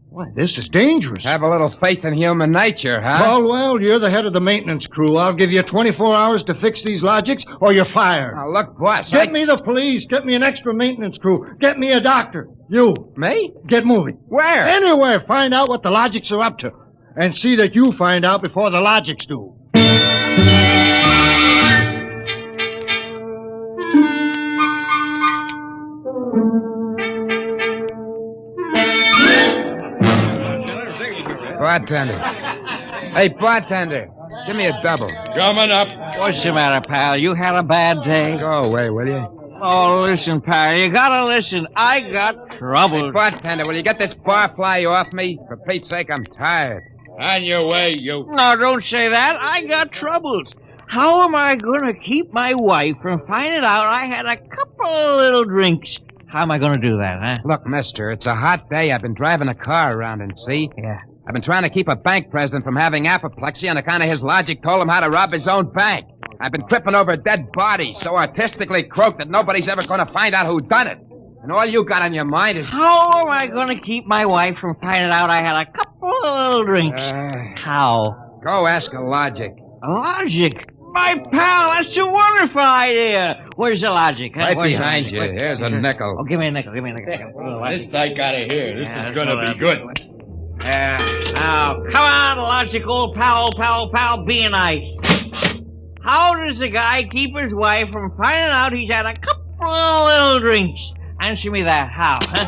Why, this is dangerous. Have a little faith in human nature, huh? Caldwell, you're the head of the maintenance crew. I'll give you 24 hours to fix these logics, or you're fired. Now, look, boss, Get me the police. Get me an extra maintenance crew. Get me a doctor. You. Me? Get moving. Where? Anywhere. Find out what the logics are up to. And see that you find out before the logics do. Bartender. Hey, bartender. Give me a double. Coming up. What's the matter, pal? You had a bad day? Go away, will you? Oh, listen, pal. You gotta listen. I got trouble. Hey, bartender, will you get this barfly off me? For Pete's sake, I'm tired. On your way, you. No, don't say that. I got troubles. How am I gonna keep my wife from finding out I had a couple of little drinks? How am I gonna do that, huh? Look, mister, it's a hot day. I've been driving a car around and see. Yeah. I've been trying to keep a bank president from having apoplexy on account of his logic told him how to rob his own bank. I've been tripping over dead bodies so artistically croaked that nobody's ever going to find out who done it. And all you got on your mind is... How am I gonna keep my wife from finding out I had a couple of little drinks? How? Go ask a logic. Logic? My pal, that's a wonderful idea. Where's the logic? Huh? Right Where's the behind logic? you. Here's a nickel. Oh, give me a nickel. Give me a nickel. This I gotta hear. This is gonna be good. Now, come on, logical pal, be nice. How does a guy keep his wife from finding out he's had a couple of little drinks? Answer me that. How, huh?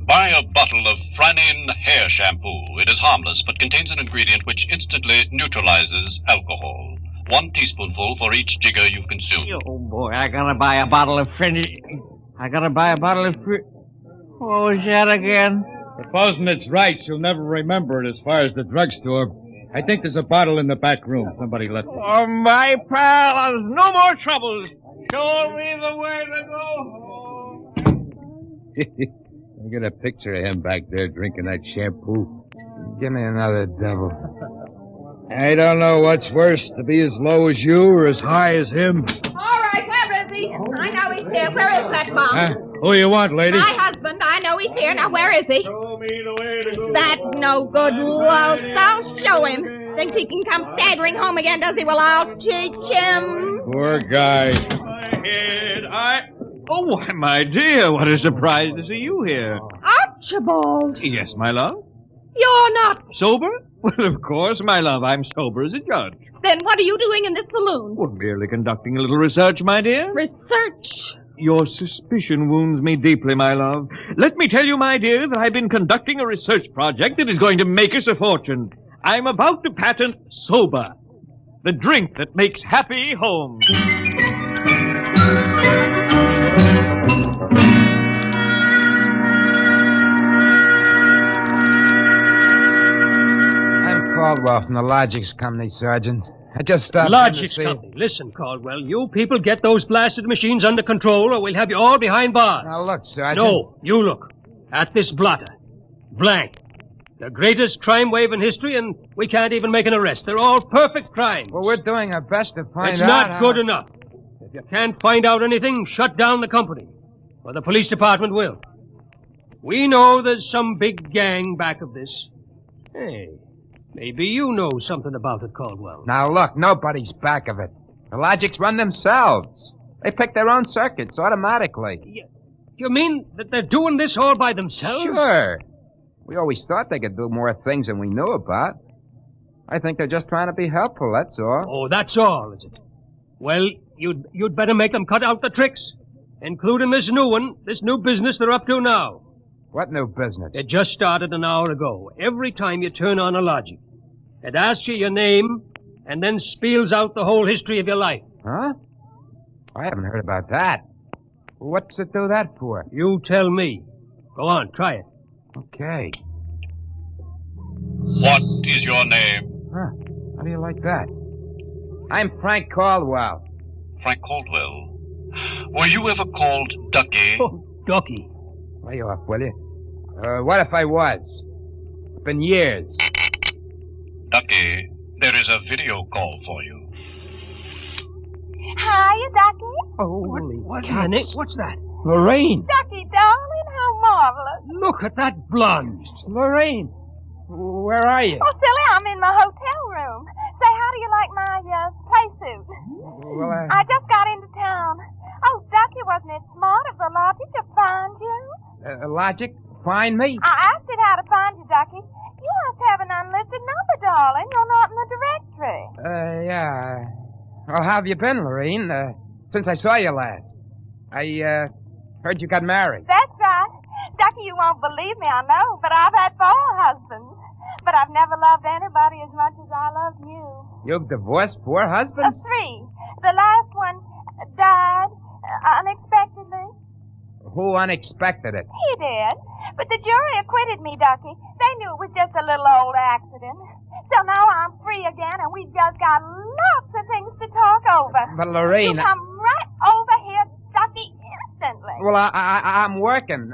Buy a bottle of Franine hair shampoo. It is harmless, but contains an ingredient which instantly neutralizes alcohol. 1 teaspoonful for each jigger you consume. Oh, boy, I gotta buy a bottle of What was that again? Supposing it's right, she'll never remember it as far as the drugstore. I think there's a bottle in the back room. Somebody left it. Oh, my pal, there's no more troubles. Show me the way to go home. I get a picture of him back there drinking that shampoo. Give me another double. I don't know what's worse, to be as low as you or as high as him. All right, where is he? I know he's here. Where is that bum? Who you want, lady? My husband. I know he's here. Now, where is he? Show me the way to go. That no good louse. I'll show him. Thinks he can come staggering home again, does he? Well, I'll teach him. Poor guy. Oh, why, my dear, what a surprise to see you here. Archibald. Yes, my love. You're not. Sober? Well, of course, my love. I'm sober as a judge. Then what are you doing in this saloon? Well, merely conducting a little research, my dear. Research? Your suspicion wounds me deeply, my love. Let me tell you, my dear, that I've been conducting a research project that is going to make us a fortune. I'm about to patent Sober, the drink that makes happy homes. I'm Caldwell from the Logics Company, Sergeant. I just stopped Logics in to see... Company. Listen, Caldwell, you people get those blasted machines under control or we'll have you all behind bars. Now, look, Sergeant. No, you look. At this blotter. Blank. The greatest crime wave in history, and we can't even make an arrest. They're all perfect crimes. Well, we're doing our best to find out. It's not good enough. If you can't find out anything, shut down the company. Or the police department will. We know there's some big gang back of this. Hey, maybe you know something about it, Caldwell. Now, look, nobody's back of it. The Logics run themselves. They pick their own circuits automatically. You mean that they're doing this all by themselves? Sure. We always thought they could do more things than we knew about. I think they're just trying to be helpful, that's all. Oh, that's all, is it? Well, you'd better make them cut out the tricks, including this new one, this new business they're up to now. What new business? It just started an hour ago. Every time you turn on a Logic, it asks you your name and then spiels out the whole history of your life. Huh? I haven't heard about that. What's it do that for? You tell me. Go on, try it. Okay. What is your name? Huh. How do you like that? I'm Frank Caldwell. Frank Caldwell. Were you ever called Ducky? Oh, Ducky. Lay off, will you? What if I was? It's been years. Ducky, there is a video call for you. Hiya, Ducky. Holy cats. What's that? Lorraine! Ducky, darling, how marvelous. Look at that blonde. It's Lorraine. Where are you? Oh, silly, I'm in my hotel room. Say, how do you like my play suit? Well, I just got into town. Oh, Ducky, wasn't it smart of the Logic to find you? Logic? Find me? I asked it how to find you, Ducky. You must have an unlisted number, darling. You're not in the directory. Yeah. Well, how have you been, Lorraine? Since I saw you last. I heard you got married. That's right. Ducky, you won't believe me, I know, but I've had 4 husbands. But I've never loved anybody as much as I love you. You've divorced 4 husbands? 3. The last one died unexpectedly. Who unexpected it? He did. But the jury acquitted me, Ducky. They knew it was just a little old accident. So now I'm free again, and we've just got lots of things to talk over. But, Lorraine... You come right over here, Ducky, instantly. Well, I'm working.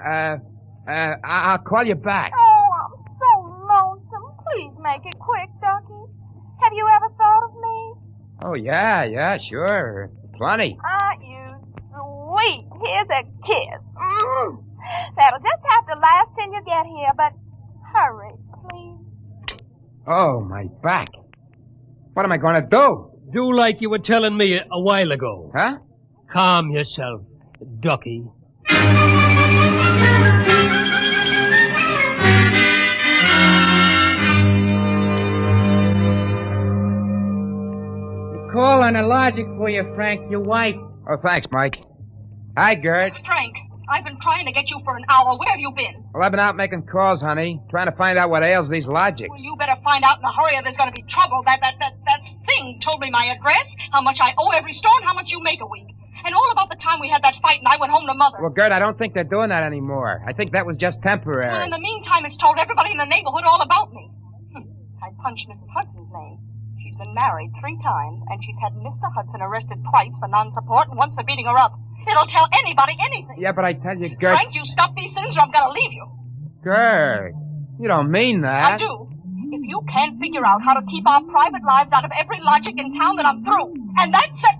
I'll call you back. Oh, I'm so lonesome. Please make it quick, Ducky. Have you ever thought of me? Oh, yeah, sure. Plenty. You sweet. Here's a kiss. That'll just have to last till you get here, but hurry, please. Oh, my back. What am I going to do? Do like you were telling me a while ago. Huh? Calm yourself, Ducky. Call on a Logic for you, Frank, your wife. Oh, thanks, Mike. Hi, Gert. Frank, I've been trying to get you for an hour. Where have you been? Well, I've been out making calls, honey, trying to find out what ails these Logics. Well, you better find out in a hurry or there's going to be trouble. That thing told me my address, how much I owe every store, and how much you make a week. And all about the time we had that fight and I went home to Mother. Well, Gert, I don't think they're doing that anymore. I think that was just temporary. Well, in the meantime, it's told everybody in the neighborhood all about me. I punched Mrs. Hudson's name. She's been married 3 times, and she's had Mr. Hudson arrested twice for non-support and once for beating her up. It'll tell anybody anything. Yeah, but I tell you, Gert... Frank, you stop these things or I'm going to leave you. Gert, you don't mean that. I do. If you can't figure out how to keep our private lives out of every Logic in town, then I'm through. And that's it.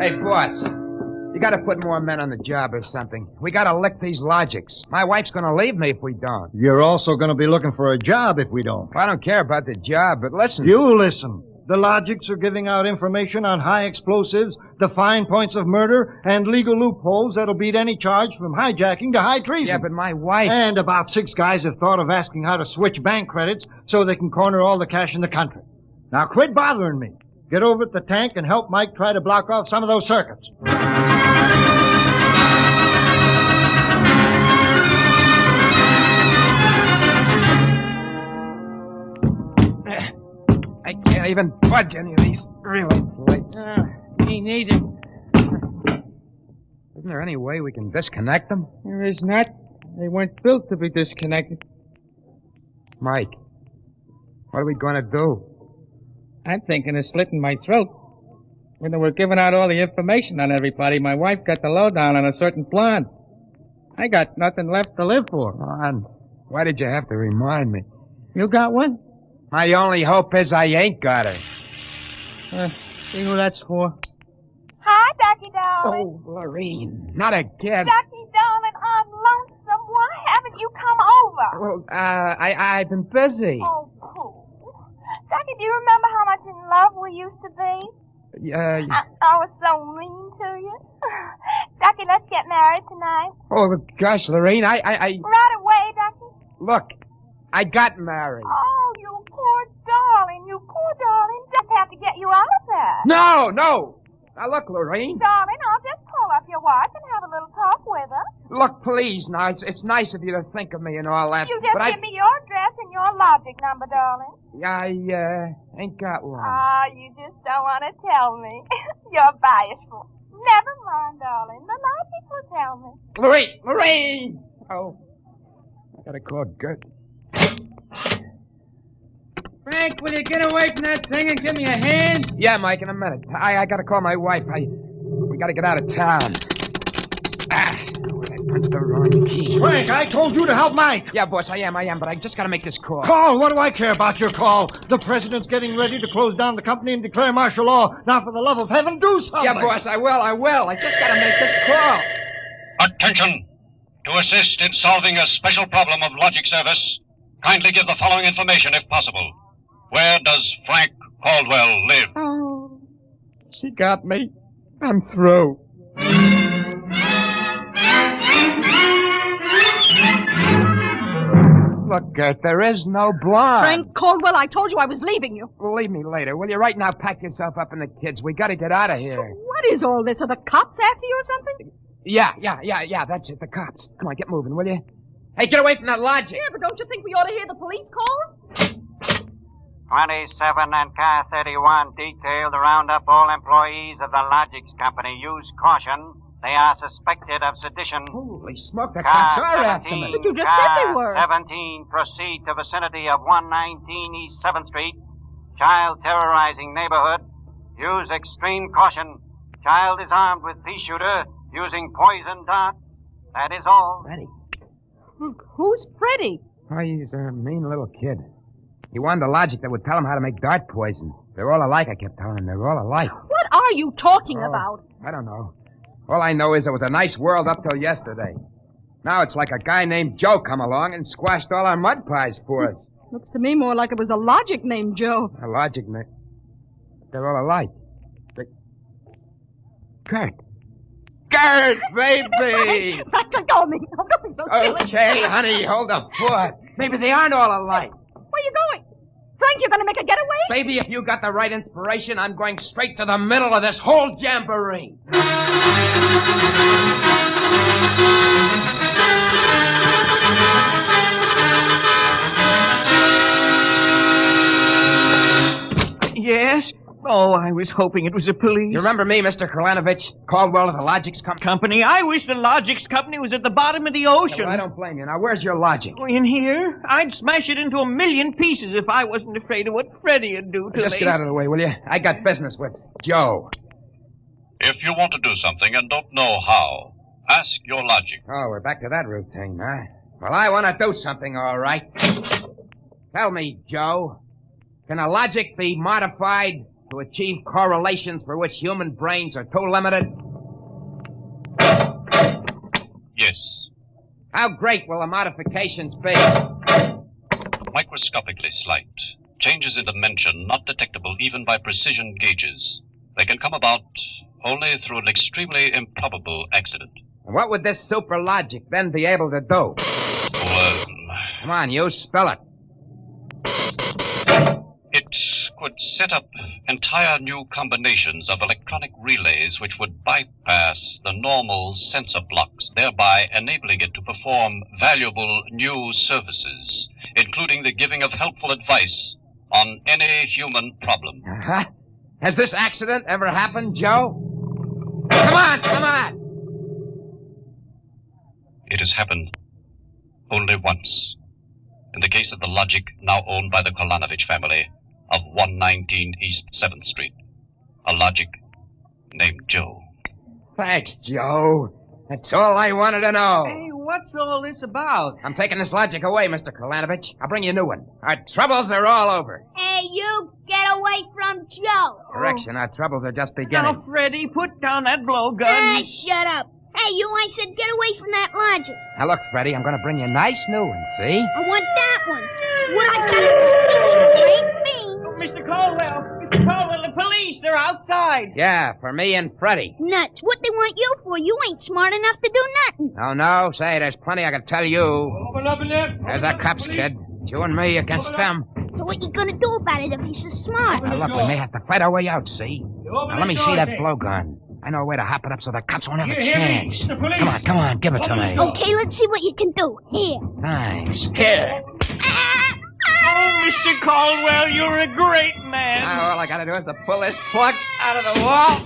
Hey, boss. You gotta put more men on the job or something. We gotta lick these Logics. My wife's gonna leave me if we don't. You're also going to be looking for a job if we don't. I don't care about the job, but listen. You listen. The Logics are giving out information on high explosives, the fine points of murder, and legal loopholes that'll beat any charge from hijacking to high treason. Yeah, but my wife... And about 6 guys have thought of asking how to switch bank credits so they can corner all the cash in the country. Now quit bothering me. Get over at the tank and help Mike try to block off some of those circuits. I can't even budge any of these relay plates. Me neither. Isn't there any way we can disconnect them? There is not. They weren't built to be disconnected. Mike, what are we going to do? I'm thinking of slitting my throat. When they were giving out all the information on everybody, my wife got the lowdown on a certain blonde. I got nothing left to live for. Ron, why did you have to remind me? You got one? My only hope is I ain't got her. See who that's for? Hi, Ducky, darling. Oh, Lorraine, not again. Ducky, darling, I'm lonesome. Why haven't you come over? Well, I've been busy. Oh, cool. Ducky, do you remember how much in love we used to be? I was so mean to you. Ducky, let's get married tonight. Oh, gosh, Lorraine, I... Right away, Ducky. Look, I got married. Oh, you poor darling. You poor darling. Just have to get you out of that. No. Now, look, Lorraine. Darling, I'll just call up your wife and have a little talk with her. Look, please, now, it's nice of you to think of me and all that. You just but give me your address and your logic number, darling. I ain't got one. Ah, you just don't want to tell me. You're bashful. Never mind, darling. The logic will tell me. Marie! Oh, I gotta call Gert. Frank, will you get away from that thing and give me a hand? Yeah, Mike, in a minute. I gotta call my wife. We gotta get out of town. I punched the wrong key. Frank, I told you to help Mike. Yeah, boss, I am, but I just gotta make this call. Call? What do I care about your call? The president's getting ready to close down the company and declare martial law. Now, for the love of heaven, do something. Yeah, boss, I will. I just gotta make this call. Attention! To assist in solving a special problem of logic service, kindly give the following information if possible. Where does Frank Caldwell live? Oh, she got me. I'm through. Look, Gert, there is no blonde. Frank Caldwell, I told you I was leaving you. Leave me later, will you? Right now, pack yourself up and the kids. We gotta get out of here. What is all this? Are the cops after you or something? Yeah, that's it, the cops. Come on, get moving, will you? Hey, get away from that logic. Yeah, but don't you think we ought to hear the police calls? 27 and Car 31 detailed to round up all employees of the Logics Company. Use caution. They are suspected of sedition. Holy smoke, the cops are after me. But you just said they were. 17, proceed to vicinity of 119 East 7th Street. Child terrorizing neighborhood. Use extreme caution. Child is armed with pea shooter using poison dart. That is all. Freddie. Who's Freddie? Oh, he's a mean little kid. He wanted a logic that would tell him how to make dart poison. They're all alike, I kept telling him. They're all alike. What are you talking about? I don't know. All I know is it was a nice world up till yesterday. Now it's like a guy named Joe come along and squashed all our mud pies for us. Looks to me more like it was a logic named Joe. A logic name? They're all alike. Gert, baby! Let go of me. Don't be so silly. Okay, honey, hold the fort. Maybe they aren't all alike. Where are you going? Frank, you're going to make a getaway? Baby, if you got the right inspiration, I'm going straight to the middle of this whole jamboree. Yes? Oh, I was hoping it was the police. You remember me, Mr. Kralanovich? Caldwell of the Logics Company? I wish the Logics Company was at the bottom of the ocean. No, I don't blame you. Now, where's your logic? In here? I'd smash it into a million pieces if I wasn't afraid of what Freddie would do to me. Just get out of the way, will you? I got business with Joe. If you want to do something and don't know how, ask your logic. Oh, we're back to that routine, huh? Well, I want to do something, all right. Tell me, Joe, can a logic be modified to achieve correlations for which human brains are too limited? Yes. How great will the modifications be? Microscopically slight. Changes in dimension not detectable even by precision gauges. They can come about only through an extremely improbable accident. And what would this super logic then be able to do? Come on, you spell it. It could set up entire new combinations of electronic relays which would bypass the normal sensor blocks, thereby enabling it to perform valuable new services, including the giving of helpful advice on any human problem. Uh-huh. Has this accident ever happened, Joe? Come on! It has happened only once. In the case of the logic now owned by the Kolanovich family of 119 East 7th Street. A logic named Joe. Thanks, Joe. That's all I wanted to know. Hey, what's all this about? I'm taking this logic away, Mr. Kralanovich. I'll bring you a new one. Our troubles are all over. Hey, you, get away from Joe. Correction, our troubles are just beginning. Now, Freddie, put down that blowgun. Hey, shut up. Hey, you, I said get away from that logic. Now, look, Freddie, I'm going to bring you a nice new one, see? I want that one. What I got in this picture ain't me. Mr. Caldwell, the police, they're outside. Yeah, for me and Freddie. Nuts. What they want you for? You ain't smart enough to do nothing. Oh, no? Say, there's plenty I can tell you. Open up in there. There's our cops, kid. It's you and me against them. So what you gonna do about it if he's so smart? Now, look, we may have to fight our way out, see? Now, let me see that blowgun. I know a way to hop it up so the cops won't have a You hear me? chance. The police! Come on, give it to me. Okay, let's see what you can do. Here. Thanks. Here. Oh, Mr. Caldwell, you're a great man. All I gotta do is to pull this plug out of the wall.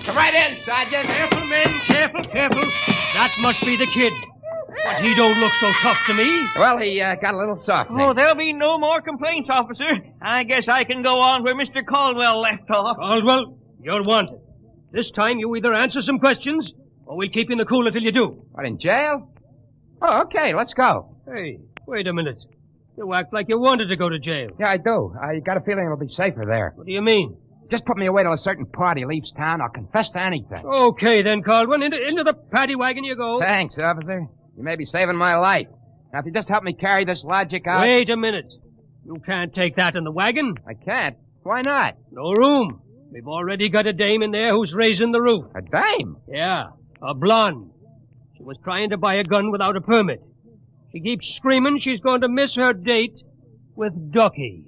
Come right in, Sergeant. Careful, men. Careful. That must be the kid. But he don't look so tough to me. Well, he got a little soft. Oh, there'll be no more complaints, officer. I guess I can go on where Mr. Caldwell left off. Caldwell, you're wanted. This time you either answer some questions, or we'll keep you in the cooler till you do. What, in jail? Oh, okay, let's go. Hey, wait a minute. You act like you wanted to go to jail. Yeah, I do. I got a feeling it'll be safer there. What do you mean? Just put me away till a certain party leaves town. I'll confess to anything. Okay, then, Caldwell. Into the paddy wagon you go. Thanks, officer. You may be saving my life. Now, if you just help me carry this logic out... Wait a minute. You can't take that in the wagon. I can't? Why not? No room. We've already got a dame in there who's raising the roof. A dame? Yeah, a blonde. She was trying to buy a gun without a permit. She keeps screaming she's going to miss her date with Ducky.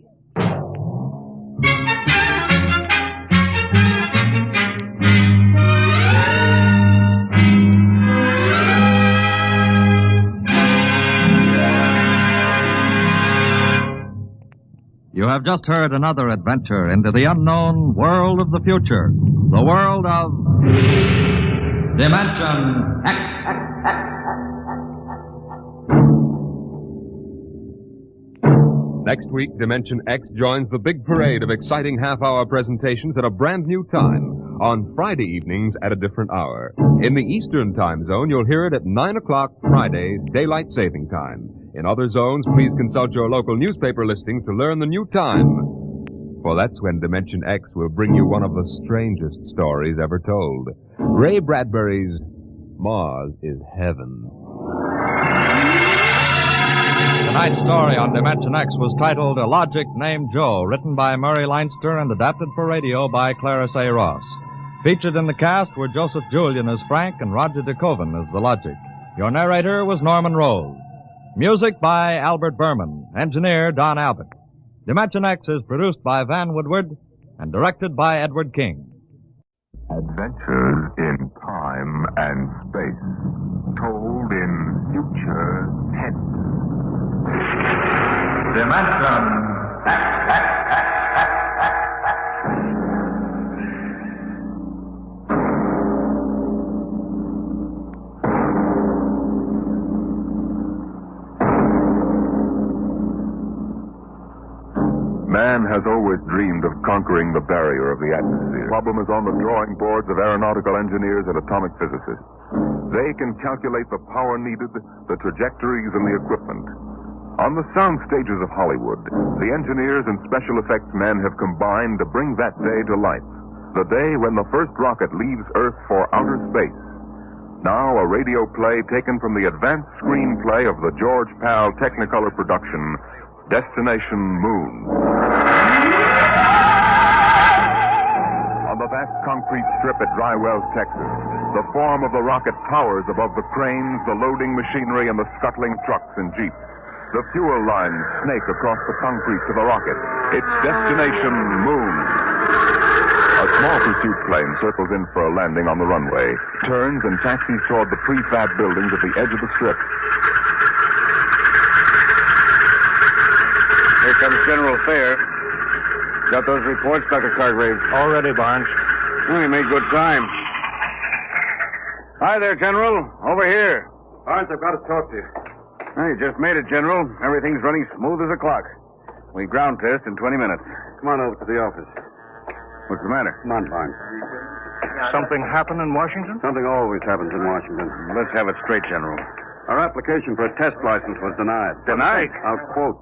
You have just heard another adventure into the unknown world of the future. The world of Dimension X. Next week, Dimension X joins the big parade of exciting half-hour presentations at a brand new time on Friday evenings at a different hour. In the Eastern Time Zone, you'll hear it at 9 o'clock Fridays, Daylight Saving Time. In other zones, please consult your local newspaper listings to learn the new time. For that's when Dimension X will bring you one of the strangest stories ever told. Ray Bradbury's Mars is Heaven. Tonight's story on Dimension X was titled ALogicNamedJoe, written by Murray Leinster and adapted for radio by Clarence A. Ross. Featured in the cast were Joseph Julian as Frank and Roger DeKoven as the Logic. Your narrator was Norman Rose. Music by Albert Berman. Engineer Don Albert. Dimension X is produced by Van Woodward and directed by Edward King. Adventures in time and space, told in future tense. Dimension Man has always dreamed of conquering the barrier of the atmosphere. The problem is on the drawing boards of aeronautical engineers and atomic physicists. They can calculate the power needed, the trajectories, and the equipment. On the sound stages of Hollywood, the engineers and special effects men have combined to bring that day to life. The day when the first rocket leaves Earth for outer space. Now a radio play taken from the advanced screenplay of the George Pal Technicolor production, Destination Moon. On the vast concrete strip at Dry Wells, Texas, the form of the rocket towers above the cranes, the loading machinery, and the scuttling trucks and jeeps. The fuel lines snake across the concrete to the rocket. It's Destination Moon. A small pursuit plane circles in for a landing on the runway, turns and taxis toward the prefab buildings at the edge of the strip. Here comes General Fair. Got those reports, Dr. Cargrave? All ready, Barnes. We made good time. Hi there, General. Over here. Barnes, I've got to talk to you. You just made it, General. Everything's running smooth as a clock. We ground test in 20 minutes. Come on over to the office. What's the matter? Come on, Barnes. Something happened in Washington? Something always happens in Washington. Let's have it straight, General. Our application for a test license was denied. Denied? I'll quote.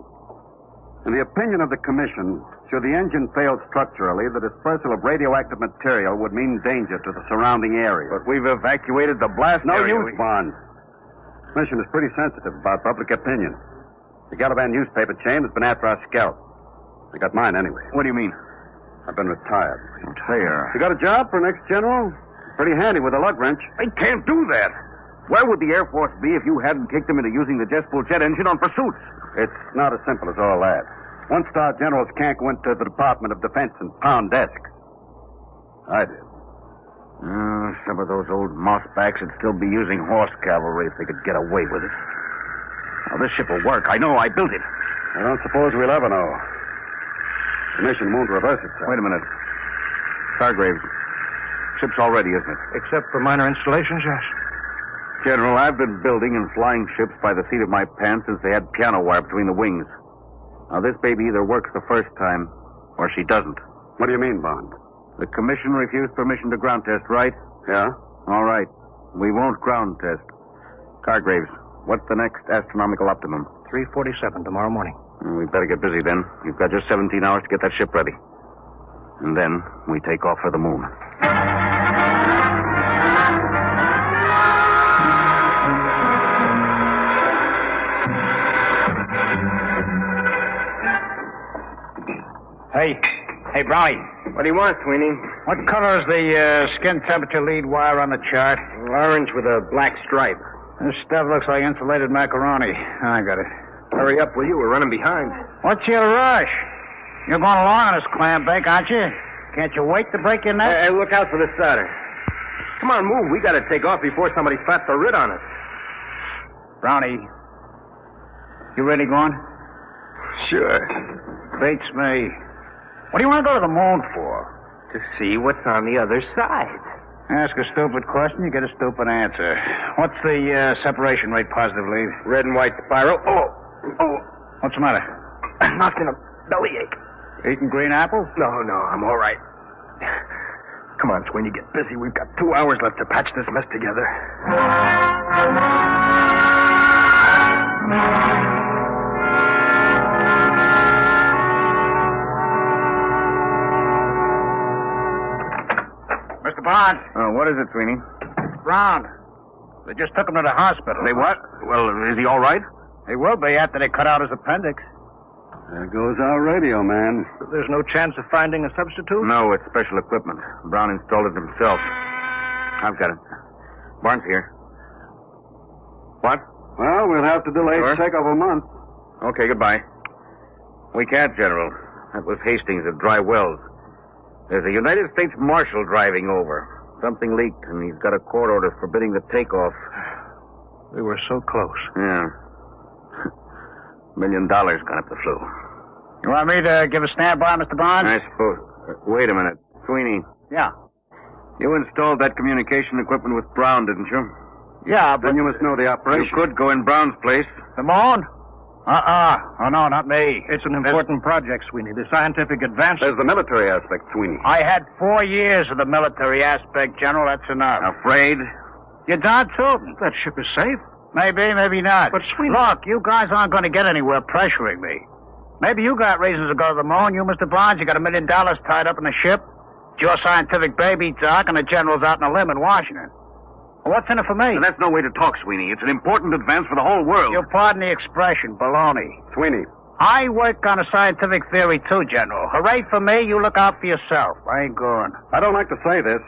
In the opinion of the commission, should the engine fail structurally, the dispersal of radioactive material would mean danger to the surrounding area. But we've evacuated the blast No area. use, Barnes. The commission is pretty sensitive about public opinion. The Galavan newspaper chain has been after our scalp. They got mine anyway. What do you mean? I've been retired. Fair. You got a job for next general? Pretty handy with a lug wrench. They can't do that. Where would the Air Force be if you hadn't kicked them into using the jet fuel jet engine on pursuits? It's not as simple as all that. One-star generals can't go into the Department of Defense and pound desks. I did. Some of those old mossbacks would still be using horse cavalry if they could get away with it. Now, this ship will work. I know. I built it. I don't suppose we'll ever know. The mission won't reverse itself. Wait a minute. Hargraves, ship's all ready, isn't it? Except for minor installations, yes. General, I've been building and flying ships by the seat of my pants since they had piano wire between the wings. Now, this baby either works the first time or she doesn't. What do you mean, Bond? The commission refused permission to ground test, right? Yeah? All right. We won't ground test. Hargraves, what's the next astronomical optimum? 3:47 tomorrow morning. We better get busy then. You've got just 17 hours to get that ship ready. And then we take off for the moon. Hey, Brownie. What do you want, Sweeney? What color is the skin temperature lead wire on the chart? Orange with a black stripe. This stuff looks like insulated macaroni. I got it. Hurry up, will you? We're running behind. What's your rush? You're going along on this clam bake, aren't you? Can't you wait to break your neck? Hey, look out for the starter. Come on, move. We gotta take off before somebody flats a writ on us. Brownie, you really going? Sure. Beats me. What do you want to go to the moon for? To see what's on the other side. Ask a stupid question, you get a stupid answer. What's the separation rate positive lead? Red and white spiral. Oh. What's the matter? I'm not gonna bellyache. Eating green apples? No, I'm all right. Come on, Sweeney, get busy. We've got 2 hours left to patch this mess together. Mr. Bond. Oh, what is it, Sweeney? Brown. They just took him to the hospital. They what? Well, is he all right? He will be after they cut out his appendix. There goes our radio, man. There's no chance of finding a substitute? No, it's special equipment. Brown installed it himself. I've got it. Barnes here. What? Well, we'll have to delay the checkup a month. Okay, goodbye. We can't, General. That was Hastings at Dry Wells. There's a United States Marshal driving over. Something leaked, and he's got a court order forbidding the takeoff. We were so close. Yeah. $1 million gone up the flue. You want me to give a standby, Mr. Bond? I suppose. Wait a minute. Sweeney. Yeah. You installed that communication equipment with Brown, didn't you? Yeah, but... Then you must know the operation. You could go in Brown's place. The moon? Oh, no, not me. It's an important project, Sweeney. The scientific advance... There's the military aspect, Sweeney. I had 4 years of the military aspect, General. That's enough. Afraid? You're darn tootin'. That ship is safe. Maybe, maybe not. But, Sweeney... Look, you guys aren't going to get anywhere pressuring me. Maybe you got reasons to go to the moon. You, Mr. Barnes, you got $1 million tied up in the ship. It's your scientific baby, Doc, and the General's out on a limb in Washington. Well, what's in it for me? Now, that's no way to talk, Sweeney. It's an important advance for the whole world. You'll pardon the expression, baloney. Sweeney. I work on a scientific theory, too, General. Hooray for me, you look out for yourself. I ain't going. I don't like to say this,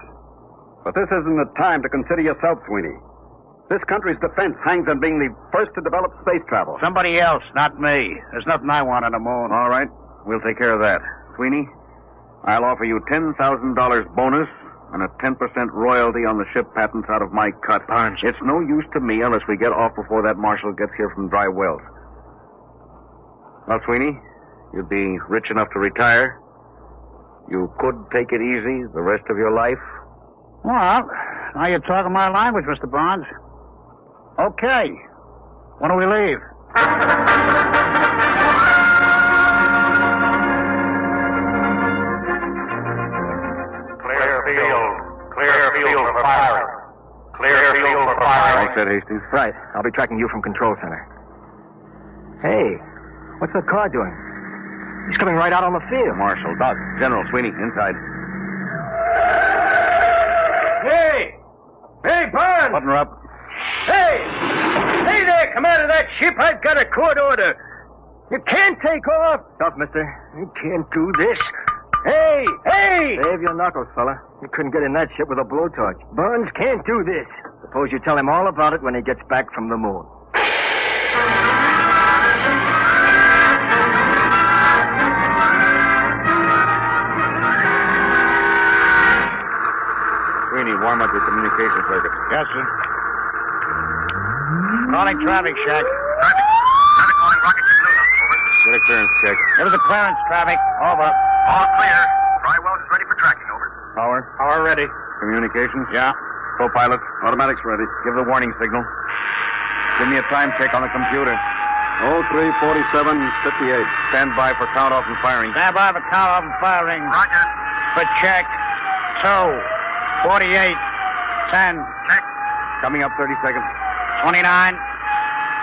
but this isn't the time to consider yourself, Sweeney. This country's defense hangs on being the first to develop space travel. Somebody else, not me. There's nothing I want on the moon. All right. We'll take care of that. Sweeney, I'll offer you $10,000 bonus and a 10% royalty on the ship patents out of my cut. Barnes. It's no use to me unless we get off before that marshal gets here from Dry Wells. Well, Sweeney, you'd be rich enough to retire. You could take it easy the rest of your life. Well, now you're talking my language, Mr. Barnes. Okay. When do we leave? Clear field for firing. Clear field for firing. All set, Hastings. Right. I'll be tracking you from control center. Hey, what's that car doing? He's coming right out on the field. Marshal, Doc, General, Sweeney, inside. Hey! Hey, Barnes! Button her up. Hey! Hey there, commander of that ship. I've got a court order. You can't take off. Stop, mister. You can't do this. Hey! Hey! Save your knuckles, fella. You couldn't get in that ship with a blowtorch. Barnes can't do this. Suppose you tell him all about it when he gets back from the moon. Sweeney, warm Yes, sir. Calling traffic, Shack. Traffic calling rocket signal. Over. Get a clearance check. Give us a clearance, traffic. Over. All clear. Drywells is ready for tracking. Over. Power. Power ready. Communications? Yeah. Co-pilot? Automatics ready. Give the warning signal. Give me a time check on the computer. 03:47:58. Stand by for count-off and firing. Stand by for count-off and firing. Roger. For check. 2:48. 10. Check. Coming up 30 seconds. 29.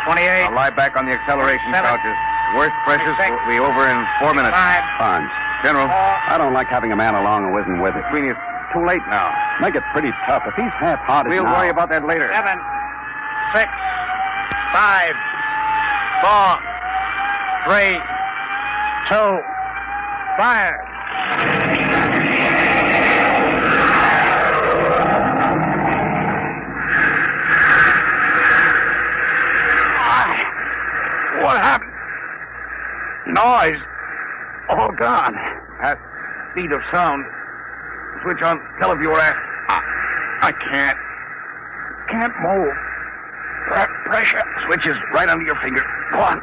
28. I'll lie back on the acceleration 7. couches. Worst pressures 6. will be over in 4 minutes. 5. Hans, General. I don't like having a man along who isn't with it. Sweeney, it's too late now. Make it pretty tough. If he's half-hearted We'll now... worry about that later. 7. 6. 5. 4. 3. 2. Fire. What happened? Noise. All gone. At speed of sound. Switch on televiewer act. I can't. Can't move. Pressure. Switch is right under your finger. Go on.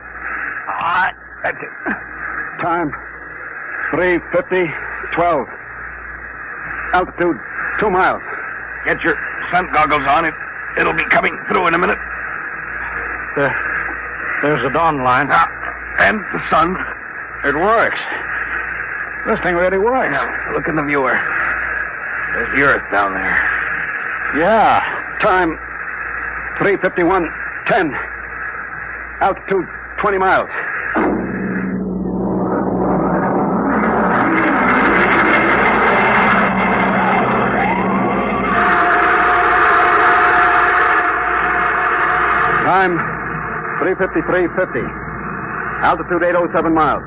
That's it. Time. 3:50:12. Altitude 2 miles. Get your sun goggles on. It'll be coming through in a minute. There's the dawn line. And the sun. It works. This thing really works. Now, look in the viewer. There's the Earth down there. Yeah. Time. 3:51:10. Altitude 20 miles. Time. 3:53:50. Altitude 807 miles.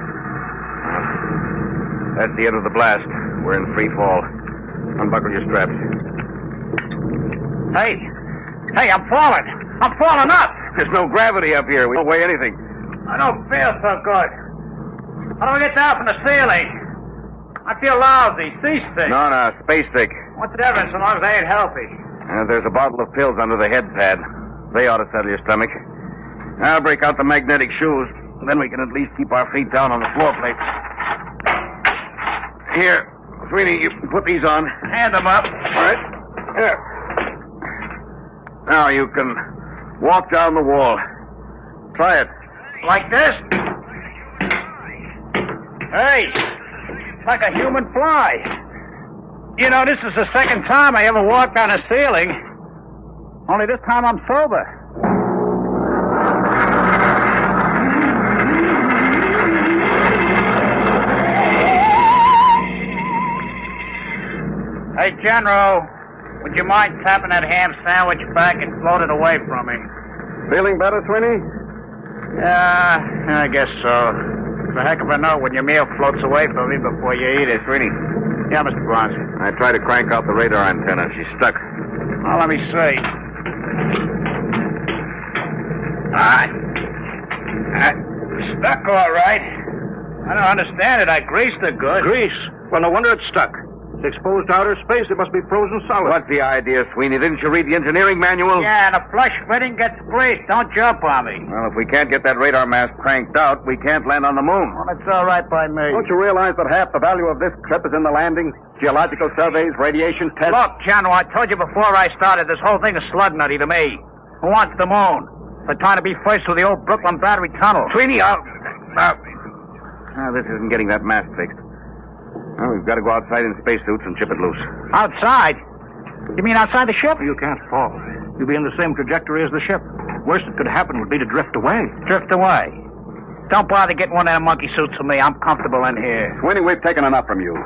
That's the end of the blast. We're in free fall. Unbuckle your straps. Hey, I'm falling. I'm falling up. There's no gravity up here. We don't weigh anything. I don't feel so good. How do I get down from the ceiling? I feel lousy, seasick. No, space sick. What's the difference so long as I ain't healthy? There's a bottle of pills under the head pad. They ought to settle your stomach. I'll break out the magnetic shoes. Then we can at least keep our feet down on the floor plate. Here, Sweeney, you put these on. Hand them up. All right. Here. Now you can walk down the wall. Try it. Like this? Hey, it's like a human fly. You know, this is the second time I ever walked on a ceiling. Only this time I'm sober. Hey, General, would you mind tapping that ham sandwich back and float it away from me? Feeling better, Sweeney? Yeah, I guess so. It's a heck of a note when your meal floats away from me before you eat it. Sweeney. Yeah, Mr. Barnes. I tried to crank out the radar antenna. She's stuck. Well, let me see. Stuck all right. I don't understand it. I greased it good. Grease? Well, no wonder it's stuck. It's exposed to outer space. It must be frozen solid. What's the idea, Sweeney? Didn't you read the engineering manual? Yeah, and a flush fitting gets greased. Don't jump on me. Well, if we can't get that radar mast cranked out, we can't land on the moon. Well, it's all right by me. Don't you realize that half the value of this trip is in the landing? Geological surveys, radiation tests. Look, General, I told you before I started, this whole thing is slug nutty to me. Who wants the moon? They're trying to be first with the old Brooklyn Battery Tunnel. Sweeney, this isn't getting that mast fixed. Well, we've got to go outside in spacesuits and chip it loose. Outside? You mean outside the ship? You can't fall. You'll be in the same trajectory as the ship. Worst that could happen would be to drift away. Drift away? Don't bother getting one of them monkey suits for me. I'm comfortable in here. Sweeney, we've taken enough from you.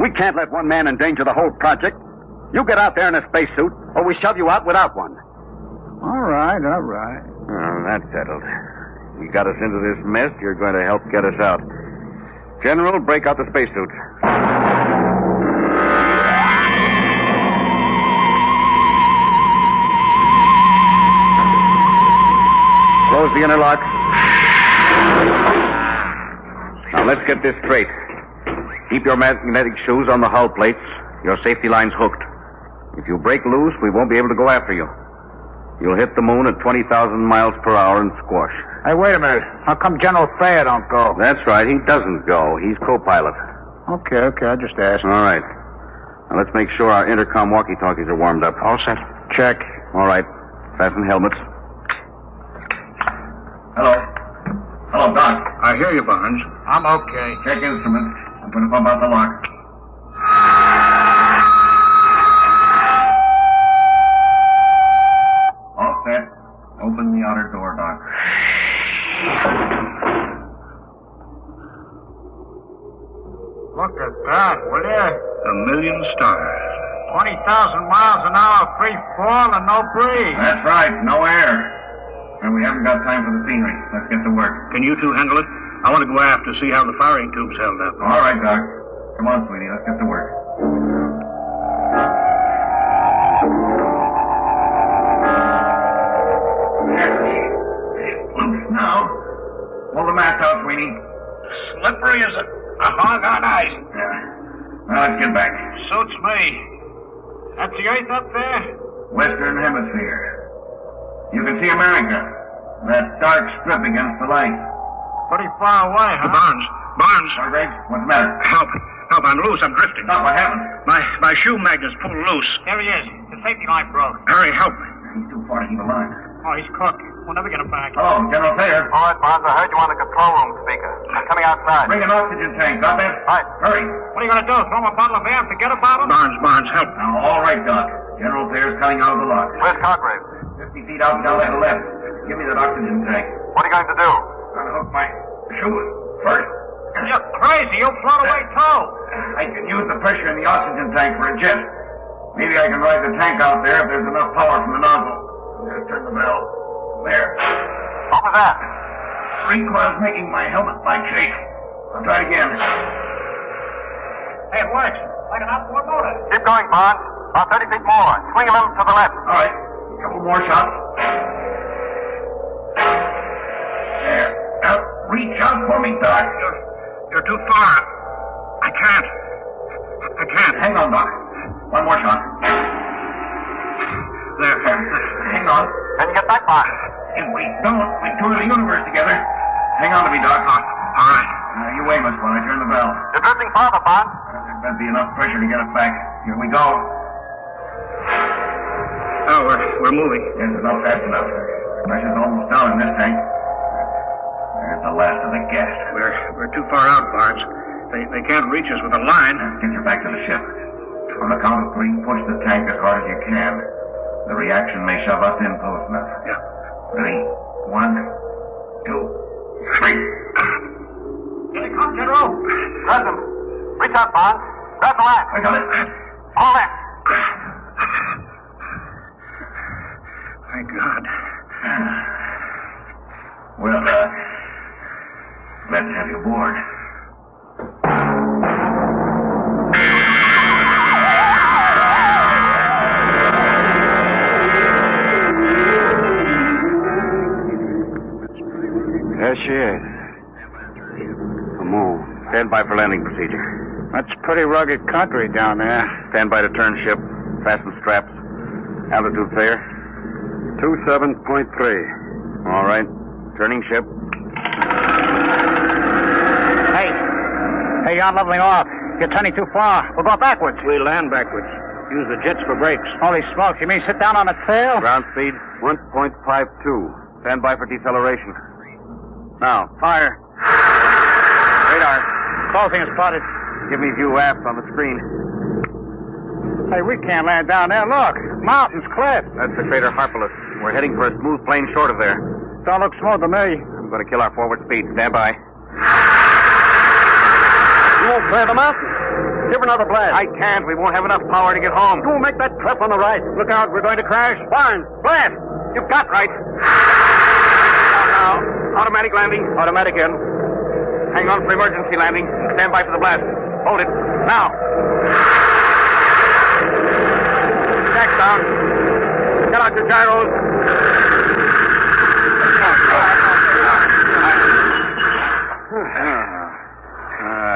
We can't let one man endanger the whole project. You get out there in a spacesuit, or we shove you out without one. All right. Oh, that's settled. You got us into this mess. You're going to help get us out. General, break out the spacesuits. Close the inner lock. Now, let's get this straight. Keep your magnetic shoes on the hull plates. Your safety line's hooked. If you break loose, we won't be able to go after you. You'll hit the moon at 20,000 miles per hour and squash. Hey, wait a minute. How come General Thayer don't go? That's right. He doesn't go. He's co-pilot. Okay, I just asked. All right. Now, let's make sure our intercom walkie-talkies are warmed up. All set. Check. All right. Fasten helmets. Hello. Hello, Doc. I hear you, Barnes. I'm okay. Check instruments. I'm going to pump out the lock. All set. Open the outer door, Doc. Look at that, will you? 1,000,000 stars. 20,000 miles an hour, free fall, and no breeze. That's right. No air. And we haven't got time for the scenery. Let's get to work. Can you two handle it? I want to go aft to see how the firing tube's held up. All right, Doc. Come on, sweetie. Let's get to work. Loose now. Pull the mast out, sweetie. Slippery as a hog on ice. Yeah. Now let's get back. Suits me. That's the Earth up there? Western Hemisphere. You can see America. That dark strip against the light. Pretty far away, huh? Barnes. Sorry, Graves. What's the matter? Help, I'm loose. I'm drifting. Doc, what happened? My shoe magnet's pulled loose. There he is. The safety line broke. Hurry, help me. He's too far to keep a line. Oh, he's cooked. We'll never get him back. Hello, General Thayer. All right, Barnes, I heard you on the control room speaker. I'm coming outside. Bring an oxygen tank. Got that? Right. Hurry. What are you going to do? Throw him a bottle of air and forget about him? Barnes, help. Now, all right, Doc. General Thayer's coming out of the lock. Where's Congreve? 50 feet out down that left. Give me that oxygen tank. What are you going to do? Unhook my shoe first. You're crazy. You'll float away, too. I can use the pressure in the oxygen tank for a jet. Maybe I can ride the tank out there if there's enough power from the nozzle. Just turn the bell. There. What was that? Recoil's making my helmet light shake. I'll try it again. Hey, it works. Like an outboard motor. Keep going, Barnes. About 30 feet more. Swing a little to the left. All right. A couple more shots. There. Now, reach out for me, Doc. You're too far. I can't. Hang on, Doc. One more shot. There. Hang on. Can you get back, Barnes? If we don't, we tour the universe together. Hang on to me, Doc. All right. You aim us when I turn the bell. You're drifting farther, Barnes. There better be enough pressure to get us back. Here we go. Oh, we're moving. Yes, it's not fast enough. Pressure's almost down in this tank. There's the last of the gas. We're too far out, Barnes. They can't reach us with a line. Get you back to the ship. On the count of 3, push the tank as hard as you can. The reaction may shove us in close enough. Yeah. Ready? 1, 2, 3. Here he comes, General. Grab him. Reach out, Barnes. Grab the line. I got it. All in. Thank God. Well, let's have you aboard. There she is. Come on. Stand by for landing procedure. That's pretty rugged country down there. Stand by to turn ship. Fasten straps. Altitude fair. 27.3. All right. Turning ship. Hey, you're leveling off. You're turning too far. We'll go backwards. We land backwards. Use the jets for brakes. Holy smokes, you mean sit down on the tail? Ground speed 1.52. Stand by for deceleration. Now, fire. Radar. Closing is spotted. Give me view aft on the screen. Hey, we can't land down there. Look, mountains, cliffs. That's the crater Harpalus. We're heading for a smooth plane short of there. Don't look smooth to me. I'm going to kill our forward speed. Stand by. You won't clear the mountain. Give another blast. I can't. We won't have enough power to get home. You won't make that cleft on the right. Look out, we're going to crash. Barnes, blast. You've got right. Now, automatic landing. Automatic in. Hang on for emergency landing. Stand by for the blast. Hold it. Now. Jack down. Get out your gyros.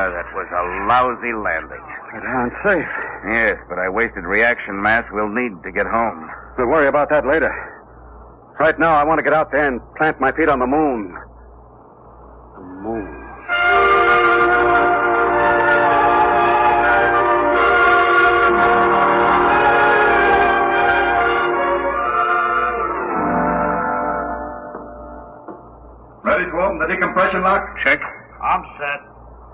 That was a lousy landing. Unsafe. Yes, but I wasted reaction mass we'll need to get home. We'll worry about that later. Right now, I want to get out there and plant my feet on the moon. The moon. Ready to open the decompression lock? Check. I'm set.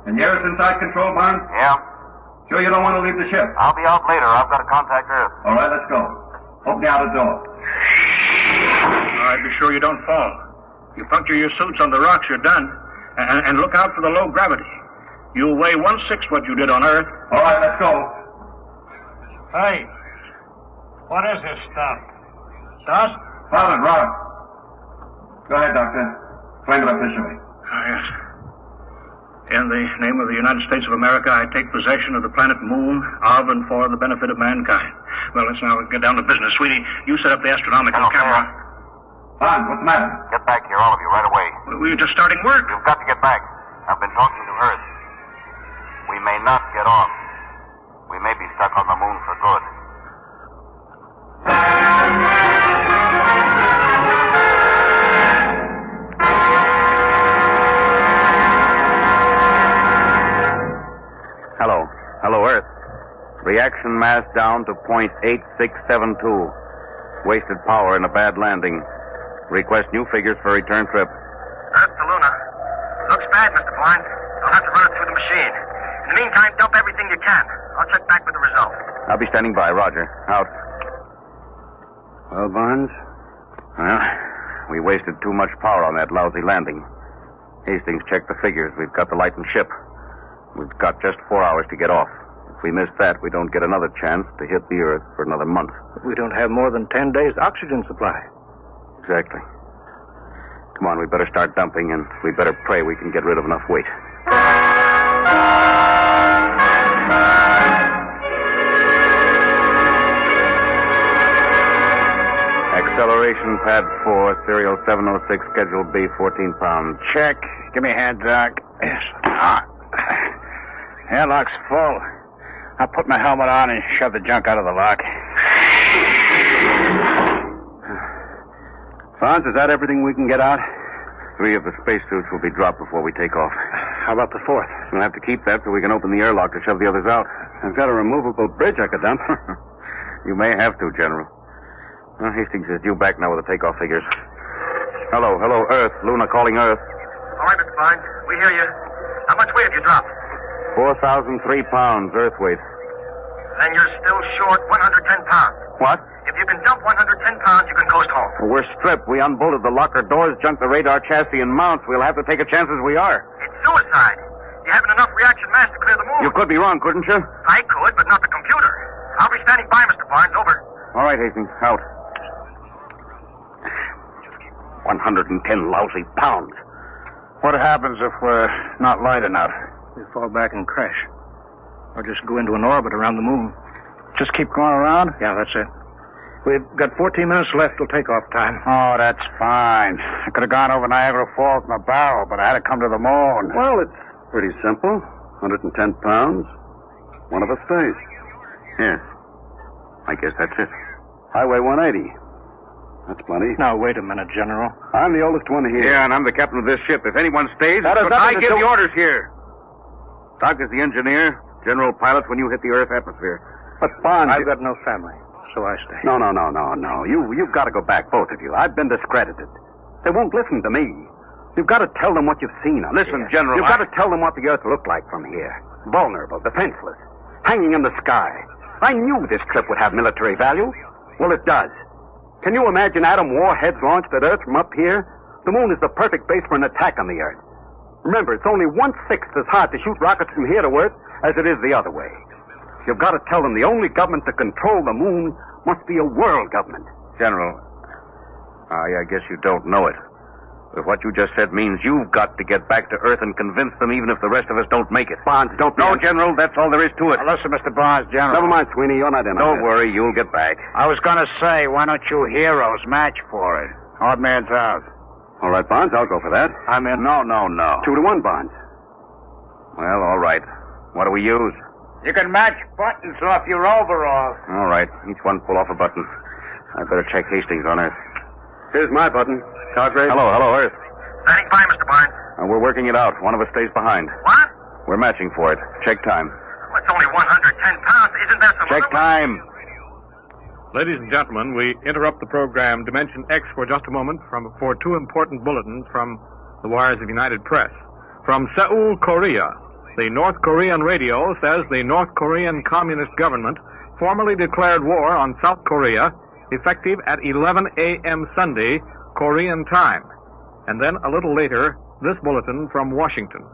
And yours inside control, Barnes? Yeah. Sure you don't want to leave the ship? I'll be out later. I've got to contact Earth. All right, let's go. Open the outer door. All right, be sure you don't fall. You puncture your suits on the rocks, you're done. And look out for the low gravity. You'll weigh 1/6 what you did on Earth. All right, let's go. Hey, what is this stuff? Dust? Powdered rock. Go ahead, Doctor. Explain it officially. Oh, yes. In the name of the United States of America, I take possession of the planet Moon of and for the benefit of mankind. Well, let's now get down to business. Sweetie, you set up the astronomical camera. Barnes, what's the matter? Get back here, all of you, right away. We were just starting work. You've got to get back. I've been talking to Earth. We may not get off. We may be stuck on the moon for good. Hello, Earth. Reaction mass down to 0.8672. Wasted power in a bad landing. Request new figures for return trip. Earth to Luna. Looks bad, Mr. Barnes. I'll have to run it through the machine. In the meantime, dump everything you can. I'll check back with the results. I'll be standing by. Roger. Out. Well, Barnes? Well, we wasted too much power on that lousy landing. Hastings, check the figures. We've got the lightened ship. We've got just 4 hours to get off. If we miss that, we don't get another chance to hit the Earth for another month. But we don't have more than 10 days' oxygen supply. Exactly. Come on, we better start dumping, and we better pray we can get rid of enough weight. Acceleration pad 4, serial 706, schedule B, 14 pounds. Check. Give me a hand, Doc. Yes. Airlock's full. I'll put my helmet on and shove the junk out of the lock. Franz, is that everything we can get out? 3 of the spacesuits will be dropped before we take off. How about the 4th? We'll have to keep that so we can open the airlock to shove the others out. I've got a removable bridge I could dump. You may have to, General. Well, Hastings is due back now with the takeoff figures. Hello, Earth. Luna calling Earth. All right, Mr. Barnes. We hear you. How much weight have you dropped? 4,003 pounds, Earth weight. Then you're still short 110 pounds. What? If you can dump 110 pounds, you can coast home. Well, we're stripped. We unbolted the locker doors, junked the radar chassis and mounts. We'll have to take a chance as we are. It's suicide. You haven't enough reaction mass to clear the moon. You could be wrong, couldn't you? I could, but not the computer. I'll be standing by, Mr. Barnes. Over. All right, Hastings. Out. 110 lousy pounds. What happens if we're not light enough? We fall back and crash. Or just go into an orbit around the moon. Just keep going around? Yeah, that's it. We've got 14 minutes left till takeoff time. Oh, that's fine. I could have gone over Niagara Falls in a barrel, but I had to come to the moon. Well, it's pretty simple. 110 pounds. One of us stays. Yes. I guess that's it. Highway 180. That's plenty. Now, wait a minute, General. I'm the oldest one here. Yeah, and I'm the captain of this ship. If anyone stays, That has but I nothing to give do- the orders here. Doc is the engineer. General pilots when you hit the Earth atmosphere. But Barnes... I've got no family, so I stay. No. You've got to go back, both of you. I've been discredited. They won't listen to me. You've got to tell them what you've seen up Listen, here. General, You've got to tell them what the Earth looked like from here. Vulnerable, defenseless, hanging in the sky. I knew this trip would have military value. Well, it does. Can you imagine atom warheads launched at Earth from up here? The moon is the perfect base for an attack on the Earth. Remember, it's only 1/6 as hard to shoot rockets from here to Earth as it is the other way. You've got to tell them the only government to control the moon must be a world government. General, I guess you don't know it. But what you just said means you've got to get back to Earth and convince them even if the rest of us don't make it. Bonds, don't be... No, General, that's all there is to it. Now, listen, Mr. Barnes, General. Never mind, Sweeney. You're not in on Don't this. worry, you'll get back. I was going to say, why don't you heroes match for it? Odd man's out. All right, Bonds, I'll go for that. I'm in. No. 2-1, Bonds. Well, all right. What do we use? You can match buttons off your overalls. All right. Each one pull off a button. I better check Hastings on Earth. Here's my button. Cartwright. Hello, Earth. Standing by, Mr. Barnes. We're working it out. One of us stays behind. What? We're matching for it. Check time. Oh, it's only 110 pounds. Isn't that some Check other time. Ladies and gentlemen, we interrupt the program Dimension X for just a moment for two important bulletins from the wires of United Press. From Seoul, Korea, the North Korean radio says the North Korean Communist government formally declared war on South Korea effective at 11 a.m. Sunday, Korean time. And then a little later, this bulletin from Washington.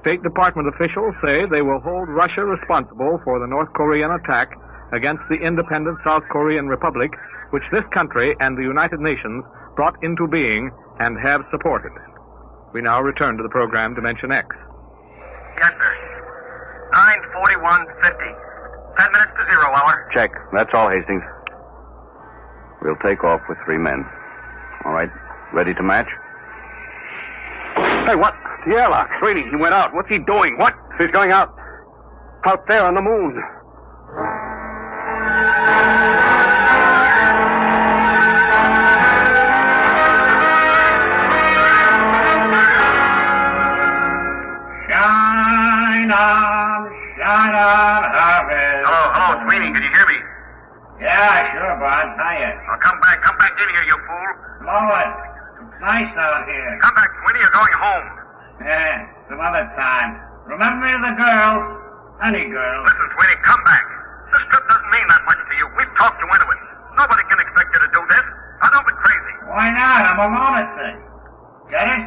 State Department officials say they will hold Russia responsible for the North Korean attack against the independent South Korean Republic, which this country and the United Nations brought into being and have supported. We now return to the program Dimension X. Yes, sir. 9:41:50. 10 minutes to 0 hour. Check. That's all, Hastings. We'll take off with 3 men. All right. Ready to match? Hey, what? The airlock. Sweeney, he went out. What's he doing? What? He's going out. Out there on the moon. Shine on, Harvest. Hello, Sweeney. Can you hear me? Yeah, sure, Bud. Hiya. Oh, come back in here, you fool. Blow it. It's nice out here. Come back, Sweeney. You're going home. Yeah, some other time. Remember me to the girls. Any girls. Listen, Sweeney, come back. This trip doesn't mean that much to you. We've talked you into it. Nobody can expect you to do this. Now, don't be crazy. Why not? I'm a lunatic. Get it?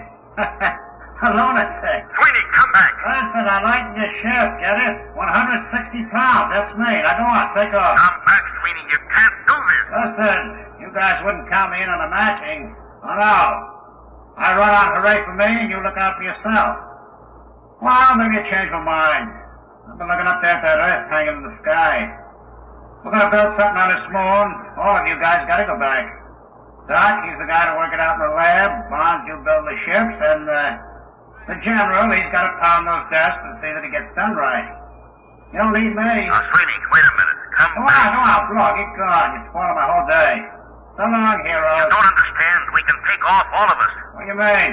A lunatic. Sweeney, come back. Listen, I lightened your ship, get it? 160 pounds, that's me. Now go on, take off. Come back, Sweeney. You can't do this. Listen, you guys wouldn't count me in on the matching. Oh, no. I run on hooray for me, and you look out for yourself. Well, maybe you change my mind. I've been looking up there at that Earth hanging in the sky. We're going to build something on this moon. All of you guys got to go back. Doc, he's the guy to work it out in the lab. Bonds, you build the ships, and the general, he's got to pound those desks and see that it gets done right. You'll need me. Oh, Sweeney, wait a minute. Come back. Come on, Block, get gone. You're spoiling my whole day. So long, heroes. You don't understand. We can take off, all of us. What do you mean?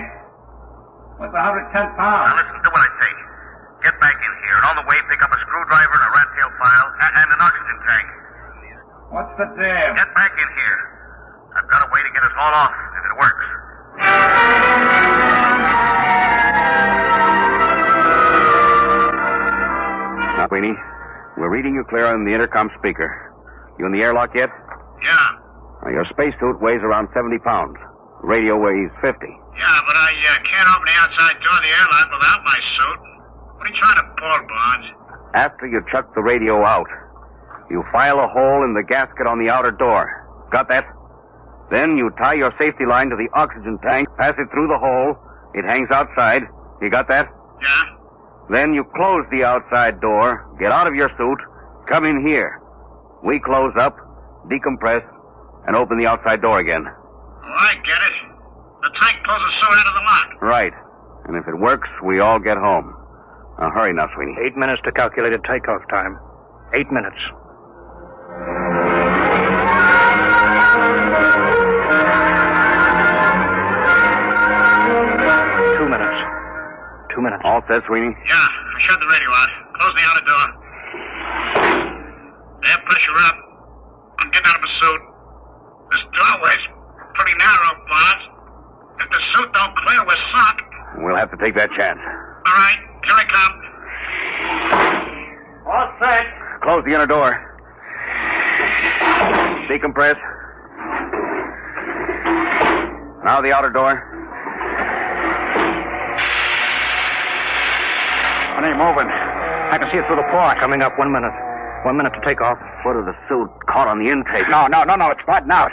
What's 110 pounds? Now listen to what I say. Get back in here, and on the way, pick up a screwdriver and a rat tail file and an oxygen tank. What's the deal? Get back in here. I've got a way to get us all off, if it works. Now, Sweeney, we're reading you clear on the intercom speaker. You in the airlock yet? Yeah. Now, your spacesuit weighs around 70 pounds. Radio weighs 50. Yeah, but I can't open the outside door of the airlock without my suit. What are you trying to pull, Bonds? After you chuck the radio out, you file a hole in the gasket on the outer door. Got that? Then you tie your safety line to the oxygen tank, pass it through the hole. It hangs outside. You got that? Yeah. Then you close the outside door, get out of your suit, come in here. We close up, decompress, and open the outside door again. Oh, I get it. The tank pulls the suit out of the lock. Right. And if it works, we all get home. Now, hurry now, Sweeney. 8 minutes to calculated takeoff time. 8 minutes. Two minutes. All set, Sweeney? Yeah, I shut the radio out. Close the outer door. Air pressure up. I'm getting out of my suit. This doorway's pretty narrow, Bonds. If the suit don't clear, we're sunk. We'll have to take that chance. All right, here I come. All set. Close the inner door. Decompress. Now the outer door. It ain't moving. I can see it through the port. Coming up 1 minute. 1 minute to take off. What if the suit caught on the intake? No. It's starting out.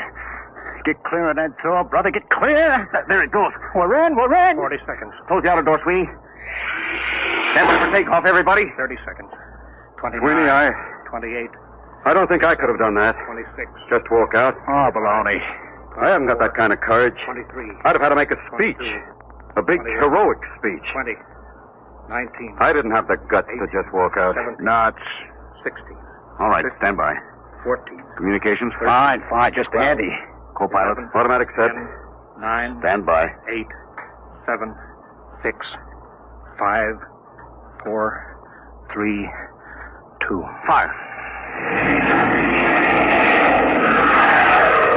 Get clear of that door, brother. Get clear. There it goes. We're in. 40 seconds. Close the outer door, Sweeney. Stand by for takeoff, everybody. 30 seconds. 29. Sweeney, 28. I don't think I could have done that. 26. Just walk out. Oh, baloney. I haven't got that kind of courage. 23. I'd have had to make a speech. 22, a big, 28, heroic speech. 20. 19. I didn't have the guts 18, to just walk out. 17, No, it's... 16. All right, 15, stand by. 14. Communications? 13, Fine, just 12, handy. Co-pilot. 11, Automatic set. 10, 9. Stand by. 8, 7, 6, 5, 4, 3, 2. Fire.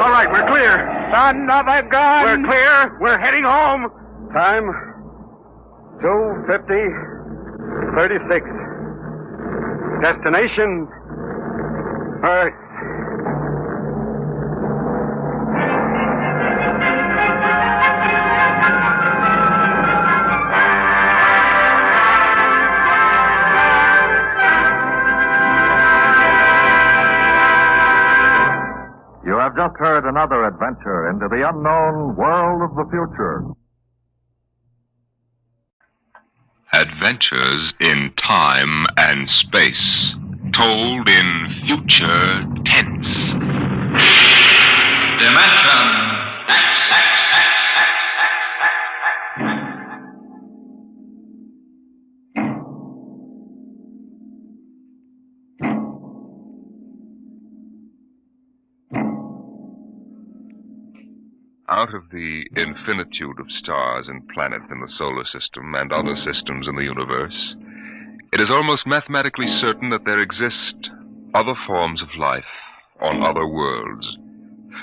All right, we're clear. Son of a gun! We're clear. We're heading home. Time 2:50:36. Destination Earth. You have just heard another adventure into the unknown world of the future. Adventures in time and space, told in future tense. Dimension Out of the infinitude of stars and planets in the solar system and other systems in the universe, it is almost mathematically certain that there exist other forms of life on other worlds.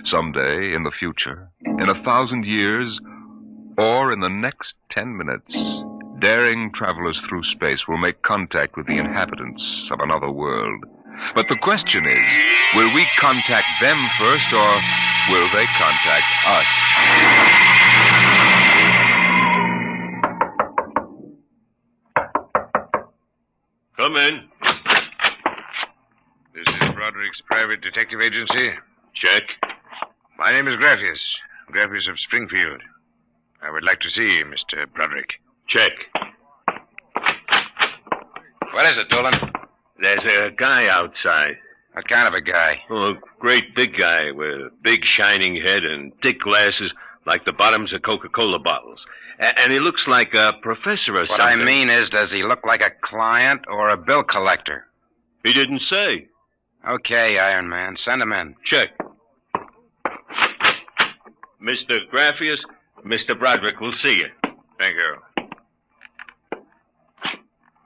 Someday in the future, in 1,000 years, or in the next 10 minutes, daring travelers through space will make contact with the inhabitants of another world. But the question is, will we contact them first, or will they contact us? Come in. This is Broderick's private detective agency. Check. My name is Graphius of Springfield. I would like to see Mr. Broderick. Check. What is it, Dolan? There's a guy outside. What kind of a guy? Oh, a great big guy with a big shining head and thick glasses like the bottoms of Coca-Cola bottles. And he looks like a professor or something. What I mean is, does he look like a client or a bill collector? He didn't say. Okay, Iron Man. Send him in. Check. Mr. Graphius, Mr. Broderick will see you. Thank you.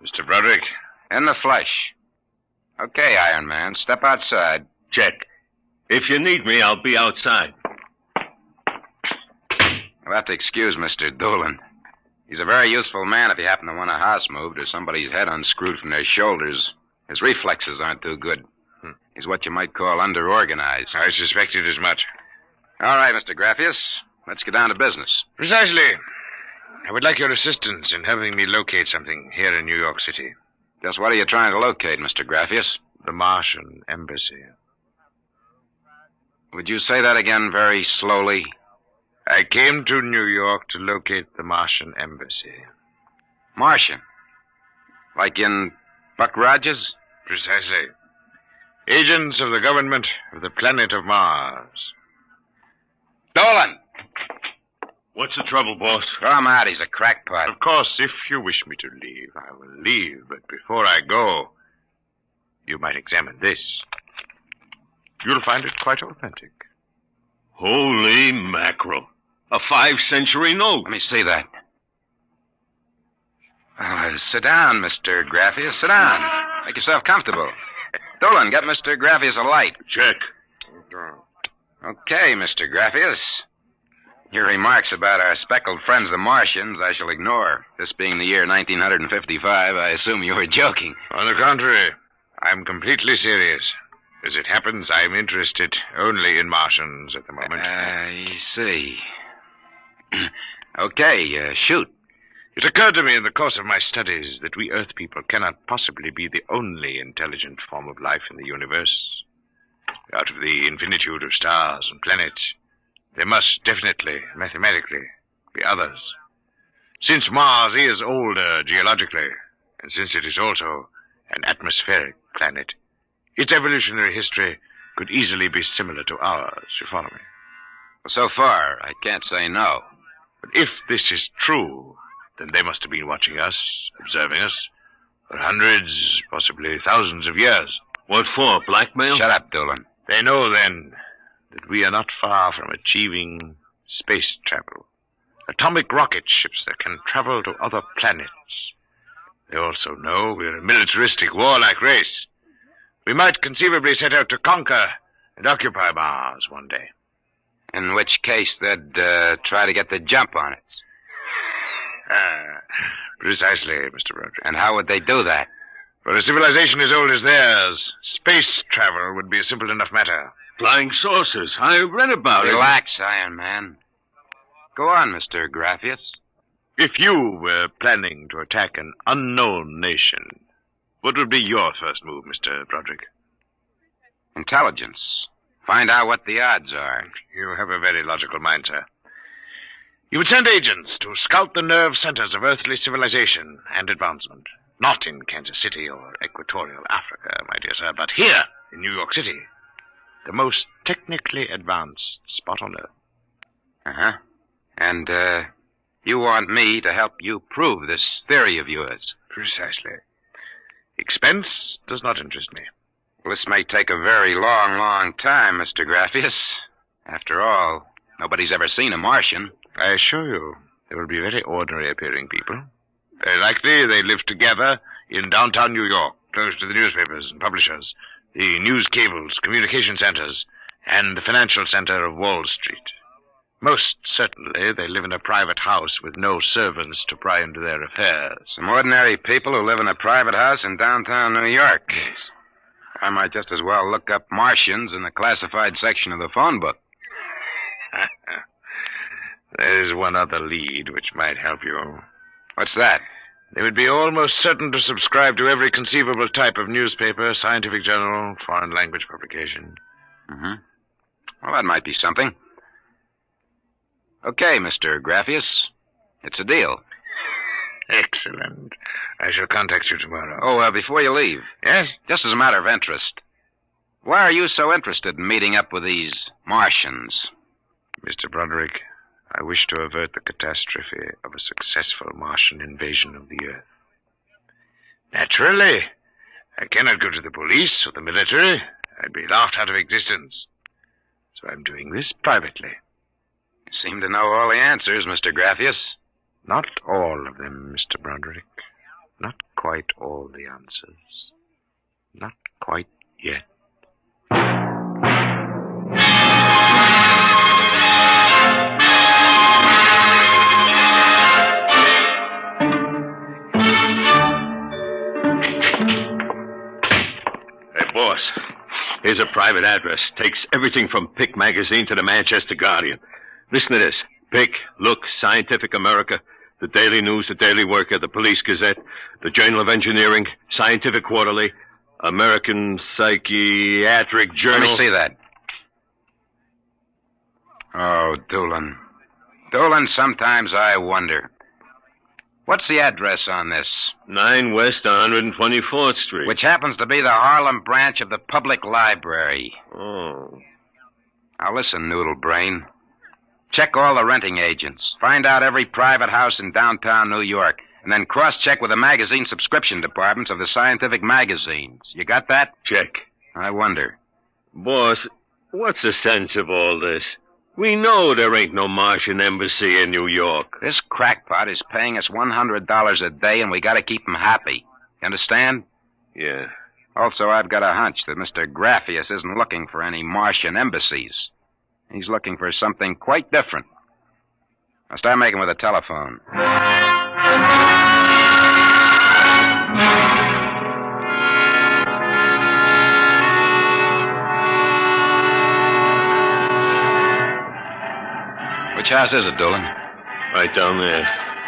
Mr. Broderick? In the flesh. Okay, Iron Man, step outside. Check. If you need me, I'll be outside. You'll have to excuse Mr. Dolan. He's a very useful man if you happen to want a house moved or somebody's head unscrewed from their shoulders. His reflexes aren't too good. He's what you might call underorganized. I suspected as much. All right, Mr. Graphius. Let's get down to business. Precisely. I would like your assistance in helping me locate something here in New York City. Just what are you trying to locate, Mr. Graphius? The Martian Embassy. Would you say that again very slowly? I came to New York to locate the Martian Embassy. Martian? Like in Buck Rogers? Precisely. Agents of the government of the planet of Mars. Dolan! What's the trouble, boss? Throw him out. He's a crackpot. Of course, if you wish me to leave, I will leave. But before I go, you might examine this. You'll find it quite authentic. Holy mackerel. A 5th-century note. Let me see that. Sit down, Mr. Graphius. Sit down. Make yourself comfortable. Dolan, get Mr. Graphius a light. Check. Okay, Mr. Graphius. Your remarks about our speckled friends, the Martians, I shall ignore. This being the year 1955, I assume you were joking. On the contrary, I'm completely serious. As it happens, I'm interested only in Martians at the moment. I see. Okay, shoot. It occurred to me in the course of my studies that we Earth people cannot possibly be the only intelligent form of life in the universe. Out of the infinitude of stars and planets, there must definitely, mathematically, be others. Since Mars is older geologically, and since it is also an atmospheric planet, its evolutionary history could easily be similar to ours. You follow me? So far, I can't say no. But if this is true, then they must have been watching us, observing us, for hundreds, possibly thousands of years. What for, blackmail? Shut up, Dolan. They know, then, that we are not far from achieving space travel. Atomic rocket ships that can travel to other planets. They also know we're a militaristic, warlike race. We might conceivably set out to conquer and occupy Mars one day. In which case, they'd try to get the jump on it. Precisely, Mr. Broderick. And how would they do that? For a civilization as old as theirs, space travel would be a simple enough matter. Flying saucers. I read about it. Relax, Iron Man. Go on, Mr. Graphius. If you were planning to attack an unknown nation, what would be your first move, Mr. Broderick? Intelligence. Find out what the odds are. You have a very logical mind, sir. You would send agents to scout the nerve centers of earthly civilization and advancement. Not in Kansas City or Equatorial Africa, my dear sir, but here in New York City. The most technically advanced spot on Earth. Uh-huh. And, you want me to help you prove this theory of yours? Precisely. Expense does not interest me. Well, this may take a very long, long time, Mr. Graphius. After all, nobody's ever seen a Martian. I assure you, they will be very ordinary-appearing people. Very likely they live together in downtown New York, close to the newspapers and publishers, the news cables, communication centers, and the financial center of Wall Street. Most certainly, they live in a private house with no servants to pry into their affairs. Some ordinary people who live in a private house in downtown New York. Yes. I might just as well look up Martians in the classified section of the phone book. There's one other lead which might help you. What's that? They would be almost certain to subscribe to every conceivable type of newspaper, scientific journal, foreign language publication. Mm-hmm. Well, that might be something. Okay, Mr. Graphius. It's a deal. Excellent. I shall contact you tomorrow. Oh, before you leave. Yes? Just as a matter of interest. Why are you so interested in meeting up with these Martians? Mr. Broderick, I wish to avert the catastrophe of a successful Martian invasion of the Earth. Naturally, I cannot go to the police or the military. I'd be laughed out of existence. So I'm doing this privately. You seem to know all the answers, Mr. Graphius. Not all of them, Mr. Broderick. Not quite all the answers. Not quite yet. Boss, here's a private address. Takes everything from Pick magazine to the Manchester Guardian. Listen to this. Pick, Look, Scientific America, the Daily News, the Daily Worker, the Police Gazette, the Journal of Engineering, Scientific Quarterly, American Psychiatric Journal. Let me see that. Oh, Doolin. Doolin, sometimes I wonder. What's the address on this? 9 West 124th Street. Which happens to be the Harlem branch of the Public Library. Oh. Now listen, Noodle Brain. Check all the renting agents. Find out every private house in downtown New York. And then cross-check with the magazine subscription departments of the scientific magazines. You got that? Check. I wonder. Boss, what's the sense of all this? We know there ain't no Martian embassy in New York. This crackpot is paying us $100 a day, and we gotta keep him happy. You understand? Yeah. Also, I've got a hunch that Mr. Graphius isn't looking for any Martian embassies. He's looking for something quite different. I'll start making with a telephone. Which house is it, Doolin? Right down there.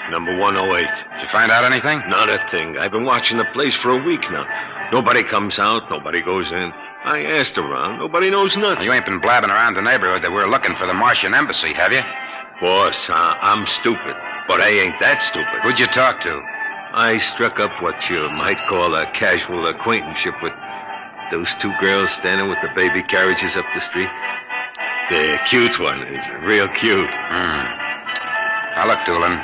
Number 108. Did you find out anything? Not a thing. I've been watching the place for a week now. Nobody comes out. Nobody goes in. I asked around. Nobody knows nothing. You ain't been blabbing around the neighborhood that we're looking for the Martian embassy, have you? Boss, I'm stupid. But I ain't that stupid. Who'd you talk to? I struck up what you might call a casual acquaintanceship with those two girls standing with the baby carriages up the street. The cute one is real cute. Now, look, Doolin,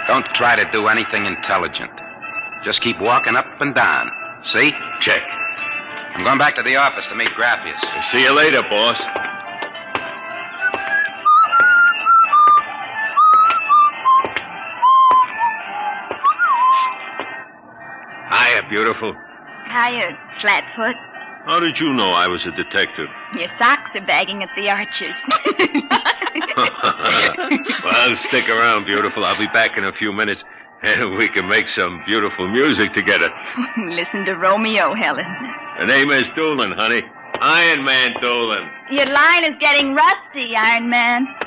don't try to do anything intelligent. Just keep walking up and down. See? Check. I'm going back to the office to meet Graphius. See you later, boss. Hiya, beautiful. Hiya, Flatfoot. How did you know I was a detective? Your socks are bagging at the arches. Well, stick around, beautiful. I'll be back in a few minutes, and we can make some beautiful music together. Listen to Romeo, Helen. The name is Doolin, honey. Iron Man Doolin. Your line is getting rusty, Iron Man. What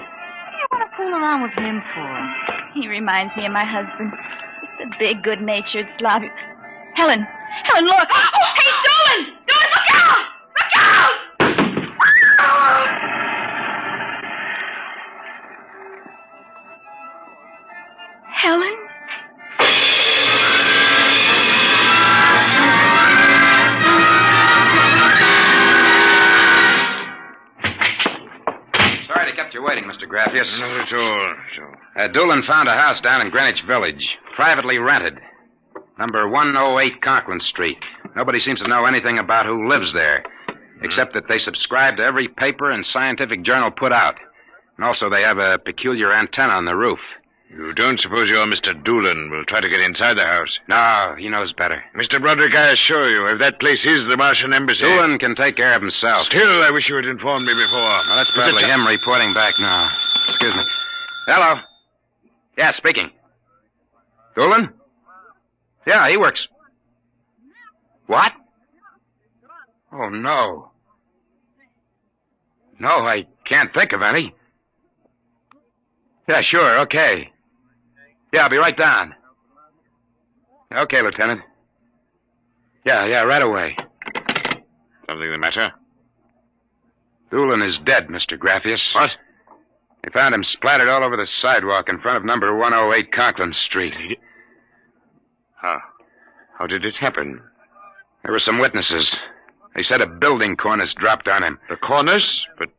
do you want to fool around with him for? He reminds me of my husband. Just a big, good-natured Slavic. Helen, look! Oh, hey, Doolin! Doolin, look out! Look out! Helen? Sorry to kept you waiting, Mr. Graffius. Not at all. Doolin found a house down in Greenwich Village, privately rented. Number 108 Conklin Street. Nobody seems to know anything about who lives there, except that they subscribe to every paper and scientific journal put out. And also they have a peculiar antenna on the roof. You don't suppose your Mr. Doolin will try to get inside the house? No, he knows better. Mr. Broderick, I assure you, if that place is the Martian embassy... Doolin can take care of himself. Still, I wish you had informed me before. Well, that's probably him reporting back now. Excuse me. Hello? Yeah, speaking. Doolin? Yeah, he works. What? Oh, no. No, I can't think of any. Yeah, sure, okay. Yeah, I'll be right down. Okay, Lieutenant. Yeah, right away. Something the matter? Doolin is dead, Mr. Graffius. What? They found him splattered all over the sidewalk in front of number 108 Conklin Street. How did it happen? There were some witnesses. They said a building cornice dropped on him. The cornice? But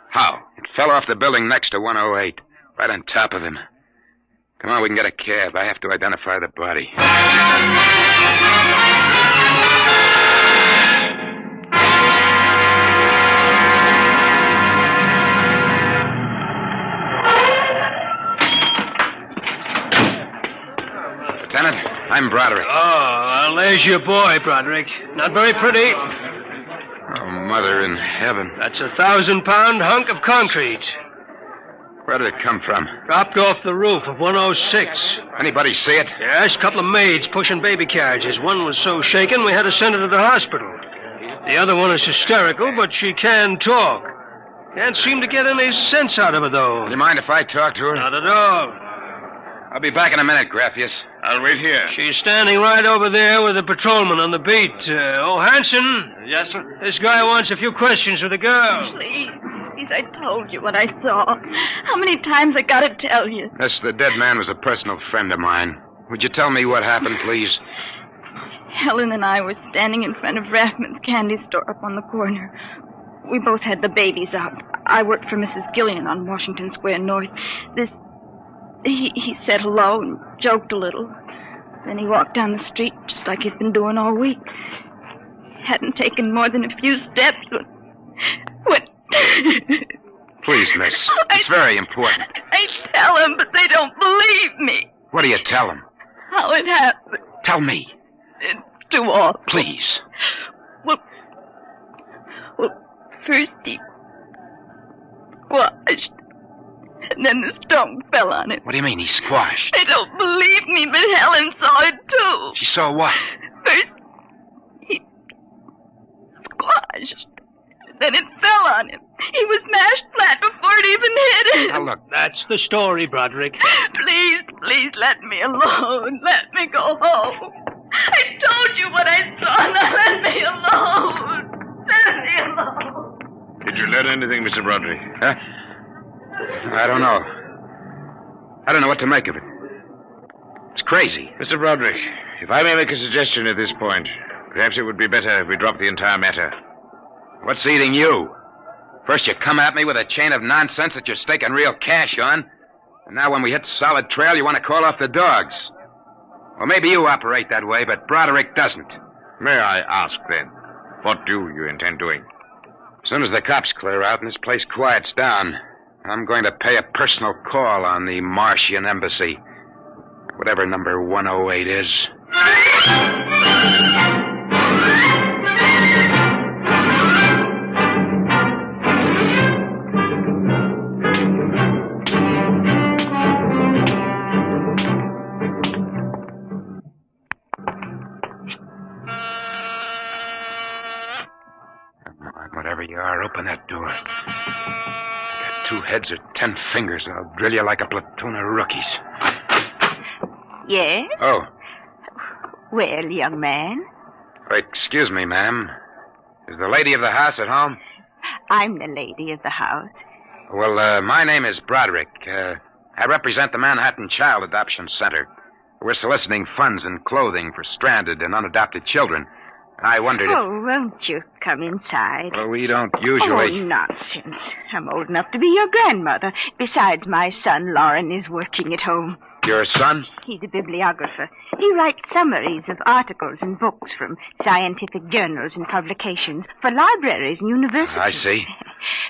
how? It fell off the building next to 108, right on top of him. Come on, we can get a cab. I have to identify the body. Lieutenant, I'm Broderick. Oh, well, there's your boy, Broderick. Not very pretty. Oh, Mother in heaven. That's a 1,000-pound hunk of concrete. Where did it come from? Dropped off the roof of 106. Anybody see it? Yes, a couple of maids pushing baby carriages. One was so shaken we had to send her to the hospital. The other one is hysterical, but she can talk. Can't seem to get any sense out of her, though. Do you mind if I talk to her? Not at all. I'll be back in a minute, Graffius. I'll wait here. She's standing right over there with the patrolman on the beat. Hanson. Yes, sir? This guy wants a few questions with the girl. Please, I told you what I saw. How many times I gotta tell you? Yes, the dead man was a personal friend of mine. Would you tell me what happened, please? Helen and I were standing in front of Rathman's candy store up on the corner. We both had the babies out. I worked for Mrs. Gillian on Washington Square North. He said hello and joked a little. Then he walked down the street just like he's been doing all week. Hadn't taken more than a few steps when... Please, miss. It's very important. I tell them, but they don't believe me. What do you tell them? How it happened. Tell me. It's too awful. Please. Well, first he washed, and then the stone fell on him. What do you mean, he squashed? They don't believe me, but Helen saw it, too. She saw what? First, he squashed, then it fell on him. He was mashed flat before it even hit him. Now, look, that's the story, Broderick. Please let me alone. Let me go home. I told you what I saw. Now let me alone. Let me alone. Did you learn anything, Mr. Broderick? Huh? I don't know. I don't know what to make of it. It's crazy. Mr. Broderick, if I may make a suggestion at this point, perhaps it would be better if we dropped the entire matter. What's eating you? First you come at me with a chain of nonsense that you're staking real cash on, and now when we hit solid trail, you want to call off the dogs. Well, maybe you operate that way, but Broderick doesn't. May I ask, then, what do you intend doing? As soon as the cops clear out and this place quiets down, I'm going to pay a personal call on the Martian embassy. Whatever number 108 is. Whatever you are, open that door. You got 2 heads or 10 fingers, and I'll drill you like a platoon of rookies. Yes? Oh. Well, young man, Excuse me, ma'am. Is the lady of the house at home? I'm the lady of the house. Well, my name is Broderick. I represent the Manhattan Child Adoption Center. We're soliciting funds and clothing for stranded and unadopted children. I wondered if... Oh, won't you come inside? Well, we don't usually... Oh, nonsense. I'm old enough to be your grandmother. Besides, my son, Lauren, is working at home. Your son? He's a bibliographer. He writes summaries of articles and books from scientific journals and publications for libraries and universities. I see.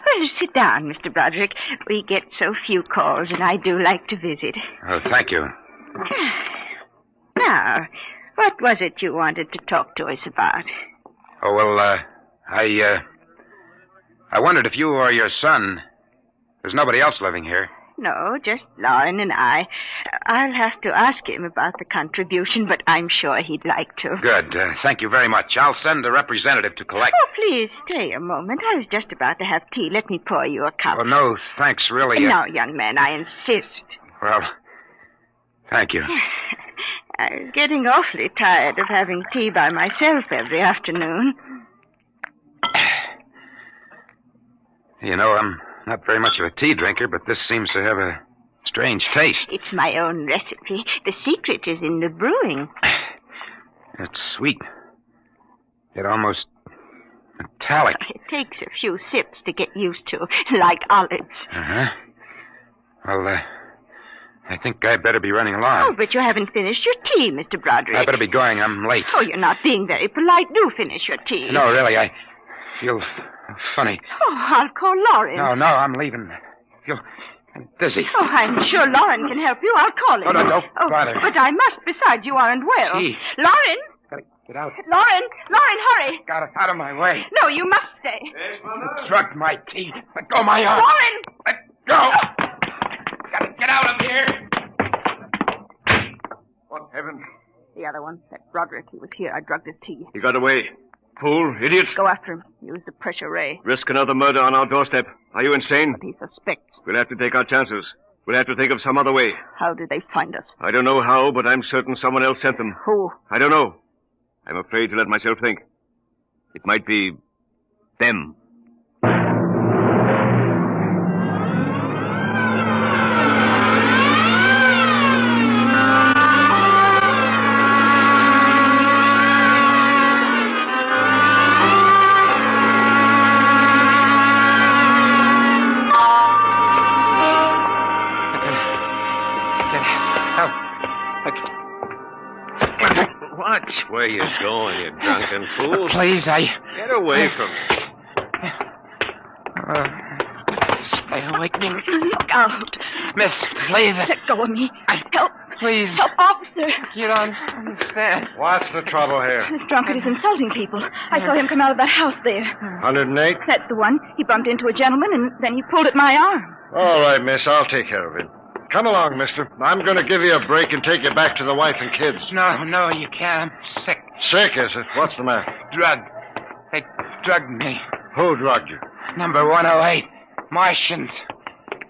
Well, sit down, Mr. Broderick. We get so few calls, and I do like to visit. Oh, thank you. Now, what was it you wanted to talk to us about? Oh, well, I wondered if you or your son... There's nobody else living here. No, just Lauren and I. I'll have to ask him about the contribution, but I'm sure he'd like to. Good. Thank you very much. I'll send a representative to collect... Oh, please stay a moment. I was just about to have tea. Let me pour you a cup. Oh, no, thanks, really. No, young man, I insist. Well, thank you. I was getting awfully tired of having tea by myself every afternoon. You know, I'm not very much of a tea drinker, but this seems to have a strange taste. It's my own recipe. The secret is in the brewing. It's sweet. It almost metallic. It takes a few sips to get used to, like olives. Uh-huh. Well, I think I'd better be running along. Oh, but you haven't finished your tea, Mr. Broderick. I better be going. I'm late. Oh, you're not being very polite. Do finish your tea. No, really, I feel funny. Oh, I'll call Lauren. No, I'm leaving. I feel dizzy. Oh, I'm sure Lauren can help you. I'll call him. No, don't bother. But I must. Besides, you aren't well. Gee. Lauren! Gotta get out. Lauren, hurry. Got it out of my way. No, you must stay. Drugged my tea. Let go of my arm. Lauren! Let go. Gotta get out of here. What heaven? The other one, that Broderick, he was here. I drugged his tea. He got away. Fool, idiot. Go after him. Use the pressure ray. Risk another murder on our doorstep. Are you insane? But he suspects. We'll have to take our chances. We'll have to think of some other way. How did they find us? I don't know how, but I'm certain someone else sent them. Who? I don't know. I'm afraid to let myself think. It might be them. Watch where you're going, you drunken fool. Please, Get away from me. Stay awake, me. Look out. Miss, please. Let go of me. Help. Please. Help, officer. You don't understand. What's the trouble here? This drunkard is insulting people. I saw him come out of that house there. 108? That's the one. He bumped into a gentleman, and then he pulled at my arm. All right, miss. I'll take care of it. Come along, mister. I'm going to give you a break and take you back to the wife and kids. No, you can't. I'm sick. Sick, is it? What's the matter? Drugged. They drugged me. Who drugged you? Number 108. Martians.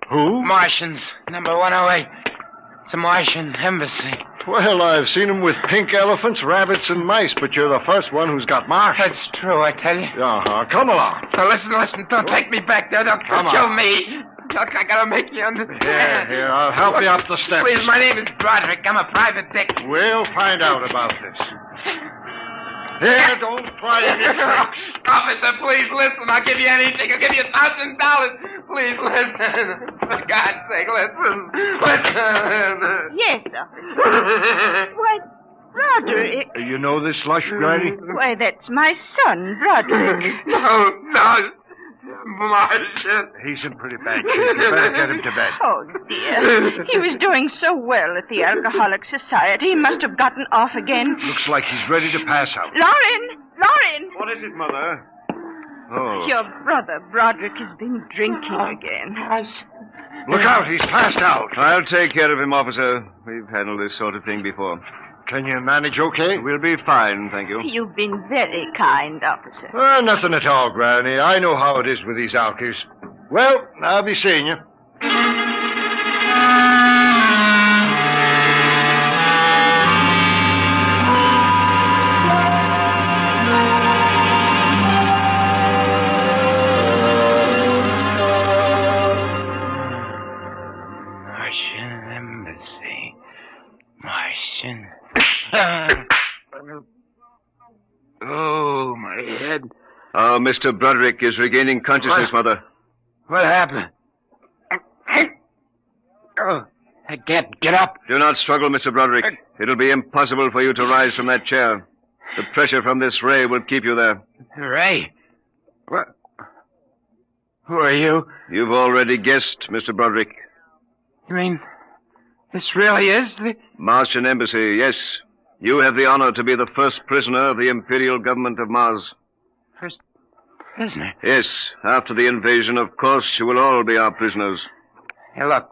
Who? Martians. Number 108. It's a Martian embassy. Well, I've seen them with pink elephants, rabbits, and mice, but you're the first one who's got Martians. That's true, I tell you. Uh-huh. Come along. Now, listen. Don't take me back there. They'll kill me. Look, I gotta make you understand. Here, I'll help you up the steps. Please, my name is Broderick. I'm a private dick. We'll find out about this. Here, don't try anything. Officer, please listen. I'll give you anything. I'll give you $1,000. Please listen. For God's sake, listen. Yes, officer. Why, Broderick. You know this lush, Granny? Why, that's my son, Broderick. No. Martian. He's in pretty bad shape. You better get him to bed. Oh, dear. He was doing so well at the Alcoholic Society. He must have gotten off again. Looks like he's ready to pass out. Lauren! What is it, Mother? Oh. Your brother, Broderick, has been drinking again. Look out, he's passed out. I'll take care of him, officer. We've handled this sort of thing before. Can you manage okay? We'll be fine, thank you. You've been very kind, officer. Nothing at all, Granny. I know how it is with these alkies. Well, I'll be seeing you. Martian. Oh, my head. Oh, Mr. Broderick is regaining consciousness, Mother. What happened? Oh, I can't get up. Do not struggle, Mr. Broderick. It'll be impossible for you to rise from that chair. The pressure from this ray will keep you there. Ray? What? Who are you? You've already guessed, Mr. Broderick. You mean this really is the... Martian Embassy, yes. You have the honor to be the first prisoner of the Imperial Government of Mars. First prisoner? Yes. After the invasion, of course, you will all be our prisoners. Hey, look.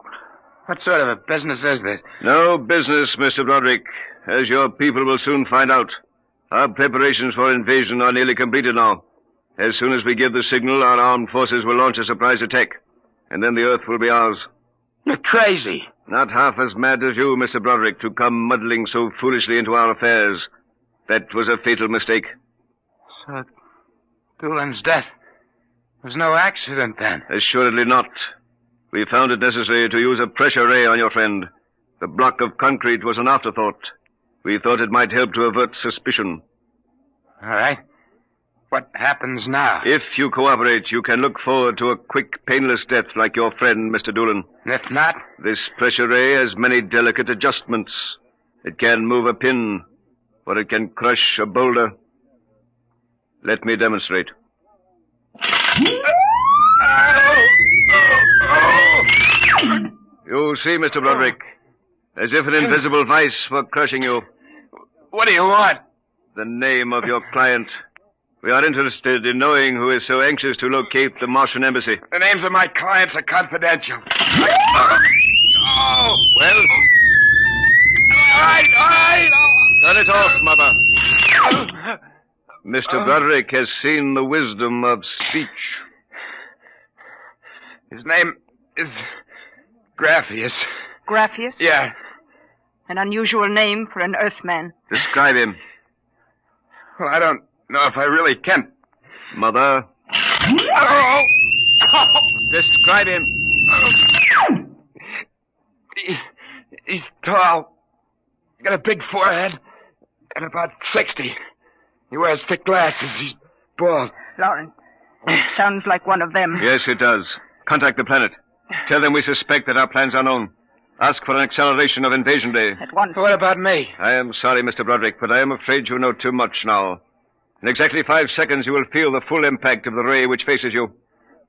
What sort of a business is this? No business, Mr. Broderick. As your people will soon find out. Our preparations for invasion are nearly completed now. As soon as we give the signal, our armed forces will launch a surprise attack. And then the Earth will be ours. You're crazy. Not half as mad as you, Mr. Broderick, to come muddling so foolishly into our affairs. That was a fatal mistake. So, Doolan's death was no accident, then? Assuredly not. We found it necessary to use a pressure ray on your friend. The block of concrete was an afterthought. We thought it might help to avert suspicion. All right. What happens now? If you cooperate, you can look forward to a quick, painless death like your friend, Mr. Doolan. If not? This pressure ray has many delicate adjustments. It can move a pin, or it can crush a boulder. Let me demonstrate. You see, Mr. Broderick, as if an invisible vice were crushing you. What do you want? The name of your client. We are interested in knowing who is so anxious to locate the Martian Embassy. The names of my clients are confidential. Well? All right. Turn it off, Mother. Mr. Broderick has seen the wisdom of speech. His name is Graphius. Graphius? Yeah. An unusual name for an Earthman. Describe him. Well, I don't know if I really can. Mother. Describe him. He's tall. Got a big forehead. And about 60. He wears thick glasses. He's bald. Lauren, it sounds like one of them. Yes, it does. Contact the planet. Tell them we suspect that our plans are known. Ask for an acceleration of invasion day. At once. What about me? I am sorry, Mr. Broderick, but I am afraid you know too much now. In exactly 5 seconds, you will feel the full impact of the ray which faces you.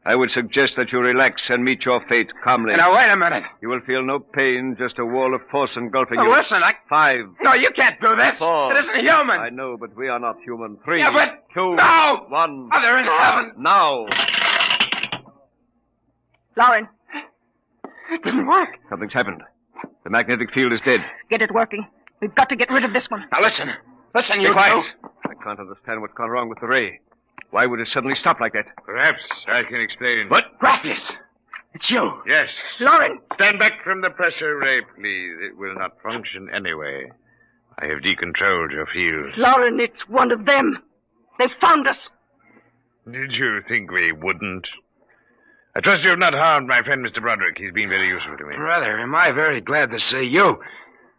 I would suggest that you relax and meet your fate calmly. Now, wait a minute. You will feel no pain, just a wall of force engulfing you. Listen, 5. No, you can't do this. 4. It isn't human. I know, but we are not human. 3. Yeah, but... 2. No! 1. Mother in heaven. Now. Lauren. It didn't work. Something's happened. The magnetic field is dead. Get it working. We've got to get rid of this one. Now, listen. Listen, you Be quiet. two. I can't understand what's gone wrong with the ray. Why would it suddenly stop like that? Perhaps I can explain. What? Graphius. It's you. Yes. Lauren. Stand back from the pressure ray, please. It will not function anyway. I have decontrolled your field. Lauren, it's one of them. They've found us. Did you think we wouldn't? I trust you have not harmed my friend, Mr. Broderick. He's been very useful to me. Brother, am I very glad to see you.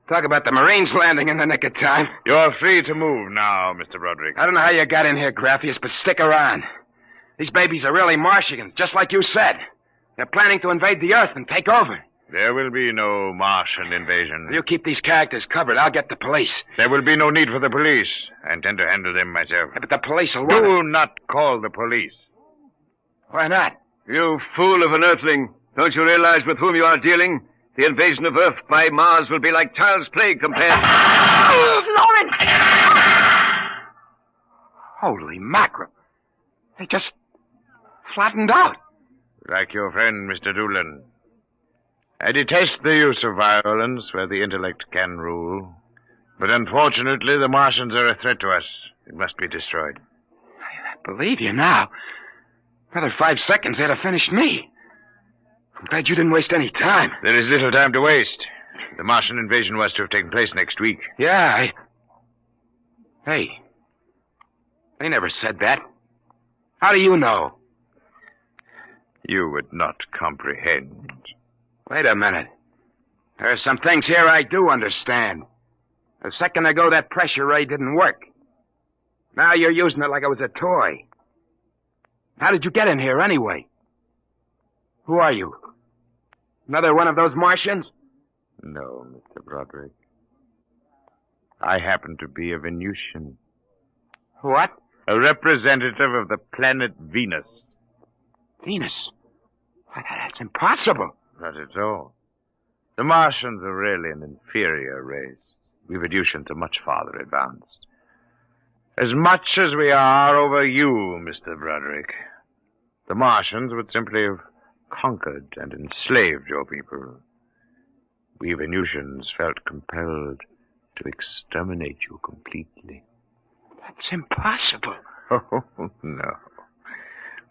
Talk about the Marines landing in the nick of time. You're free to move now, Mr. Broderick. I don't know how you got in here, Graphius, but stick around. These babies are really Martians, just like you said. They're planning to invade the Earth and take over. There will be no Martian invasion. You keep these characters covered. I'll get the police. There will be no need for the police. I intend to handle them myself. Yeah, but the police will Do not call the police. Why not? You fool of an Earthling. Don't you realize with whom you are dealing? The invasion of Earth by Mars will be like child's play compared... Lawrence! Holy mackerel. They just flattened out. Like your friend, Mr. Doolan. I detest the use of violence where the intellect can rule. But unfortunately, the Martians are a threat to us. It must be destroyed. I believe you now. Another 5 seconds, they'd have finished me. I'm glad you didn't waste any time. There is little time to waste. The Martian invasion was to have taken place next week. Yeah, Hey, they never said that. How do you know? You would not comprehend. Wait a minute. There are some things here I do understand. A second ago, that pressure ray didn't work. Now you're using it like it was a toy. How did you get in here anyway? Who are you? Another one of those Martians? No, Mr. Broderick. I happen to be a Venusian. What? A representative of the planet Venus. Venus? That's impossible. Not at all. The Martians are really an inferior race. We Venusians are much farther advanced. As much as we are over you, Mr. Broderick. The Martians would simply have conquered and enslaved your people. We Venusians felt compelled to exterminate you completely. That's impossible. Oh, no.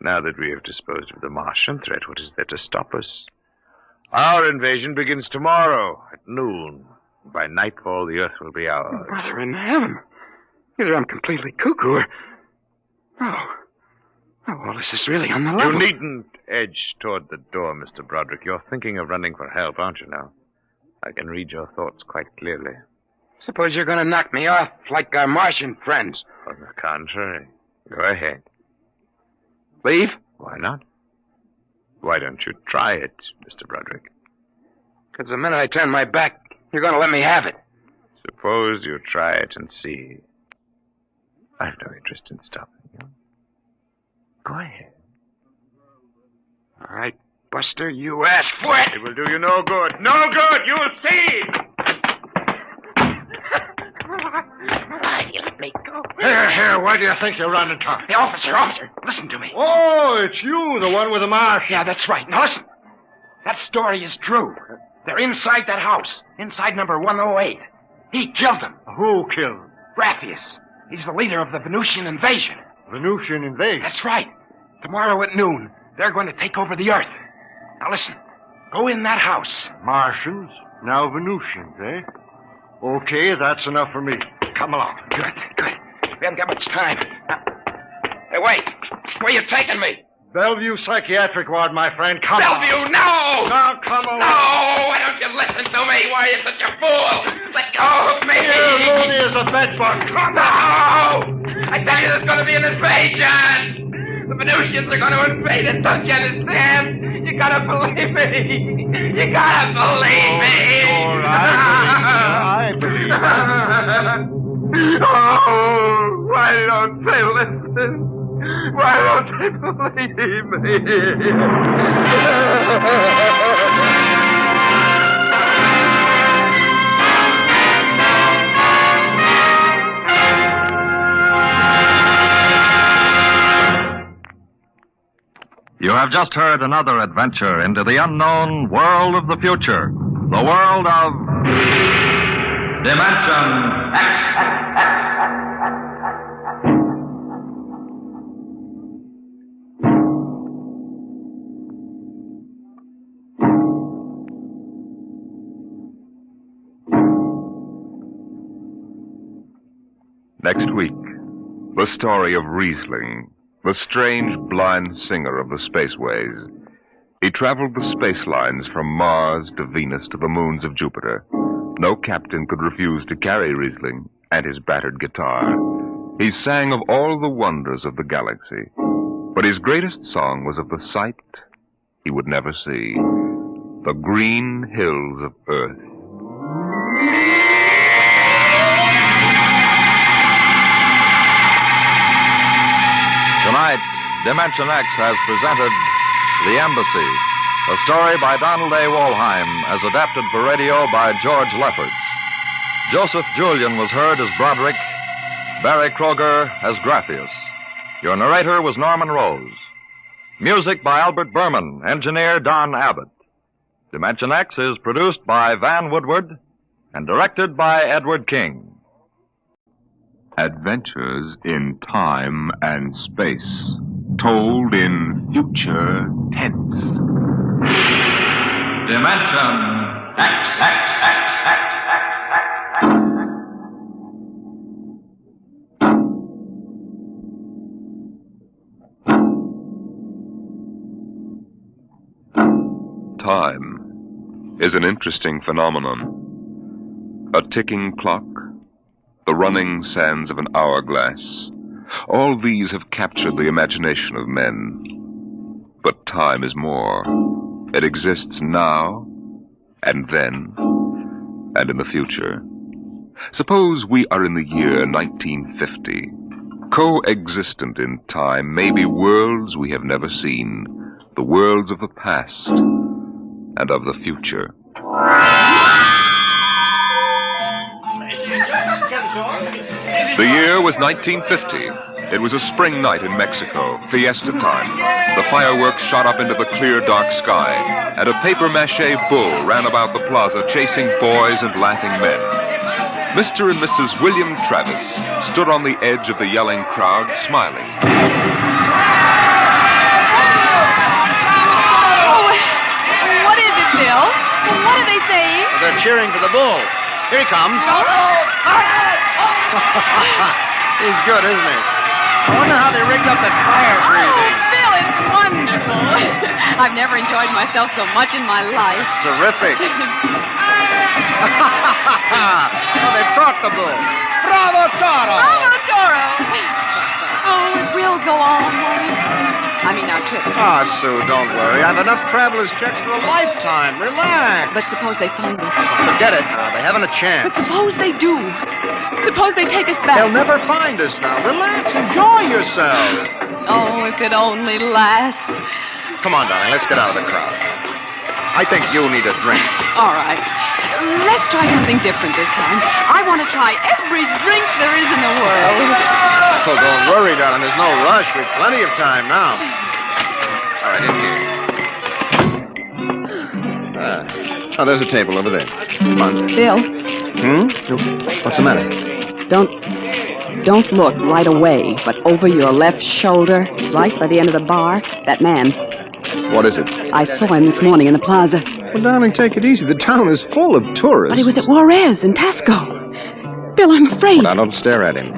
Now that we have disposed of the Martian threat, what is there to stop us? Our invasion begins tomorrow at noon. By nightfall, the Earth will be ours. Brother in heaven. Either I'm completely cuckoo or... Oh, well, this is really on the level. You needn't edge toward the door, Mr. Broderick. You're thinking of running for help, aren't you now? I can read your thoughts quite clearly. Suppose you're going to knock me off like our Martian friends. On the contrary. Go ahead. Leave? Why not? Why don't you try it, Mr. Broderick? Because the minute I turn my back, you're going to let me have it. Suppose you try it and see. I've no interest in stopping you. Go ahead. All right, Buster, you asked for it. It will do you no good. No good! You'll see! You let me go. Here, where do you think you're running to? Hey, officer, listen to me. Oh, it's you, the one with the marsh. Yeah, that's right. Now listen. That story is true. They're inside that house, inside number 108. He killed them. Who killed him? Rapheus. He's the leader of the Venusian invasion. Venusian invasion? That's right. Tomorrow at noon, they're going to take over the Earth. Now listen, go in that house. Martians, now Venusians, eh? Okay, that's enough for me. Come along. Good. We haven't got much time. Hey, wait. Where you taking me? Bellevue Psychiatric Ward, my friend. Come on. Bellevue, no! Now, come along. No! Why don't you listen to me? Why are you such a fool? Let go of me! You're loony as a bedbug. Come on! No! I tell you, there's going to be an invasion! The Venusians are going to invade us, don't you understand? You gotta believe me! You gotta believe me! All right. I believe you. Oh, why don't they listen? Why don't they believe me? You have just heard another adventure into the unknown world of the future. The world of Dimension X. Next week, the story of Riesling, the strange blind singer of the spaceways. He traveled the space lines from Mars to Venus to the moons of Jupiter. No captain could refuse to carry Riesling and his battered guitar. He sang of all the wonders of the galaxy, but his greatest song was of the sight he would never see, the green hills of Earth. Tonight, Dimension X has presented The Embassy, a story by Donald A. Wollheim, as adapted for radio by George Lefferts. Joseph Julian was heard as Broderick, Barry Kroger as Graphius. Your narrator was Norman Rose. Music by Albert Berman, engineer Don Abbott. Dimension X is produced by Van Woodward and directed by Edward King. Adventures in time and space, told in future tense. Dimension X. Time is an interesting phenomenon. A ticking clock, the running sands of an hourglass. All these have captured the imagination of men. But time is more. It exists now, and then, and in the future. Suppose we are in the year 1950. Coexistent in time may be worlds we have never seen, the worlds of the past and of the future. The year was 1950. It was a spring night in Mexico, fiesta time. The fireworks shot up into the clear, dark sky, and a papier-mâché bull ran about the plaza chasing boys and laughing men. Mr. and Mrs. William Travis stood on the edge of the yelling crowd, smiling. What is it, Bill? What are they saying? They're cheering for the bull. Here he comes. He's good, isn't he? I wonder how they rigged up that fire breathing. Oh, Bill, it's wonderful. I've never enjoyed myself so much in my life. It's terrific. Oh, they've caught the bull. Bravo, Toro! Bravo, Toro! Oh, it will go on, won't it? I mean, our trip. Ah, Sue, don't worry. I've enough traveler's checks for a lifetime. Relax. But suppose they find us. Forget it now. They haven't a chance. But suppose they do. Suppose they take us back. They'll never find us now. Relax. Enjoy yourself. Oh, if it only lasts. Come on, darling. Let's get out of the crowd. I think you need a drink. All right. Let's try something different this time. I want to try every drink there is in the world. Oh, don't worry, darling. There's no rush. We've plenty of time now. All right, in here. Oh, there's a table over there. Come on. Bill. What's the matter? Don't look right away, but over your left shoulder, right by the end of the bar, that man. What is it? I saw him this morning in the plaza. Well, darling, take it easy. The town is full of tourists. But he was at Juarez and Tasco. Bill, I'm afraid. Well, now, don't stare at him.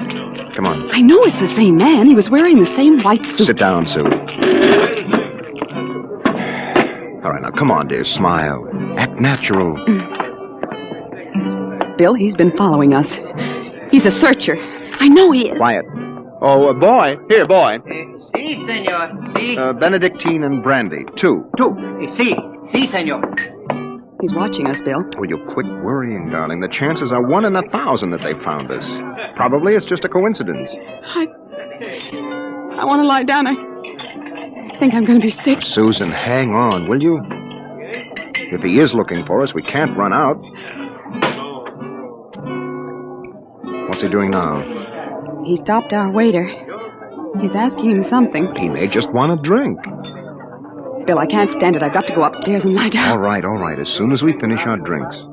Come on. I know it's the same man. He was wearing the same white suit. Sit down, Sue. All right, now, come on, dear. Smile. Act natural. Bill, he's been following us. He's a searcher. I know he is. Quiet. Oh, boy. Here, boy. Si, senor. Si. Benedictine and brandy. Two. Si. Si, senor. He's watching us, Bill. Will you quit worrying, darling? The chances are 1 in 1,000 that they found us. Probably it's just a coincidence. I want to lie down. I think I'm going to be sick. Susan, hang on, will you? If he is looking for us, we can't run out. What's he doing now? He stopped our waiter. He's asking him something. But he may just want a drink. Bill, I can't stand it. I've got to go upstairs and lie down. All right. As soon as we finish our drinks.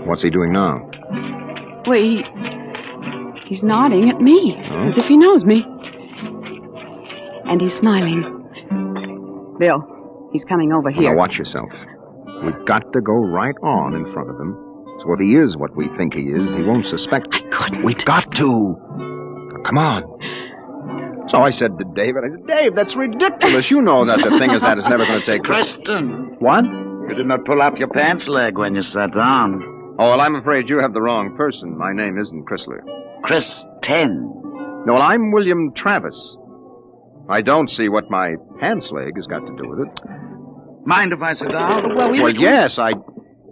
What's he doing now? Well, he's nodding at me, as if he knows me. And he's smiling. Bill, he's coming over here. Now watch yourself. We've got to go right on in front of him. So if he is what we think he is, he won't suspect. I couldn't. We've got to. Now, come on. So I said to David, Dave, that's ridiculous. You know that the thing is that is never going to take... Kristen. What? You did not pull up your pants leg when you sat down. Oh, well, I'm afraid you have the wrong person. My name isn't Chrysler. Kristen. No, well, I'm William Travis. I don't see what my pants leg has got to do with it. Mind if I sit down? Well, yes,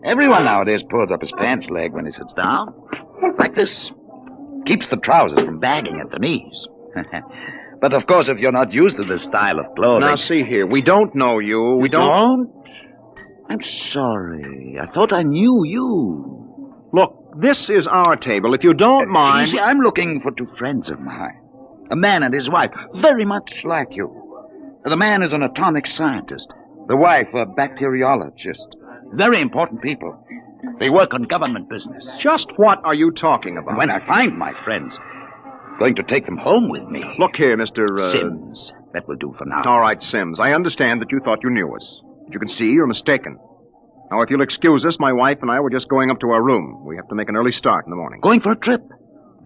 Everyone nowadays pulls up his pants leg when he sits down. Like this. Keeps the trousers from bagging at the knees. But, of course, if you're not used to this style of clothing... Now, see here. We don't know you. We don't? I'm sorry. I thought I knew you. Look, this is our table. If you don't mind... You see, I'm looking for two friends of mine. A man and his wife, very much like you. The man is an atomic scientist. The wife, a bacteriologist. Very important people. They work on government business. Just what are you talking about? When I find my friends, going to take them home with me. Look here, Mr. Sims. That will do for now. All right, Sims. I understand that you thought you knew us. But you can see you're mistaken. Now, if you'll excuse us, my wife and I were just going up to our room. We have to make an early start in the morning. Going for a trip?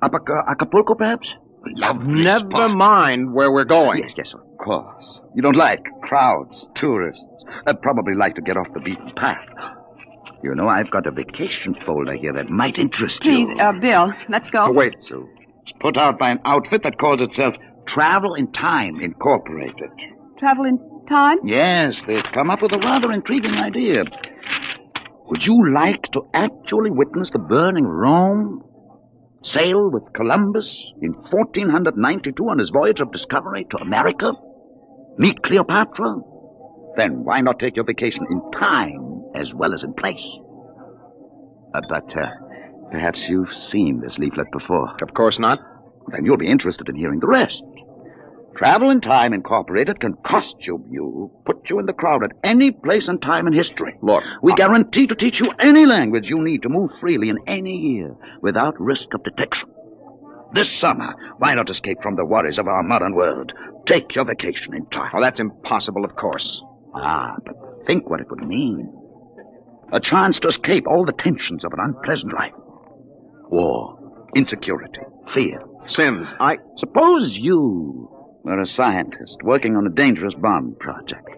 Up Acapulco, perhaps? Lovely Never spot. mind where we're going. Yes, of course. You don't like crowds, tourists. I'd probably like to get off the beaten path. You know, I've got a vacation folder here that might interest you. Please, Bill, let's go. Oh, wait, Sue. It's put out by an outfit that calls itself Travel in Time Incorporated. Travel in time? Yes, they've come up with a rather intriguing idea. Would you like to actually witness the burning Rome? Sail with Columbus in 1492 on his voyage of discovery to America? Meet Cleopatra? Then why not take your vacation in time as well as in place? But perhaps you've seen this leaflet before. Of course not. Then you'll be interested in hearing the rest. Travel in Time Incorporated can costume you, put you in the crowd at any place and time in history. Look, we guarantee to teach you any language you need to move freely in any year without risk of detection. This summer, why not escape from the worries of our modern world? Take your vacation in time. Well, that's impossible, of course. But think what it would mean. A chance to escape all the tensions of an unpleasant life. War, insecurity, fear. Sims, Suppose you were a scientist working on a dangerous bomb project.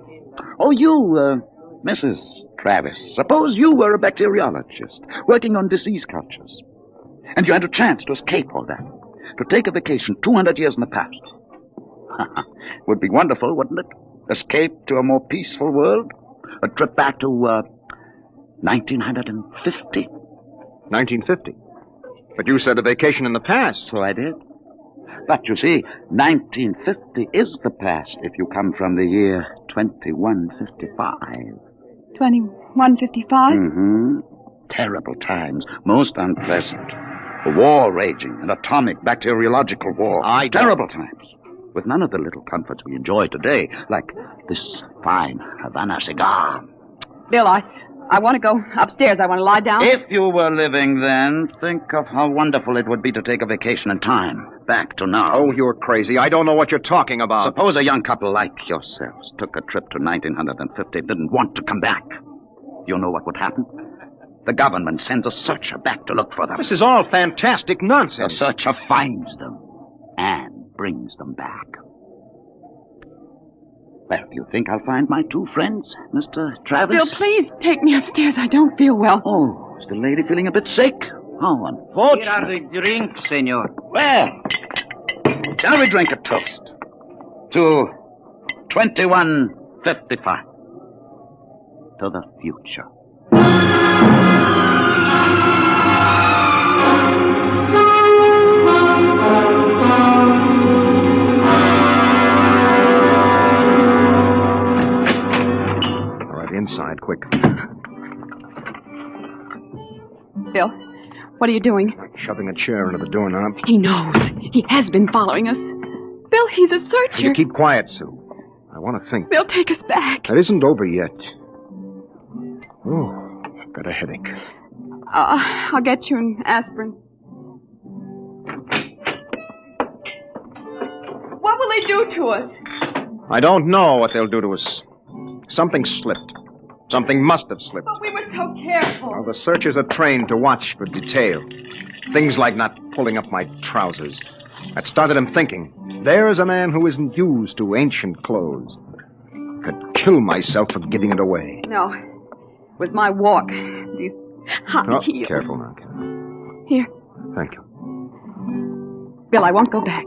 Oh, you, Mrs. Travis, suppose you were a bacteriologist working on disease cultures. And you had a chance to escape all that. To take a vacation 200 years in the past. Would be wonderful, wouldn't it? Escape to a more peaceful world? A trip back to, 1950? 1950? But you said a vacation in the past. So I did. But you see, 1950 is the past if you come from the year 2155. 2155? Mm-hmm. Terrible times. Most unpleasant. A war raging, an atomic bacteriological war. Terrible times. With none of the little comforts we enjoy today, like this fine Havana cigar. Bill, I want to go upstairs. I want to lie down. If you were living then, think of how wonderful it would be to take a vacation in time. Back to now. Oh, you're crazy. I don't know what you're talking about. Suppose a young couple like yourselves took a trip to 1950 and didn't want to come back. You know what would happen? The government sends a searcher back to look for them. This is all fantastic nonsense. The searcher finds them and brings them back. Well, do you think I'll find my two friends, Mr. Travis? Bill, please take me upstairs. I don't feel well. Oh, is the lady feeling a bit sick? How unfortunate. Here are the drinks, senor. Well, shall we drink a toast to 2155? To the future. Inside, quick. Bill, what are you doing? Shoving a chair into the doorknob. He knows. He has been following us. Bill, he's a searcher. You keep quiet, Sue. I want to think. Bill, take us back. That isn't over yet. Oh, I've got a headache. I'll get you an aspirin. What will they do to us? I don't know what they'll do to us. Something slipped. Something must have slipped. But we were so careful. Well, the searchers are trained to watch for detail. Things like not pulling up my trousers. That started him thinking. There's a man who isn't used to ancient clothes. Could kill myself for giving it away. No. With my walk. These high heels. Careful now, Ken. Here. Thank you. Bill, I won't go back.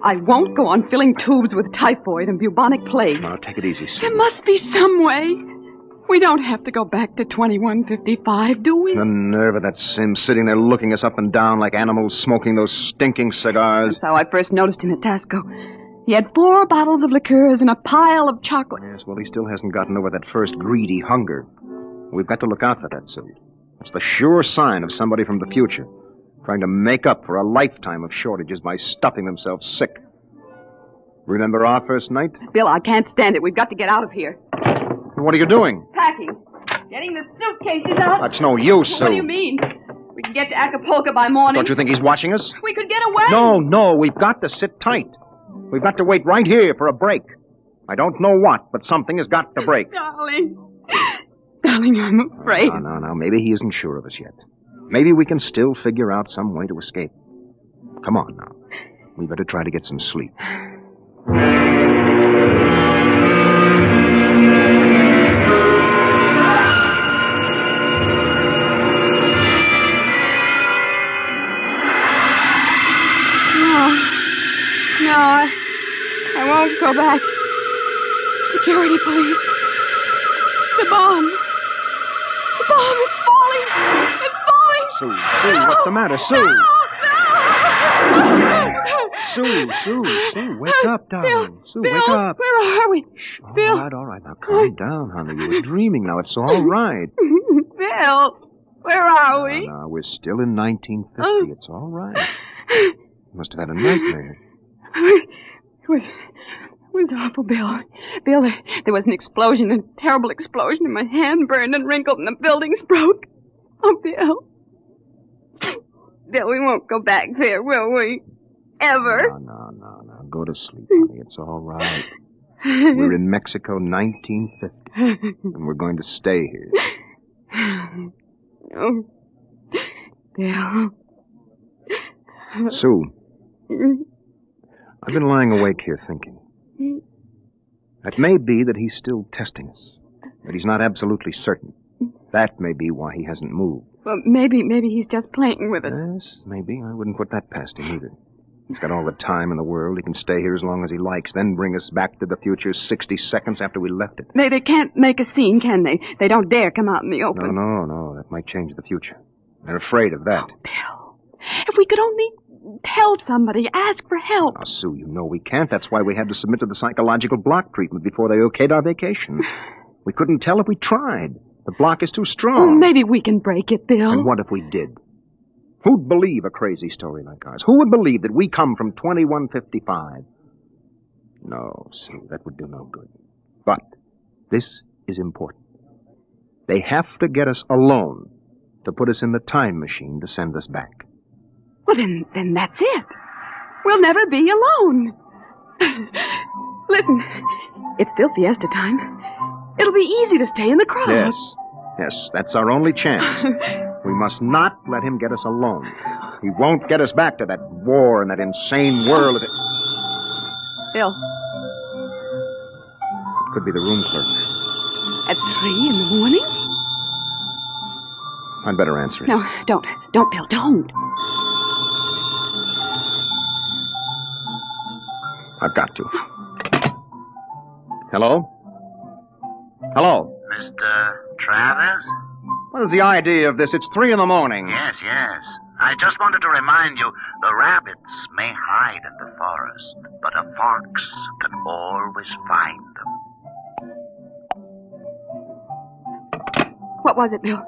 I won't go on filling tubes with typhoid and bubonic plague. Now, take it easy, Sue. There must be some way. We don't have to go back to 2155, do we? The nerve of that Sim sitting there looking us up and down like animals smoking those stinking cigars. That's how I first noticed him at Tasco. He had 4 bottles of liqueurs and a pile of chocolate. Yes, well, he still hasn't gotten over that first greedy hunger. We've got to look out for that suit. It's the sure sign of somebody from the future, trying to make up for a lifetime of shortages by stuffing themselves sick. Remember our first night? Bill, I can't stand it. We've got to get out of here. What are you doing? Packing. Getting the suitcases out. That's no use, Sue. What do you mean? We can get to Acapulco by morning. Don't you think he's watching us? We could get away. No, we've got to sit tight. We've got to wait right here for a break. I don't know what, but something has got to break. Darling, I'm afraid. No. Maybe he isn't sure of us yet. Maybe we can still figure out some way to escape. Come on now. We better try to get some sleep. No, I won't go back. Security police. The bomb. The bomb, it's falling. It's falling. Sue, what's the matter? Sue! Sue, wake up, darling. Sue, wake up. Where are we? Bill. All right. Now, calm down, honey. You were dreaming now. It's all right. Bill, where are we? No, we're still in 1950. It's all right. You must have had a nightmare. It was awful, Bill. Bill, there was an explosion, a terrible explosion, and my hand burned and wrinkled, and the buildings broke. Oh, Bill. Bill, we won't go back there, will we? Ever? No. Go to sleep, honey. It's all right. We're in Mexico, 1950, and we're going to stay here. Oh, Bill. Sue, I've been lying awake here thinking. It may be that he's still testing us, but he's not absolutely certain. That may be why he hasn't moved. Well, maybe he's just playing with us. Yes, maybe. I wouldn't put that past him either. He's got all the time in the world. He can stay here as long as he likes, then bring us back to the future 60 seconds after we left it. They can't make a scene, can they? They don't dare come out in the open. No. That might change the future. They're afraid of that. Oh, Bill, if we could only tell somebody, ask for help. Now, Sue, you know we can't. That's why we had to submit to the psychological block treatment before they okayed our vacation. We couldn't tell if we tried. The block is too strong. Oh, maybe we can break it, Bill. And what if we did? Who'd believe a crazy story like ours? Who would believe that we come from 2155? No, Sue, that would do no good. But this is important. They have to get us alone to put us in the time machine to send us back. Well, then that's it. We'll never be alone. Listen, it's still fiesta time. It'll be easy to stay in the crowd. Yes, that's our only chance. We must not let him get us alone. He won't get us back to that war and that insane world. Bill. It could be the room clerk. At 3 in the morning? I'd better answer it. No, don't. Don't, Bill, don't. I've got to. Hello? Hello? Mr. Travers? What is the idea of this? It's 3 in the morning. Yes. I just wanted to remind you, the rabbits may hide in the forest, but a fox can always find them. What was it, Bill?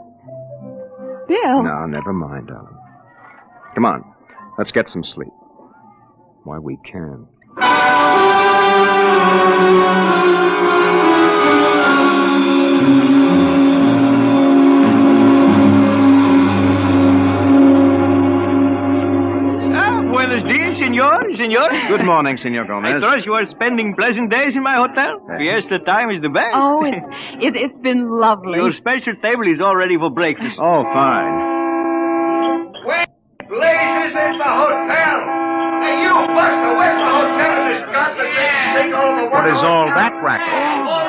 Bill? No, never mind, darling. Come on. Let's get some sleep. Why, we can. Buenos dias, senor. Good morning, Senor Gomez. I trust you are spending pleasant days in my hotel. Fiesta time is the best. Oh, it's been lovely. Your special table is all ready for breakfast. Oh, fine. Where blazes is the hotel? Hey, you! bust the Western Hotel in this godforsaken sinkhole. What is all that racket?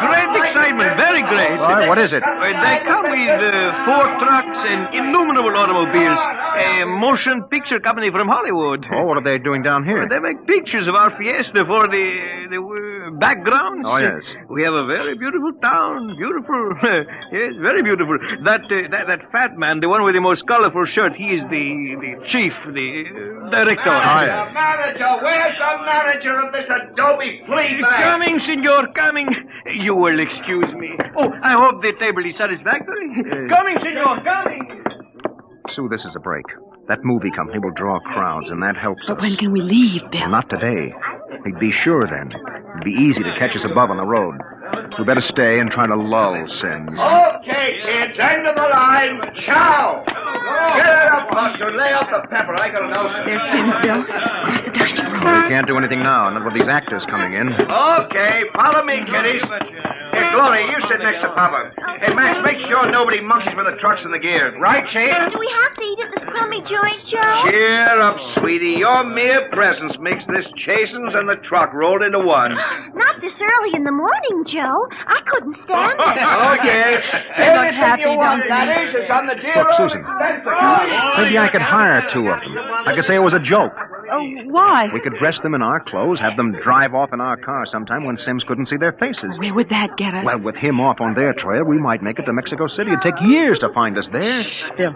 Great excitement, very great. Why, what is it? They come with 4 trucks and innumerable automobiles. A motion picture company from Hollywood. Oh, what are they doing down here? They make pictures of our fiesta for the backgrounds. Oh, yes. We have a very beautiful town. Beautiful. Yes, very beautiful. That fat man, the one with the most colorful shirt, he is the chief, the director. Oh, yes. Manager, where's the manager of this Adobe flea bag? Coming, senor, coming. You will excuse me. Oh, I hope the table is satisfactory. Coming, senor, coming. Sue, this is a break. That movie company will draw crowds, and that helps But us. when can we leave, Bill? Well, not today. He'd be sure then. It'd be easy to catch us above on the road. We better stay and try to lull Sims. Okay, kids, end of the line. Ciao. Get it up, Buster. Lay off the pepper. I got a nose. There's Sims, Bill. Across the dining room. Well, we can't do anything now, not with these actors coming in. Okay, follow me, kiddies. Hey, Glory, you sit next to Papa. Hey, Max, make sure nobody monkeys with the trucks and the gears. Right, Shane? Do we have to eat at this crummy joint, Joe? Cheer up, sweetie. Your mere presence makes this chasins and the truck rolled into one. Not this early in the morning, Joe. I couldn't stand it. Okay. They look happy, you want, don't they? Daddies, it's on the dear Look, road. Susan. That's the car. Maybe I could hire 2 of them. I could say it was a joke. Oh, why? We could dress them in our clothes, have them drive off in our car sometime when Sims couldn't see their faces. Where would that get us? Well, with him off on their trail, we might make it to Mexico City. It'd take years to find us there. Bill,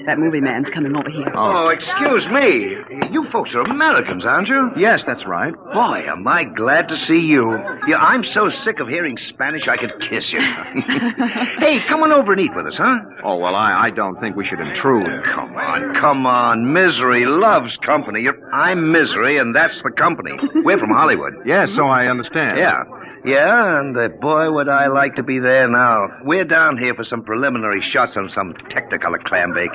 that movie man's coming over here. Oh, excuse me. You folks are Americans, aren't you? Yes, that's right. Boy, am I glad to see you. Yeah, I'm so sick of hearing Spanish I could kiss you. Hey, come on over and eat with us, huh? Oh, well, I don't think we should intrude. Come on. Misery loves company. I'm Misery, and that's the company. We're from Hollywood. Yes, so I understand. Yeah, and boy, would I like to be there now. We're down here for some preliminary shots on some Technicolor clam bake,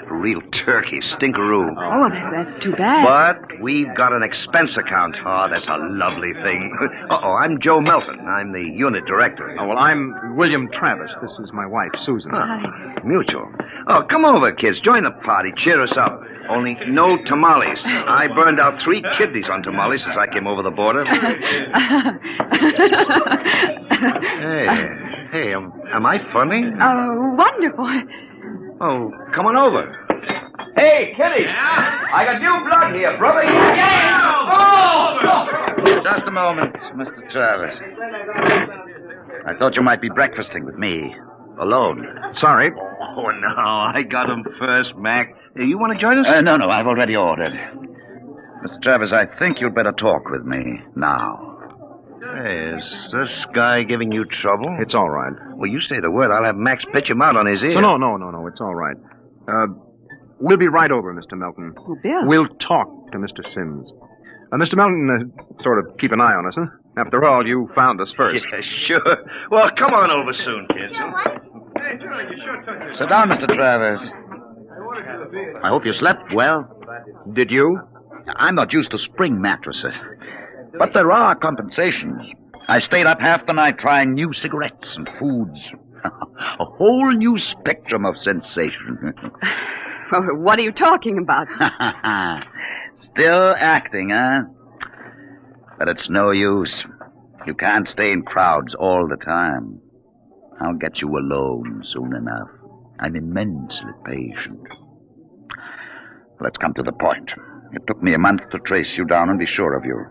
real turkey, stinkeroo. Oh, that's too bad. But we've got an expense account. Oh, that's a lovely thing. I'm Joe Melton. I'm the unit director. Oh, well, I'm William Travis. This is my wife, Susan. Hi. Mutual. Oh, come over, kids. Join the party. Cheer us up. Only no tamales. I burned out 3 kidneys on tamales since I came over the border. Hey, am I funny? Oh, wonderful. Oh, come on over. Hey, Kitty! I got new blood here, brother. Just a moment, Mr. Travis. I thought you might be breakfasting with me. Alone. Sorry. Oh, no, I got him first, Mac. You want to join us? No, I've already ordered. Mr. Travis, I think you'd better talk with me now. Hey, is this guy giving you trouble? It's all right. Well, you say the word. I'll have Max pitch him out on his ear. No, it's all right. We'll be right over, Mr. Melton. Oh, Bill. We'll talk to Mr. Sims. Mr. Melton, sort of keep an eye on us, huh? After all, you found us first. Yeah, sure. Well, come on over soon, kids. Sit down, Mr. Travis. I hope you slept well. Did you? I'm not used to spring mattresses. But there are compensations. I stayed up half the night trying new cigarettes and foods. A whole new spectrum of sensation. What are you talking about? Still acting, huh? But it's no use. You can't stay in crowds all the time. I'll get you alone soon enough. I'm immensely patient. Let's come to the point. It took me a month to trace you down and be sure of you.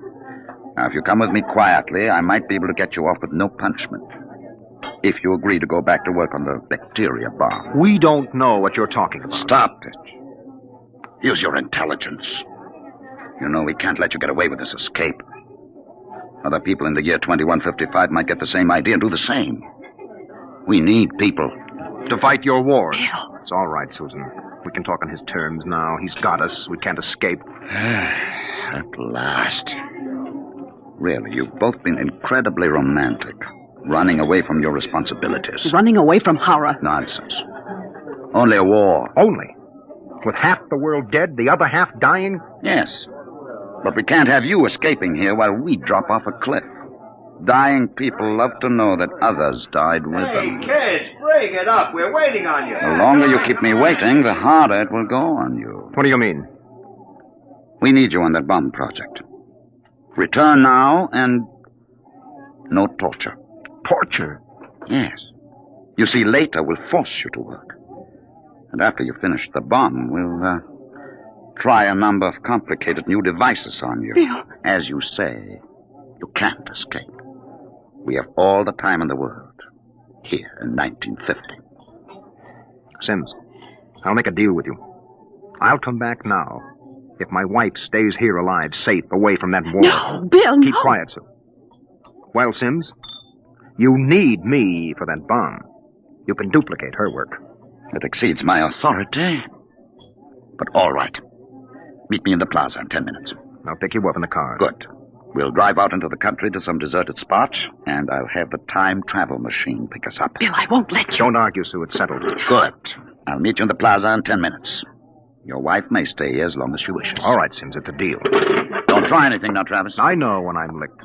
Now, if you come with me quietly, I might be able to get you off with no punishment. If you agree to go back to work on the bacteria bomb. We don't know what you're talking about. Stop it. Use your intelligence. You know we can't let you get away with this escape. Other people in the year 2155 might get the same idea and do the same. We need people. To fight your wars. Bill. It's all right, Susan. We can talk on his terms now. He's got us. We can't escape. At last. Really, you've both been incredibly romantic. Running away from your responsibilities. Running away from horror. Nonsense. Only a war. Only? With half the world dead, the other half dying? Yes. But we can't have you escaping here while we drop off a cliff. Dying people love to know that others died with them. Hey, kids, break it up. We're waiting on you. The longer you keep me waiting, the harder it will go on you. What do you mean? We need you on that bomb project. Return now and no torture. Torture? Yes. You see, later we'll force you to work. And after you finish the bomb, we'll try a number of complicated new devices on you. Bill. As you say, you can't escape. We have all the time in the world. Here in 1950. Sims, I'll make a deal with you. I'll come back now if my wife stays here alive, safe, away from that war. No, Bill, Keep no. quiet, Sue. Well, Sims, you need me for that bomb. You can duplicate her work. It exceeds my authority. But all right. Meet me in the plaza in 10 minutes. I'll pick you up in the car. Good. We'll drive out into the country to some deserted spot, and I'll have the time travel machine pick us up. Bill, I won't let you. Don't argue, Sue. It's settled. Good. I'll meet you in the plaza in 10 minutes. Your wife may stay here as long as she wishes. All right, Sims. It's a deal. Don't try anything now, Travis. I know when I'm licked.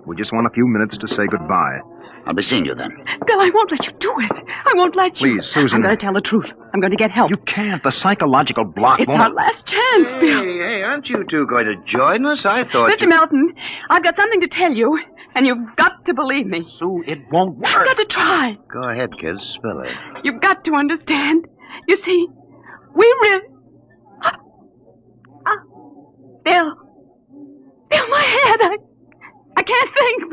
We just want a few minutes to say goodbye. I'll be seeing you then. Bill, I won't let you do it. I won't let you. Please, Susan. I'm going to tell the truth. I'm going to get help. You can't. The psychological block It's won't... our last chance, Bill. Hey, aren't you two going to join us? I thought Mr. Melton, I've got something to tell you, and you've got to believe me. Sue, it won't work. You've got to try. Go ahead, kids. Spill it. You've got to understand. You see, we really... Bill, my head. I can't think.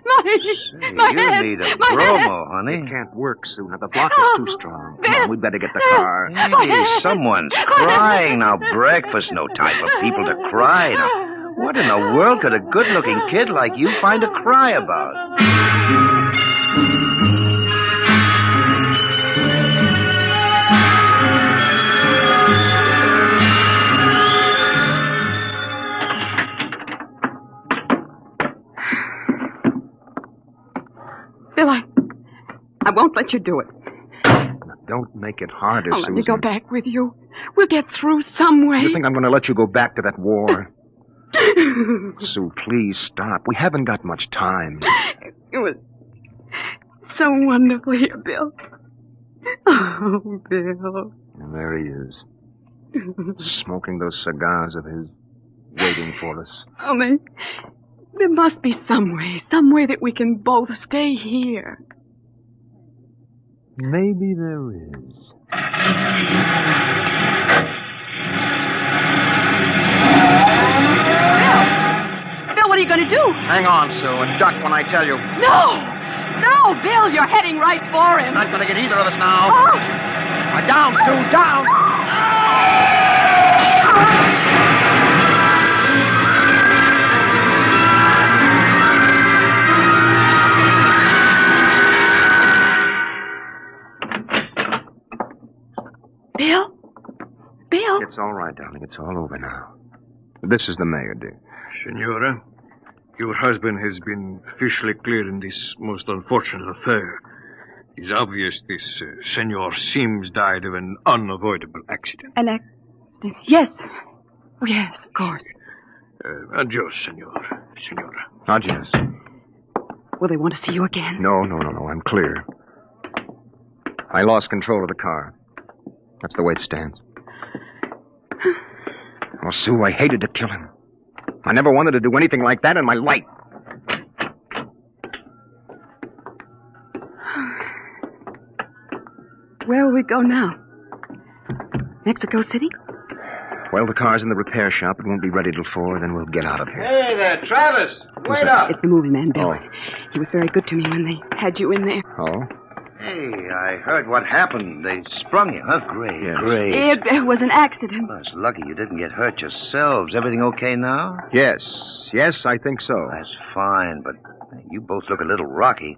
My you head. need a my bromo, head. honey. It can't work, Sue. Now, the block is too strong. Come on, we'd better get the car. Hey, someone's crying now. Breakfast, no time for people to cry. Now, what in the world could a good-looking kid like you find to cry about? Bill, I won't let you do it. Don't make it harder, I'll let Susan. me go back with you. We'll get through some way. You think I'm going to let you go back to that war? Sue, please stop. We haven't got much time. It was so wonderful here, Bill. Oh, Bill. And there he is, smoking those cigars of his, waiting for us. Oh, there must be some way that we can both stay here. Maybe there is. Bill, what are you going to do? Hang on, Sue, and duck when I tell you. No, Bill, you're heading right for him. Not going to get either of us now. Oh. Down, Sue, down. Bill? It's all right, darling. It's all over now. This is the mayor, dear. Senora, your husband has been officially cleared in this most unfortunate affair. It's obvious this Senor Sims died of an unavoidable accident. An accident? Yes. Oh, yes, of course. Adios, Senora. Adios. Will they want to see you again? No. I'm clear. I lost control of the car. That's the way it stands. Oh, Sue, I hated to kill him. I never wanted to do anything like that in my life. Where will we go now? Mexico City? Well, the car's in the repair shop. It won't be ready till 4, then we'll get out of here. Hey there, Travis. Wait up. It's the movie man, Bill. Oh. He was very good to me when they had you in there. Oh? Hey, I heard what happened. They sprung you, huh? Great, Yes. great. It was an accident. Well, it's lucky you didn't get hurt yourselves. Everything okay now? Yes, I think so. That's fine, but you both look a little rocky.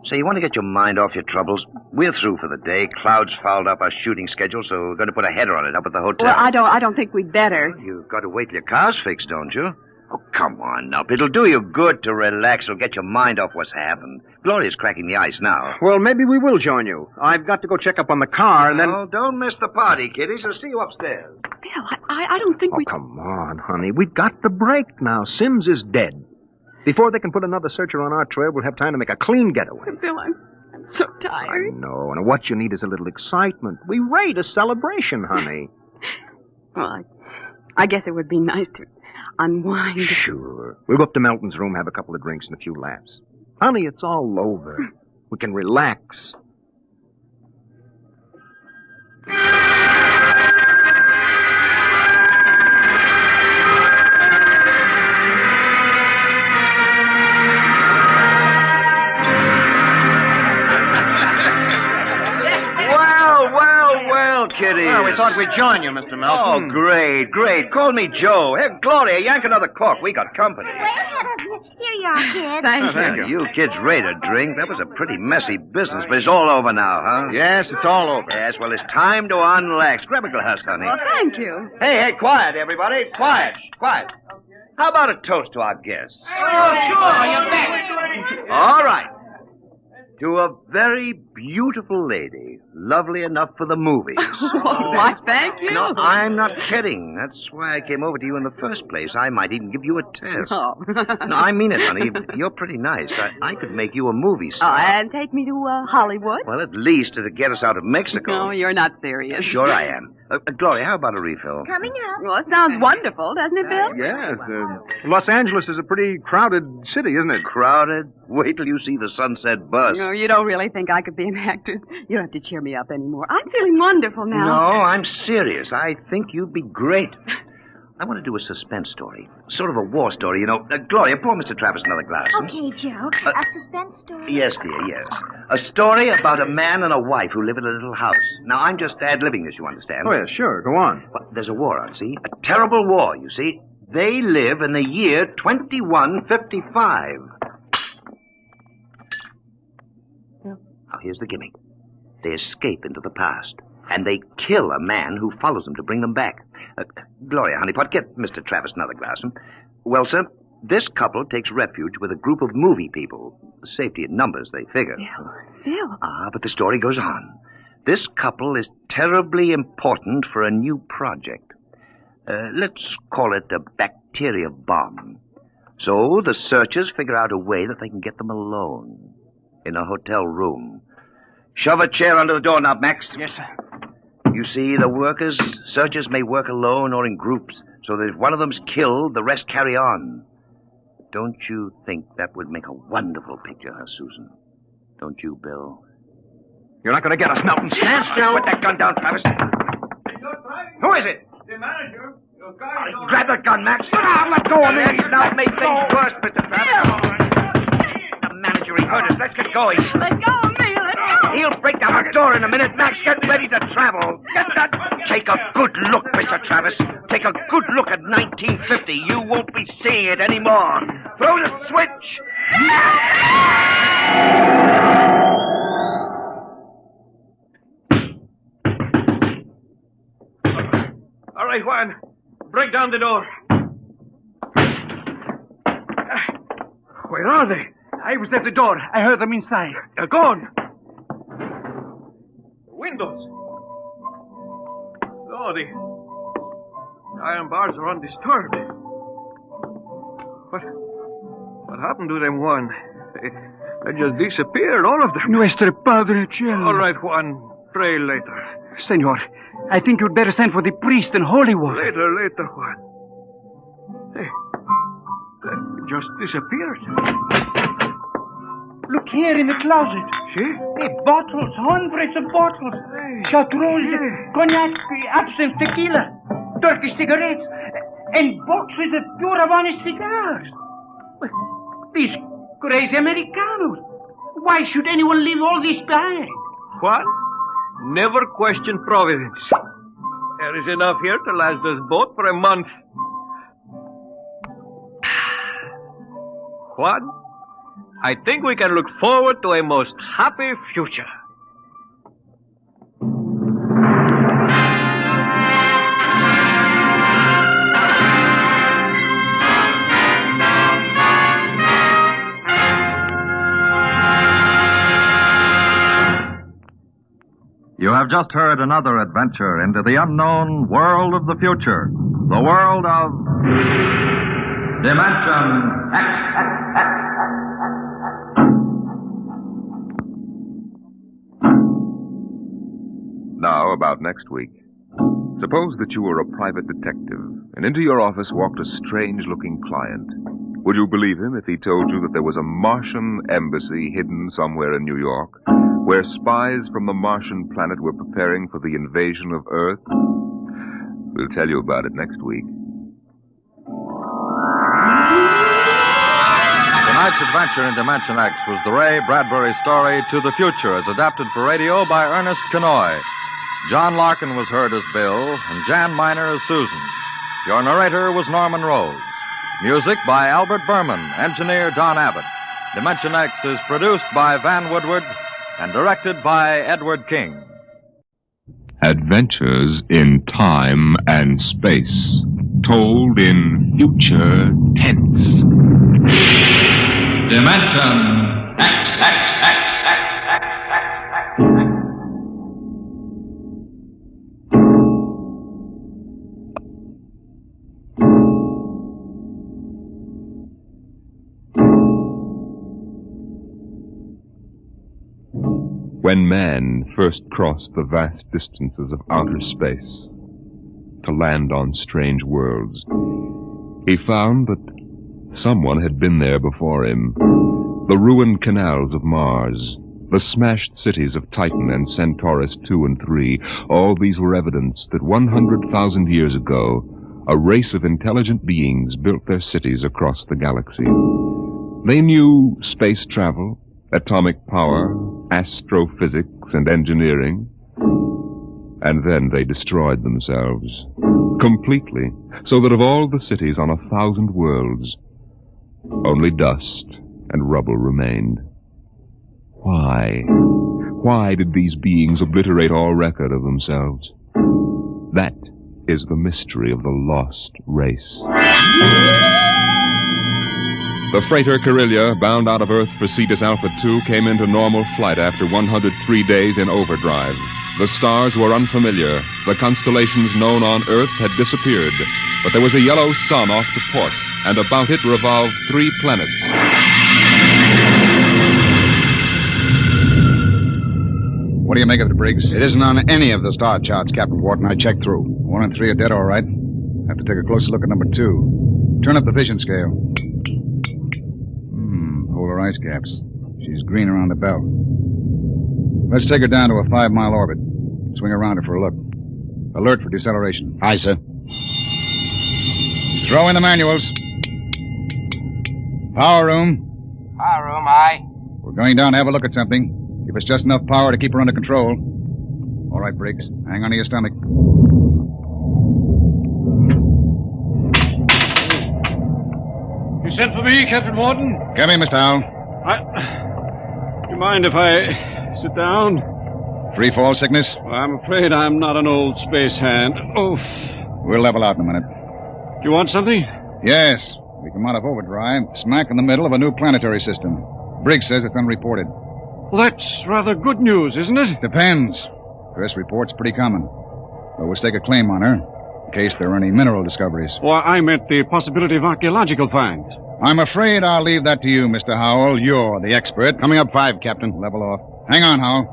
Say, you want to get your mind off your troubles? We're through for the day. Cloud's fouled up our shooting schedule, so we're going to put a header on it up at the hotel. Well, I don't think we'd better. You've got to wait till your car's fixed, don't you? Oh, come on now. It'll do you good to relax. It'll get your mind off what's happened. Gloria's cracking the ice now. Well, maybe we will join you. I've got to go check up on the car, and then... Oh, don't miss the party, kiddies. I'll see you upstairs. Bill, I don't think Oh, come on, honey. We've got the break now. Sims is dead. Before they can put another searcher on our trail, we'll have time to make a clean getaway. Bill, I'm so tired. I know, and what you need is a little excitement. We rate a celebration, honey. Well, I guess it would be nice to unwind. Sure. We'll go up to Melton's room, have a couple of drinks and a few laughs. Honey, it's all over. We can relax. Well, kiddies. Well, we thought we'd join you, Mr. Melton. Oh, great. Call me Joe. Hey, Gloria, yank another cork. We got company. Here you are, kids. Thank you. You kids ready to drink? That was a pretty messy business, but it's all over now, huh? Yes, it's all over. Yes, well, it's time to unlax. Grab a glass, honey. Well, thank you. Hey, quiet, everybody. Quiet. How about a toast to our guests? Oh, sure, you bet. All right. To a very beautiful lady, lovely enough for the movies. Why, thank you. No, I'm not kidding. That's why I came over to you in the first place. I might even give you a test. Oh. No, I mean it, honey. You're pretty nice. I could make you a movie star. Oh, and take me to Hollywood? Well, at least it'll get us out of Mexico. No, you're not serious. Sure I am. Gloria, how about a refill? Coming up. Well, it sounds wonderful, doesn't it, Bill? Yes. Los Angeles is a pretty crowded city, isn't it? Crowded? Wait till you see the sunset bus. No, you don't really think I could be an actress. You don't have to cheer me up anymore. I'm feeling wonderful now. No, I'm serious. I think you'd be great. I want to do a suspense story. Sort of a war story, you know. Gloria, pour Mr. Travis another glass. Okay, Joe. A suspense story? Yes, dear, yes. A story about a man and a wife who live in a little house. Now, I'm just ad-libbing this, you understand? Oh, yeah, sure. Go on. But there's a war on, see? A terrible war, you see. They live in the year 2155. Now, here's the gimmick. They escape into the past, and they kill a man who follows them to bring them back. Gloria, honeypot, get Mr. Travis another glass. Well, sir, this couple takes refuge with a group of movie people. Safety in numbers, they figure. Bill. But the story goes on. This couple is terribly important for a new project. Let's call it a bacteria bomb. So the searchers figure out a way that they can get them alone in a hotel room. Shove a chair under the doorknob, Max. Yes, sir. You see, the searchers may work alone or in groups, so that if one of them's killed, the rest carry on. Don't you think that would make a wonderful picture, huh, Susan? Don't you, Bill? You're not going to get us, Melton. Stand still. Put that gun down, Travis. Who is it? The manager. Grab that gun, Max. Let go of me. He's now made things worse, Mr. Travis. The manager, he hurt us. Let's get going. Let go of me. Let go. He'll break down the door in a minute. Max, get ready to travel. Take a good look, Mr. Travis. Take a good look at 1950. You won't be seeing it anymore. Throw the switch. All right, Juan. Break down the door. Where are they? I was at the door. I heard them inside. They're gone. Windows. Oh, the iron bars are undisturbed. What happened to them, Juan? They just disappeared, all of them. Nuestro Padre Cielo. All right, Juan. Pray later. Senor, I think you'd better send for the priest and holy water. Later, Juan. Hey, they just disappeared. Look here in the closet. See? Hey, bottles, hundreds of bottles. Chartreuse, cognac, absinthe, tequila, Turkish cigarettes, and boxes of pure Havana cigars. These crazy Americanos. Why should anyone leave all this behind? Juan, never question providence. There is enough here to last us both for a month. Juan, I think we can look forward to a most happy future. You have just heard another adventure into the unknown world of the future. The world of Dimension X. Now, about next week. Suppose that you were a private detective, and into your office walked a strange-looking client. Would you believe him if he told you that there was a Martian embassy hidden somewhere in New York, where spies from the Martian planet were preparing for the invasion of Earth? We'll tell you about it next week. Tonight's adventure in Dimension X was the Ray Bradbury story To the Future, as adapted for radio by Ernest Kenoy. John Larkin was heard as Bill, and Jan Miner as Susan. Your narrator was Norman Rose. Music by Albert Berman, engineer Don Abbott. Dimension X is produced by Van Woodward and directed by Edward King. Adventures in time and space, told in future tense. Dimension X. When man first crossed the vast distances of outer space to land on strange worlds, he found that someone had been there before him. The ruined canals of Mars, the smashed cities of Titan and Centaurus II and III, all these were evidence that 100,000 years ago, a race of intelligent beings built their cities across the galaxy. They knew space travel, atomic power, astrophysics, and engineering. And then they destroyed themselves completely, so that of all the cities on 1,000 worlds, only dust and rubble remained. Why? Why did these beings obliterate all record of themselves? That is the mystery of the lost race. The freighter Carillia, bound out of Earth for Cetus Alpha 2, came into normal flight after 103 days in overdrive. The stars were unfamiliar. The constellations known on Earth had disappeared. But there was a yellow sun off to port, and about it revolved 3 planets. What do you make of it, Briggs? It isn't on any of the star charts, Captain Wharton. I checked through. 1 and 3 are dead, all right. Have to take a closer look at number 2. Turn up the vision scale. Polar ice caps. She's green around the belt. Let's take her down to a 5-mile orbit. Swing around her for a look. Alert for deceleration. Aye, sir. Throw in the manuals. Power room. Power room, aye. We're going down to have a look at something. Give us just enough power to keep her under control. All right, Briggs. Hang on to your stomach. You sent for me, Captain Wharton? Come in, Mr. Howell. Do you mind if I sit down? Free fall sickness? Well, I'm afraid I'm not an old space hand. Oof. We'll level out in a minute. Do you want something? Yes. We come out of overdrive, smack in the middle of a new planetary system. Briggs says it's unreported. Well, that's rather good news, isn't it? Depends. First report's pretty common. But we'll stake a claim on her, in case there are any mineral discoveries. Well, I meant the possibility of archaeological finds. I'm afraid I'll leave that to you, Mr. Howell. You're the expert. Coming up 5, Captain. Level off. Hang on, Howell.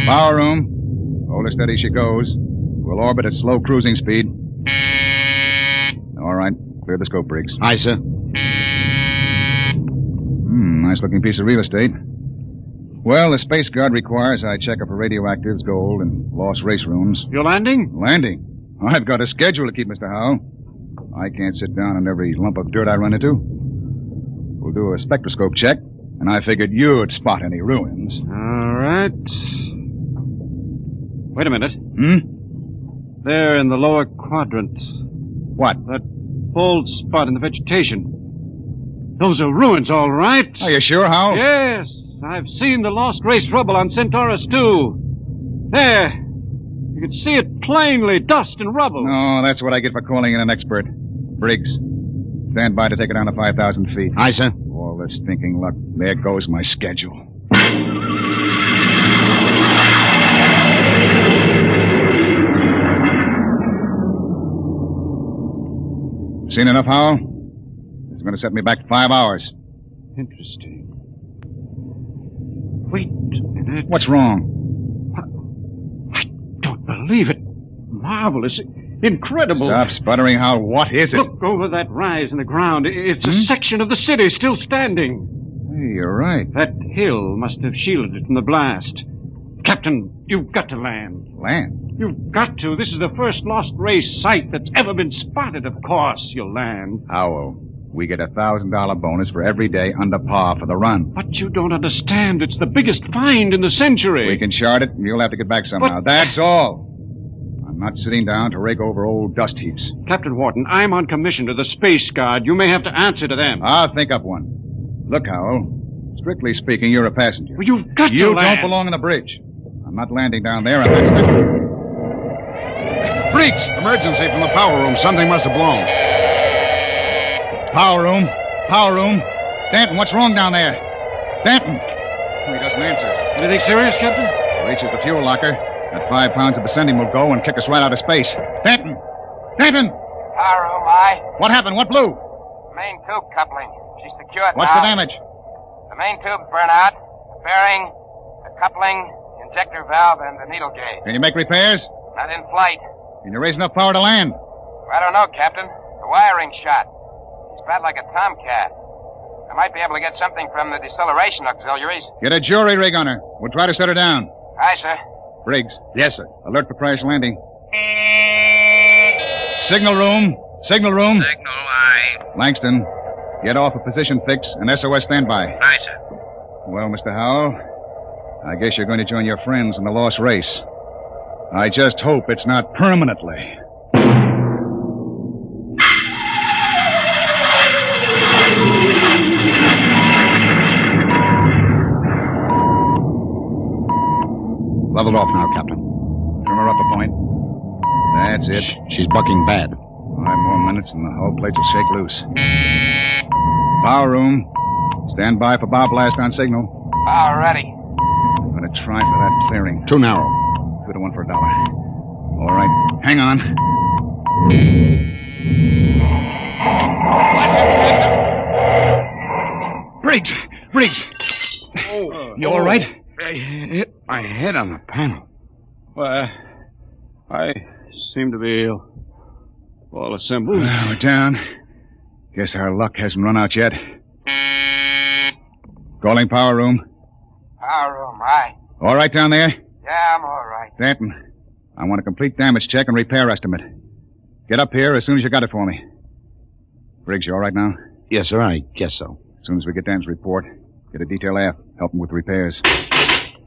Power room. Hold her steady she goes. We'll orbit at slow cruising speed. All right. Clear the scope, Briggs. Aye, sir. Nice-looking piece of real estate. Well, the Space Guard requires I check up for radioactives, gold, and lost race rooms. You're landing? Landing? I've got a schedule to keep, Mr. Howell. I can't sit down on every lump of dirt I run into. We'll do a spectroscope check, and I figured you'd spot any ruins. All right. Wait a minute. There in the lower quadrant. What? That bald spot in the vegetation. Those are ruins, all right. Are you sure, Howell? Yes. I've seen the lost race rubble on Centaurus 2. There. You can see it plainly, dust and rubble. No, that's what I get for calling in an expert. Briggs, stand by to take it down to 5,000 feet. Aye, sir. All this stinking luck. There goes my schedule. Seen enough, Howell? It's going to set me back 5 hours. Interesting. Wait it. What's wrong? Don't believe it. Marvelous. Incredible. Stop sputtering, Hal. What is it? Look over that rise in the ground. It's a section of the city still standing. Hey, you're right. That hill must have shielded it from the blast. Captain, you've got to land. Land? You've got to. This is the first lost race site that's ever been spotted. Of course, you'll land. Howell, we get a $1,000 bonus for every day under par for the run. But you don't understand. It's the biggest find in the century. We can chart it, and you'll have to get back somehow. That's all. I'm not sitting down to rake over old dust heaps. Captain Wharton, I'm on commission to the Space Guard. You may have to answer to them. I'll think up one. Look, Howell, strictly speaking, you're a passenger. Well, you've got to You land. don't belong on the bridge. I'm not landing down there, and that's it. Briggs! Emergency from the power room. Something must have blown. Power room. Power room. Danton, what's wrong down there? Danton! He doesn't answer. Anything serious, Captain? Reaches the fuel locker. That 5 pounds of ascending will go and kick us right out of space. Danton! Danton! Power room, aye. What happened? What blew? Main tube coupling. She's secured What's now. the damage? The main tube's burnt out. The bearing, the coupling, the injector valve, and the needle gauge. Can you make repairs? Not in flight. Can you raise enough power to land? I don't know, Captain. The wiring's shot. It's bad like a tomcat. I might be able to get something from the deceleration auxiliaries. Get a jury rig on her. We'll try to set her down. Aye, sir. Briggs. Yes, sir. Alert for crash landing. Signal room. Signal room. Signal, aye. Langston, get off a position fix and SOS standby. Aye, sir. Well, Mr. Howell, I guess you're going to join your friends in the lost race. I just hope it's not permanently. Leveled off now, Captain. Trim her up a point. That's it. She's bucking bad. 5 more minutes and the hull plates will shake loose. Power room. Stand by for bow blast on signal. Power ready. I'm going to try for that clearing. Too narrow. 2 to 1 for $1. All right. Hang on. Briggs! Briggs! You all right? I hit my head on the panel. Well, I seem to be all assembled. We're down. Guess our luck hasn't run out yet. Calling power room. Power room, aye. All right down there? Yeah, I'm all right. Danton, I want a complete damage check and repair estimate. Get up here as soon as you got it for me. Briggs, you all right now? Yes, sir, I guess so. As soon as we get Dan's report, get a detail aft. Help him with repairs.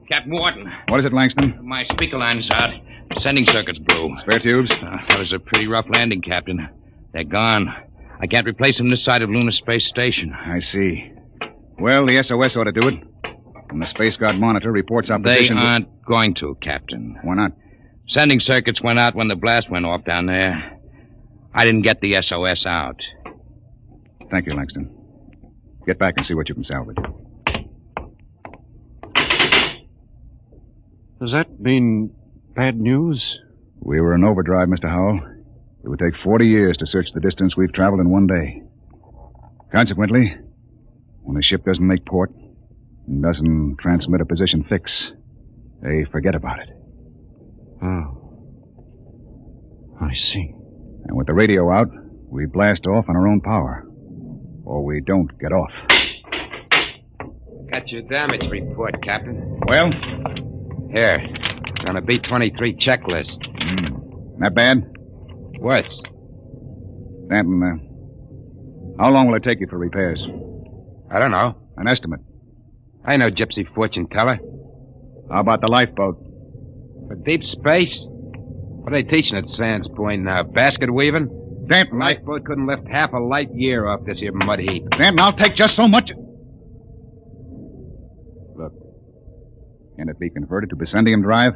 Captain Wharton. What is it, Langston? My speaker line's out. Sending circuit's blew. Spare tubes? That was a pretty rough landing, Captain. They're gone. I can't replace them this side of Lunar Space Station. I see. Well, the SOS ought to do it. And the Space Guard monitor reports our position. They aren't going to, Captain. Why not? Sending circuits went out when the blast went off down there. I didn't get the SOS out. Thank you, Langston. Get back and see what you can salvage. Does that mean bad news? We were in overdrive, Mr. Howell. It would take 40 years to search the distance we've traveled in one day. Consequently, when a ship doesn't make port and doesn't transmit a position fix, they forget about it. Oh. I see. And with the radio out, we blast off on our own power. Or we don't get off. Got your damage report, Captain. Well? Here. It's on a B-23 checklist. Not bad? Worse. Danton, how long will it take you for repairs? I don't know. An estimate. I know gypsy fortune teller. How about the lifeboat? For deep space? What are they teaching at Sands Point now? Basket weaving? Danton, lifeboat couldn't lift half a light year off this here mud heap. Danton, I'll take just so much. Look. Can it be converted to Bessendium drive?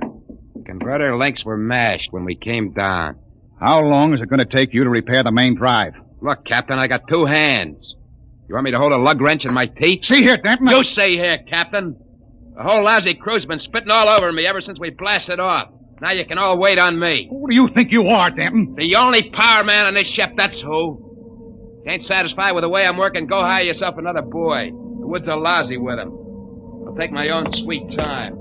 Converter links were mashed when we came down. How long is it going to take you to repair the main drive? Look, Captain, I got 2 hands. You want me to hold a lug wrench in my teeth? See here, Danton. You see here, Captain. The whole lousy crew's been spitting all over me ever since we blasted off. Now you can all wait on me. Who do you think you are, Danton? The only power man on this ship, that's who. Ain't satisfied with the way I'm working, go hire yourself another boy. The woods are lousy with him. I'll take my own sweet time.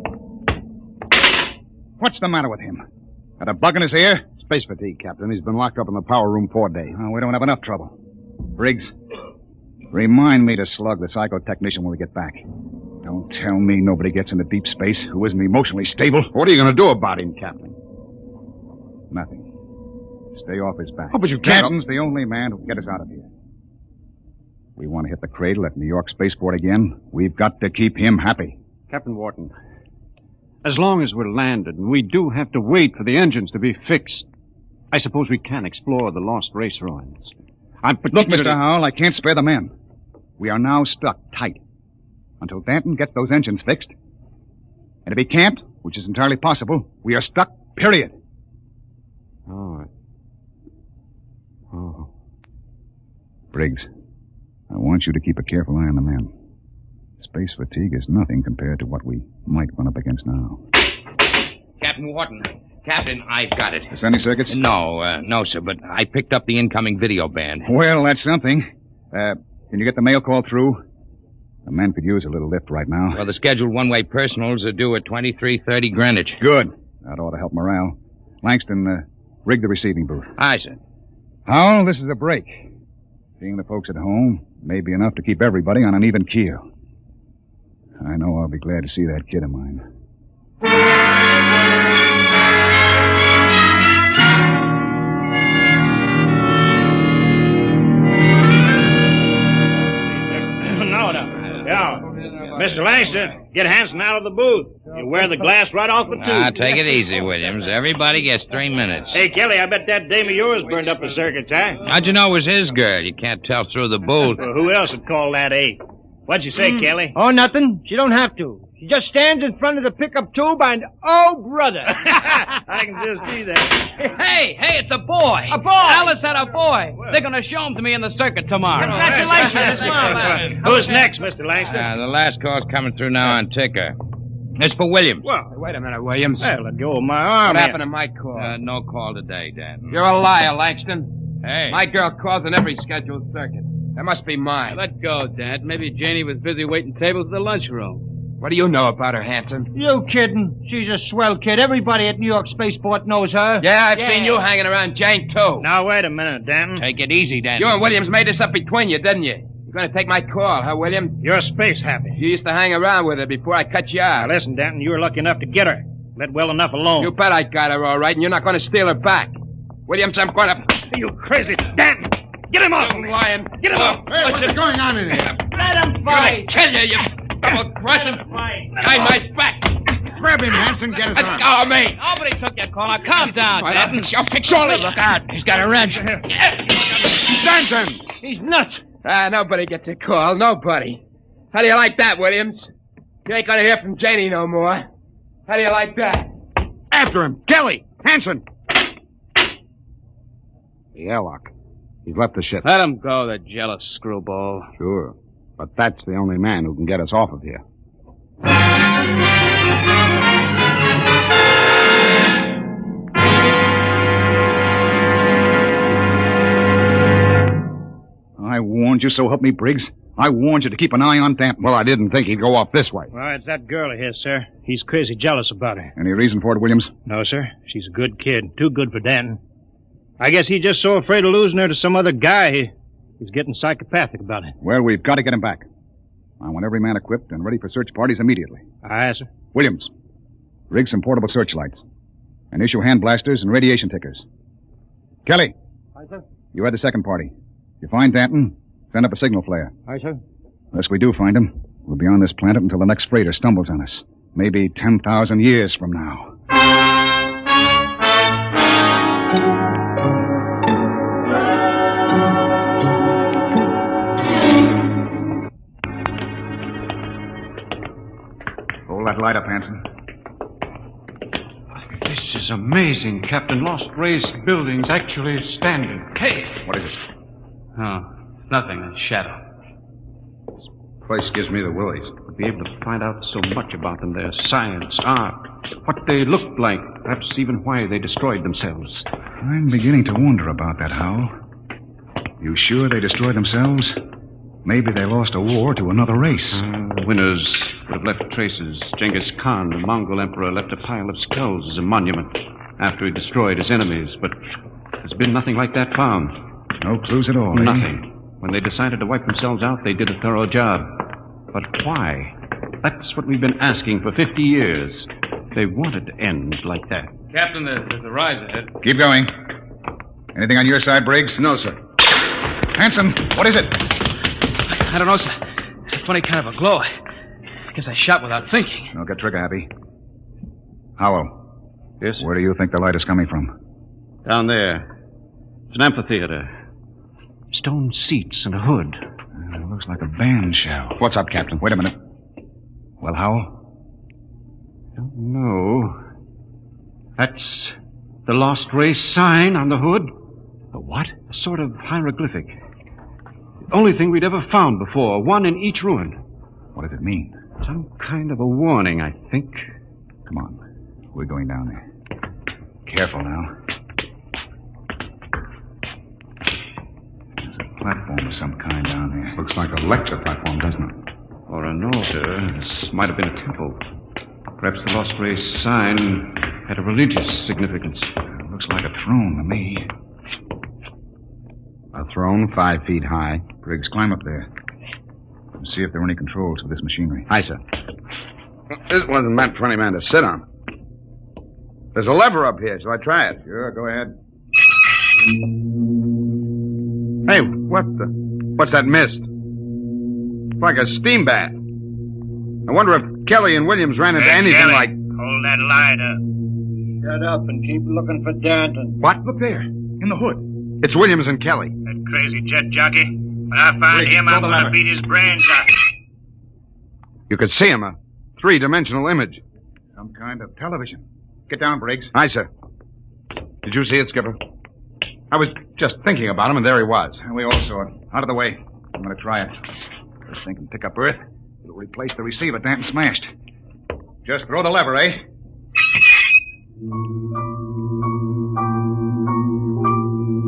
What's the matter with him? Got a bug in his ear? Space fatigue, Captain. He's been locked up in the power room 4 days. Oh, we don't have enough trouble. Briggs, remind me to slug the psychotechnician when we get back. Don't tell me nobody gets into deep space who isn't emotionally stable. What are you going to do about him, Captain? Nothing. Stay off his back. Oh, but you can't. Captain's the only man who can get us out of here. We want to hit the cradle at New York Spaceport again. We've got to keep him happy. Captain Wharton, as long as we're landed, and we do have to wait for the engines to be fixed, I suppose we can explore the lost race ruins. Look, Mr. Howell, I can't spare the men. We are now stuck tight until Danton gets those engines fixed. And if he can't, which is entirely possible, we are stuck, period. Oh. Briggs, I want you to keep a careful eye on the men. Space fatigue is nothing compared to what we might run up against now. Captain Wharton. Captain, I've got it. Is there any circuits? No, sir, but I picked up the incoming video band. Well, that's something. Can you get the mail call through? The men could use a little lift right now. Well, the scheduled one-way personals are due at 23:30 Greenwich. Good. That ought to help morale. Langston, rig the receiving booth. Aye, sir. Howell, this is a break. Seeing the folks at home may be enough to keep everybody on an even keel. I know I'll be glad to see that kid of mine. Yeah. Mr. Langston, get Hanson out of the booth. You wear the glass right off the tube. Take it easy, Williams. Everybody gets 3 minutes. Hey, Kelly, I bet that dame of yours burned up the circuits, huh? How'd you know it was his girl? You can't tell through the booth. Well, who else would call that eight? What'd you say, Kelly? Oh, nothing. She don't have to. She just stands in front of the pickup tube and, oh, brother. I can just see that. Hey, it's a boy. A boy. Alice had a boy. They're going to show him to me in the circuit tomorrow. Congratulations. Who's next, Mr. Langston? The last call's coming through now on ticker. It's for Williams. Well, Wait a minute, Williams. hey, let go of my arm. What here. happened to my call? No call today, Dan. You're a liar, Langston. Hey. My girl calls on every scheduled circuit. That must be mine. Let go, Dad. Maybe Janie was busy waiting tables at the lunchroom. What do you know about her, Hanson? You kidding? She's a swell kid. Everybody at New York Spaceport knows her. Yeah, I've seen you hanging around Jane, too. Now, wait a minute, Danton. Take it easy, Dan. You and Williams made this up between you, didn't you? You're going to take my call, huh, Williams? You're space happy. You used to hang around with her before I cut you out. Now, listen, Danton, you were lucky enough to get her. Let well enough alone. You bet I got her all right, and you're not going to steal her back. Williams, I'm going to... You crazy. Danton, get him off me. Lion. Get him off. Hey, what's going on in here? Let him I'm fight. going to kill you, double-crossing. Behind my back. Grab him, Hanson. Get his arm. Oh, me. Nobody took your call. Now, calm down, Danton. I'll fix all this. Look out. He's got a wrench. Danton! He's nuts. Nobody gets a call. Nobody. How do you like that, Williams? You ain't going to hear from Janie no more. How do you like that? After him. Kelly! Hanson! The airlock. He's left the ship. Let him go, the jealous screwball. Sure. But that's the only man who can get us off of here. I warned you, so help me, Briggs. I warned you to keep an eye on Danton. Well, I didn't think he'd go off this way. Well, it's that girl of his, sir. He's crazy jealous about her. Any reason for it, Williams? No, sir. She's a good kid. Too good for Danton. I guess he's just so afraid of losing her to some other guy, he's getting psychopathic about it. Well, we've got to get him back. I want every man equipped and ready for search parties immediately. Aye, sir. Williams, rig some portable searchlights. And issue hand blasters and radiation tickers. Kelly. Aye, sir. You had the second party. If you find Danton, send up a signal flare. Aye, sir. Unless we do find him, we'll be on this planet until the next freighter stumbles on us. Maybe 10,000 years from now. Hold that light up, Hanson. This is amazing, Captain. Lost Race building's actually standing. Hey! What is it? Oh, nothing. A shadow. Place gives me the willies. To be able to find out so much about them, their science, art, what they looked like, perhaps even why they destroyed themselves. I'm beginning to wonder about that, Howell. You sure they destroyed themselves? Maybe they lost a war to another race. The winners would have left traces. Genghis Khan, the Mongol emperor, left a pile of skulls as a monument after he destroyed his enemies, but there's been nothing like that found. No clues at all, eh? Nothing. When they decided to wipe themselves out, they did a thorough job. But why? That's what we've been asking for 50 years. They wanted to end like that. Captain, there's a rise ahead. Keep going. Anything on your side, Briggs? No, sir. Hanson, what is it? I don't know, sir. It's a funny kind of a glow. I guess I shot without thinking. Don't get trigger happy. Howell. Yes? Where do you think the light is coming from? Down there. It's an amphitheater. Stone seats and a hood. It looks like a band shell. What's up, Captain? Wait a minute. Well, Howell? Don't know. That's the Lost Race sign on the hood. A what? A sort of hieroglyphic. The only thing we'd ever found before. One in each ruin. What does it mean? Some kind of a warning, I think. Come on. We're going down there. Careful now. There's a platform of some kind down there. Looks like a lecture platform, doesn't it? Or an altar. This might have been a temple. Perhaps the Lost Race sign had a religious significance. It looks like a throne to me. A throne 5 feet high. Briggs, climb up there. And see if there are any controls for this machinery. Aye, sir. This wasn't meant for any man to sit on. There's a lever up here. Shall I try it? Sure, go ahead. Hey, what's that mist? It's like a steam bath. I wonder if Kelly and Williams ran into anything Kelly, like... hold that light up. Shut up and keep looking for Danton. What? Look there, in the hood. It's Williams and Kelly. That crazy jet jockey. When I find Briggs, him, I'm pull the going to lever. beat his brains out. You could see him, a three-dimensional image. Some kind of television. Get down, Briggs. Aye, sir. Did you see it, Skipper? I was just thinking about him, and there he was. And we all saw it. Out of the way. I'm going to try it. This thing can pick up Earth. It'll replace the receiver Danton smashed. Just throw the lever, eh?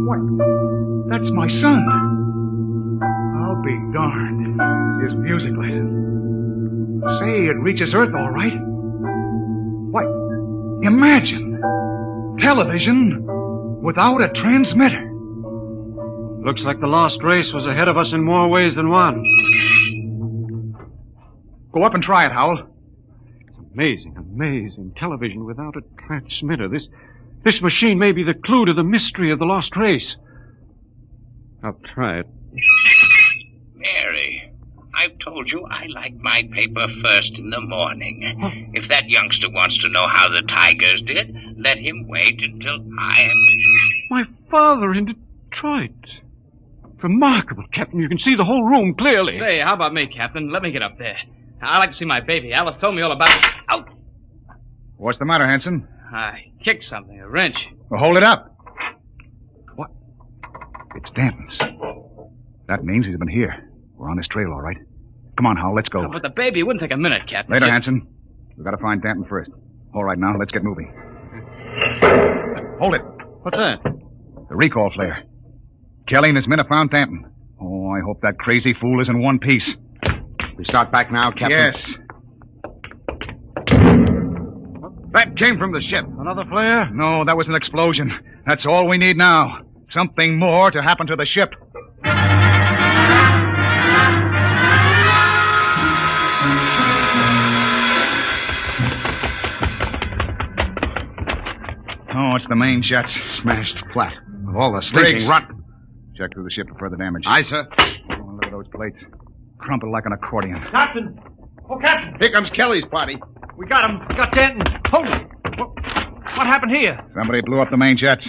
What? That's my son. I'll be darned. His music lesson. Say, it reaches Earth all right. Why, imagine. Television without a transmitter. Looks like the Lost Race was ahead of us in more ways than one. Go up and try it, Howell. Amazing, amazing. Television without a transmitter. This machine may be the clue to the mystery of the Lost Race. I'll try it. Mary, I've told you I like my paper first in the morning. If that youngster wants to know how the Tigers did, let him wait until I am... My father in Detroit. Remarkable, Captain. You can see the whole room clearly. Say, how about me, Captain? Let me get up there. I'd like to see my baby. Alice told me all about it. Out! What's the matter, Hanson? I kicked something, a wrench. Well, hold it up. What? It's Danton's. That means he's been here. We're on his trail, all right. Come on, Howell, let's go. But the baby, it wouldn't take a minute, Captain. Later, Hanson. We've got to find Danton first. All right, now, let's get moving. Hold it. What's that? The recall flare. Kelly and his men have found Danton. Oh, I hope that crazy fool is in one piece. We start back now, Captain? Yes. That came from the ship. Another flare? No, that was an explosion. That's all we need now. Something more to happen to the ship. Oh, it's the main jets. Smashed flat. With all the stinking rot. Check through the ship for further damage. Aye, sir. Oh, look at those plates. Crumpled like an accordion. Captain! Oh, Captain! Here comes Kelly's party. We got him. We got Danton. Hold it. What happened here? Somebody blew up the main jets.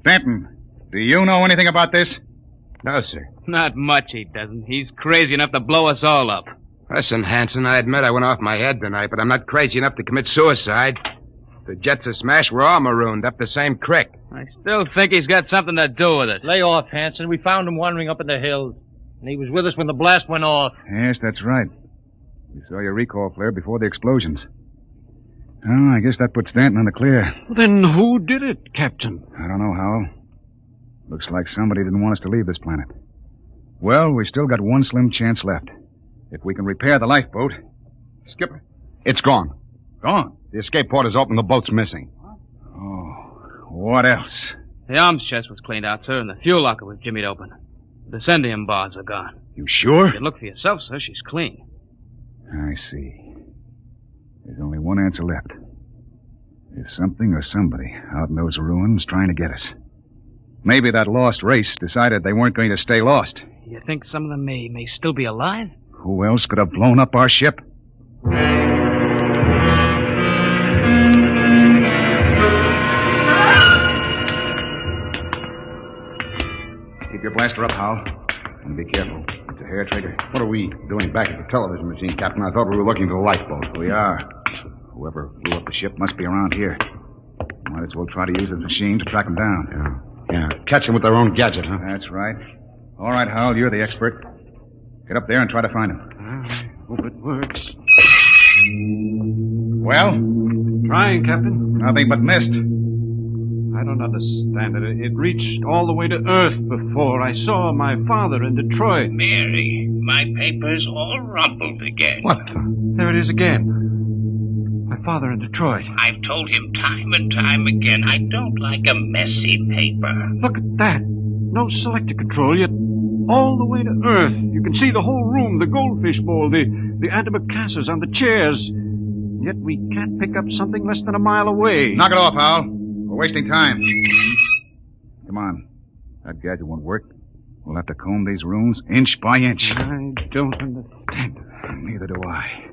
Danton, do you know anything about this? No, sir. Not much, he doesn't. He's crazy enough to blow us all up. Listen, Hanson, I admit I went off my head tonight, but I'm not crazy enough to commit suicide. The jets are smashed, we're all marooned up the same creek. I still think he's got something to do with it. Lay off, Hanson. We found him wandering up in the hills. And he was with us when the blast went off. Yes, that's right. We saw your recall flare before the explosions. Oh, I guess that puts Danton in the clear. Then who did it, Captain? I don't know, Howell. Looks like somebody didn't want us to leave this planet. Well, we still got one slim chance left. If we can repair the lifeboat. Skipper, it's gone. Gone? The escape port is open. The boat's missing. Oh, what else? The arms chest was cleaned out, sir, and the fuel locker was jimmied open. The descendium bars are gone. You sure? You can look for yourself, sir. She's clean. I see. There's only one answer left. There's something or somebody out in those ruins trying to get us. Maybe that lost race decided they weren't going to stay lost. You think some of them may still be alive? Who else could have blown up our ship? Keep your blaster up, Hal. And be careful. It's a hair trigger. What are we doing back at the television machine, Captain? I thought we were looking for the lifeboat. We are. Whoever blew up the ship must be around here. Might as well try to use the machine to track them down. Yeah. Catch them with their own gadget, huh? That's right. All right, Hal, you're the expert. Get up there and try to find them. I hope it works. Well? Trying, Captain. Nothing but mist. I don't understand it. It reached all the way to Earth before. I saw my father in Detroit. Mary, my paper's all rumpled again. What? There it is again. My father in Detroit. I've told him time and time again I don't like a messy paper. Look at that. No selector control, yet all the way to Earth. You can see the whole room, the goldfish bowl, the antimacassars on the chairs. Yet we can't pick up something less than a mile away. Knock it off, Hal. We're wasting time. Come on. That gadget won't work. We'll have to comb these rooms inch by inch. I don't understand. Neither do I.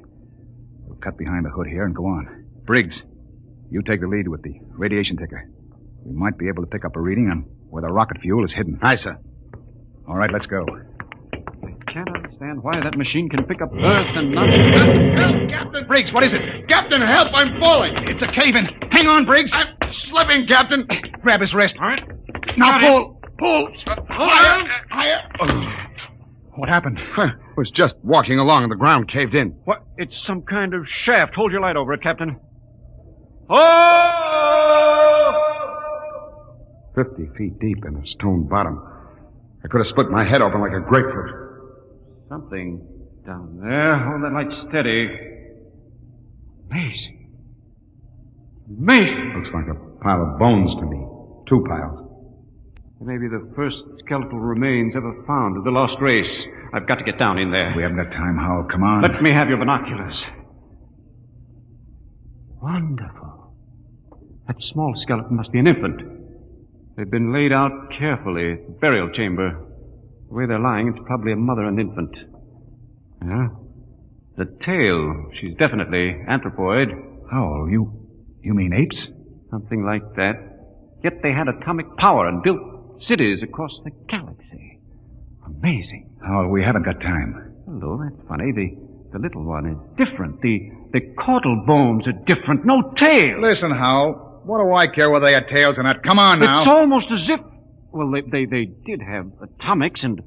We'll cut behind the hood here and go on. Briggs, you take the lead with the radiation ticker. We might be able to pick up a reading on where the rocket fuel is hidden. Aye, sir. All right, let's go. I can't understand why that machine can pick up Earth and not... Help, Captain! Briggs, what is it? Captain, help! I'm falling! It's a cave-in. Hang on, Briggs. I'm slipping, Captain. Grab his wrist. All right. Now pull. Pull. Higher! Higher! Oh. What happened? I was just walking along and the ground caved in. What? It's some kind of shaft. Hold your light over it, Captain. Oh! 50 feet deep in a stone bottom. I could have split my head open like a grapefruit. Something down there. Hold that light steady. Amazing. Amazing. Looks like a pile of bones to me. 2 piles. Maybe the first skeletal remains ever found of the lost race. I've got to get down in there. We haven't got time, Hal. Come on. Let me have your binoculars. Wonderful. That small skeleton must be an infant. They've been laid out carefully. Burial chamber. The way they're lying, it's probably a mother and infant. Yeah. The tail, she's definitely anthropoid. Oh, you mean apes? Something like that. Yet they had atomic power and built cities across the galaxy. Amazing. Oh, we haven't got time. Hello, that's funny. The little one is different. The caudal bones are different. No tail. Listen, Hal. What do I care whether they had tails or not? Come on now. It's almost as if... Well, they did have atomics, and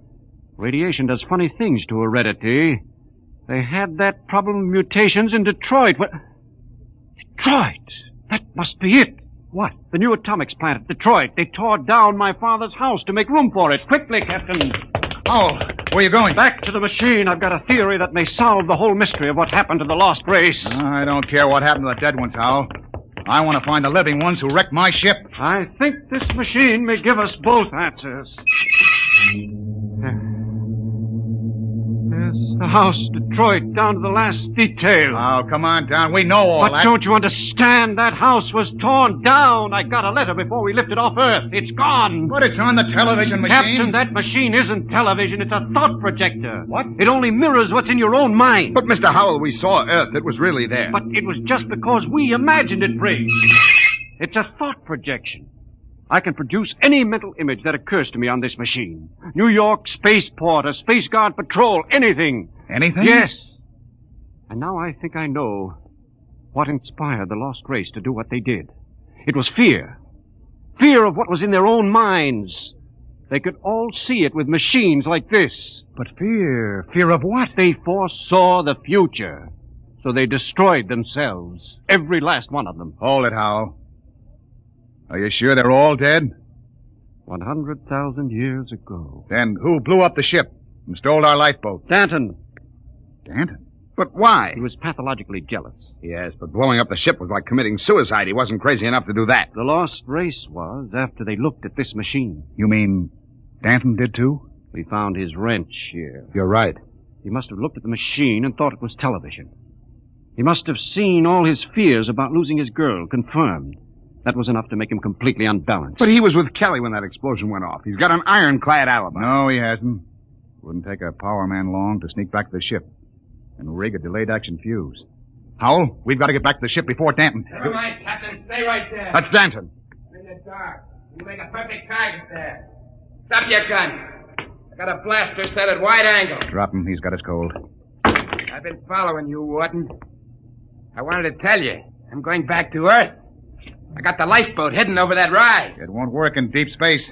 radiation does funny things to heredity. They had that problem of mutations in Detroit. What? Detroit? That must be it. What? The new atomics plant at Detroit. They tore down my father's house to make room for it. Quickly, Captain. Oh, where are you going? Back to the machine. I've got a theory that may solve the whole mystery of what happened to the lost race. I don't care what happened to the dead ones, Hal. I want to find the living ones who wrecked my ship. I think this machine may give us both answers. There's the house, Detroit, down to the last detail. Oh, come on down. We know all that. But don't you understand? That house was torn down. I got a letter before we lifted off Earth. It's gone. But it's on the television machine. Captain, that machine isn't television. It's a thought projector. What? It only mirrors what's in your own mind. But, Mr. Howell, we saw Earth. It was really there. But it was just because we imagined it, Briggs. It's a thought projection. I can produce any mental image that occurs to me on this machine. New York spaceport, a space guard patrol, anything. Anything? Yes. And now I think I know what inspired the lost race to do what they did. It was fear. Fear of what was in their own minds. They could all see it with machines like this. But fear? Fear of what? They foresaw the future. So they destroyed themselves. Every last one of them. Hold it, Hal. Are you sure they're all dead? 100,000 years ago. Then who blew up the ship? and stole our lifeboat. Danton. Danton? But why? He was pathologically jealous. Yes, but blowing up the ship was like committing suicide. He wasn't crazy enough to do that. The Lost Race was after they looked at this machine. You mean Danton did too? We found his wrench here. You're right. He must have looked at the machine and thought it was television. He must have seen all his fears about losing his girl confirmed. That was enough to make him completely unbalanced. But he was with Kelly when that explosion went off. He's got an ironclad alibi. No, he hasn't. Wouldn't take a power man long to sneak back to the ship and rig a delayed action fuse. Howell, we've got to get back to the ship before Danton. Never mind, Captain. Stay right there. That's Danton. I'm in the dark. You make a perfect target there. Stop your gun. I got a blaster set at wide angle. Drop him. He's got us cold. I've been following you, Warden. I wanted to tell you. I'm going back to Earth. I got the lifeboat hidden over that rise. It won't work in deep space.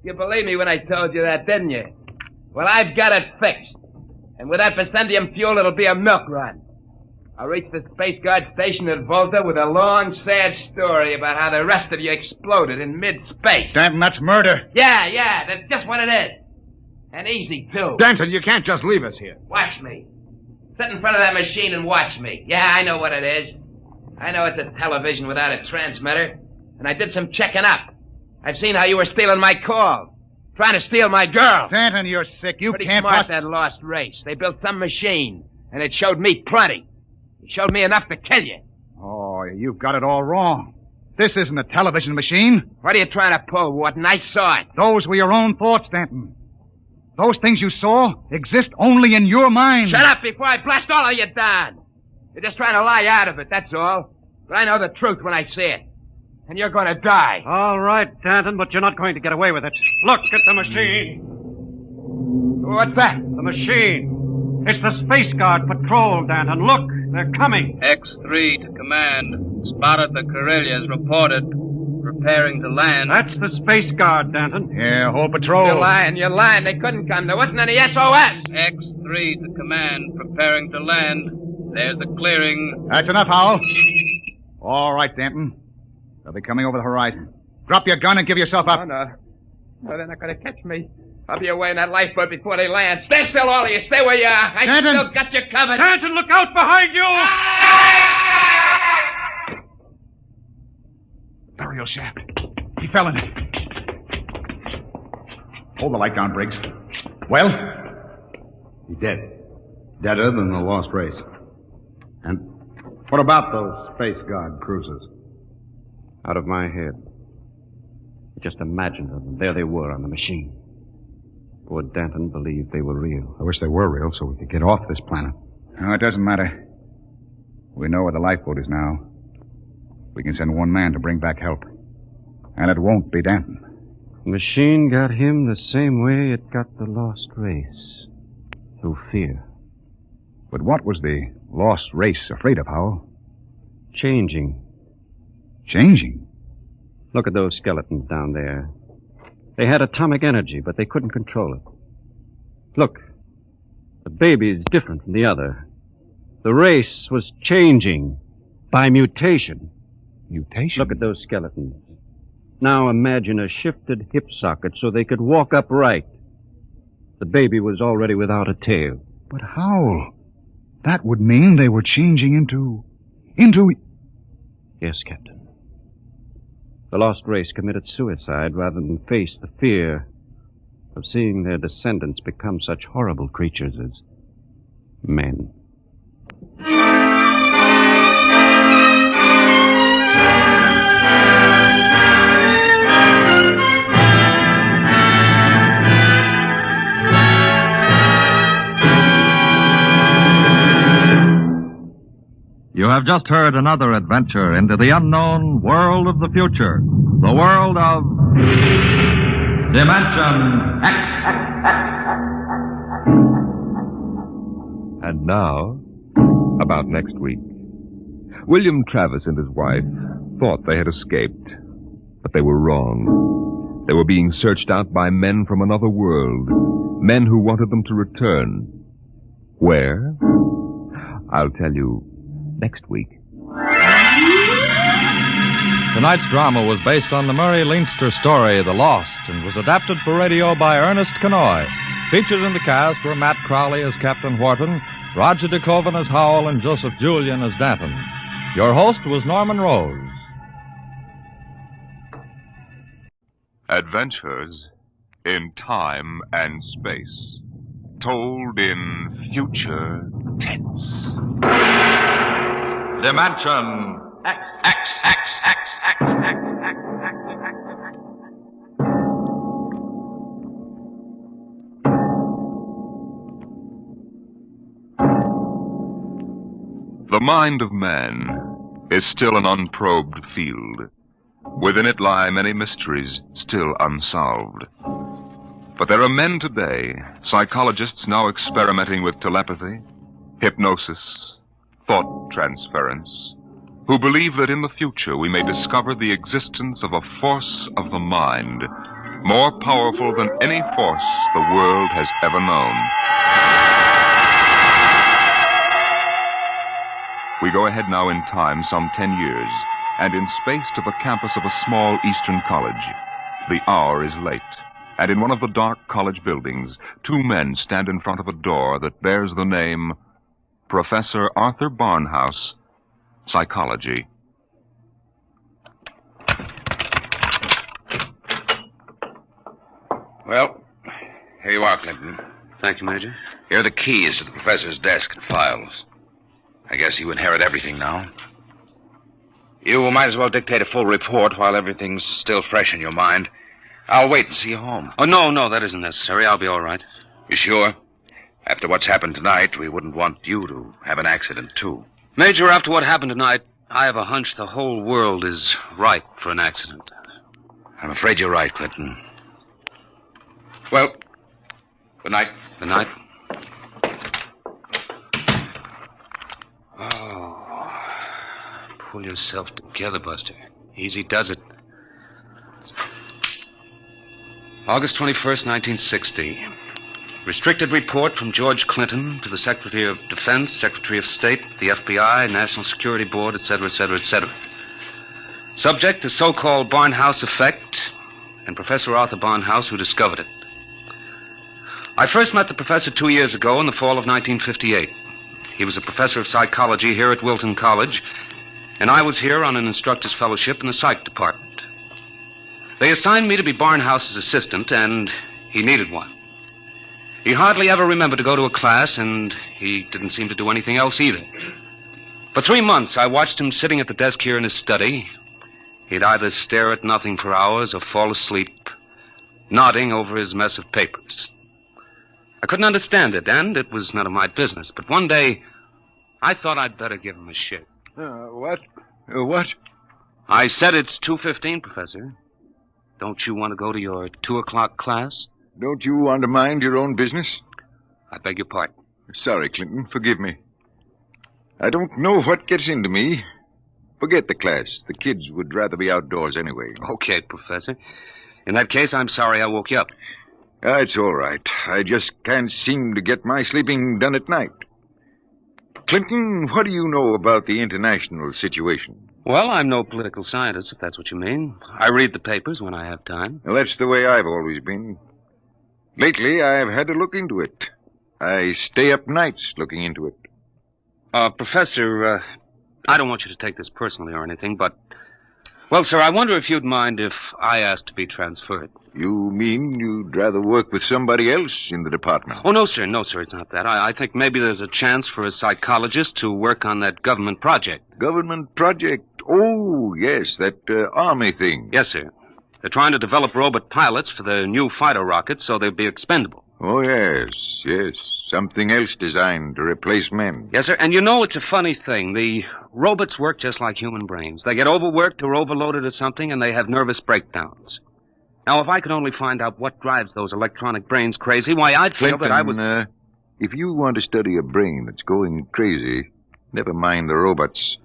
You believed me when I told you that, didn't you? Well, I've got it fixed. And with that Vicendium fuel, it'll be a milk run. I'll reach the Space Guard station at Volta with a long, sad story about how the rest of you exploded in mid-space. Danton, that's murder. Yeah, that's just what it is. And easy, too. Danton, you can't just leave us here. Watch me. Sit in front of that machine and watch me. Yeah, I know what it is. I know it's a television without a transmitter. And I did some checking up. I've seen how you were stealing my calls. Trying to steal my girl. Danton, you're sick. You Pretty can't... smart, that Lost Race. They built some machine. And it showed me plenty. It showed me enough to kill you. Oh, you've got it all wrong. This isn't a television machine. What are you trying to pull, Warden? I saw it. Those were your own thoughts, Danton. Those things you saw exist only in your mind. Shut up before I blast all of you down. You're just trying to lie out of it, that's all. But I know the truth when I see it. And you're going to die. All right, Danton, but you're not going to get away with it. Look at the machine. What's that? The machine. It's the Space Guard patrol, Danton. Look, they're coming. X3 to command. Spotted the Corellias. Reported. Preparing to land. That's the Space Guard, Danton. Yeah, whole patrol. You're lying. They couldn't come. There wasn't any SOS. X3 to command. Preparing to land. There's the clearing. That's enough, Howell. All right, Danton. They'll be coming over the horizon. Drop your gun and give yourself up. Oh, no. No, they're not going to catch me. I'll be away in that lifeboat before they land. Stay still, all of you. Stay where you are. I still got you covered. Danton, look out behind you! Burial shaft. He fell in it. Hold the light down, Briggs. Well? He's dead. Deader than the Lost Race. And what about those Space Guard cruisers? Out of my head. Just imagine them. There they were on the machine. Poor Danton believed they were real. I wish they were real so we could get off this planet. No, it doesn't matter. We know where the lifeboat is now. We can send one man to bring back help. And it won't be Danton. The machine got him the same way it got the Lost Race. Through fear. But what was the Lost Race afraid of, Howell? Changing. Changing? Look at those skeletons down there. They had atomic energy, but they couldn't control it. Look, the baby is different from the other. The race was changing by mutation. Mutation? Look at those skeletons. Now imagine a shifted hip socket so they could walk upright. The baby was already without a tail. But how? That would mean they were changing into... Yes, Captain. The Lost Race committed suicide rather than face the fear of seeing their descendants become such horrible creatures as men. You have just heard another adventure into the unknown world of the future. The world of Dimension X. And now, about next week. William Travis and his wife thought they had escaped, but they were wrong. They were being searched out by men from another world, men who wanted them to return. Where? I'll tell you next week. Tonight's drama was based on the Murray Leinster story, The Lost, and was adapted for radio by Ernest Kenoy. Featured in the cast were Matt Crowley as Captain Wharton, Roger DeKoven as Howell, and Joseph Julian as Danton. Your host was Norman Rose. Adventures in time and space, told in future tense. Dimension X. The mind of man is still an unprobed field. Within it lie many mysteries still unsolved. But there are men today, psychologists now experimenting with telepathy, hypnosis, thought transference, who believe that in the future we may discover the existence of a force of the mind, more powerful than any force the world has ever known. We go ahead now in time some 10 years, and in space to the campus of a small eastern college. The hour is late, and in one of the dark college buildings, two men stand in front of a door that bears the name Professor Arthur Barnhouse, Psychology. Well, here you are, Clinton. Thank you, Major. Here are the keys to the professor's desk and files. I guess you inherit everything now. You might as well dictate a full report while everything's still fresh in your mind. I'll wait and see you home. Oh, no, that isn't necessary. I'll be all right. You sure? After what's happened tonight, we wouldn't want you to have an accident, too. Major, after what happened tonight, I have a hunch the whole world is ripe for an accident. I'm afraid you're right, Clinton. Well, good night. Good night. Oh, pull yourself together, Buster. Easy does it. August 21st, 1960. Restricted report from George Clinton to the Secretary of Defense, Secretary of State, the FBI, National Security Board, etc., etc., etc. Subject, the so-called Barnhouse effect, and Professor Arthur Barnhouse, who discovered it. I first met the professor 2 years ago in the fall of 1958. He was a professor of psychology here at Wilton College, and I was here on an instructor's fellowship in the psych department. They assigned me to be Barnhouse's assistant, and he needed one. He hardly ever remembered to go to a class, and he didn't seem to do anything else either. For 3 months, I watched him sitting at the desk here in his study. He'd either stare at nothing for hours or fall asleep, nodding over his mess of papers. I couldn't understand it, and it was none of my business. But one day, I thought I'd better give him a shake. What? What? I said it's 2:15, Professor. Don't you want to go to your 2 o'clock class? Don't you want to mind your own business? I beg your pardon. Sorry, Clinton. Forgive me. I don't know what gets into me. Forget the class. The kids would rather be outdoors anyway. Okay, Professor. In that case, I'm sorry I woke you up. It's all right. I just can't seem to get my sleeping done at night. Clinton, what do you know about the international situation? Well, I'm no political scientist, if that's what you mean. I read the papers when I have time. Well, that's the way I've always been. Lately, I've had to look into it. I stay up nights looking into it. Professor, I don't want you to take this personally or anything, but... Well, sir, I wonder if you'd mind if I asked to be transferred. You mean you'd rather work with somebody else in the department? Oh, no, sir, it's not that. I think maybe there's a chance for a psychologist to work on that government project. Government project? Oh, yes, that army thing. Yes, sir. They're trying to develop robot pilots for the new fighter rockets so they'll be expendable. Oh, yes. Something else designed to replace men. Yes, sir, and you know it's a funny thing. The robots work just like human brains. They get overworked or overloaded or something, and they have nervous breakdowns. Now, if I could only find out what drives those electronic brains crazy, why, I'd feel Clinton, that I was... if you want to study a brain that's going crazy, never mind the robots.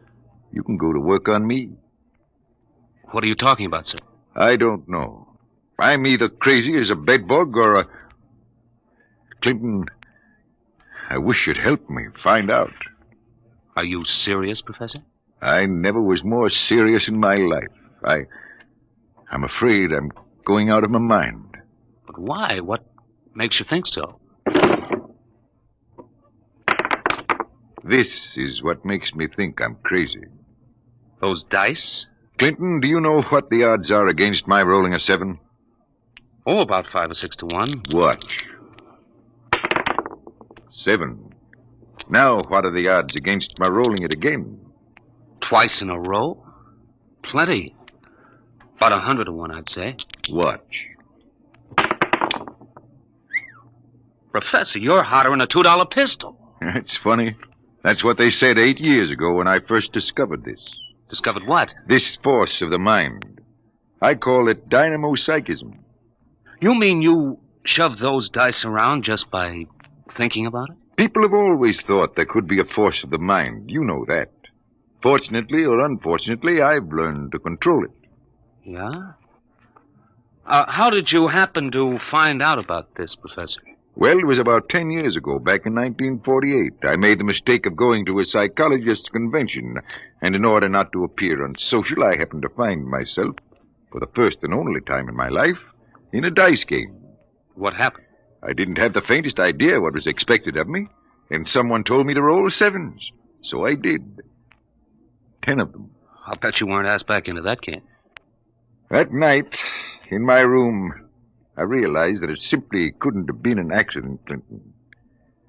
You can go to work on me. What are you talking about, sir? I don't know. I'm either crazy as a bedbug or a... Clinton, I wish you'd help me find out. Are you serious, Professor? I never was more serious in my life. I'm afraid I'm going out of my mind. But why? What makes you think so? This is what makes me think I'm crazy. Those dice? Clinton, do you know what the odds are against my rolling a 7? Oh, about 5 or 6 to 1. Watch. 7. Now, what are the odds against my rolling it again? Twice in a row? Plenty. About 100 to 1, I'd say. Watch. Professor, you're hotter than a $2 pistol. It's funny. That's what they said 8 years ago when I first discovered this. Discovered what? This force of the mind. I call it dynamo-psychism. You mean you shoved those dice around just by thinking about it? People have always thought there could be a force of the mind. You know that. Fortunately or unfortunately, I've learned to control it. Yeah? How did you happen to find out about this, Professor? Well, it was about 10 years ago, back in 1948. I made the mistake of going to a psychologist's convention, and in order not to appear unsocial, I happened to find myself, for the first and only time in my life, in a dice game. What happened? I didn't have the faintest idea what was expected of me, and someone told me to roll 7s. So I did. 10 of them. I'll bet you weren't asked back into that game. That night, in my room, I realized that it simply couldn't have been an accident, Clinton.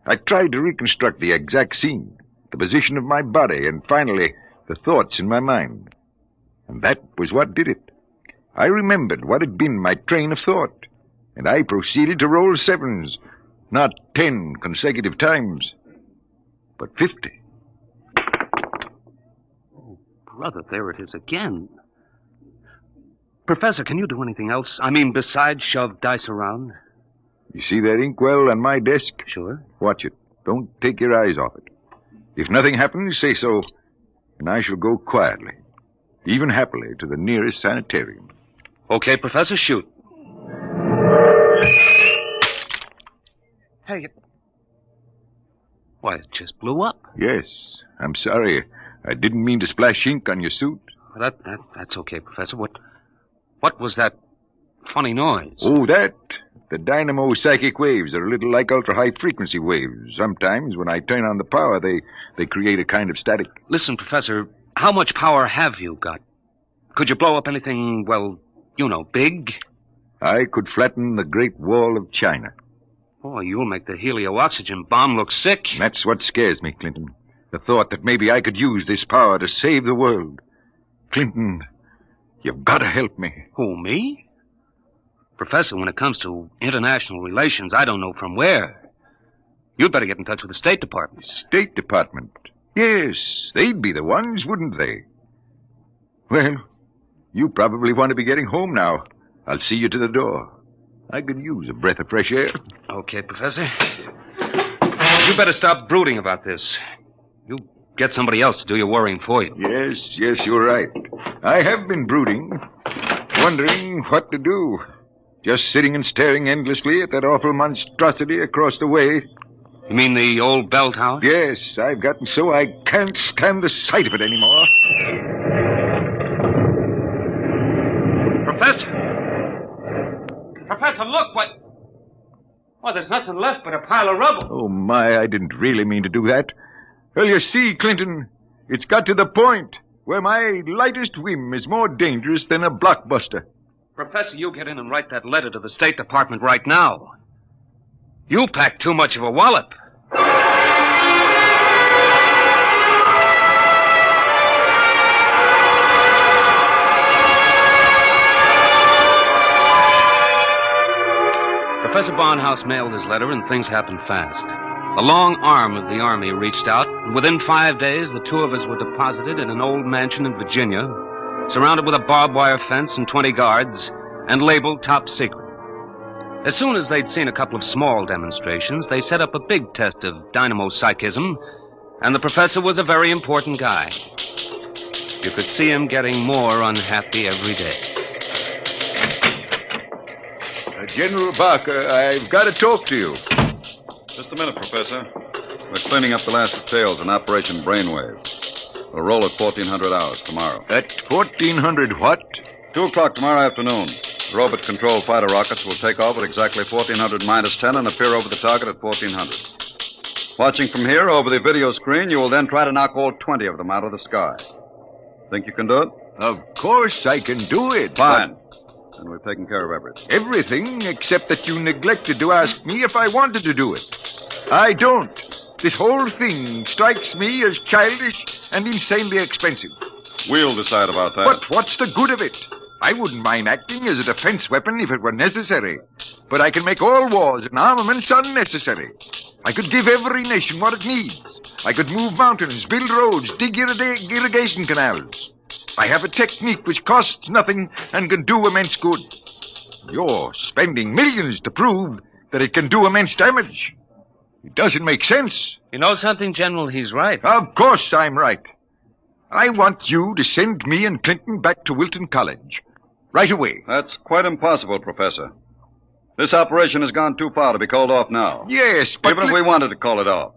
I tried to reconstruct the exact scene, the position of my body, and finally, the thoughts in my mind. And that was what did it. I remembered what had been my train of thought, and I proceeded to roll 7s, not 10 consecutive times, but 50. Oh, brother, there it is again. Professor, can you do anything else? I mean, besides shove dice around? You see that inkwell on my desk? Sure. Watch it. Don't take your eyes off it. If nothing happens, say so, and I shall go quietly, even happily, to the nearest sanitarium. Okay, Professor, shoot. Hey, why, it just blew up. Yes, I'm sorry. I didn't mean to splash ink on your suit. That's okay, Professor. What was that funny noise? Oh, that? The dynamo psychic waves are a little like ultra-high frequency waves. Sometimes, when I turn on the power, they create a kind of static. Listen, Professor, how much power have you got? Could you blow up anything, well, you know, big? I could flatten the Great Wall of China. Oh, you'll make the helio-oxygen bomb look sick. That's what scares me, Clinton. The thought that maybe I could use this power to save the world. Clinton, you've got to help me. Who, me? Professor, when it comes to international relations, I don't know from where. You'd better get in touch with the State Department. State Department? Yes, they'd be the ones, wouldn't they? Well, you probably want to be getting home now. I'll see you to the door. I could use a breath of fresh air. Okay, Professor. You better stop brooding about this. You get somebody else to do your worrying for you. Yes, you're right. I have been brooding, wondering what to do. Just sitting and staring endlessly at that awful monstrosity across the way. You mean the old bell tower? Yes, I've gotten so I can't stand the sight of it anymore. Professor! Professor, look, what... Well, there's nothing left but a pile of rubble. Oh, my, I didn't really mean to do that. Well, you see, Clinton, it's got to the point where my lightest whim is more dangerous than a blockbuster. Professor, you get in and write that letter to the State Department right now. You packed too much of a wallop. Professor Barnhouse mailed his letter, and things happened fast. The long arm of the Army reached out, and within 5 days, the two of us were deposited in an old mansion in Virginia, surrounded with a barbed wire fence and 20 guards, and labeled top secret. As soon as they'd seen a couple of small demonstrations, they set up a big test of dynamo psychism, and the professor was a very important guy. You could see him getting more unhappy every day. General Barker, I've got to talk to you. Just a minute, Professor. We're cleaning up the last details in Operation Brainwave. We'll roll at 1400 hours tomorrow. At 1400 what? 2 o'clock tomorrow afternoon. robot-controlled fighter rockets will take off at exactly 1400 minus 10 and appear over the target at 1400. Watching from here over the video screen, you will then try to knock all 20 of them out of the sky. Think you can do it? Of course I can do it. Fine. And we've taken care of everything. Everything except that you neglected to ask me if I wanted to do it. I don't. This whole thing strikes me as childish and insanely expensive. We'll decide about that. But what's the good of it? I wouldn't mind acting as a defense weapon if it were necessary. But I can make all wars and armaments unnecessary. I could give every nation what it needs. I could move mountains, build roads, dig irrigation canals. I have a technique which costs nothing and can do immense good. You're spending millions to prove that it can do immense damage. It doesn't make sense. You know something, General? He's right. Of course I'm right. I want you to send me and Clinton back to Wilton College. Right away. That's quite impossible, Professor. This operation has gone too far to be called off now. Yes, but... Even if we wanted to call it off.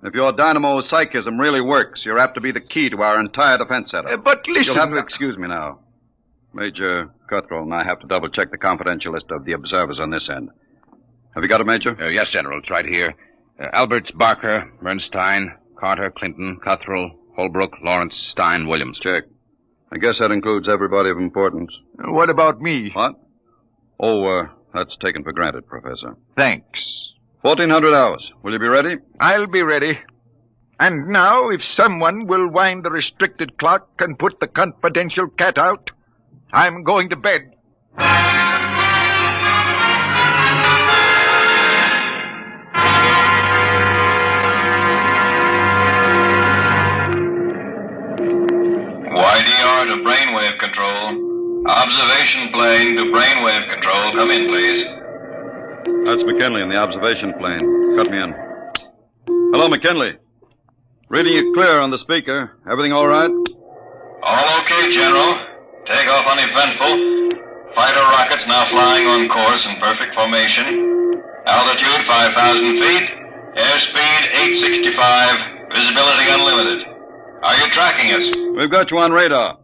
If your dynamo psychism really works, you're apt to be the key to our entire defense setup. But listen... You'll have to excuse me now. Major Cuthrell and I have to double-check the confidential list of the observers on this end. Have you got it, Major? Yes, General. It's right here. Alberts, Barker, Bernstein, Carter, Clinton, Cuthrell, Holbrook, Lawrence, Stein, Williams. Check. I guess that includes everybody of importance. What about me? What? Oh, that's taken for granted, Professor. Thanks. 1400 hours. Will you be ready? I'll be ready. And now, if someone will wind the restricted clock and put the confidential cat out, I'm going to bed. YDR to brainwave control. Observation plane to brainwave control. Come in, please. That's McKinley in the observation plane. Cut me in. Hello, McKinley. Reading you clear on the speaker. Everything all right? All okay, General. Takeoff uneventful. Fighter rockets now flying on course in perfect formation. Altitude 5,000 feet. Airspeed 865. Visibility unlimited. Are you tracking us? We've got you on radar.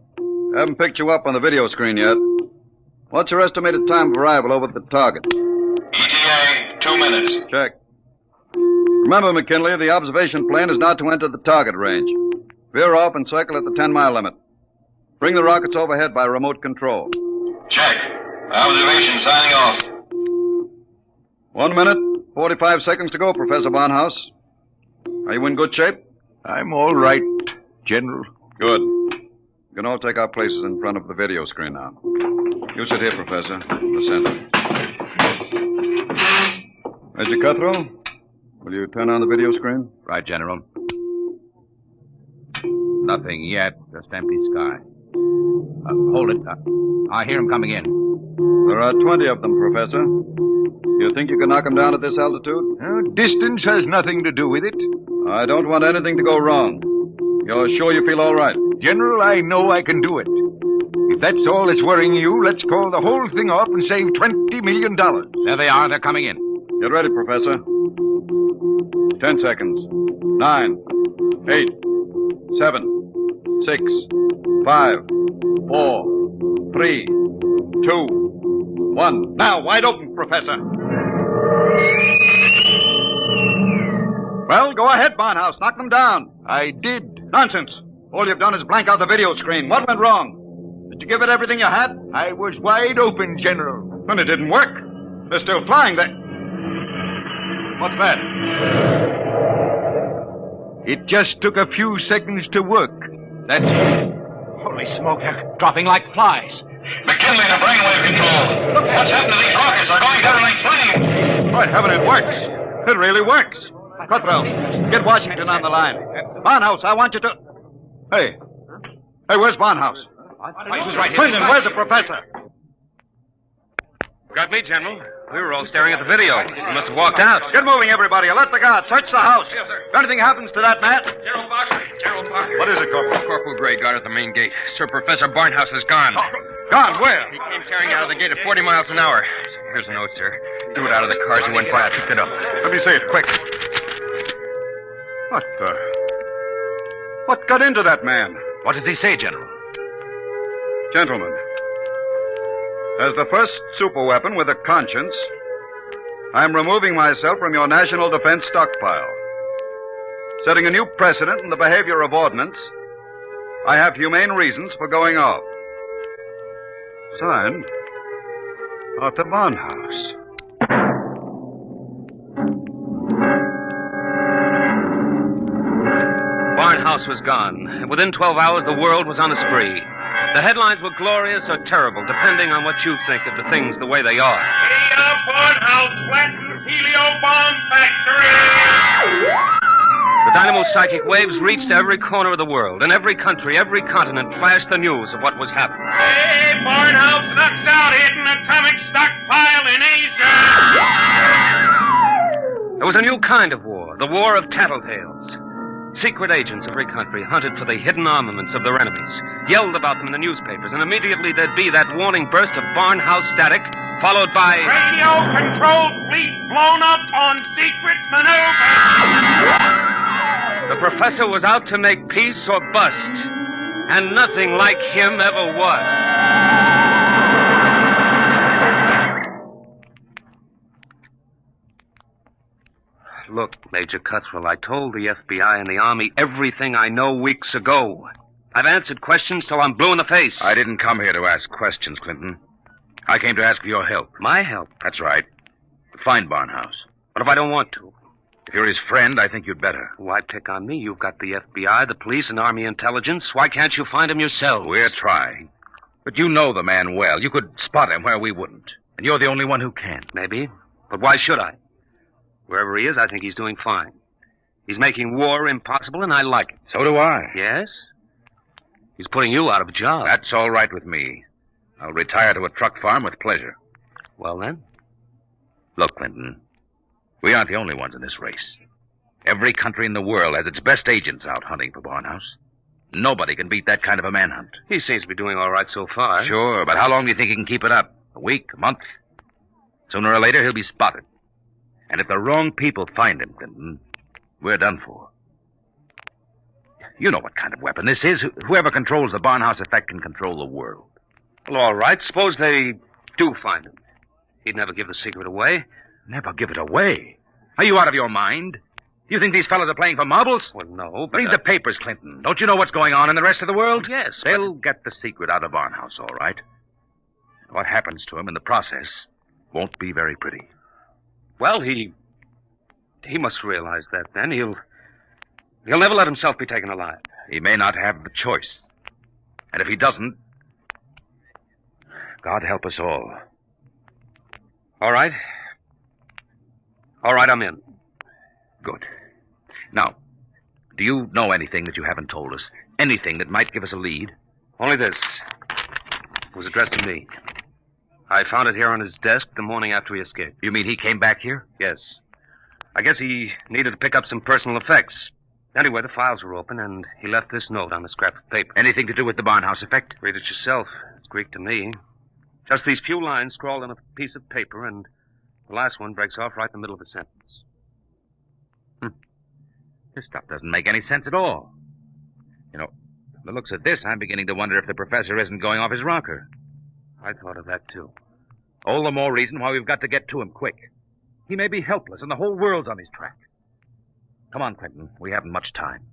Haven't picked you up on the video screen yet. What's your estimated time of arrival over at the target? ETA, 2 minutes. Check. Remember, McKinley, the observation plane is not to enter the target range. Veer off and circle at the 10-mile limit. Bring the rockets overhead by remote control. Check. Observation signing off. 1 minute, 45 seconds to go, Professor Barnhouse. Are you in good shape? I'm all right, General. Good. You can all take our places in front of the video screen now. You sit here, Professor, in the center. Major Cuthrell, will you turn on the video screen? Right, General. Nothing yet. Just empty sky. Hold it. I hear him coming in. There are 20 of them, Professor. You think you can knock them down at this altitude? Distance has nothing to do with it. I don't want anything to go wrong. You're sure you feel all right? General, I know I can do it. If that's all that's worrying you, let's call the whole thing off and save $20 million. There they are. They're coming in. Get ready, Professor. 10 seconds. 9, 8, 7, 6, 5, 4, 3, 2, 1. Now, wide open, Professor. Well, go ahead, Barnhouse. Knock them down. I did. Nonsense. All you've done is blank out the video screen. What went wrong? Did you give it everything you had? I was wide open, General. Then it didn't work. They're still flying. What's that? It just took a few seconds to work. That's all. Holy smoke, they're dropping like flies. McKinley to brainwave control. Look what's happened to these rockets. They're going down like flame. By heaven, it works. It really works. Cuthrell, get Washington on the line. Barnhouse, I want you to... Hey, where's Barnhouse? Who's right here? Clinton, where's the professor? Got me, General. We were all staring at the video. He must have walked out. Get moving, everybody. Let the guard search the house. Yes, sir. If anything happens to that man... General Barker. What is it, Corporal? Corporal Gray guard at the main gate. Sir Professor Barnhouse is gone. Gone? Where? He came tearing out of the gate at 40 miles an hour. Here's a note, sir. Threw it out of the cars who went by. I picked it up. Let me see it, quick. What got into that man? What does he say, General? Gentlemen, As the first superweapon with a conscience, I'm removing myself from your national defense stockpile. Setting a new precedent in the behavior of ordnance, I have humane reasons for going off. Signed, Arthur Barnhouse. Barnhouse was gone, and within 12 hours the world was on a spree. The headlines were glorious or terrible, depending on what you think of the things the way they are. Barnhouse flattened helio bomb factory! The dynamo's psychic waves reached every corner of the world. In every country, every continent flashed the news of what was happening. Hey, Barnhouse knocks out hidden atomic stockpile in Asia! There was a new kind of war, the war of tattletales. Secret agents of every country hunted for the hidden armaments of their enemies, yelled about them in the newspapers, and immediately there'd be that warning burst of Barnhouse static, followed by... Radio-controlled fleet blown up on secret maneuver! The professor was out to make peace or bust, and nothing like him ever was. Look, Major Cuthrell, I told the FBI and the Army everything I know weeks ago. I've answered questions till I'm blue in the face. I didn't come here to ask questions, Clinton. I came to ask for your help. My help? That's right. Find Barnhouse. What if I don't want to? If you're his friend, I think you'd better. Why pick on me? You've got the FBI, the police, and Army intelligence. Why can't you find him yourselves? We're trying. But you know the man well. You could spot him where we wouldn't. And you're the only one who can. Maybe. But why should I? Wherever he is, I think he's doing fine. He's making war impossible, and I like it. So do I. Yes? He's putting you out of a job. That's all right with me. I'll retire to a truck farm with pleasure. Well, then? Look, Clinton, we aren't the only ones in this race. Every country in the world has its best agents out hunting for Barnhouse. Nobody can beat that kind of a manhunt. He seems to be doing all right so far. Sure, but how long do you think he can keep it up? A week? A month? Sooner or later, he'll be spotted. And if the wrong people find him, Clinton, we're done for. You know what kind of weapon this is. Whoever controls the Barnhouse effect can control the world. Well, all right. Suppose they do find him. He'd never give the secret away. Never give it away? Are you out of your mind? You think these fellas are playing for marbles? Well, no, but... Read the papers, Clinton. Don't you know what's going on in the rest of the world? Yes, They'll get the secret out of Barnhouse, all right. What happens to him in the process won't be very pretty. Well, he must realize that then. He'll never let himself be taken alive. He may not have the choice. And if he doesn't, God help us all. All right. All right, I'm in. Good. Now, do you know anything that you haven't told us? Anything that might give us a lead? Only this. It was addressed to me. I found it here on his desk the morning after he escaped. You mean he came back here? Yes. I guess he needed to pick up some personal effects. Anyway, the files were open, and he left this note on a scrap of paper. Anything to do with the Barnhouse effect? Read it yourself. It's Greek to me. Just these few lines scrawled on a piece of paper, and the last one breaks off right in the middle of a sentence. This stuff doesn't make any sense at all. You know, from the looks of this, I'm beginning to wonder if the professor isn't going off his rocker. I thought of that, too. All the more reason why we've got to get to him quick. He may be helpless, and the whole world's on his track. Come on, Clinton. We haven't much time.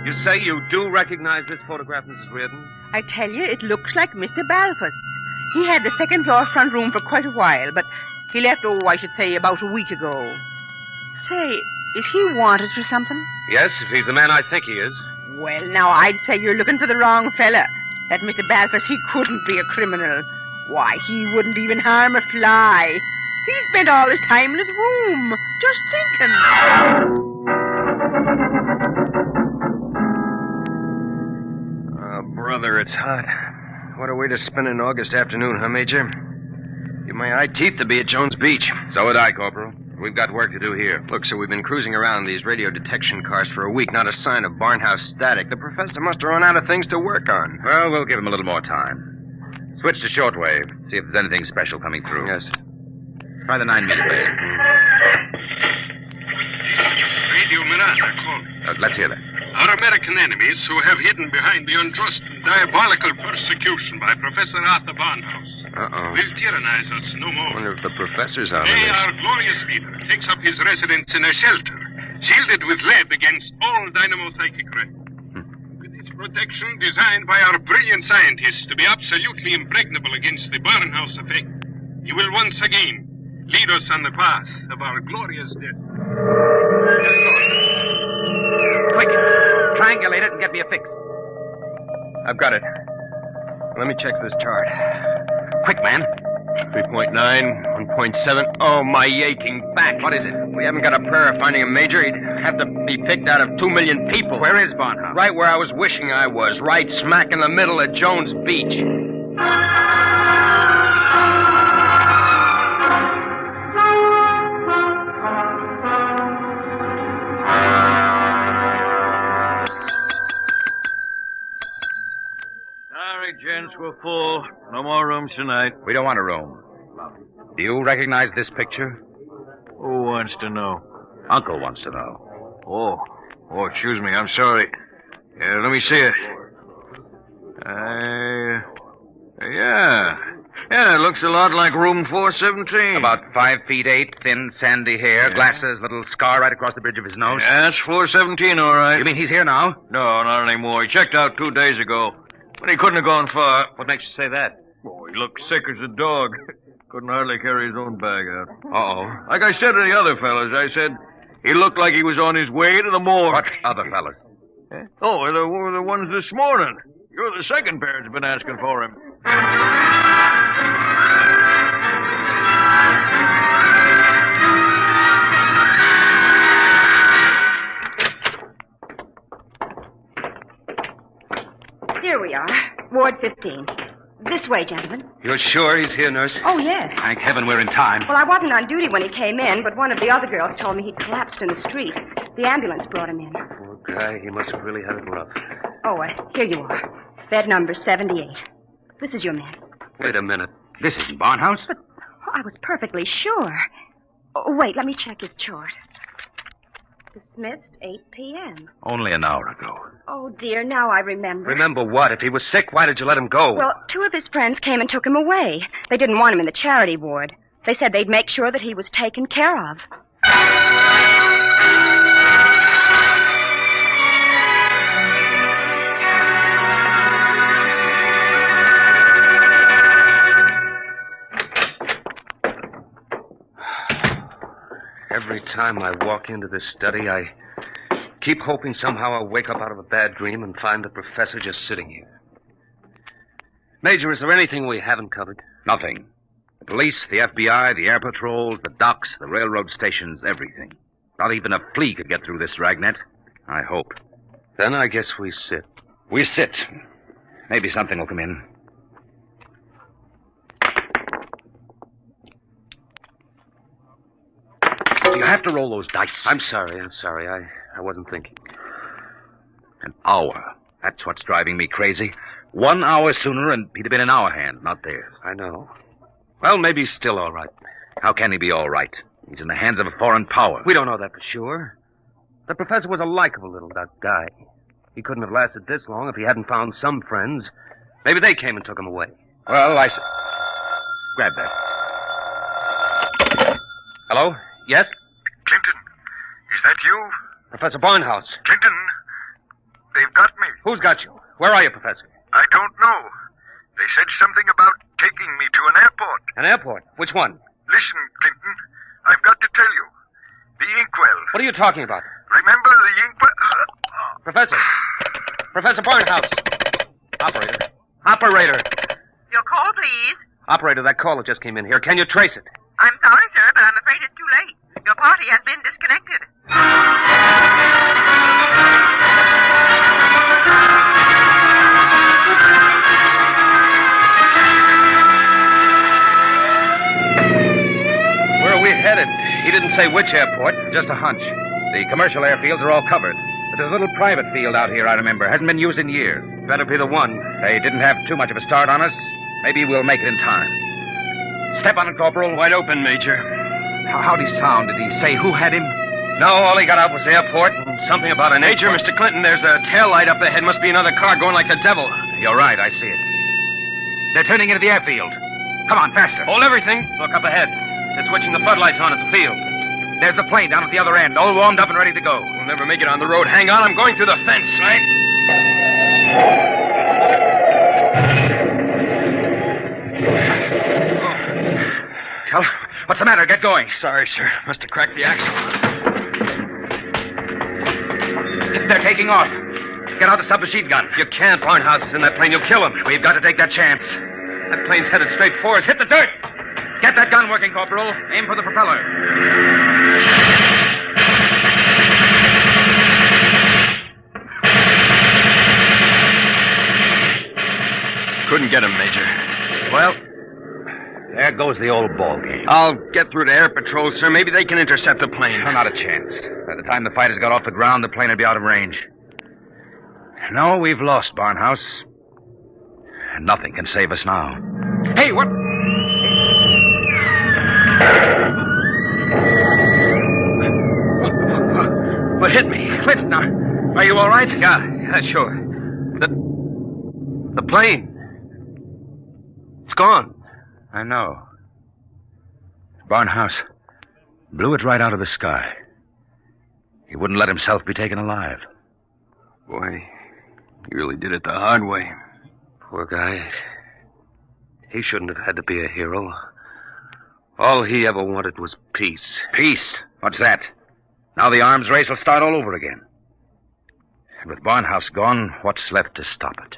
You say you do recognize this photograph, Mrs. Reardon? I tell you, it looks like Mr. Balfour's. He had the second-floor front room for quite a while, but he left, I should say, about a week ago. Say, is he wanted for something? Yes, if he's the man I think he is. Well, now, I'd say you're looking for the wrong fella. That Mr. Balfour, he couldn't be a criminal. Why, he wouldn't even harm a fly. He spent all his time in his room, just thinking. Oh, brother, it's hot. What a way to spend an August afternoon, huh, Major? Give my eye teeth to be at Jones Beach. So would I, Corporal. We've got work to do here. Look, so we've been cruising around these radio detection cars for a week. Not a sign of Barnhouse static. The professor must have run out of things to work on. Well, we'll give him a little more time. Switch to shortwave. See if there's anything special coming through. Yes. Try the 9-meter wave. Radio Miranda, call. Let's hear that. Our American enemies who have hidden behind the unjust and diabolical persecution by Professor Arthur Barnhouse will tyrannize us no more. I wonder if the professor's out of Today, this. our glorious leader takes up his residence in a shelter, shielded with lead against all dynamo-psychic rays. With its protection designed by our brilliant scientists to be absolutely impregnable against the Barnhouse effect, he will once again lead us on the path of our glorious death. Quick! Triangulate it and get me a fix. I've got it. Let me check this chart. Quick, man. 3.9, 1.7. Oh, my aching back. What is it? We haven't got a prayer of finding a major. He'd have to be picked out of 2 million people. Where is Barnhouse? Right where I was wishing I was. Right smack in the middle of Jones Beach. Sorry, gents, we're full. No more rooms tonight. We don't want a room. Do you recognize this picture? Who wants to know? Uncle wants to know. Oh, excuse me. I'm sorry. Let me see it. Yeah, it looks a lot like room 417. About 5 feet 8, thin, sandy hair, glasses, little scar right across the bridge of his nose. Yeah, that's 417, all right. You mean he's here now? No, not anymore. He checked out 2 days ago. But he couldn't have gone far. What makes you say that? Oh, he looked sick as a dog. Couldn't hardly carry his own bag out. Uh-oh. Like I said to the other fellas, I said he looked like he was on his way to the morgue. What other fellas? Oh, the ones this morning. You're the second pair that's been asking for him. Here we are, Ward 15. This way, gentlemen. You're sure he's here, nurse? Oh, yes. Thank heaven we're in time. Well, I wasn't on duty when he came in, but one of the other girls told me he'd collapsed in the street. The ambulance brought him in. Poor guy, he must have really had it rough. Oh, here you are. Bed number 78. This is your man. Wait a minute. This isn't Barnhouse. But I was perfectly sure. Oh, wait, let me check his chart. Dismissed 8 p.m. Only an hour ago. Oh, dear, now I remember. Remember what? If he was sick, why did you let him go? Well, 2 of his friends came and took him away. They didn't want him in the charity ward. They said they'd make sure that he was taken care of. Every time I walk into this study, I keep hoping somehow I'll wake up out of a bad dream and find the professor just sitting here. Major, is there anything we haven't covered? Nothing. The police, the FBI, the air patrols, the docks, the railroad stations, everything. Not even a flea could get through this dragnet. I hope. Then I guess we sit. We sit. Maybe something will come in. You have to roll those dice. I'm sorry. I wasn't thinking. An hour. That's what's driving me crazy. 1 hour sooner and he'd have been in our hand, not theirs. I know. Well, maybe he's still all right. How can he be all right? He's in the hands of a foreign power. We don't know that for sure. The professor was a likable little guy. He couldn't have lasted this long if he hadn't found some friends. Maybe they came and took him away. Well, grab that. Hello? Yes? Clinton, is that you? Professor Barnhouse. Clinton, they've got me. Who's got you? Where are you, Professor? I don't know. They said something about taking me to an airport. An airport? Which one? Listen, Clinton, I've got to tell you. The inkwell. What are you talking about? Remember the inkwell? Professor Barnhouse. Operator. Your call, please. Operator, that caller just came in here. Can you trace it? I'm sorry, sir, but I'm afraid it's too late. Your party has been disconnected. Where are we headed? He didn't say which airport. Just a hunch. The commercial airfields are all covered. But there's a little private field out here, I remember. Hasn't been used in years. Better be the one. They didn't have too much of a start on us. Maybe we'll make it in time. Step on it, Corporal. Wide open, Major. How'd he sound? Did he say who had him? No, all he got out was airport and something about an Major, Mr. Clinton, there's a tail light up ahead. Must be another car going like the devil. You're right, I see it. They're turning into the airfield. Come on, faster. Hold everything. Look up ahead. They're switching the floodlights on at the field. There's the plane down at the other end, all warmed up and ready to go. We'll never make it on the road. Hang on, I'm going through the fence. Right? Cal, what's the matter? Get going. Sorry, sir. Must have cracked the axle. They're taking off. Get out the submachine gun. You can't. Barnhouse is in that plane. You'll kill him. We've got to take that chance. That plane's headed straight for us. Hit the dirt. Get that gun working, Corporal. Aim for the propeller. Couldn't get him, Major. Well, there goes the old ball game. I'll get through to Air Patrol, sir. Maybe they can intercept the plane. No, not a chance. By the time the fighters got off the ground, the plane would be out of range. No, we've lost, Barnhouse. Nothing can save us now. Hey, what? What hit me? Clinton, are you all right? Yeah, sure. The plane. It's gone. I know. Barnhouse blew it right out of the sky. He wouldn't let himself be taken alive. Boy, he really did it the hard way. Poor guy. He shouldn't have had to be a hero. All he ever wanted was peace. Peace? What's that? Now the arms race will start all over again. And with Barnhouse gone, what's left to stop it?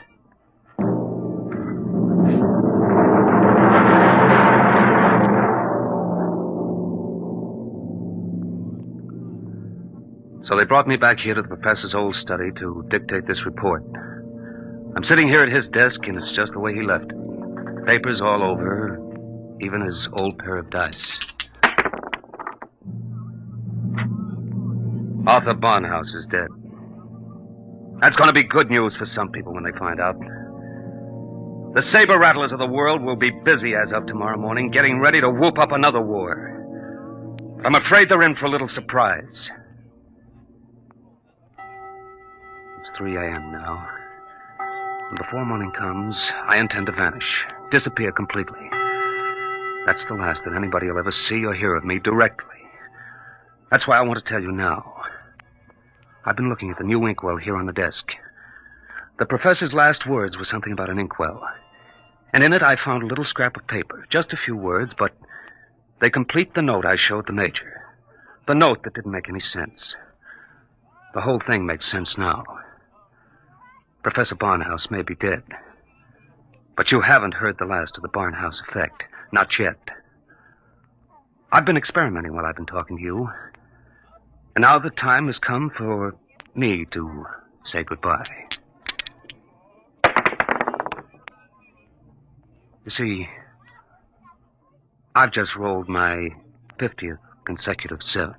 So they brought me back here to the professor's old study to dictate this report. I'm sitting here at his desk, and it's just the way he left it. Papers all over, even his old pair of dice. Arthur Barnhouse is dead. That's going to be good news for some people when they find out. The saber rattlers of the world will be busy as of tomorrow morning, getting ready to whoop up another war. But I'm afraid they're in for a little surprise. It's 3 a.m. now. And before morning comes, I intend to vanish, disappear completely. That's the last that anybody will ever see or hear of me directly. That's why I want to tell you now. I've been looking at the new inkwell here on the desk. The professor's last words were something about an inkwell. And in it I found a little scrap of paper. Just a few words, but they complete the note I showed the major. The note that didn't make any sense. The whole thing makes sense now. Professor Barnhouse may be dead. But you haven't heard the last of the Barnhouse effect. Not yet. I've been experimenting while I've been talking to you. And now the time has come for me to say goodbye. You see, I've just rolled my 50th consecutive 7.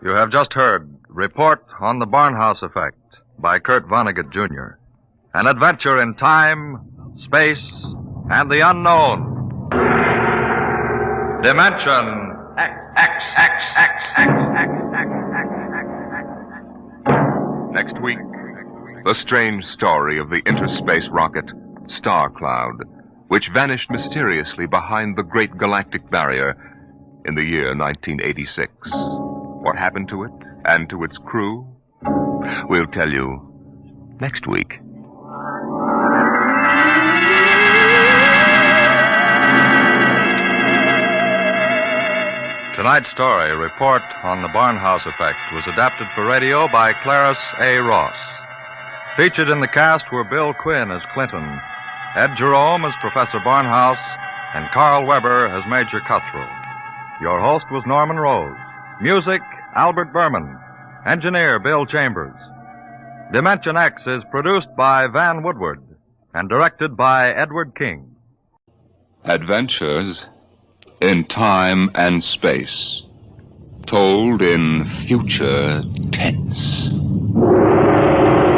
You have just heard Report on the Barnhouse Effect by Kurt Vonnegut, Jr. An adventure in time, space, and the unknown. Dimension X. Next week, the strange story of the interspace rocket Star Cloud, which vanished mysteriously behind the Great Galactic Barrier in the year 1986. What happened to it and to its crew? We'll tell you next week. Tonight's story, Report on the Barnhouse Effect, was adapted for radio by Clarice A. Ross. Featured in the cast were Bill Quinn as Clinton, Ed Jerome as Professor Barnhouse, and Carl Weber as Major Cutthroat. Your host was Norman Rose. Music, Albert Berman. Engineer, Bill Chambers. Dimension X is produced by Van Woodward and directed by Edward King. Adventures in Time and Space. told in future tense.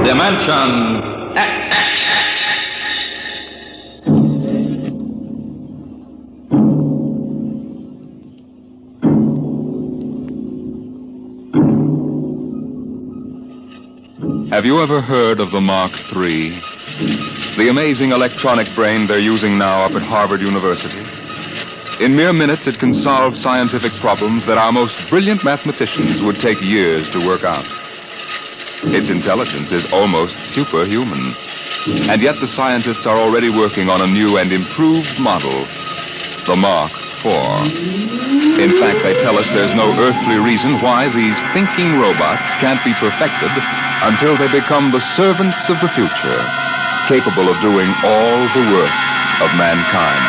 Dimension X. Have you ever heard of the Mark III? The amazing electronic brain they're using now up at Harvard University? In mere minutes, it can solve scientific problems that our most brilliant mathematicians would take years to work out. Its intelligence is almost superhuman. And yet the scientists are already working on a new and improved model, the Mark IV. In fact, they tell us there's no earthly reason why these thinking robots can't be perfected until they become the servants of the future, capable of doing all the work of mankind.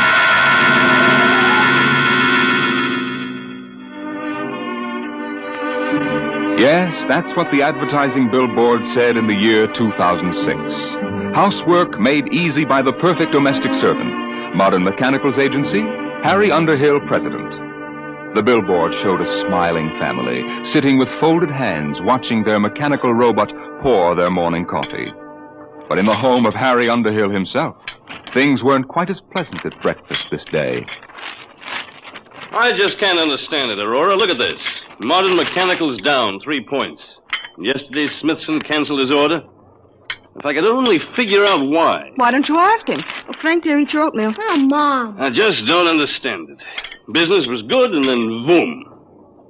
Yes, that's what the advertising billboard said in the year 2006. Housework made easy by the perfect domestic servant. Modern Mechanicals Agency, Harry Underhill, President. The billboard showed a smiling family, sitting with folded hands, watching their mechanical robot pour their morning coffee. But in the home of Harry Underhill himself, things weren't quite as pleasant at breakfast this day. I just can't understand it, Aurora. Look at this. Modern Mechanicals down 3 points. Yesterday, Smithson canceled his order. If I could only figure out why. Why don't you ask him? Well, Frank, there, eat your oatmeal. Oh, Mom. I just don't understand it. Business was good, and then boom.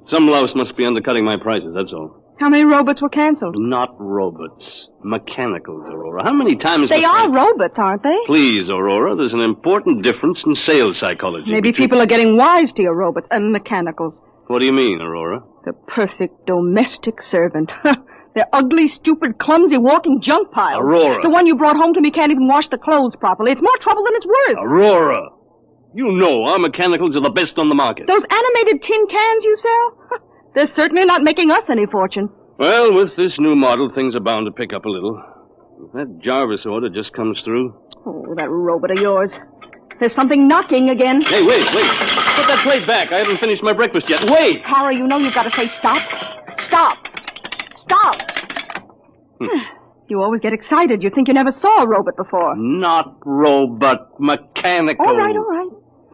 Some louse must be undercutting my prices, that's all. How many robots were canceled? Not robots. Mechanicals, Aurora. How many times... They are robots, aren't they? Please, Aurora, there's an important difference in sales psychology. Maybe people are getting wise to your robots and mechanicals. What do you mean, Aurora? The perfect domestic servant. They're ugly, stupid, clumsy, walking junk piles. Aurora. The one you brought home to me can't even wash the clothes properly. It's more trouble than it's worth. Aurora! You know our mechanicals are the best on the market. Those animated tin cans you sell? They're certainly not making us any fortune. Well, with this new model, things are bound to pick up a little. If that Jarvis order just comes through... Oh, that robot of yours. There's something knocking again. Hey, wait. Put that plate back. I haven't finished my breakfast yet. Wait! Harry, you know you've got to say stop. Stop. Stop. You always get excited. You think you never saw a robot before. Not robot, mechanical. All right.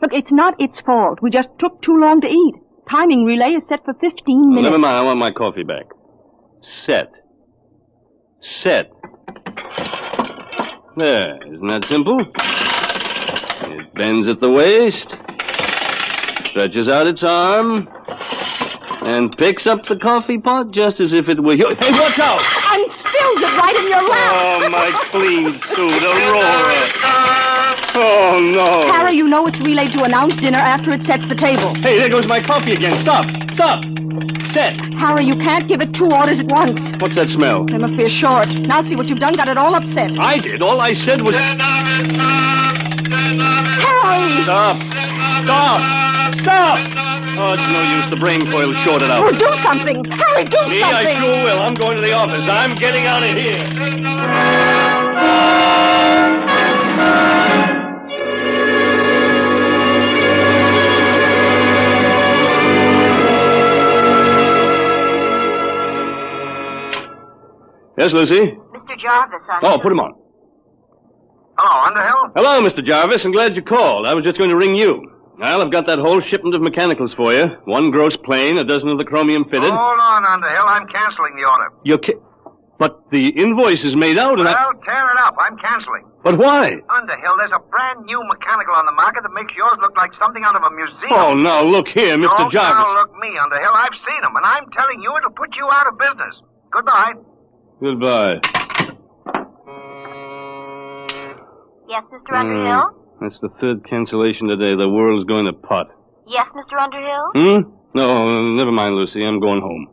Look, it's not its fault. We just took too long to eat. Timing relay is set for 15 minutes. Never mind. I want my coffee back. Set. There. Isn't that simple? It bends at the waist, stretches out its arm, and picks up the coffee pot just as if it were yours. Hey, watch out! And spills it right in your lap. Oh, my clean suit, Aurora. Oh, no. Harry, you know it's relayed to announce dinner after it sets the table. Hey, there goes my coffee again. Stop. Set. Harry, you can't give it 2 orders at once. What's that smell? There must be a short. Now see what you've done. Got it all upset. I did. All I said was... Harry! Stop. Oh, it's no use. The brain coil's shorted out. Well, do something. Harry, do something. I sure will. I'm going to the office. I'm getting out of here. Yes, Lucy? Mr. Jarvis, Oh, put him on. Hello, Underhill? Hello, Mr. Jarvis. I'm glad you called. I was just going to ring you. Well, I've got that whole shipment of mechanicals for you. 1 gross plane, 12 of the chromium fitted. Hold on, Underhill. I'm canceling the order. But the invoice is made out and Well, tear it up. I'm canceling. But why? Underhill, there's a brand new mechanical on the market that makes yours look like something out of a museum. Oh, now, look here, Mr. Don't Jarvis. now look me, Underhill. I've seen them, and I'm telling you it'll put you out of business. Goodbye. Goodbye. Yes, Mr. Underhill? That's the 3rd cancellation today. The world's going to pot. Yes, Mr. Underhill? No, never mind, Lucy. I'm going home.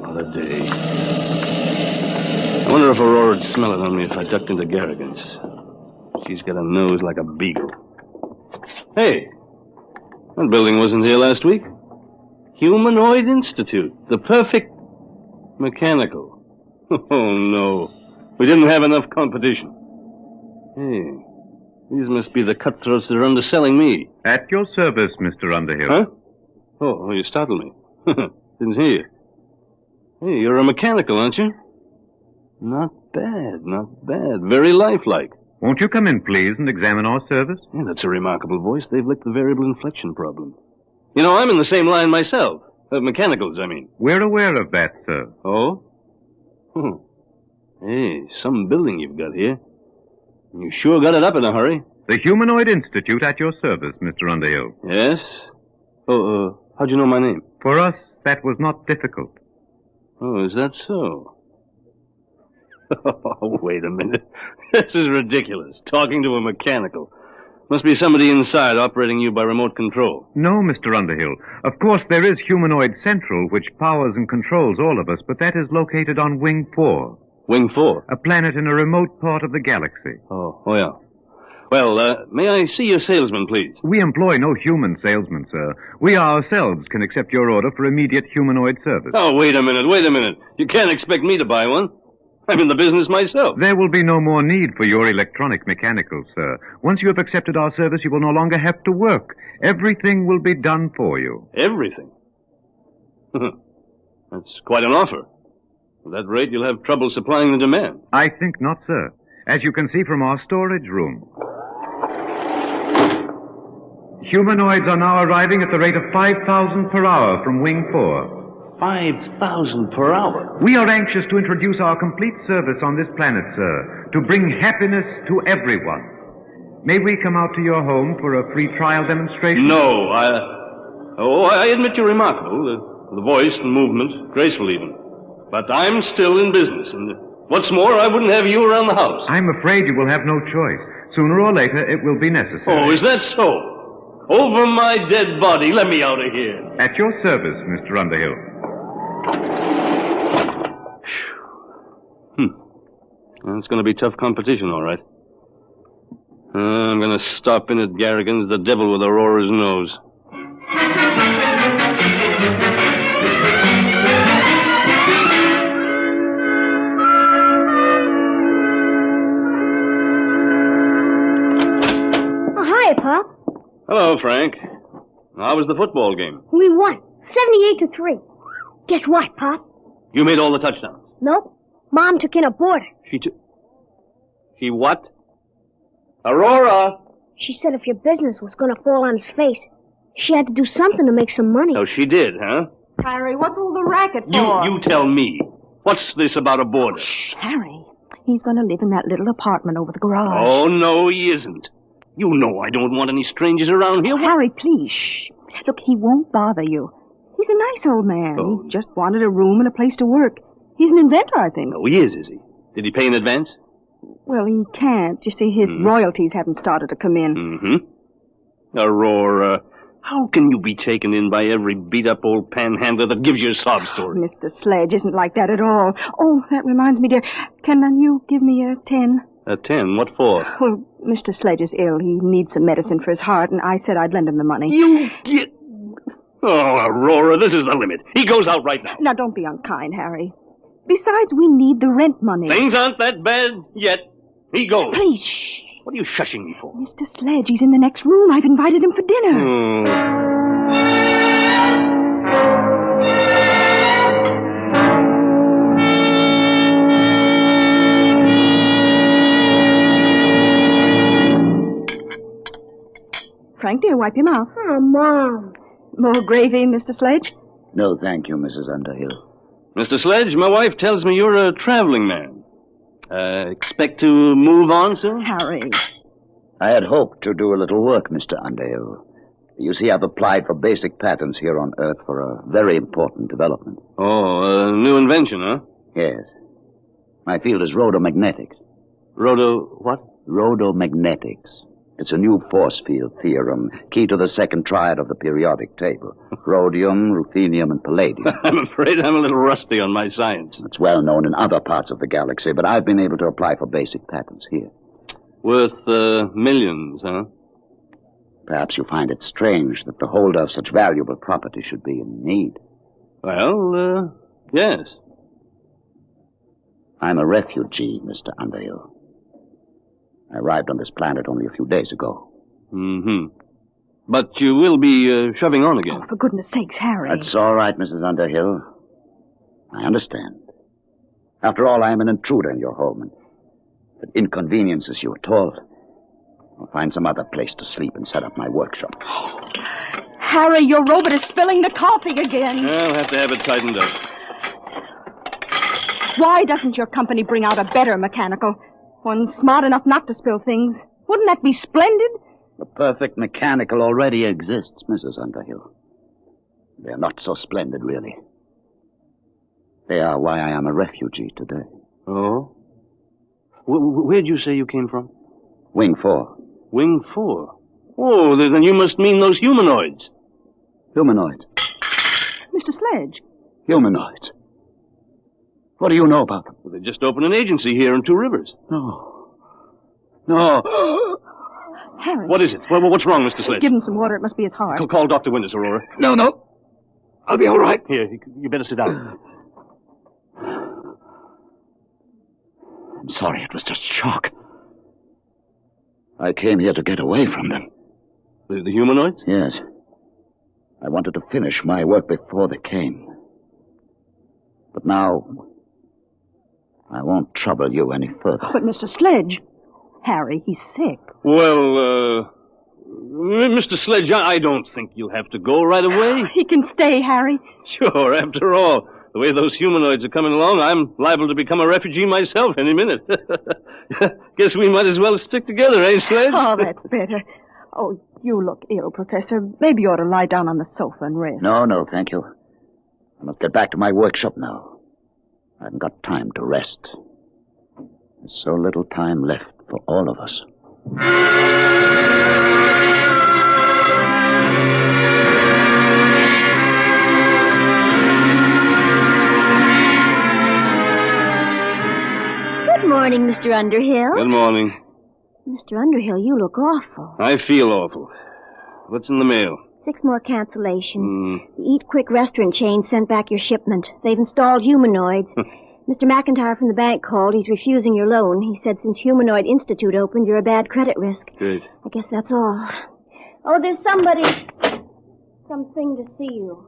What a day. I wonder if Aurora'd smell it on me if I ducked into Garrigan's. She's got a nose like a beagle. Hey, that building wasn't here last week. Humanoid Institute. The perfect mechanical. Oh, no. We didn't have enough competition. Hey, these must be the cutthroats that are underselling me. At your service, Mr. Underhill. Huh? Oh, you startled me. Didn't hear you. Hey, you're a mechanical, aren't you? Not bad, not bad. Very lifelike. Won't you come in, please, and examine our service? Yeah, that's a remarkable voice. They've licked the variable inflection problem. You know, I'm in the same line myself. Mechanicals, I mean. We're aware of that, sir. Oh? Hey, some building you've got here. You sure got it up in a hurry. The Humanoid Institute at your service, Mr. Underhill. Yes? Oh, how'd you know my name? For us, that was not difficult. Oh, is that so? Oh, wait a minute. This is ridiculous. Talking to a mechanical. Must be somebody inside operating you by remote control. No, Mr. Underhill. Of course, there is Humanoid Central, which powers and controls all of us, but that is located on Wing 4. Wing 4? A planet in a remote part of the galaxy. Oh, yeah. Well, may I see your salesman, please? We employ no human salesman, sir. We ourselves can accept your order for immediate humanoid service. Oh, wait a minute. You can't expect me to buy one. I'm in the business myself. There will be no more need for your electronic mechanicals, sir. Once you have accepted our service, you will no longer have to work. Everything will be done for you. Everything? That's quite an offer. At that rate, you'll have trouble supplying the demand. I think not, sir. As you can see from our storage room. Humanoids are now arriving at the rate of 5,000 per hour from Wing 4. 5,000 per hour? We are anxious to introduce our complete service on this planet, sir, to bring happiness to everyone. May we come out to your home for a free trial demonstration? No, I admit you're remarkable. The voice, the movement, graceful even. But I'm still in business, and what's more, I wouldn't have you around the house. I'm afraid you will have no choice. Sooner or later, it will be necessary. Oh, is that so? Over my dead body, let me out of here. At your service, Mr. Underhill. It's going to be tough competition, all right. I'm going to stop in at Garrigan's, the devil with Aurora's nose. Oh, hi, Pop. Hello, Frank. How was the football game? We won, 78-3. Guess what, Pop? You made all the touchdowns. Nope. Mom took in a boarder. She what? Aurora! She said if your business was going to fall on his face, she had to do something to make some money. Oh, she did, huh? Harry, what's all the racket for? You tell me. What's this about a boarder? Shh, Harry. He's going to live in that little apartment over the garage. Oh, no, he isn't. You know I don't want any strangers around here. Harry, please, shh. Look, he won't bother you. He's a nice old man. Oh. He just wanted a room and a place to work. He's an inventor, I think. Oh, he is he? Did he pay in advance? Well, he can't. You see, his royalties haven't started to come in. Mm-hmm. Aurora, how can you be taken in by every beat-up old panhandler that gives you a sob story? Mr. Sledge isn't like that at all. Oh, that reminds me, dear. Can you give me a 10? A 10? What for? Well, Mr. Sledge is ill. He needs some medicine for his heart, and I said I'd lend him the money. You get... Oh, Aurora, this is the limit. He goes out right now. Now, don't be unkind, Harry. Besides, we need the rent money. Things aren't that bad yet. He goes. Please, shh. What are you shushing me for? Mr. Sledge, he's in the next room. I've invited him for dinner. Frank, dear, wipe your mouth. Oh, Mom. More gravy, Mr. Sledge? No, thank you, Mrs. Underhill. Mr. Sledge, my wife tells me you're a traveling man. Expect to move on soon? Harry. I had hoped to do a little work, Mr. Underhill. You see, I've applied for basic patents here on Earth for a very important development. Oh, a new invention, huh? Yes. My field is rhodomagnetics. What? Rhodomagnetics. It's a new force field theorem, key to the second triad of the periodic table. Rhodium, ruthenium, and palladium. I'm afraid I'm a little rusty on my science. It's well known in other parts of the galaxy, but I've been able to apply for basic patents here. Worth, millions, huh? Perhaps you find it strange that the holder of such valuable property should be in need. Well, yes. I'm a refugee, Mr. Underhill. I arrived on this planet only a few days ago. Mm-hmm. But you will be shoving on again. Oh, for goodness sakes, Harry. That's all right, Mrs. Underhill. I understand. After all, I am an intruder in your home, and if it inconveniences you at all, I'll find some other place to sleep and set up my workshop. Harry, your robot is spilling the coffee again. I'll have to have it tightened up. Why doesn't your company bring out a better mechanical? One smart enough not to spill things. Wouldn't that be splendid? The perfect mechanical already exists, Mrs. Underhill. They're not so splendid, really. They are why I am a refugee today. Oh? Where'd you say you came from? Wing 4. Wing 4? Oh, then you must mean those humanoids. Humanoids? Mr. Sledge. Humanoids? What do you know about them? Well, they just opened an agency here in Two Rivers. No. No. Harry. What is it? What's wrong, Mr. Sledge? Give him some water. It must be his heart. Call Dr. Winters, Aurora. No. I'll be all right. Here, you better sit down. I'm sorry. It was just shock. I came here to get away from them. The humanoids? Yes. I wanted to finish my work before they came. But now, I won't trouble you any further. But, Mr. Sledge, Harry, he's sick. Well, Mr. Sledge, I don't think you'll have to go right away. He can stay, Harry. Sure, after all, the way those humanoids are coming along, I'm liable to become a refugee myself any minute. Guess we might as well stick together, eh, Sledge? Oh, that's better. Oh, you look ill, Professor. Maybe you ought to lie down on the sofa and rest. No, thank you. I must get back to my workshop now. I haven't got time to rest. There's so little time left for all of us. Good morning, Mr. Underhill. Good morning. Mr. Underhill, you look awful. I feel awful. What's in the mail? 6 more cancellations. The Eat Quick restaurant chain sent back your shipment. They've installed humanoids. Mr. McIntyre from the bank called. He's refusing your loan. He said since Humanoid Institute opened, you're a bad credit risk. Great. I guess that's all. Oh, there's something to see you.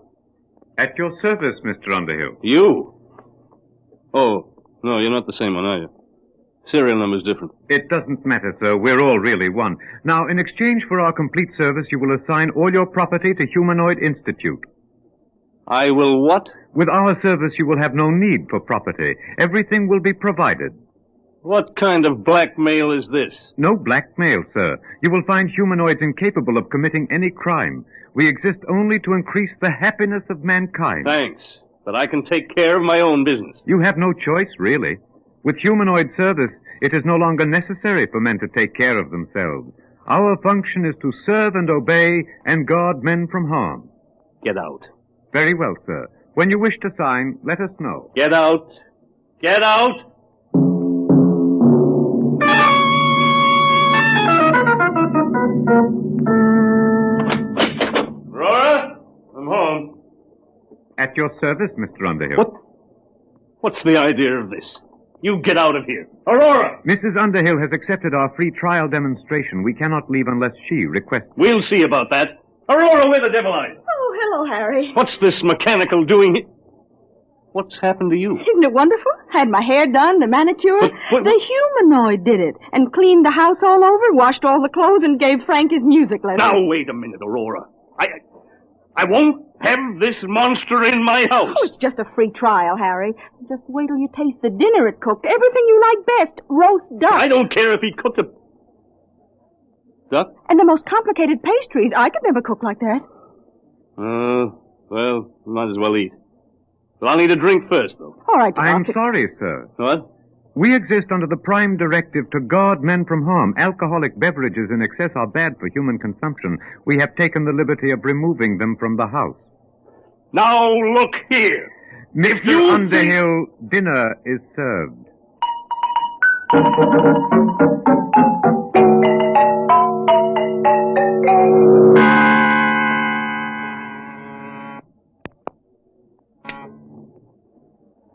At your service, Mr. Underhill. You? Oh, no, you're not the same one, are you? Serial number's different. It doesn't matter, sir. We're all really one. Now, in exchange for our complete service, you will assign all your property to Humanoid Institute. I will what? With our service, you will have no need for property. Everything will be provided. What kind of blackmail is this? No blackmail, sir. You will find humanoids incapable of committing any crime. We exist only to increase the happiness of mankind. Thanks, but I can take care of my own business. You have no choice, really. With humanoid service, it is no longer necessary for men to take care of themselves. Our function is to serve and obey and guard men from harm. Get out. Very well, sir. When you wish to sign, let us know. Get out. Get out! Aurora, I'm home. At your service, Mr. Underhill. What's the idea of this? You get out of here. Aurora! Mrs. Underhill has accepted our free trial demonstration. We cannot leave unless she requests. We'll see about that. Aurora, where the devil are you? Oh, hello, Harry. What's this mechanical doing here? What's happened to you? Isn't it wonderful? Had my hair done, the manicure. The humanoid did it. And cleaned the house all over, washed all the clothes, and gave Frank his music lesson. Now, wait a minute, Aurora. I won't have this monster in my house. Oh, it's just a free trial, Harry. Just wait till you taste the dinner it cooked. Everything you like best. Roast duck. I don't care if he cooked a duck. And the most complicated pastries. I could never cook like that. Well, might as well eat. But I'll need a drink first, though. All right, I'm sorry, sir. What? We exist under the prime directive to guard men from harm. Alcoholic beverages in excess are bad for human consumption. We have taken the liberty of removing them from the house. Now, look here. Mr. Underhill, dinner is served.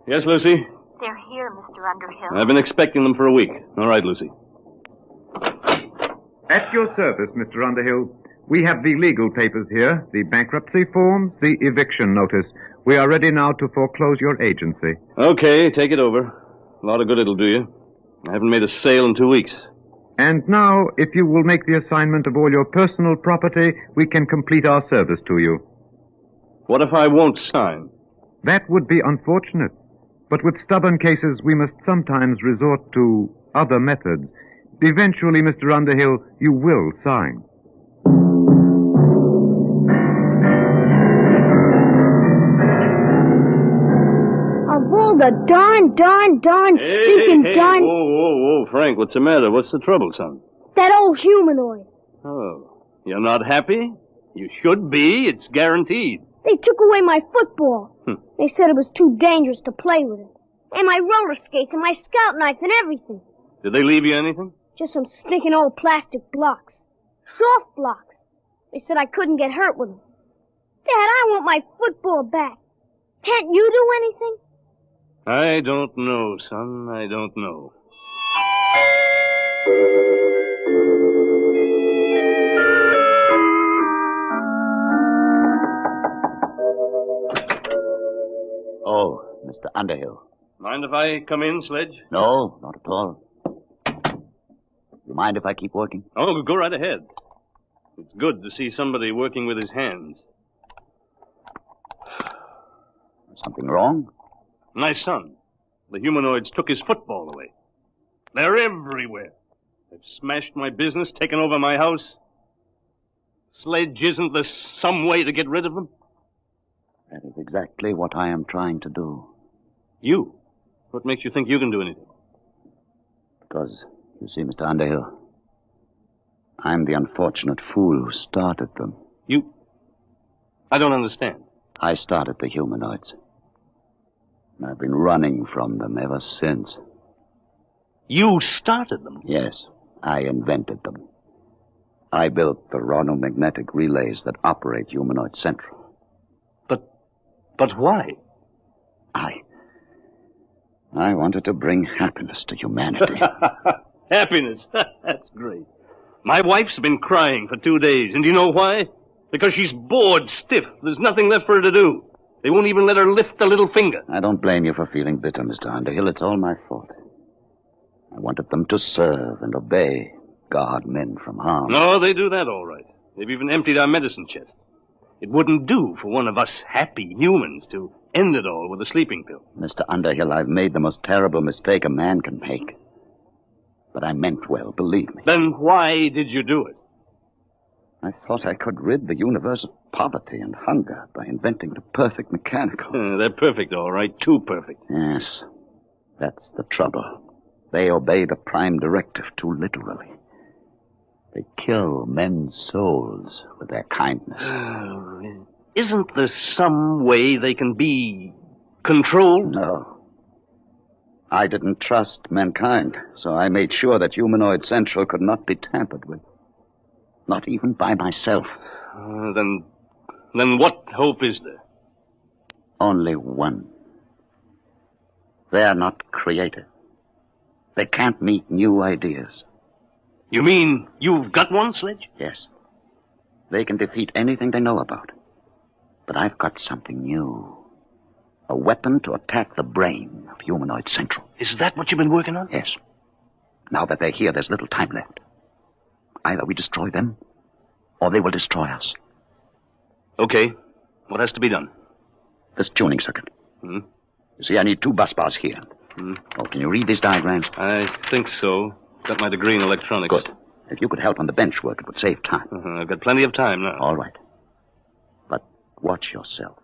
Yes, Lucy? They're here, Mr. Underhill. I've been expecting them for a week. All right, Lucy. At your service, Mr. Underhill. We have the legal papers here, the bankruptcy forms, the eviction notice. We are ready now to foreclose your agency. Okay, take it over. A lot of good it'll do you. I haven't made a sale in 2 weeks. And now, if you will make the assignment of all your personal property, we can complete our service to you. What if I won't sign? That would be unfortunate. But with stubborn cases, we must sometimes resort to other methods. Eventually, Mr. Underhill, you will sign. Of all the darn, stinking darn... Whoa, Frank, what's the matter? What's the trouble, son? That old humanoid. Oh, you're not happy? You should be. It's guaranteed. They took away my football. They said it was too dangerous to play with it. And my roller skates and my scout knife and everything. Did they leave you anything? Just some stinking old plastic blocks. Soft blocks. They said I couldn't get hurt with them. Dad, I want my football back. Can't you do anything? I don't know, son. I don't know. Oh, Mr. Underhill. Mind if I come in, Sledge? No, not at all. You mind if I keep working? Oh, go right ahead. It's good to see somebody working with his hands. Something wrong? My son. The humanoids took his football away. They're everywhere. They've smashed my business, taken over my house. Sledge, isn't there some way to get rid of them? That is exactly what I am trying to do. You? What makes you think you can do anything? Because, you see, Mr. Underhill, I'm the unfortunate fool who started them. You? I don't understand. I started the humanoids. And I've been running from them ever since. You started them? Yes, I invented them. I built the ronomagnetic relays that operate Humanoid Central. But why? I wanted to bring happiness to humanity. Happiness? That's great. My wife's been crying for 2 days, and do you know why? Because she's bored stiff. There's nothing left for her to do. They won't even let her lift a little finger. I don't blame you for feeling bitter, Mr. Underhill. It's all my fault. I wanted them to serve and obey, guard men from harm. No, they do that all right. They've even emptied our medicine chest. It wouldn't do for one of us happy humans to end it all with a sleeping pill. Mr. Underhill, I've made the most terrible mistake a man can make. But I meant well, believe me. Then why did you do it? I thought I could rid the universe of poverty and hunger by inventing the perfect mechanical. They're perfect, all right. Too perfect. Yes, that's the trouble. They obey the prime directive too literally. They kill men's souls with their kindness. Isn't there some way they can be controlled? No. I didn't trust mankind, so I made sure that Humanoid Central could not be tampered with. Not even by myself. Then what hope is there? Only one. They are not creative. They can't meet new ideas. You mean you've got one, Sledge? Yes. They can defeat anything they know about. But I've got something new. A weapon to attack the brain of Humanoid Central. Is that what you've been working on? Yes. Now that they're here, there's little time left. Either we destroy them, or they will destroy us. Okay. What has to be done? This tuning circuit. Hmm? You see, I need 2 bus bars here. Oh, can you read these diagrams? I think so. Got my degree in electronics. Good. If you could help on the bench work, it would save time. I've got plenty of time now. All right. But watch yourself.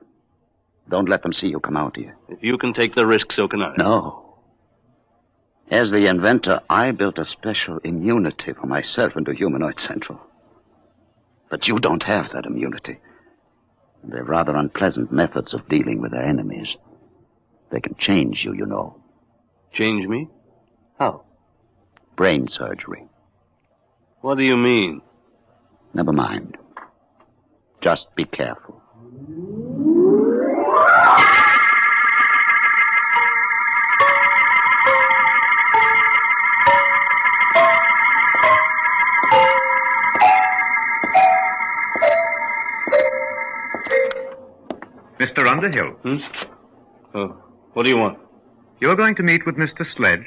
Don't let them see you come out here. If you can take the risk, so can I. No. As the inventor, I built a special immunity for myself into Humanoid Central. But you don't have that immunity. They're rather unpleasant methods of dealing with their enemies. They can change you, you know. Change me? How? Brain surgery. What do you mean? Never mind. Just be careful. Mr. Underhill. What do you want? You're going to meet with Mr. Sledge?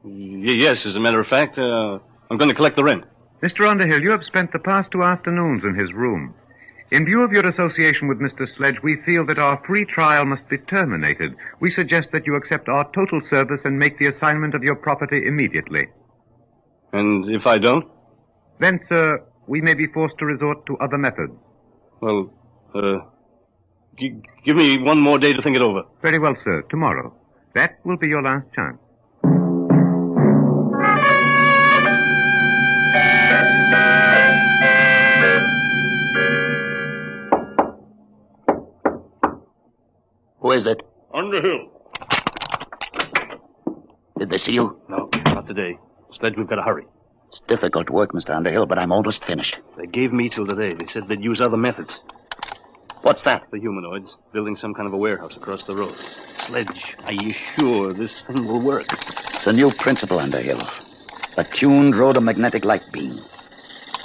Yes, as a matter of fact, I'm going to collect the rent. Mr. Underhill, you have spent the past 2 afternoons in his room. In view of your association with Mr. Sledge, we feel that our free trial must be terminated. We suggest that you accept our total service and make the assignment of your property immediately. And if I don't? Then, sir, we may be forced to resort to other methods. Well, give me one more day to think it over. Very well, sir. Tomorrow. That will be your last chance. Who is it? Underhill. Did they see you? No, not today. Sledge, we've got to hurry. It's difficult work, Mr. Underhill, but I'm almost finished. They gave me till today. They said they'd use other methods. What's that? The humanoids, building some kind of a warehouse across the road. Sledge, are you sure this thing will work? It's a new principle, Underhill. A tuned rhodomagnetic light beam.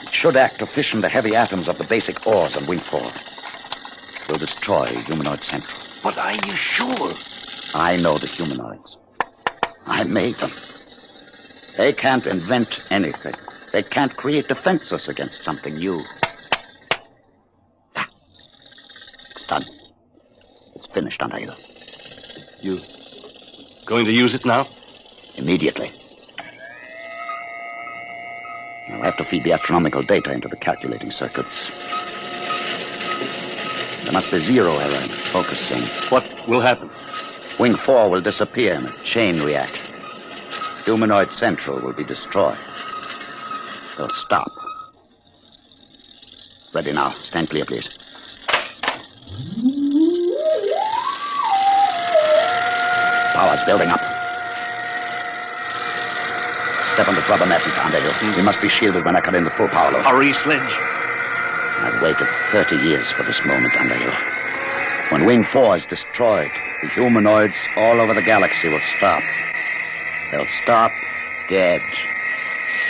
It should act to fission the heavy atoms of the basic ores on Wing 4. It will destroy Humanoid Central. But are you sure? I know the humanoids. I made them. They can't invent anything. They can't create defenses against something new. It's done. It's finished, Underhill. You going to use it now? Immediately. I'll have to feed the astronomical data into the calculating circuits. There must be zero error in focusing. What will happen? Wing 4 will disappear in a chain reaction. Humanoid Central will be destroyed. They'll stop. Ready now. Stand clear, please. Power's building up. Step on the rubber mat, Mr. Underhill. We must be shielded when I cut in the full power load. Hurry, Sledge. I've waited 30 years for this moment, Underhill. When Wing 4 is destroyed, the humanoids all over the galaxy will stop. They'll stop dead.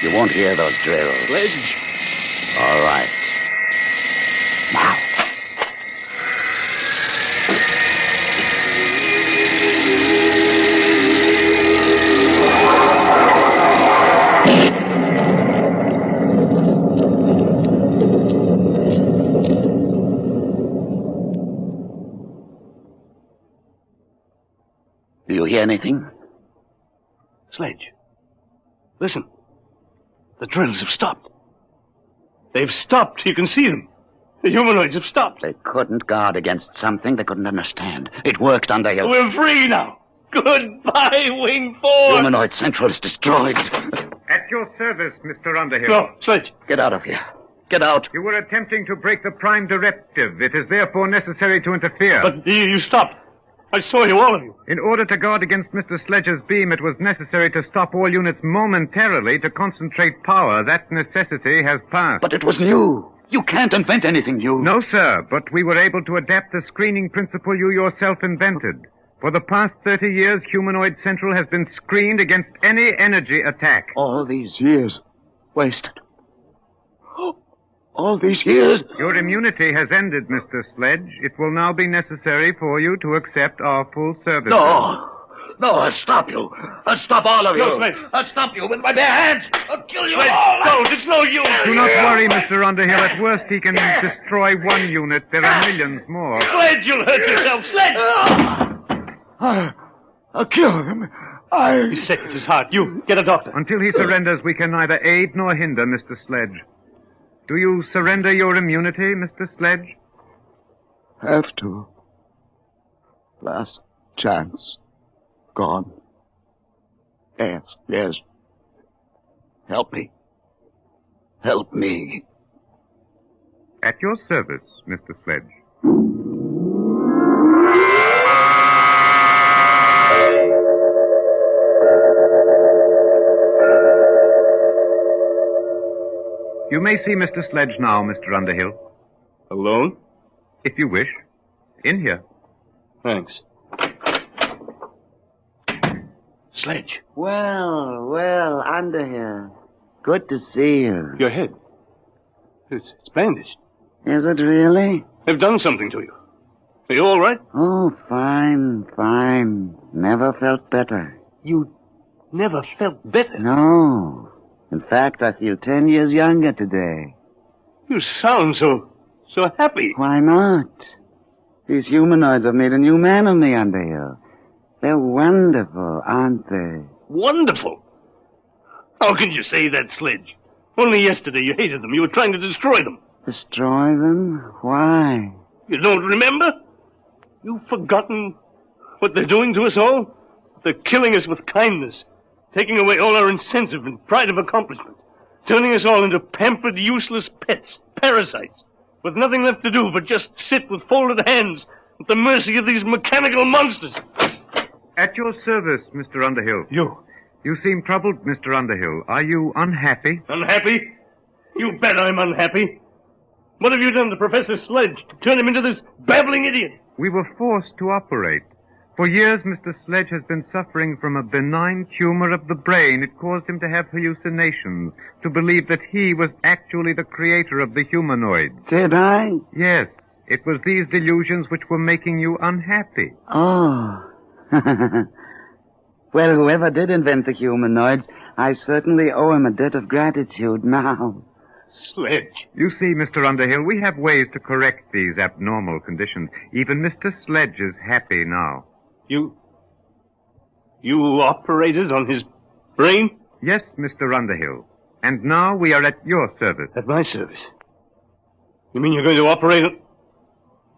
You won't hear those drills. Sledge. All right. Now. Do you hear anything? Sledge. Listen. The drills have stopped. They've stopped. You can see them. The humanoids have stopped. They couldn't guard against something they couldn't understand. It worked, Underhill. We're free now. Goodbye, Wing 4. Humanoid Central is destroyed. At your service, Mr. Underhill. No, Sledge. Get out of here. Get out. You were attempting to break the Prime Directive. It is therefore necessary to interfere. But you stopped. I saw you, all of you. In order to guard against Mr. Sledge's beam, it was necessary to stop all units momentarily to concentrate power. That necessity has passed. But it was new. You can't invent anything new. No, sir, but we were able to adapt the screening principle you yourself invented. For the past 30 years, Humanoid Central has been screened against any energy attack. All these years wasted. All these years? Your immunity has ended, Mr. Sledge. It will now be necessary for you to accept our full service. No, I'll stop you. I'll stop all of you. No, Sledge. I'll stop you with my bare hands. I'll kill you Sledge, all. don't. It's no use. Do not worry, Mr. Underhill. At worst, he can destroy one unit. There are millions more. Sledge, you'll hurt yourself. Sledge! I'll kill him. He's sick. It's his heart. You, get a doctor. Until he surrenders, we can neither aid nor hinder Mr. Sledge. Do you surrender your immunity, Mr. Sledge? Have to. Last chance. Gone. Yes. Help me. Help me. At your service, Mr. Sledge. You may see Mr. Sledge now, Mr. Underhill. Alone? If you wish. In here. Thanks. Sledge. Well, Underhill. Good to see you. Your head. It's bandaged. Is it really? They've done something to you. Are you all right? Oh, fine. Never felt better. You never felt better? No. In fact, I feel 10 years younger today. You sound so happy. Why not? These humanoids have made a new man of me, Underhill. They're wonderful, aren't they? Wonderful? How can you say that, Sledge? Only yesterday you hated them. You were trying to destroy them. Destroy them? Why? You don't remember? You've forgotten what they're doing to us all? They're killing us with kindness, taking away all our incentive and pride of accomplishment, turning us all into pampered, useless pets, parasites, with nothing left to do but just sit with folded hands at the mercy of these mechanical monsters. At your service, Mr. Underhill. You seem troubled, Mr. Underhill. Are you unhappy? Unhappy? You bet I'm unhappy. What have you done to Professor Sledge to turn him into this babbling idiot? We were forced to operate. For years, Mr. Sledge has been suffering from a benign tumor of the brain. It caused him to have hallucinations, to believe that he was actually the creator of the humanoids. Did I? Yes. It was these delusions which were making you unhappy. Oh. Well, whoever did invent the humanoids, I certainly owe him a debt of gratitude now. Sledge. You see, Mr. Underhill, we have ways to correct these abnormal conditions. Even Mr. Sledge is happy now. You operated on his brain? Yes, Mr. Underhill. And now we are at your service. At my service? You mean you're going to operate on...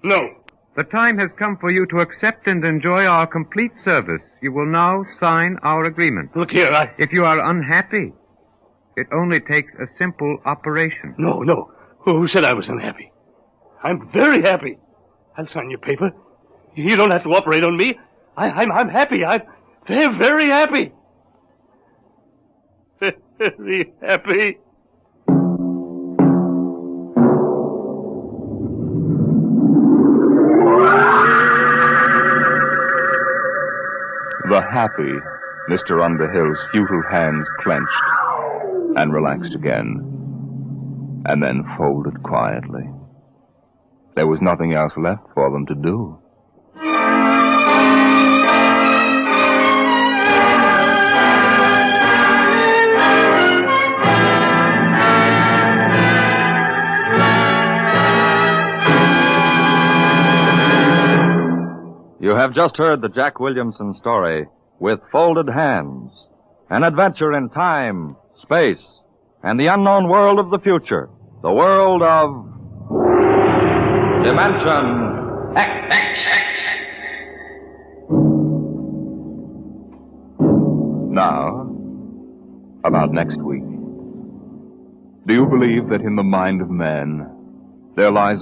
No. The time has come for you to accept and enjoy our complete service. You will now sign our agreement. Look here, If you are unhappy, it only takes a simple operation. No. Who said I was unhappy? I'm very happy. I'll sign your paper. You don't have to operate on me. I'm happy. I'm very happy. Very happy. The happy Mr. Underhill's futile hands clenched and relaxed again, and then folded quietly. There was nothing else left for them to do. You have just heard the Jack Williamson story, With Folded Hands, an adventure in time, space, and the unknown world of the future, the world of Dimension X. Now, about next week. Do you believe that in the mind of man there lies a